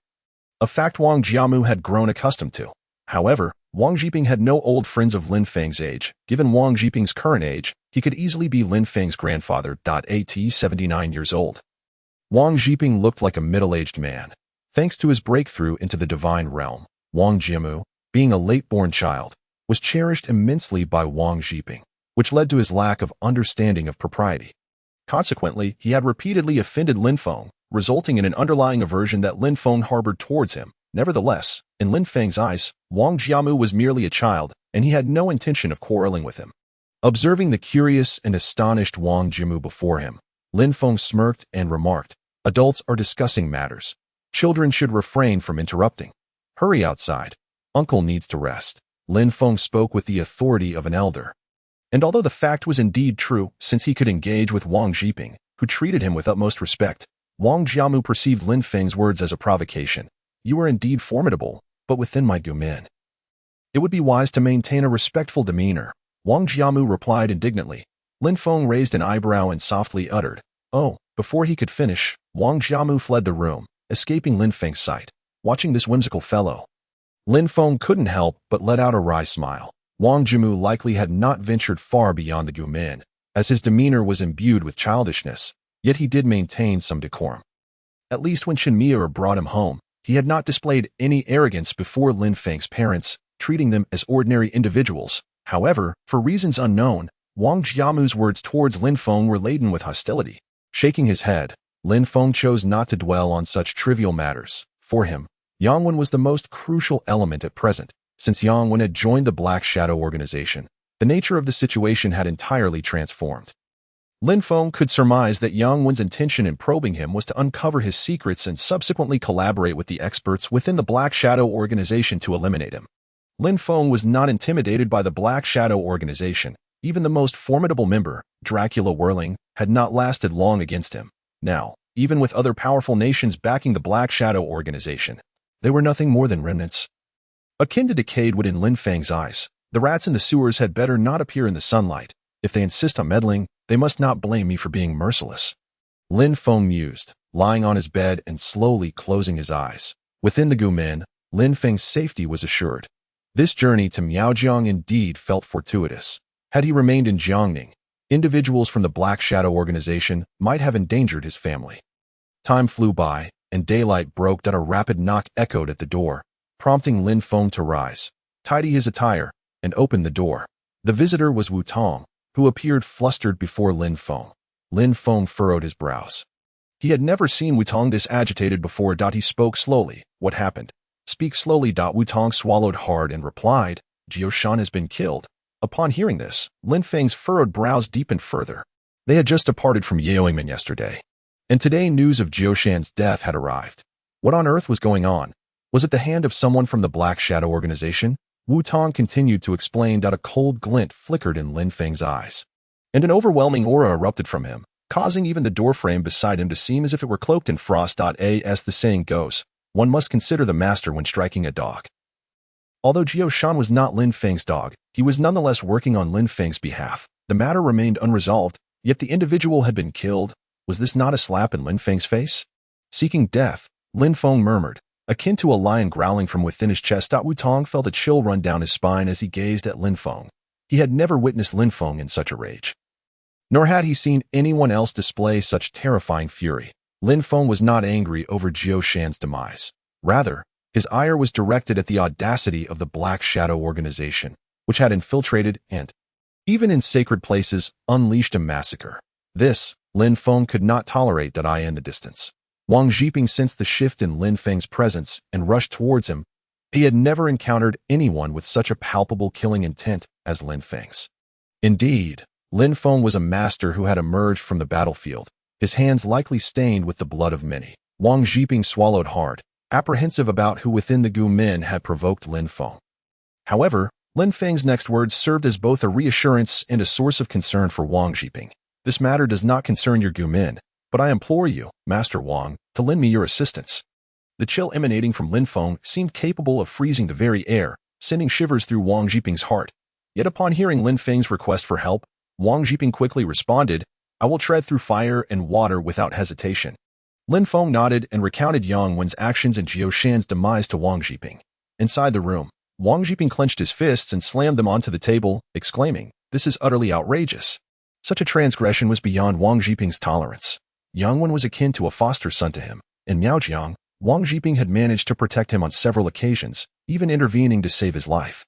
a fact Wang Jiamu had grown accustomed to. However, Wang Jiping had no old friends of Lin Feng's age. Given Wang Jiping's current age, he could easily be Lin Feng's grandfather. 79 years old. Wang Jiping looked like a middle-aged man. Thanks to his breakthrough into the divine realm, Wang Jimu, being a late-born child, was cherished immensely by Wang Jiping, which led to his lack of understanding of propriety. Consequently, he had repeatedly offended Lin Feng, resulting in an underlying aversion that Lin Feng harbored towards him. Nevertheless, in Lin Feng's eyes, Wang Jiamu was merely a child, and he had no intention of quarreling with him. Observing the curious and astonished Wang Jimu before him, Lin Feng smirked and remarked, "Adults are discussing matters. Children should refrain from interrupting. Hurry outside. Uncle needs to rest." Lin Feng spoke with the authority of an elder. And although the fact was indeed true, since he could engage with Wang Jiping, who treated him with utmost respect, Wang Jiamu perceived Lin Feng's words as a provocation. "You are indeed formidable, but within my Gu men, it would be wise to maintain a respectful demeanor." Wang Jiamu replied indignantly. Lin Feng raised an eyebrow and softly uttered, "Oh." Before he could finish, Wang Jiamu fled the room, escaping Lin Feng's sight. Watching this whimsical fellow, Lin Feng couldn't help but let out a wry smile. Wang Jimu likely had not ventured far beyond the Gu men, as his demeanor was imbued with childishness, yet he did maintain some decorum. At least when Shenmue brought him home, he had not displayed any arrogance before Lin Feng's parents, treating them as ordinary individuals. However, for reasons unknown, Wang Jiamu's words towards Lin Feng were laden with hostility. Shaking his head, Lin Feng chose not to dwell on such trivial matters. For him, Yang Wen was the most crucial element at present. Since Yang Wen had joined the Black Shadow Organization, the nature of the situation had entirely transformed. Lin Feng could surmise that Yang Wen's intention in probing him was to uncover his secrets and subsequently collaborate with the experts within the Black Shadow Organization to eliminate him. Lin Feng was not intimidated by the Black Shadow Organization. Even the most formidable member, Dracula Whirling, had not lasted long against him. Now, even with other powerful nations backing the Black Shadow Organization, they were nothing more than remnants. Akin to decayed wood in Lin Feng's eyes, the rats in the sewers had better not appear in the sunlight. If they insist on meddling, they must not blame me for being merciless. Lin Feng mused, lying on his bed and slowly closing his eyes. Within the Gu men, Lin Feng's safety was assured. This journey to Miaojiang indeed felt fortuitous. Had he remained in Jiangning, individuals from the Black Shadow Organization might have endangered his family. Time flew by, and daylight broke. A rapid knock echoed at the door, prompting Lin Feng to rise, tidy his attire, and open the door. The visitor was Wu Tong, who appeared flustered before Lin Feng. Lin Feng furrowed his brows. He had never seen Wutong this agitated before. He spoke slowly. What happened? Speak slowly. Wutong swallowed hard and replied, Jiao Shan has been killed. Upon hearing this, Lin Feng's furrowed brows deepened further. They had just departed from Yaoyuan yesterday, and today news of Jiao Shan's death had arrived. What on earth was going on? Was it the hand of someone from the Black Shadow organization? Wutong continued to explain. A cold glint flickered in Lin Feng's eyes, and an overwhelming aura erupted from him, causing even the doorframe beside him to seem as if it were cloaked in frost. As the saying goes, one must consider the master when striking a dog. Although Jiao Shan was not Lin Feng's dog, he was nonetheless working on Lin Feng's behalf. The matter remained unresolved, yet the individual had been killed. Was this not a slap in Lin Feng's face? Seeking death, Lin Feng murmured, akin to a lion growling from within his chest. Wutong felt a chill run down his spine as he gazed at Lin Feng. He had never witnessed Lin Feng in such a rage, nor had he seen anyone else display such terrifying fury. Lin Feng was not angry over Jiao Shan's demise. Rather, his ire was directed at the audacity of the Black Shadow organization, which had infiltrated and, even in sacred places, unleashed a massacre. This, Lin Feng could not tolerate. In the distance, Wang Zhiping sensed the shift in Lin Feng's presence and rushed towards him. He had never encountered anyone with such a palpable killing intent as Lin Feng's. Indeed, Lin Feng was a master who had emerged from the battlefield, his hands likely stained with the blood of many. Wang Zhiping swallowed hard, apprehensive about who within the Gu men had provoked Lin Feng. However, Lin Feng's next words served as both a reassurance and a source of concern for Wang Zhiping. This matter does not concern your Gu men, but I implore you, Master Wang, to lend me your assistance. The chill emanating from Lin Feng seemed capable of freezing the very air, sending shivers through Wang Zhiping's heart. Yet upon hearing Lin Feng's request for help, Wang Zhiping quickly responded, I will tread through fire and water without hesitation. Lin Feng nodded and recounted Yang Wen's actions and Jiao Shan's demise to Wang Zhiping. Inside the room, Wang Zhiping clenched his fists and slammed them onto the table, exclaiming, This is utterly outrageous. Such a transgression was beyond Wang Zhiping's tolerance. Yang Wen was akin to a foster son to him. In Miaojiang, Wang Zhiping had managed to protect him on several occasions, even intervening to save his life.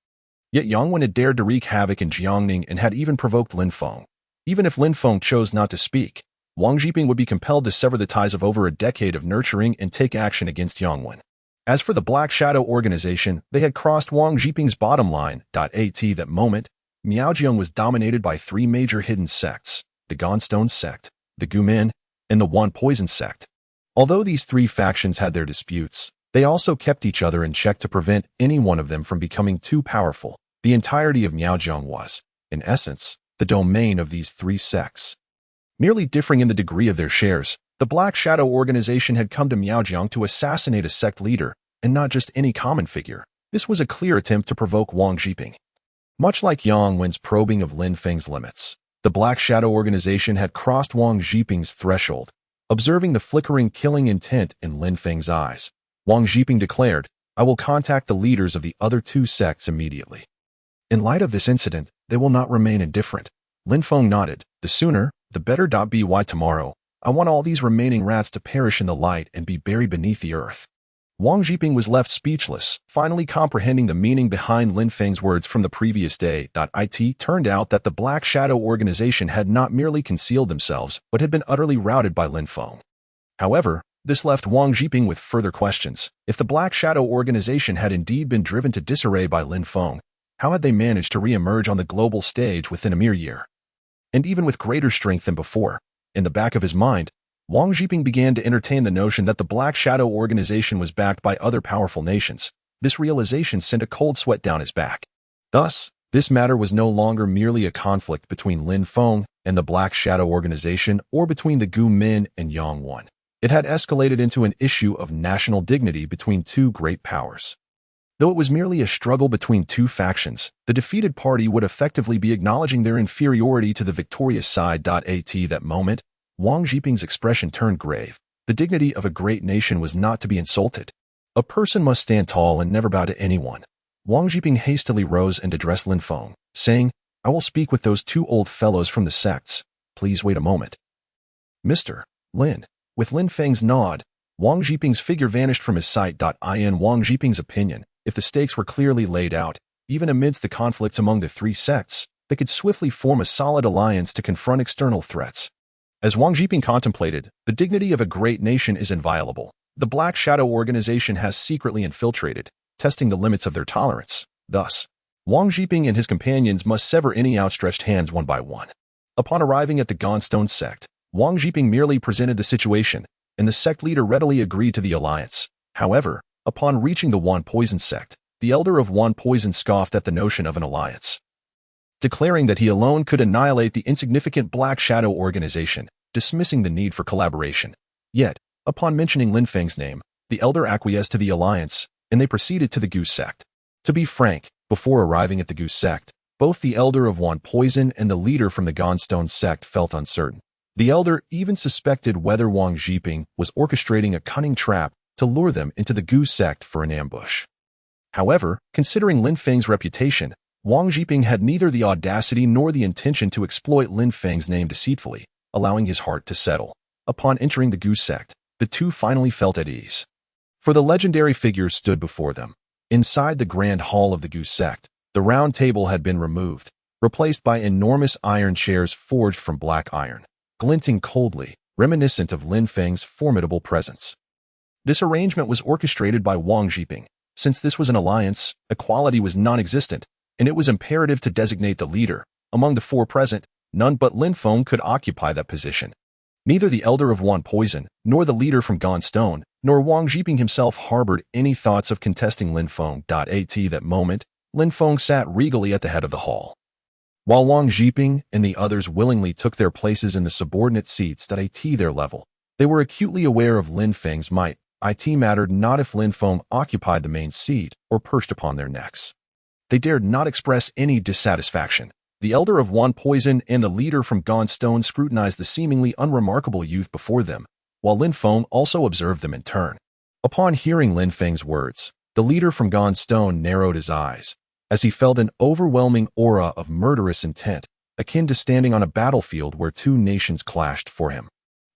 Yet Yang Wen had dared to wreak havoc in Jiangning and had even provoked Lin Feng. Even if Lin Feng chose not to speak, Wang Zhiping would be compelled to sever the ties of over a decade of nurturing and take action against Yang Wen. As for the Black Shadow organization, they had crossed Wang Zhiping's bottom line. At that moment, Miaojiang was dominated by three major hidden sects, the Gonstone sect, the Gumin, and the Wan Poison sect. Although these three factions had their disputes, they also kept each other in check to prevent any one of them from becoming too powerful. The entirety of Miaojiang was, in essence, the domain of these three sects. Merely differing in the degree of their shares, the Black Shadow organization had come to Miaojiang to assassinate a sect leader, and not just any common figure. This was a clear attempt to provoke Wang Zhiping. Much like Yang Wen's probing of Lin Feng's limits, the Black Shadow organization had crossed Wang Zhiping's threshold. Observing the flickering killing intent in Lin Feng's eyes, Wang Zhiping declared, I will contact the leaders of the other two sects immediately. In light of this incident, they will not remain indifferent. Lin Feng nodded, the sooner, the better. By tomorrow, I want all these remaining rats to perish in the light and be buried beneath the earth. Wang Zhiping was left speechless, finally comprehending the meaning behind Lin Feng's words from the previous day. It turned out that the Black Shadow organization had not merely concealed themselves, but had been utterly routed by Lin Feng. However, this left Wang Zhiping with further questions. If the Black Shadow organization had indeed been driven to disarray by Lin Feng, how had they managed to re-emerge on the global stage within a mere year? And even with greater strength than before, in the back of his mind, Wang Zhiping began to entertain the notion that the Black Shadow organization was backed by other powerful nations. This realization sent a cold sweat down his back. Thus, this matter was no longer merely a conflict between Lin Feng and the Black Shadow organization or between the Gu Min and Yang Wen. It had escalated into an issue of national dignity between two great powers. Though it was merely a struggle between two factions, the defeated party would effectively be acknowledging their inferiority to the victorious side. At that moment, Wang Zhiping's expression turned grave. The dignity of a great nation was not to be insulted. A person must stand tall and never bow to anyone. Wang Zhiping hastily rose and addressed Lin Feng, saying, I will speak with those two old fellows from the sects. Please wait a moment. Mr. Lin. With Lin Feng's nod, Wang Zhiping's figure vanished from his sight. In Wang Zhiping's opinion, if the stakes were clearly laid out, even amidst the conflicts among the three sects, they could swiftly form a solid alliance to confront external threats. As Wang Jiping contemplated, the dignity of a great nation is inviolable. The Black Shadow organization has secretly infiltrated, testing the limits of their tolerance. Thus, Wang Jiping and his companions must sever any outstretched hands one by one. Upon arriving at the Godstone sect, Wang Jiping merely presented the situation, and the sect leader readily agreed to the alliance. However, upon reaching the Wan Poison sect, the elder of Wan Poison scoffed at the notion of an alliance, declaring that he alone could annihilate the insignificant Black Shadow organization, dismissing the need for collaboration. Yet, upon mentioning Lin Feng's name, the elder acquiesced to the alliance, and they proceeded to the Goose sect. To be frank, before arriving at the Goose sect, both the elder of Wan Poison and the leader from the Godstone sect felt uncertain. The elder even suspected whether Wang Jiping was orchestrating a cunning trap to lure them into the Goose sect for an ambush. However, considering Lin Feng's reputation, Wang Jiping had neither the audacity nor the intention to exploit Lin Feng's name deceitfully, allowing his heart to settle. Upon entering the Goose sect, the two finally felt at ease. For the legendary figures stood before them. Inside the grand hall of the Goose sect, the round table had been removed, replaced by enormous iron chairs forged from black iron, glinting coldly, reminiscent of Lin Feng's formidable presence. This arrangement was orchestrated by Wang Jiping. Since this was an alliance, equality was non-existent, and it was imperative to designate the leader. Among the four present, none but Lin Feng could occupy that position. Neither the elder of Wan Poison, nor the leader from Godstone, nor Wang Jiping himself harbored any thoughts of contesting Lin Feng. At that moment, Lin Feng sat regally at the head of the hall. While Wang Jiping and the others willingly took their places in the subordinate seats at their level, they were acutely aware of Lin Feng's might. It mattered not if Lin Feng occupied the main seat or perched upon their necks. They dared not express any dissatisfaction. The elder of Wan Poison and the leader from Godstone scrutinized the seemingly unremarkable youth before them, while Lin Feng also observed them in turn. Upon hearing Lin Feng's words, the leader from Godstone narrowed his eyes, as he felt an overwhelming aura of murderous intent, akin to standing on a battlefield where two nations clashed. For him,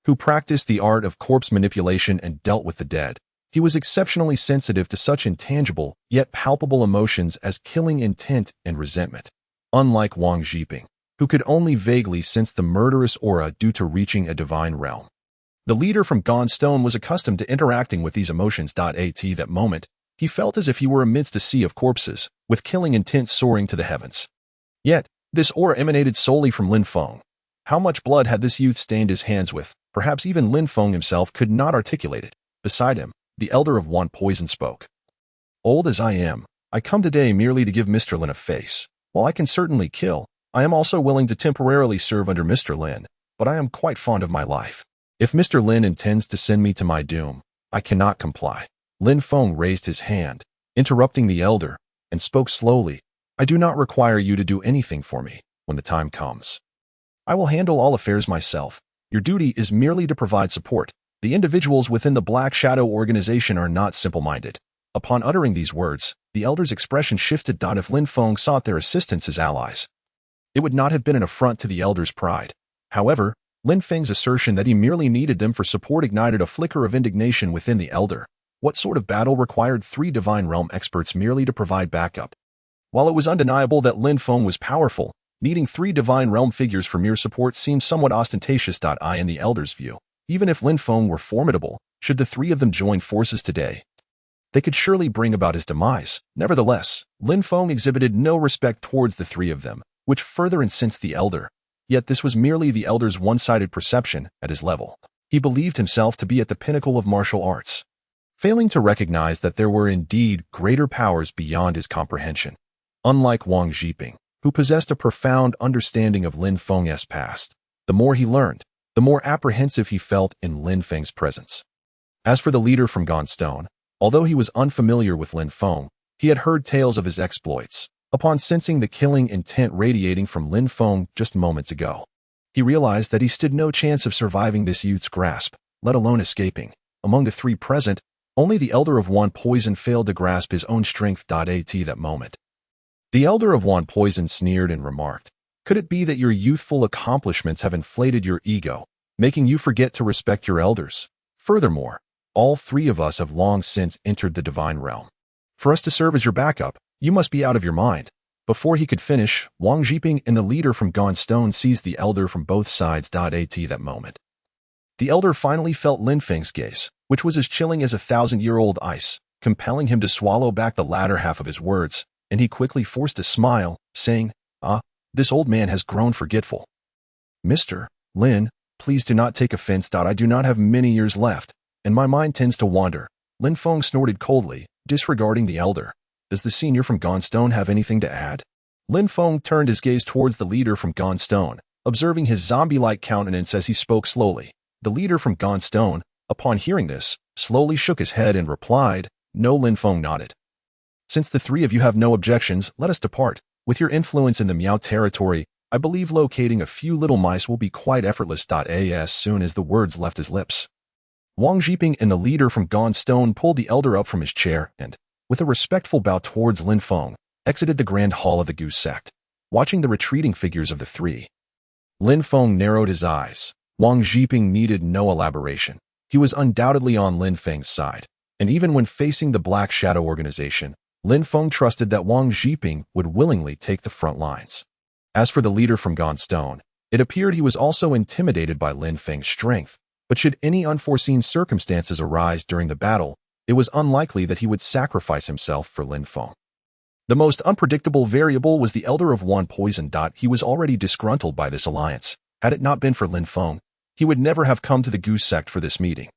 who practiced the art of corpse manipulation and dealt with the dead, he was exceptionally sensitive to such intangible yet palpable emotions as killing intent and resentment. Unlike Wang Jiping, who could only vaguely sense the murderous aura due to reaching a divine realm, the leader from Godstone was accustomed to interacting with these emotions. At that moment, he felt as if he were amidst a sea of corpses, with killing intent soaring to the heavens. Yet, this aura emanated solely from Lin Feng. How much blood had this youth stained his hands with? Perhaps even Lin Feng himself could not articulate it. Beside him, the elder of Wan Poison spoke. Old as I am, I come today merely to give Mr. Lin a face. While I can certainly kill, I am also willing to temporarily serve under Mr. Lin, but I am quite fond of my life. If Mr. Lin intends to send me to my doom, I cannot comply. Lin Feng raised his hand, interrupting the elder, and spoke slowly. I do not require you to do anything for me when the time comes. I will handle all affairs myself. Your duty is merely to provide support. The individuals within the Black Shadow organization are not simple-minded. Upon uttering these words, the elder's expression shifted. If Lin Feng sought their assistance as allies, it would not have been an affront to the elder's pride. However, Lin Feng's assertion that he merely needed them for support ignited a flicker of indignation within the elder. What sort of battle required 3 Divine Realm experts merely to provide backup? While it was undeniable that Lin Feng was powerful, needing 3 Divine Realm figures for mere support seemed somewhat ostentatious. In the elder's view, even if Lin Feng were formidable, should the 3 of them join forces today, they could surely bring about his demise. Nevertheless, Lin Feng exhibited no respect towards the 3 of them, which further incensed the elder. Yet this was merely the elder's one-sided perception. At his level, he believed himself to be at the pinnacle of martial arts, failing to recognize that there were indeed greater powers beyond his comprehension. Unlike Wang Jiping, who possessed a profound understanding of Lin Feng's past, the more he learned, the more apprehensive he felt in Lin Feng's presence. As for the leader from Godstone, although he was unfamiliar with Lin Feng, he had heard tales of his exploits. Upon sensing the killing intent radiating from Lin Feng just moments ago, he realized that he stood no chance of surviving this youth's grasp, let alone escaping. Among the 3 present, only the elder of Wan Poison failed to grasp his own strength. At that moment, the elder of Wan Poison sneered and remarked, "Could it be that your youthful accomplishments have inflated your ego, making you forget to respect your elders? Furthermore, all 3 of us have long since entered the Divine Realm. For us to serve as your backup, you must be out of your mind. Before he could finish, Wang Zhiping and the leader from Gaunt Stone seized the elder from both sides. At that moment, the elder finally felt Lin Feng's gaze, which was as chilling as 1,000-year-old ice, compelling him to swallow back the latter half of his words, and he quickly forced a smile, saying, this old man has grown forgetful. Mr. Lin, please do not take offense. I do not have many years left, and my mind tends to wander. Lin Feng snorted coldly, disregarding the elder. Does the senior from Gaunt Stone have anything to add? Lin Feng turned his gaze towards the leader from Gaunt Stone, observing his zombie-like countenance as he spoke slowly. The leader from Gaunt Stone, upon hearing this, slowly shook his head and replied, no. Lin Feng nodded. Since the three of you have no objections, let us depart. With your influence in the Miao territory, I believe locating a few little mice will be quite effortless. As soon as the words left his lips, Wang Zhiping and the leader from Gaunt Stone pulled the elder up from his chair and, with a respectful bow towards Lin Feng, exited the grand hall of the Goose Sect. Watching the retreating figures of the three, Lin Feng narrowed his eyes. Wang Zhiping needed no elaboration. He was undoubtedly on Lin Feng's side, and even when facing the Black Shadow organization, Lin Feng trusted that Wang Zhiping would willingly take the front lines. As for the leader from Gaunt Stone, it appeared he was also intimidated by Lin Feng's strength, but should any unforeseen circumstances arise during the battle, it was unlikely that he would sacrifice himself for Lin Feng. The most unpredictable variable was the Elder of One Poison. He was already disgruntled by this alliance. Had it not been for Lin Feng, he would never have come to the Goose Sect for this meeting.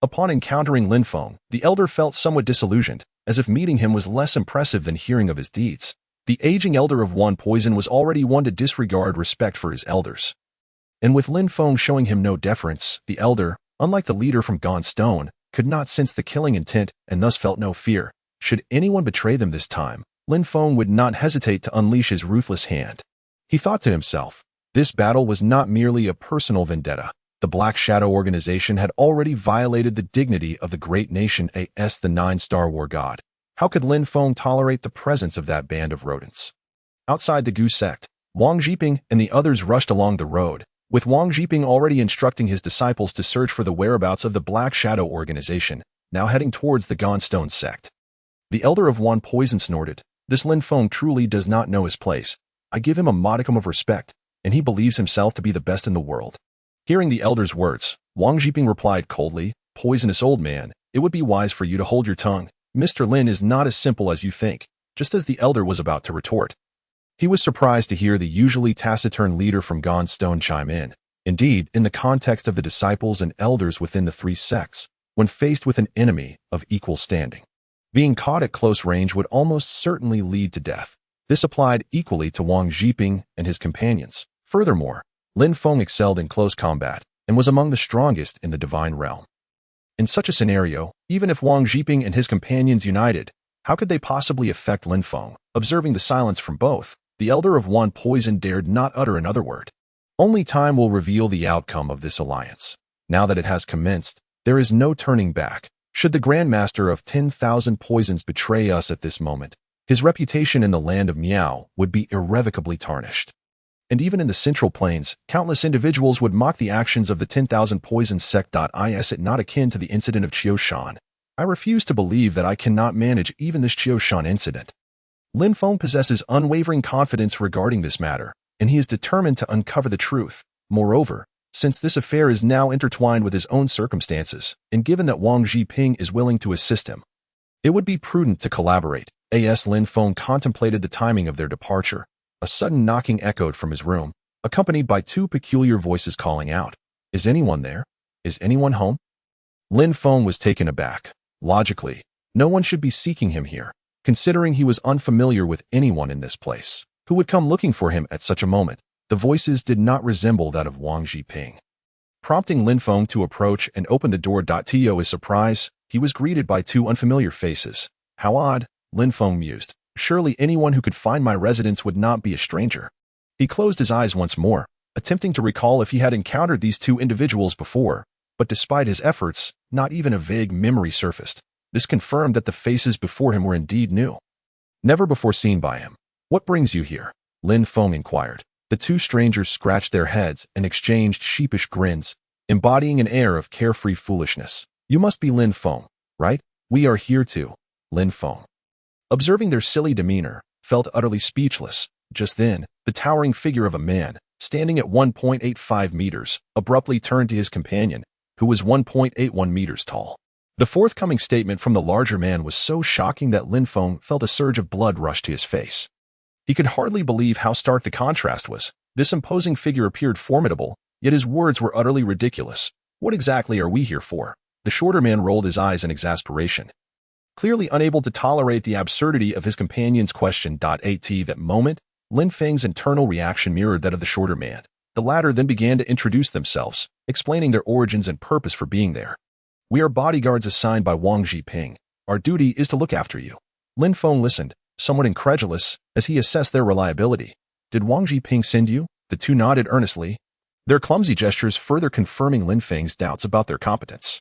Upon encountering Lin Feng, the elder felt somewhat disillusioned, as if meeting him was less impressive than hearing of his deeds. The aging Elder of One Poison was already one to disregard respect for his elders. And with Lin Feng showing him no deference, the elder, unlike the leader from Gaunt Stone, could not sense the killing intent and thus felt no fear. Should anyone betray them this time, Lin Feng would not hesitate to unleash his ruthless hand. He thought to himself, this battle was not merely a personal vendetta. The Black Shadow organization had already violated the dignity of the great nation as the Nine-Star War God. How could Lin Feng tolerate the presence of that band of rodents? Outside the Goose Sect, Wang Zhiping and the others rushed along the road, with Wang Zhiping already instructing his disciples to search for the whereabouts of the Black Shadow organization, now heading towards the Gaunt Stone sect. The Elder of One Poison snorted. This Lin Feng truly does not know his place. I give him a modicum of respect, and he believes himself to be the best in the world. Hearing the elder's words, Wang Zhiping replied coldly, poisonous old man, it would be wise for you to hold your tongue. Mr. Lin is not as simple as you think, just as the elder was about to retort. He was surprised to hear the usually taciturn leader from Gaunt Stone chime in. Indeed, in the context of the disciples and elders within the three sects, when faced with an enemy of equal standing, being caught at close range would almost certainly lead to death. This applied equally to Wang Zhiping and his companions. Furthermore, Lin Feng excelled in close combat and was among the strongest in the divine realm. In such a scenario, even if Wang Zhiping and his companions united, how could they possibly affect Lin Feng? Observing the silence from both, the Elder of One Poison dared not utter another word. Only time will reveal the outcome of this alliance. Now that it has commenced, there is no turning back. Should the Grand Master of 10,000 Poisons betray us at this moment, his reputation in the land of Miao would be irrevocably tarnished. And even in the Central Plains, countless individuals would mock the actions of the 10,000 Poisons sect. Is it not akin to the incident of Qiushan? I refuse to believe that I cannot manage even this Qiushan incident. Lin Feng possesses unwavering confidence regarding this matter, and he is determined to uncover the truth. Moreover, since this affair is now intertwined with his own circumstances, and given that Wang Zhiping is willing to assist him, it would be prudent to collaborate. Lin Feng contemplated the timing of their departure. A sudden knocking echoed from his room, accompanied by two peculiar voices calling out, "Is anyone there? Is anyone home?" Lin Feng was taken aback. Logically, no one should be seeking him here, considering he was unfamiliar with anyone in this place. Who would come looking for him at such a moment? The voices did not resemble that of Wang Zhiping. Prompting Lin Feng to approach and open the door. To his surprise, he was greeted by two unfamiliar faces. How odd, Lin Feng mused. Surely anyone who could find my residence would not be a stranger. He closed his eyes once more, attempting to recall if he had encountered these two individuals before, but despite his efforts, not even a vague memory surfaced. This confirmed that the faces before him were indeed new, never before seen by him. What brings you here? Lin Feng inquired. The two strangers scratched their heads and exchanged sheepish grins, embodying an air of carefree foolishness. You must be Lin Feng, right? We are here too. Lin Feng. Observing their silly demeanor, felt utterly speechless. Just then, the towering figure of a man, standing at 1.85 meters, abruptly turned to his companion, who was 1.81 meters tall. The forthcoming statement from the larger man was so shocking that Lin Feng felt a surge of blood rush to his face. He could hardly believe how stark the contrast was. This imposing figure appeared formidable, yet his words were utterly ridiculous. What exactly are we here for? The shorter man rolled his eyes in exasperation. Clearly unable to tolerate the absurdity of his companion's question. At that moment, Lin Feng's internal reaction mirrored that of the shorter man. The latter then began to introduce themselves, explaining their origins and purpose for being there. We are bodyguards assigned by Wang Jiping. Our duty is to look after you. Lin Feng listened, somewhat incredulous, as he assessed their reliability. Did Wang Jiping send you? The two nodded earnestly, their clumsy gestures further confirming Lin Feng's doubts about their competence.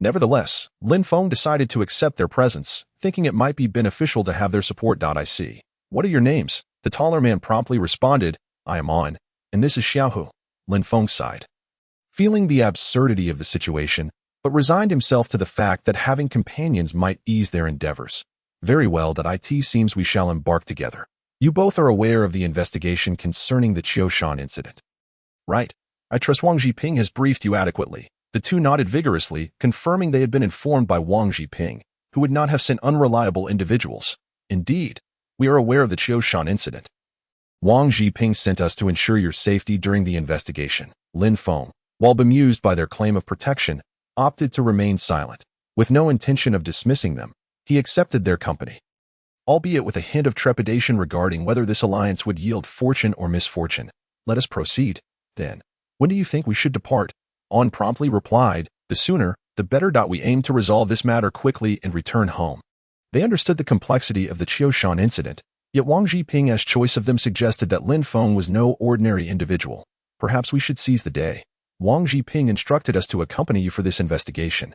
Nevertheless, Lin Feng decided to accept their presence, thinking it might be beneficial to have their support. I see. What are your names? The taller man promptly responded, I am On, and this is Xiaohu. Lin Feng sighed, feeling the absurdity of the situation, but resigned himself to the fact that having companions might ease their endeavors. Very well, it seems we shall embark together. You both are aware of the investigation concerning the Qiushan incident. Right. I trust Wang Jiping has briefed you adequately. The two nodded vigorously, confirming they had been informed by Wang Jiping, who would not have sent unreliable individuals. Indeed, we are aware of the Qiushan incident. Wang Jiping sent us to ensure your safety during the investigation. Lin Feng, while bemused by their claim of protection, opted to remain silent. With no intention of dismissing them, he accepted their company, albeit with a hint of trepidation regarding whether this alliance would yield fortune or misfortune. Let us proceed, then. When do you think we should depart? On promptly replied, the sooner, the better. We aim to resolve this matter quickly and return home. They understood the complexity of the Qiushan incident, yet Wang Jiping's choice of them suggested that Lin Feng was no ordinary individual. Perhaps we should seize the day. Wang Jiping instructed us to accompany you for this investigation.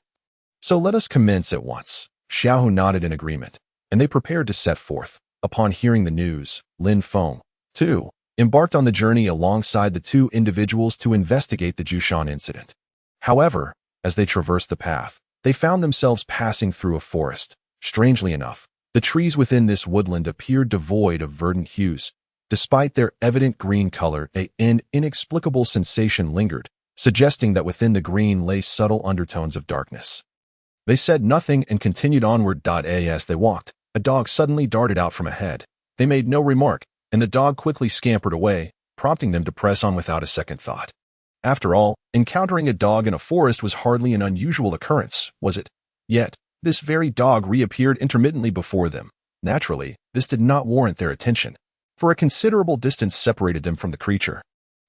So let us commence at once. Xiaohu nodded in agreement, and they prepared to set forth. Upon hearing the news, Lin Feng, too, embarked on the journey alongside the two individuals to investigate the Qiushan incident. However, as they traversed the path, they found themselves passing through a forest. Strangely enough, the trees within this woodland appeared devoid of verdant hues. Despite their evident green color, an inexplicable sensation lingered, suggesting that within the green lay subtle undertones of darkness. They said nothing and continued onward. As they walked, a dog suddenly darted out from ahead. They made no remark, and the dog quickly scampered away, prompting them to press on without a second thought. After all, encountering a dog in a forest was hardly an unusual occurrence, was it? Yet, this very dog reappeared intermittently before them. Naturally, this did not warrant their attention, for a considerable distance separated them from the creature.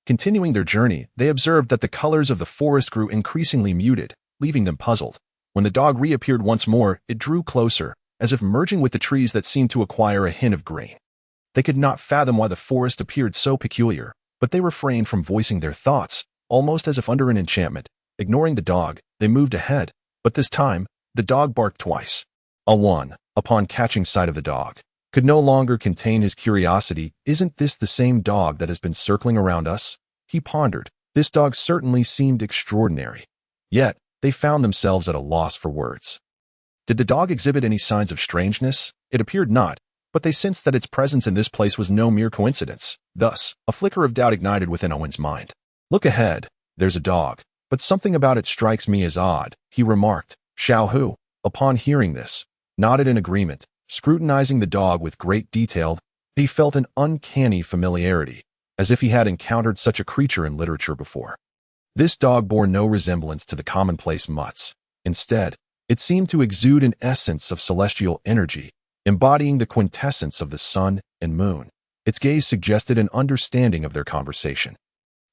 Continuing their journey, they observed that the colors of the forest grew increasingly muted, leaving them puzzled. When the dog reappeared once more, it drew closer, as if merging with the trees that seemed to acquire a hint of green. They could not fathom why the forest appeared so peculiar, but they refrained from voicing their thoughts, almost as if under an enchantment. Ignoring the dog, they moved ahead, but this time, the dog barked twice. Alwan, upon catching sight of the dog, could no longer contain his curiosity. Isn't this the same dog that has been circling around us? He pondered. This dog certainly seemed extraordinary. Yet, they found themselves at a loss for words. Did the dog exhibit any signs of strangeness? It appeared not, but they sensed that its presence in this place was no mere coincidence. Thus, a flicker of doubt ignited within Owen's mind. Look ahead. There's a dog, but something about it strikes me as odd, he remarked. Xiaohu, upon hearing this, nodded in agreement, scrutinizing the dog with great detail. He felt an uncanny familiarity, as if he had encountered such a creature in literature before. This dog bore no resemblance to the commonplace mutts. Instead, it seemed to exude an essence of celestial energy, embodying the quintessence of the sun and moon. Its gaze suggested an understanding of their conversation,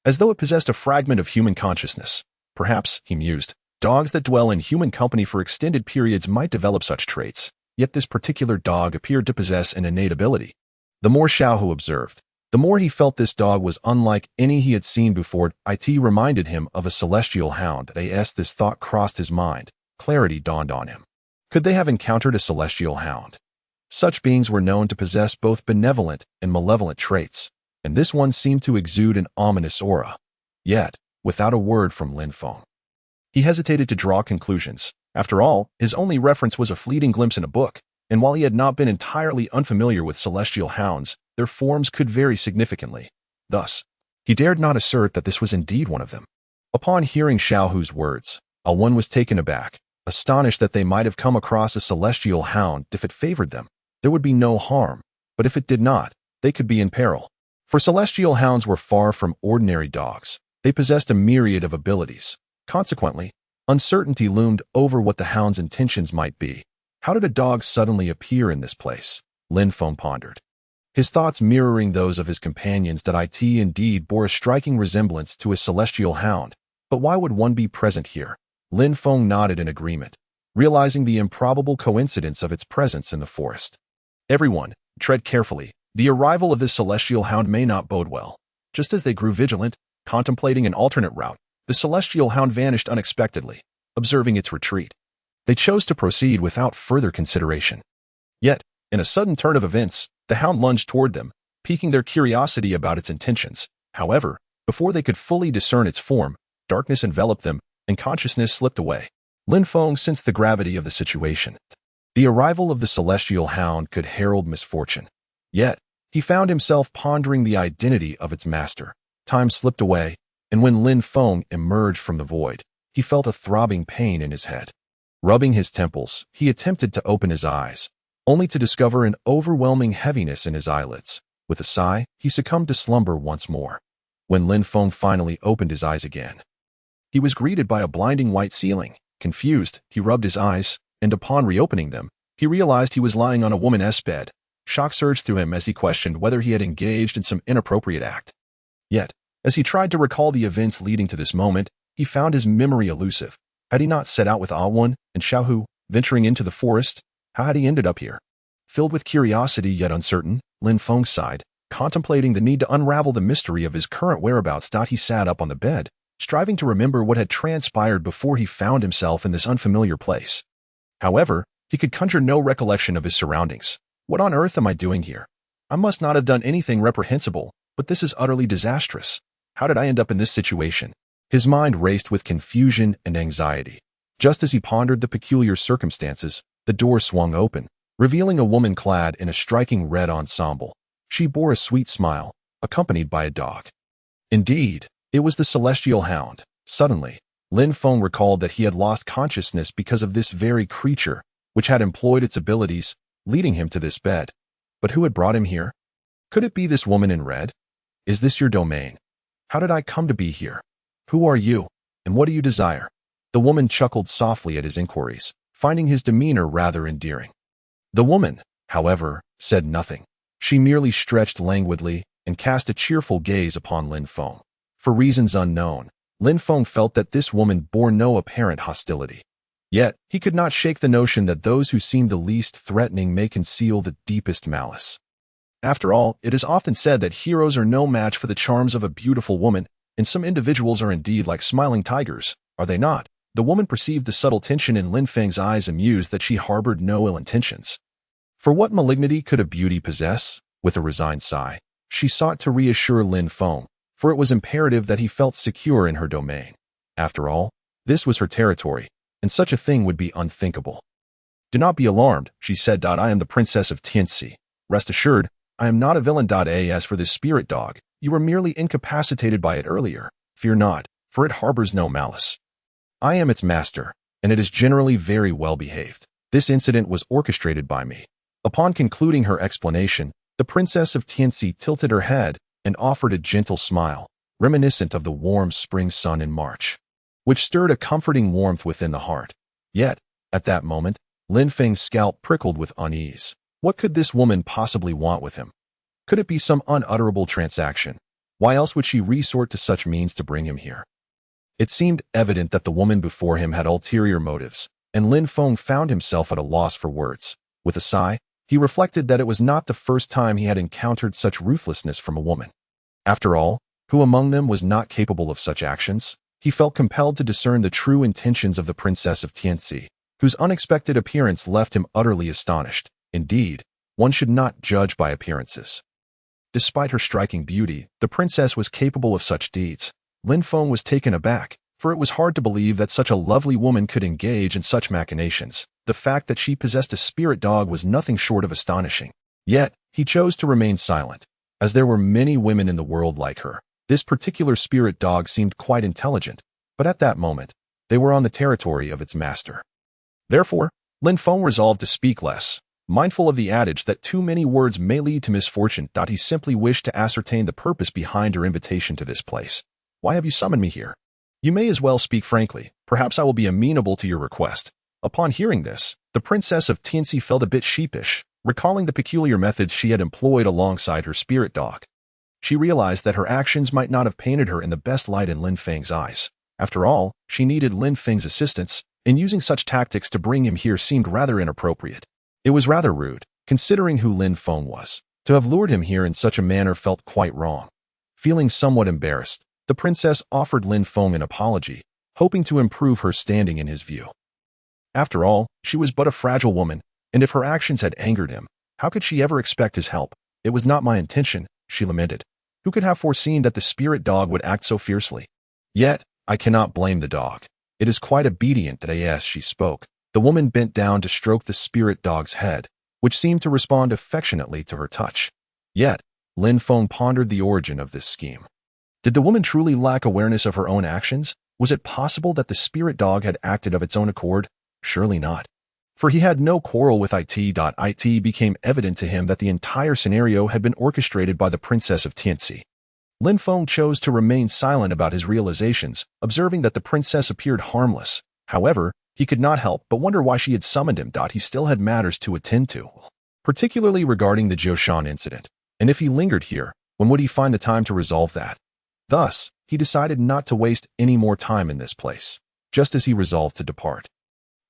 as though it possessed a fragment of human consciousness. Perhaps, he mused, dogs that dwell in human company for extended periods might develop such traits, yet this particular dog appeared to possess an innate ability. The more Xiaohu observed, the more he felt this dog was unlike any he had seen before. It reminded him of a celestial hound. As this thought crossed his mind, clarity dawned on him. Could they have encountered a celestial hound? Such beings were known to possess both benevolent and malevolent traits, and this one seemed to exude an ominous aura. Yet, without a word from Lin Feng, he hesitated to draw conclusions. After all, his only reference was a fleeting glimpse in a book, and while he had not been entirely unfamiliar with celestial hounds, their forms could vary significantly. Thus, he dared not assert that this was indeed one of them. Upon hearing Xiaohu's words, Alwen was taken aback, astonished that they might have come across a celestial hound. If it favored them, there would be no harm, but if it did not, they could be in peril. For celestial hounds were far from ordinary dogs. They possessed a myriad of abilities. Consequently, uncertainty loomed over what the hound's intentions might be. How did a dog suddenly appear in this place? Lin Feng pondered. His thoughts mirroring those of his companions that it indeed bore a striking resemblance to a celestial hound. But why would one be present here? Lin Feng nodded in agreement, realizing the improbable coincidence of its presence in the forest. Everyone, tread carefully. The arrival of this celestial hound may not bode well. Just as they grew vigilant, contemplating an alternate route, the celestial hound vanished unexpectedly, observing its retreat. They chose to proceed without further consideration. Yet, in a sudden turn of events, the hound lunged toward them, piquing their curiosity about its intentions. However, before they could fully discern its form, darkness enveloped them, and consciousness slipped away. Lin Feng sensed the gravity of the situation. The arrival of the celestial hound could herald misfortune. Yet, he found himself pondering the identity of its master. Time slipped away, and when Lin Feng emerged from the void, he felt a throbbing pain in his head. Rubbing his temples, he attempted to open his eyes, only to discover an overwhelming heaviness in his eyelids. With a sigh, he succumbed to slumber once more. When Lin Feng finally opened his eyes again, he was greeted by a blinding white ceiling. Confused, he rubbed his eyes, and upon reopening them, he realized he was lying on a woman's bed. Shock surged through him as he questioned whether he had engaged in some inappropriate act. Yet, as he tried to recall the events leading to this moment, he found his memory elusive. Had he not set out with Alwen and Xiaohu, venturing into the forest? How had he ended up here? Filled with curiosity yet uncertain, Lin Feng sighed, contemplating the need to unravel the mystery of his current whereabouts. He sat up on the bed, striving to remember what had transpired before he found himself in this unfamiliar place. However, he could conjure no recollection of his surroundings. What on earth am I doing here? I must not have done anything reprehensible, but this is utterly disastrous. How did I end up in this situation? His mind raced with confusion and anxiety. Just as he pondered the peculiar circumstances, the door swung open, revealing a woman clad in a striking red ensemble. She bore a sweet smile, accompanied by a dog. Indeed, it was the celestial hound. Suddenly, Lin Feng recalled that he had lost consciousness because of this very creature, which had employed its abilities, leading him to this bed. But who had brought him here? Could it be this woman in red? Is this your domain? How did I come to be here? Who are you, and what do you desire? The woman chuckled softly at his inquiries, finding his demeanor rather endearing. The woman, however, said nothing. She merely stretched languidly and cast a cheerful gaze upon Lin Feng. For reasons unknown, Lin Feng felt that this woman bore no apparent hostility. Yet, he could not shake the notion that those who seem the least threatening may conceal the deepest malice. After all, it is often said that heroes are no match for the charms of a beautiful woman, and some individuals are indeed like smiling tigers, are they not? The woman perceived the subtle tension in Lin Feng's eyes, amused that she harbored no ill intentions. For what malignity could a beauty possess? With a resigned sigh, she sought to reassure Lin Feng, for it was imperative that he felt secure in her domain. After all, this was her territory, and such a thing would be unthinkable. Do not be alarmed, she said. I am the Princess of Tianxi. Rest assured, I am not a villain. As for this spirit dog, you were merely incapacitated by it earlier. Fear not, for it harbors no malice. I am its master, and it is generally very well behaved. This incident was orchestrated by me. Upon concluding her explanation, the Princess of Tianxi tilted her head and offered a gentle smile, reminiscent of the warm spring sun in March, which stirred a comforting warmth within the heart. Yet, at that moment, Lin Feng's scalp prickled with unease. What could this woman possibly want with him? Could it be some unutterable transaction? Why else would she resort to such means to bring him here? It seemed evident that the woman before him had ulterior motives, and Lin Feng found himself at a loss for words. With a sigh, he reflected that it was not the first time he had encountered such ruthlessness from a woman. After all, who among them was not capable of such actions? He felt compelled to discern the true intentions of the Princess of Tianxi, whose unexpected appearance left him utterly astonished. Indeed, one should not judge by appearances. Despite her striking beauty, the princess was capable of such deeds. Lin Feng was taken aback, for it was hard to believe that such a lovely woman could engage in such machinations. The fact that she possessed a spirit dog was nothing short of astonishing. Yet, he chose to remain silent. As there were many women in the world like her, this particular spirit dog seemed quite intelligent, but at that moment, they were on the territory of its master. Therefore, Lin Feng resolved to speak less, mindful of the adage that too many words may lead to misfortune. He simply wished to ascertain the purpose behind her invitation to this place. Why have you summoned me here? You may as well speak frankly. Perhaps I will be amenable to your request. Upon hearing this, the princess of Tianxi felt a bit sheepish, recalling the peculiar methods she had employed alongside her spirit dog. She realized that her actions might not have painted her in the best light in Lin Feng's eyes. After all, she needed Lin Feng's assistance, and using such tactics to bring him here seemed rather inappropriate. It was rather rude, considering who Lin Feng was. To have lured him here in such a manner felt quite wrong. Feeling somewhat embarrassed, the princess offered Lin Feng an apology, hoping to improve her standing in his view. After all, she was but a fragile woman, and if her actions had angered him, how could she ever expect his help? It was not my intention, she lamented. Who could have foreseen that the spirit dog would act so fiercely? Yet, I cannot blame the dog. It is quite obedient that as she spoke, the woman bent down to stroke the spirit dog's head, which seemed to respond affectionately to her touch. Yet, Lin Feng pondered the origin of this scheme. Did the woman truly lack awareness of her own actions? Was it possible that the spirit dog had acted of its own accord? Surely not. For he had no quarrel with it. It became evident to him that the entire scenario had been orchestrated by the princess of Tianxi. Lin Feng chose to remain silent about his realizations, observing that the princess appeared harmless. However, he could not help but wonder why she had summoned him. He still had matters to attend to, particularly regarding the Jiushan incident. And if he lingered here, when would he find the time to resolve that? Thus, he decided not to waste any more time in this place, just as he resolved to depart.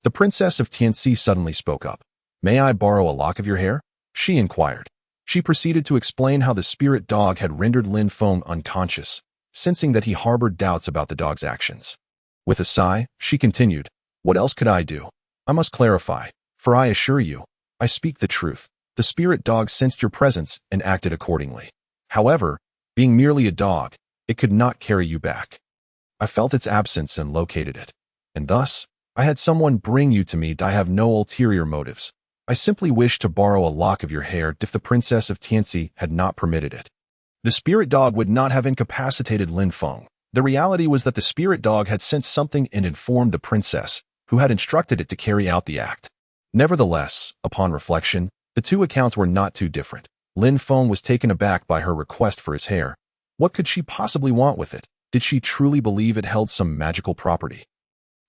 The princess of Tianxi suddenly spoke up. May I borrow a lock of your hair? She inquired. She proceeded to explain how the spirit dog had rendered Lin Feng unconscious, sensing that he harbored doubts about the dog's actions. With a sigh, she continued, What else could I do? I must clarify, for I assure you, I speak the truth. The spirit dog sensed your presence and acted accordingly. However, being merely a dog, it could not carry you back. I felt its absence and located it. And thus, I had someone bring you to me. I have no ulterior motives. I simply wish to borrow a lock of your hair if the princess of Tianxi had not permitted it. The spirit dog would not have incapacitated Lin Feng. The reality was that the spirit dog had sensed something and informed the princess, who had instructed it to carry out the act. Nevertheless, upon reflection, the two accounts were not too different. Lin Feng was taken aback by her request for his hair. What could she possibly want with it? Did she truly believe it held some magical property?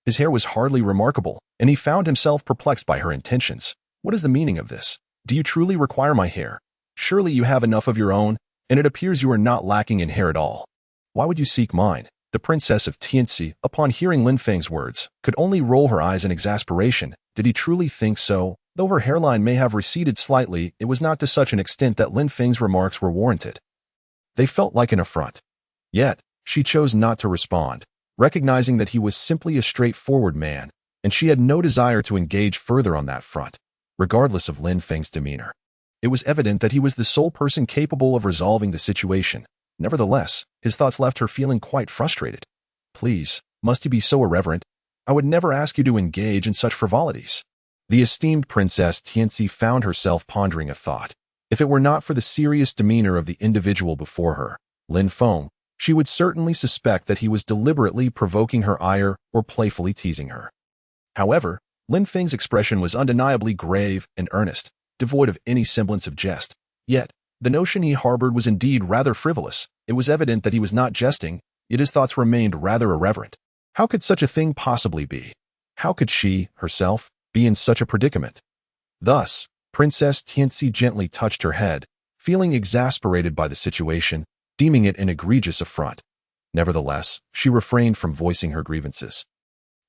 His hair was hardly remarkable, and he found himself perplexed by her intentions. What is the meaning of this? Do you truly require my hair? Surely you have enough of your own, and it appears you are not lacking in hair at all. Why would you seek mine? The princess of Tianxi, upon hearing Lin Feng's words, could only roll her eyes in exasperation. Did he truly think so? Though her hairline may have receded slightly, it was not to such an extent that Lin Feng's remarks were warranted. They felt like an affront. Yet, she chose not to respond, recognizing that he was simply a straightforward man, and she had no desire to engage further on that front, regardless of Lin Feng's demeanor. It was evident that he was the sole person capable of resolving the situation. Nevertheless, his thoughts left her feeling quite frustrated. Please, must you be so irreverent? I would never ask you to engage in such frivolities. The esteemed Princess Tianxi found herself pondering a thought. If it were not for the serious demeanor of the individual before her, Lin Feng, she would certainly suspect that he was deliberately provoking her ire or playfully teasing her. However, Lin Feng's expression was undeniably grave and earnest, devoid of any semblance of jest. Yet, the notion he harbored was indeed rather frivolous. It was evident that he was not jesting, yet his thoughts remained rather irreverent. How could such a thing possibly be? How could she, herself, be in such a predicament? Thus, Princess Tianxi gently touched her head, feeling exasperated by the situation, deeming it an egregious affront. Nevertheless, she refrained from voicing her grievances.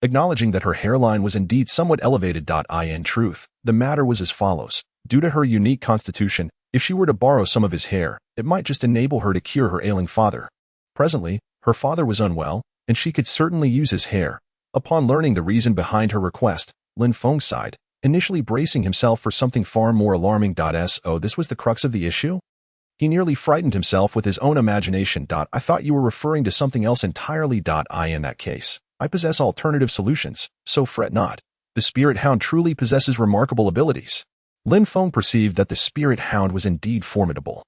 Acknowledging that her hairline was indeed somewhat elevated. In truth, the matter was as follows. Due to her unique constitution, if she were to borrow some of his hair, it might just enable her to cure her ailing father. Presently, her father was unwell, and she could certainly use his hair. Upon learning the reason behind her request, Lin Feng sighed, initially bracing himself for something far more alarming. So this was the crux of the issue? He nearly frightened himself with his own imagination. I thought you were referring to something else entirely. In that case, I possess alternative solutions, so fret not. The Spirit Hound truly possesses remarkable abilities. Lin Feng perceived that the Spirit Hound was indeed formidable.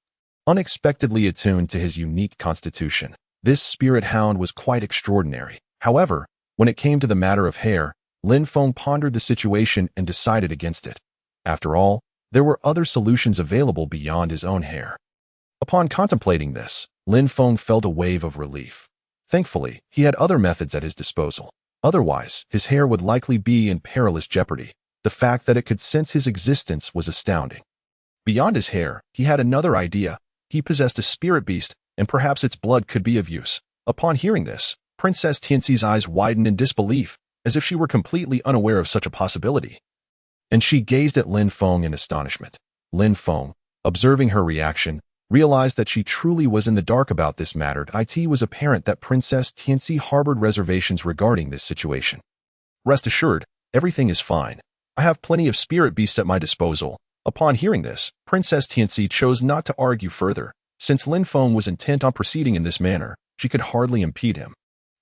Unexpectedly attuned to his unique constitution, this Spirit Hound was quite extraordinary. However, when it came to the matter of hair, Lin Feng pondered the situation and decided against it. After all, there were other solutions available beyond his own hair. Upon contemplating this, Lin Feng felt a wave of relief. Thankfully, he had other methods at his disposal. Otherwise, his hair would likely be in perilous jeopardy. The fact that it could sense his existence was astounding. Beyond his hair, he had another idea. He possessed a spirit beast, and perhaps its blood could be of use. Upon hearing this, Princess Tianxi's eyes widened in disbelief, as if she were completely unaware of such a possibility. And she gazed at Lin Feng in astonishment. Lin Feng, observing her reaction, realized that she truly was in the dark about this matter. It was apparent that Princess Tianxi harbored reservations regarding this situation. Rest assured, everything is fine. I have plenty of spirit beasts at my disposal. Upon hearing this, Princess Tianxi chose not to argue further. Since Lin Feng was intent on proceeding in this manner, she could hardly impede him.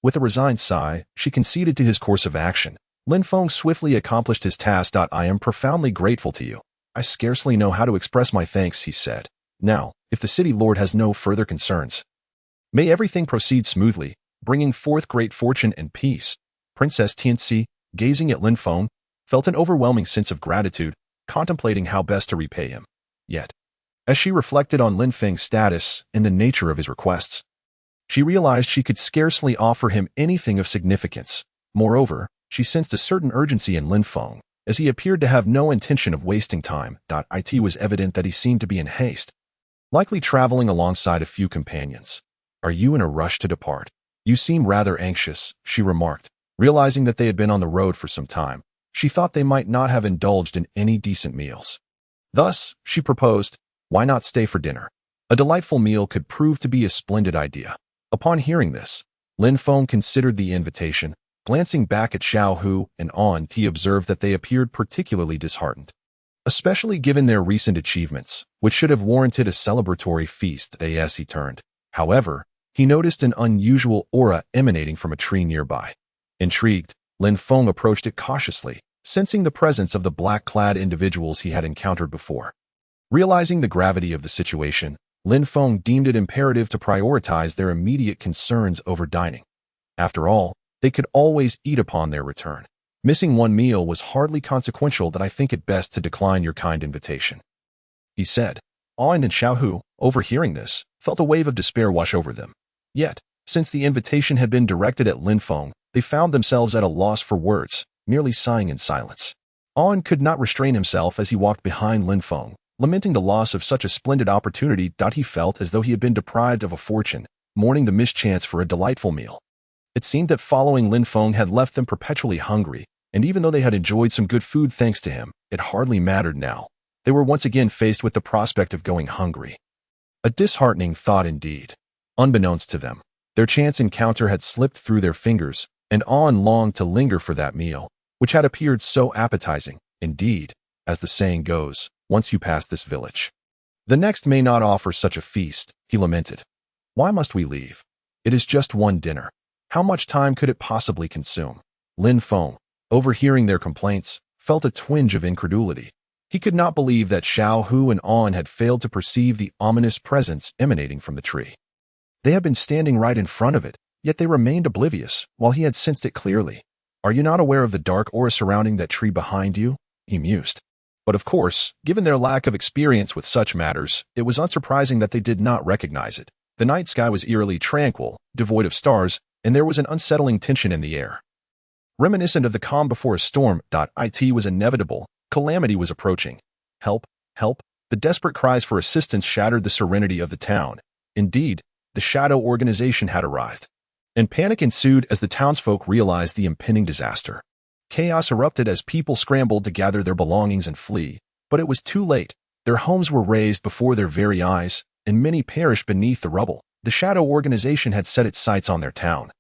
With a resigned sigh, she conceded to his course of action. Lin Feng swiftly accomplished his task. I am profoundly grateful to you. I scarcely know how to express my thanks, he said. Now, if the city lord has no further concerns, may everything proceed smoothly, bringing forth great fortune and peace. Princess Tianxi, gazing at Lin Feng, felt an overwhelming sense of gratitude, contemplating how best to repay him. Yet, as she reflected on Lin Feng's status and the nature of his requests, she realized she could scarcely offer him anything of significance. Moreover, she sensed a certain urgency in Lin Feng, as he appeared to have no intention of wasting time. It was evident that he seemed to be in haste, likely traveling alongside a few companions. Are you in a rush to depart? You seem rather anxious, she remarked. Realizing that they had been on the road for some time, she thought they might not have indulged in any decent meals. Thus, she proposed, why not stay for dinner? A delightful meal could prove to be a splendid idea. Upon hearing this, Lin Feng considered the invitation. Glancing back at Xiao Hu and On, he observed that they appeared particularly disheartened, especially given their recent achievements, which should have warranted a celebratory feast. As he turned, however, he noticed an unusual aura emanating from a tree nearby. Intrigued, Lin Feng approached it cautiously, sensing the presence of the black-clad individuals he had encountered before. Realizing the gravity of the situation, Lin Feng deemed it imperative to prioritize their immediate concerns over dining. After all, they could always eat upon their return. Missing one meal was hardly consequential. I think it best to decline your kind invitation, he said. On and Xiao Hu, overhearing this, felt a wave of despair wash over them. Yet, since the invitation had been directed at Lin Feng, they found themselves at a loss for words, merely sighing in silence. On could not restrain himself as he walked behind Lin Feng, lamenting the loss of such a splendid opportunity. He felt as though he had been deprived of a fortune, mourning the mischance for a delightful meal. It seemed that following Lin Feng had left them perpetually hungry, and even though they had enjoyed some good food thanks to him, it hardly mattered now. They were once again faced with the prospect of going hungry. A disheartening thought indeed. Unbeknownst to them, their chance encounter had slipped through their fingers, and On longed to linger for that meal, which had appeared so appetizing. Indeed, as the saying goes, once you pass this village, the next may not offer such a feast, he lamented. Why must we leave? It is just one dinner. How much time could it possibly consume? Lin Feng, overhearing their complaints, felt a twinge of incredulity. He could not believe that Xiao Hu and On had failed to perceive the ominous presence emanating from the tree. They had been standing right in front of it, yet they remained oblivious, while he had sensed it clearly. Are you not aware of the dark aura surrounding that tree behind you? He mused. But of course, given their lack of experience with such matters, it was unsurprising that they did not recognize it. The night sky was eerily tranquil, devoid of stars, and there was an unsettling tension in the air. Reminiscent of the calm before a storm, it was inevitable. Calamity was approaching. Help, help. The desperate cries for assistance shattered the serenity of the town. Indeed, the shadow organization had arrived. And panic ensued as the townsfolk realized the impending disaster. Chaos erupted as people scrambled to gather their belongings and flee, but it was too late. Their homes were razed before their very eyes, and many perished beneath the rubble. The shadow organization had set its sights on their town,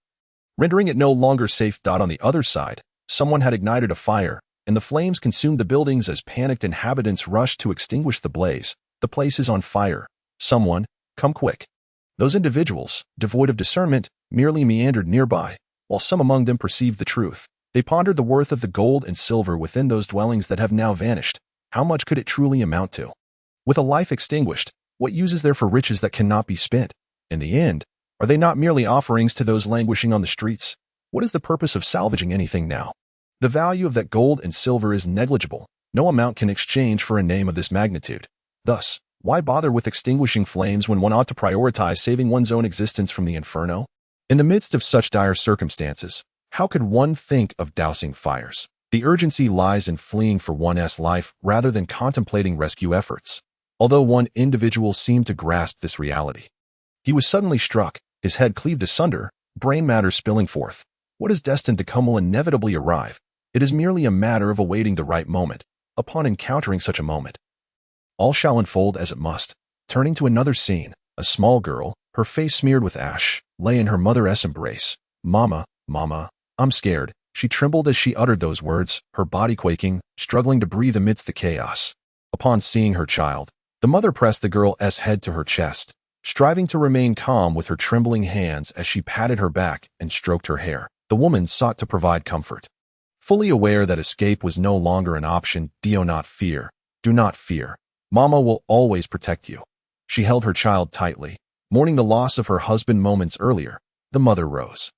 rendering it no longer safe. On the other side, someone had ignited a fire, and the flames consumed the buildings as panicked inhabitants rushed to extinguish the blaze. The place is on fire. Someone, come quick. Those individuals, devoid of discernment, merely meandered nearby. while some among them perceived the truth. They pondered the worth of the gold and silver within those dwellings that have now vanished. How much could it truly amount to? With a life extinguished, what use is there for riches that cannot be spent? In the end, are they not merely offerings to those languishing on the streets? What is the purpose of salvaging anything now? The value of that gold and silver is negligible. No amount can exchange for a name of this magnitude. Thus, why bother with extinguishing flames when one ought to prioritize saving one's own existence from the inferno? In the midst of such dire circumstances, how could one think of dousing fires? The urgency lies in fleeing for one's life rather than contemplating rescue efforts. Although one individual seemed to grasp this reality, he was suddenly struck, his head cleaved asunder, brain matter spilling forth. What is destined to come will inevitably arrive. It is merely a matter of awaiting the right moment. Upon encountering such a moment, all shall unfold as it must. Turning to another scene, a small girl, her face smeared with ash, lay in her mother's embrace. "Mama, Mama, I'm scared." She trembled as she uttered those words, her body quaking, struggling to breathe amidst the chaos. Upon seeing her child, the mother pressed the girl's head to her chest, striving to remain calm with her trembling hands as she patted her back and stroked her hair. The woman sought to provide comfort. Fully aware that escape was no longer an option, do not fear. Do not fear. Mama will always protect you. She held her child tightly. Mourning the loss of her husband moments earlier, the mother rose,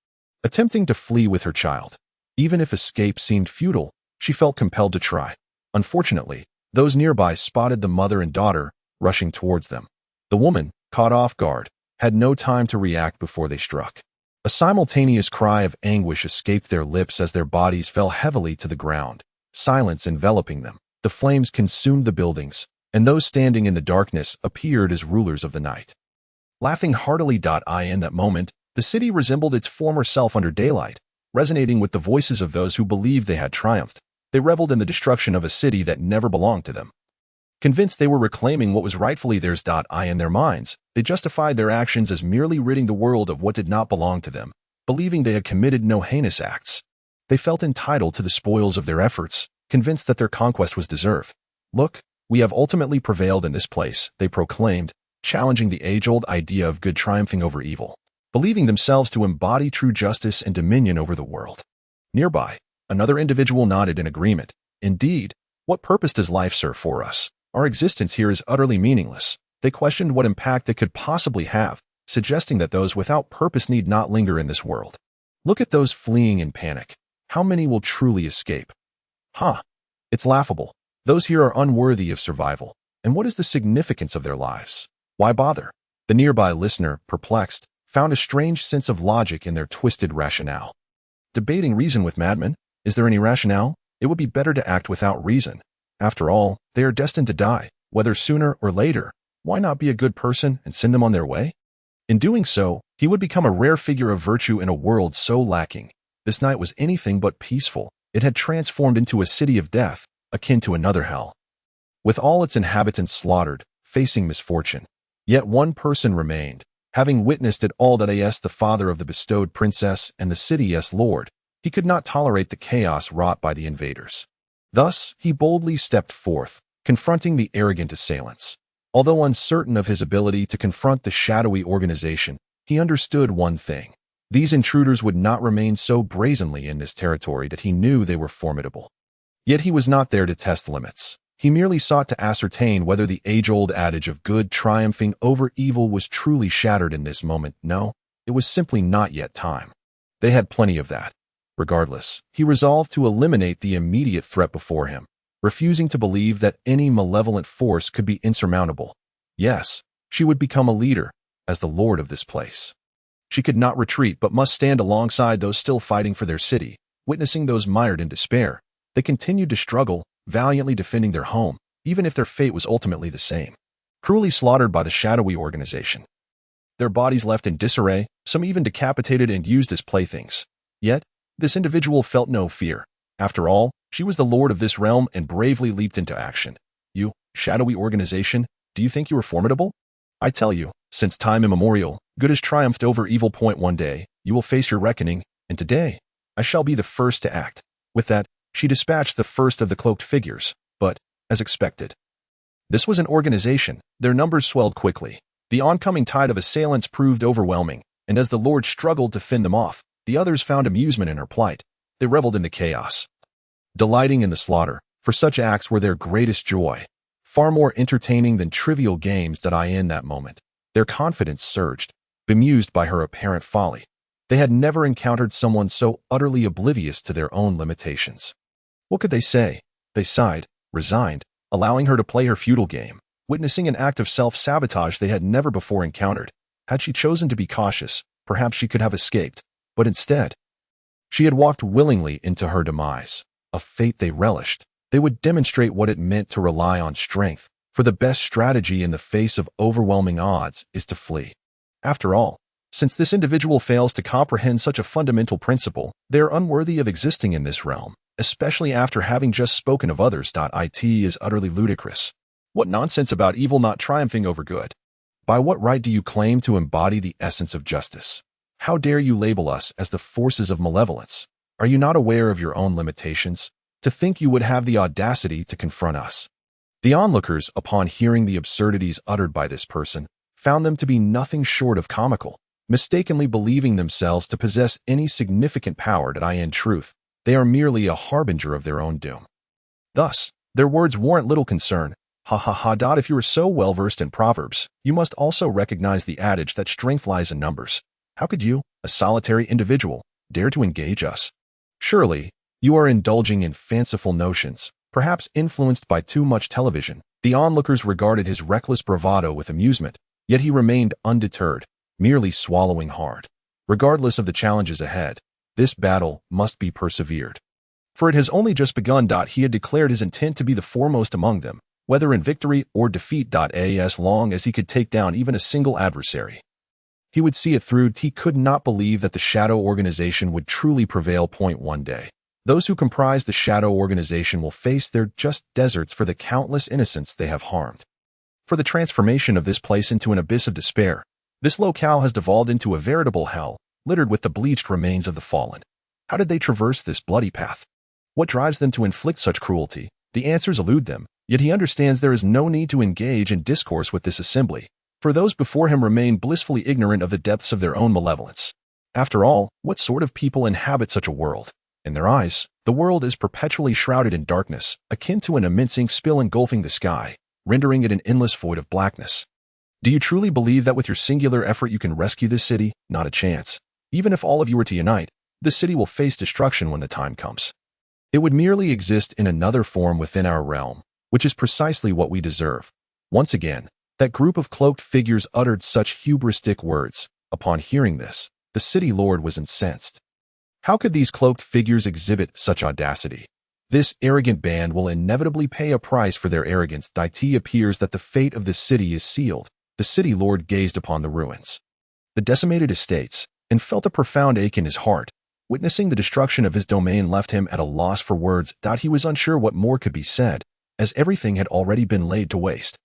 attempting to flee with her child. Even if escape seemed futile, she felt compelled to try. Unfortunately, those nearby spotted the mother and daughter rushing towards them. The woman, caught off guard, had no time to react before they struck. A simultaneous cry of anguish escaped their lips as their bodies fell heavily to the ground, silence enveloping them. The flames consumed the buildings, and those standing in the darkness appeared as rulers of the night. Laughing heartily, in that moment, the city resembled its former self under daylight, resonating with the voices of those who believed they had triumphed. They reveled in the destruction of a city that never belonged to them. Convinced they were reclaiming what was rightfully theirs, in their minds, they justified their actions as merely ridding the world of what did not belong to them, believing they had committed no heinous acts. They felt entitled to the spoils of their efforts, convinced that their conquest was deserved. "Look, we have ultimately prevailed in this place," they proclaimed, challenging the age-old idea of good triumphing over evil, believing themselves to embody true justice and dominion over the world. Nearby, another individual nodded in agreement. "Indeed, what purpose does life serve for us? Our existence here is utterly meaningless." They questioned what impact it could possibly have, suggesting that those without purpose need not linger in this world. "Look at those fleeing in panic. How many will truly escape? It's laughable. Those here are unworthy of survival. And what is the significance of their lives? Why bother?" The nearby listener, perplexed, found a strange sense of logic in their twisted rationale. Debating reason with madmen? Is there any rationale? It would be better to act without reason. After all, they are destined to die, whether sooner or later. Why not be a good person and send them on their way? In doing so, he would become a rare figure of virtue in a world so lacking. This night was anything but peaceful. It had transformed into a city of death, akin to another hell, with all its inhabitants slaughtered, facing misfortune. Yet one person remained, having witnessed it all, that the father of the bestowed princess and the city's lord. He could not tolerate the chaos wrought by the invaders. Thus, he boldly stepped forth, confronting the arrogant assailants. Although uncertain of his ability to confront the shadowy organization, he understood one thing. These intruders would not remain so brazenly in this territory that he knew they were formidable. Yet he was not there to test limits. He merely sought to ascertain whether the age-old adage of good triumphing over evil was truly shattered in this moment. No, it was simply not yet time. They had plenty of that. Regardless, he resolved to eliminate the immediate threat before him, refusing to believe that any malevolent force could be insurmountable. Yes, she would become a leader, as the lord of this place. She could not retreat but must stand alongside those still fighting for their city. Witnessing those mired in despair, they continued to struggle, valiantly defending their home, even if their fate was ultimately the same. Cruelly slaughtered by the shadowy organization. Their bodies left in disarray, some even decapitated and used as playthings. Yet, this individual felt no fear. After all, she was the lord of this realm and bravely leaped into action. "You, shadowy organization, do you think you are formidable? I tell you, since time immemorial, good has triumphed over evil. One day, you will face your reckoning, and today, I shall be the first to act." With that, she dispatched the first of the cloaked figures, but, as expected, this was an organization. Their numbers swelled quickly. The oncoming tide of assailants proved overwhelming, and as the lord struggled to fend them off, The others found amusement in her plight. They reveled in the chaos, delighting in the slaughter, for such acts were their greatest joy, far more entertaining than trivial games that I in that moment. Their confidence surged, bemused by her apparent folly. They had never encountered someone so utterly oblivious to their own limitations. What could they say? They sighed, resigned, allowing her to play her futile game, witnessing an act of self-sabotage they had never before encountered. Had she chosen to be cautious, perhaps she could have escaped, but instead, she had walked willingly into her demise, a fate they relished. They would demonstrate what it meant to rely on strength, for the best strategy in the face of overwhelming odds is to flee. After all, since this individual fails to comprehend such a fundamental principle, they are unworthy of existing in this realm, especially after having just spoken of others. It is utterly ludicrous. What nonsense about evil not triumphing over good? By what right do you claim to embody the essence of justice? How dare you label us as the forces of malevolence? Are you not aware of your own limitations? To think you would have the audacity to confront us. The onlookers, upon hearing the absurdities uttered by this person, found them to be nothing short of comical, mistakenly believing themselves to possess any significant power that in truth, they are merely a harbinger of their own doom. Thus, their words warrant little concern. Ha ha ha. If you are so well versed in proverbs, you must also recognize the adage that strength lies in numbers. How could you, a solitary individual, dare to engage us? Surely, you are indulging in fanciful notions, perhaps influenced by too much television. The onlookers regarded his reckless bravado with amusement, yet he remained undeterred, merely swallowing hard. Regardless of the challenges ahead, this battle must be persevered. For it has only just begun. He had declared his intent to be the foremost among them, whether in victory or defeat. As long as he could take down even a single adversary, he would see it through. He could not believe that the Shadow Organization would truly prevail. One day, those who comprise the Shadow Organization will face their just deserts for the countless innocents they have harmed. For the transformation of this place into an abyss of despair, this locale has devolved into a veritable hell, littered with the bleached remains of the fallen. How did they traverse this bloody path? What drives them to inflict such cruelty? The answers elude them, yet he understands there is no need to engage in discourse with this assembly, for those before him remain blissfully ignorant of the depths of their own malevolence. After all, what sort of people inhabit such a world? In their eyes, the world is perpetually shrouded in darkness, akin to an immense ink spill engulfing the sky, rendering it an endless void of blackness. Do you truly believe that with your singular effort you can rescue this city? Not a chance. Even if all of you were to unite, the city will face destruction when the time comes. It would merely exist in another form within our realm, which is precisely what we deserve. Once again, that group of cloaked figures uttered such hubristic words. Upon hearing this, the city lord was incensed. How could these cloaked figures exhibit such audacity? This arrogant band will inevitably pay a price for their arrogance. It appears that the fate of this city is sealed. The city lord gazed upon the ruins, the decimated estates, and felt a profound ache in his heart. Witnessing the destruction of his domain left him at a loss for words. He was unsure what more could be said, as everything had already been laid to waste.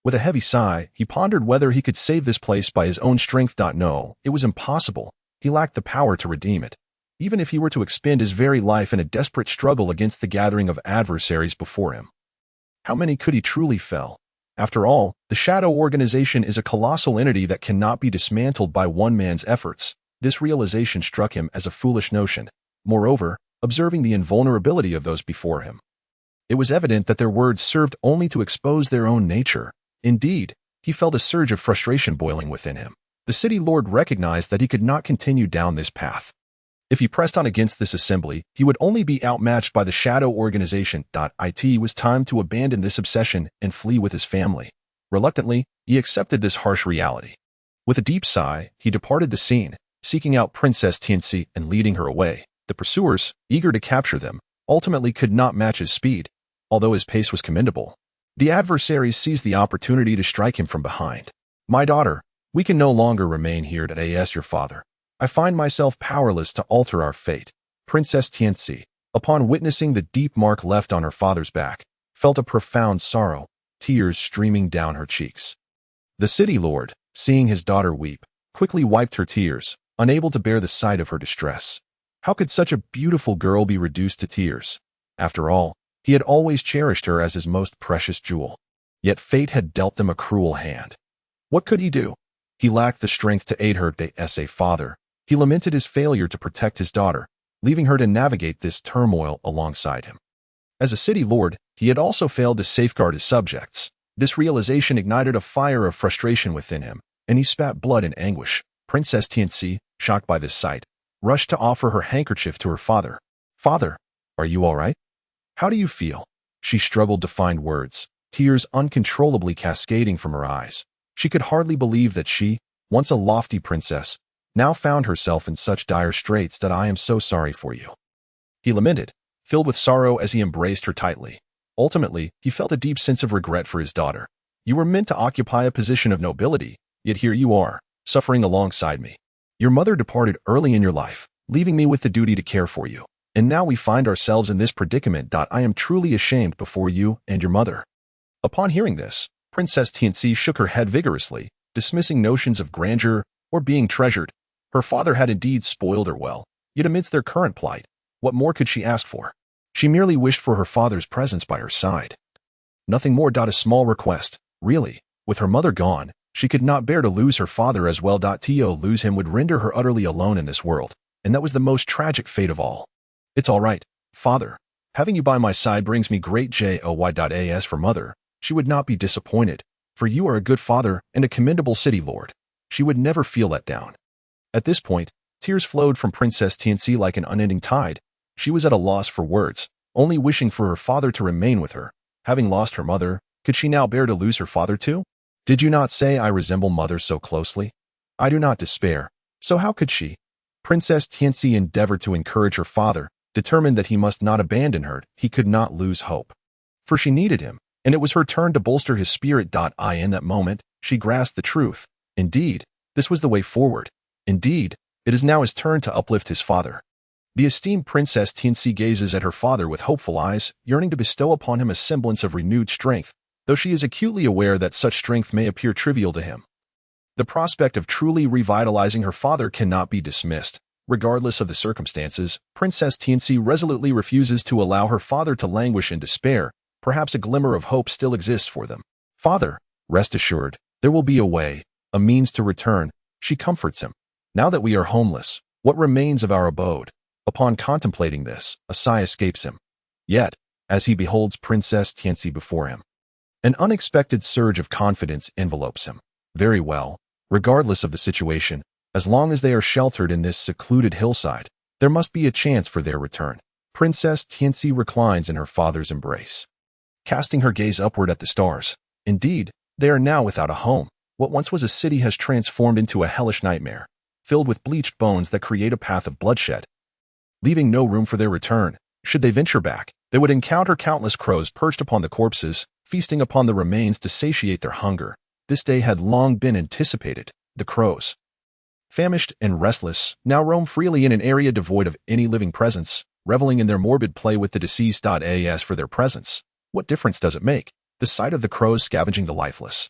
With a heavy sigh, he pondered whether he could save this place by his own strength. No, it was impossible. He lacked the power to redeem it. Even if he were to expend his very life in a desperate struggle against the gathering of adversaries before him. How many could he truly fell? After all, the Shadow Organization is a colossal entity that cannot be dismantled by one man's efforts. This realization struck him as a foolish notion. Moreover, observing the invulnerability of those before him, it was evident that their words served only to expose their own nature. Indeed, he felt a surge of frustration boiling within him. The city lord recognized that he could not continue down this path. If he pressed on against this assembly, he would only be outmatched by the Shadow Organization. It was time to abandon this obsession and flee with his family. Reluctantly, he accepted this harsh reality. With a deep sigh, he departed the scene, seeking out Princess Tianxi and leading her away. The pursuers, eager to capture them, ultimately could not match his speed, although his pace was commendable. The adversaries seized the opportunity to strike him from behind. My daughter, we can no longer remain here to ask your father. I find myself powerless to alter our fate. Princess Tianxi, upon witnessing the deep mark left on her father's back, felt a profound sorrow, tears streaming down her cheeks. The city lord, seeing his daughter weep, quickly wiped her tears, unable to bear the sight of her distress. How could such a beautiful girl be reduced to tears? After all, he had always cherished her as his most precious jewel. Yet fate had dealt them a cruel hand. What could he do? He lacked the strength to aid her as a father, He lamented his failure to protect his daughter, leaving her to navigate this turmoil alongside him. As a city lord, he had also failed to safeguard his subjects. This realization ignited a fire of frustration within him, and he spat blood in anguish. Princess Tianxi, shocked by this sight, rushed to offer her handkerchief to her father. "Father, are you all right? How do you feel?" She struggled to find words, tears uncontrollably cascading from her eyes. She could hardly believe that she, once a lofty princess, now found herself in such dire straits. "That I am so sorry for you," he lamented, filled with sorrow as he embraced her tightly. Ultimately, he felt a deep sense of regret for his daughter. "You were meant to occupy a position of nobility, yet here you are, suffering alongside me. Your mother departed early in your life, leaving me with the duty to care for you. And now we find ourselves in this predicament. I am truly ashamed before you and your mother." Upon hearing this, Princess Tianxi shook her head vigorously, dismissing notions of grandeur or being treasured. Her father had indeed spoiled her well, yet amidst their current plight, what more could she ask for? She merely wished for her father's presence by her side. Nothing more. A small request, really. With her mother gone, she could not bear to lose her father as well. To lose him would render her utterly alone in this world, and that was the most tragic fate of all. "It's all right, father. Having you by my side brings me great joy. As for mother, she would not be disappointed, for you are a good father and a commendable city lord. She would never feel let down." At this point, tears flowed from Princess Tianxi like an unending tide. She was at a loss for words, only wishing for her father to remain with her. Having lost her mother, could she now bear to lose her father too? "Did you not say I resemble mother so closely? I do not despair, so how could she?" Princess Tianxi endeavored to encourage her father, determined that he must not abandon her. He could not lose hope, for she needed him, and it was her turn to bolster his spirit. In that moment, she grasped the truth. Indeed, this was the way forward. Indeed, it is now his turn to uplift his father. The esteemed Princess Tianxi gazes at her father with hopeful eyes, yearning to bestow upon him a semblance of renewed strength, though she is acutely aware that such strength may appear trivial to him. The prospect of truly revitalizing her father cannot be dismissed. Regardless of the circumstances, Princess Tianxi resolutely refuses to allow her father to languish in despair. Perhaps a glimmer of hope still exists for them. "Father, rest assured, there will be a way, a means to return," she comforts him. "Now that we are homeless, what remains of our abode?" Upon contemplating this, a sigh escapes him. Yet, as he beholds Princess Tianxi before him, an unexpected surge of confidence envelopes him. Very well, regardless of the situation, as long as they are sheltered in this secluded hillside, there must be a chance for their return. Princess Tianxi reclines in her father's embrace, casting her gaze upward at the stars. Indeed, they are now without a home. What once was a city has transformed into a hellish nightmare, filled with bleached bones that create a path of bloodshed, leaving no room for their return. Should they venture back, they would encounter countless crows perched upon the corpses, feasting upon the remains to satiate their hunger. This day had long been anticipated. The crows, famished and restless, now roam freely in an area devoid of any living presence, reveling in their morbid play with the deceased. As for their presence, what difference does it make? The sight of the crows scavenging the lifeless,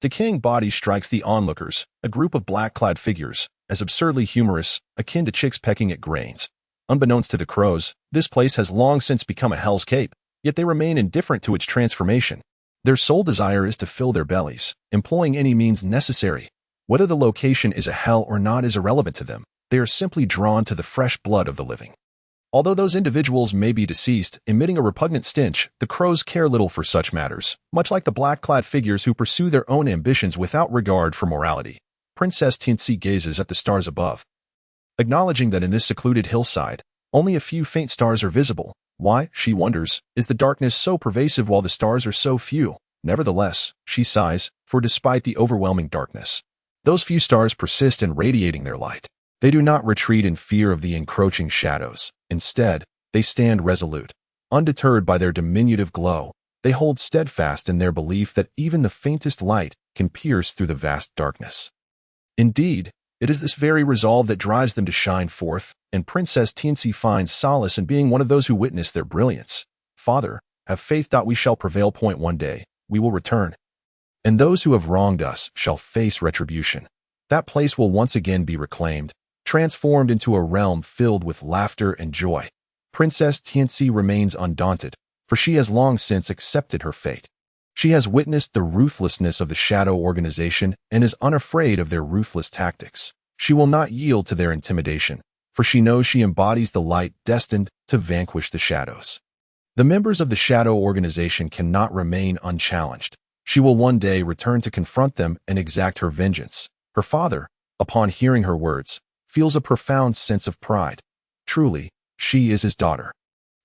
decaying bodies strikes the onlookers, a group of black-clad figures, as absurdly humorous, akin to chicks pecking at grains. Unbeknownst to the crows, this place has long since become a hell's cape, yet they remain indifferent to its transformation. Their sole desire is to fill their bellies, employing any means necessary. Whether the location is a hell or not is irrelevant to them. They are simply drawn to the fresh blood of the living. Although those individuals may be deceased, emitting a repugnant stench, the crows care little for such matters, much like the black-clad figures who pursue their own ambitions without regard for morality. Princess Tianxi gazes at the stars above, acknowledging that in this secluded hillside, only a few faint stars are visible. Why, she wonders, is the darkness so pervasive while the stars are so few? Nevertheless, she sighs, for despite the overwhelming darkness, those few stars persist in radiating their light. They do not retreat in fear of the encroaching shadows. Instead, they stand resolute. Undeterred by their diminutive glow, they hold steadfast in their belief that even the faintest light can pierce through the vast darkness. Indeed, it is this very resolve that drives them to shine forth, and Princess Tianxi finds solace in being one of those who witness their brilliance. "Father, have faith. We shall prevail. One day, we will return, and those who have wronged us shall face retribution. That place will once again be reclaimed, transformed into a realm filled with laughter and joy." Princess Tianxi remains undaunted, for she has long since accepted her fate. She has witnessed the ruthlessness of the Shadow Organization and is unafraid of their ruthless tactics. She will not yield to their intimidation, for she knows she embodies the light destined to vanquish the shadows. The members of the Shadow Organization cannot remain unchallenged. She will one day return to confront them and exact her vengeance. Her father, upon hearing her words, feels a profound sense of pride. Truly, she is his daughter,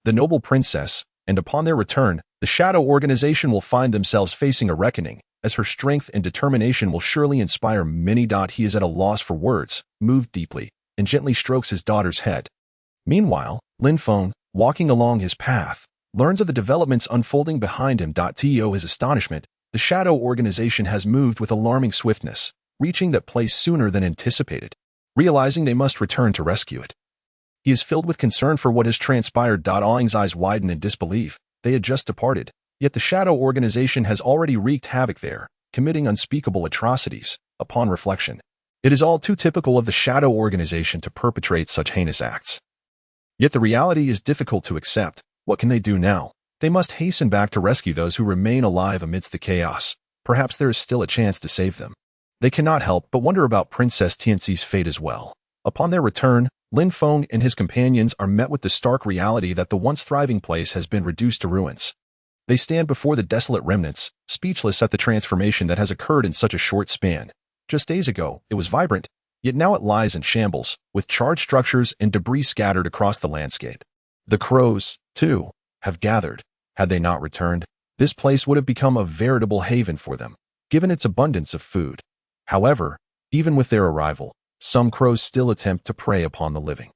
the noble princess, and upon their return, the Shadow Organization will find themselves facing a reckoning, as her strength and determination will surely inspire many. He is at a loss for words, moved deeply, and gently strokes his daughter's head. Meanwhile, Lin Feng, walking along his path, learns of the developments unfolding behind him. To his astonishment, the Shadow Organization has moved with alarming swiftness, reaching that place sooner than anticipated. Realizing they must return to rescue it, he is filled with concern for what has transpired. Awing's eyes widen in disbelief. They had just departed, yet the Shadow Organization has already wreaked havoc there, committing unspeakable atrocities. Upon reflection, it is all too typical of the Shadow Organization to perpetrate such heinous acts. Yet the reality is difficult to accept. What can they do now? They must hasten back to rescue those who remain alive amidst the chaos. Perhaps there is still a chance to save them. They cannot help but wonder about Princess Tianxi's fate as well. Upon their return, Lin Feng and his companions are met with the stark reality that the once thriving place has been reduced to ruins. They stand before the desolate remnants, speechless at the transformation that has occurred in such a short span. Just days ago, it was vibrant, yet now it lies in shambles, with charred structures and debris scattered across the landscape. The crows, too, have gathered. Had they not returned, this place would have become a veritable haven for them, given its abundance of food. However, even with their arrival, some crows still attempt to prey upon the living.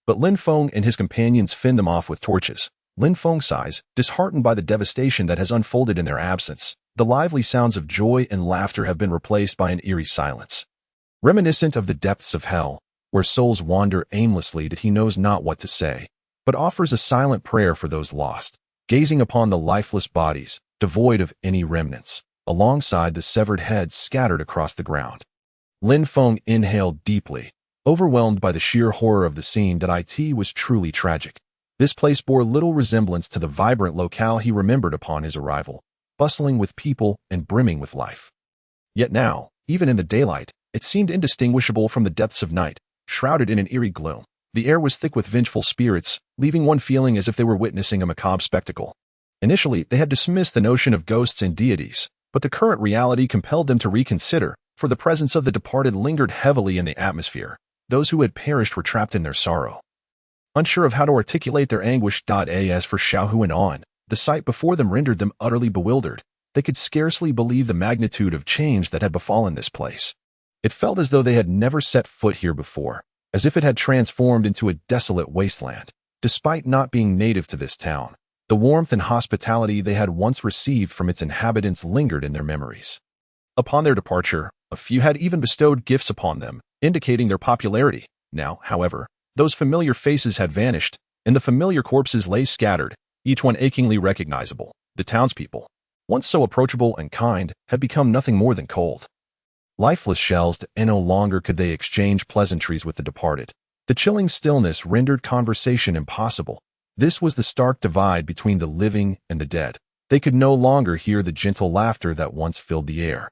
But Lin Feng and his companions fend them off with torches. Lin Feng sighs, disheartened by the devastation that has unfolded in their absence. The lively sounds of joy and laughter have been replaced by an eerie silence, reminiscent of the depths of hell, where souls wander aimlessly. He knows not what to say, but offers a silent prayer for those lost, gazing upon the lifeless bodies, devoid of any remnants, alongside the severed heads scattered across the ground. Lin Feng inhaled deeply, overwhelmed by the sheer horror of the scene. It was truly tragic. This place bore little resemblance to the vibrant locale he remembered upon his arrival, bustling with people and brimming with life. Yet now, even in the daylight, it seemed indistinguishable from the depths of night, shrouded in an eerie gloom. The air was thick with vengeful spirits, leaving one feeling as if they were witnessing a macabre spectacle. Initially, they had dismissed the notion of ghosts and deities, but the current reality compelled them to reconsider, for the presence of the departed lingered heavily in the atmosphere. Those who had perished were trapped in their sorrow, unsure of how to articulate their anguish. As for Xiaohu and On, the sight before them rendered them utterly bewildered. They could scarcely believe the magnitude of change that had befallen this place. It felt as though they had never set foot here before, as if it had transformed into a desolate wasteland. Despite not being native to this town, the warmth and hospitality they had once received from its inhabitants lingered in their memories. Upon their departure, a few had even bestowed gifts upon them, indicating their popularity. Now, however, those familiar faces had vanished, and the familiar corpses lay scattered, each one achingly recognizable. The townspeople, once so approachable and kind, had become nothing more than cold, lifeless shells, and no longer could they exchange pleasantries with the departed. The chilling stillness rendered conversation impossible. This was the stark divide between the living and the dead. They could no longer hear the gentle laughter that once filled the air,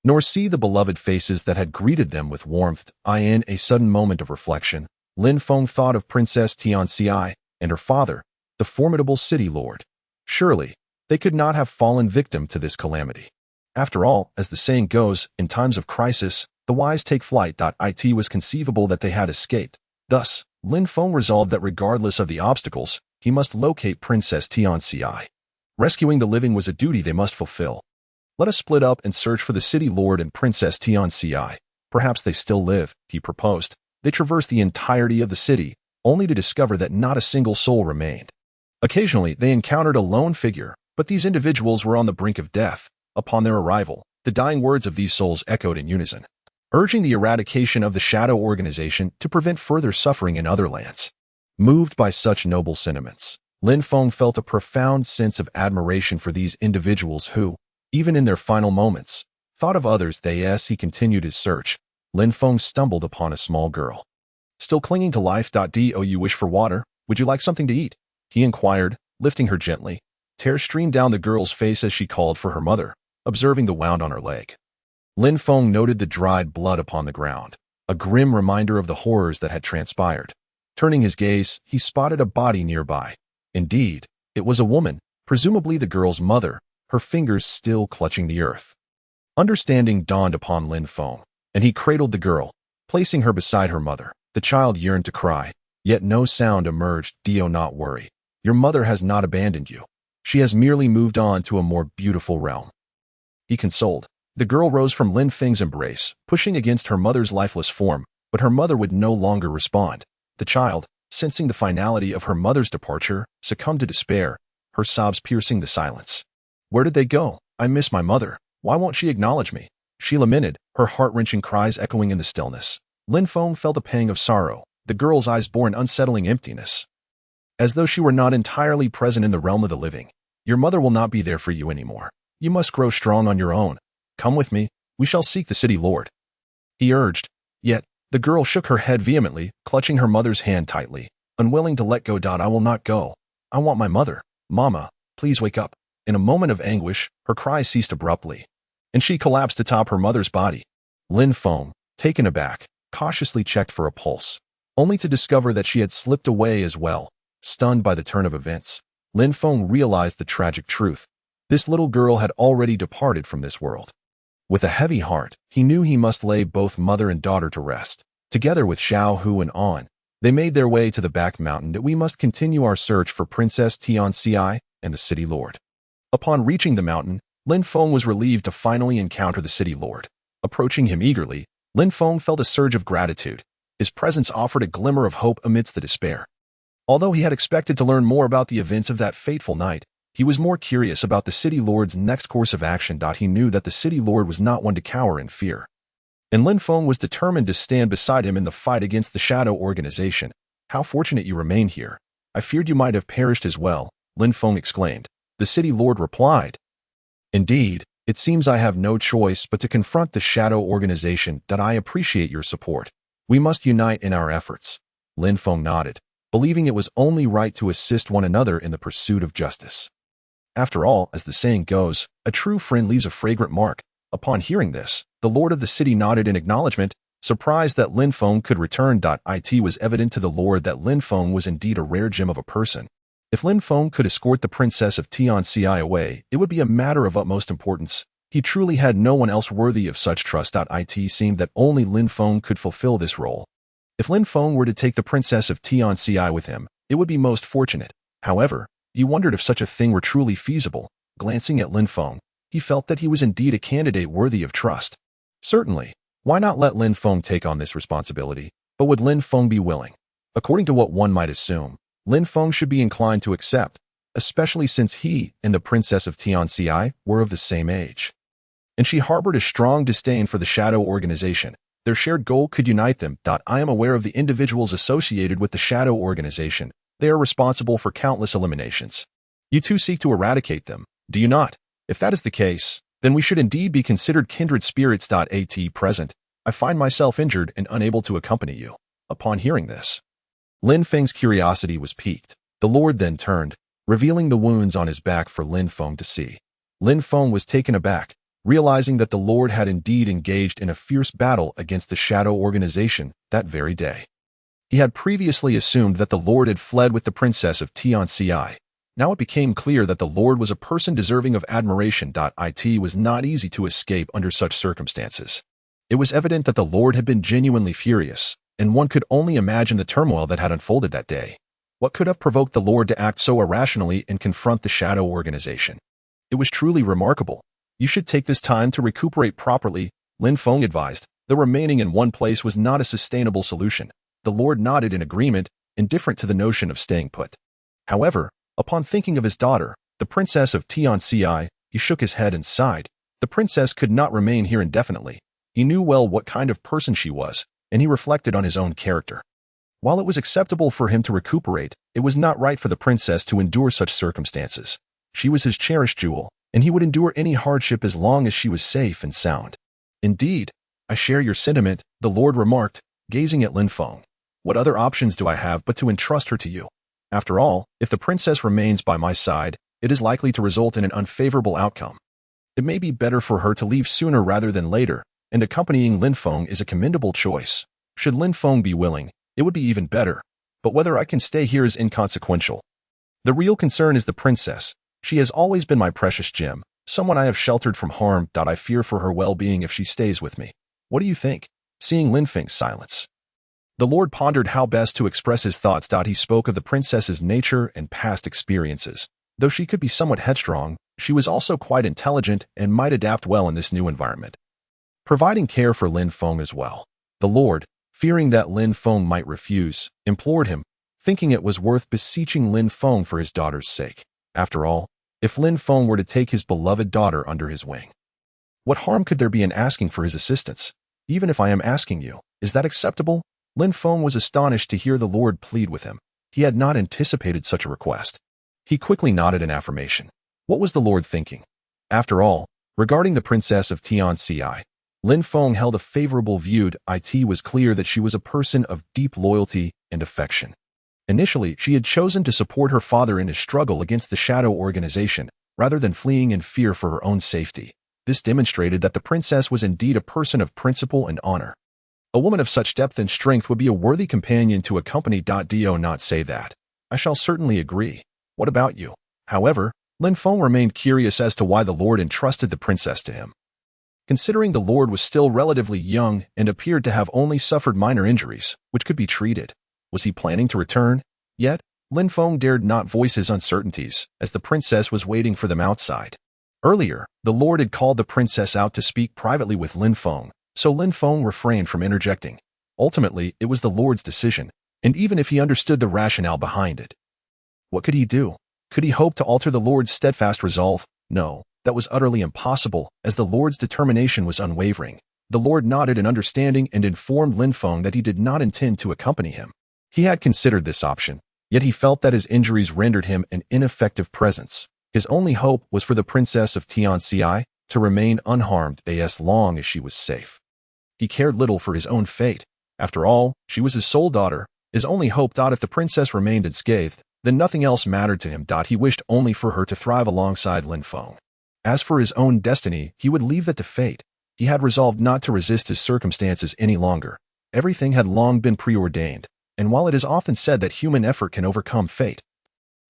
nor see the beloved faces that had greeted them with warmth. In a sudden moment of reflection, Lin Feng thought of Princess Tianxi and her father, the formidable city lord. Surely, they could not have fallen victim to this calamity. After all, as the saying goes, in times of crisis, the wise take flight. It was conceivable that they had escaped. Thus, Lin Feng resolved that regardless of the obstacles, he must locate Princess Tianxi. Rescuing the living was a duty they must fulfill. Let us split up and search for the city lord and Princess Tianxi. Perhaps they still live, he proposed. They traversed the entirety of the city, only to discover that not a single soul remained. Occasionally, they encountered a lone figure, but these individuals were on the brink of death. Upon their arrival, the dying words of these souls echoed in unison, urging the eradication of the Shadow Organization to prevent further suffering in other lands. Moved by such noble sentiments, Lin Feng felt a profound sense of admiration for these individuals who, even in their final moments, thought of others. As he continued his search, Lin Feng stumbled upon a small girl, still clinging to life. Do you wish for water? Would you like something to eat? He inquired, lifting her gently. Tears streamed down the girl's face as she called for her mother, observing the wound on her leg. Lin Feng noted the dried blood upon the ground. a grim reminder of the horrors that had transpired. Turning his gaze, he spotted a body nearby. Indeed, it was a woman, presumably the girl's mother, her fingers still clutching the earth. Understanding dawned upon Lin Feng, and he cradled the girl, placing her beside her mother. The child yearned to cry, yet no sound emerged. "Do not worry. Your mother has not abandoned you. She has merely moved on to a more beautiful realm," he consoled. The girl rose from Lin Feng's embrace, pushing against her mother's lifeless form, but her mother would no longer respond. The child, sensing the finality of her mother's departure, succumbed to despair, her sobs piercing the silence. "Where did they go? I miss my mother. Why won't she acknowledge me?" she lamented, her heart-wrenching cries echoing in the stillness. Lin Feng felt a pang of sorrow, the girl's eyes bore an unsettling emptiness, as though she were not entirely present in the realm of the living. "Your mother will not be there for you anymore. You must grow strong on your own. Come with me, we shall seek the city lord," he urged. Yet, the girl shook her head vehemently, clutching her mother's hand tightly, unwilling to let go. "I will not go. I want my mother. Mama, please wake up." In a moment of anguish, her cries ceased abruptly, and she collapsed atop her mother's body. Lin Feng, taken aback, cautiously checked for a pulse, only to discover that she had slipped away as well. Stunned by the turn of events, Lin Feng realized the tragic truth. This little girl had already departed from this world. With a heavy heart, he knew he must lay both mother and daughter to rest. Together with Xiao Hu and An, they made their way to the back mountain that we must continue our search for Princess Tianxi and the city lord. Upon reaching the mountain, Lin Feng was relieved to finally encounter the city lord. Approaching him eagerly, Lin Feng felt a surge of gratitude. His presence offered a glimmer of hope amidst the despair. Although he had expected to learn more about the events of that fateful night, he was more curious about the city lord's next course of action. He knew that the city lord was not one to cower in fear, and Lin Feng was determined to stand beside him in the fight against the Shadow Organization. "How fortunate you remain here. I feared you might have perished as well," Lin Feng exclaimed. The city lord replied, "Indeed, it seems I have no choice but to confront the Shadow Organization. I appreciate your support. We must unite in our efforts." Lin Feng nodded, believing it was only right to assist one another in the pursuit of justice. After all, as the saying goes, a true friend leaves a fragrant mark. Upon hearing this, the lord of the city nodded in acknowledgement, surprised that Lin Feng could return. It was evident to the lord that Lin Feng was indeed a rare gem of a person. If Lin Feng could escort the princess of Tianxi away, it would be a matter of utmost importance. He truly had no one else worthy of such trust. It seemed that only Lin Feng could fulfill this role. If Lin Feng were to take the princess of Tianxi with him, it would be most fortunate. However, he wondered if such a thing were truly feasible. Glancing at Lin Feng, he felt that he was indeed a candidate worthy of trust. Certainly, why not let Lin Feng take on this responsibility? But would Lin Feng be willing? According to what one might assume, Lin Feng should be inclined to accept, especially since he and the princess of Tianxi were of the same age, and she harbored a strong disdain for the Shadow Organization. Their shared goal could unite them. "I am aware of the individuals associated with the Shadow Organization. They are responsible for countless eliminations. You too seek to eradicate them, do you not? If that is the case, then we should indeed be considered kindred spirits. At present, I find myself injured and unable to accompany you." Upon hearing this, Lin Feng's curiosity was piqued. The lord then turned, revealing the wounds on his back for Lin Feng to see. Lin Feng was taken aback, realizing that the lord had indeed engaged in a fierce battle against the Shadow Organization that very day. He had previously assumed that the lord had fled with the princess of Tianxi. Now it became clear that the lord was a person deserving of admiration. It was not easy to escape under such circumstances. It was evident that the lord had been genuinely furious, and one could only imagine the turmoil that had unfolded that day. What could have provoked the lord to act so irrationally and confront the Shadow Organization? It was truly remarkable. "You should take this time to recuperate properly," Lin Feng advised. The remaining in one place was not a sustainable solution. The lord nodded in agreement, indifferent to the notion of staying put. However, upon thinking of his daughter, the princess of Tianxi, he shook his head and sighed. The princess could not remain here indefinitely. He knew well what kind of person she was, and he reflected on his own character. While it was acceptable for him to recuperate, it was not right for the princess to endure such circumstances. She was his cherished jewel, and he would endure any hardship as long as she was safe and sound. "Indeed, I share your sentiment," the lord remarked, gazing at Lin Feng. "What other options do I have but to entrust her to you? After all, if the princess remains by my side, it is likely to result in an unfavorable outcome. It may be better for her to leave sooner rather than later, and accompanying Lin Feng is a commendable choice." Should Lin Feng be willing, it would be even better, but whether I can stay here is inconsequential. The real concern is the princess. She has always been my precious gem, someone I have sheltered from harm. I fear for her well-being if she stays with me. What do you think? Seeing Lin Feng's silence, the Lord pondered how best to express his thoughts. He spoke of the princess's nature and past experiences. Though she could be somewhat headstrong, she was also quite intelligent and might adapt well in this new environment, providing care for Lin Feng as well. The Lord, fearing that Lin Feng might refuse, implored him, thinking it was worth beseeching Lin Feng for his daughter's sake. After all, if Lin Feng were to take his beloved daughter under his wing, what harm could there be in asking for his assistance? Even if I am asking you, is that acceptable? Lin Feng was astonished to hear the Lord plead with him. He had not anticipated such a request. He quickly nodded in affirmation. What was the Lord thinking? After all, regarding the princess of Tianci, Lin Feng held a favorable view. It was clear that she was a person of deep loyalty and affection. Initially, she had chosen to support her father in his struggle against the Shadow Organization, rather than fleeing in fear for her own safety. This demonstrated that the princess was indeed a person of principle and honor. A woman of such depth and strength would be a worthy companion to accompany. Do not say that. I shall certainly agree. What about you? However, Lin Feng remained curious as to why the Lord entrusted the princess to him. Considering the Lord was still relatively young and appeared to have only suffered minor injuries, which could be treated, was he planning to return? Yet, Lin Feng dared not voice his uncertainties, as the princess was waiting for them outside. Earlier, the Lord had called the princess out to speak privately with Lin Feng, so Lin Feng refrained from interjecting. Ultimately, it was the Lord's decision, and even if he understood the rationale behind it, what could he do? Could he hope to alter the Lord's steadfast resolve? No, that was utterly impossible, as the Lord's determination was unwavering. The Lord nodded in understanding and informed Lin Feng that he did not intend to accompany him. He had considered this option, yet he felt that his injuries rendered him an ineffective presence. His only hope was for the princess of Tianci to remain unharmed as long as she was safe. He cared little for his own fate. After all, she was his sole daughter, his only hope. If the princess remained unscathed, then nothing else mattered to him. He wished only for her to thrive alongside Lin Feng. As for his own destiny, he would leave that to fate. He had resolved not to resist his circumstances any longer. Everything had long been preordained, and while it is often said that human effort can overcome fate,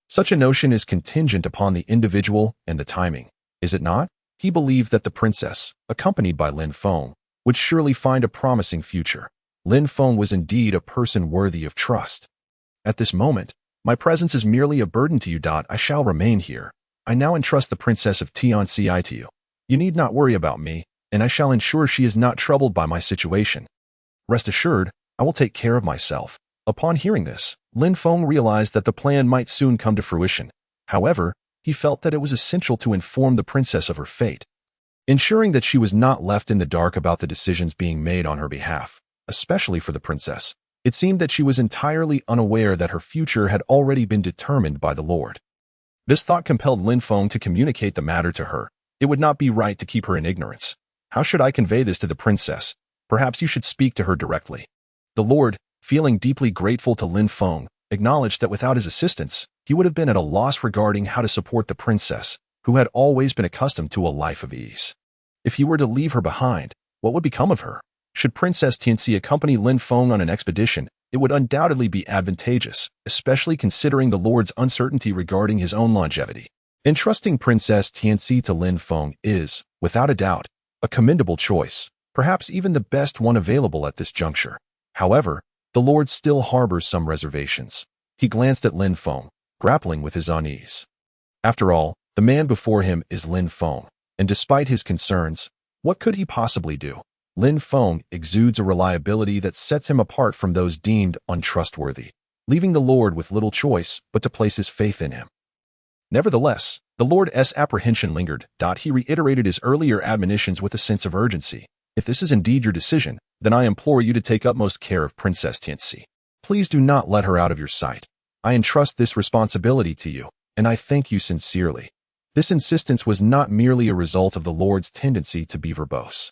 such a notion is contingent upon the individual and the timing, is it not? He believed that the princess, accompanied by Lin Feng, would surely find a promising future. Lin Feng was indeed a person worthy of trust. At this moment, my presence is merely a burden to you. I shall remain here. I now entrust the princess of Tianci to you. You need not worry about me, and I shall ensure she is not troubled by my situation. Rest assured, I will take care of myself. Upon hearing this, Lin Feng realized that the plan might soon come to fruition. However, he felt that it was essential to inform the princess of her fate, ensuring that she was not left in the dark about the decisions being made on her behalf. Especially for the princess, it seemed that she was entirely unaware that her future had already been determined by the Lord. This thought compelled Lin Feng to communicate the matter to her. It would not be right to keep her in ignorance. How should I convey this to the princess? Perhaps you should speak to her directly. The Lord, feeling deeply grateful to Lin Feng, acknowledged that without his assistance, he would have been at a loss regarding how to support the princess, who had always been accustomed to a life of ease. If he were to leave her behind, what would become of her? Should Princess Tianci accompany Lin Feng on an expedition, it would undoubtedly be advantageous, especially considering the Lord's uncertainty regarding his own longevity. Entrusting Princess Tianci to Lin Feng is, without a doubt, a commendable choice, perhaps even the best one available at this juncture. However, the Lord still harbors some reservations. He glanced at Lin Feng, grappling with his unease. After all, the man before him is Lin Feng, and despite his concerns, what could he possibly do? Lin Feng exudes a reliability that sets him apart from those deemed untrustworthy, leaving the Lord with little choice but to place his faith in him. Nevertheless, the Lord's apprehension lingered. He reiterated his earlier admonitions with a sense of urgency. If this is indeed your decision, then I implore you to take utmost care of Princess Tianci. Please do not let her out of your sight. I entrust this responsibility to you, and I thank you sincerely. This insistence was not merely a result of the Lord's tendency to be verbose.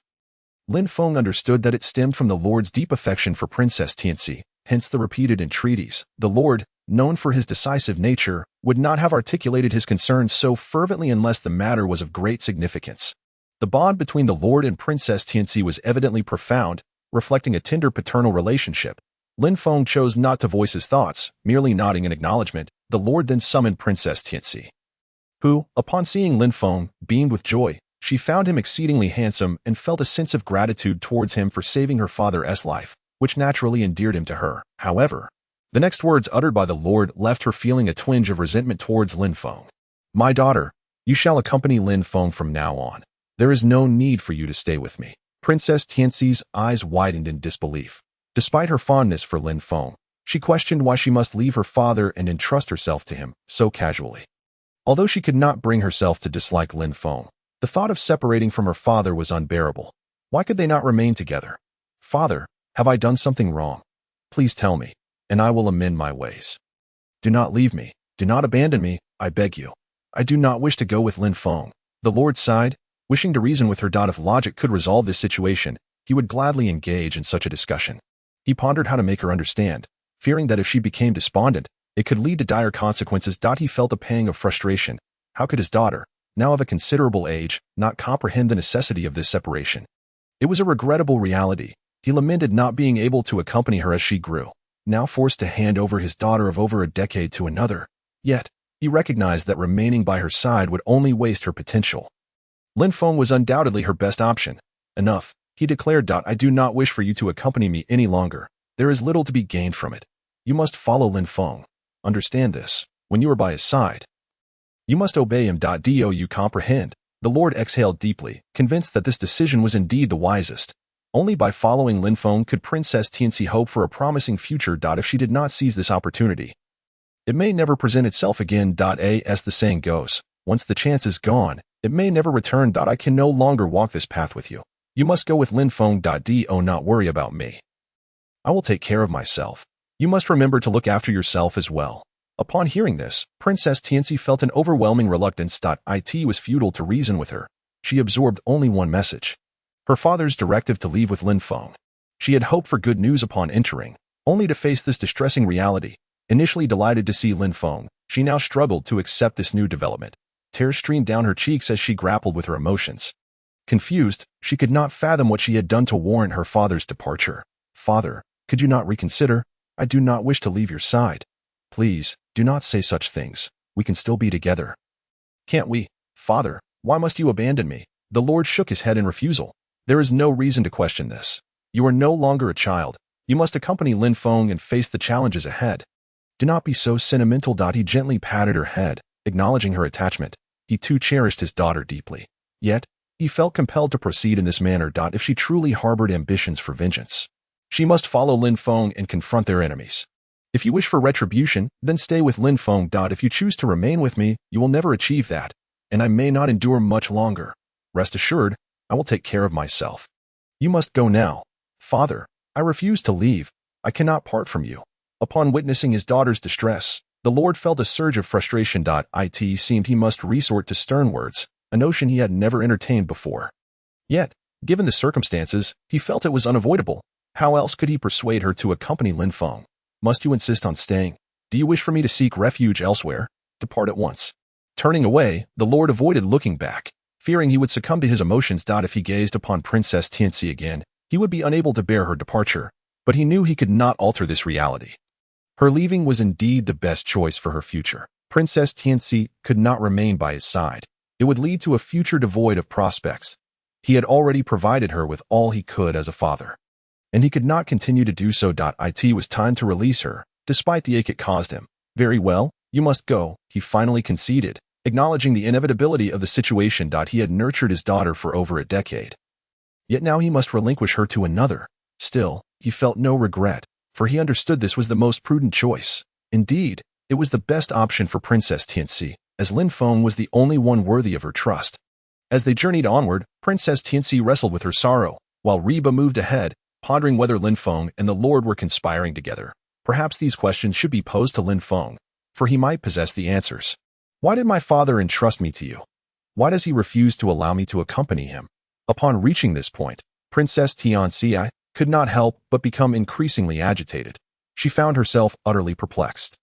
Lin Feng understood that it stemmed from the Lord's deep affection for Princess Tianci, hence the repeated entreaties. The Lord, known for his decisive nature, would not have articulated his concerns so fervently unless the matter was of great significance. The bond between the Lord and Princess Tianci was evidently profound, reflecting a tender paternal relationship. Lin Feng chose not to voice his thoughts, merely nodding in acknowledgement. The Lord then summoned Princess Tianxi, who, upon seeing Lin Feng, beamed with joy. She found him exceedingly handsome and felt a sense of gratitude towards him for saving her father's life, which naturally endeared him to her. However, the next words uttered by the Lord left her feeling a twinge of resentment towards Lin Feng. My daughter, you shall accompany Lin Feng from now on. There is no need for you to stay with me. Princess Tianxi's eyes widened in disbelief. Despite her fondness for Lin Feng, she questioned why she must leave her father and entrust herself to him so casually. Although she could not bring herself to dislike Lin Feng, the thought of separating from her father was unbearable. Why could they not remain together? Father, have I done something wrong? Please tell me, and I will amend my ways. Do not leave me. Do not abandon me, I beg you. I do not wish to go with Lin Feng. The Lord sighed, wishing to reason with her. If logic could resolve this situation, he would gladly engage in such a discussion. He pondered how to make her understand, fearing that if she became despondent, it could lead to dire consequences. He felt a pang of frustration. How could his daughter, now of a considerable age, not comprehend the necessity of this separation? It was a regrettable reality. He lamented not being able to accompany her as she grew, now forced to hand over his daughter of over a decade to another. Yet, he recognized that remaining by her side would only waste her potential. Lin Feng was undoubtedly her best option. Enough, he declared. I do not wish for you to accompany me any longer. There is little to be gained from it. You must follow Lin Feng. Understand this, when you are by his side. You must obey him. Do you comprehend? The Lord exhaled deeply, convinced that this decision was indeed the wisest. Only by following Lin Feng could Princess Tianxi hope for a promising future. If she did not seize this opportunity, it may never present itself again. As the saying goes, once the chance is gone, it may never return. I can no longer walk this path with you. You must go with Lin Feng. Do not worry about me. I will take care of myself. You must remember to look after yourself as well. Upon hearing this, Princess Tianxi felt an overwhelming reluctance. It was futile to reason with her. She absorbed only one message: her father's directive to leave with Lin Feng. She had hoped for good news upon entering, only to face this distressing reality. Initially delighted to see Lin Feng, she now struggled to accept this new development. Tears streamed down her cheeks as she grappled with her emotions. Confused, she could not fathom what she had done to warrant her father's departure. Father, could you not reconsider? I do not wish to leave your side. Please, do not say such things. We can still be together. Can't we? Father, why must you abandon me? The Lord shook his head in refusal. There is no reason to question this. You are no longer a child. You must accompany Lin Feng and face the challenges ahead. Do not be so sentimental. He gently patted her head, acknowledging her attachment. He too cherished his daughter deeply. Yet, he felt compelled to proceed in this manner. If she truly harbored ambitions for vengeance, she must follow Lin Feng and confront their enemies. If you wish for retribution, then stay with Lin Feng. If you choose to remain with me, you will never achieve that, and I may not endure much longer. Rest assured, I will take care of myself. You must go now. Father, I refuse to leave. I cannot part from you. Upon witnessing his daughter's distress, the Lord felt a surge of frustration. It seemed he must resort to stern words, a notion he had never entertained before. Yet, given the circumstances, he felt it was unavoidable. How else could he persuade her to accompany Lin Feng? Must you insist on staying? Do you wish for me to seek refuge elsewhere? Depart at once. Turning away, the Lord avoided looking back, fearing he would succumb to his emotions. If he gazed upon Princess Tianxi again, he would be unable to bear her departure, but he knew he could not alter this reality. Her leaving was indeed the best choice for her future. Princess Tianxi could not remain by his side. It would lead to a future devoid of prospects. He had already provided her with all he could as a father, and he could not continue to do so. It was time to release her, despite the ache it caused him. Very well, you must go, he finally conceded, acknowledging the inevitability of the situation. He had nurtured his daughter for over a decade. Yet now he must relinquish her to another. Still, he felt no regret, for he understood this was the most prudent choice. Indeed, it was the best option for Princess Tianxi, as Lin Feng was the only one worthy of her trust. As they journeyed onward, Princess Tianxi wrestled with her sorrow, while Reba moved ahead, pondering whether Lin Feng and the Lord were conspiring together. Perhaps these questions should be posed to Lin Feng, for he might possess the answers. Why did my father entrust me to you? Why does he refuse to allow me to accompany him? Upon reaching this point, Princess Tianxi could not help but become increasingly agitated. She found herself utterly perplexed.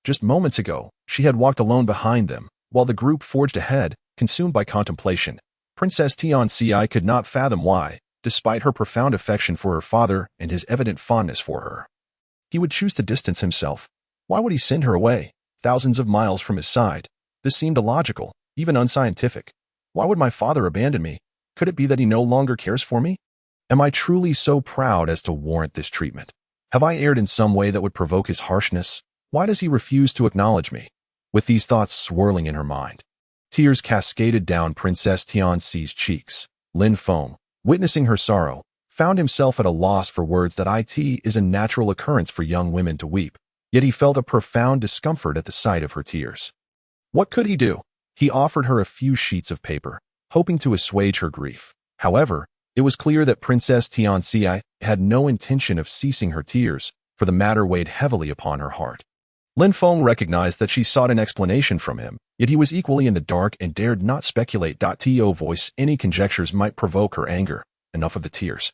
Just moments ago, she had walked alone behind them, while the group forged ahead, consumed by contemplation. Princess Tianxi could not fathom why, despite her profound affection for her father and his evident fondness for her. He would choose to distance himself. Why would he send her away, thousands of miles from his side? This seemed illogical, even unscientific. Why would my father abandon me? Could it be that he no longer cares for me? Am I truly so proud as to warrant this treatment? Have I erred in some way that would provoke his harshness? Why does he refuse to acknowledge me? With these thoughts swirling in her mind, tears cascaded down Princess Tianxi's cheeks. Lin Feng, witnessing her sorrow, found himself at a loss for words. That it is a natural occurrence for young women to weep, yet he felt a profound discomfort at the sight of her tears. What could he do? He offered her a few sheets of paper, hoping to assuage her grief. However, it was clear that Princess Tianxi had no intention of ceasing her tears, for the matter weighed heavily upon her heart. Lin Feng recognized that she sought an explanation from him, yet he was equally in the dark and dared not speculate. To voice any conjectures might provoke her anger. Enough of the tears.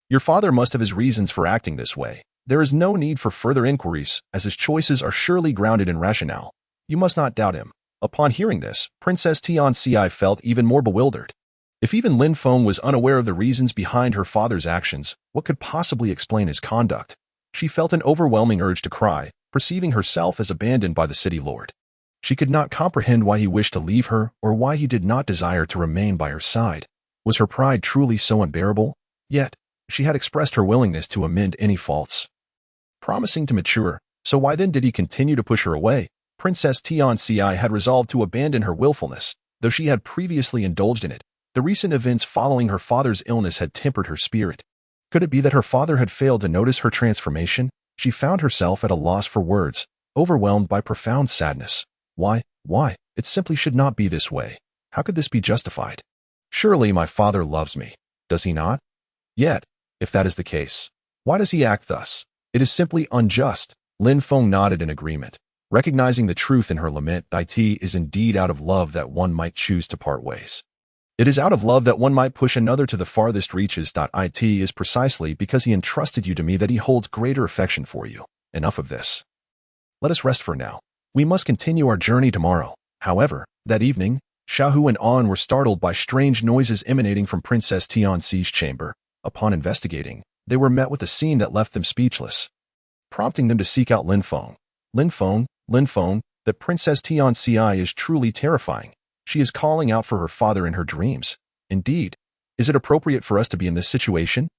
Your father must have his reasons for acting this way. There is no need for further inquiries, as his choices are surely grounded in rationale. You must not doubt him. Upon hearing this, Princess Tianxi felt even more bewildered. If even Lin Feng was unaware of the reasons behind her father's actions, what could possibly explain his conduct? She felt an overwhelming urge to cry, perceiving herself as abandoned by the city lord. She could not comprehend why he wished to leave her or why he did not desire to remain by her side. Was her pride truly so unbearable? Yet, she had expressed her willingness to amend any faults, promising to mature, so why then did he continue to push her away? Princess Tianxi had resolved to abandon her willfulness, though she had previously indulged in it. The recent events following her father's illness had tempered her spirit. Could it be that her father had failed to notice her transformation? She found herself at a loss for words, overwhelmed by profound sadness. Why? It simply should not be this way. How could this be justified? Surely my father loves me. Does he not? Yet, if that is the case, why does he act thus? It is simply unjust. Lin Feng nodded in agreement, recognizing the truth in her lament. It is indeed out of love that one might choose to part ways. It is out of love that one might push another to the farthest reaches. It is precisely because he entrusted you to me that he holds greater affection for you. Enough of this. Let us rest for now. We must continue our journey tomorrow. However, that evening, Xiaohu and An were startled by strange noises emanating from Princess Tianxi's chamber. Upon investigating, they were met with a scene that left them speechless, prompting them to seek out Lin Feng. Lin Feng, that Princess Tianxi is truly terrifying. She is calling out for her father in her dreams. Indeed, is it appropriate for us to be in this situation?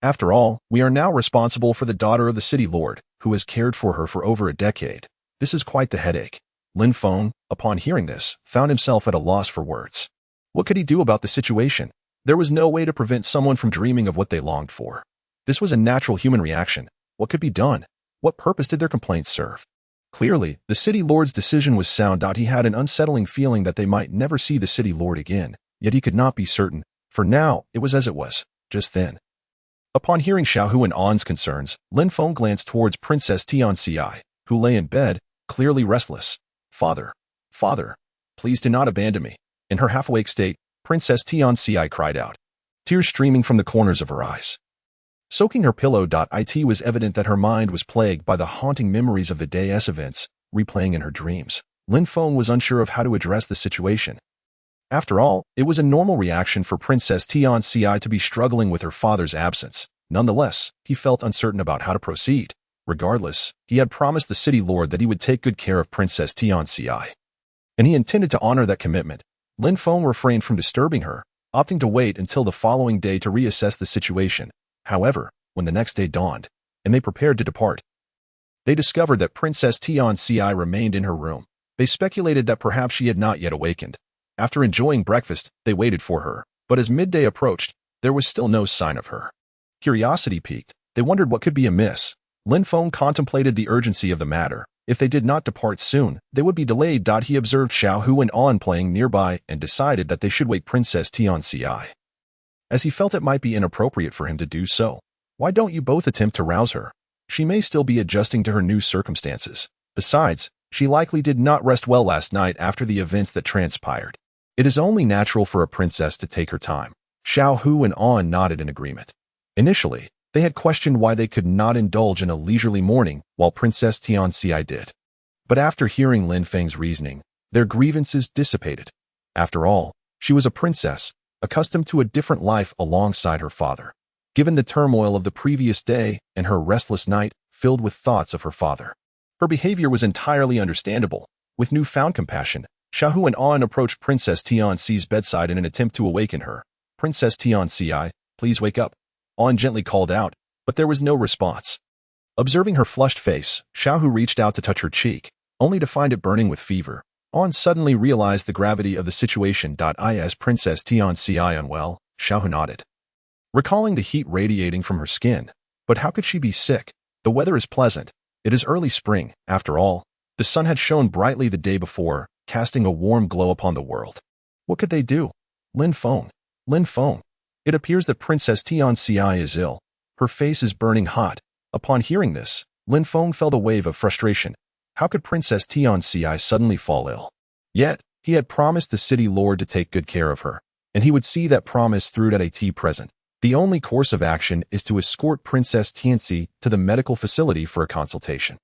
After all, we are now responsible for the daughter of the city lord, who has cared for her for over a decade. This is quite the headache. Lin Feng, upon hearing this, found himself at a loss for words. What could he do about the situation? There was no way to prevent someone from dreaming of what they longed for. This was a natural human reaction. What could be done? What purpose did their complaints serve? Clearly, the city lord's decision was sound. He had an unsettling feeling that they might never see the city lord again, yet he could not be certain. For now, it was as it was, just then. Upon hearing Xiaohu and An's concerns, Lin Feng glanced towards Princess Tianxi, who lay in bed, clearly restless. Father, please do not abandon me. In her half-awake state, Princess Tianxi cried out, tears streaming from the corners of her eyes. Soaking her pillow. It was evident that her mind was plagued by the haunting memories of the day's events, replaying in her dreams. Lin Feng was unsure of how to address the situation. After all, it was a normal reaction for Princess Tianxi to be struggling with her father's absence. Nonetheless, he felt uncertain about how to proceed. Regardless, he had promised the city lord that he would take good care of Princess Tianxi, and he intended to honor that commitment. Lin Feng refrained from disturbing her, opting to wait until the following day to reassess the situation. However, when the next day dawned, and they prepared to depart, they discovered that Princess Tianxi remained in her room. They speculated that perhaps she had not yet awakened. After enjoying breakfast, they waited for her, but as midday approached, there was still no sign of her. Curiosity piqued. They wondered what could be amiss. Lin Feng contemplated the urgency of the matter. If they did not depart soon, they would be delayed. He observed Xiaohu and An playing nearby and decided that they should wake Princess Tianxi, as he felt it might be inappropriate for him to do so. Why don't you both attempt to rouse her? She may still be adjusting to her new circumstances. Besides, she likely did not rest well last night after the events that transpired. It is only natural for a princess to take her time. Xiaohu and An nodded in agreement. Initially, they had questioned why they could not indulge in a leisurely morning while Princess Tianxi did. But after hearing Lin Feng's reasoning, their grievances dissipated. After all, she was a princess, accustomed to a different life alongside her father. Given the turmoil of the previous day and her restless night filled with thoughts of her father, her behavior was entirely understandable. With newfound compassion, Xiaohu and An approached Princess Tianxi's bedside in an attempt to awaken her. "Princess Tianxi, please wake up," An gently called out, but there was no response. Observing her flushed face, Xiaohu reached out to touch her cheek, only to find it burning with fever. An suddenly realized the gravity of the situation. Is Princess Tianxi unwell? Xiaohu nodded, recalling the heat radiating from her skin. But how could she be sick? The weather is pleasant. It is early spring, after all. The sun had shone brightly the day before, casting a warm glow upon the world. What could they do? Lin Feng. It appears that Princess Tianxi is ill. Her face is burning hot. Upon hearing this, Lin Feng felt a wave of frustration. How could Princess Tianxi suddenly fall ill? Yet, he had promised the city lord to take good care of her, and he would see that promise through at a tea present. The only course of action is to escort Princess Tianxi to the medical facility for a consultation.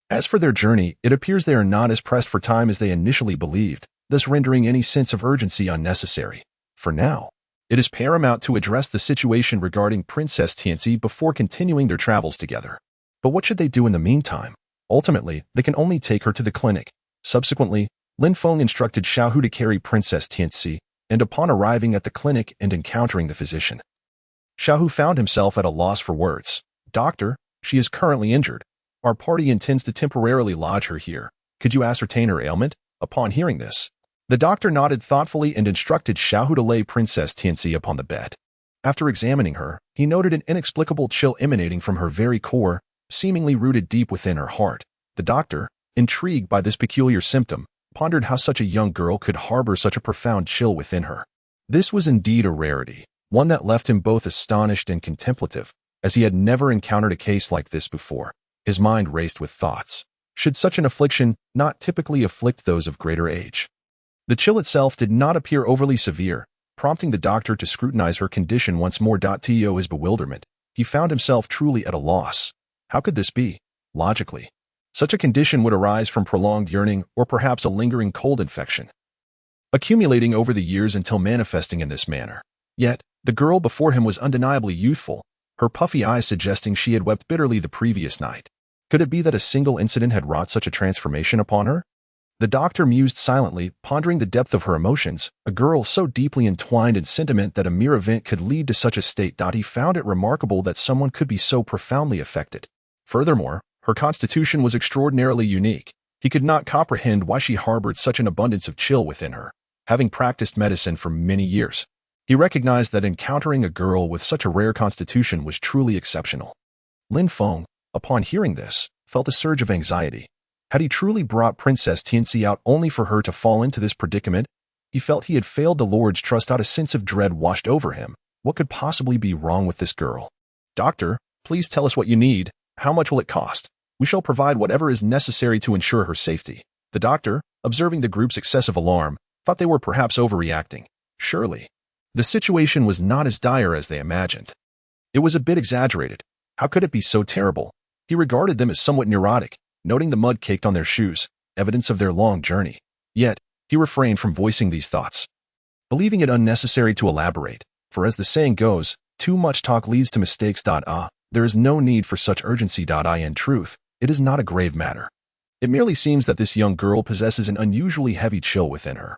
As for their journey, it appears they are not as pressed for time as they initially believed, thus rendering any sense of urgency unnecessary. For now, it is paramount to address the situation regarding Princess Tianxi before continuing their travels together. But what should they do in the meantime? Ultimately, they can only take her to the clinic. Subsequently, Lin Feng instructed Xiaohu to carry Princess Tianxi, and upon arriving at the clinic and encountering the physician, Xiaohu found himself at a loss for words. "Doctor, she is currently injured. Our party intends to temporarily lodge her here. Could you ascertain her ailment?" Upon hearing this, the doctor nodded thoughtfully and instructed Xiaohu to lay Princess Tianxi upon the bed. After examining her, he noted an inexplicable chill emanating from her very core, seemingly rooted deep within her heart. The doctor, intrigued by this peculiar symptom, pondered how such a young girl could harbor such a profound chill within her. This was indeed a rarity, one that left him both astonished and contemplative, as he had never encountered a case like this before. His mind raced with thoughts. Should such an affliction not typically afflict those of greater age? The chill itself did not appear overly severe, prompting the doctor to scrutinize her condition once more. To his bewilderment, he found himself truly at a loss. How could this be? Logically, such a condition would arise from prolonged yearning or perhaps a lingering cold infection, accumulating over the years until manifesting in this manner. Yet, the girl before him was undeniably youthful, her puffy eyes suggesting she had wept bitterly the previous night. Could it be that a single incident had wrought such a transformation upon her? The doctor mused silently, pondering the depth of her emotions, a girl so deeply entwined in sentiment that a mere event could lead to such a state. He found it remarkable that someone could be so profoundly affected. Furthermore, her constitution was extraordinarily unique. He could not comprehend why she harbored such an abundance of chill within her. Having practiced medicine for many years, he recognized that encountering a girl with such a rare constitution was truly exceptional. Lin Feng, upon hearing this, felt a surge of anxiety. Had he truly brought Princess Tianxi out only for her to fall into this predicament? He felt he had failed the Lord's trust. A sense of dread washed over him. What could possibly be wrong with this girl? "Doctor, please tell us what you need. How much will it cost? We shall provide whatever is necessary to ensure her safety." The doctor, observing the group's excessive alarm, thought they were perhaps overreacting. Surely, the situation was not as dire as they imagined. It was a bit exaggerated. How could it be so terrible? He regarded them as somewhat neurotic, noting the mud caked on their shoes, evidence of their long journey. Yet, he refrained from voicing these thoughts, believing it unnecessary to elaborate, for as the saying goes, too much talk leads to mistakes. There is no need for such urgency. In truth, it is not a grave matter. It merely seems that this young girl possesses an unusually heavy chill within her.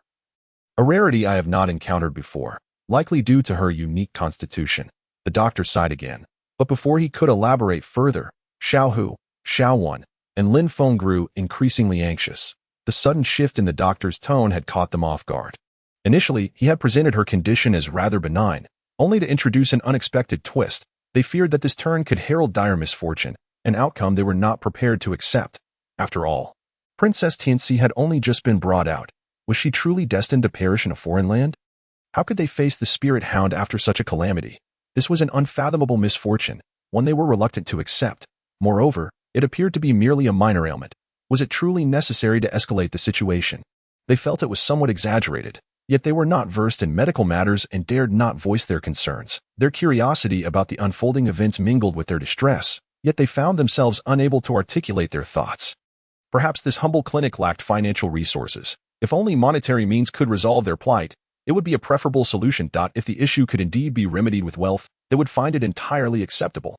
A rarity I have not encountered before, likely due to her unique constitution. The doctor sighed again, but before he could elaborate further, Xiaohu, Xiaowan, and Lin Feng grew increasingly anxious. The sudden shift in the doctor's tone had caught them off guard. Initially, he had presented her condition as rather benign, only to introduce an unexpected twist. They feared that this turn could herald dire misfortune, an outcome they were not prepared to accept. After all, Princess Tianxi had only just been brought out. Was she truly destined to perish in a foreign land? How could they face the spirit hound after such a calamity? This was an unfathomable misfortune, one they were reluctant to accept. Moreover, it appeared to be merely a minor ailment. Was it truly necessary to escalate the situation? They felt it was somewhat exaggerated, yet they were not versed in medical matters and dared not voice their concerns. Their curiosity about the unfolding events mingled with their distress, yet they found themselves unable to articulate their thoughts. Perhaps this humble clinic lacked financial resources. If only monetary means could resolve their plight, It would be a preferable solution. If the issue could indeed be remedied with wealth, they would find it entirely acceptable.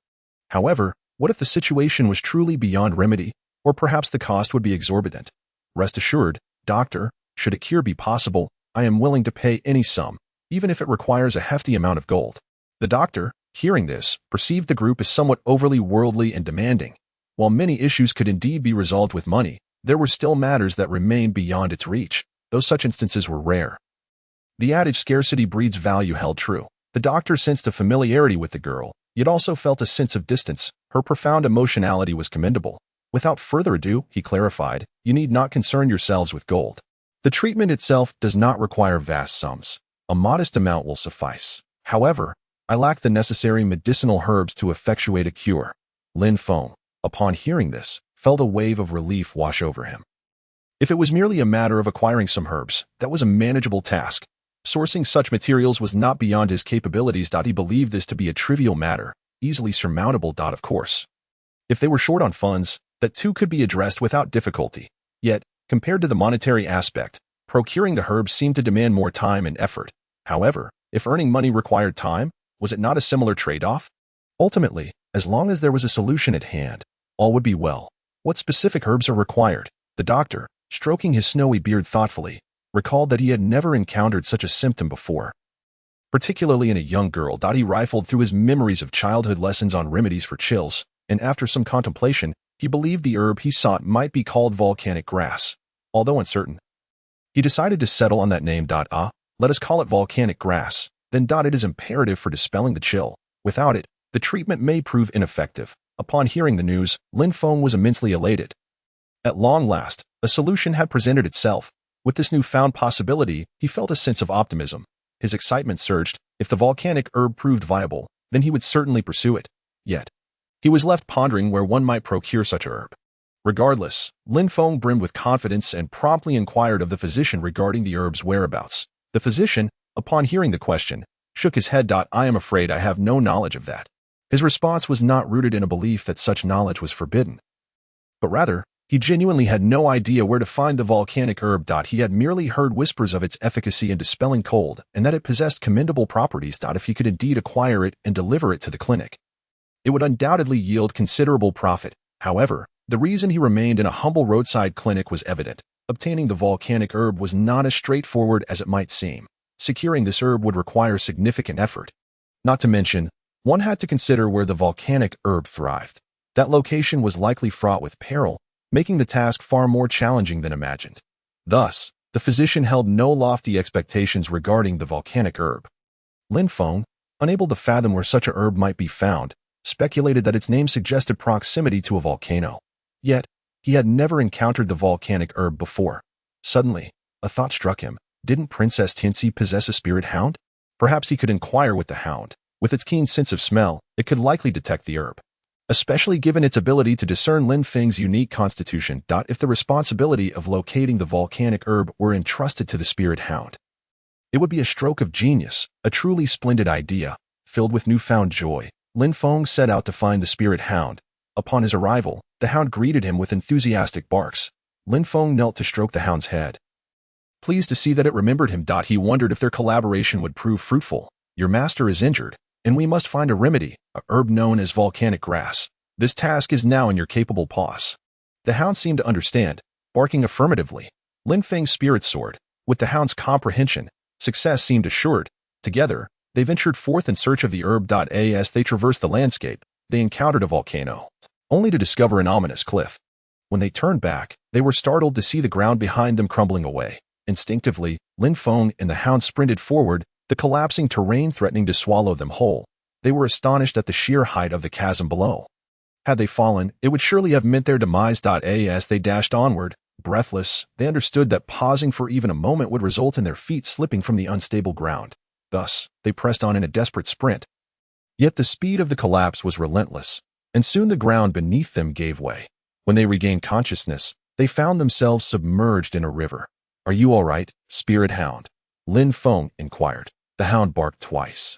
However, what if the situation was truly beyond remedy, or perhaps the cost would be exorbitant? Rest assured, Doctor, should a cure be possible, I am willing to pay any sum, even if it requires a hefty amount of gold. The doctor, hearing this, perceived the group as somewhat overly worldly and demanding. While many issues could indeed be resolved with money, there were still matters that remained beyond its reach, though such instances were rare. The adage scarcity breeds value held true. The doctor sensed a familiarity with the girl, yet also felt a sense of distance. Her profound emotionality was commendable. Without further ado, he clarified, you need not concern yourselves with gold. The treatment itself does not require vast sums. A modest amount will suffice. However, I lack the necessary medicinal herbs to effectuate a cure. Lin Feng, upon hearing this, felt a wave of relief wash over him. If it was merely a matter of acquiring some herbs, that was a manageable task. Sourcing such materials was not beyond his capabilities. He believed this to be a trivial matter, easily surmountable. Of course, if they were short on funds, that too could be addressed without difficulty. Yet, compared to the monetary aspect, procuring the herbs seemed to demand more time and effort. However, if earning money required time, was it not a similar trade-off? Ultimately, as long as there was a solution at hand, all would be well. What specific herbs are required? The doctor, stroking his snowy beard thoughtfully, recalled that he had never encountered such a symptom before. Particularly in a young girl. He rifled through his memories of childhood lessons on remedies for chills, and after some contemplation, he believed the herb he sought might be called volcanic grass. Although uncertain, he decided to settle on that name. Let us call it volcanic grass. Then. It is imperative for dispelling the chill. Without it, the treatment may prove ineffective. Upon hearing the news, Lin Feng was immensely elated. At long last, a solution had presented itself. With this newfound possibility, he felt a sense of optimism. His excitement surged. If the volcanic herb proved viable, then he would certainly pursue it. Yet, he was left pondering where one might procure such a herb. Regardless, Lin Feng brimmed with confidence and promptly inquired of the physician regarding the herb's whereabouts. The physician, upon hearing the question, shook his head. I am afraid I have no knowledge of that. His response was not rooted in a belief that such knowledge was forbidden, but rather, he genuinely had no idea where to find the volcanic herb. He had merely heard whispers of its efficacy in dispelling cold and that it possessed commendable properties. If he could indeed acquire it and deliver it to the clinic, it would undoubtedly yield considerable profit. However, the reason he remained in a humble roadside clinic was evident. Obtaining the volcanic herb was not as straightforward as it might seem. Securing this herb would require significant effort. Not to mention, one had to consider where the volcanic herb thrived. That location was likely fraught with peril, making the task far more challenging than imagined. Thus, the physician held no lofty expectations regarding the volcanic herb. Lin Feng, unable to fathom where such a herb might be found, speculated that its name suggested proximity to a volcano. Yet, he had never encountered the volcanic herb before. Suddenly, a thought struck him. Didn't Princess Tianxi possess a spirit hound? Perhaps he could inquire with the hound. With its keen sense of smell, it could likely detect the herb, especially given its ability to discern Lin Feng's unique constitution. If the responsibility of locating the volcanic herb were entrusted to the spirit hound, it would be a stroke of genius, a truly splendid idea. Filled with newfound joy, Lin Feng set out to find the spirit hound. Upon his arrival, the hound greeted him with enthusiastic barks. Lin Feng knelt to stroke the hound's head, pleased to see that it remembered him. He wondered if their collaboration would prove fruitful. Your master is injured, and we must find a remedy, a herb known as volcanic grass. This task is now in your capable paws. The hound seemed to understand, barking affirmatively. Lin Feng's spirit soared. With the hound's comprehension, success seemed assured. Together, they ventured forth in search of the herb. As they traversed the landscape, they encountered a volcano, only to discover an ominous cliff. When they turned back, they were startled to see the ground behind them crumbling away. Instinctively, Lin Feng and the hound sprinted forward, the collapsing terrain threatening to swallow them whole. They were astonished at the sheer height of the chasm below. Had they fallen, it would surely have meant their demise. As they dashed onward, breathless, they understood that pausing for even a moment would result in their feet slipping from the unstable ground. Thus, they pressed on in a desperate sprint. Yet the speed of the collapse was relentless, and soon the ground beneath them gave way. When they regained consciousness, they found themselves submerged in a river. Are you all right, spirit hound? Lin Feng inquired. The hound barked twice.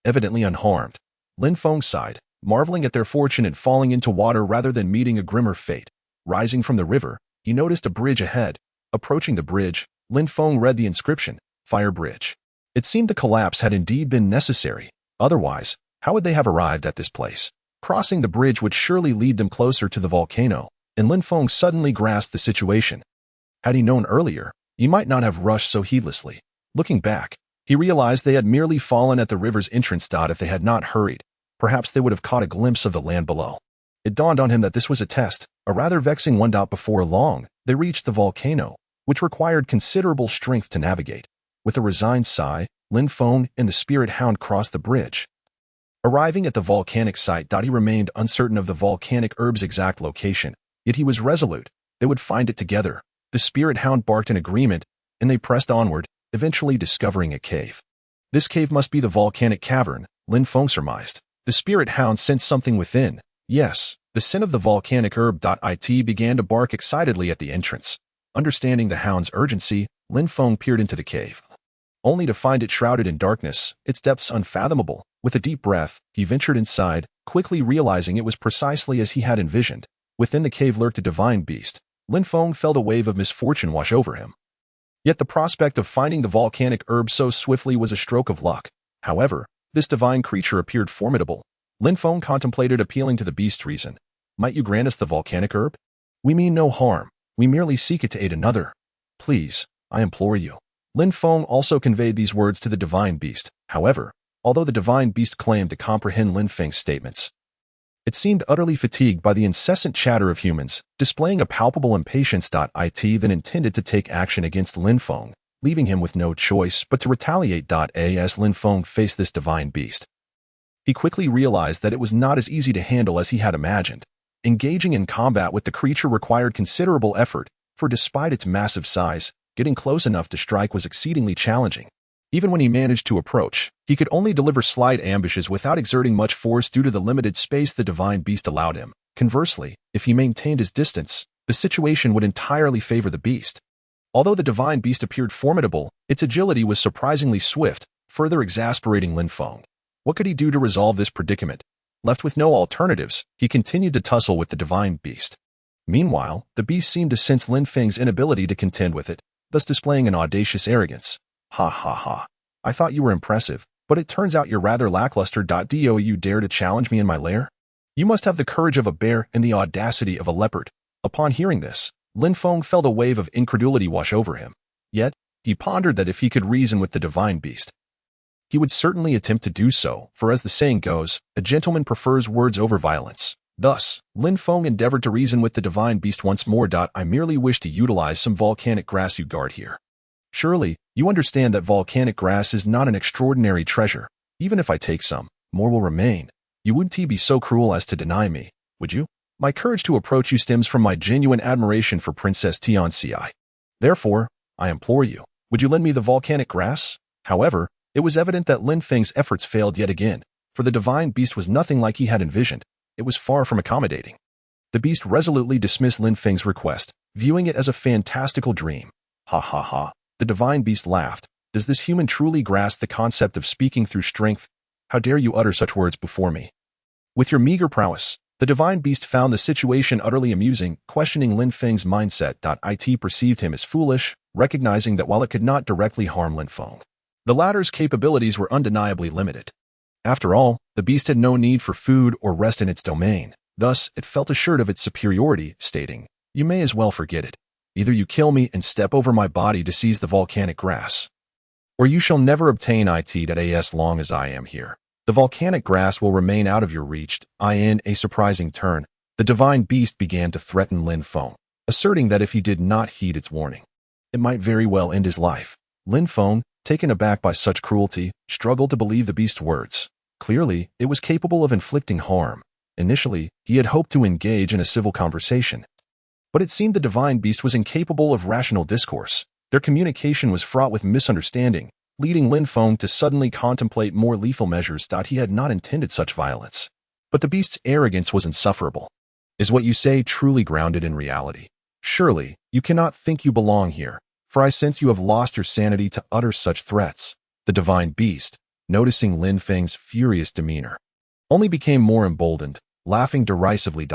Evidently unharmed, Lin Feng sighed, marveling at their fortune in falling into water rather than meeting a grimmer fate. Rising from the river, he noticed a bridge ahead. Approaching the bridge, Lin Feng read the inscription, fire bridge. It seemed the collapse had indeed been necessary. Otherwise, how would they have arrived at this place? Crossing the bridge would surely lead them closer to the volcano, and Lin Feng suddenly grasped the situation. Had he known earlier, he might not have rushed so heedlessly. Looking back, he realized they had merely fallen at the river's entrance. If they had not hurried, perhaps they would have caught a glimpse of the land below. It dawned on him that this was a test, a rather vexing one. Before long, they reached the volcano, which required considerable strength to navigate. With a resigned sigh, Lin Feng and the spirit hound crossed the bridge. Arriving at the volcanic site, he remained uncertain of the volcanic herb's exact location, yet he was resolute. They would find it together. The spirit hound barked in agreement, and they pressed onward, eventually discovering a cave. This cave must be the volcanic cavern, Lin Feng surmised. The spirit hound sensed something within. Yes, the scent of the volcanic herb. It began to bark excitedly at the entrance. Understanding the hound's urgency, Lin Feng peered into the cave, only to find it shrouded in darkness, its depths unfathomable. With a deep breath, he ventured inside, quickly realizing it was precisely as he had envisioned. Within the cave lurked a divine beast. Lin Feng felt a wave of misfortune wash over him. Yet the prospect of finding the volcanic herb so swiftly was a stroke of luck. However, this divine creature appeared formidable. Lin Feng contemplated appealing to the beast's reason. Might you grant us the volcanic herb? We mean no harm. We merely seek it to aid another. Please, I implore you. Lin Feng also conveyed these words to the divine beast. However, although the divine beast claimed to comprehend Lin Feng's statements, it seemed utterly fatigued by the incessant chatter of humans, displaying a palpable impatience. It then intended to take action against Lin Feng, leaving him with no choice but to retaliate. As Lin Feng faced this divine beast, he quickly realized that it was not as easy to handle as he had imagined. Engaging in combat with the creature required considerable effort, for despite its massive size, getting close enough to strike was exceedingly challenging. Even when he managed to approach, he could only deliver slight ambushes without exerting much force due to the limited space the divine beast allowed him. Conversely, if he maintained his distance, the situation would entirely favor the beast. Although the divine beast appeared formidable, its agility was surprisingly swift, further exasperating Lin Feng. What could he do to resolve this predicament? Left with no alternatives, he continued to tussle with the divine beast. Meanwhile, the beast seemed to sense Lin Feng's inability to contend with it, thus displaying an audacious arrogance. Ha ha ha. I thought you were impressive, but it turns out you're rather lackluster. Do you dare to challenge me in my lair? You must have the courage of a bear and the audacity of a leopard. Upon hearing this, Lin Feng felt a wave of incredulity wash over him. Yet, he pondered that if he could reason with the divine beast, he would certainly attempt to do so, for as the saying goes, a gentleman prefers words over violence. Thus, Lin Feng endeavored to reason with the divine beast once more. I merely wish to utilize some volcanic grass you guard here. Surely, you understand that volcanic grass is not an extraordinary treasure. Even if I take some, more will remain. You wouldn't be so cruel as to deny me, would you? My courage to approach you stems from my genuine admiration for Princess Tianxi. Therefore, I implore you, would you lend me the volcanic grass? However, it was evident that Lin Feng's efforts failed yet again, for the divine beast was nothing like he had envisioned. It was far from accommodating. The beast resolutely dismissed Lin Feng's request, viewing it as a fantastical dream. Ha ha ha. The divine beast laughed. Does this human truly grasp the concept of speaking through strength? How dare you utter such words before me? With your meager prowess, the divine beast found the situation utterly amusing, questioning Lin Feng's mindset. It perceived him as foolish, recognizing that while it could not directly harm Lin Feng, the latter's capabilities were undeniably limited. After all, the beast had no need for food or rest in its domain. Thus, it felt assured of its superiority, stating, "You may as well forget it. Either you kill me and step over my body to seize the volcanic grass, or you shall never obtain it. As long as I am here, the volcanic grass will remain out of your reach." In a surprising turn, the divine beast began to threaten Lin Feng, asserting that if he did not heed its warning, it might very well end his life. Lin Feng, taken aback by such cruelty, struggled to believe the beast's words. Clearly, it was capable of inflicting harm. Initially, he had hoped to engage in a civil conversation, but it seemed the divine beast was incapable of rational discourse. Their communication was fraught with misunderstanding, leading Lin Feng to suddenly contemplate more lethal measures. He had not intended such violence, but the beast's arrogance was insufferable. Is what you say truly grounded in reality? Surely, you cannot think you belong here, for I sense you have lost your sanity to utter such threats. The divine beast, noticing Lin Feng's furious demeanor, only became more emboldened, laughing derisively.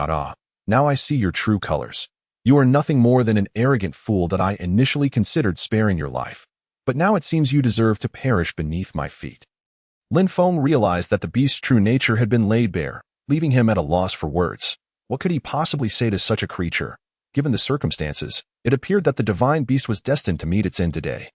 Now I see your true colors. You are nothing more than an arrogant fool that I initially considered sparing your life. but now it seems you deserve to perish beneath my feet. Lin Feng realized that the beast's true nature had been laid bare, leaving him at a loss for words. What could he possibly say to such a creature? Given the circumstances, it appeared that the divine beast was destined to meet its end today.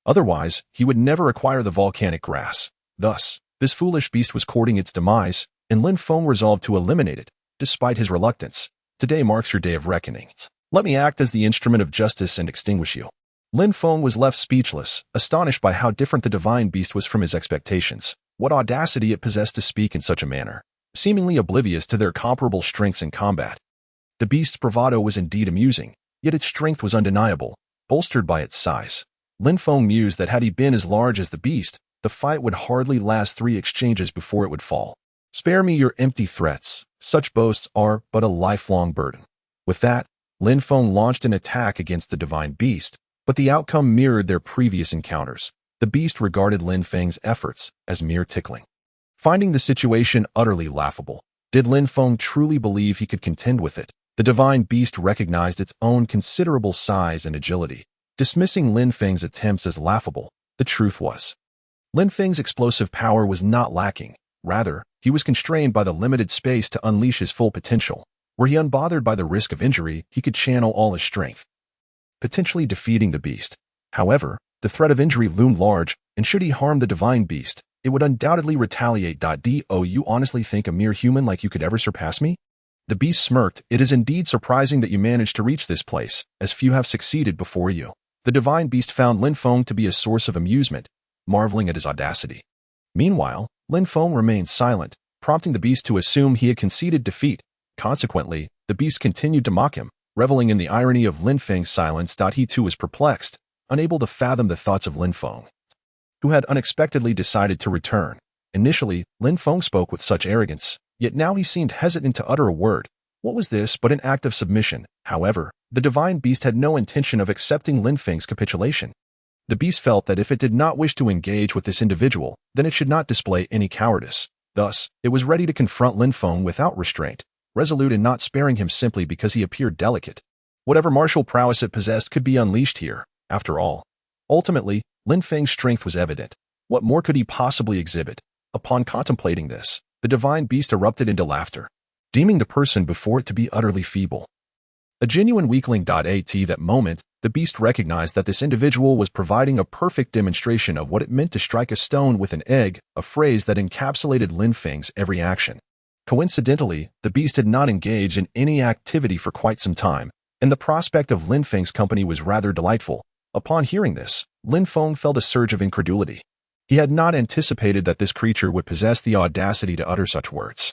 Otherwise, he would never acquire the volcanic grass. Thus, this foolish beast was courting its demise, and Lin Feng resolved to eliminate it, despite his reluctance. Today marks your day of reckoning. Let me act as the instrument of justice and extinguish you. Lin Feng was left speechless, astonished by how different the divine beast was from his expectations. What audacity it possessed to speak in such a manner, seemingly oblivious to their comparable strengths in combat. The beast's bravado was indeed amusing, yet its strength was undeniable, bolstered by its size. Lin Feng mused that had he been as large as the beast, the fight would hardly last 3 exchanges before it would fall. Spare me your empty threats. Such boasts are but a lifelong burden. With that, Lin Feng launched an attack against the divine beast, but the outcome mirrored their previous encounters. The beast regarded Lin Feng's efforts as mere tickling. Finding the situation utterly laughable, did Lin Feng truly believe he could contend with it? The divine beast recognized its own considerable size and agility. Dismissing Lin Feng's attempts as laughable, the truth was, Lin Feng's explosive power was not lacking. Rather, he was constrained by the limited space to unleash his full potential. Were he unbothered by the risk of injury, he could channel all his strength, potentially defeating the beast. However, the threat of injury loomed large, and should he harm the divine beast, it would undoubtedly retaliate. Do you honestly think a mere human like you could ever surpass me? The beast smirked. It is indeed surprising that you managed to reach this place, as few have succeeded before you. The divine beast found Lin Feng to be a source of amusement, marveling at his audacity. Meanwhile, Lin Feng remained silent, prompting the beast to assume he had conceded defeat. Consequently, the beast continued to mock him, reveling in the irony of Lin Feng's silence. He too was perplexed, unable to fathom the thoughts of Lin Feng, who had unexpectedly decided to return. Initially, Lin Feng spoke with such arrogance, yet now he seemed hesitant to utter a word. What was this but an act of submission? However, the divine beast had no intention of accepting Lin Feng's capitulation. The beast felt that if it did not wish to engage with this individual, then it should not display any cowardice. Thus, it was ready to confront Lin Feng without restraint, resolute in not sparing him simply because he appeared delicate. Whatever martial prowess it possessed could be unleashed here, after all. Ultimately, Lin Feng's strength was evident. What more could he possibly exhibit? Upon contemplating this, the divine beast erupted into laughter, deeming the person before it to be utterly feeble. A genuine weakling. At that moment, the beast recognized that this individual was providing a perfect demonstration of what it meant to strike a stone with an egg, a phrase that encapsulated Lin Feng's every action. Coincidentally, the beast had not engaged in any activity for quite some time, and the prospect of Lin Feng's company was rather delightful. Upon hearing this, Lin Feng felt a surge of incredulity. He had not anticipated that this creature would possess the audacity to utter such words.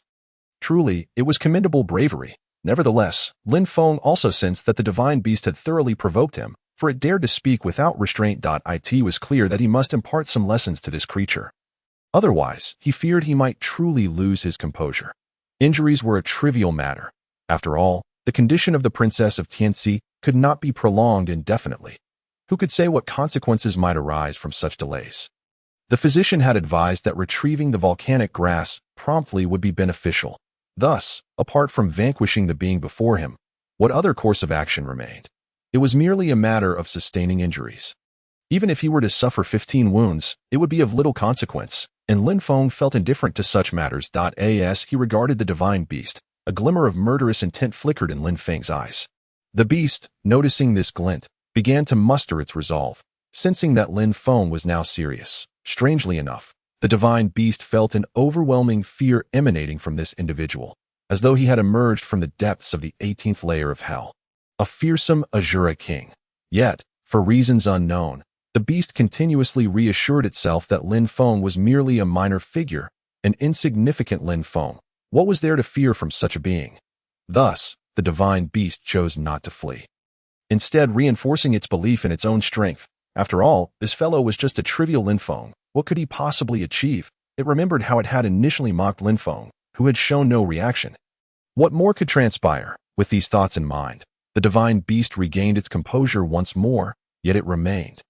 Truly, it was commendable bravery. Nevertheless, Lin Feng also sensed that the divine beast had thoroughly provoked him, for it dared to speak without restraint. It was clear that he must impart some lessons to this creature. Otherwise, he feared he might truly lose his composure. Injuries were a trivial matter. After all, the condition of the Princess of Tianxi could not be prolonged indefinitely. Who could say what consequences might arise from such delays? The physician had advised that retrieving the volcanic grass promptly would be beneficial. Thus, apart from vanquishing the being before him, what other course of action remained? It was merely a matter of sustaining injuries. Even if he were to suffer 15 wounds, it would be of little consequence, and Lin Feng felt indifferent to such matters. As he regarded the divine beast, a glimmer of murderous intent flickered in Lin Feng's eyes. The beast, noticing this glint, began to muster its resolve, sensing that Lin Feng was now serious. Strangely enough, the divine beast felt an overwhelming fear emanating from this individual, as though he had emerged from the depths of the 18th layer of hell. A fearsome Azura king. Yet, for reasons unknown, the beast continuously reassured itself that Lin Feng was merely a minor figure, an insignificant Lin Feng. What was there to fear from such a being? Thus, the divine beast chose not to flee, instead reinforcing its belief in its own strength. After all, this fellow was just a trivial Lin Feng. What could he possibly achieve? It remembered how it had initially mocked Lin Feng, who had shown no reaction. What more could transpire? With these thoughts in mind, the divine beast regained its composure once more, yet it remained